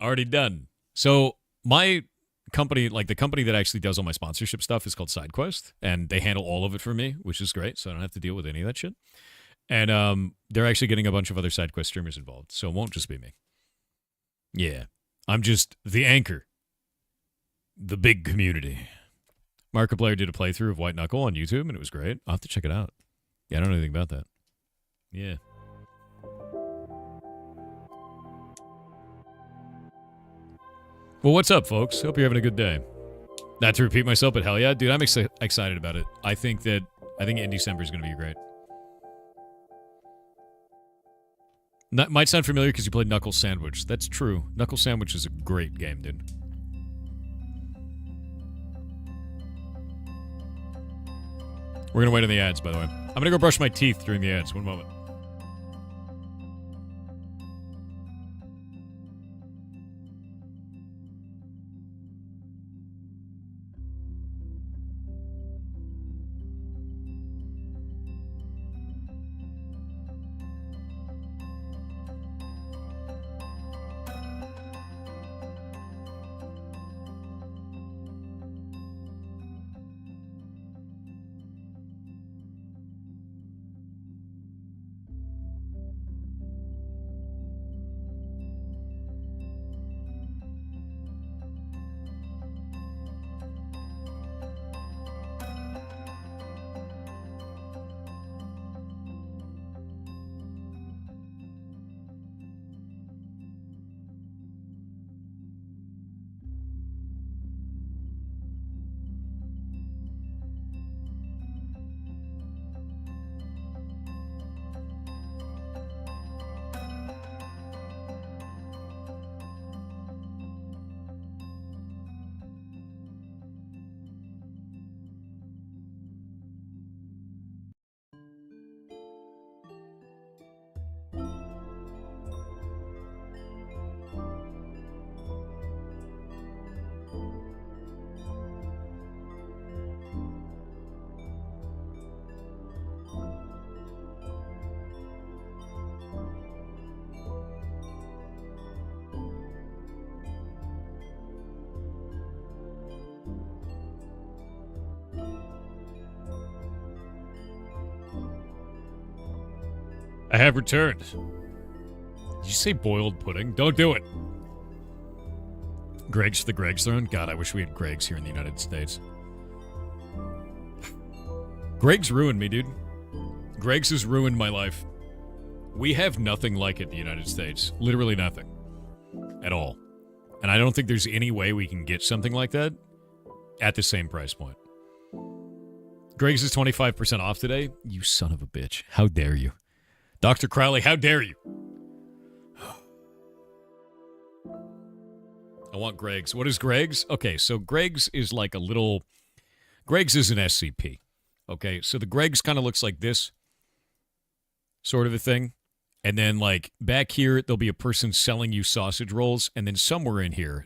Already done. So my company, like the company that actually does all my sponsorship stuff, is called SideQuest, and they handle all of it for me, which is great, so I don't have to deal with any of that shit. And they're actually getting a bunch of other SideQuest streamers involved, so it won't just be me. Yeah. I'm just the anchor. The big community. Markiplier did a playthrough of White Knuckle on YouTube, and it was great. I'll have to check it out. Yeah, I don't know anything about that. Yeah. Well, what's up, folks? Hope you're having a good day. Not to repeat myself, but hell yeah. Dude, I'm excited about it. I think in December is going to be great. Might sound familiar because you played Knuckle Sandwich. That's true. Knuckle Sandwich is a great game, dude. We're going to wait on the ads, by the way. I'm going to go brush my teeth during the ads. One moment. I have returned. Did you say boiled pudding? Don't do it. Greg's the Greg's Throne? God, I wish we had Greg's here in the United States. Greg's ruined me, dude. Greg's has ruined my life. We have nothing like it in the United States. Literally nothing. At all. And I don't think there's any way we can get something like that at the same price point. Greg's is 25% off today? You son of a bitch. How dare you? Dr. Crowley, how dare you? I want Greg's. What is Greg's? Okay, so Greg's is like a little... Greg's is an SCP. Okay, so the Greg's kind of looks like this sort of a thing. And then, like, back here, there'll be a person selling you sausage rolls. And then somewhere in here,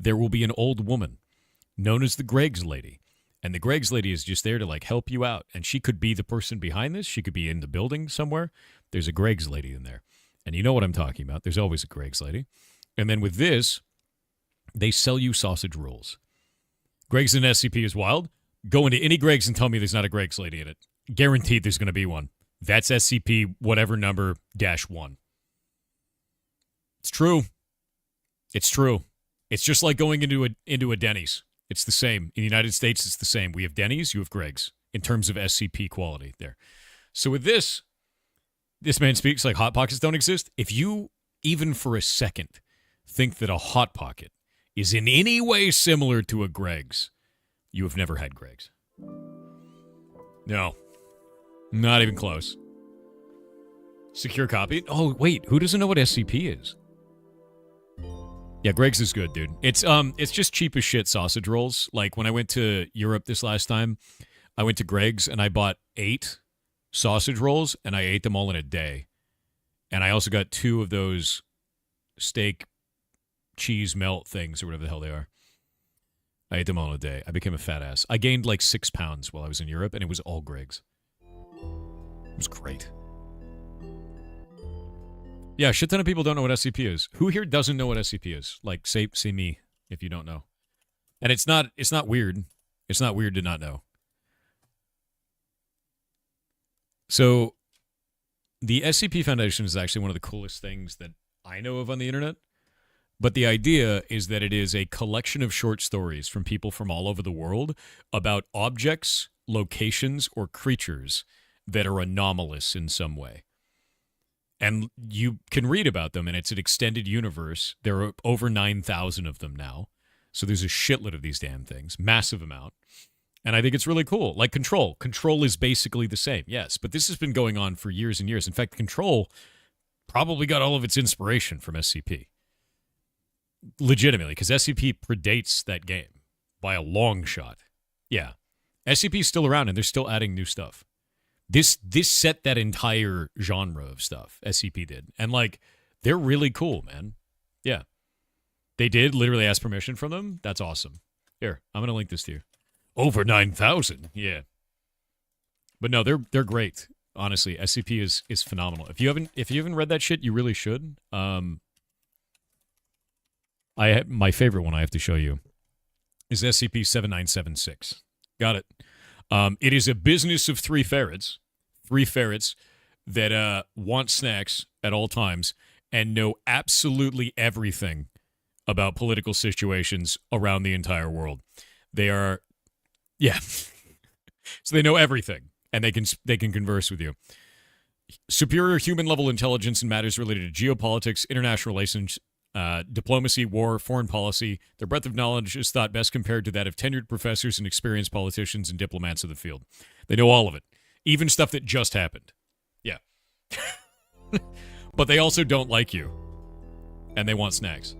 there will be an old woman known as the Greg's lady. And the Greg's lady is just there to, like, help you out. And she could be the person behind this. She could be in the building somewhere. There's a Greg's lady in there. And you know what I'm talking about. There's always a Greg's lady. And then with this, they sell you sausage rolls. Greg's and SCP is wild. Go into any Greg's and tell me there's not a Greg's lady in it. Guaranteed there's going to be one. That's SCP whatever number -1. It's true. It's true. It's just like going into a Denny's. It's the same. In the United States, it's the same. We have Denny's, you have Greg's in terms of SCP quality there. So with this man speaks like Hot Pockets don't exist. If you, even for a second, think that a Hot Pocket is in any way similar to a Greg's, you have never had Greg's. No. Not even close. Secure copy? Oh, wait. Who doesn't know what SCP is? Yeah, Greg's is good, dude. It's just cheap as shit sausage rolls. Like, when I went to Europe this last time, I went to Greg's and I bought 8 sausage rolls and I ate them all in a day. And I also got 2 of those steak cheese melt things or whatever the hell they are. I ate them all in a day. I became a fat ass. I gained like 6 pounds while I was in Europe, and it was all Greg's. It was great. Yeah, a shit ton of people don't know what SCP is. Who here doesn't know what SCP is? Like, say me if you don't know. And it's not weird. It's not weird to not know. So, the SCP Foundation is actually one of the coolest things that I know of on the internet. But the idea is that it is a collection of short stories from people from all over the world about objects, locations, or creatures that are anomalous in some way. And you can read about them, and it's an extended universe. There are over 9,000 of them now. So there's a shitload of these damn things. Massive amount. And I think it's really cool. Like Control. Control is basically the same, yes. But this has been going on for years and years. In fact, Control probably got all of its inspiration from SCP. Legitimately, because SCP predates that game by a long shot. Yeah. SCP's still around, and they're still adding new stuff. This set that entire genre of stuff, SCP did. And, like, they're really cool, man. Yeah. They did literally ask permission from them. That's awesome. Here, I'm going to link this to you. Over 9,000. Yeah. But no, they're great. Honestly, SCP is phenomenal. If you haven't read that shit, you really should. My favorite one I have to show you is SCP-7976. Got it. It is a business of 3 ferrets that want snacks at all times and know absolutely everything about political situations around the entire world. They are, yeah. So they know everything, and they can converse with you. Superior human-level intelligence in matters related to geopolitics, international relations, diplomacy, war, foreign policy. Their breadth of knowledge is thought best compared to that of tenured professors and experienced politicians and diplomats of the field. They know all of it, even stuff that just happened. Yeah. But they also don't like you, and they want snacks.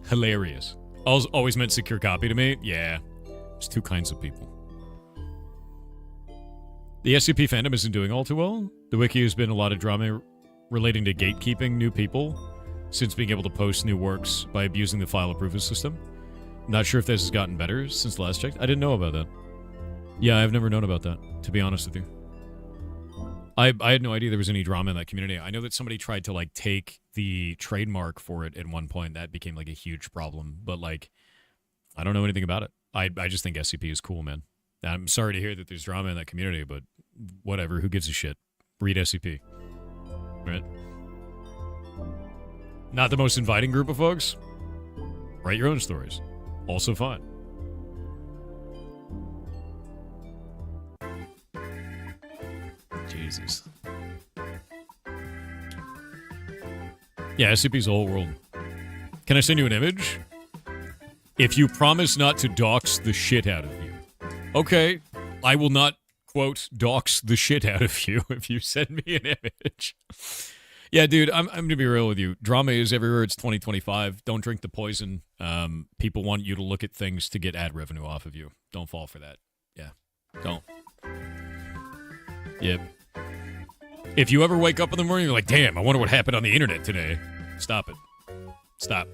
Hilarious. Always meant secure copy to me? Yeah. There's 2 kinds of people. The SCP fandom isn't doing all too well. The wiki has been a lot of drama relating to gatekeeping new people since being able to post new works by abusing the file approval system. Not sure if this has gotten better since the last check. I didn't know about that. Yeah, I've never known about that, to be honest with you. I had no idea there was any drama in that community. I know that somebody tried to, like, take the trademark for it at one point. That became, like, a huge problem. But, like, I don't know anything about it. I just think SCP is cool, man. I'm sorry to hear that there's drama in that community, but whatever. Who gives a shit? Read SCP. Right? Not the most inviting group of folks? Write your own stories. Also fine. Jesus. Yeah, SCP's the whole world. Can I send you an image? If you promise not to dox the shit out of you. Okay, I will not, quote, dox the shit out of you if you send me an image. Yeah, dude, I'm going to be real with you. Drama is everywhere. It's 2025. Don't drink the poison. People want you to look at things to get ad revenue off of you. Don't fall for that. Yeah, don't. Yep. If you ever wake up in the morning, you're like, damn, I wonder what happened on the internet today. Stop it. Stop.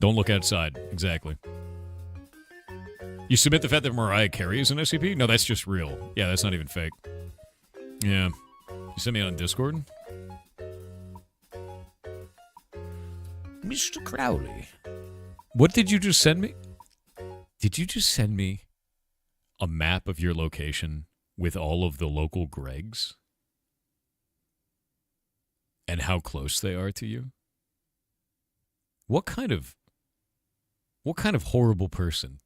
Don't look outside. Exactly. You submit the fact that Mariah Carey is an SCP? No, that's just real. Yeah, that's not even fake. Yeah. You sent me on Discord? Mr. Crowley. What did you just send me? Did you just send me a map of your location with all of the local Gregs? And how close they are to you? What kind of horrible person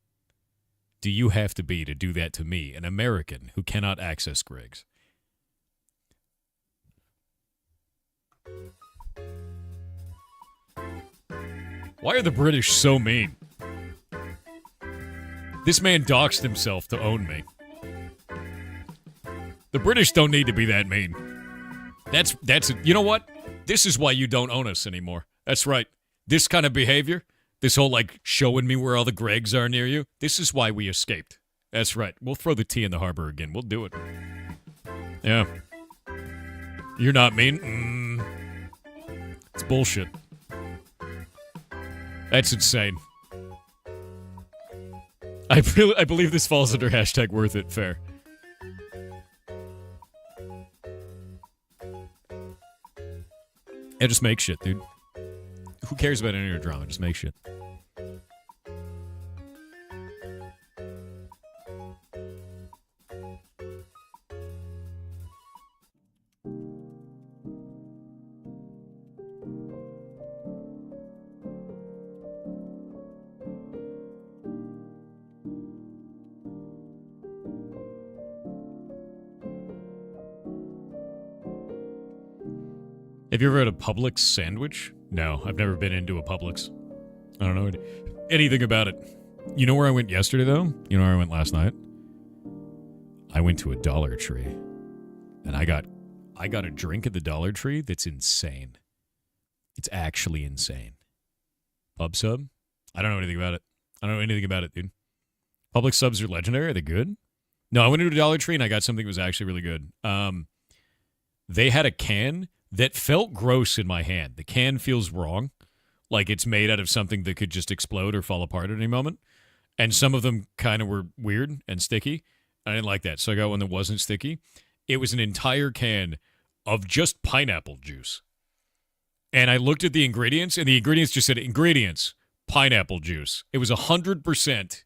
do you have to be to do that to me, an American who cannot access Gregs? Why are the British so mean? This man doxed himself to own me. The British don't need to be that mean. That's you know what? This is why you don't own us anymore. That's right. This kind of behavior, this whole like showing me where all the Gregs are near you, this is why we escaped. That's right. We'll throw the tea in the harbor again. We'll do it. Yeah. You're not mean? It's bullshit. That's insane. I believe this falls under hashtag worth it. Fair. Yeah, just make shit, dude. Who cares about any of your drama? Just make shit. Have you ever had a Publix sandwich? No, I've never been into a Publix. I don't know anything about it. You know where I went yesterday, though? You know where I went last night? I went to a Dollar Tree. And I got a drink at the Dollar Tree that's insane. It's actually insane. Pub sub? I don't know anything about it. I don't know anything about it, dude. Publix subs are legendary. Are they good? No, I went to a Dollar Tree and I got something that was actually really good. They had a can that felt gross in my hand. The can feels wrong. Like it's made out of something that could just explode or fall apart at any moment. And some of them kind of were weird and sticky. I didn't like that. So I got one that wasn't sticky. It was an entire can of just pineapple juice. And I looked at the ingredients, and the ingredients just said, ingredients, pineapple juice. It was 100%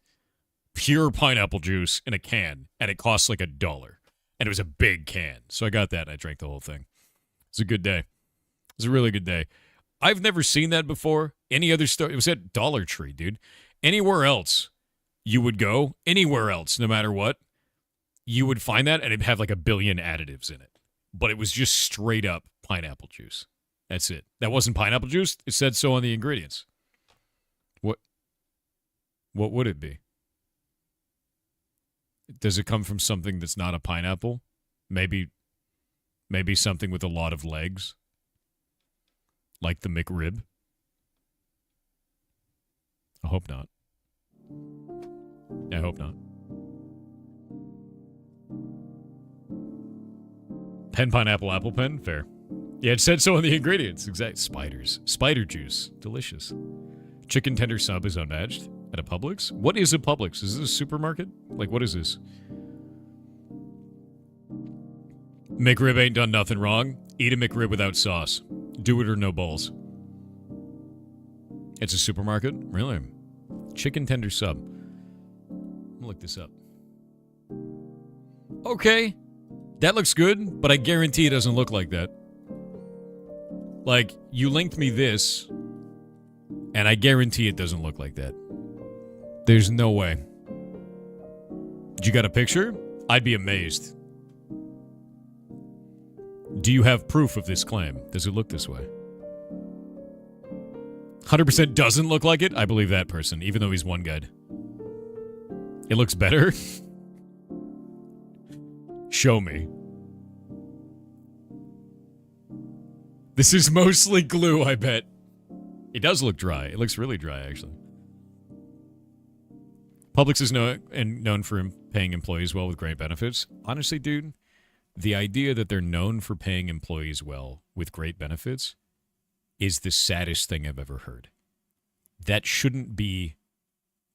pure pineapple juice in a can, and it cost like $1. And it was a big can. So I got that, and I drank the whole thing. It was a good day. It was a really good day. I've never seen that before. Any other store? It was at Dollar Tree, dude. Anywhere else you would go, anywhere else, no matter what, you would find that, and it'd have like 1 billion additives in it. But it was just straight up pineapple juice. That's it. That wasn't pineapple juice. It said so on the ingredients. What would it be? Does it come from something that's not a pineapple? Maybe something with a lot of legs. Like the McRib. I hope not. I hope not. Pen, pineapple, apple pen? Fair. Yeah, it said so on the ingredients. Exact. Spiders. Spider juice. Delicious. Chicken tender sub is unmatched at a Publix. What is a Publix? Is this a supermarket? Like, what is this? McRib ain't done nothing wrong. Eat a McRib without sauce. Do it or no balls. It's a supermarket? Really? Chicken tender sub. I'm gonna look this up. Okay. That looks good, but I guarantee it doesn't look like that. Like, you linked me this, and I guarantee it doesn't look like that. There's no way. You got a picture? I'd be amazed. Do you have proof of this claim? Does it look this way? 100% doesn't look like it? I believe that person, even though he's one guy. It looks better? Show me. This is mostly glue, I bet. It does look dry. It looks really dry, actually. Publix is known for paying employees well with great benefits. Honestly, dude, the idea that they're known for paying employees well with great benefits is the saddest thing I've ever heard. That shouldn't be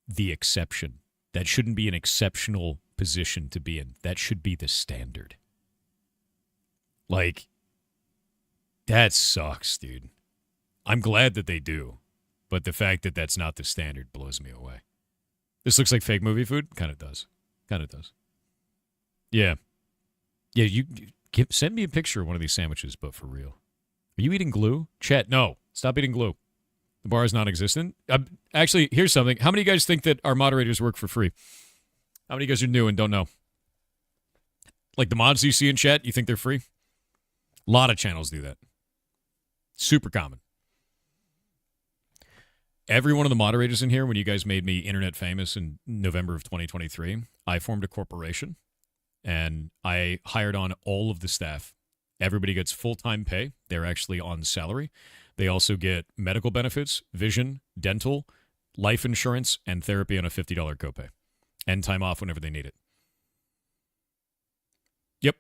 the exception. That shouldn't be an exceptional position to be in. That should be the standard. Like, that sucks, dude. I'm glad that they do, but the fact that that's not the standard blows me away. This looks like fake movie food? Kind of does. Kind of does. Yeah. Yeah, send me a picture of one of these sandwiches, but for real. Are you eating glue? Chat, no. Stop eating glue. The bar is non-existent. Actually, here's something. How many of you guys think that our moderators work for free? How many of you guys are new and don't know? Like the mods you see in chat, you think they're free? A lot of channels do that. Super common. Every one of the moderators in here, when you guys made me internet famous in November of 2023, I formed a corporation and I hired on all of the staff. Everybody gets full-time pay. They're actually on salary. They also get medical benefits, vision, dental, life insurance, and therapy on a $50 copay. And time off whenever they need it. Yep.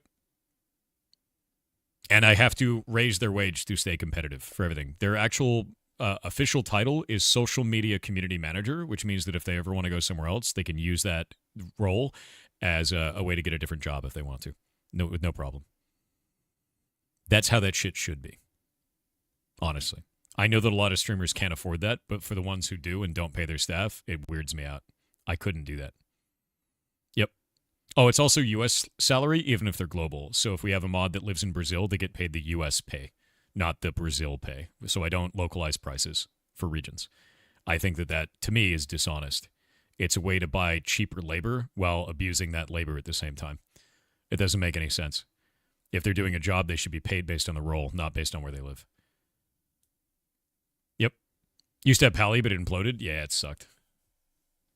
And I have to raise their wage to stay competitive for everything. Their actual official title is social media community manager, which means that if they ever want to go somewhere else, they can use that role as a way to get a different job if they want to. With no problem. That's how that shit should be. Honestly. I know that a lot of streamers can't afford that, but for the ones who do and don't pay their staff, it weirds me out. I couldn't do that. Yep. Oh, it's also U.S. salary, even if they're global. So if we have a mod that lives in Brazil, they get paid the U.S. pay, not the Brazil pay. So I don't localize prices for regions. I think that, to me, is dishonest. It's a way to buy cheaper labor while abusing that labor at the same time. It doesn't make any sense. If they're doing a job, they should be paid based on the role, not based on where they live. Yep. Used to have Pally, but it imploded. Yeah, it sucked.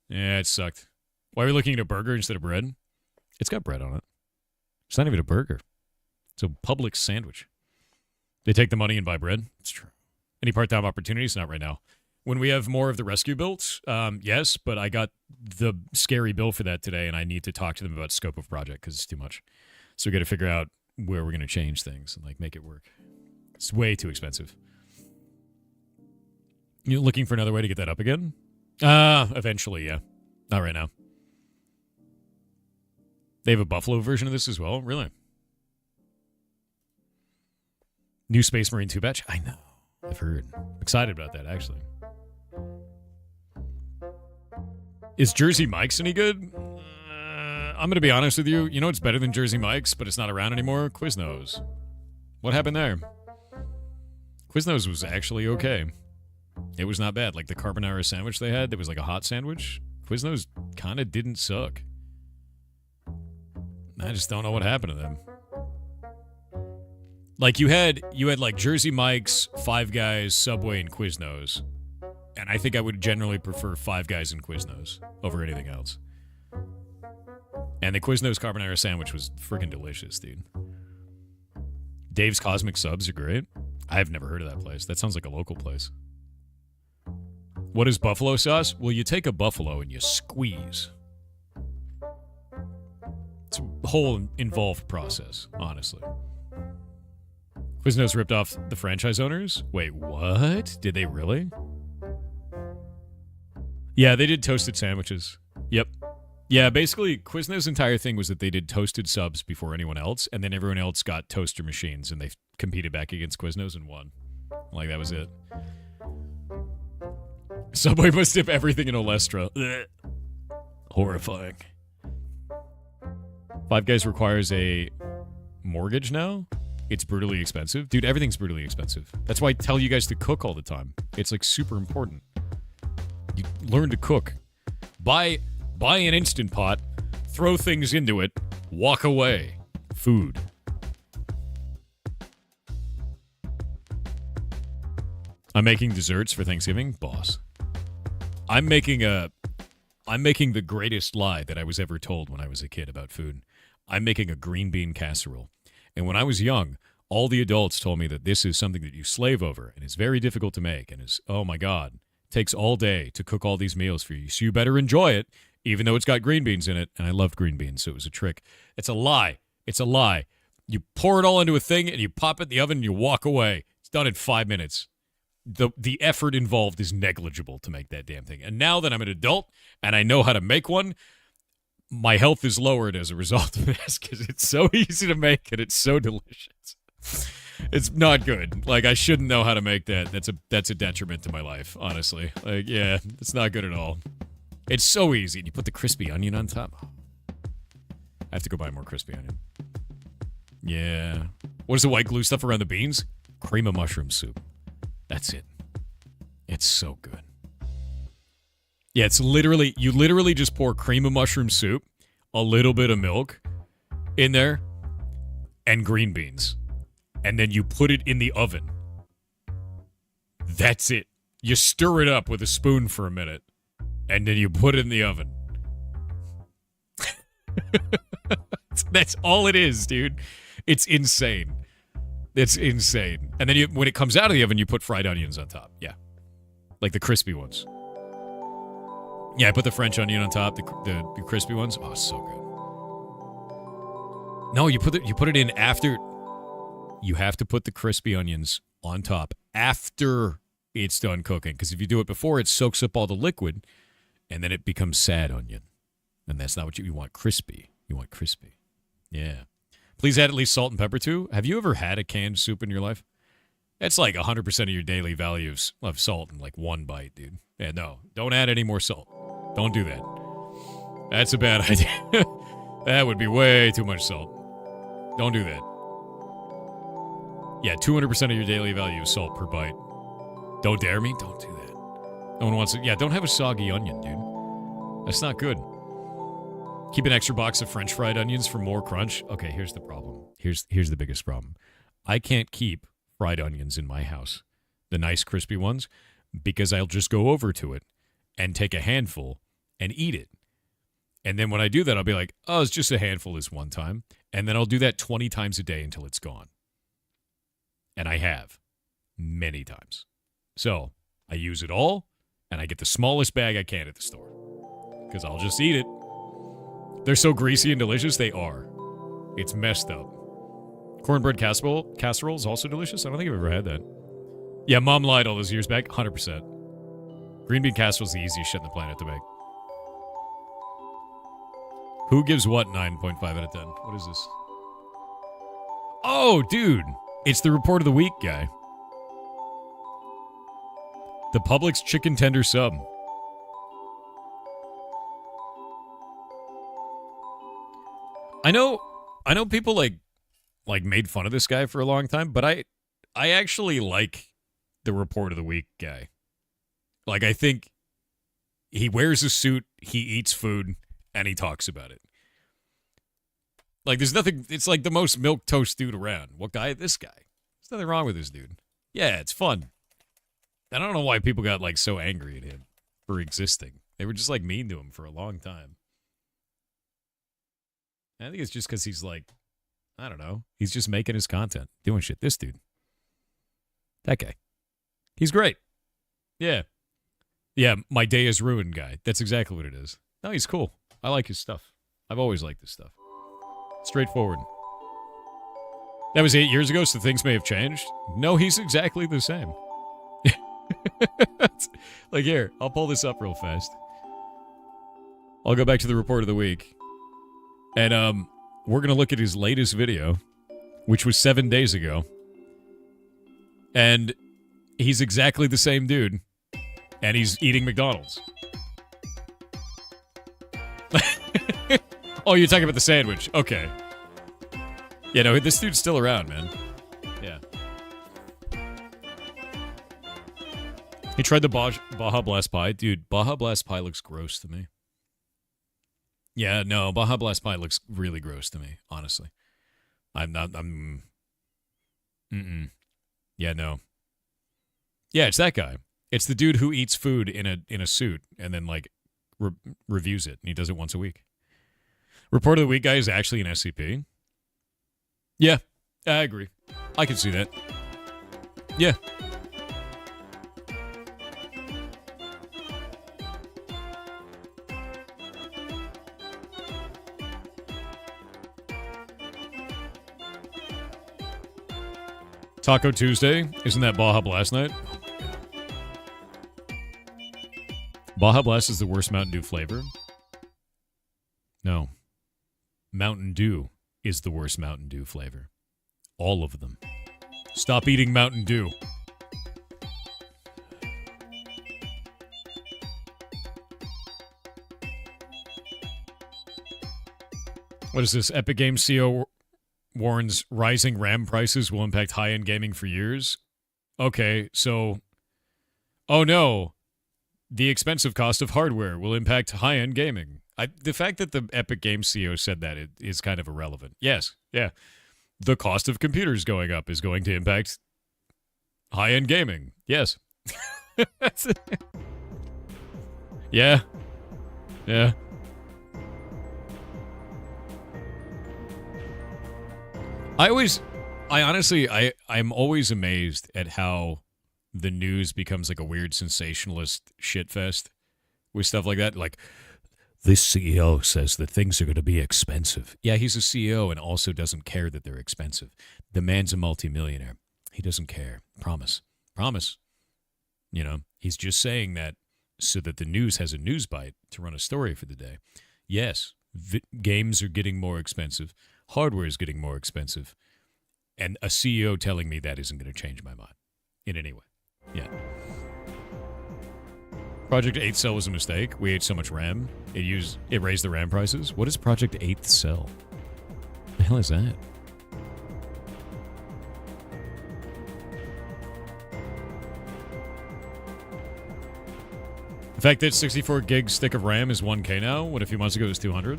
Yeah, it sucked. Why are we looking at a burger instead of bread? It's got bread on it. It's not even a burger. It's a Publix sandwich. They take the money and buy bread. It's true. Any part-time opportunities? Not right now. When we have more of the rescue builds, yes, but I got the scary bill for that today, and I need to talk to them about scope of project because it's too much. So we got to figure out where we're going to change things and make it work. It's way too expensive. You looking for another way to get that up again? Eventually, yeah. Not right now. They have a Buffalo version of this as well? Really? New Space Marine 2 batch? I know. I've heard. Excited about that, actually. Is Jersey Mike's any good? I'm going to be honest with you. You know what's better than Jersey Mike's, but it's not around anymore? Quiznos. What happened there? Quiznos was actually okay. It was not bad. Like the carbonara sandwich they had, that was like a hot sandwich. Quiznos kind of didn't suck. I just don't know what happened to them. Like you had like Jersey Mike's, Five Guys, Subway, and Quiznos. And I think I would generally prefer Five Guys and Quiznos over anything else. And the Quiznos carbonara sandwich was freaking delicious, dude. Dave's Cosmic Subs are great. I've never heard of that place. That sounds like a local place. What is buffalo sauce? Well, you take a buffalo and you squeeze. It's a whole involved process, honestly. Quiznos ripped off the franchise owners? Wait, what? Did they really? Yeah, they did toasted sandwiches. Yep. Yeah, basically, Quiznos' entire thing was that they did toasted subs before anyone else, and then everyone else got toaster machines, and they competed back against Quiznos and won. Like, that was it. Subway must dip everything in Olestra. Ugh. Horrifying. Five Guys requires a mortgage now? It's brutally expensive. Dude, everything's brutally expensive. That's why I tell you guys to cook all the time. It's, super important. You learn to cook. Buy an Instant Pot, throw things into it, walk away. Food. I'm making desserts for Thanksgiving? Boss. I'm making the greatest lie that I was ever told when I was a kid about food. I'm making a green bean casserole. And when I was young, all the adults told me that this is something that you slave over and is very difficult to make and is, oh my God, takes all day to cook all these meals for you. So you better enjoy it, even though it's got green beans in it. And I loved green beans, so it was a trick. It's a lie. It's a lie. You pour it all into a thing and you pop it in the oven and you walk away. It's done in 5 minutes. The effort involved is negligible to make that damn thing. And now that I'm an adult and I know how to make one, my health is lowered as a result of this because it's so easy to make and it's so delicious. It's not good. Like, I shouldn't know how to make that. That's a detriment to my life, honestly. Like, yeah, it's not good at all. It's so easy. And you put the crispy onion on top. I have to go buy more crispy onion. Yeah. What is the white glue stuff around the beans? Cream of mushroom soup. That's it. It's so good. Yeah, it's literally, you literally just pour cream of mushroom soup, a little bit of milk in there, and green beans. And then you put it in the oven. That's it. You stir it up with a spoon for a minute, and then you put it in the oven. That's all it is, dude. It's insane. It's insane. And then when it comes out of the oven, you put fried onions on top. Yeah. Like the crispy ones. Yeah, I put the French onion on top, the crispy ones. Oh, so good. No, you put it in after. You have to put the crispy onions on top after it's done cooking. Because if you do it before, it soaks up all the liquid, and then it becomes sad onion. And that's not what you want. Crispy. You want crispy. Yeah. Please add at least salt and pepper too. Have you ever had a canned soup in your life? That's like 100% of your daily values of salt in like one bite, dude. Yeah, no. Don't add any more salt. Don't do that. That's a bad idea. That would be way too much salt. Don't do that. Yeah, 200% of your daily value is salt per bite. Don't dare me. Don't do that. No one wants it. Yeah, don't have a soggy onion, dude. That's not good. Keep an extra box of French fried onions for more crunch. Okay, here's the problem. Here's the biggest problem. I can't keep fried onions in my house, the nice crispy ones, because I'll just go over to it and take a handful and eat it. And then when I do that, I'll be like, oh, it's just a handful this one time. And then I'll do that 20 times a day until it's gone. And I have many times. So I use it all, and I get the smallest bag I can at the store because I'll just eat it. They're so greasy and delicious. They are. It's messed up. Cornbread casserole is also delicious. I don't think I've ever had that. Yeah, Mom lied all those years back. 100%. Green bean casserole is the easiest shit on the planet to make. Who gives what 9.5 out of 10? What is this? Oh, dude. It's the report of the week guy. The Publix chicken tender sub. I know people like made fun of this guy for a long time, but I actually like the report of the week guy. Like, I think he wears a suit, he eats food, and he talks about it. Like, there's nothing, it's like the most milquetoast dude around. What guy? This guy. There's nothing wrong with this dude. Yeah, it's fun. I don't know why people got like so angry at him for existing. They were just like mean to him for a long time. I think it's just because he's like, I don't know. He's just making his content, doing shit. This dude. That guy. He's great. Yeah. Yeah, my day is ruined guy. That's exactly what it is. No, he's cool. I like his stuff. I've always liked his stuff. Straightforward. That was 8 years ago, so things may have changed. No, he's exactly the same. Like, here, I'll pull this up real fast. I'll go back to the report of the week. And we're going to look at his latest video, which was 7 days ago. And he's exactly the same dude. And he's eating McDonald's. Oh, you're talking about the sandwich. Okay. Yeah, no, this dude's still around, man. Yeah. He tried the Baja Blast Pie. Dude, Baja Blast Pie looks gross to me. Yeah, no, Baja Blast Pie looks really gross to me, honestly. Mm-mm. Yeah, no. Yeah, it's that guy. It's the dude who eats food in a suit and then, like, reviews it, and he does it once a week. Report of the week guy is actually an SCP. Yeah, I agree. I can see that. Yeah. Taco Tuesday. Isn't that Baja Blast night? Baja Blast is the worst Mountain Dew flavor. No. Mountain Dew is the worst Mountain Dew flavor. All of them. Stop eating Mountain Dew. What is this? Epic Games CEO warns rising RAM prices will impact high-end gaming for years. Okay, so... Oh no! The expensive cost of hardware will impact high-end gaming. The fact that the Epic Games CEO said that is kind of irrelevant. Yes, yeah. The cost of computers going up is going to impact high-end gaming. Yes. Yeah. Yeah. I'm always amazed at how the news becomes like a weird sensationalist shitfest with stuff like that. Like, this CEO says that things are going to be expensive. Yeah, he's a CEO and also doesn't care that they're expensive. The man's a multimillionaire. He doesn't care. Promise. Promise. You know, he's just saying that so that the news has a news bite to run a story for the day. Yes, games are getting more expensive. Hardware is getting more expensive. And a CEO telling me that isn't going to change my mind in any way. Yeah. Project 8 Cell was a mistake. We ate so much RAM. It raised the RAM prices. What is Project 8 Cell? What the hell is that? The fact that 64 gig stick of RAM is 1K now, what a few months ago it was 200?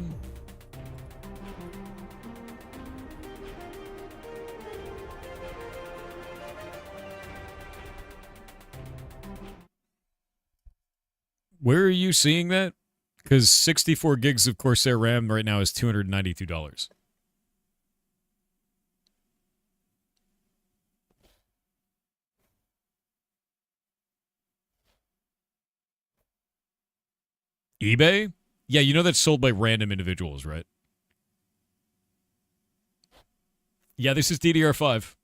Where are you seeing that? Because 64 gigs of Corsair RAM right now is $292. eBay? Yeah, you know that's sold by random individuals, right? Yeah, this is DDR5.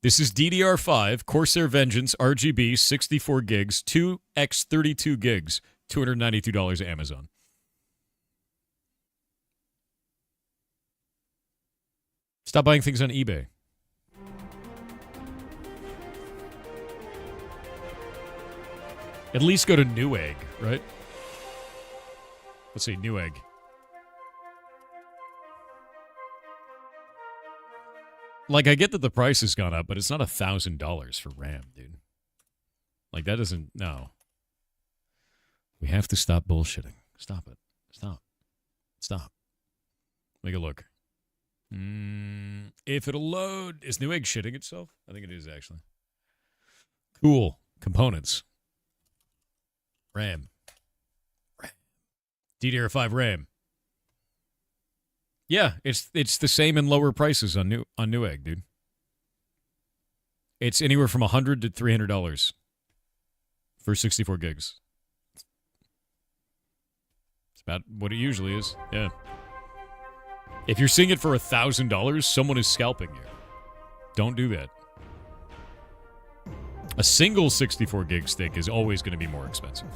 This is DDR5, Corsair Vengeance, RGB, 64 gigs, 2x32 gigs, $292 Amazon. Stop buying things on eBay. At least go to Newegg, right? Let's see, Newegg. Like, I get that the price has gone up, but it's not $1,000 for RAM, dude. Like, that doesn't... No. We have to stop bullshitting. Stop it. Stop. Stop. Make a look. If it'll load... Is Newegg shitting itself? I think it is, actually. Cool. Components. RAM. DDR5 RAM. Yeah, it's the same in lower prices on Newegg, dude. It's anywhere from $100 to $300 for 64 gigs. It's about what it usually is. Yeah. If you're seeing it for $1,000, someone is scalping you. Don't do that. A single 64 gig stick is always going to be more expensive.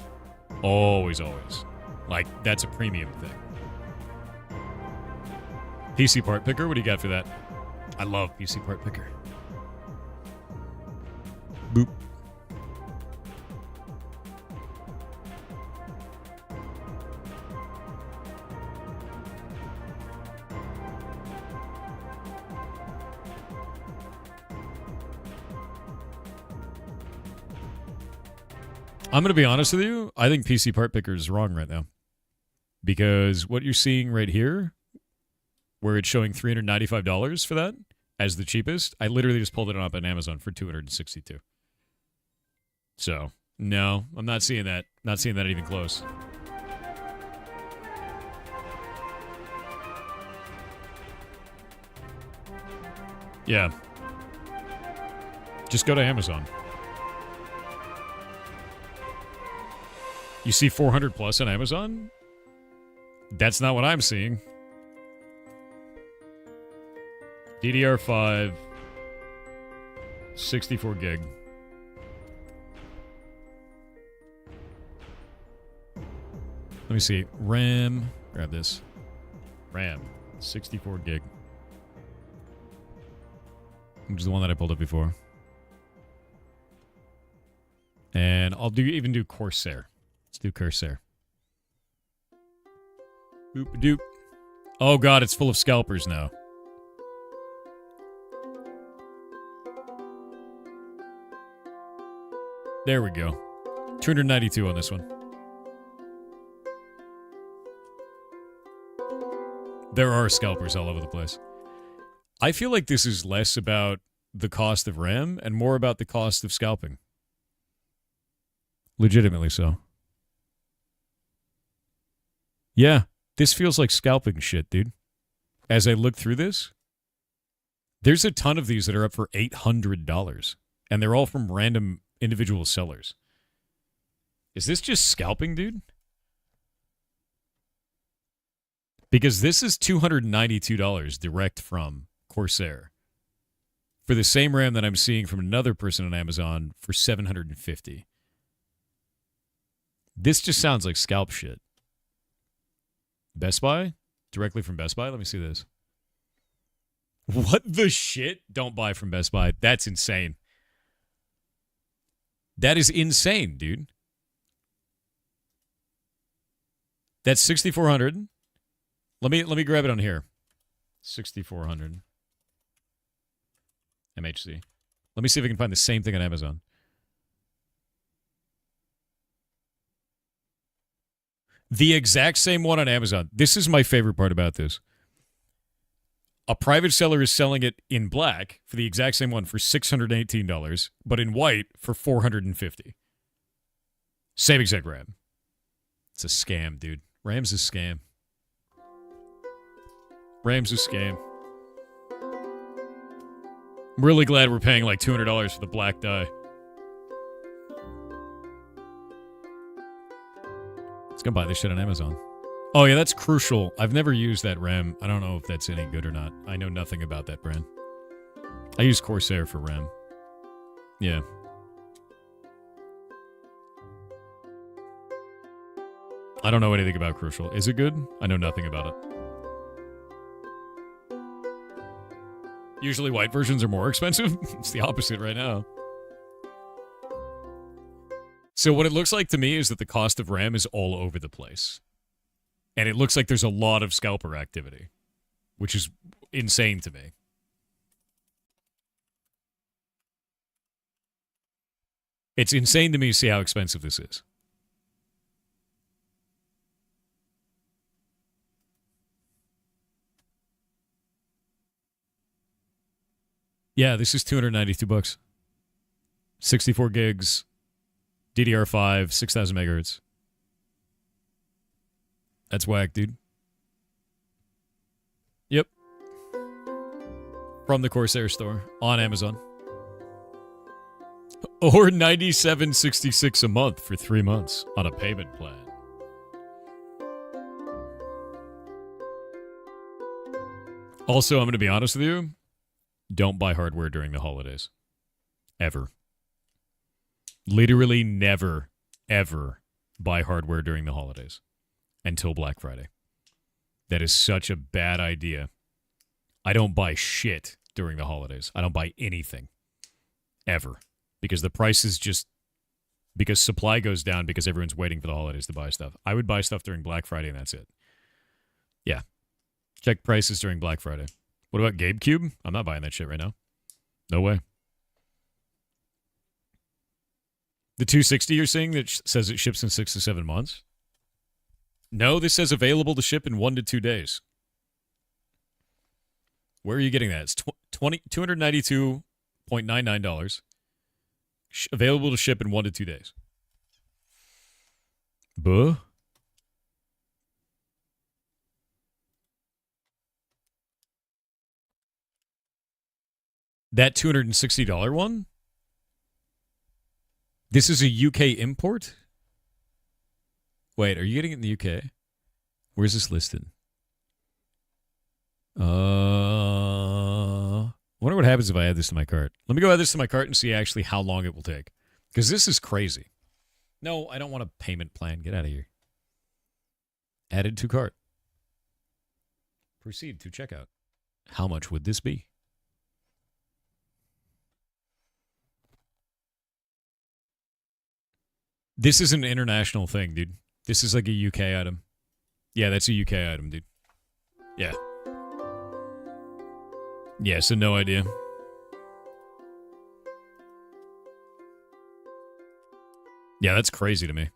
Always, always. Like, that's a premium thing. PC Part Picker, what do you got for that? I love PC Part Picker. Boop. I'm going to be honest with you. I think PC Part Picker is wrong right now. Because what you're seeing right here, where it's showing $395 for that as the cheapest, I literally just pulled it up on Amazon for $262. So, no, I'm not seeing that. Not seeing that even close. Yeah. Just go to Amazon. You see 400 plus on Amazon? That's not what I'm seeing. DDR5, 64 gig. Let me see. RAM. Grab this. RAM. 64 gig. Which is the one that I pulled up before. And I'll even do Corsair. Let's do Corsair. Boop doop. Oh god, it's full of scalpers now. There we go. 292 on this one. There are scalpers all over the place. I feel like this is less about the cost of RAM and more about the cost of scalping. Legitimately so. Yeah, this feels like scalping shit, dude. As I look through this, there's a ton of these that are up for $800, and they're all from random individual sellers. Is this just scalping, dude? Because this is $292 direct from Corsair for the same RAM that I'm seeing from another person on Amazon for $750. This just sounds like scalp shit. Best Buy? Directly from Best Buy? Let me see this. What the shit? Don't buy from Best Buy. That's insane. That is insane, dude. That's 6,400. Let me grab it on here. 6,400. MHC. Let me see if I can find the same thing on Amazon. The exact same one on Amazon. This is my favorite part about this. A private seller is selling it in black for the exact same one for $618, but in white for $450. Same exact RAM. It's a scam, dude. RAM's a scam. RAM's a scam. I'm really glad we're paying like $200 for the black dye. Let's go buy this shit on Amazon. Oh, yeah, that's Crucial. I've never used that RAM. I don't know if that's any good or not. I know nothing about that brand. I use Corsair for RAM. Yeah. I don't know anything about Crucial. Is it good? I know nothing about it. Usually white versions are more expensive. It's the opposite right now. So what it looks like to me is that the cost of RAM is all over the place. And it looks like there's a lot of scalper activity, which is insane to me. It's insane to me to see how expensive this is. Yeah, this is $292. 64 gigs, DDR5, 6,000 megahertz. That's whack, dude. Yep. From the Corsair store on Amazon. Or $97.66 a month for 3 months on a payment plan. Also, I'm going to be honest with you. Don't buy hardware during the holidays. Ever. Literally never, ever buy hardware during the holidays. Until Black Friday. That is such a bad idea. I don't buy shit during the holidays. I don't buy anything. Ever. Because the price is just... Because supply goes down because everyone's waiting for the holidays to buy stuff. I would buy stuff during Black Friday and that's it. Yeah. Check prices during Black Friday. What about GameCube? I'm not buying that shit right now. No way. The 260 you're seeing that says it ships in 6 to 7 months? No, this says available to ship in 1 to 2 days. Where are you getting that? It's $292.99. Available to ship in 1 to 2 days. Buh? That $260 one? This is a UK import? Wait, are you getting it in the UK? Where's this listed? I wonder what happens if I add this to my cart. Let me go add this to my cart and see actually how long it will take. Because this is crazy. No, I don't want a payment plan. Get out of here. Added to cart. Proceed to checkout. How much would this be? This is an international thing, dude. This is like a UK item. Yeah, that's a UK item, dude. Yeah. Yeah, so no idea. Yeah, that's crazy to me.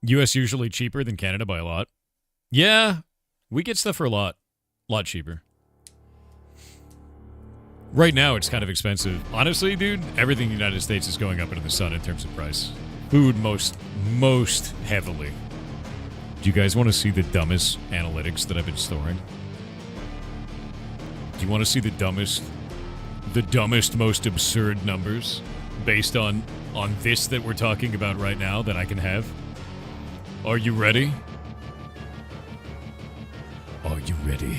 US usually cheaper than Canada by a lot. Yeah, we get stuff for a lot cheaper. Right now, it's kind of expensive. Honestly, dude, everything in the United States is going up into the sun in terms of price. Food most heavily. Do you guys want to see the dumbest analytics that I've been storing? Do you want to see the dumbest, most absurd numbers based on this that we're talking about right now that I can have? Are you ready? Are you ready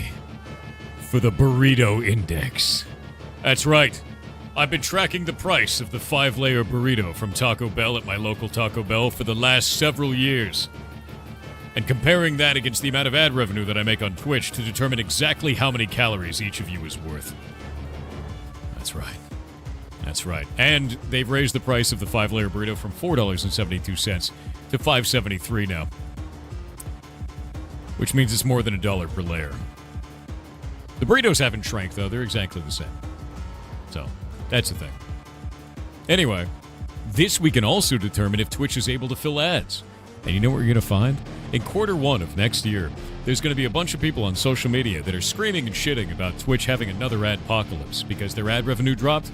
for the burrito index? That's right. I've been tracking the price of the 5-layer burrito from Taco Bell at my local Taco Bell for the last several years, and comparing that against the amount of ad revenue that I make on Twitch to determine exactly how many calories each of you is worth. That's right. That's right. And they've raised the price of the 5-layer burrito from $4.72 to $5.73 now, which means it's more than $1 per layer. The burritos haven't shrank, though. They're exactly the same. So, that's the thing. Anyway, this we can also determine if Twitch is able to fill ads. And you know what you're going to find? In Q1 of next year, there's going to be a bunch of people on social media that are screaming and shitting about Twitch having another adpocalypse because their ad revenue dropped.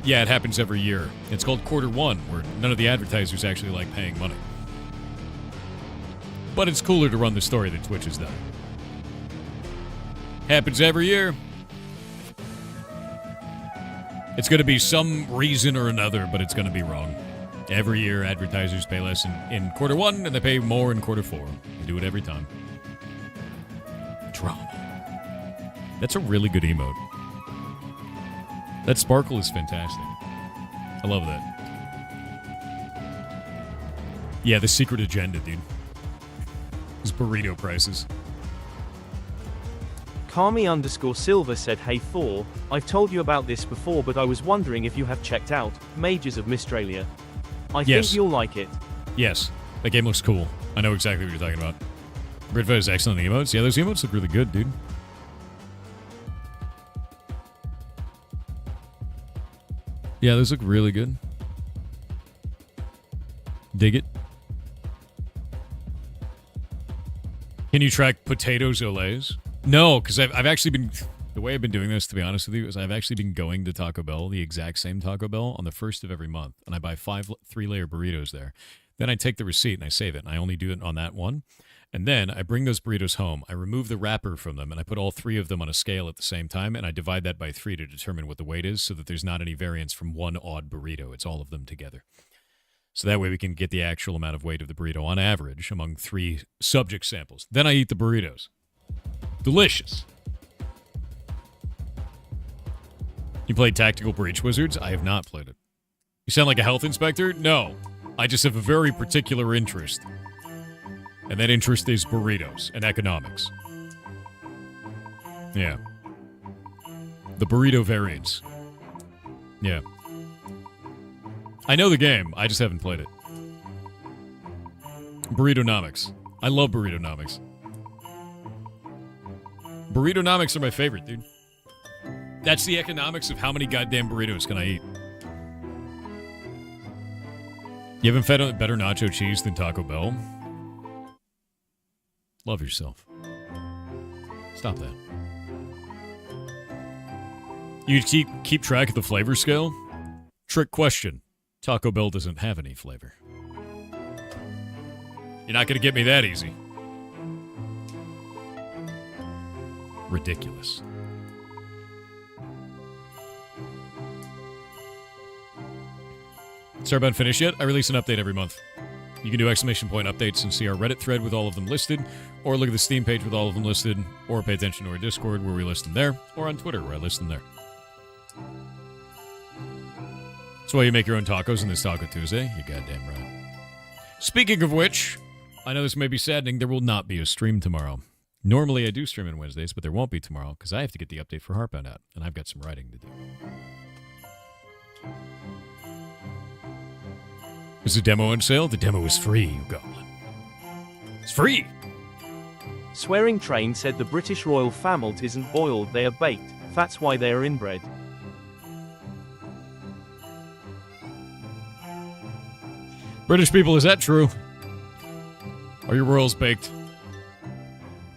Yeah, it happens every year. It's called Q1, where none of the advertisers actually like paying money. But it's cooler to run the story that Twitch has done. Happens every year. It's going to be some reason or another, but it's going to be wrong. Every year, advertisers pay less in Q1, and they pay more in Q4. They do it every time. Drama. That's a really good emote. That sparkle is fantastic. I love that. Yeah, the secret agenda, dude. Those burrito prices. Kami_Silver said, "Hey 4, I've told you about this before, but I was wondering if you have checked out Mages of Mistralia. I think you'll like it." Yes, that game looks cool. I know exactly what you're talking about. Britva has excellent emotes. Yeah, those emotes look really good, dude. Yeah, those look really good. Dig it. Can you track potatoes olays? No, because I've actually been... The way I've been doing this, to be honest with you, is I've actually been going to Taco Bell, the exact same Taco Bell, on the 1st of every month, and I buy 5 3-layer burritos there. Then I take the receipt and I save it, and I only do it on that one. And then I bring those burritos home, I remove the wrapper from them, and I put all 3 of them on a scale at the same time, and I divide that by 3 to determine what the weight is so that there's not any variance from one odd burrito. It's all of them together. So that way we can get the actual amount of weight of the burrito on average among 3 subject samples. Then I eat the burritos. Delicious. You played Tactical Breach Wizards? I have not played it. You sound like a health inspector? No. I just have a very particular interest. And that interest is burritos and economics. Yeah. The burrito variants. Yeah. I know the game, I just haven't played it. Burritonomics. I love burritonomics. Burritonomics are my favorite, dude. That's the economics of how many goddamn burritos can I eat. You haven't fed on better nacho cheese than Taco Bell? Love yourself. Stop that. You keep track of the flavor scale? Trick question. Taco Bell doesn't have any flavor. You're not going to get me that easy. Ridiculous. Starbound finished yet? I release an update every month. You can do exclamation point updates and see our Reddit thread with all of them listed, or look at the Steam page with all of them listed, or pay attention to our Discord where we list them there, or on Twitter where I list them there. That's why you make your own tacos on this Taco Tuesday. You goddamn right. Speaking of which, I know this may be saddening, there will not be a stream tomorrow. Normally I do stream on Wednesdays, but there won't be tomorrow because I have to get the update for Heartbound out, and I've got some writing to do. Is the demo on sale? The demo is free, you goblin. It's free! Swearing Train said the British royal family isn't boiled, they are baked. That's why they are inbred. British people, is that true? Are your royals baked?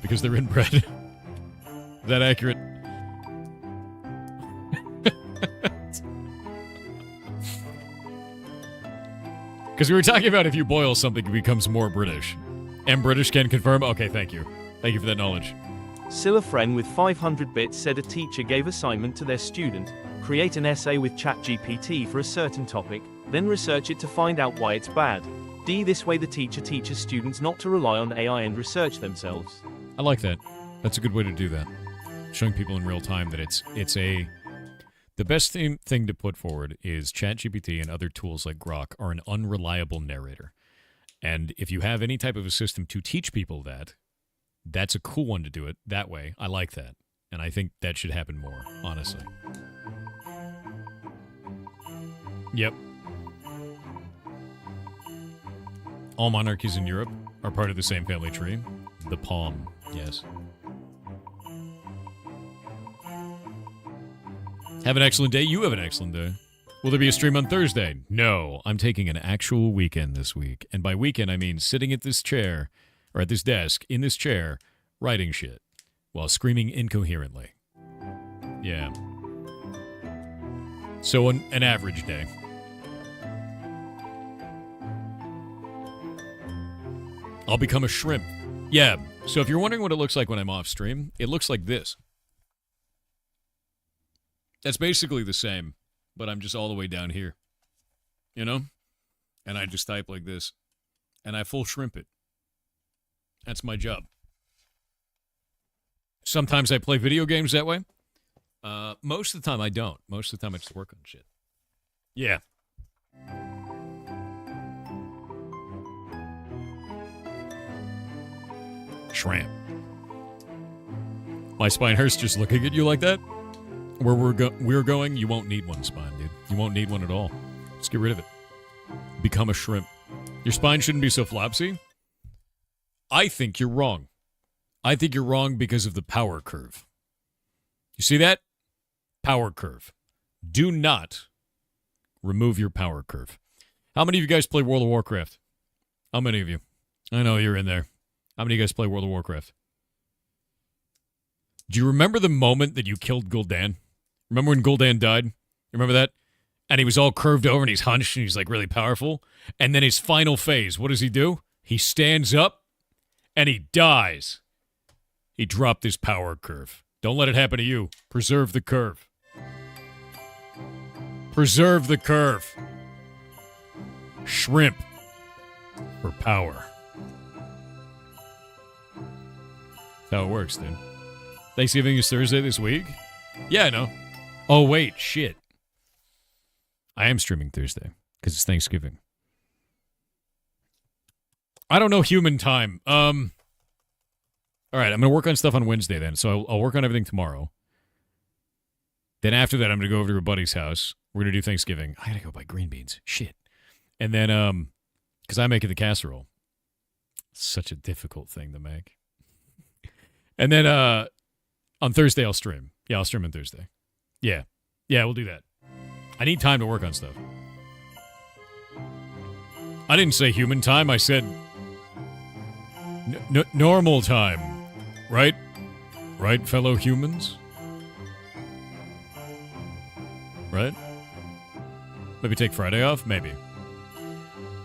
Because they're inbred. Is that accurate? Because we were talking about if you boil something, it becomes more British. And British can confirm? Okay, thank you. Thank you for that knowledge. Silafren with 500 bits said a teacher gave assignment to their student, create an essay with ChatGPT for a certain topic, then research it to find out why it's bad. This way the teacher teaches students not to rely on AI and research themselves. I like that. That's a good way to do that. Showing people in real time that it's a... The best thing to put forward is ChatGPT and other tools like Grok are an unreliable narrator. And if you have any type of a system to teach people that, that's a cool one to do it that way. I like that. And I think that should happen more, honestly. Yep. All monarchies in Europe are part of the same family tree. The palm, yes. Have an excellent day. You have an excellent day. Will there be a stream on Thursday? No. I'm taking an actual weekend this week. And by weekend, I mean sitting at this chair, or at this desk, in this chair, writing shit, while screaming incoherently. Yeah. So an average day. I'll become a shrimp. Yeah. So if you're wondering what it looks like when I'm off stream, it looks like this. That's basically the same, but I'm just all the way down here. You know? And I just type like this. And I full shrimp it. That's my job. Sometimes I play video games that way. Most of the time I don't. Most of the time I just work on shit. Yeah. Shrimp. My spine hurts just looking at you like that. Where we're going, you won't need one spine, dude. You won't need one at all. Just get rid of it. Become a shrimp. Your spine shouldn't be so flopsy. I think you're wrong. I think you're wrong because of the power curve. You see that? Power curve. Do not remove your power curve. How many of you guys play World of Warcraft? How many of you? I know you're in there. How many of you guys play World of Warcraft? Do you remember the moment that you killed Gul'dan? Remember when Gul'dan died? You remember that? And he was all curved over and he's hunched and he's like really powerful. And then his final phase, what does he do? He stands up and he dies. He dropped his power curve. Don't let it happen to you. Preserve the curve. Preserve the curve. Shrimp for power. That's how it works, dude. Thanksgiving is Thursday this week? Yeah, I know. Oh, wait, shit. I am streaming Thursday because it's Thanksgiving. I don't know human time. All right, I'm going to work on stuff on Wednesday then. So I'll work on everything tomorrow. Then after that, I'm going to go over to a buddy's house. We're going to do Thanksgiving. I got to go buy green beans. Shit. And then, because I'm making the casserole. It's such a difficult thing to make. And then, on Thursday, I'll stream. Yeah, I'll stream on Thursday. Yeah. Yeah, we'll do that. I need time to work on stuff. I didn't say human time. I said normal time. Right? Right, fellow humans? Right? Maybe take Friday off? Maybe.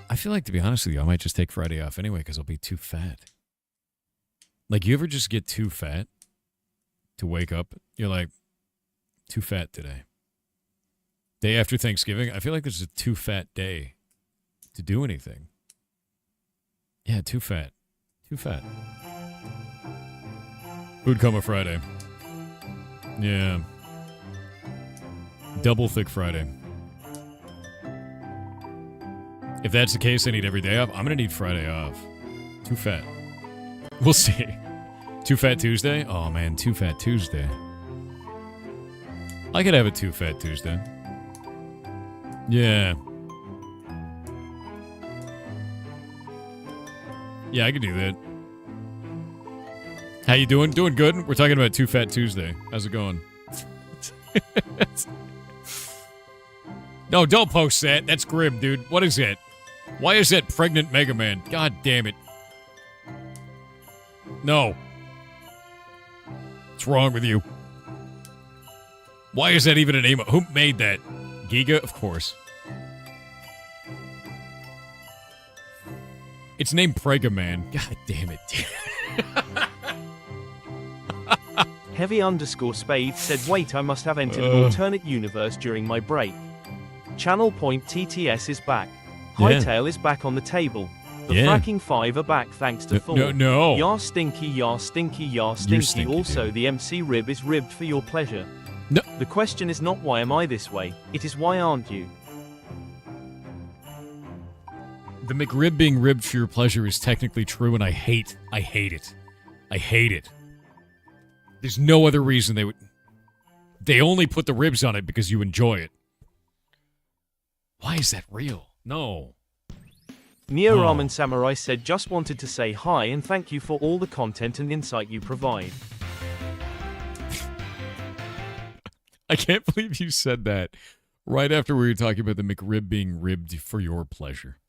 I feel like, to be honest with you, I might just take Friday off anyway because I'll be too fat. Like, you ever just get too fat to wake up? You're like, too fat today. Day after Thanksgiving, I feel like this is a too fat day to do anything. Yeah, too fat. Too fat. Food coma Friday. Yeah. Double thick Friday. If that's the case, I need every day off. I'm going to need Friday off. Too fat. We'll see. Too Fat Tuesday? Oh, man, Too Fat Tuesday. I could have a Too Fat Tuesday. Yeah. Yeah, I could do that. How you doing? Doing good. We're talking about Too Fat Tuesday. How's it going? No, don't post that. That's grim, dude. What is that? Why is that pregnant Mega Man? God damn it. No. What's wrong with you? Why is that even an emote? Who made that? Giga? Of course. It's named Prega Man. God damn it. Heavy_Spade said, wait, I must have entered an alternate universe during my break. Channel Point TTS is back. Hightail is back on the table. The fracking 5 are back thanks to Thor. No. Yar stinky, yar stinky, yar stinky. Stinky, also, dude. the MC rib is ribbed for your pleasure. No. The question is not why am I this way, it is why aren't you? The McRib being ribbed for your pleasure is technically true, and I hate it. I hate it. There's no other reason they would... They only put the ribs on it because you enjoy it. Why is that real? No. Neo Ramen Samurai said, just wanted to say hi and thank you for all the content and insight you provide. I can't believe you said that right after we were talking about the McRib being ribbed for your pleasure.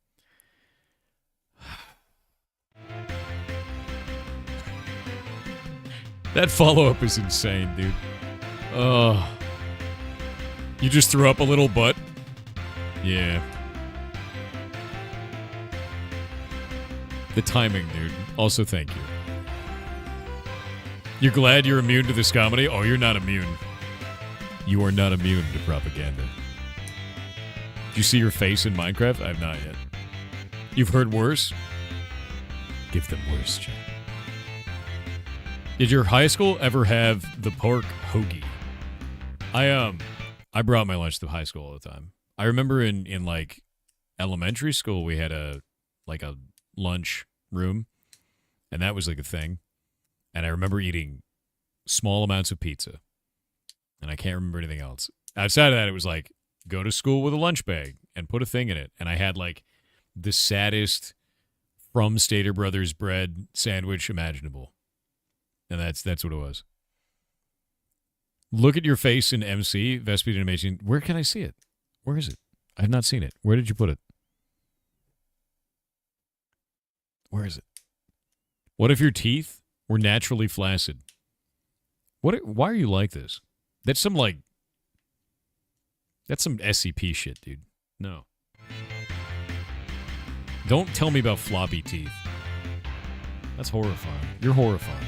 That follow-up is insane, dude. You just threw up a little butt? Yeah. The timing, dude. Also, thank you. You're glad you're immune to this comedy? Oh, you're not immune. You are not immune to propaganda. Did you see your face in Minecraft? I have not yet. You've heard worse? Give them worse, Jack. Did your high school ever have the pork hoagie? I brought my lunch to high school all the time. I remember in like elementary school we had a lunch room, and that was like a thing. And I remember eating small amounts of pizza, and I can't remember anything else. Outside of that, it was like go to school with a lunch bag and put a thing in it. And I had like the saddest from Stater Brothers bread sandwich imaginable. And that's what it was. Look at your face in MC, Vespeed Animation. Where can I see it? Where is it? I have not seen it. Where did you put it? Where is it? What if your teeth were naturally flaccid? Why are you like this? That's some SCP shit, dude. No. Don't tell me about floppy teeth. That's horrifying. You're horrifying.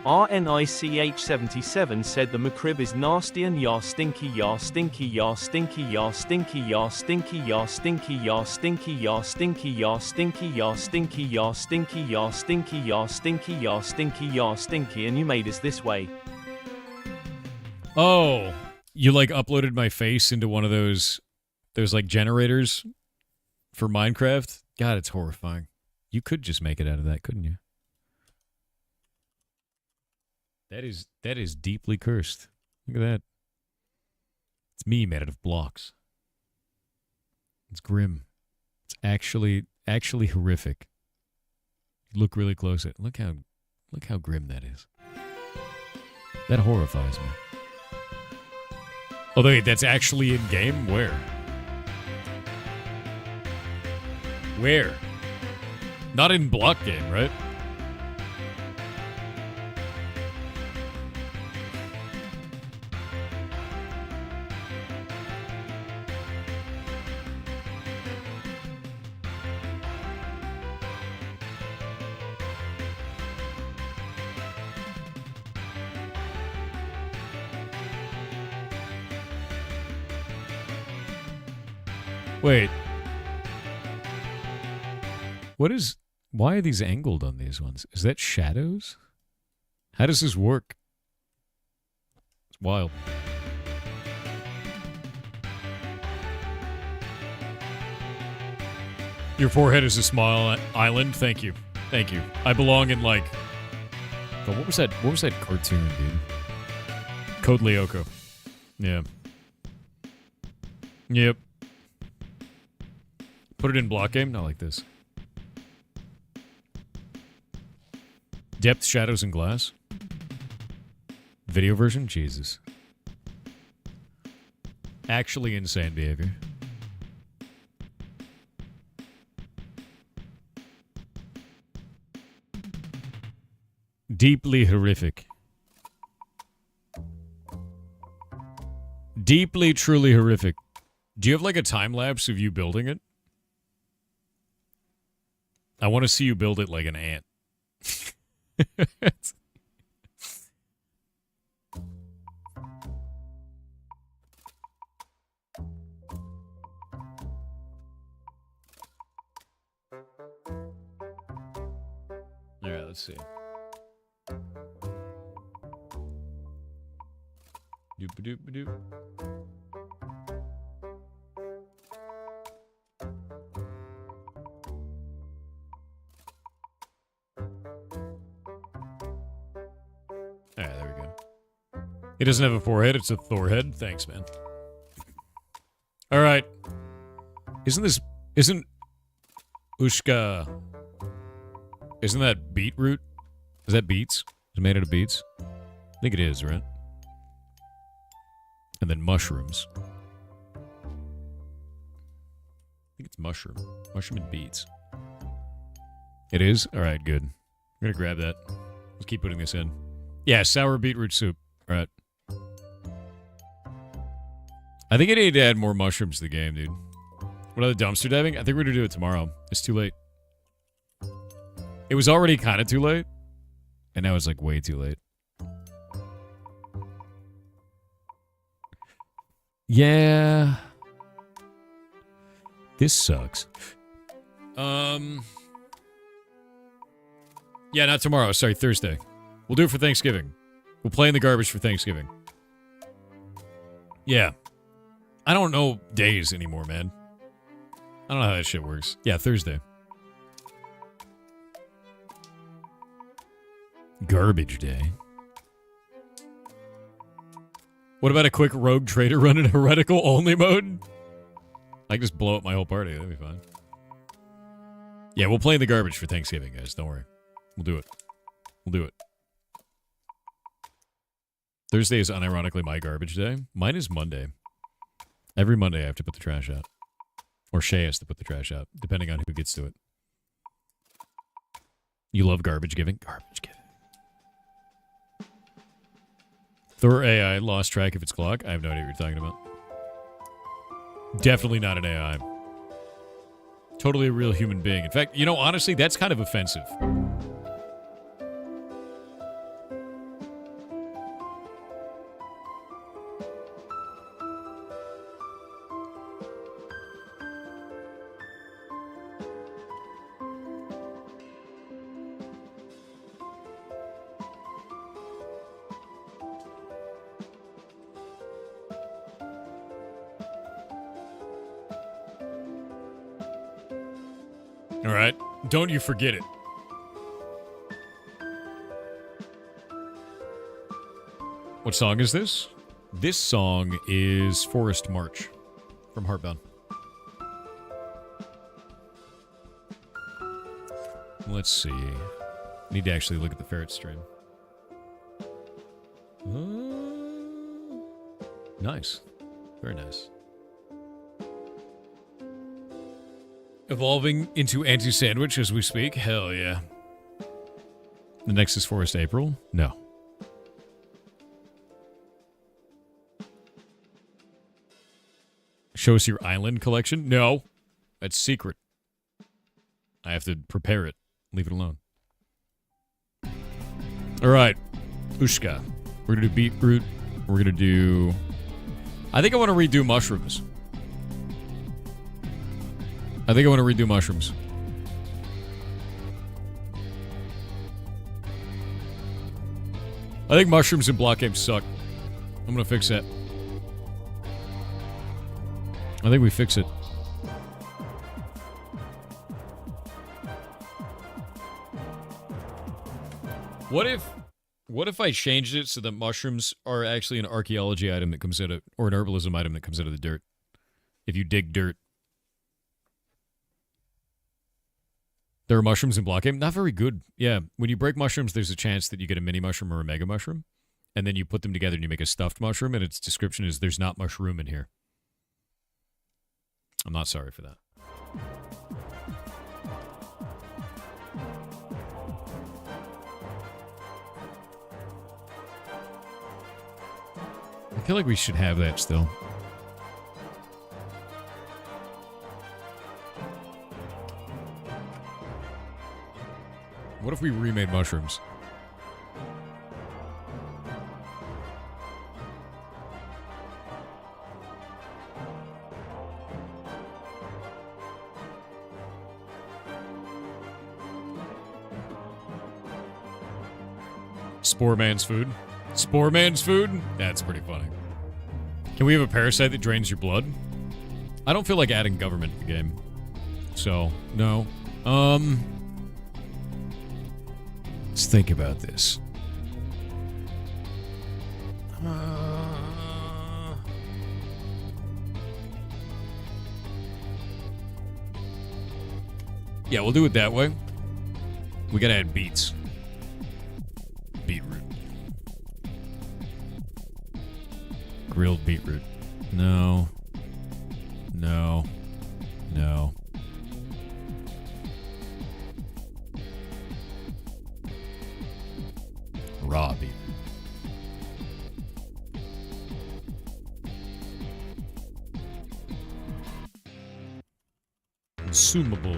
RNICH77 said the McRib is nasty and yar stinky, yar stinky, yar stinky, yar stinky, yar stinky, yar stinky, yar stinky, yar stinky, yar stinky, yar stinky, yar stinky, yar stinky, yar stinky, yar stinky, yar stinky, and you made us this way. Oh, you like uploaded my face into one of those like generators for Minecraft? God, it's horrifying. You could just make it out of that, couldn't you? That is deeply cursed. Look at that. It's me made out of blocks. It's grim. It's actually horrific. Look really close at it. Look how grim that is. That horrifies me. Oh, wait, that's actually in game? Where? Where? Not in block game, right? Wait. Why are these angled on these ones? Is that shadows? How does this work? It's wild. Your forehead is a small island. Thank you. Thank you. I belong in like... Oh, what was that cartoon, dude? Code Lyoko. Yeah. Yep. Put it in block game? Not like this. Depth, shadows, and glass. Video version? Jesus. Actually insane behavior. Deeply horrific. Deeply, truly horrific. Do you have like a time lapse of you building it? I want to see you build it like an ant. Alright, let's see. Doop-a-doop-a-doop. Alright, there we go. He doesn't have a forehead, it's a Thor head. Thanks, man. Alright. Isn't Ushka... Isn't that beetroot? Is that beets? Is it made out of beets? I think it is, right? And then mushrooms. I think it's mushroom. Mushroom and beets. It is? Alright, good. I'm gonna grab that. Let's keep putting this in. Yeah, sour beetroot soup. Alright. I think I need to add more mushrooms to the game, dude. What other dumpster diving? I think we're gonna do it tomorrow. It's too late. It was already kind of too late. And now it's like way too late. Yeah. This sucks. Yeah, not tomorrow. Sorry, Thursday. We'll do it for Thanksgiving. We'll play in the garbage for Thanksgiving. Yeah. I don't know days anymore, man. I don't know how that shit works. Yeah, Thursday. Garbage day. What about a quick rogue trader run in heretical only mode? I can just blow up my whole party. That'd be fine. Yeah, we'll play in the garbage for Thanksgiving, guys. Don't worry. We'll do it. We'll do it. Thursday is unironically my garbage day. Mine is Monday. Every Monday I have to put the trash out. Or Shay has to put the trash out, depending on who gets to it. You love garbage giving? Garbage giving. Thor AI lost track of its clock. I have no idea what you're talking about. Definitely not an AI. Totally a real human being. In fact, you know, honestly, that's kind of offensive. All right. Don't you forget it. What song is this? This song is Forest March from Heartbound. Let's see. I need to actually look at the ferret stream. Nice. Very nice. Evolving into anti-sandwich as we speak? Hell yeah. The next is Forest April? No. Show us your island collection? No. That's secret. I have to prepare it. Leave it alone. Alright. Ushka. We're gonna do beetroot. We're gonna do... I think I want to redo mushrooms. I think I want to redo mushrooms. I think mushrooms in block games suck. I'm going to fix that. I think we fix it. What if I changed it so that mushrooms are actually an archaeology item that comes out of, or an herbalism item that comes out of the dirt? If you dig dirt. There are mushrooms in block game? Not very good. Yeah, when you break mushrooms, there's a chance that you get a mini mushroom or a mega mushroom. And then you put them together and you make a stuffed mushroom, and its description is, there's not mushroom in here. I'm not sorry for that. I feel like we should have that still. What if we remade mushrooms? Spore Man's food? Spore Man's food? That's pretty funny. Can we have a parasite that drains your blood? I don't feel like adding government to the game. So, no. Let's think about this. Yeah, we'll do it that way. We gotta add beets. Beetroot. Grilled beetroot. No. No. No. Raw beetroot. Consumable.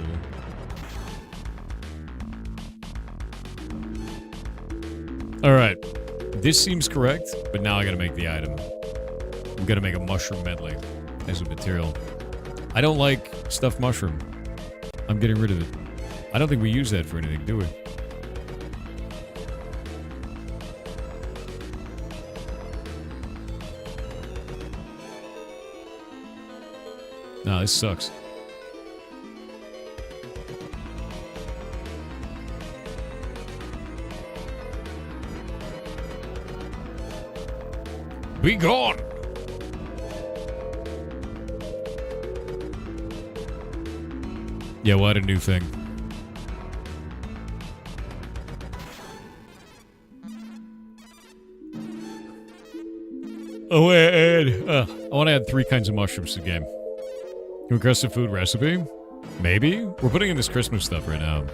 All right. This seems correct, but now I gotta make the item. We gotta make a mushroom medley as a material. I don't like stuffed mushroom. I'm getting rid of it. I don't think we use that for anything, do we? No, this sucks. Be gone! Yeah, we'll add a new thing. Oh, I want to add 3 kinds of mushrooms to the game. Aggressive food recipe? Maybe? We're putting in this Christmas stuff right now.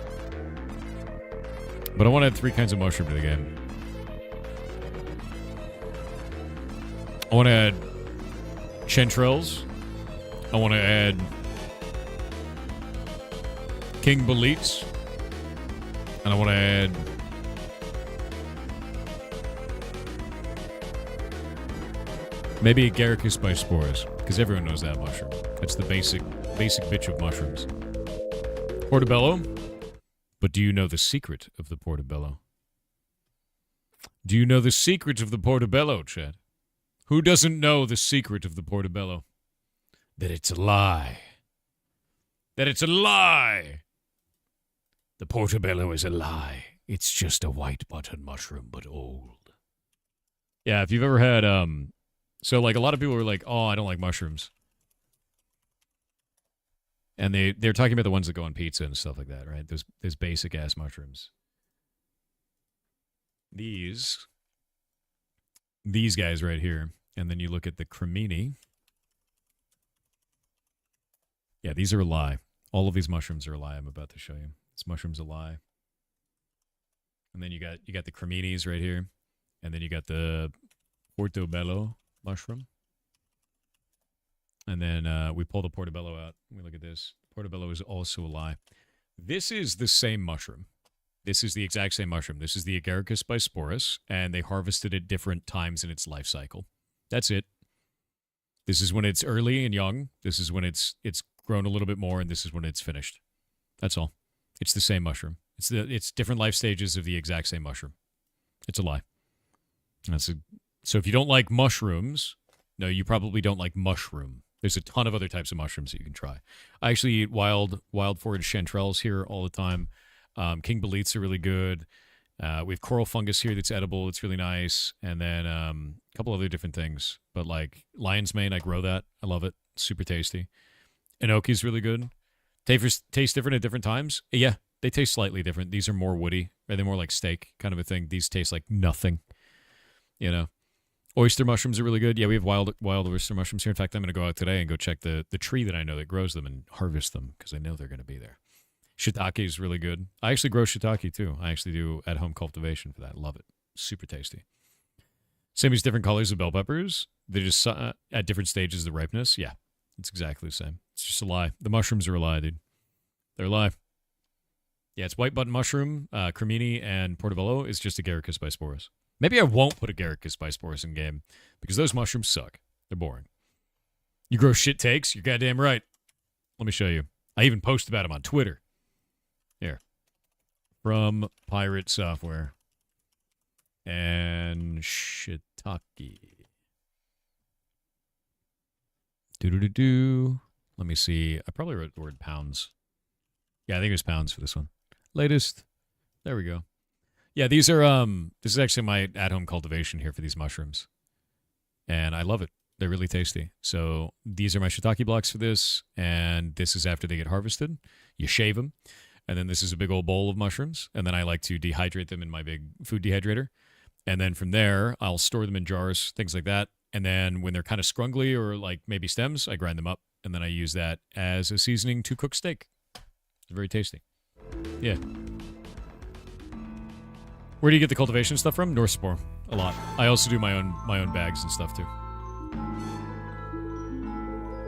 But I want to add 3 kinds of mushroom to the game. I want to add chanterelles. I want to add king boletes. And I want to add maybe agaricus bisporus, because everyone knows that mushroom. It's the basic bitch of mushrooms. Portobello. But do you know the secret of the portobello? Do you know the secret of the portobello, Chad? Who doesn't know the secret of the portobello? That it's a lie. That it's a lie. The portobello is a lie. It's just a white button mushroom, but old. Yeah, if you've ever had, so like a lot of people are like, oh, I don't like mushrooms. And they're talking about the ones that go on pizza and stuff like that, right? Those basic ass mushrooms. These guys right here. And then you look at the cremini. Yeah, these are a lie. All of these mushrooms are a lie I'm about to show you. This mushroom's a lie. And then you got the creminis right here. And then you got the portobello mushroom. And then we pull the portobello out. Let me look at this. Portobello is also a lie. This is the same mushroom. This is the exact same mushroom. This is the agaricus bisporus, and they harvested it different times in its life cycle. That's it. This is when it's early and young. This is when it's grown a little bit more, and this is when it's finished. That's all. It's the same mushroom. It's different life stages of the exact same mushroom. It's a lie. So if you don't like mushrooms, no, you probably don't like mushroom. There's a ton of other types of mushrooms that you can try. I actually eat wild forage chanterelles here all the time. King boletes are really good. We have coral fungus here that's edible. It's really nice. And then a couple other different things. But like lion's mane, I grow that. I love it. Super tasty. Enoki's really good. Taste different at different times. Yeah, they taste slightly different. These are more woody. They're more like steak kind of a thing. These taste like nothing. You know. Oyster mushrooms are really good. Yeah, we have wild oyster mushrooms here. In fact, I'm going to go out today and go check the tree that I know that grows them and harvest them because I know they're going to be there. Shiitake is really good. I actually grow shiitake too. I actually do at-home cultivation for that. Love it. Super tasty. Same as different colors of bell peppers. They're just at different stages of the ripeness. Yeah, it's exactly the same. It's just a lie. The mushrooms are a lie, dude. They're a lie. Yeah, it's white button mushroom, cremini, and portobello is just agaricus bisporus. Maybe I won't put agaricus bisporus in game because those mushrooms suck. They're boring. You grow shit takes? You're goddamn right. Let me show you. I even post about them on Twitter. Here. From Pirate Software. And shiitake. Do. Let me see. I probably wrote the word pounds. Yeah, I think it was pounds for this one. Latest. There we go. Yeah, these are, this is actually my at-home cultivation here for these mushrooms. And I love it. They're really tasty. So these are my shiitake blocks for this, and this is after they get harvested. You shave them, and then this is a big old bowl of mushrooms, and then I like to dehydrate them in my big food dehydrator. And then from there, I'll store them in jars, things like that. And then when they're kind of scrungly or like maybe stems, I grind them up, and then I use that as a seasoning to cook steak. It's very tasty. Yeah. Where do you get the cultivation stuff from? Northspore. A lot. I also do my own bags and stuff too.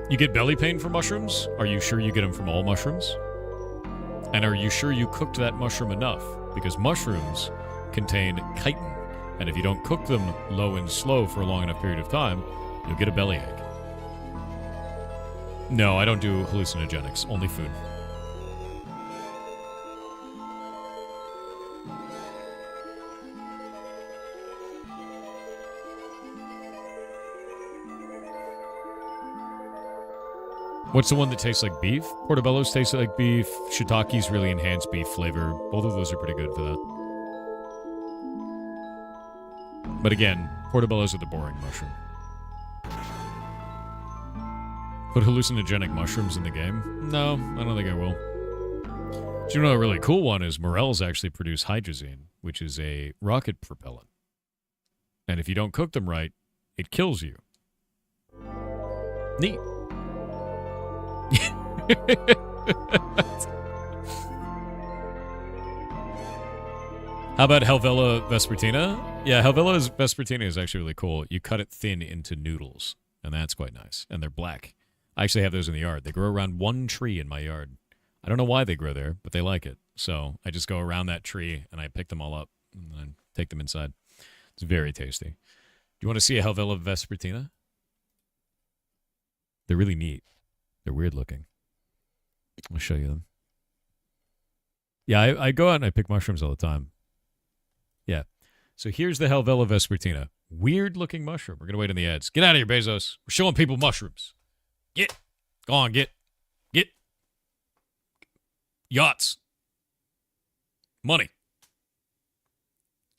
You get belly pain from mushrooms? Are you sure you get them from all mushrooms? And are you sure you cooked that mushroom enough? Because mushrooms contain chitin, and if you don't cook them low and slow for a long enough period of time, you'll get a bellyache. No, I don't do hallucinogenics. Only food. What's the one that tastes like beef? Portobello's taste like beef. Shiitake's really enhanced beef flavor. Both of those are pretty good for that. But again, portobellos are the boring mushroom. Put hallucinogenic mushrooms in the game? No, I don't think I will. But you know, a really cool one is morels actually produce hydrazine, which is a rocket propellant. And if you don't cook them right, it kills you. Neat. How about Helvella vespertina? Yeah, Helvella vespertina is actually really cool. You cut it thin into noodles, and that's quite nice. And they're black. I actually have those in the yard. They grow around one tree in my yard. I don't know why they grow there, but they like it. So I just go around that tree, and I pick them all up, and then take them inside. It's very tasty. Do you want to see a Helvella vespertina? They're really neat. They're weird looking. I'll show you them. Yeah, I go out and I pick mushrooms all the time. Yeah. So here's the Helvella vespertina. Weird looking mushroom. We're going to wait on the ads. Get out of here, Bezos. We're showing people mushrooms. Get. Go on, get. Get. Yachts. Money.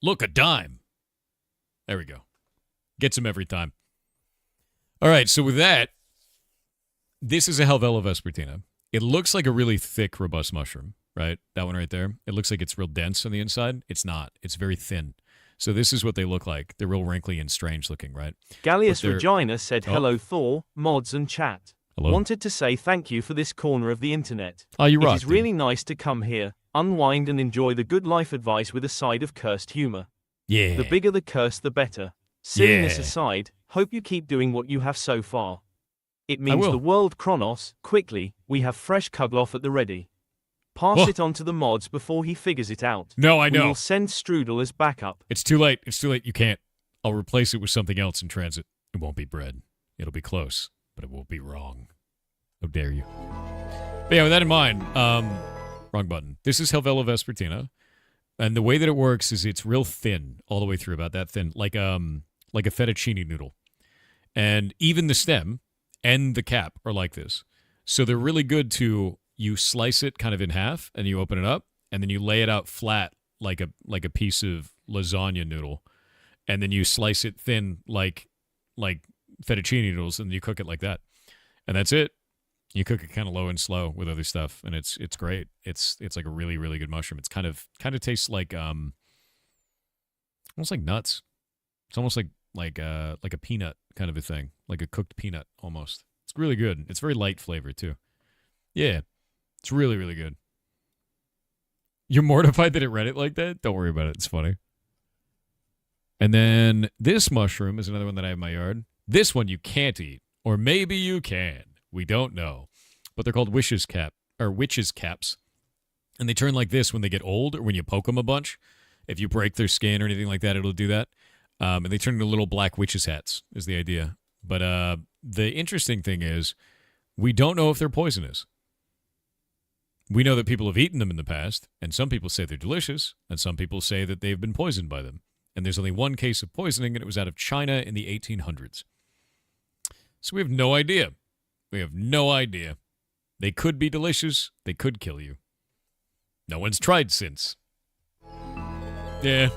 Look, a dime. There we go. Gets them every time. All right, so with that, this is a Helvella vespertina. It looks like a really thick, robust mushroom, right? That one right there. It looks like it's real dense on the inside. It's not. It's very thin. So this is what they look like. They're real wrinkly and strange looking, right? Gallius Regina said, hello Thor, mods and chat. Hello. Wanted to say thank you for this corner of the internet. Oh, you rock, It is really nice to come here, unwind and enjoy the good life advice with a side of cursed humor. Yeah. The bigger the curse, the better. Silliness aside, hope you keep doing what you have so far. It means the world Kronos, quickly, we have fresh Kugloff at the ready. Pass it on to the mods before he figures it out. No, I know. We will send Strudel as backup. It's too late. It's too late. You can't. I'll replace it with something else in transit. It won't be bread. It'll be close, but it won't be wrong. How dare you. But yeah, with that in mind, wrong button. This is Helvella vespertina, and the way that it works is it's real thin all the way through, about that thin, like a fettuccine noodle. And even the stem and the cap are like this. So they're really good to, you slice it kind of in half and you open it up and then you lay it out flat like a piece of lasagna noodle. And then you slice it thin like fettuccine noodles and you cook it like that. And that's it. You cook it kind of low and slow with other stuff, and it's great. It's like a really, really good mushroom. It's kind of tastes like almost like nuts. It's almost like a peanut kind of a thing, like a cooked peanut almost. It's really good. It's very light flavor too. Yeah, it's really, really good. You're mortified that it read it like that? Don't worry about it. It's funny. And then this mushroom is another one that I have in my yard. This one you can't eat, or maybe you can. We don't know. But they're called witch's caps. And they turn like this when they get old or when you poke them a bunch. If you break their skin or anything like that, it'll do that. And they turn into little black witches' hats is the idea. But the interesting thing is we don't know if they're poisonous. We know that people have eaten them in the past, and some people say they're delicious, and some people say that they've been poisoned by them. And there's only one case of poisoning, and it was out of China in the 1800s. So we have no idea. We have no idea. They could be delicious. They could kill you. No one's tried since. Yeah.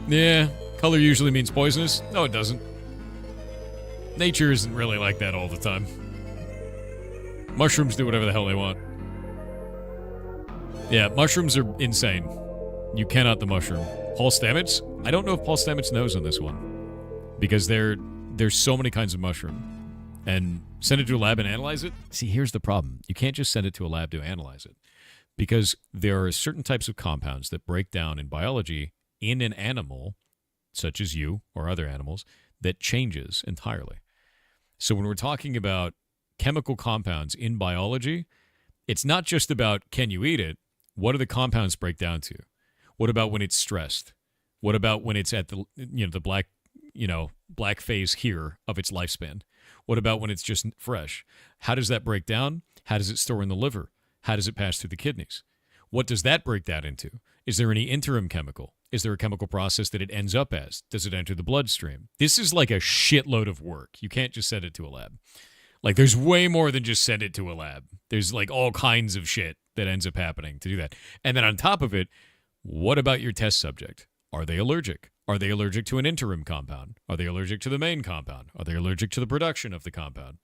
Yeah. Color usually means poisonous. No, it doesn't. Nature isn't really like that all the time. Mushrooms do whatever the hell they want. Yeah, mushrooms are insane. You cannot the mushroom. Paul Stamets? I don't know if Paul Stamets knows on this one. Because there's so many kinds of mushroom. And send it to a lab and analyze it? See, here's the problem. You can't just send it to a lab to analyze it. Because there are certain types of compounds that break down in biology in an animal, such as you or other animals, that changes entirely. So when we're talking about chemical compounds in biology, it's not just about can you eat it, what do the compounds break down to? What about when it's stressed? What about when it's at the black phase here of its lifespan? What about when it's just fresh? How does that break down? How does it store in the liver? How does it pass through the kidneys? What does that break that into? Is there any interim chemical? Is there a chemical process that it ends up as? Does it enter the bloodstream? This is like a shitload of work. You can't just send it to a lab. Like, there's way more than just send it to a lab. There's, like, all kinds of shit that ends up happening to do that. And then on top of it, what about your test subject? Are they allergic? Are they allergic to an interim compound? Are they allergic to the main compound? Are they allergic to the production of the compound?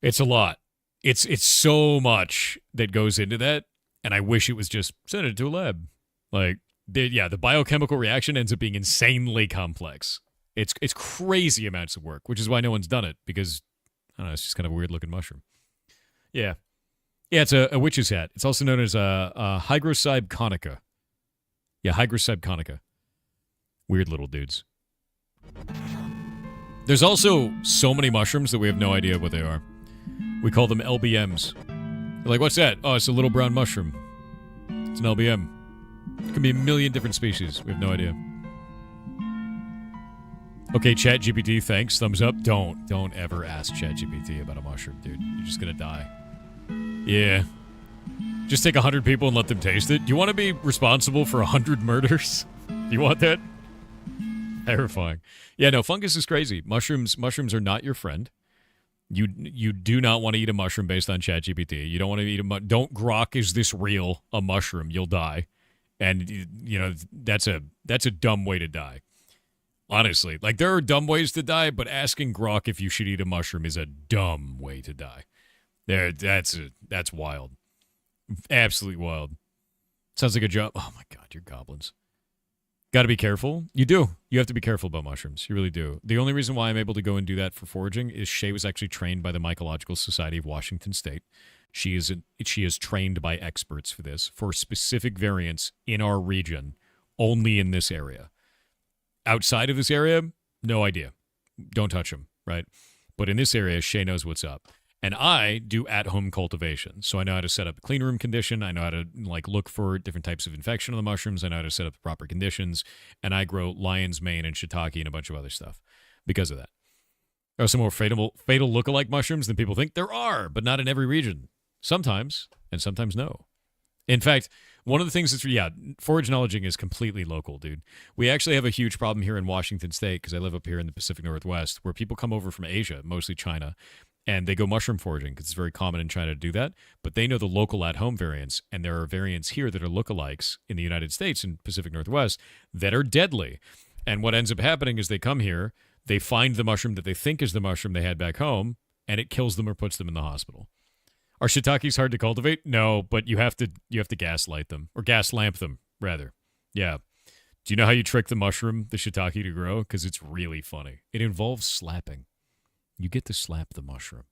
It's a lot. It's so much that goes into that, and I wish it was just send it to a lab. Like, the biochemical reaction ends up being insanely complex. It's crazy amounts of work, which is why no one's done it, because, I don't know, it's just kind of a weird-looking mushroom. Yeah. Yeah, it's a witch's hat. It's also known as a Hygrocybe conica. Yeah, Hygrocybe conica. Weird little dudes. There's also so many mushrooms that we have no idea what they are. We call them LBMs. You're like, what's that? Oh, it's a little brown mushroom. It's an LBM. It can be a million different species. We have no idea. Okay, ChatGPT, thanks. Thumbs up. Don't ever ask ChatGPT about a mushroom, dude. You're just gonna die. Yeah. Just take 100 people and let them taste it. Do you want to be responsible for 100 murders? Do you want that? Terrifying. Yeah, no, fungus is crazy. Mushrooms are not your friend. You do not want to eat a mushroom based on ChatGPT. You don't want to eat don't grok, is this real? A mushroom, you'll die. And that's a dumb way to die. Honestly, like, there are dumb ways to die, but asking grok if you should eat a mushroom is a dumb way to die. That's wild. Absolutely wild. Sounds like a job. Oh my God, you're goblins. Got to be careful. You do. You have to be careful about mushrooms. You really do. The only reason why I'm able to go and do that for foraging is Shay was actually trained by the Mycological Society of Washington State. She is trained by experts for this, for specific variants in our region, only in this area. Outside of this area, no idea. Don't touch them, right? But in this area, Shay knows what's up. And I do at-home cultivation. So I know how to set up a clean room condition. I know how to look for different types of infection on the mushrooms. I know how to set up the proper conditions. And I grow lion's mane and shiitake and a bunch of other stuff because of that. There are some more fatal lookalike mushrooms than people think. There are, but not in every region. Sometimes, and sometimes no. In fact, one of the things forage knowledging is completely local, dude. We actually have a huge problem here in Washington State, because I live up here in the Pacific Northwest, where people come over from Asia, mostly China, and they go mushroom foraging, because it's very common in China to do that. But they know the local at-home variants, and there are variants here that are lookalikes in the United States and Pacific Northwest that are deadly. And what ends up happening is they come here, they find the mushroom that they think is the mushroom they had back home, and it kills them or puts them in the hospital. Are shiitakes hard to cultivate? No, but you have to gaslight them, or gas lamp them, rather. Yeah. Do you know how you trick the mushroom, the shiitake, to grow? Because it's really funny. It involves slapping. You get to slap the mushroom.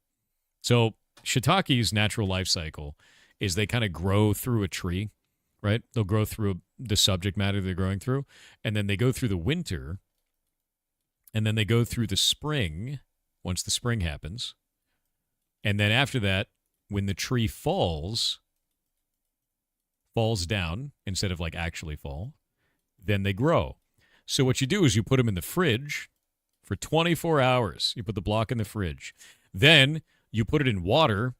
So shiitake's natural life cycle is they kind of grow through a tree, right? They'll grow through the subject matter they're growing through, and then they go through the winter, and then they go through the spring once the spring happens. And then after that, when the tree falls down instead of like actually fall, then they grow. So what you do is you put them in the fridge for 24 hours. You put the block in the fridge. Then you put it in water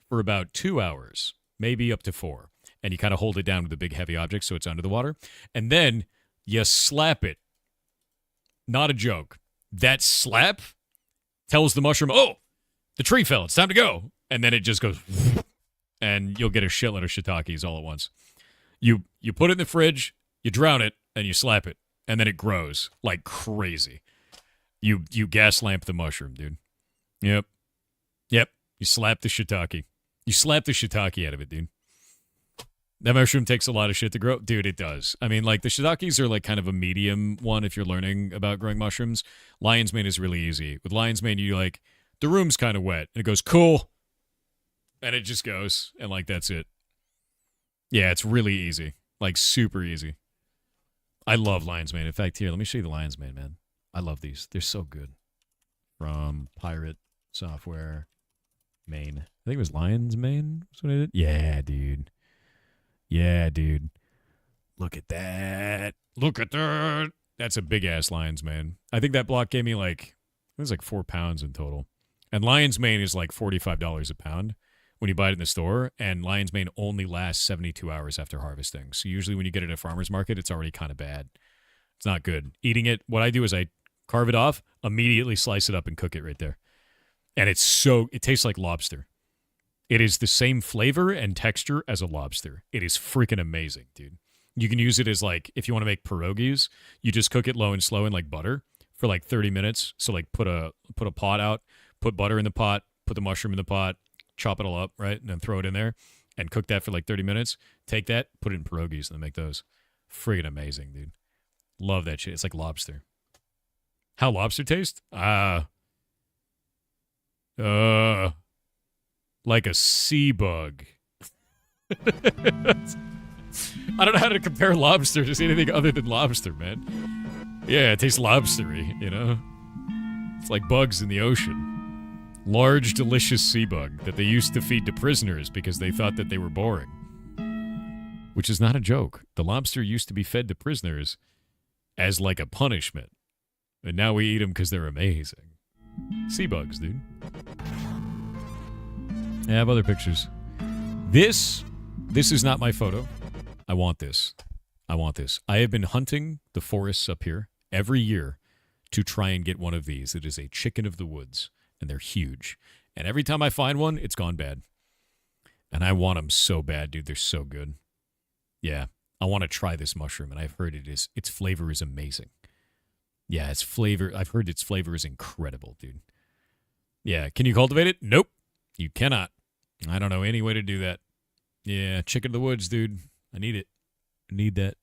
for about 2 hours, maybe up to 4. And you kind of hold it down with a big heavy object so it's under the water. And then you slap it. Not a joke. That slap tells the mushroom, oh, the tree fell. It's time to go. And then it just goes, and you'll get a shitload of shiitakes all at once. You put it in the fridge, you drown it, and you slap it, and then it grows like crazy. You gas lamp the mushroom, dude. Yep. You slap the shiitake. You slap the shiitake out of it, dude. That mushroom takes a lot of shit to grow. Dude, it does. I mean, like, the shiitakes are like kind of a medium one if you're learning about growing mushrooms. Lion's mane is really easy. With lion's mane, you like, the room's kind of wet. And it goes, cool. And it just goes, and like, that's it. Yeah, it's really easy. Like, super easy. I love lion's mane. In fact, here, let me show you the lion's mane, man. I love these. They're so good. From Pirate Software Mane. I think it was lion's mane. That's what I did. Yeah, dude. Yeah, dude. Look at that. Look at that. That's a big-ass lion's mane. I think that block gave me like, it was like 4 pounds in total. And lion's mane is like $45 a pound when you buy it in the store, and lion's mane only lasts 72 hours after harvesting. So usually when you get it at a farmer's market, it's already kind of bad. It's not good. Eating it, what I do is I carve it off, immediately slice it up and cook it right there. And it tastes like lobster. It is the same flavor and texture as a lobster. It is freaking amazing, dude. You can use it as like, if you want to make pierogies, you just cook it low and slow in like butter for like 30 minutes. So like put a pot out, put butter in the pot, put the mushroom in the pot, chop it all up, right? And then throw it in there and cook that for like 30 minutes. Take that, put it in pierogies, and then make those. Friggin' amazing, dude. Love that shit. It's like lobster. How lobster taste? Like a sea bug. I don't know how to compare lobster to anything other than lobster, man. Yeah, it tastes lobstery, you know? It's like bugs in the ocean. Large, delicious sea bug that they used to feed to prisoners because they thought that they were boring. Which is not a joke. The lobster used to be fed to prisoners as like a punishment. And now we eat them because they're amazing. Sea bugs, dude. I have other pictures. This is not my photo. I want this. I have been hunting the forests up here every year to try and get one of these. It is a chicken of the woods, and they're huge. And every time I find one, it's gone bad. And I want them so bad, dude. They're so good. Yeah, I want to try this mushroom, and I've heard its flavor is amazing. Yeah, I've heard its flavor is incredible, dude. Yeah, can you cultivate it? Nope, you cannot. I don't know any way to do that. Yeah, chicken of the woods, dude. I need it. I need that.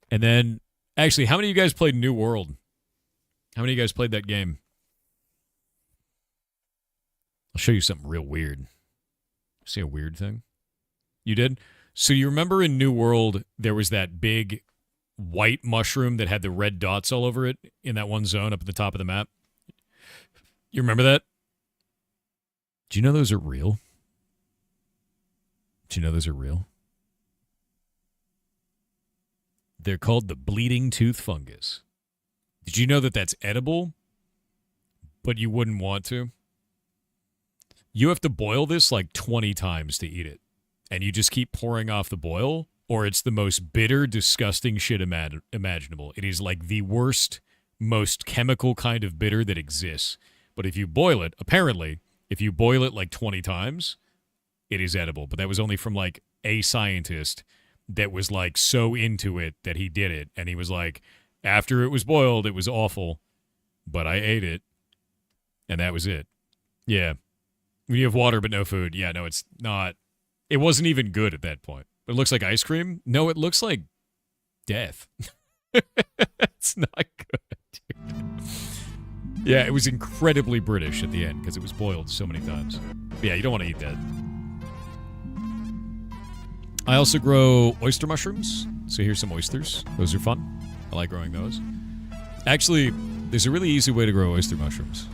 And then, actually, how many of you guys played New World? How many of you guys played that game? I'll show you something real weird. See a weird thing? You did? So you remember in New World, there was that big white mushroom that had the red dots all over it in that one zone up at the top of the map? You remember that? Do you know those are real? Do you know those are real? They're called the bleeding tooth fungus. Did you know that that's edible? but you wouldn't want to. You have to boil this like 20 times to eat it. And you just keep pouring off the boil, or it's the most bitter, disgusting shit imaginable. It is like the worst, most chemical kind of bitter that exists. But if you boil it, apparently, if you boil it like 20 times, it is edible. But that was only from like a scientist that was like so into it that he did it. And he was like, after it was boiled, it was awful, but I ate it. And that was it. Yeah. When you have water but no food, yeah, no, it's not. It wasn't even good at that point. It looks like ice cream. No, it looks like death. It's not good, dude. Yeah, it was incredibly British at the end because it was boiled so many times. But yeah, you don't want to eat that. I also grow oyster mushrooms. So here's some oysters. Those are fun. I like growing those. Actually, there's a really easy way to grow oyster mushrooms.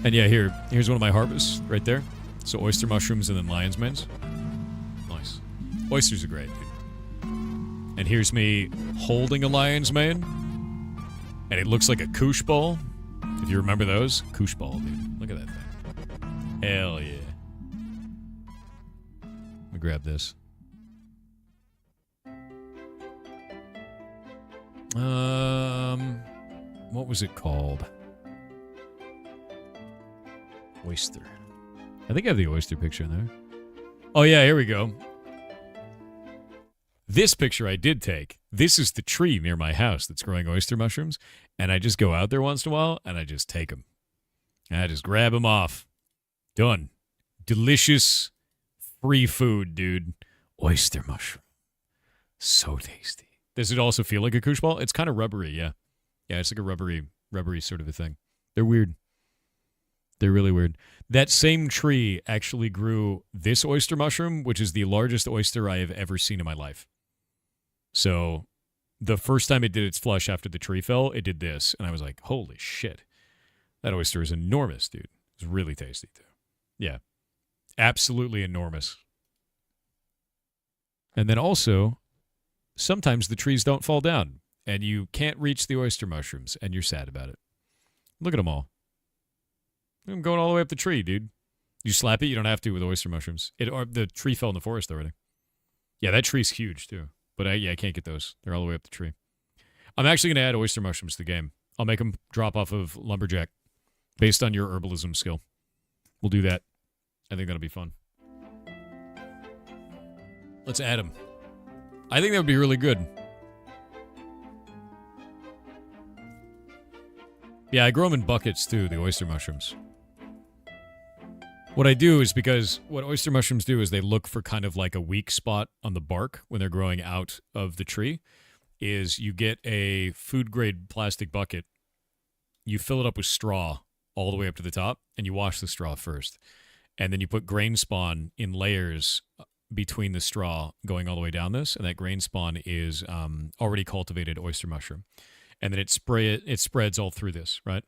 And yeah, here's one of my harvests right there. So oyster mushrooms and then lion's manes. Nice. Oysters are great, dude. And here's me holding a lion's mane. And it looks like a koosh ball. If you remember those. Koosh ball, dude. Look at that thing. Hell yeah. Let me grab this. What was it called? Oyster. I think I have the oyster picture in there. Oh yeah, here we go. This picture I did take. This is the tree near my house that's growing oyster mushrooms, and I just go out there once in a while and I just take them. And I just grab them off. Done. Delicious, free food, dude. Oyster mushroom. So tasty. Does it also feel like a koosh ball? It's kind of rubbery, yeah. Yeah, it's like a rubbery sort of a thing. They're weird. They're really weird. That same tree actually grew this oyster mushroom, which is the largest oyster I have ever seen in my life. So the first time it did its flush after the tree fell, it did this. And I was like, holy shit. That oyster is enormous, dude. It's really tasty, too. Yeah. Absolutely enormous. And then also, sometimes the trees don't fall down, and you can't reach the oyster mushrooms, and you're sad about it. Look at them all. I'm going all the way up the tree, dude. You slap it, you don't have to with oyster mushrooms. The tree fell in the forest already. Yeah, that tree's huge, too. But I can't get those. They're all the way up the tree. I'm actually going to add oyster mushrooms to the game. I'll make them drop off of Lumberjack based on your herbalism skill. We'll do that. I think that'll be fun. Let's add them. I think that would be really good. Yeah, I grow them in buckets, too, the oyster mushrooms. What I do is because what oyster mushrooms do is they look for kind of like a weak spot on the bark when they're growing out of the tree, is you get a food-grade plastic bucket, you fill it up with straw all the way up to the top, and you wash the straw first. And then you put grain spawn in layers between the straw going all the way down this, and that grain spawn is already cultivated oyster mushroom. And then it spreads all through this, right?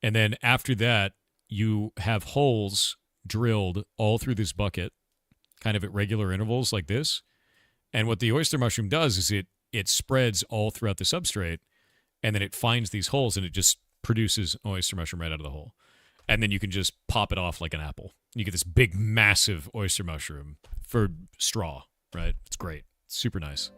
And then after that, you have holes drilled all through this bucket, kind of at regular intervals like this. And what the oyster mushroom does is it spreads all throughout the substrate, and then it finds these holes, and it just produces oyster mushroom right out of the hole. And then you can just pop it off like an apple. You get this big, massive oyster mushroom for straw, right? It's great. It's super nice.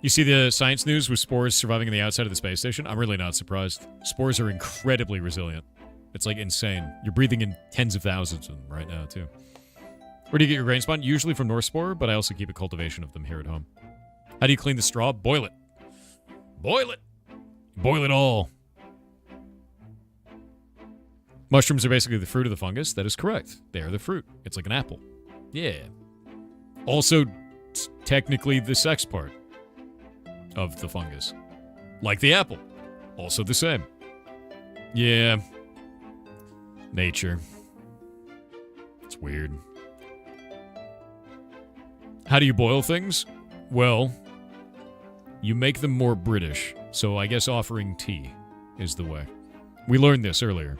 You see the science news with spores surviving on the outside of the space station? I'm really not surprised. Spores are incredibly resilient. It's like insane. You're breathing in tens of thousands of them right now, too. Where do you get your grain spawn? Usually from North Spore, but I also keep a cultivation of them here at home. How do you clean the straw? Boil it. Boil it. Boil it all. Mushrooms are basically the fruit of the fungus. That is correct. They are the fruit. It's like an apple. Yeah. Also, technically the sex part of the fungus. Like the apple. Also the same. Yeah. Nature. It's weird. How do you boil things? Well, you make them more British, so I guess offering tea is the way. We learned this earlier.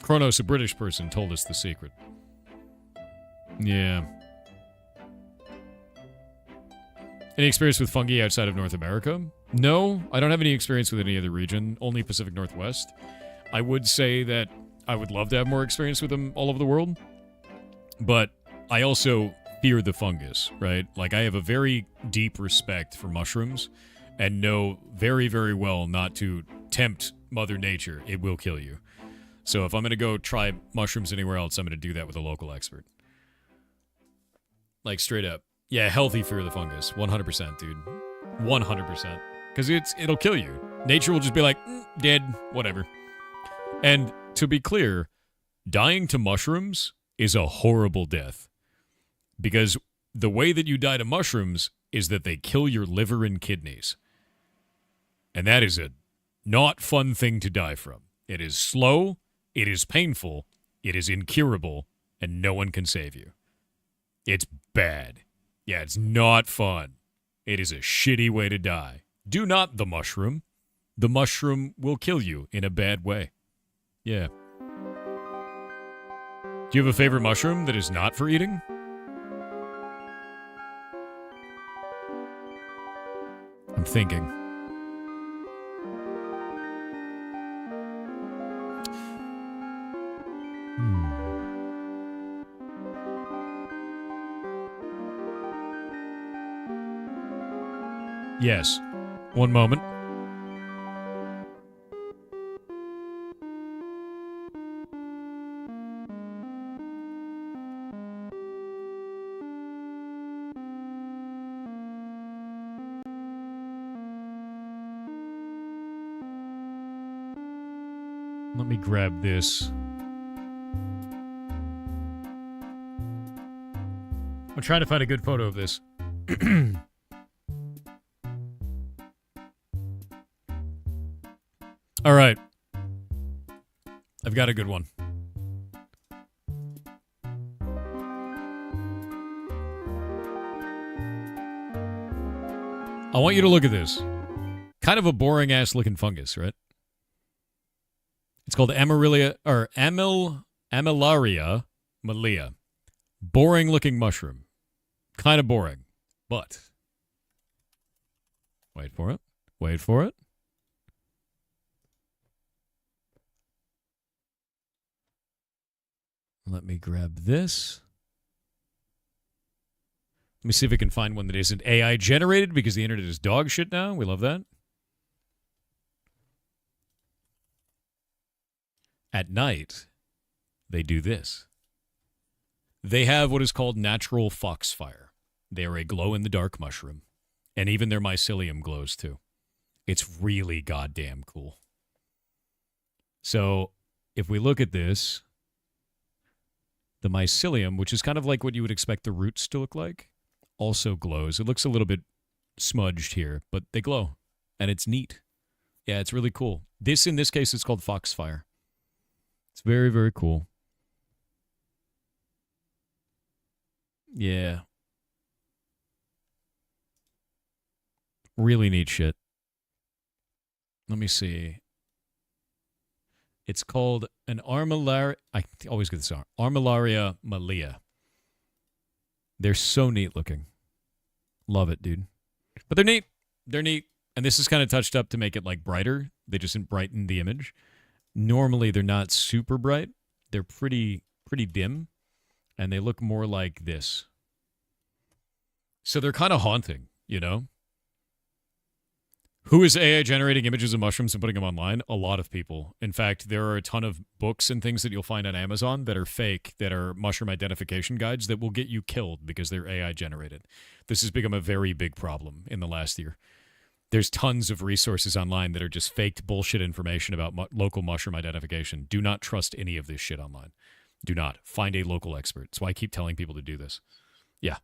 Kronos, a British person, told us the secret. Yeah. Any experience with fungi outside of North America? No, I don't have any experience with any other region, only Pacific Northwest. I would say that I would love to have more experience with them all over the world, but I also fear the fungus, right? Like, I have a very deep respect for mushrooms and know very, very well not to tempt Mother Nature. It will kill you. So if I'm going to go try mushrooms anywhere else, I'm going to do that with a local expert. Like, straight up. Yeah, healthy fear of the fungus. 100%, dude. 100%. Because it'll kill you. Nature will just be like, dead, whatever. And to be clear, dying to mushrooms is a horrible death. Because the way that you die to mushrooms is that they kill your liver and kidneys. And that is a not fun thing to die from. It is slow, it is painful, it is incurable, and no one can save you. It's bad. Yeah, it's not fun. It is a shitty way to die. Do not the mushroom. The mushroom will kill you in a bad way. Yeah. Do you have a favorite mushroom that is not for eating? I'm thinking. Yes. One moment. Let me grab this. I'm trying to find a good photo of this. All right. I've got a good one. I want you to look at this. Kind of a boring-ass looking fungus, right? It's called Amarillaria Malea. Boring-looking mushroom. Kind of boring. But. Wait for it. Wait for it. Let me grab this. Let me see if I can find one that isn't AI generated because the internet is dog shit now. We love that. At night, they do this. They have what is called natural foxfire. They are a glow-in-the-dark mushroom. And even their mycelium glows, too. It's really goddamn cool. So, if we look at this, the mycelium, which is kind of like what you would expect the roots to look like, also glows. It looks a little bit smudged here, but they glow. And it's neat. Yeah, it's really cool. This, in this case, is called foxfire. It's very, very cool. Yeah. Really neat shit. Let me see. It's called an Armillaria. I always get this wrong. Armillaria Malea. They're so neat looking. Love it, dude. But they're neat. They're neat. And this is kind of touched up to make it like brighter. They just brighten the image. Normally, they're not super bright. They're pretty dim. And they look more like this. So they're kind of haunting, you know? Who is AI generating images of mushrooms and putting them online? A lot of people. In fact, there are a ton of books and things that you'll find on Amazon that are fake, that are mushroom identification guides that will get you killed because they're AI generated. This has become a very big problem in the last year. There's tons of resources online that are just faked bullshit information about local mushroom identification. Do not trust any of this shit online. Do not. Find a local expert. That's why I keep telling people to do this. Yeah.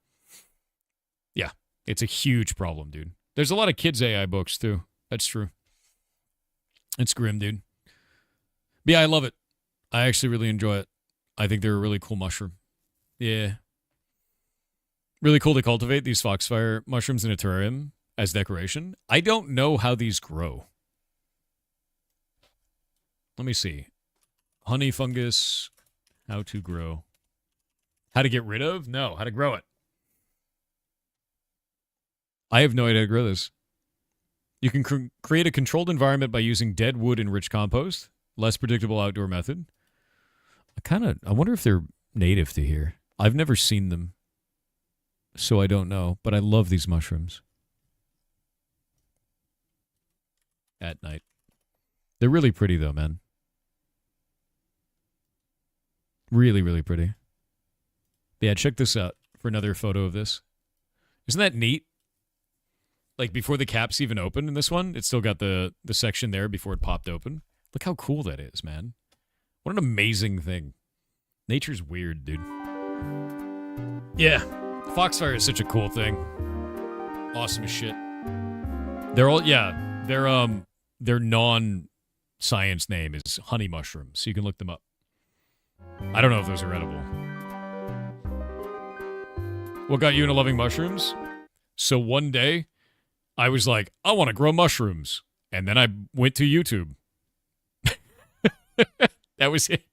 Yeah. It's a huge problem, dude. There's a lot of kids' AI books, too. That's true. It's grim, dude. But yeah, I love it. I actually really enjoy it. I think they're a really cool mushroom. Yeah. Really cool to cultivate these foxfire mushrooms in a terrarium as decoration. I don't know how these grow. Let me see. Honey fungus. How to grow. How to get rid of? No, how to grow it. I have no idea how to grow this. You can create a controlled environment by using dead wood and rich compost. Less predictable outdoor method. I wonder if they're native to here. I've never seen them, so I don't know. But I love these mushrooms. At night. They're really pretty, though, man. Really, really pretty. Yeah, check this out for another photo of this. Isn't that neat? Like, before the cap's even open in this one, it's still got the section there before it popped open. Look how cool that is, man. What an amazing thing. Nature's weird, dude. Yeah. Foxfire is such a cool thing. Awesome as shit. Their non-science name is honey mushrooms, so you can look them up. I don't know if those are edible. What got you into loving mushrooms? So one day, I was like, I want to grow mushrooms. And then I went to YouTube. That was it.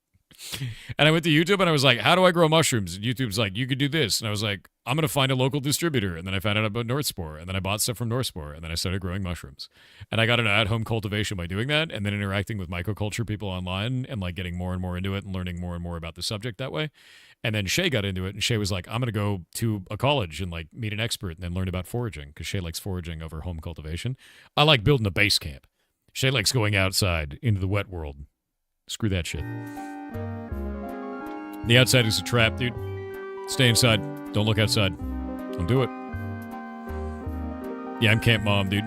And I went to YouTube and I was like, how do I grow mushrooms? And YouTube's like, you could do this. And I was like, I'm going to find a local distributor. And then I found out about North Spore. And then I bought stuff from North Spore. And then I started growing mushrooms. And I got into at-home cultivation by doing that. And then interacting with mycoculture people online and like getting more and more into it and learning more and more about the subject that way. And then Shay got into it. And Shay was like, I'm going to go to a college and like meet an expert and then learn about foraging. Because Shay likes foraging over home cultivation. I like building a base camp. Shay likes going outside into the wet world. Screw that shit. The outside is a trap, dude. Stay inside. Don't look outside. Don't do it. Yeah, I'm Camp Mom, dude.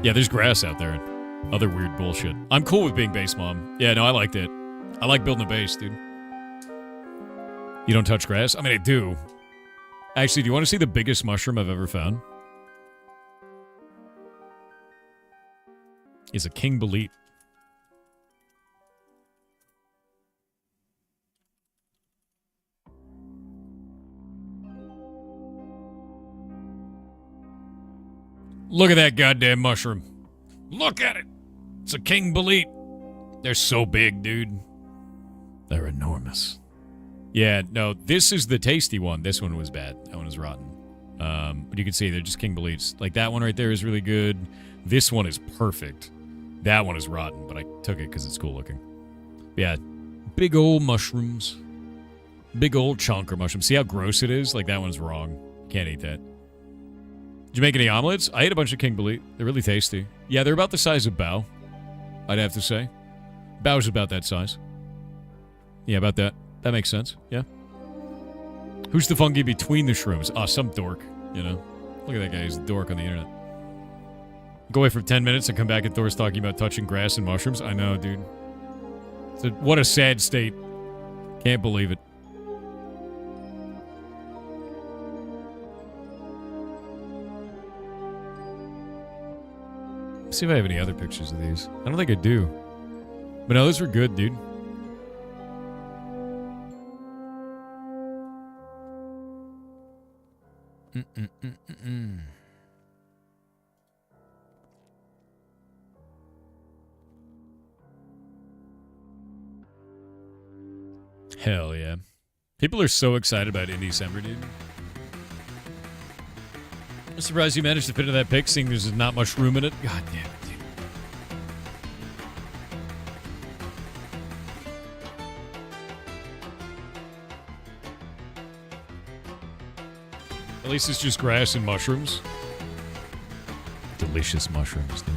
Yeah, there's grass out there and other weird bullshit. I'm cool with being base mom. Yeah, no, I liked it. I like building a base, dude. You don't touch grass? I mean, I do. Actually, do you want to see the biggest mushroom I've ever found? It's a king bolete. Look at that goddamn mushroom. Look at it. It's a king bolete. They're so big, dude. They're enormous. Yeah, no, this is the tasty one. This one was bad. That one was rotten. But you can see they're just king boletes. Like that one right there is really good. This one is perfect. That one is rotten, but I took it because it's cool looking. Yeah, big old mushrooms. Big old chonker mushrooms. See how gross it is? Like that one's wrong. Can't eat that. Did you make any omelets? I ate a bunch of king bolete. They're really tasty. Yeah, they're about the size of Bao, I'd have to say. Bao's about that size. Yeah, about that. That makes sense. Yeah. Who's the fungi between the shrooms? Oh, some dork, you know. Look at that guy. He's a dork on the internet. Go away for 10 minutes and come back and Thor's talking about touching grass and mushrooms. I know, dude. What a sad state. Can't believe it. Let's see if I have any other pictures of these. I don't think I do. But no, those were good, dude. Hell yeah. People are so excited about Indie-December, dude. I'm surprised you managed to fit into that pic, seeing there's not much room in it. God damn it, dude. At least it's just grass and mushrooms. Delicious mushrooms, dude.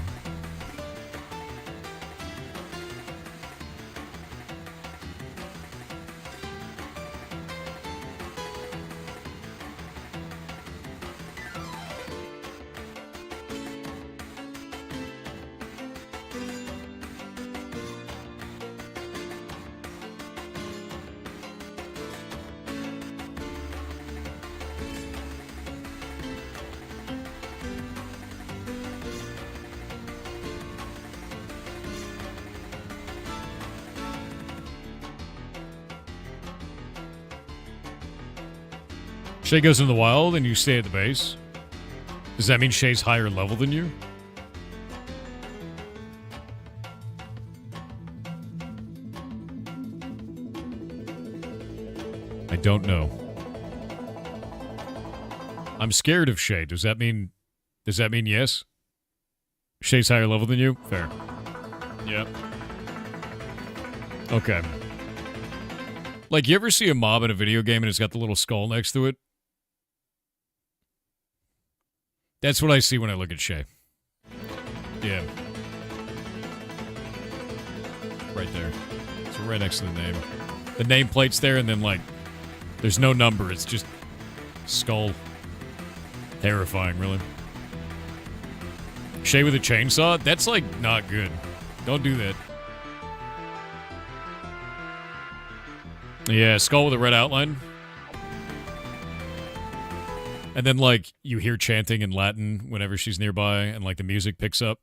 Shay goes in the wild and you stay at the base. Does that mean Shay's higher level than you? I don't know. I'm scared of Shay. Does that mean Does that mean yes? Shay's higher level than you? Fair. Yep. Okay. Like, you ever see a mob in a video game and it's got the little skull next to it? That's what I see when I look at Shay. Yeah. Right there. It's right next to the name. The nameplate's there, and then, like, there's no number. It's just skull. Terrifying, really. Shay with a chainsaw? That's, like, not good. Don't do that. Yeah, skull with a red outline. And then, like, you hear chanting in Latin whenever she's nearby, and, like, the music picks up.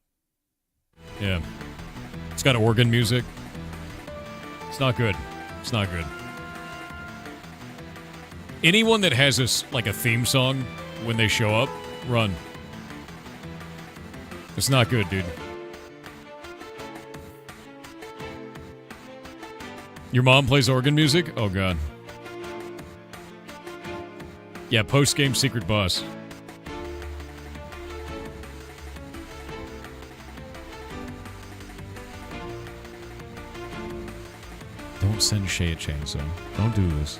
Yeah. It's got organ music. It's not good. It's not good. Anyone that has this, like, a theme song when they show up, run. It's not good, dude. Your mom plays organ music? Oh, God. Yeah, post-game secret boss. Don't send Shay a chainsaw. Don't do this.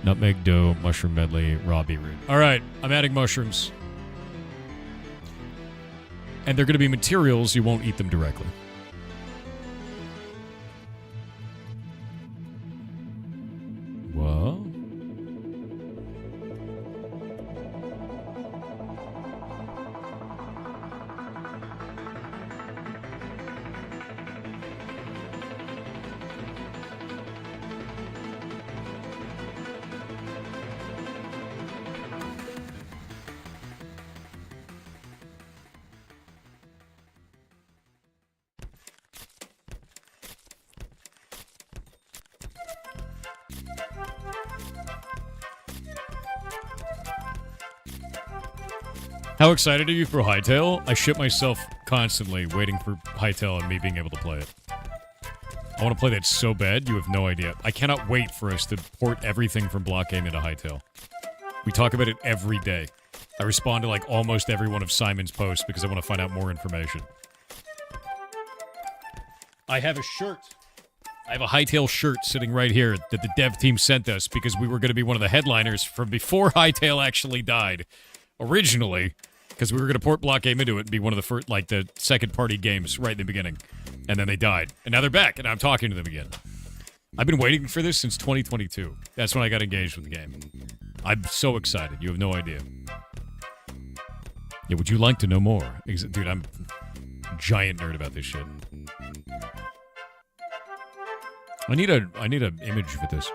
Nutmeg dough, mushroom medley, raw beetroot. All right, I'm adding mushrooms. And they're going to be materials, you won't eat them directly. What? How excited are you for Hytale? I shit myself constantly waiting for Hytale and me being able to play it. I want to play that so bad, you have no idea. I cannot wait for us to port everything from Block Game into Hytale. We talk about it every day. I respond to like almost every one of Simon's posts because I want to find out more information. I have a shirt. I have a Hytale shirt sitting right here that the dev team sent us because we were going to be one of the headliners from before Hytale actually died. Originally, because we were going to port Block Game into it and be one of the first, like, the second-party games right in the beginning. And then they died. And now they're back, and I'm talking to them again. I've been waiting for this since 2022. That's when I got engaged with the game. I'm so excited. You have no idea. Yeah, would you like to know more? Dude, I'm a giant nerd about this shit. I need a image for this.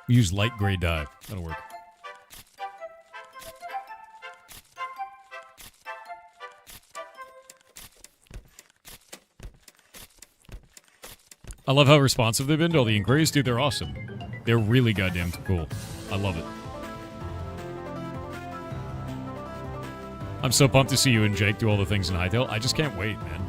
Use light gray dye. That'll work. I love how responsive they've been to all the inquiries. Dude, they're awesome. They're really goddamn cool. I love it. I'm so pumped to see you and Jake do all the things in Hytale. I just can't wait, man.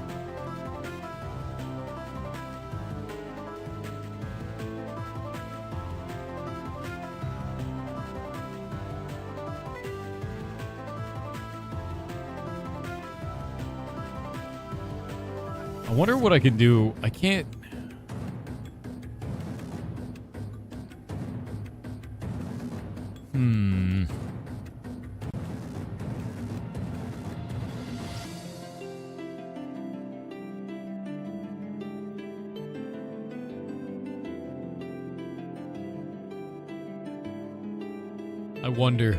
I wonder what I can do. I can't... I wonder...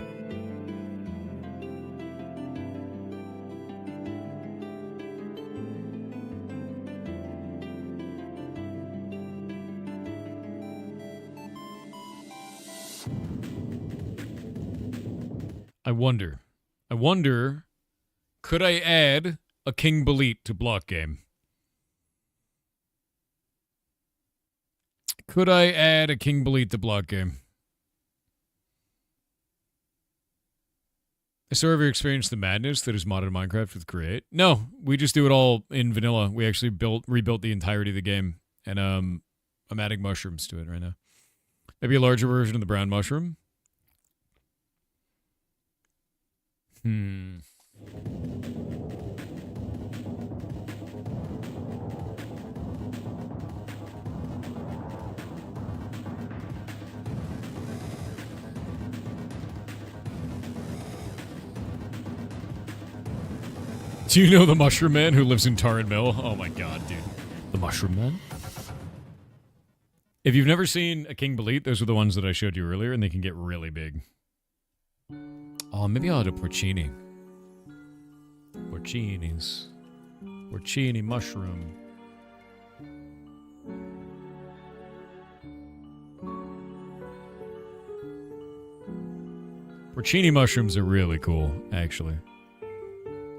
I wonder, could I add a King Belit to Block Game? Could I add a King Belit to Block Game? So have you experienced the madness that is modded Minecraft with Create? No, we just do it all in vanilla. We actually rebuilt the entirety of the game, and I'm adding mushrooms to it right now. Maybe a larger version of the brown mushroom. Do you know the Mushroom Man who lives in Tarn Mill? Oh my god, dude. The Mushroom Man? If you've never seen a King Bolete, those are the ones that I showed you earlier, and they can get really big. Oh, maybe I'll add a porcini. Porcinis. Porcini mushroom. Porcini mushrooms are really cool, actually.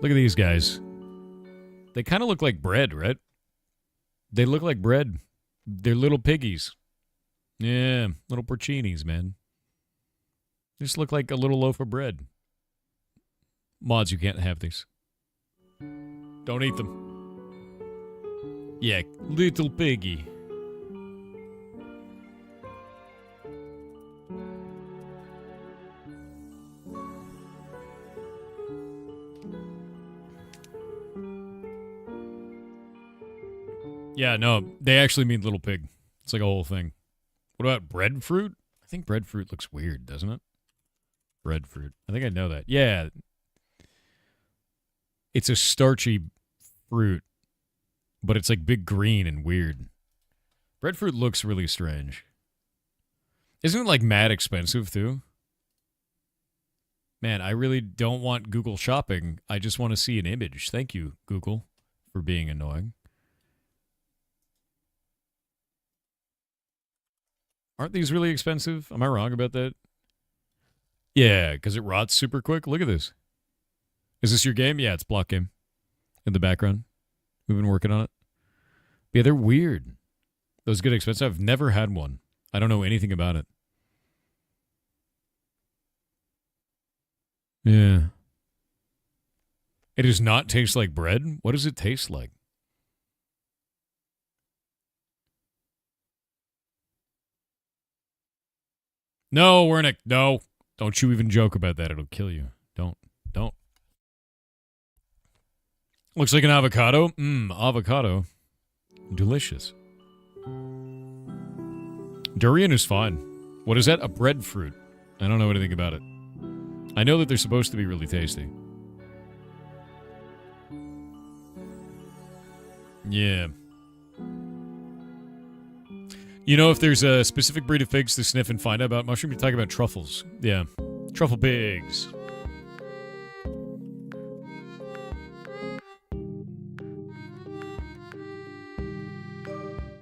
Look at these guys. They kind of look like bread, right? They look like bread. They're little piggies. Yeah, little porcinis, man. They just look like a little loaf of bread. Mods, you can't have these. Don't eat them. Yeah, little piggy. Yeah, no, they actually mean little pig. It's like a whole thing. What about breadfruit? I think breadfruit looks weird, doesn't it? Breadfruit. I think I know that. Yeah. It's a starchy fruit, but it's like big green and weird. Breadfruit looks really strange. Isn't it like mad expensive too? Man, I really don't want Google Shopping. I just want to see an image. Thank you, Google, for being annoying. Aren't these really expensive? Am I wrong about that? Yeah, because it rots super quick. Look at this. Is this your game? Yeah, it's block game. In the background. We've been working on it. But yeah, they're weird. Those get expensive. I've never had one. I don't know anything about it. Yeah. It does not taste like bread? What does it taste like? No, Wernick, no. Don't you even joke about that. It'll kill you. Don't. Looks like an avocado. Avocado. Delicious. Durian is fine. What is that? A breadfruit. I don't know anything about it. I know that they're supposed to be really tasty. Yeah. You know, if there's a specific breed of pigs to sniff and find out about mushroom, you're talking about truffles. Yeah. Truffle pigs.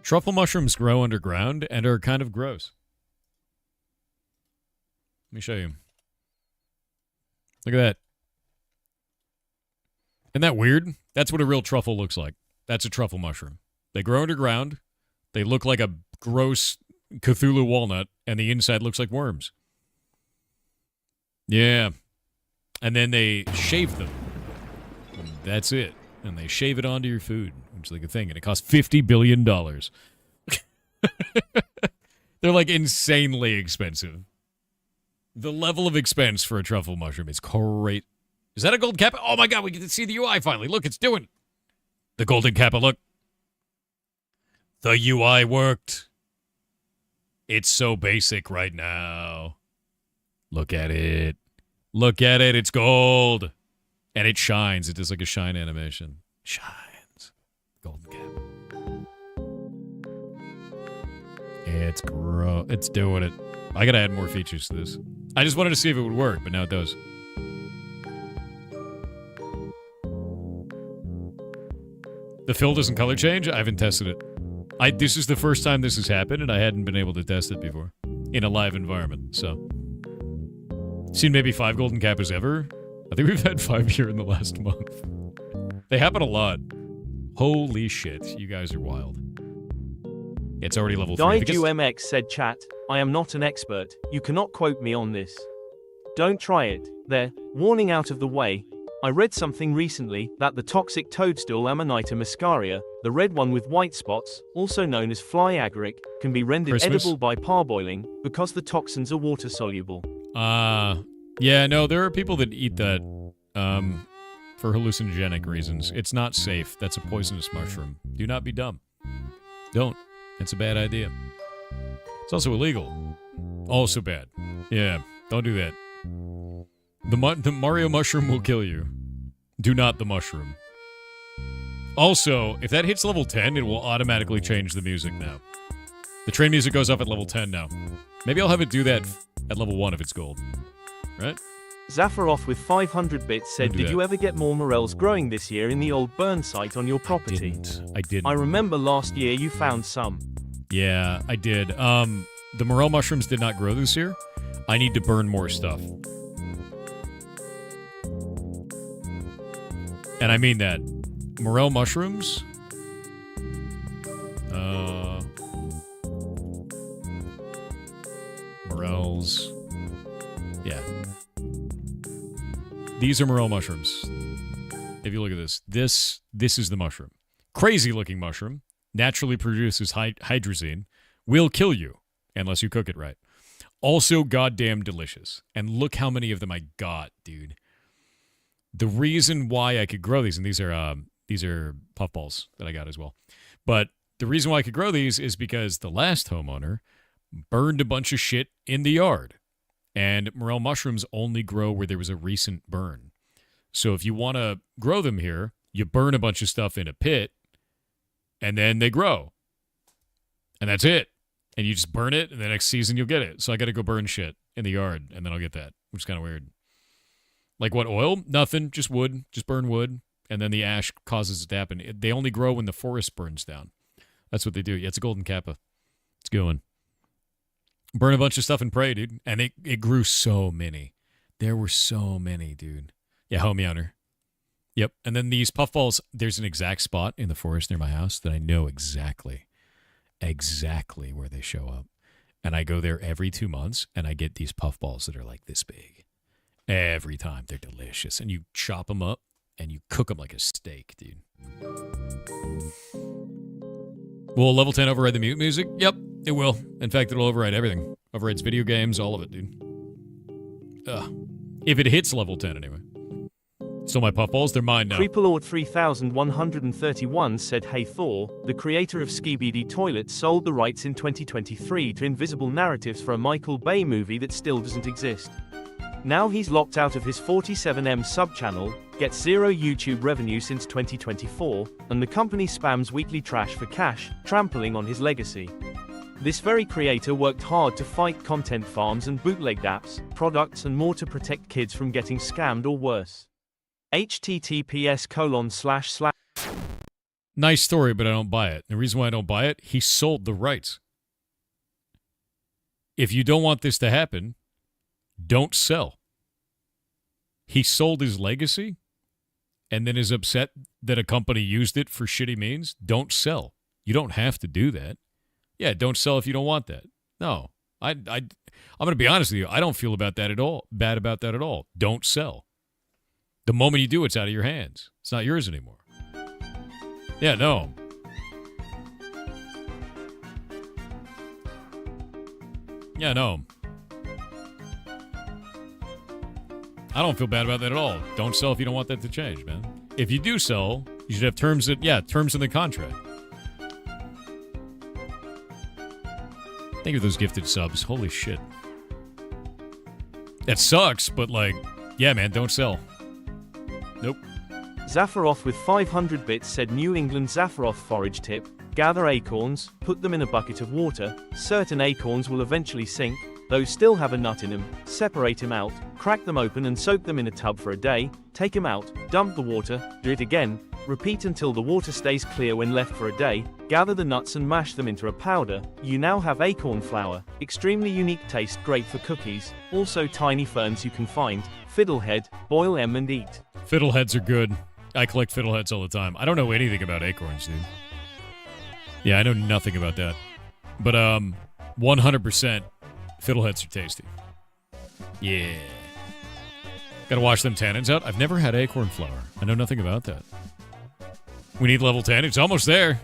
Truffle mushrooms grow underground and are kind of gross. Let me show you. Look at that. Isn't that weird? That's what a real truffle looks like. That's a truffle mushroom. They grow underground. They look like a gross Cthulhu walnut, and the inside looks like worms. Yeah. And then they shave them. And that's it. And they shave it onto your food, which is like a thing. And it costs $50 billion. They're like insanely expensive. The level of expense for a truffle mushroom is great. Is that a golden kappa? Oh my god, we get to see the UI finally. Look, it's doing it. The golden kappa, look. The UI worked. It's so basic right now. Look at it. Look at it. It's gold. And it shines. It does like a shine animation. Shines. Golden cap. It's gross. It's doing it. I gotta add more features to this. I just wanted to see if it would work, but now it does. The fill doesn't color change? I haven't tested it. This is the first time this has happened, and I hadn't been able to test it before. In a live environment, so. Seen maybe 5 golden kappas ever? I think we've had 5 here in the last month. They happen a lot. Holy shit, you guys are wild. It's already level 3. DiveUMX said, chat, I am not an expert, you cannot quote me on this. Don't try it, there, warning out of the way. I read something recently that the toxic toadstool Amanita muscaria, the red one with white spots, also known as fly agaric, can be rendered Christmas? edible by parboiling because the toxins are water soluble. Yeah, no, there are people that eat that for hallucinogenic reasons. It's not safe. That's a poisonous mushroom. Do not be dumb. Don't. It's a bad idea. It's also illegal. Also bad. Yeah, don't do that. The Mario mushroom will kill you. Do not the mushroom. Also, if that hits level 10, it will automatically change the music now. The train music goes up at level 10 now. Maybe I'll have it do that at level 1 if it's gold. Right? Zafaroff with 500 bits said, did you ever get more morels growing this year in the old burn site on your property? I didn't. I remember last year you found some. Yeah, I did. The morel mushrooms did not grow this year. I need to burn more stuff. And I mean that. Morel mushrooms. Morels. Yeah. These are morel mushrooms. If you look at this, this is the mushroom. Crazy looking mushroom. Naturally produces hydrazine. Will kill you unless you cook it right. Also goddamn delicious. And look how many of them I got, dude. The reason why I could grow these, and these are puffballs that I got as well. But the reason why I could grow these is because the last homeowner burned a bunch of shit in the yard. And morel mushrooms only grow where there was a recent burn. So if you want to grow them here, you burn a bunch of stuff in a pit, and then they grow. And that's it. And you just burn it, and the next season you'll get it. So I got to go burn shit in the yard, and then I'll get that, which is kind of weird. Like what, oil? Nothing, just wood. Just burn wood, and then the ash causes it to happen. They only grow when the forest burns down. That's what they do. Yeah, it's a golden kappa. It's going. Burn a bunch of stuff and pray, dude. And it grew so many. There were so many, dude. Yeah, homeowner. Yep. And then these puffballs, there's an exact spot in the forest near my house that I know exactly where they show up. And I go there every 2 months, and I get these puffballs that are like this big. Every time. They're delicious. And you chop them up, and you cook them like a steak, dude. Will level 10 override the mute music? Yep, it will. In fact, it'll override everything. Overrides video games, all of it, dude. If it hits level 10, anyway. Still my puffballs, they're mine now. Creepalord 3131 said, hey Thor, the creator of Skibidi Toilet sold the rights in 2023 to Invisible Narratives for a Michael Bay movie that still doesn't exist. Now he's locked out of his 47M sub-channel, gets zero YouTube revenue since 2024, and the company spams weekly trash for cash, trampling on his legacy. This very creator worked hard to fight content farms and bootlegged apps, products and more to protect kids from getting scammed or worse. https:// Nice story, but I don't buy it. The reason why I don't buy it, he sold the rights. If you don't want this to happen, don't sell. He sold his legacy and then is upset that a company used it for shitty means. Don't sell. You don't have to do that. Yeah, don't sell if you don't want that. No. I'm going to be honest with you. I don't feel bad about that at all. Don't sell. The moment you do, it's out of your hands. It's not yours anymore. Yeah, no. Yeah, no. I don't feel bad about that at all. Don't sell if you don't want that to change, man. If you do sell, you should have terms in the contract. Thank you for those gifted subs. Holy shit. That sucks, but yeah, man, don't sell. Nope. Zafaroff with 500 bits said, New England Zafaroff forage tip, gather acorns, put them in a bucket of water, certain acorns will eventually sink, those still have a nut in them, separate them out, crack them open and soak them in a tub for a day, take them out, dump the water, do it again, repeat until the water stays clear when left for a day, gather the nuts and mash them into a powder, you now have acorn flour, extremely unique taste, great for cookies, also tiny ferns you can find, fiddlehead, boil them and eat. Fiddleheads are good. I collect fiddleheads all the time. I don't know anything about acorns, dude. Yeah, I know nothing about that. But 100% fiddleheads are tasty. Yeah. Gotta wash them tannins out. I've never had acorn flour. I know nothing about that. We need level 10. It's almost there.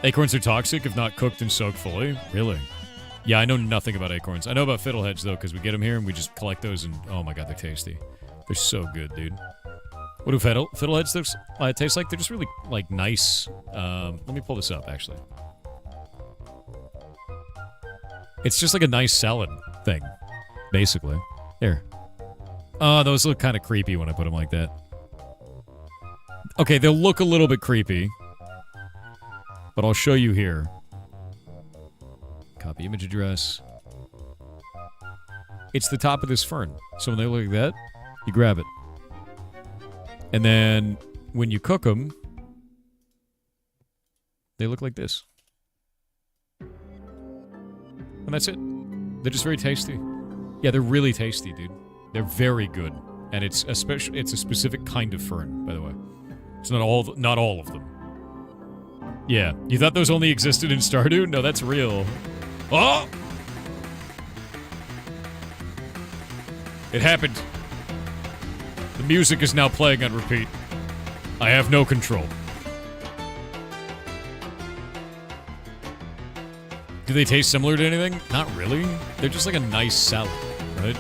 Acorns are toxic if not cooked and soaked fully. Really? Yeah, I know nothing about acorns. I know about fiddleheads, though, because we get them here and we just collect those and... Oh, my God, they're tasty. They're so good, dude. What do fiddleheads taste like? They're just really, like, nice. Let me pull this up, actually. It's just like a nice salad thing, basically. Here. Oh, those look kind of creepy when I put them like that. Okay, they'll look a little bit creepy. But I'll show you here. Copy image address. It's the top of this fern. So when they look like that, you grab it. And then when you cook them, they look like this. And that's it. They're just very tasty. Yeah, they're really tasty, dude. They're very good. And it's a specific kind of fern, by the way. It's not all of them. Yeah. You thought those only existed in Stardew? No, that's real. Oh! It happened. The music is now playing on repeat. I have no control. Do they taste similar to anything? Not really. They're just like a nice salad, right?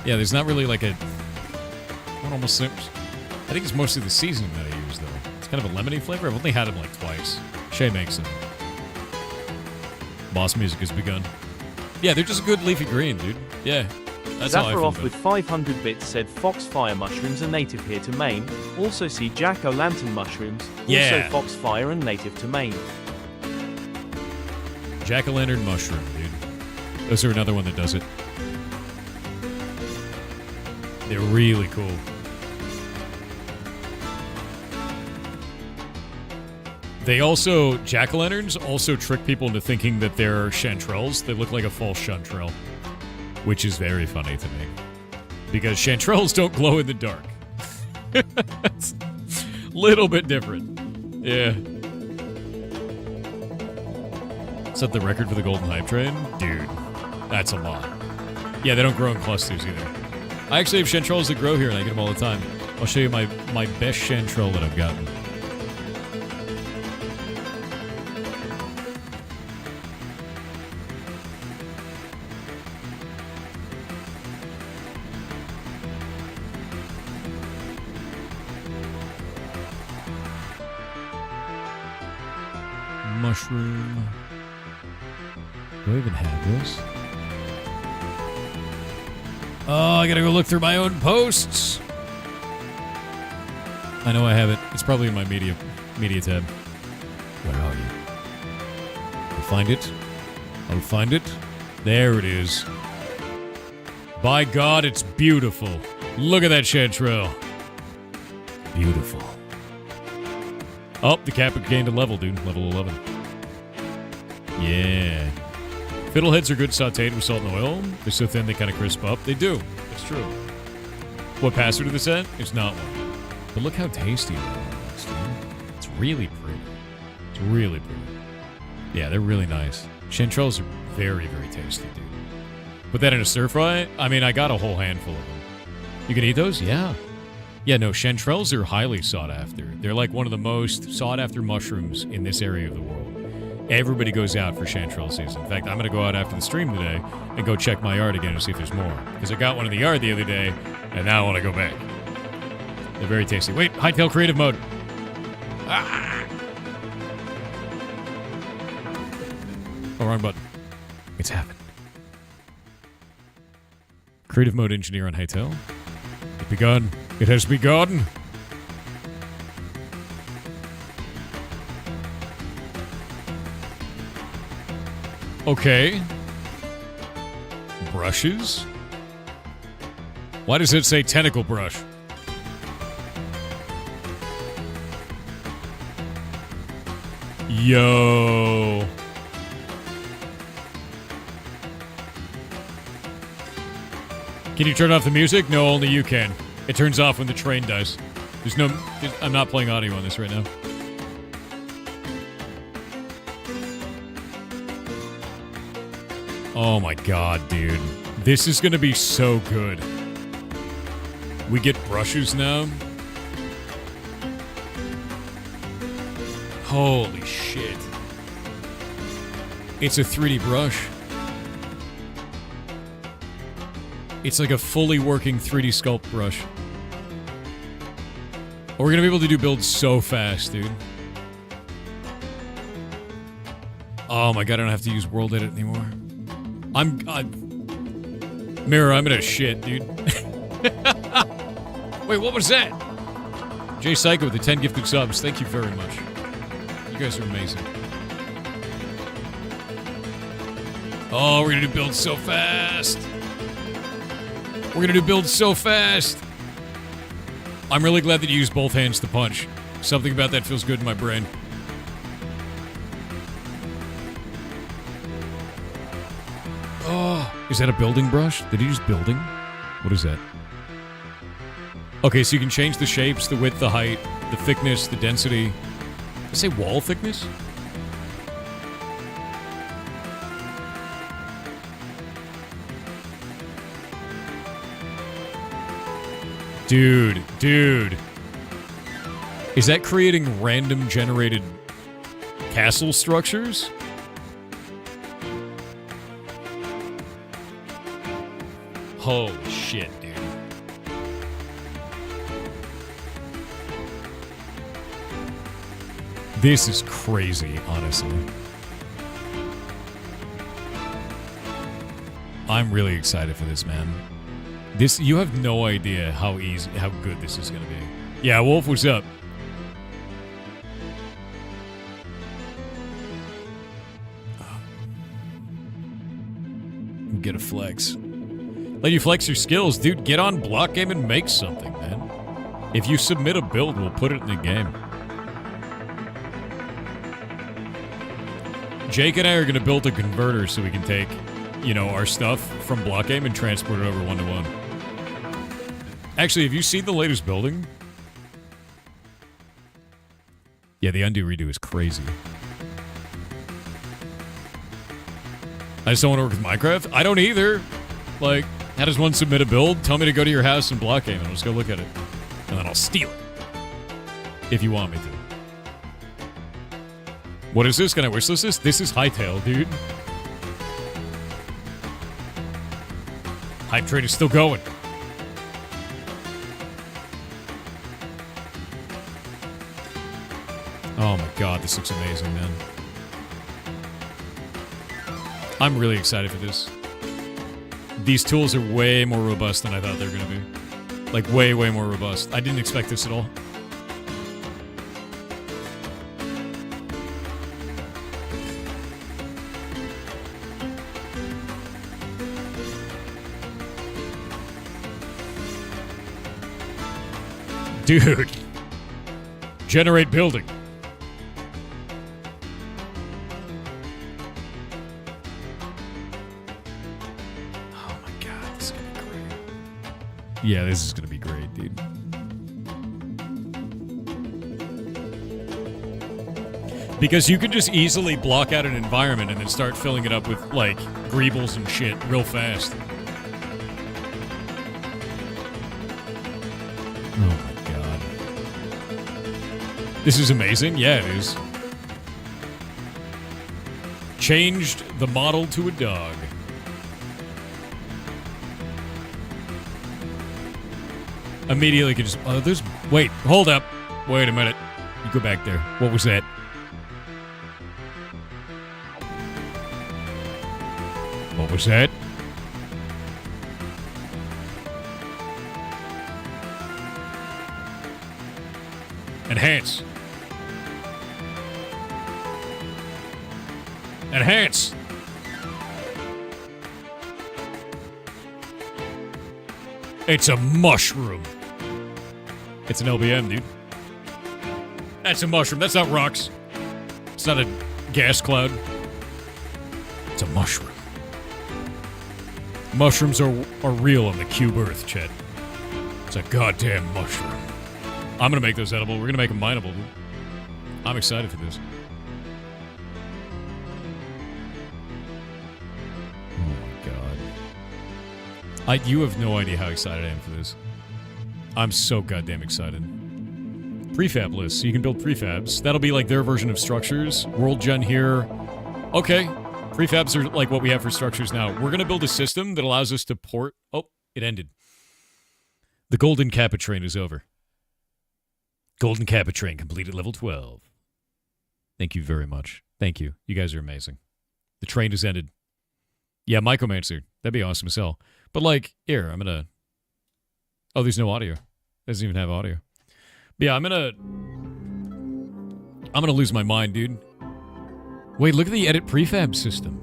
Yeah, there's not really like a... What almost seems... I think it's mostly the seasoning that I use, though. It's kind of a lemony flavor. I've only had them like twice. Shay makes them. Boss music has begun. Yeah, they're just a good leafy green, dude. Yeah. That's how I feel Zafaroff with 500 bits said foxfire mushrooms are native here to Maine. Also see jack-o'-lantern mushrooms. Yeah. Also foxfire and native to Maine. Jack-o'-lantern mushroom, dude. Those are another one that does it. They're really cool. They also, jack-o'-lanterns also trick people into thinking that they're chanterelles. They look like a false chanterelle, which is very funny to me. Because chanterelles don't glow in the dark. It's a little bit different. Yeah. Is that the record for the golden hype train? Dude, that's a lot. Yeah, they don't grow in clusters either. I actually have chanterelles that grow here and I get them all the time. I'll show you my best chanterelle that I've gotten. Mushroom. Do I even have this? Oh, I gotta go look through my own posts. I know I have it. It's probably in my media tab. Where are you? I'll find it. I'll find it. There it is. By God, it's beautiful. Look at that chanterelle. Beautiful. Oh, the cap gained a level, dude. Level 11. Yeah. Fiddleheads are good sauteed with salt and oil. They're so thin they kind of crisp up. They do. It's true. What password to this set? It's not one. But look how tasty it is, dude. It's really pretty. It's really pretty. Yeah, they're really nice. Chanterelles are very, very tasty, dude. Put that in a stir fry? I mean, I got a whole handful of them. You can eat those? Yeah. Yeah, no, chanterelles are highly sought after. They're like one of the most sought after mushrooms in this area of the world. Everybody goes out for chanterelle season. In fact, I'm going to go out after the stream today and go check my yard again and see if there's more. Because I got one in the yard the other day, and now I want to go back. They're very tasty. Wait, Hightail creative mode. Ah! Oh, wrong button. It's happened. Creative mode engineer on Hightail. It begun. It has begun. Okay. Brushes? Why does it say tentacle brush? Yo. Can you turn off the music? No, only you can. It turns off when the train dies. I'm not playing audio on this right now. Oh my God, dude. This is gonna be so good. We get brushes now. Holy shit. It's a 3D brush. It's like a fully working 3D sculpt brush. We're gonna be able to do builds so fast, dude. Oh my god, I don't have to use World Edit anymore. Mirror, I'm gonna shit, dude. Wait, what was that? Jay Psycho with the 10 gifted subs. Thank you very much. You guys are amazing. Oh, we're gonna do builds so fast. We're gonna do builds so fast. I'm really glad that you used both hands to punch. Something about that feels good in my brain. Oh, is that a building brush? Did he use building? What is that? Okay, so you can change the shapes, the width, the height, the thickness, the density. Did I say wall thickness? Dude. Is that creating random generated castle structures? Holy shit, dude. This is crazy, honestly. I'm really excited for this, man. You have no idea how good this is gonna be. Yeah, Wolf, what's up? Get a flex. Let you flex your skills, dude. Get on Block Game and make something, man. If you submit a build, we'll put it in the game. Jake and I are gonna build a converter so we can take, our stuff from Block Game and transport it over one-to-one. Actually, have you seen the latest building? Yeah, the undo redo is crazy. I just don't want to work with Minecraft. I don't either. Like, how does one submit a build? Tell me to go to your house and Block Game, and I'll just go look at it. And then I'll steal it. If you want me to. What is this? Can I wishlist this? This is Hightail, dude. Hype trade is still going. Oh my god, this looks amazing, man. I'm really excited for this. These tools are way more robust than I thought they were going to be. Like, way, way more robust. I didn't expect this at all. Dude. Generate building. Yeah, this is gonna be great, dude. Because you can just easily block out an environment and then start filling it up with, like, greebles and shit real fast. Oh my god. This is amazing? Yeah, it is. Changed the model to a dog. Immediately can just... Wait, hold up. Wait a minute. You go back there. What was that? What was that? Enhance. Enhance. It's a mushroom. It's an LBM, dude. That's a mushroom. That's not rocks. It's not a gas cloud. It's a mushroom. Mushrooms are real on the cube Earth, Chet. It's a goddamn mushroom. I'm gonna make those edible. We're gonna make them mineable, dude. I'm excited for this. Oh my god. You have no idea how excited I am for this. I'm so goddamn excited. Prefab lists. So you can build prefabs. That'll be like their version of structures. World gen here. Okay. Prefabs are like what we have for structures now. We're going to build a system that allows us to port... Oh, it ended. The Golden Kappa train is over. Golden Kappa train completed level 12. Thank you very much. Thank you. You guys are amazing. The train has ended. Yeah, Mycomancer. That'd be awesome as hell. But like, here, I'm going to... Oh, there's no audio. Doesn't even have audio. But yeah, I'm going to lose my mind, dude. Wait, look at the edit prefab system.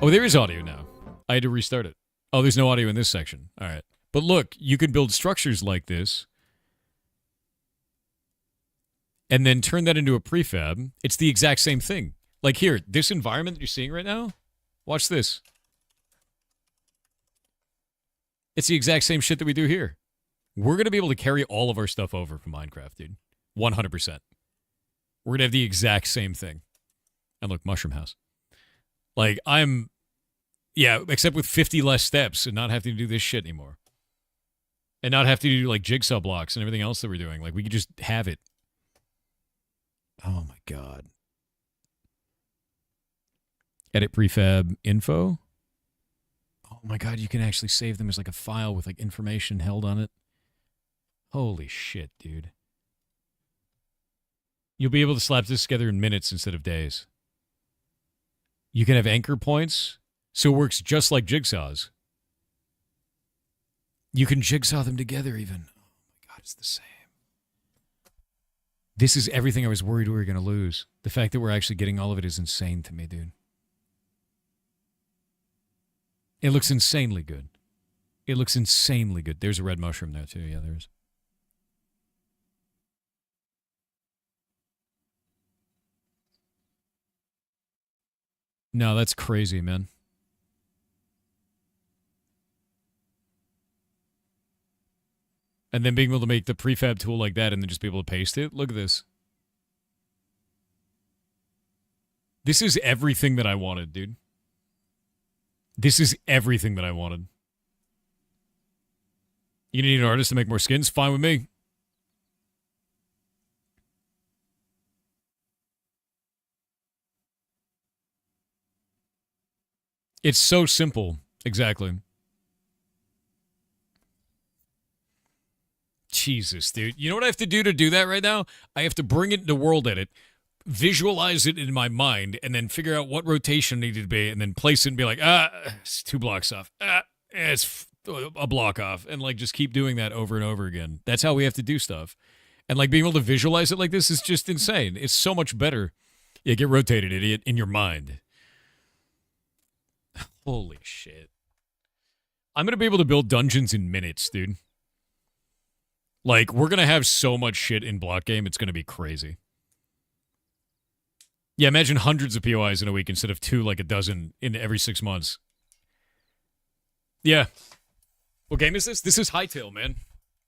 Oh, there is audio now. I had to restart it. Oh, there's no audio in this section. All right. But look, you can build structures like this and then turn that into a prefab. It's the exact same thing. Like here, this environment that you're seeing right now, watch this. It's the exact same shit that we do here. We're going to be able to carry all of our stuff over from Minecraft, dude. 100%. We're going to have the exact same thing. And look, Mushroom House. Like, yeah, except with 50 less steps and not having to do this shit anymore. And not have to do, like, jigsaw blocks and everything else that we're doing. Like, we could just have it. Oh, my God. Edit prefab info. Oh, my God, you can actually save them as, like, a file with, like, information held on it. Holy shit, dude. You'll be able to slap this together in minutes instead of days. You can have anchor points, so it works just like jigsaws. You can jigsaw them together even. Oh my God, it's the same. This is everything I was worried we were going to lose. The fact that we're actually getting all of it is insane to me, dude. It looks insanely good. It looks insanely good. There's a red mushroom there too. Yeah, there is. No, that's crazy, man. And then being able to make the prefab tool like that and then just be able to paste it. Look at this. This is everything that I wanted, dude. This is everything that I wanted. You need an artist to make more skins? Fine with me. It's so simple. Exactly. Jesus, dude. You know what I have to do that right now? I have to bring it into World Edit, visualize it in my mind, and then figure out what rotation needed to be, and then place it and be like, it's 2 blocks off. It's a block off. And, like, just keep doing that over and over again. That's how we have to do stuff. And, like, being able to visualize it like this is just insane. It's so much better. Yeah, get rotated, idiot, in your mind. Holy shit. I'm going to be able to build dungeons in minutes, dude. Like, we're going to have so much shit in Block Game, it's going to be crazy. Yeah, imagine hundreds of POIs in a week instead of 2, like a dozen in every 6 months. Yeah. What game is this? This is Hytale, man.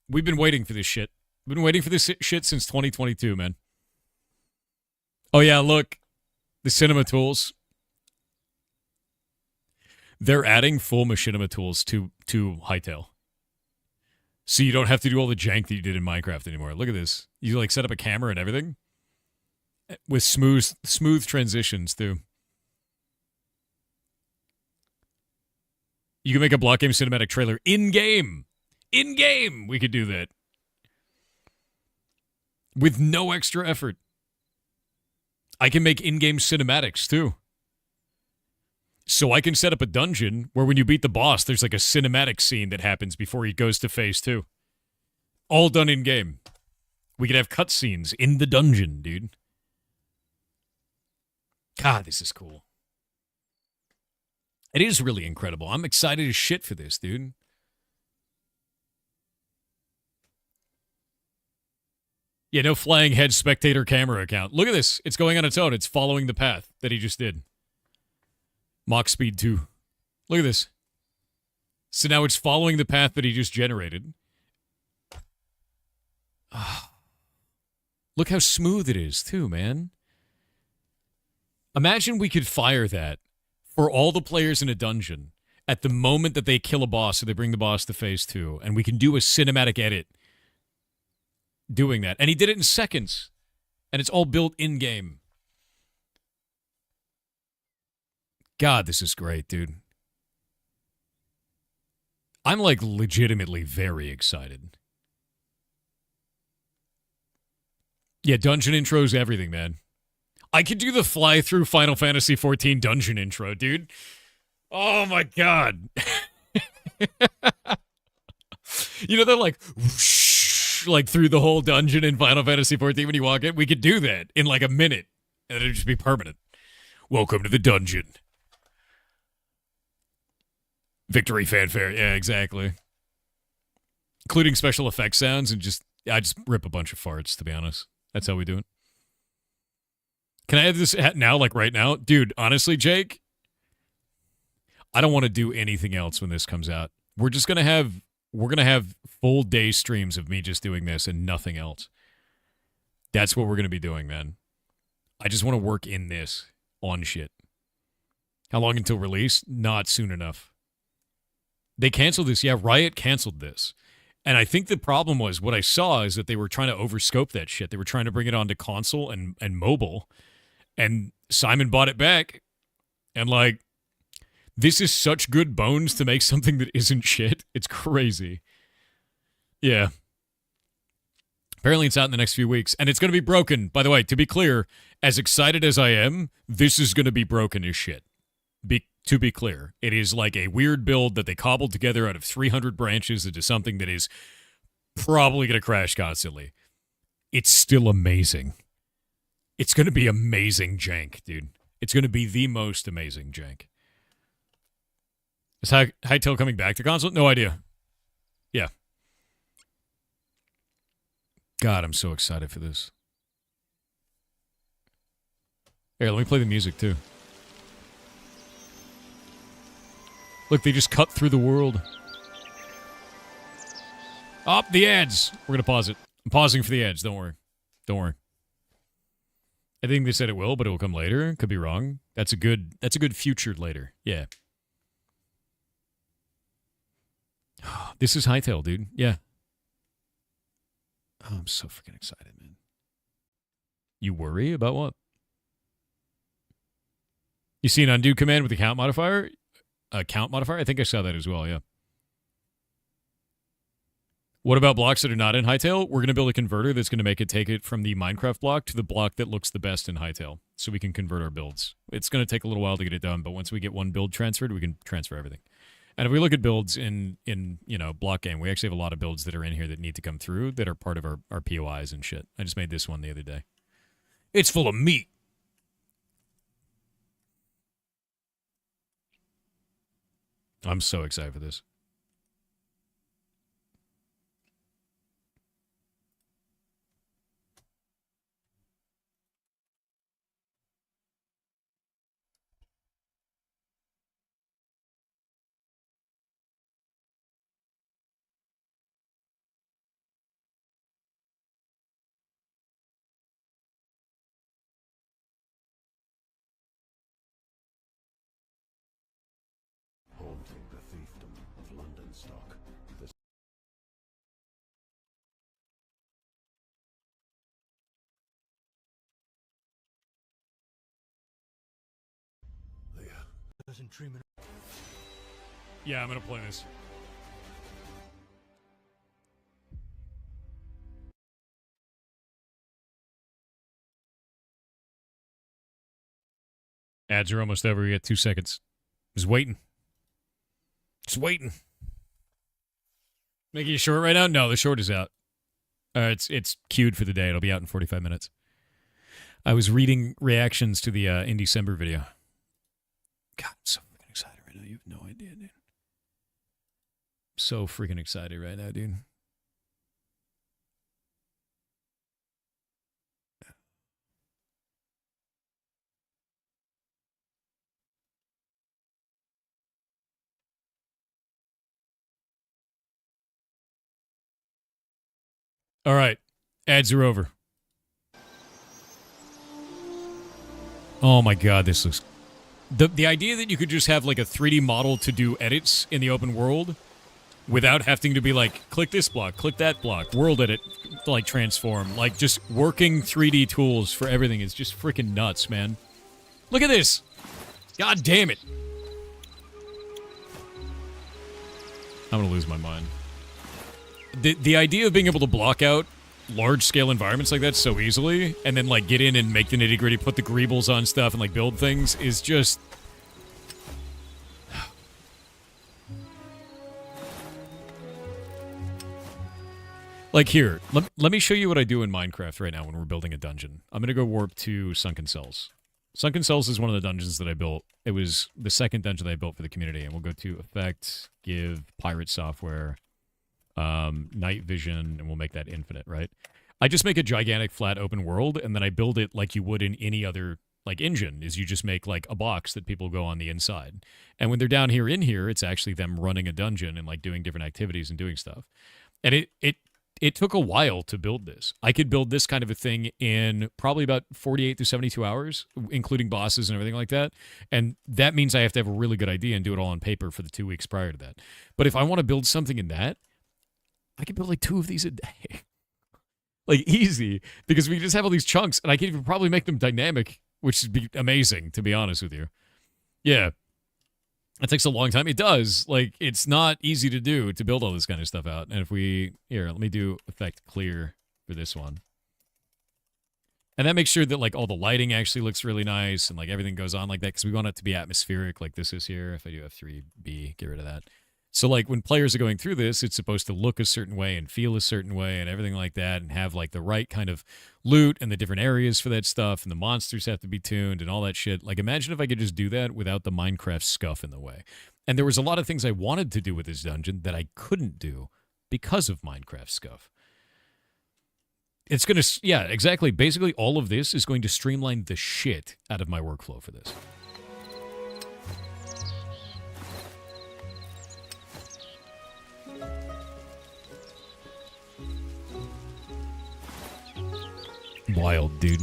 We've been waiting for this shit. We've been waiting for this shit since 2022, man. Oh, yeah, look. The cinema tools. They're adding full machinima tools to Hytale. So you don't have to do all the jank that you did in Minecraft anymore. Look at this. You, like, set up a camera and everything. With smooth transitions, too. You can make a Block Game cinematic trailer in-game. In-game, we could do that. With no extra effort. I can make in-game cinematics, too. So I can set up a dungeon where when you beat the boss, there's like a cinematic scene that happens before he goes to phase 2. All done in-game. We could have cutscenes in the dungeon, dude. God, this is cool. It is really incredible. I'm excited as shit for this, dude. Yeah, no flying head spectator camera account. Look at this. It's going on its own. It's following the path that he just did. Mach speed 2. Look at this. So now it's following the path that he just generated. Oh. Look how smooth it is, too, man. Imagine we could fire that for all the players in a dungeon, at the moment that they kill a boss, so they bring the boss to phase 2, and we can do a cinematic edit doing that. And he did it in seconds, and it's all built in-game. God, this is great, dude. I'm, like, legitimately very excited. Yeah, dungeon intros, everything, man. I could do the fly-through Final Fantasy XIV dungeon intro, dude. Oh, my God. You know, they're like, whoosh, like, through the whole dungeon in Final Fantasy XIV when you walk in? We could do that in, like, a minute, and it'd just be permanent. Welcome to the dungeon. Victory fanfare. Yeah, exactly. Including special effects sounds and I just rip a bunch of farts, to be honest. That's how we do it. Can I have this now, like right now? Dude, honestly, Jake, I don't want to do anything else when this comes out. We're going to have full day streams of me just doing this and nothing else. That's what we're going to be doing, man. I just want to work in this on shit. How long until release? Not soon enough. They canceled this. Yeah, Riot canceled this. And I think the problem was, what I saw is that they were trying to overscope that shit. They were trying to bring it onto console and mobile. And Simon bought it back. And, like, this is such good bones to make something that isn't shit. It's crazy. Yeah. Apparently it's out in the next few weeks. And it's going to be broken. By the way, to be clear, as excited as I am, this is going to be broken as shit. To be clear, it is like a weird build that they cobbled together out of 300 branches into something that is probably going to crash constantly. It's still amazing. It's going to be amazing jank, dude. It's going to be the most amazing jank. Is Hytale coming back to console? No idea. Yeah. God, I'm so excited for this. Here, let me play the music, too. Look, they just cut through the world. Up the ads. We're going to pause it. I'm pausing for the ads. Don't worry. Don't worry. I think they said it will, but it will come later. Could be wrong. That's a good future later. Yeah. This is Hytale, dude. Yeah. Oh, I'm so freaking excited, man. You worry about what? You see an undo command with the count modifier? Count modifier? I think I saw that as well, yeah. What about blocks that are not in Hytale? We're going to build a converter that's going to make it take it from the Minecraft block to the block that looks the best in Hytale, so we can convert our builds. It's going to take a little while to get it done, but once we get one build transferred, we can transfer everything. And if we look at builds in block game, we actually have a lot of builds that are in here that need to come through that are part of our POIs and shit. I just made this one the other day. It's full of meat. I'm so excited for this. Haunting the fiefdom of London stock. Yeah, I'm going to play this. Ads are almost over. We got 2 seconds. Just waiting. Just waiting. Making it short right now? No, the short is out. It's queued for the day. It'll be out in 45 minutes. I was reading reactions to the in December video. God, I'm so freaking excited right now. You have no idea, dude. So freaking excited right now, dude. All right. Ads are over. Oh my God, this looks The idea that you could just have like a 3D model to do edits in the open world without having to be like, click this block, click that block, world edit, like transform, like just working 3D tools for everything is just freaking nuts, man. Look at this. God damn it. I'm gonna lose my mind. The idea of being able to block out large-scale environments like that so easily, and then, like, get in and make the nitty-gritty, put the greebles on stuff, and, like, build things is just... Like, here, let me show you what I do in Minecraft right now when we're building a dungeon. I'm gonna go warp to Sunken Cells. Sunken Cells is one of the dungeons that I built. It was the second dungeon that I built for the community, and we'll go to Effect, Give, Pirate Software, Night Vision, and we'll make that infinite, right? I just make a gigantic flat open world, and then I build it like you would in any other like engine, is you just make like a box that people go on the inside. And when they're down here in here, it's actually them running a dungeon and like doing different activities and doing stuff. And it took a while to build this. I could build this kind of a thing in probably about 48 to 72 hours, including bosses and everything like that. And that means I have to have a really good idea and do it all on paper for the 2 weeks prior to that. But if I want to build something in that, I could build like 2 of these a day. Like, easy. Because we just have all these chunks, and I can even probably make them dynamic, which would be amazing, to be honest with you. Yeah. It takes a long time. It does. Like, it's not easy to do, to build all this kind of stuff out. And if we... Here, let me do effect clear for this one. And that makes sure that, like, all the lighting actually looks really nice, and, like, everything goes on like that, because we want it to be atmospheric, like this is here. If I do F3B, get rid of that. So, like, when players are going through this, it's supposed to look a certain way and feel a certain way and everything like that, and have, like, the right kind of loot and the different areas for that stuff, and the monsters have to be tuned and all that shit. Like, imagine if I could just do that without the Minecraft scuff in the way. And there was a lot of things I wanted to do with this dungeon that I couldn't do because of Minecraft scuff. It's going to... Yeah, exactly. Basically, all of this is going to streamline the shit out of my workflow for this. Wild, dude.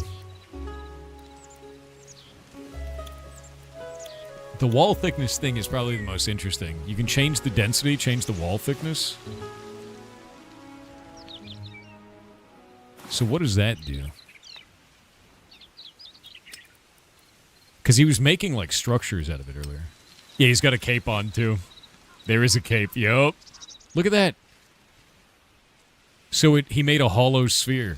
The wall thickness thing is probably the most interesting. You can change the density, change the wall thickness. So what does that do? Because he was making, like, structures out of it earlier. Yeah, he's got a cape on, too. There is a cape. Yup. Look at that. So he made a hollow sphere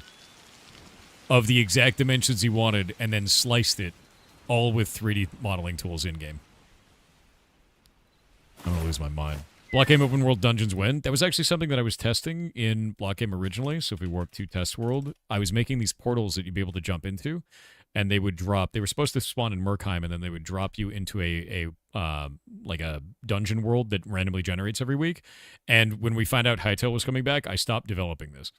of the exact dimensions he wanted, and then sliced it, all with 3D modeling tools in-game. I'm gonna lose my mind. Block Game Open World Dungeons win. That was actually something that I was testing in Block Game originally, so if we warp to Test World, I was making these portals that you'd be able to jump into, and they would drop... They were supposed to spawn in Murkheim, and then they would drop you into like a dungeon world that randomly generates every week, and when we found out Hytale was coming back, I stopped developing this.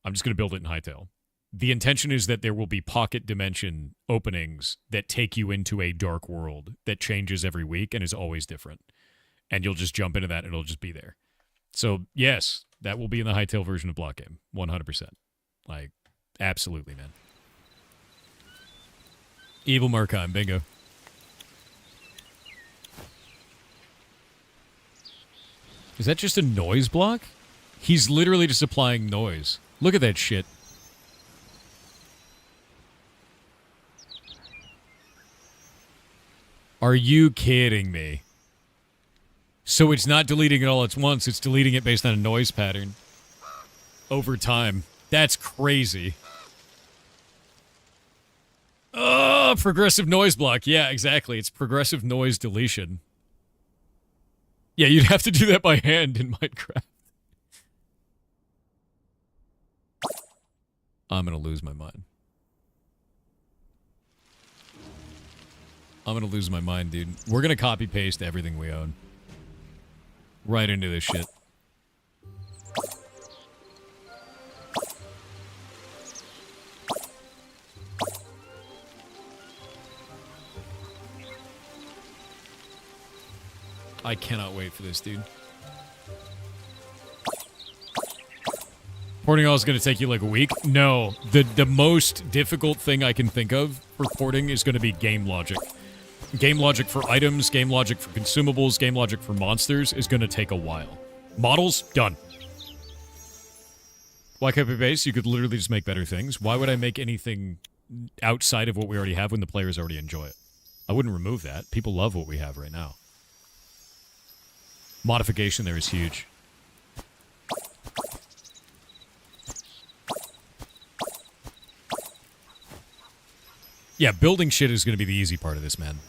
I'm just gonna build it in Hytale. The intention is that there will be pocket dimension openings that take you into a dark world that changes every week and is always different. And you'll just jump into that and it'll just be there. So, yes, that will be in the Hytale version of Block Game. 100%. Like, absolutely, man. Evil Murkheim, bingo. Is that just a noise block? He's literally just applying noise. Look at that shit. Are you kidding me? So it's not deleting it all at once, it's deleting it based on a noise pattern. Over time. That's crazy. Oh, progressive noise block. Yeah, exactly. It's progressive noise deletion. Yeah, you'd have to do that by hand in Minecraft. I'm gonna lose my mind. I'm gonna lose my mind, dude. We're gonna copy-paste everything we own. Right into this shit. I cannot wait for this, dude. Porting all is going to take you like a week? No. The most difficult thing I can think of for porting is going to be game logic. game logic for items, game logic for consumables, game logic for monsters is going to take a while. Models, done. Why copy paste? You could literally just make better things. Why would I make anything outside of what we already have when the players already enjoy it? I wouldn't remove that. People love what we have right now. Modification there is huge. Yeah, building shit is going to be the easy part of this, man.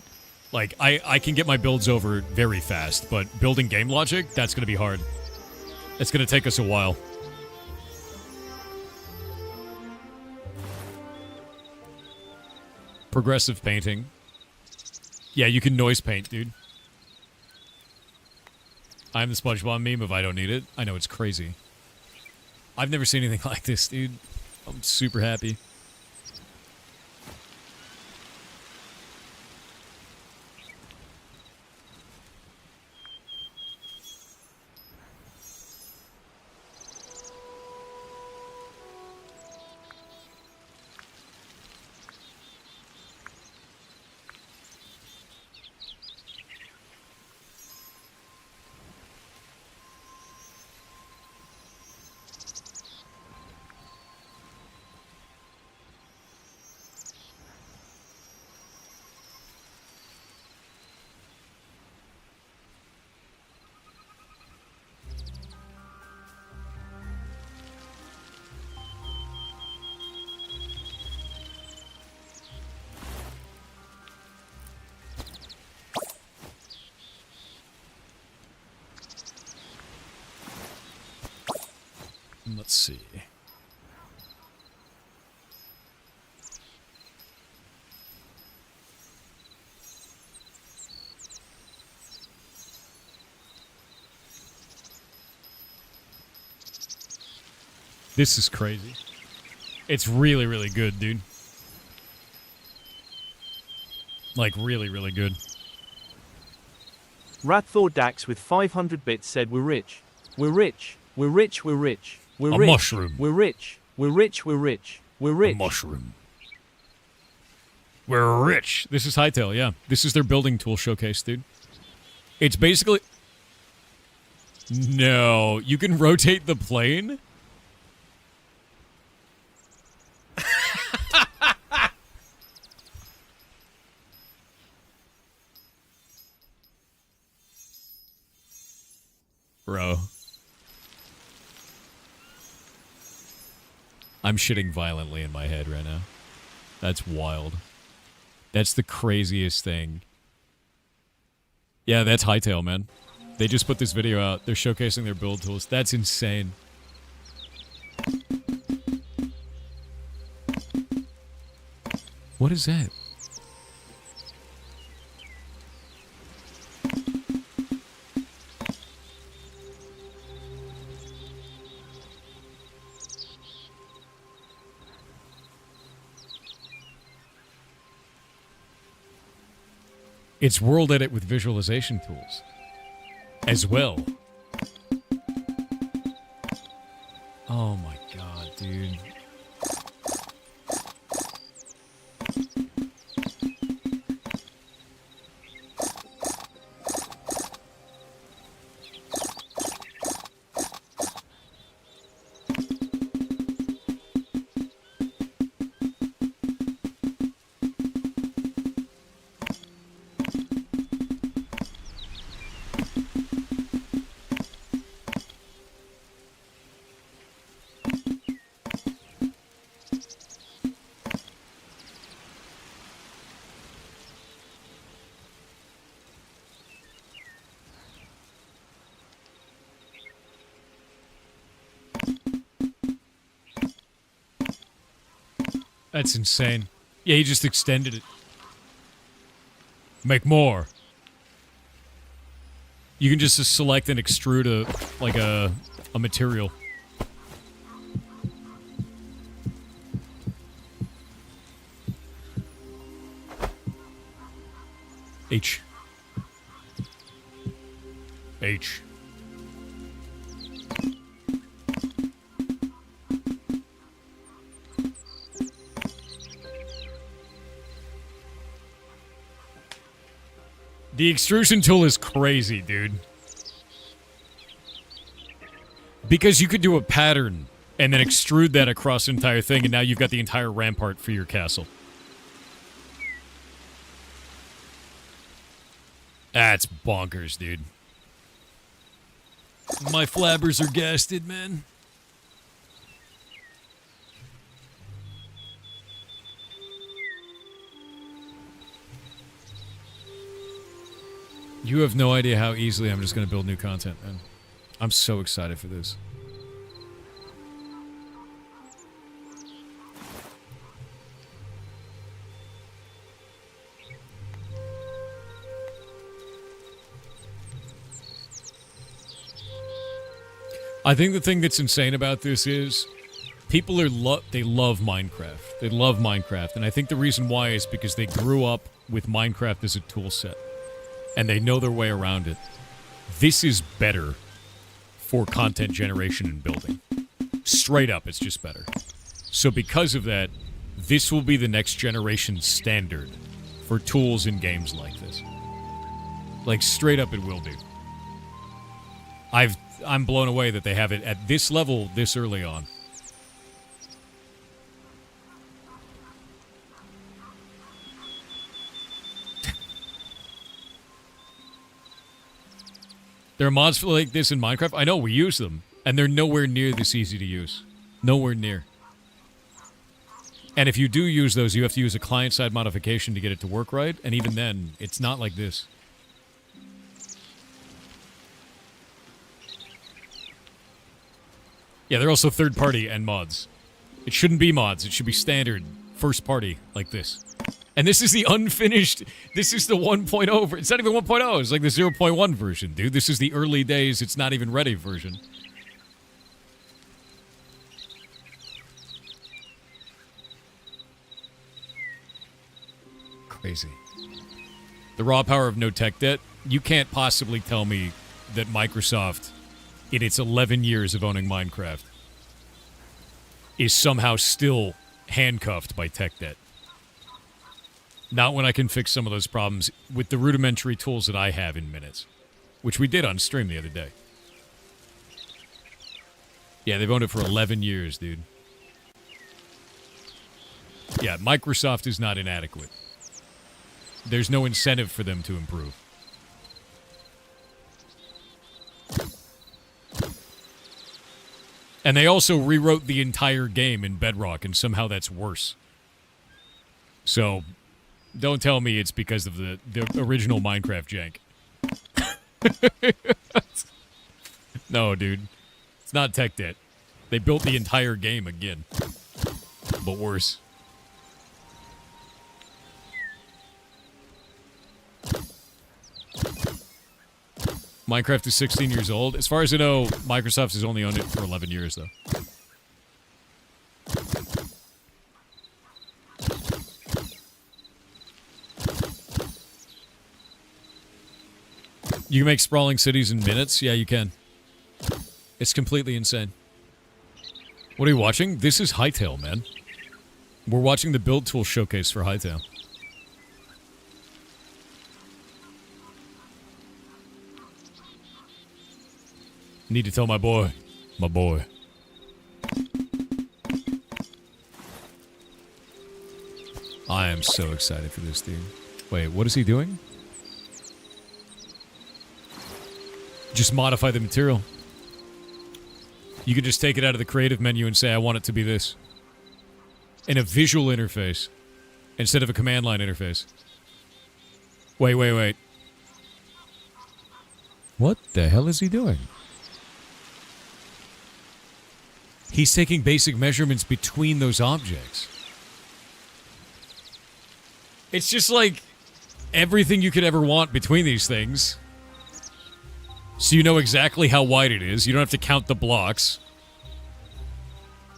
Like, I can get my builds over very fast, but building game logic, that's going to be hard. It's going to take us a while. Progressive painting. Yeah, you can noise paint, dude. I'm the SpongeBob meme if I don't need it. I know, it's crazy. I've never seen anything like this, dude. I'm super happy. Let's see. This is crazy. It's really, really good, dude. Like, really, really good. Radthor Dax with 500 bits said we're rich. We're rich. We're rich. We're rich. We're A rich. mushroom. We're rich. We're rich. We're rich. We're rich. A mushroom. We're rich. This is Hytale, yeah. This is their building tool showcase, dude. It's basically... No, you can rotate the plane? Bro. I'm shitting violently in my head right now. That's wild. That's the craziest thing. Yeah, that's Hytale, man. They just put this video out. They're showcasing their build tools. That's insane. What is that? It's world edit with visualization tools as well. Oh my god, dude. That's insane. Yeah, he just extended it. Make more. You can just select and extrude a material. H. H. The extrusion tool is crazy, dude. Because you could do a pattern and then extrude that across the entire thing, and now you've got the entire rampart for your castle. That's bonkers, dude. My flabbers are gasted, man. You have no idea how easily I'm just going to build new content, man. I'm so excited for this. I think the thing that's insane about this is people are they love Minecraft. They love Minecraft, and I think the reason why is because they grew up with Minecraft as a tool set, and they know their way around it. This is better for content generation and building. Straight up, it's just better. So because of that, this will be the next generation standard for tools in games like this. Like, straight up it will be. I'm blown away that they have it at this level this early on. There are mods for like this in Minecraft. I know, we use them. And they're nowhere near this easy to use. Nowhere near. And if you do use those, you have to use a client-side modification to get it to work right. And even then, it's not like this. Yeah, they're also third-party and mods. It shouldn't be mods. It should be standard first-party like this. And this is the unfinished... This is the 1.0... It's not even 1.0. It's like the 0.1 version, dude. This is the early days, it's not even ready version. Crazy. The raw power of no tech debt. You can't possibly tell me that Microsoft, in its 11 years of owning Minecraft, is somehow still handcuffed by tech debt. Not when I can fix some of those problems with the rudimentary tools that I have in minutes. Which we did on stream the other day. Yeah, they've owned it for 11 years, dude. Yeah, Microsoft is not inadequate. There's no incentive for them to improve. And they also rewrote the entire game in Bedrock, and somehow that's worse. So, don't tell me it's because of the original Minecraft jank. No, dude. It's not tech debt. They built the entire game again. But worse. Minecraft is 16 years old. As far as I know, Microsoft has only owned it for 11 years, though. You can make sprawling cities in minutes? Yeah, you can. It's completely insane. What are you watching? This is Hightail, man. We're watching the build tool showcase for Hightail. Need to tell my boy. My boy. I am so excited for this, dude. Wait, what is he doing? Just modify the material. You could just take it out of the creative menu and say, I want it to be this. In a visual interface. Instead of a command line interface. Wait. What the hell is he doing? He's taking basic measurements between those objects. It's just like everything you could ever want between these things. So you know exactly how wide it is. You don't have to count the blocks.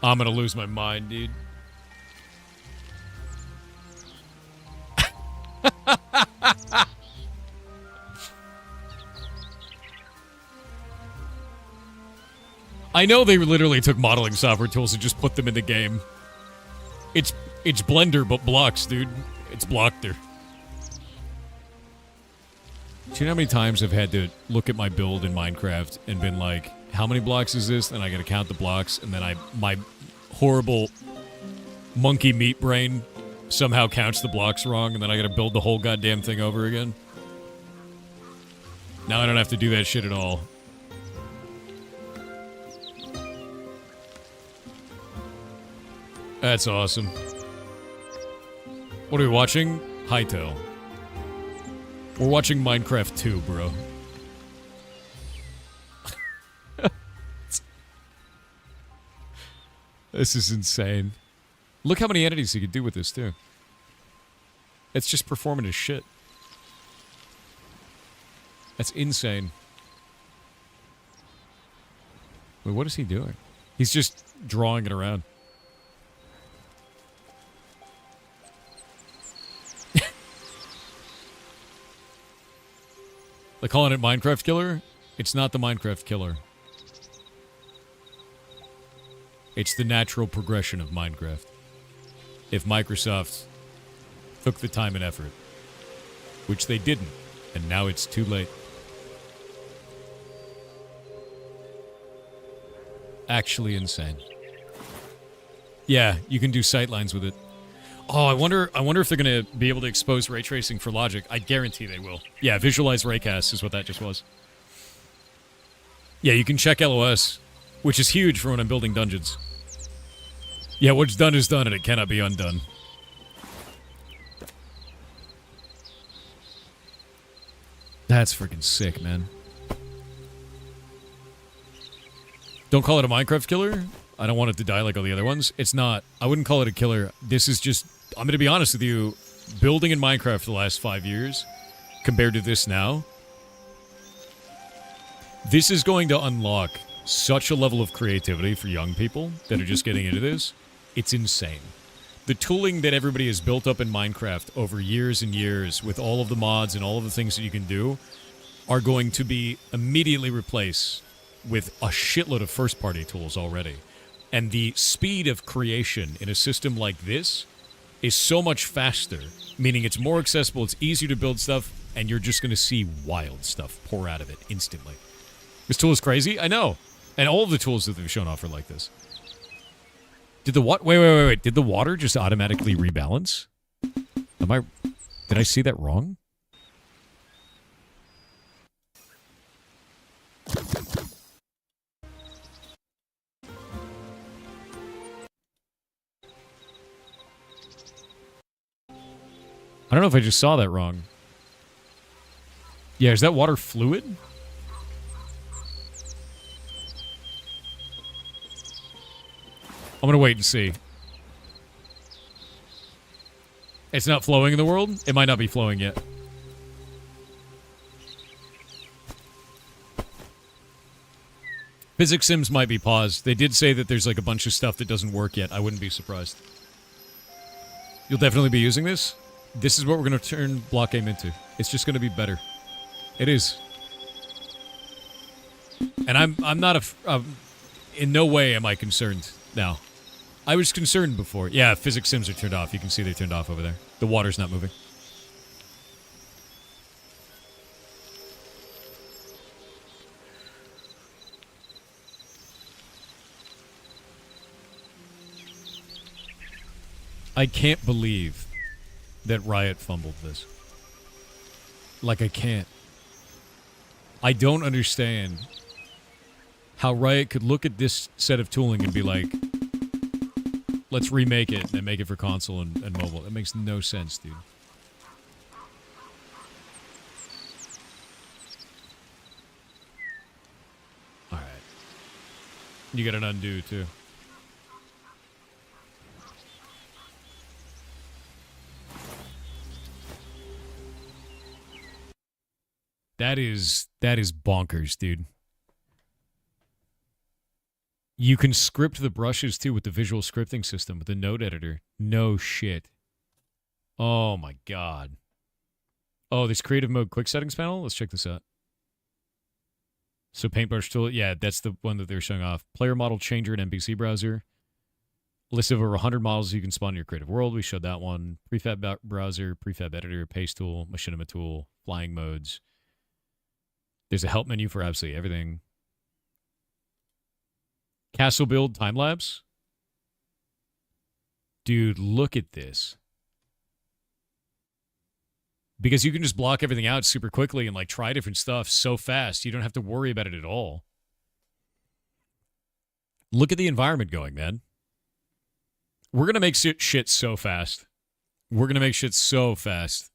I'm gonna lose my mind, dude. I know they literally took modeling software tools and just put them in the game. It's Blender, but blocks, dude. It's Blockter. Do you know how many times I've had to look at my build in Minecraft and been like, how many blocks is this? And I gotta count the blocks, and then my horrible monkey meat brain somehow counts the blocks wrong, and then I gotta build the whole goddamn thing over again. Now I don't have to do that shit at all. That's awesome. What are we watching? Hightail. We're watching Minecraft 2, bro. This is insane. Look how many entities you could do with this, too. It's just performing as shit. That's insane. Wait, what is he doing? He's just drawing it around. They're calling it Minecraft Killer? It's not the Minecraft Killer. It's the natural progression of Minecraft. If Microsoft took the time and effort. Which they didn't. And now it's too late. Actually insane. Yeah, you can do sightlines with it. Oh, I wonder if they're going to be able to expose ray tracing for logic. I guarantee they will. Yeah, visualize raycast is what that just was. Yeah, you can check LOS, which is huge for when I'm building dungeons. Yeah, what's done is done, and it cannot be undone. That's freaking sick, man. Don't call it a Minecraft killer. I don't want it to die like all the other ones. It's not. I wouldn't call it a killer. This is just... I'm going to be honest with you. Building in Minecraft for the last 5 years, compared to this now, this is going to unlock such a level of creativity for young people that are just getting into this. It's insane. The tooling that everybody has built up in Minecraft over years and years with all of the mods and all of the things that you can do are going to be immediately replaced with a shitload of first-party tools already. And the speed of creation in a system like this is so much faster, meaning it's more accessible, it's easier to build stuff, and you're just going to see wild stuff pour out of it instantly. This tool is crazy? I know. And all of the tools that they've shown off are like this. Did the what? Wait. Did the water just automatically rebalance? Did I see that wrong? I don't know if I just saw that wrong. Yeah, is that water fluid? I'm gonna wait and see. It's not flowing in the world? It might not be flowing yet. Physics sims might be paused. They did say that there's like a bunch of stuff that doesn't work yet. I wouldn't be surprised. You'll definitely be using this? This is what we're going to turn block game into. It's just going to be better. It is. And I'm not in no way am I concerned now. I was concerned before. Yeah, physics sims are turned off. You can see they're turned off over there. The water's not moving. I can't believe that Riot fumbled this. Like, I can't. I don't understand how Riot could look at this set of tooling and be like, let's remake it and make it for console and mobile. It makes no sense, dude. Alright. You got an undo, too. That is bonkers, dude. You can script the brushes, too, with the visual scripting system, with the node editor. No shit. Oh, my God. Oh, this creative mode quick settings panel? Let's check this out. So paintbrush tool, yeah, that's the one that they're showing off. Player model changer and NPC browser. List of over 100 models you can spawn in your creative world. We showed that one. Prefab browser, prefab editor, paste tool, machinima tool, flying modes. There's a help menu for absolutely everything. Castle build time lapse. Dude, look at this. Because you can just block everything out super quickly and like try different stuff so fast. You don't have to worry about it at all. Look at the environment going, man. We're going to make shit so fast. We're going to make shit so fast.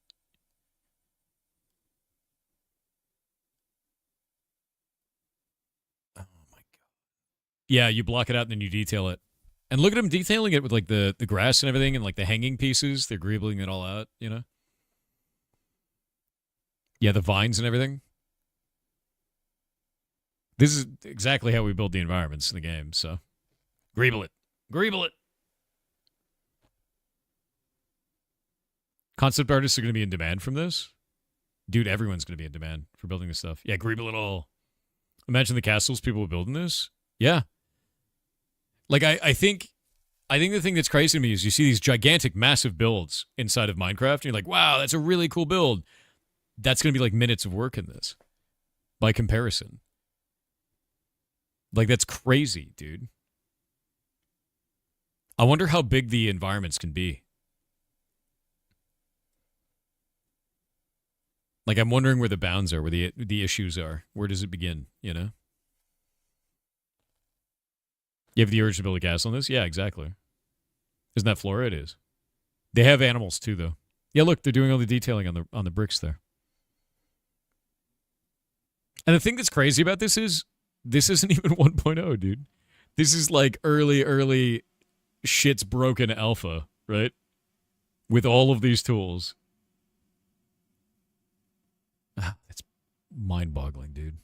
Oh my God. Yeah, you block it out and then you detail it. And look at them detailing it with like the grass and everything and like the hanging pieces. They're greebling it all out, you know? Yeah, the vines and everything. This is exactly how we build the environments in the game, so. Greeble it. Greeble it. Concept artists are going to be in demand from this. Dude, everyone's going to be in demand for building this stuff. Yeah, Greeble it all. Imagine the castles people were building this. Yeah. Like, I think the thing that's crazy to me is you see these gigantic, massive builds inside of Minecraft, and you're like, wow, that's a really cool build. That's going to be like minutes of work in this by comparison. Like, that's crazy, dude. I wonder how big the environments can be. Like, I'm wondering where the bounds are, where the issues are. Where does it begin, you know? You have the urge to build a castle in this? Yeah, exactly. Isn't that Flora? It is. They have animals, too, though. Yeah, look, they're doing all the detailing on the bricks there. And the thing that's crazy about this isn't even 1.0, dude. This is like early shit's broken alpha, right? With all of these tools. It's mind-boggling, dude.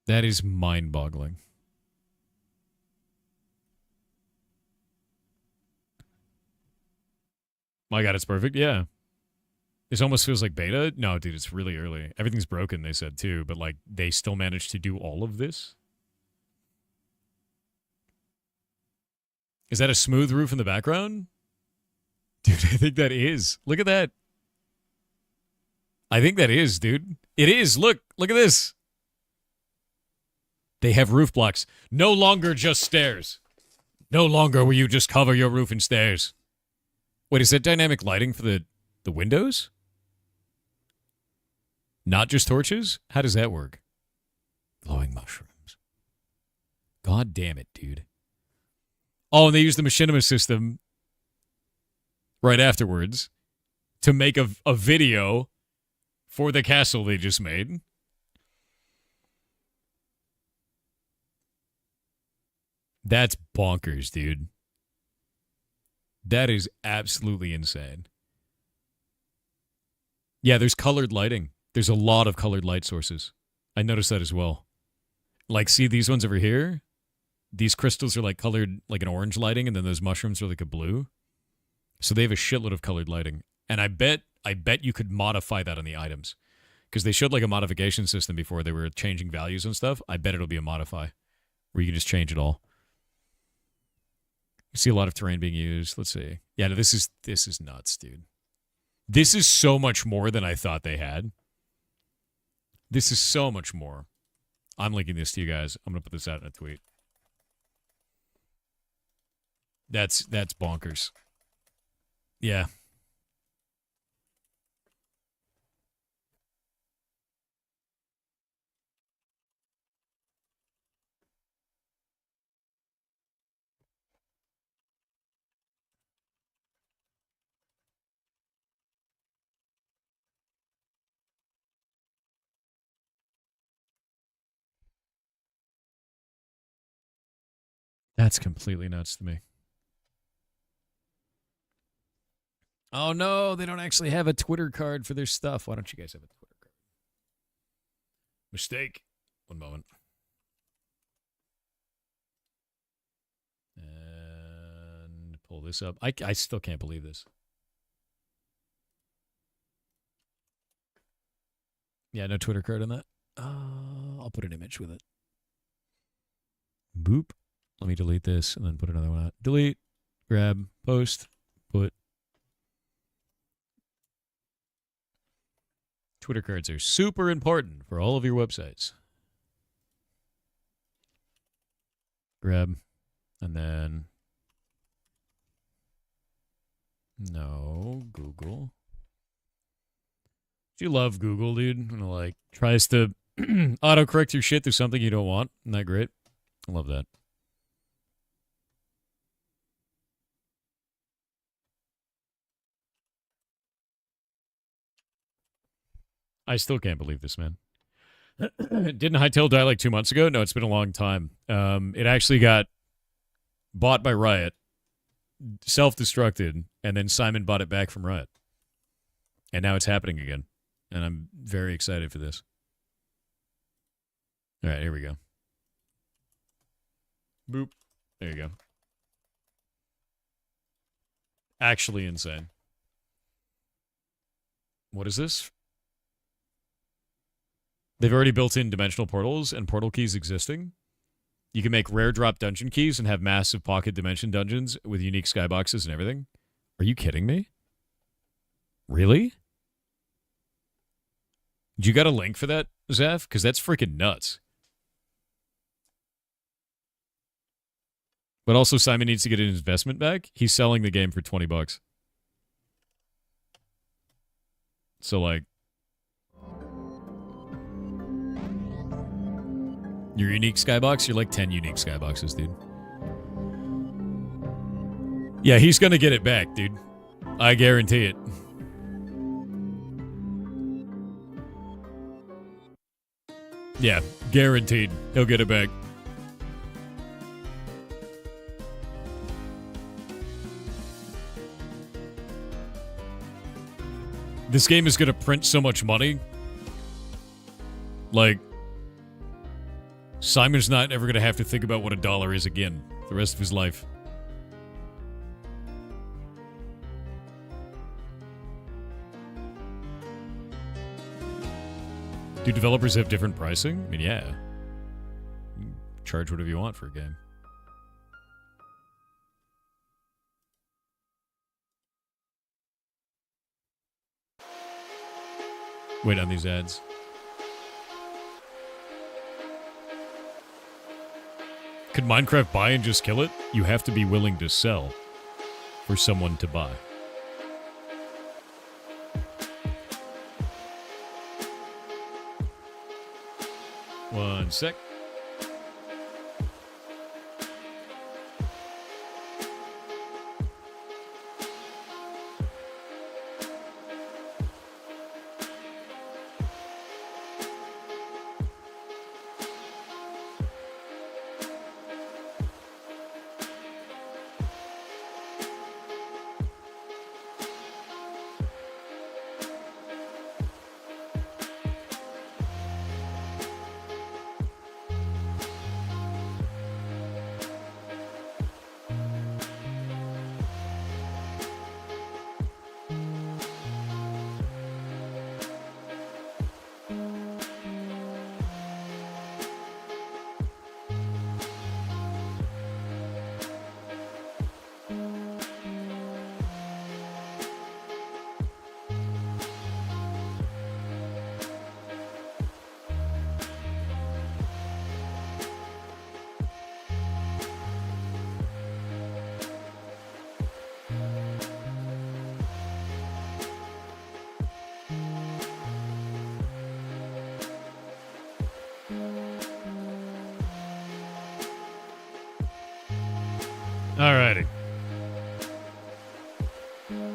That is mind-boggling. My God, it's perfect. Yeah. This almost feels like beta. No, dude, it's really early. Everything's broken, they said, too. But, like, they still managed to do all of this? Is that a smooth roof in the background? Dude, I think that is. Look at that. I think that is, dude. It is. Look at this. They have roof blocks. No longer just stairs. No longer will you just cover your roof in stairs. Wait, is that dynamic lighting for the windows? Not just torches? How does that work? Glowing mushrooms. God damn it, dude. Oh, and they use the machinima system right afterwards to make a video for the castle they just made. That's bonkers, dude. That is absolutely insane. Yeah, there's colored lighting. There's a lot of colored light sources. I noticed that as well. Like, see these ones over here? These crystals are like colored like an orange lighting, and then those mushrooms are like a blue. So they have a shitload of colored lighting. And I bet you could modify that on the items. Because they showed like a modification system before they were changing values and stuff. I bet it'll be a modify where you can just change it all. You see a lot of terrain being used. Let's see. Yeah, no, this is nuts, dude. This is so much more than I thought they had. This is so much more. I'm linking this to you guys. I'm going to put this out in a tweet. That's bonkers. Yeah. That's completely nuts to me. Oh no, they don't actually have a Twitter card for their stuff. Why don't you guys have a Twitter card? Mistake. One moment. And pull this up. I still can't believe this. Yeah, no Twitter card on that. I'll put an image with it. Boop. Let me delete this and then put another one out. Delete, grab, post, put. Twitter cards are super important for all of your websites. Grab, and then... No, Google. Do you love Google, dude? And like, tries to autocorrect your shit to something you don't want. Isn't that great? I love that. I still can't believe this, man. Didn't Hytale die like 2 months ago? No, it's been a long time. It actually got bought by Riot, self-destructed, and then Simon bought it back from Riot. And now it's happening again. And I'm very excited for this. All right, here we go. Boop. There you go. Actually insane. What is this? They've already built in dimensional portals and portal keys existing. You can make rare drop dungeon keys and have massive pocket dimension dungeons with unique skyboxes and everything. Are you kidding me? Really? You got a link for that, Zeph? Because that's freaking nuts. But also, Simon needs to get an investment back. He's selling the game for $20. So, like... Your unique skybox? You're like 10 unique skyboxes, dude. Yeah, he's gonna get it back, dude. I guarantee it. Yeah, guaranteed. He'll get it back. This game is gonna print so much money. Like... Simon's not ever going to have to think about what $1 is again the rest of his life. Do developers have different pricing? I mean, yeah. You can charge whatever you want for a game. Wait on these ads. Could Minecraft buy and just kill it? You have to be willing to sell for someone to buy. One sec. Alrighty.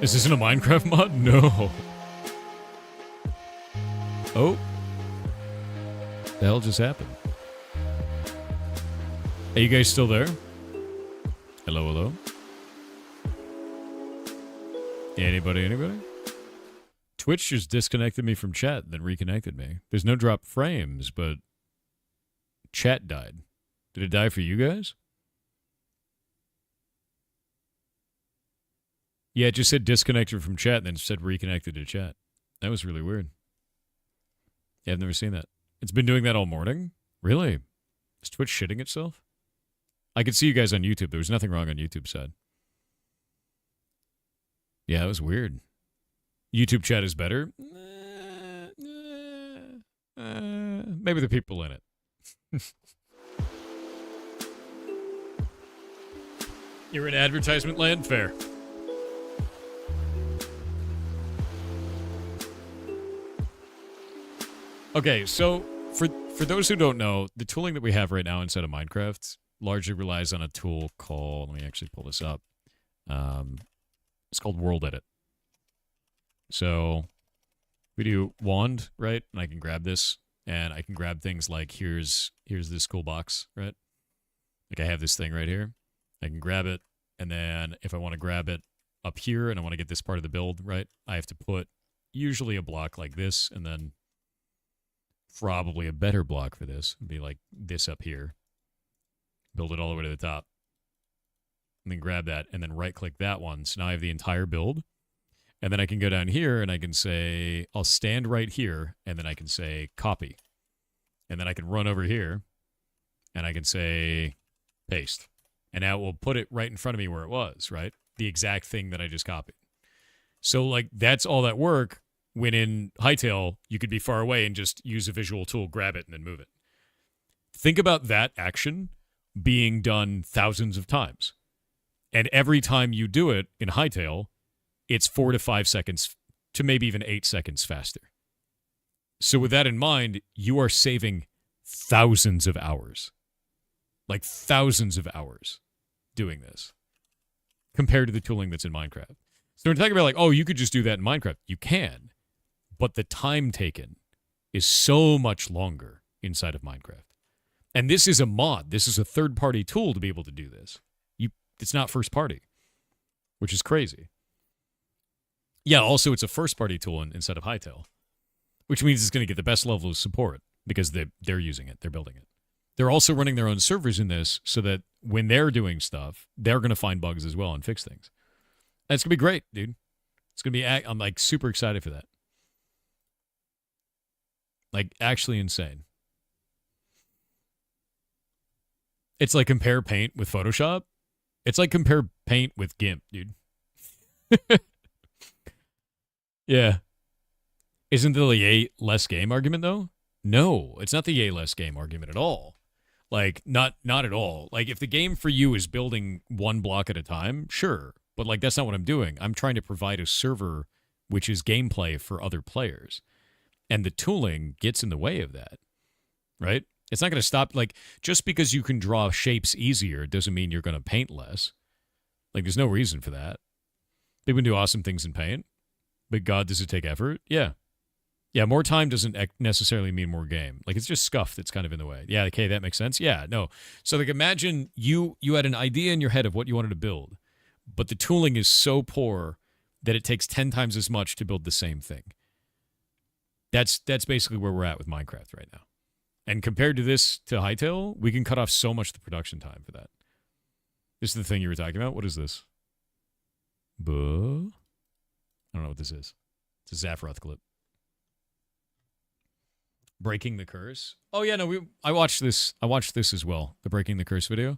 Is this in a Minecraft mod? No. Oh. The hell just happened? Are you guys still there? Hello, hello? Anybody, anybody? Twitch just disconnected me from chat, then reconnected me. There's no drop frames, but chat died. Did it die for you guys? Yeah, it just said disconnected from chat and then said reconnected to chat. That was really weird. Yeah, I've never seen that. It's been doing that all morning. Really? Is Twitch shitting itself? I could see you guys on YouTube. There was nothing wrong on YouTube side. Yeah, it was weird. YouTube chat is better? Maybe the people in it. You're in advertisement land? Fair. Okay, so for those who don't know, the tooling that we have right now inside of Minecraft largely relies on a tool called, let me actually pull this up. It's called World Edit. So we do wand, right? And I can grab this, and I can grab things like here's this cool box, right? Like I have this thing right here. I can grab it, and then if I want to grab it up here and I want to get this part of the build, right? I have to put usually a block like this, and then probably a better block for this would be like this up here. Build it all the way to the top. And then grab that, and then right-click that one. So now I have the entire build. And then I can go down here, and I can say, I'll stand right here, and then I can say copy. And then I can run over here, and I can say paste. And now it will put it right in front of me where it was, right? The exact thing that I just copied. So, like, that's all that work. When in Hightail, you could be far away and just use a visual tool, grab it, and then move it. Think about that action being done thousands of times. And every time you do it in Hightail, it's 4 to 5 seconds to maybe even 8 seconds faster. So with that in mind, you are saving thousands of hours. Like thousands of hours doing this compared to the tooling that's in Minecraft. So we're talking about like, oh, you could just do that in Minecraft. You can. But the time taken is so much longer inside of Minecraft. And this is a mod. This is a third-party tool to be able to do this. It's not first-party, which is crazy. Yeah, also it's a first-party tool instead of Hightail, which means it's going to get the best level of support because they're using it. They're building it. They're also running their own servers in this so that when they're doing stuff, they're going to find bugs as well and fix things. That's going to be great, dude. It's going to be, I'm like super excited for that. Like actually insane. It's like compare Paint with Photoshop. It's like compare Paint with GIMP, dude. Yeah. Isn't the yay less game argument though? No, it's not the yay less game argument at all. Like not at all. Like if the game for you is building one block at a time, sure. But like that's not what I'm doing. I'm trying to provide a server which is gameplay for other players. And the tooling gets in the way of that. Right? It's not going to stop. Like just because you can draw shapes easier doesn't mean you're going to paint less. Like there's no reason for that. People can do awesome things in Paint. But God, does it take effort? Yeah. Yeah, more time doesn't necessarily mean more game. Like, it's just scuff that's kind of in the way. Yeah, okay, that makes sense. Yeah, no. So, like, imagine you had an idea in your head of what you wanted to build, but the tooling is so poor that it takes 10 times as much to build the same thing. That's basically where we're at with Minecraft right now. And compared to this, to Hightail, we can cut off so much of the production time for that. This is the thing you were talking about? What is this? I don't know what this is. It's a Zaphiroth clip. Breaking the Curse. Oh yeah, no, I watched this as well. The Breaking the Curse video.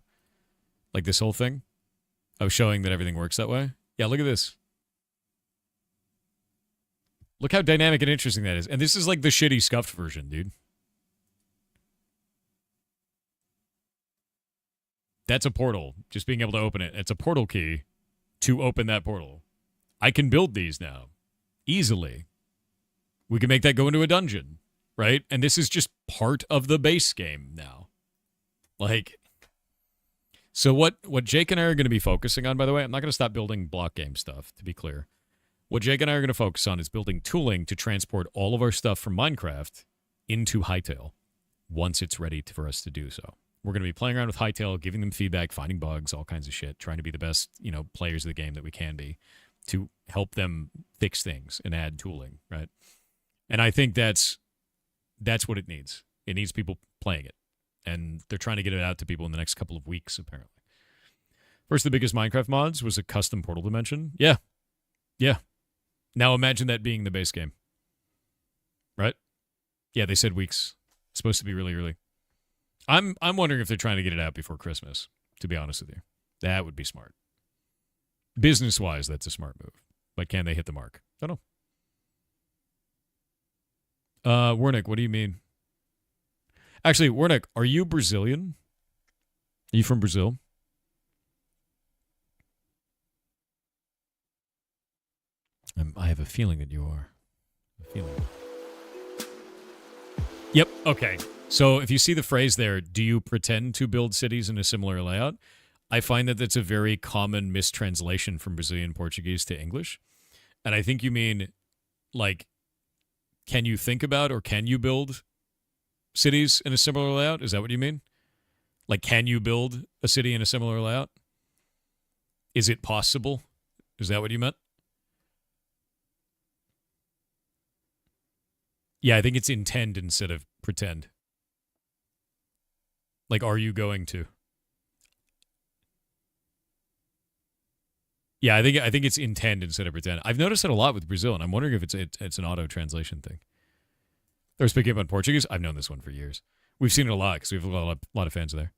Like this whole thing. I was showing that everything works that way. Yeah, look at this. Look how dynamic and interesting that is. And this is like the shitty scuffed version, dude. That's a portal. Just being able to open it. It's a portal key to open that portal. I can build these now. Easily. We can make that go into a dungeon. Right? And this is just part of the base game now. Like, so what Jake and I are going to be focusing on, by the way, I'm not going to stop building block game stuff, to be clear. What Jake and I are going to focus on is building tooling to transport all of our stuff from Minecraft into Hightail once it's ready for us to do so. We're going to be playing around with Hightail, giving them feedback, finding bugs, all kinds of shit, trying to be the best, players of the game that we can be to help them fix things and add tooling, right? And I think that's what it needs. It needs people playing it. And they're trying to get it out to people in the next couple of weeks, apparently. First, the biggest Minecraft mods was a custom portal dimension. Yeah. Yeah. Now imagine that being the base game. Right? Yeah, they said weeks. It's supposed to be really early. I'm wondering if they're trying to get it out before Christmas, to be honest with you. That would be smart. Business-wise, that's a smart move. But can they hit the mark? I don't know. Wernick, what do you mean? Actually, Wernick, are you Brazilian? Are you from Brazil? I have a feeling that you are. A feeling. Yep, okay. So if you see the phrase there, do you pretend to build cities in a similar layout? I find that that's a very common mistranslation from Brazilian Portuguese to English. And I think you mean, like, can you think about or can you build cities in a similar layout? Is that what you mean? Like, can you build a city in a similar layout? Is it possible? Is that what you meant? Yeah, I think it's intend instead of pretend. Like, are you going to? Yeah, I think it's intend instead of pretend. I've noticed it a lot with Brazil, and I'm wondering if it's an auto translation thing. Or speaking about Portuguese, I've known this one for years. We've seen it a lot because we have a lot of fans there.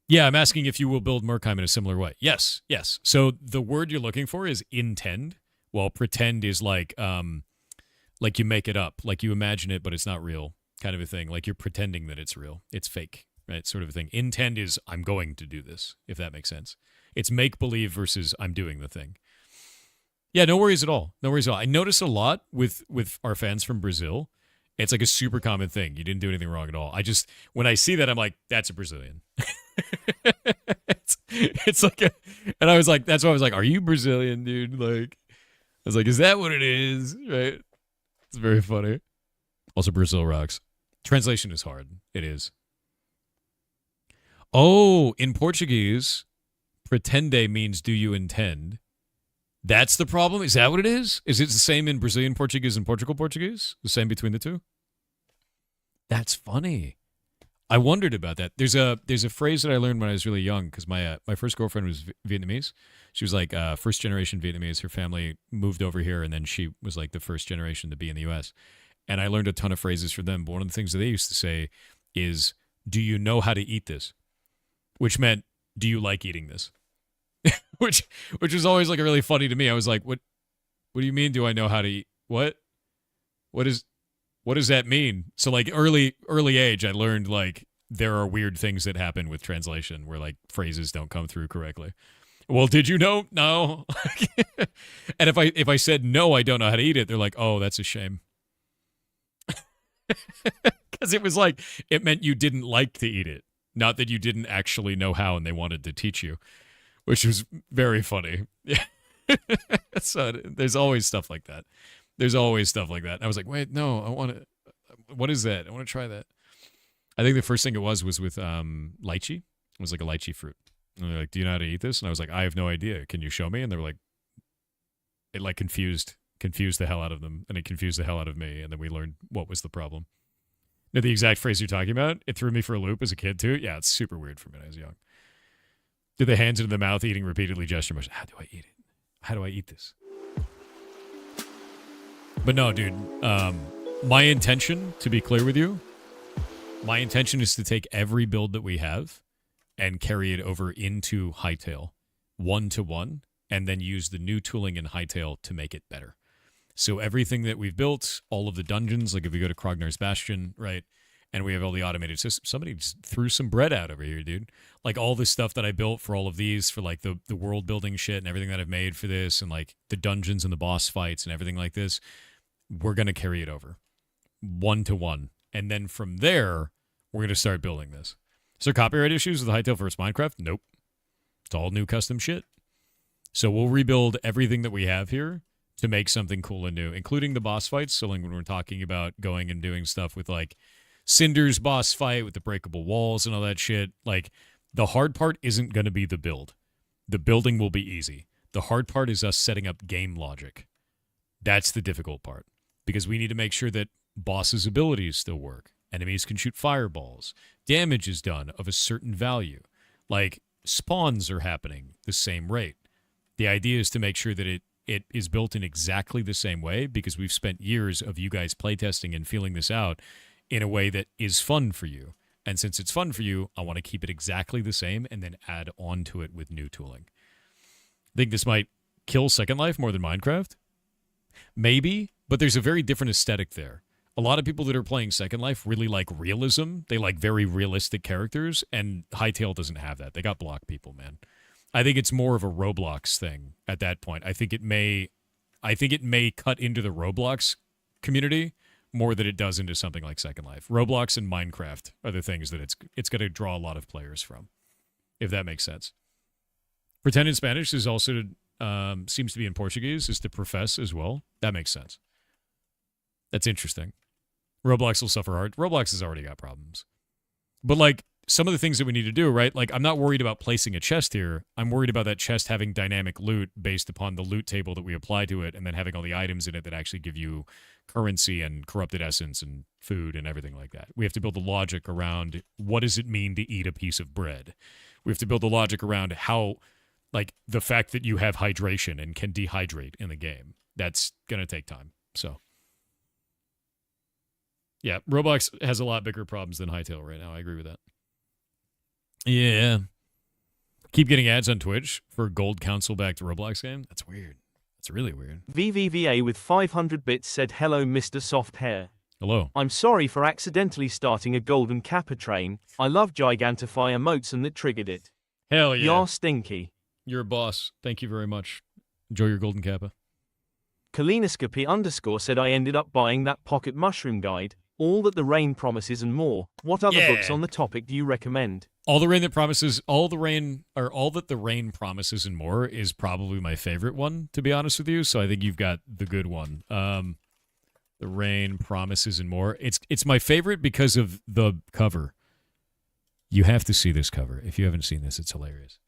Yeah, I'm asking if you will build Murkheim in a similar way. Yes. So the word you're looking for is intend, while pretend is like you make it up, like you imagine it, but it's not real, kind of a thing. Like you're pretending that it's real. It's fake, right? Sort of a thing. Intend is I'm going to do this, if that makes sense. It's make-believe versus I'm doing the thing. Yeah, no worries at all. No worries at all. I notice a lot with our fans from Brazil. It's like a super common thing. You didn't do anything wrong at all. When I see that, I'm like, that's a Brazilian. it's like and I was like, that's why I was like, are you Brazilian, dude? Like, I was like, is that what it is? Right? It's very funny. Also, Brazil rocks. Translation is hard. It is. Oh, in Portuguese, pretende means do you intend? That's the problem? Is that what it is? Is it the same in Brazilian Portuguese and Portugal Portuguese? The same between the two? That's funny. I wondered about that. There's a phrase that I learned when I was really young because my first girlfriend was Vietnamese. She was like first generation Vietnamese. Her family moved over here, and then she was like the first generation to be in the U.S. And I learned a ton of phrases from them. But one of the things that they used to say is, "Do you know how to eat this?" Which meant, "Do you like eating this?" which was always like really funny to me. I was like, "What do you mean? Do I know how to eat? What does that mean?" So like early age, I learned like there are weird things that happen with translation where like phrases don't come through correctly. Well, did you know? No. And if I said no, I don't know how to eat it, they're like, "Oh, that's a shame." Because it was like it meant you didn't like to eat it, not that you didn't actually know how and they wanted to teach you, which was very funny. Yeah. So there's always stuff like that. There's always stuff like that. And I was like, wait, no, I want to. What is that? I want to try that. I think the first thing it was with lychee. It was like a lychee fruit. And they're like, "Do you know how to eat this?" And I was like, "I have no idea. Can you show me?" And they were like, it like confused the hell out of them, and it confused the hell out of me. And then we learned what was the problem. Now, the exact phrase you're talking about, it threw me for a loop as a kid too. Yeah, it's super weird for me when I was young. Do the hands into the mouth, eating repeatedly, gesture motion. How do I eat it? How do I eat this? But no, dude, my intention, to be clear with you, my intention is to take every build that we have and carry it over into Hightail, 1-to-1, and then use the new tooling in Hightail to make it better. So everything that we've built, all of the dungeons, like if we go to Krognar's Bastion, right, and we have all the automated systems, somebody just threw some bread out over here, dude. Like all the stuff that I built for all of these, for like the world building shit and everything that I've made for this, and like the dungeons and the boss fights and everything like this, we're going to carry it over 1-to-1. And then from there, we're going to start building this. Is there copyright issues with Hightail vs. Minecraft? Nope. It's all new custom shit. So we'll rebuild everything that we have here to make something cool and new, including the boss fights. So like when we're talking about going and doing stuff with like Cinder's boss fight with the breakable walls and all that shit, like the hard part isn't going to be the build. The building will be easy. The hard part is us setting up game logic. That's the difficult part, because we need to make sure that bosses' abilities still work. Enemies can shoot fireballs. Damage is done of a certain value. Like spawns are happening the same rate. The idea is to make sure that it is built in exactly the same way, because we've spent years of you guys playtesting and feeling this out in a way that is fun for you. And since it's fun for you, I want to keep it exactly the same and then add on to it with new tooling. I think this might kill Second Life more than Minecraft. Maybe, but there's a very different aesthetic there. A lot of people that are playing Second Life really like realism. They like very realistic characters, and Hytale doesn't have that. They got block people, man. I think it's more of a Roblox thing at that point. I think it may cut into the Roblox community more than it does into something like Second Life. Roblox and Minecraft are the things that it's going to draw a lot of players from, if that makes sense. Pretend in Spanish is also seems to be in Portuguese, is to profess as well. That makes sense. That's interesting. Roblox will suffer hard. Roblox has already got problems. But, like, some of the things that we need to do, right? Like, I'm not worried about placing a chest here. I'm worried about that chest having dynamic loot based upon the loot table that we apply to it, and then having all the items in it that actually give you currency and corrupted essence and food and everything like that. We have to build the logic around what does it mean to eat a piece of bread. We have to build the logic around how, like, the fact that you have hydration and can dehydrate in the game. That's going to take time. So, yeah, Roblox has a lot bigger problems than Hytale right now. I agree with that. Yeah. Keep getting ads on Twitch for gold council-backed Roblox game? That's weird. That's really weird. VVVA with 500 bits said, hello Mr. Soft Hair. Hello. I'm sorry for accidentally starting a golden kappa train. I love Gigantify emotes and that triggered it. Hell yeah. You're stinky. You're a boss. Thank you very much. Enjoy your golden kappa. Kalinoscopy_ said, I ended up buying that pocket mushroom guide. All That the Rain Promises and more. What other books on the topic do you recommend? All that the Rain Promises and more is probably my favorite one, to be honest with you. So I think you've got the good one. The Rain Promises and more. It's my favorite because of the cover. You have to see this cover. If you haven't seen this, it's hilarious.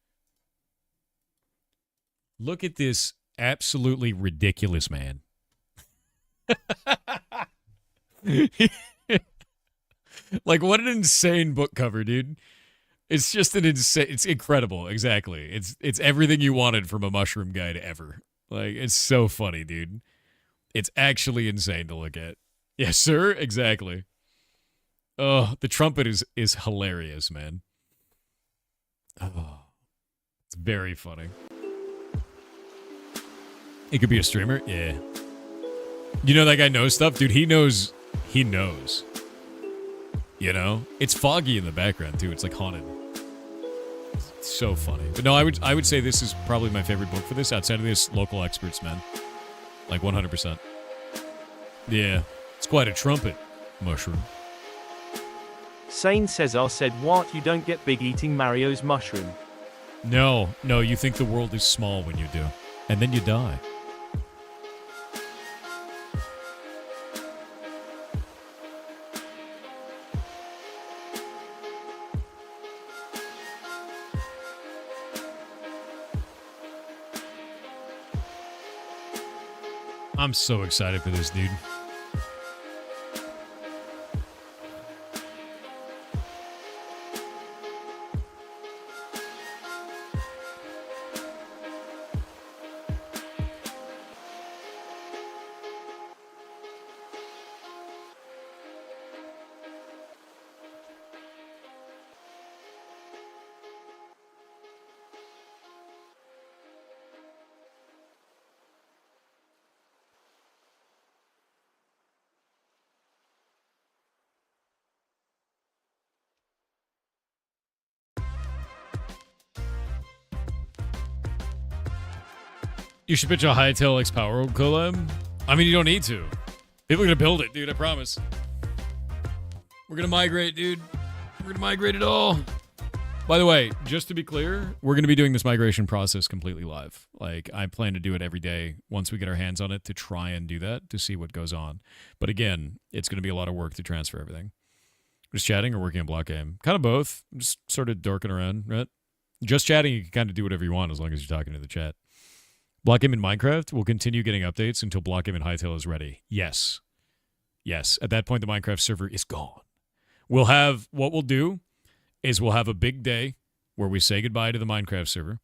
Look at this absolutely ridiculous man. Like, what an insane book cover, dude. It's just it's incredible. Exactly. It's everything you wanted from a mushroom guide ever. Like, it's so funny, dude. It's actually insane to look at. Yes, sir. Exactly. Oh, the trumpet is hilarious, man. Oh, it's very funny. It could be a streamer. Yeah. You know that guy knows stuff? Dude, he knows. He knows. You know? It's foggy in the background, too. It's like haunted. It's so funny. But no, I would say this is probably my favorite book for this. Outside of this, local experts, man. Like 100%. Yeah. It's quite a trumpet. Mushroom. Sane Cesar said, what, you don't get big eating Mario's mushroom? No, you think the world is small when you do. And then you die. I'm so excited for this, dude. You should pitch a Hytale X Power collab. I mean, you don't need to. People are going to build it, dude. I promise. We're going to migrate, dude. We're going to migrate it all. By the way, just to be clear, we're going to be doing this migration process completely live. Like, I plan to do it every day once we get our hands on it to try and do that, to see what goes on. But again, it's going to be a lot of work to transfer everything. Just chatting or working on block game? Kind of both. Just sort of dorking around, right? Just chatting, you can kind of do whatever you want as long as you're talking to the chat. Block game in Minecraft will continue getting updates until block game in Hytale is ready. Yes. Yes. At that point, the Minecraft server is gone. What we'll do is we'll have a big day where we say goodbye to the Minecraft server.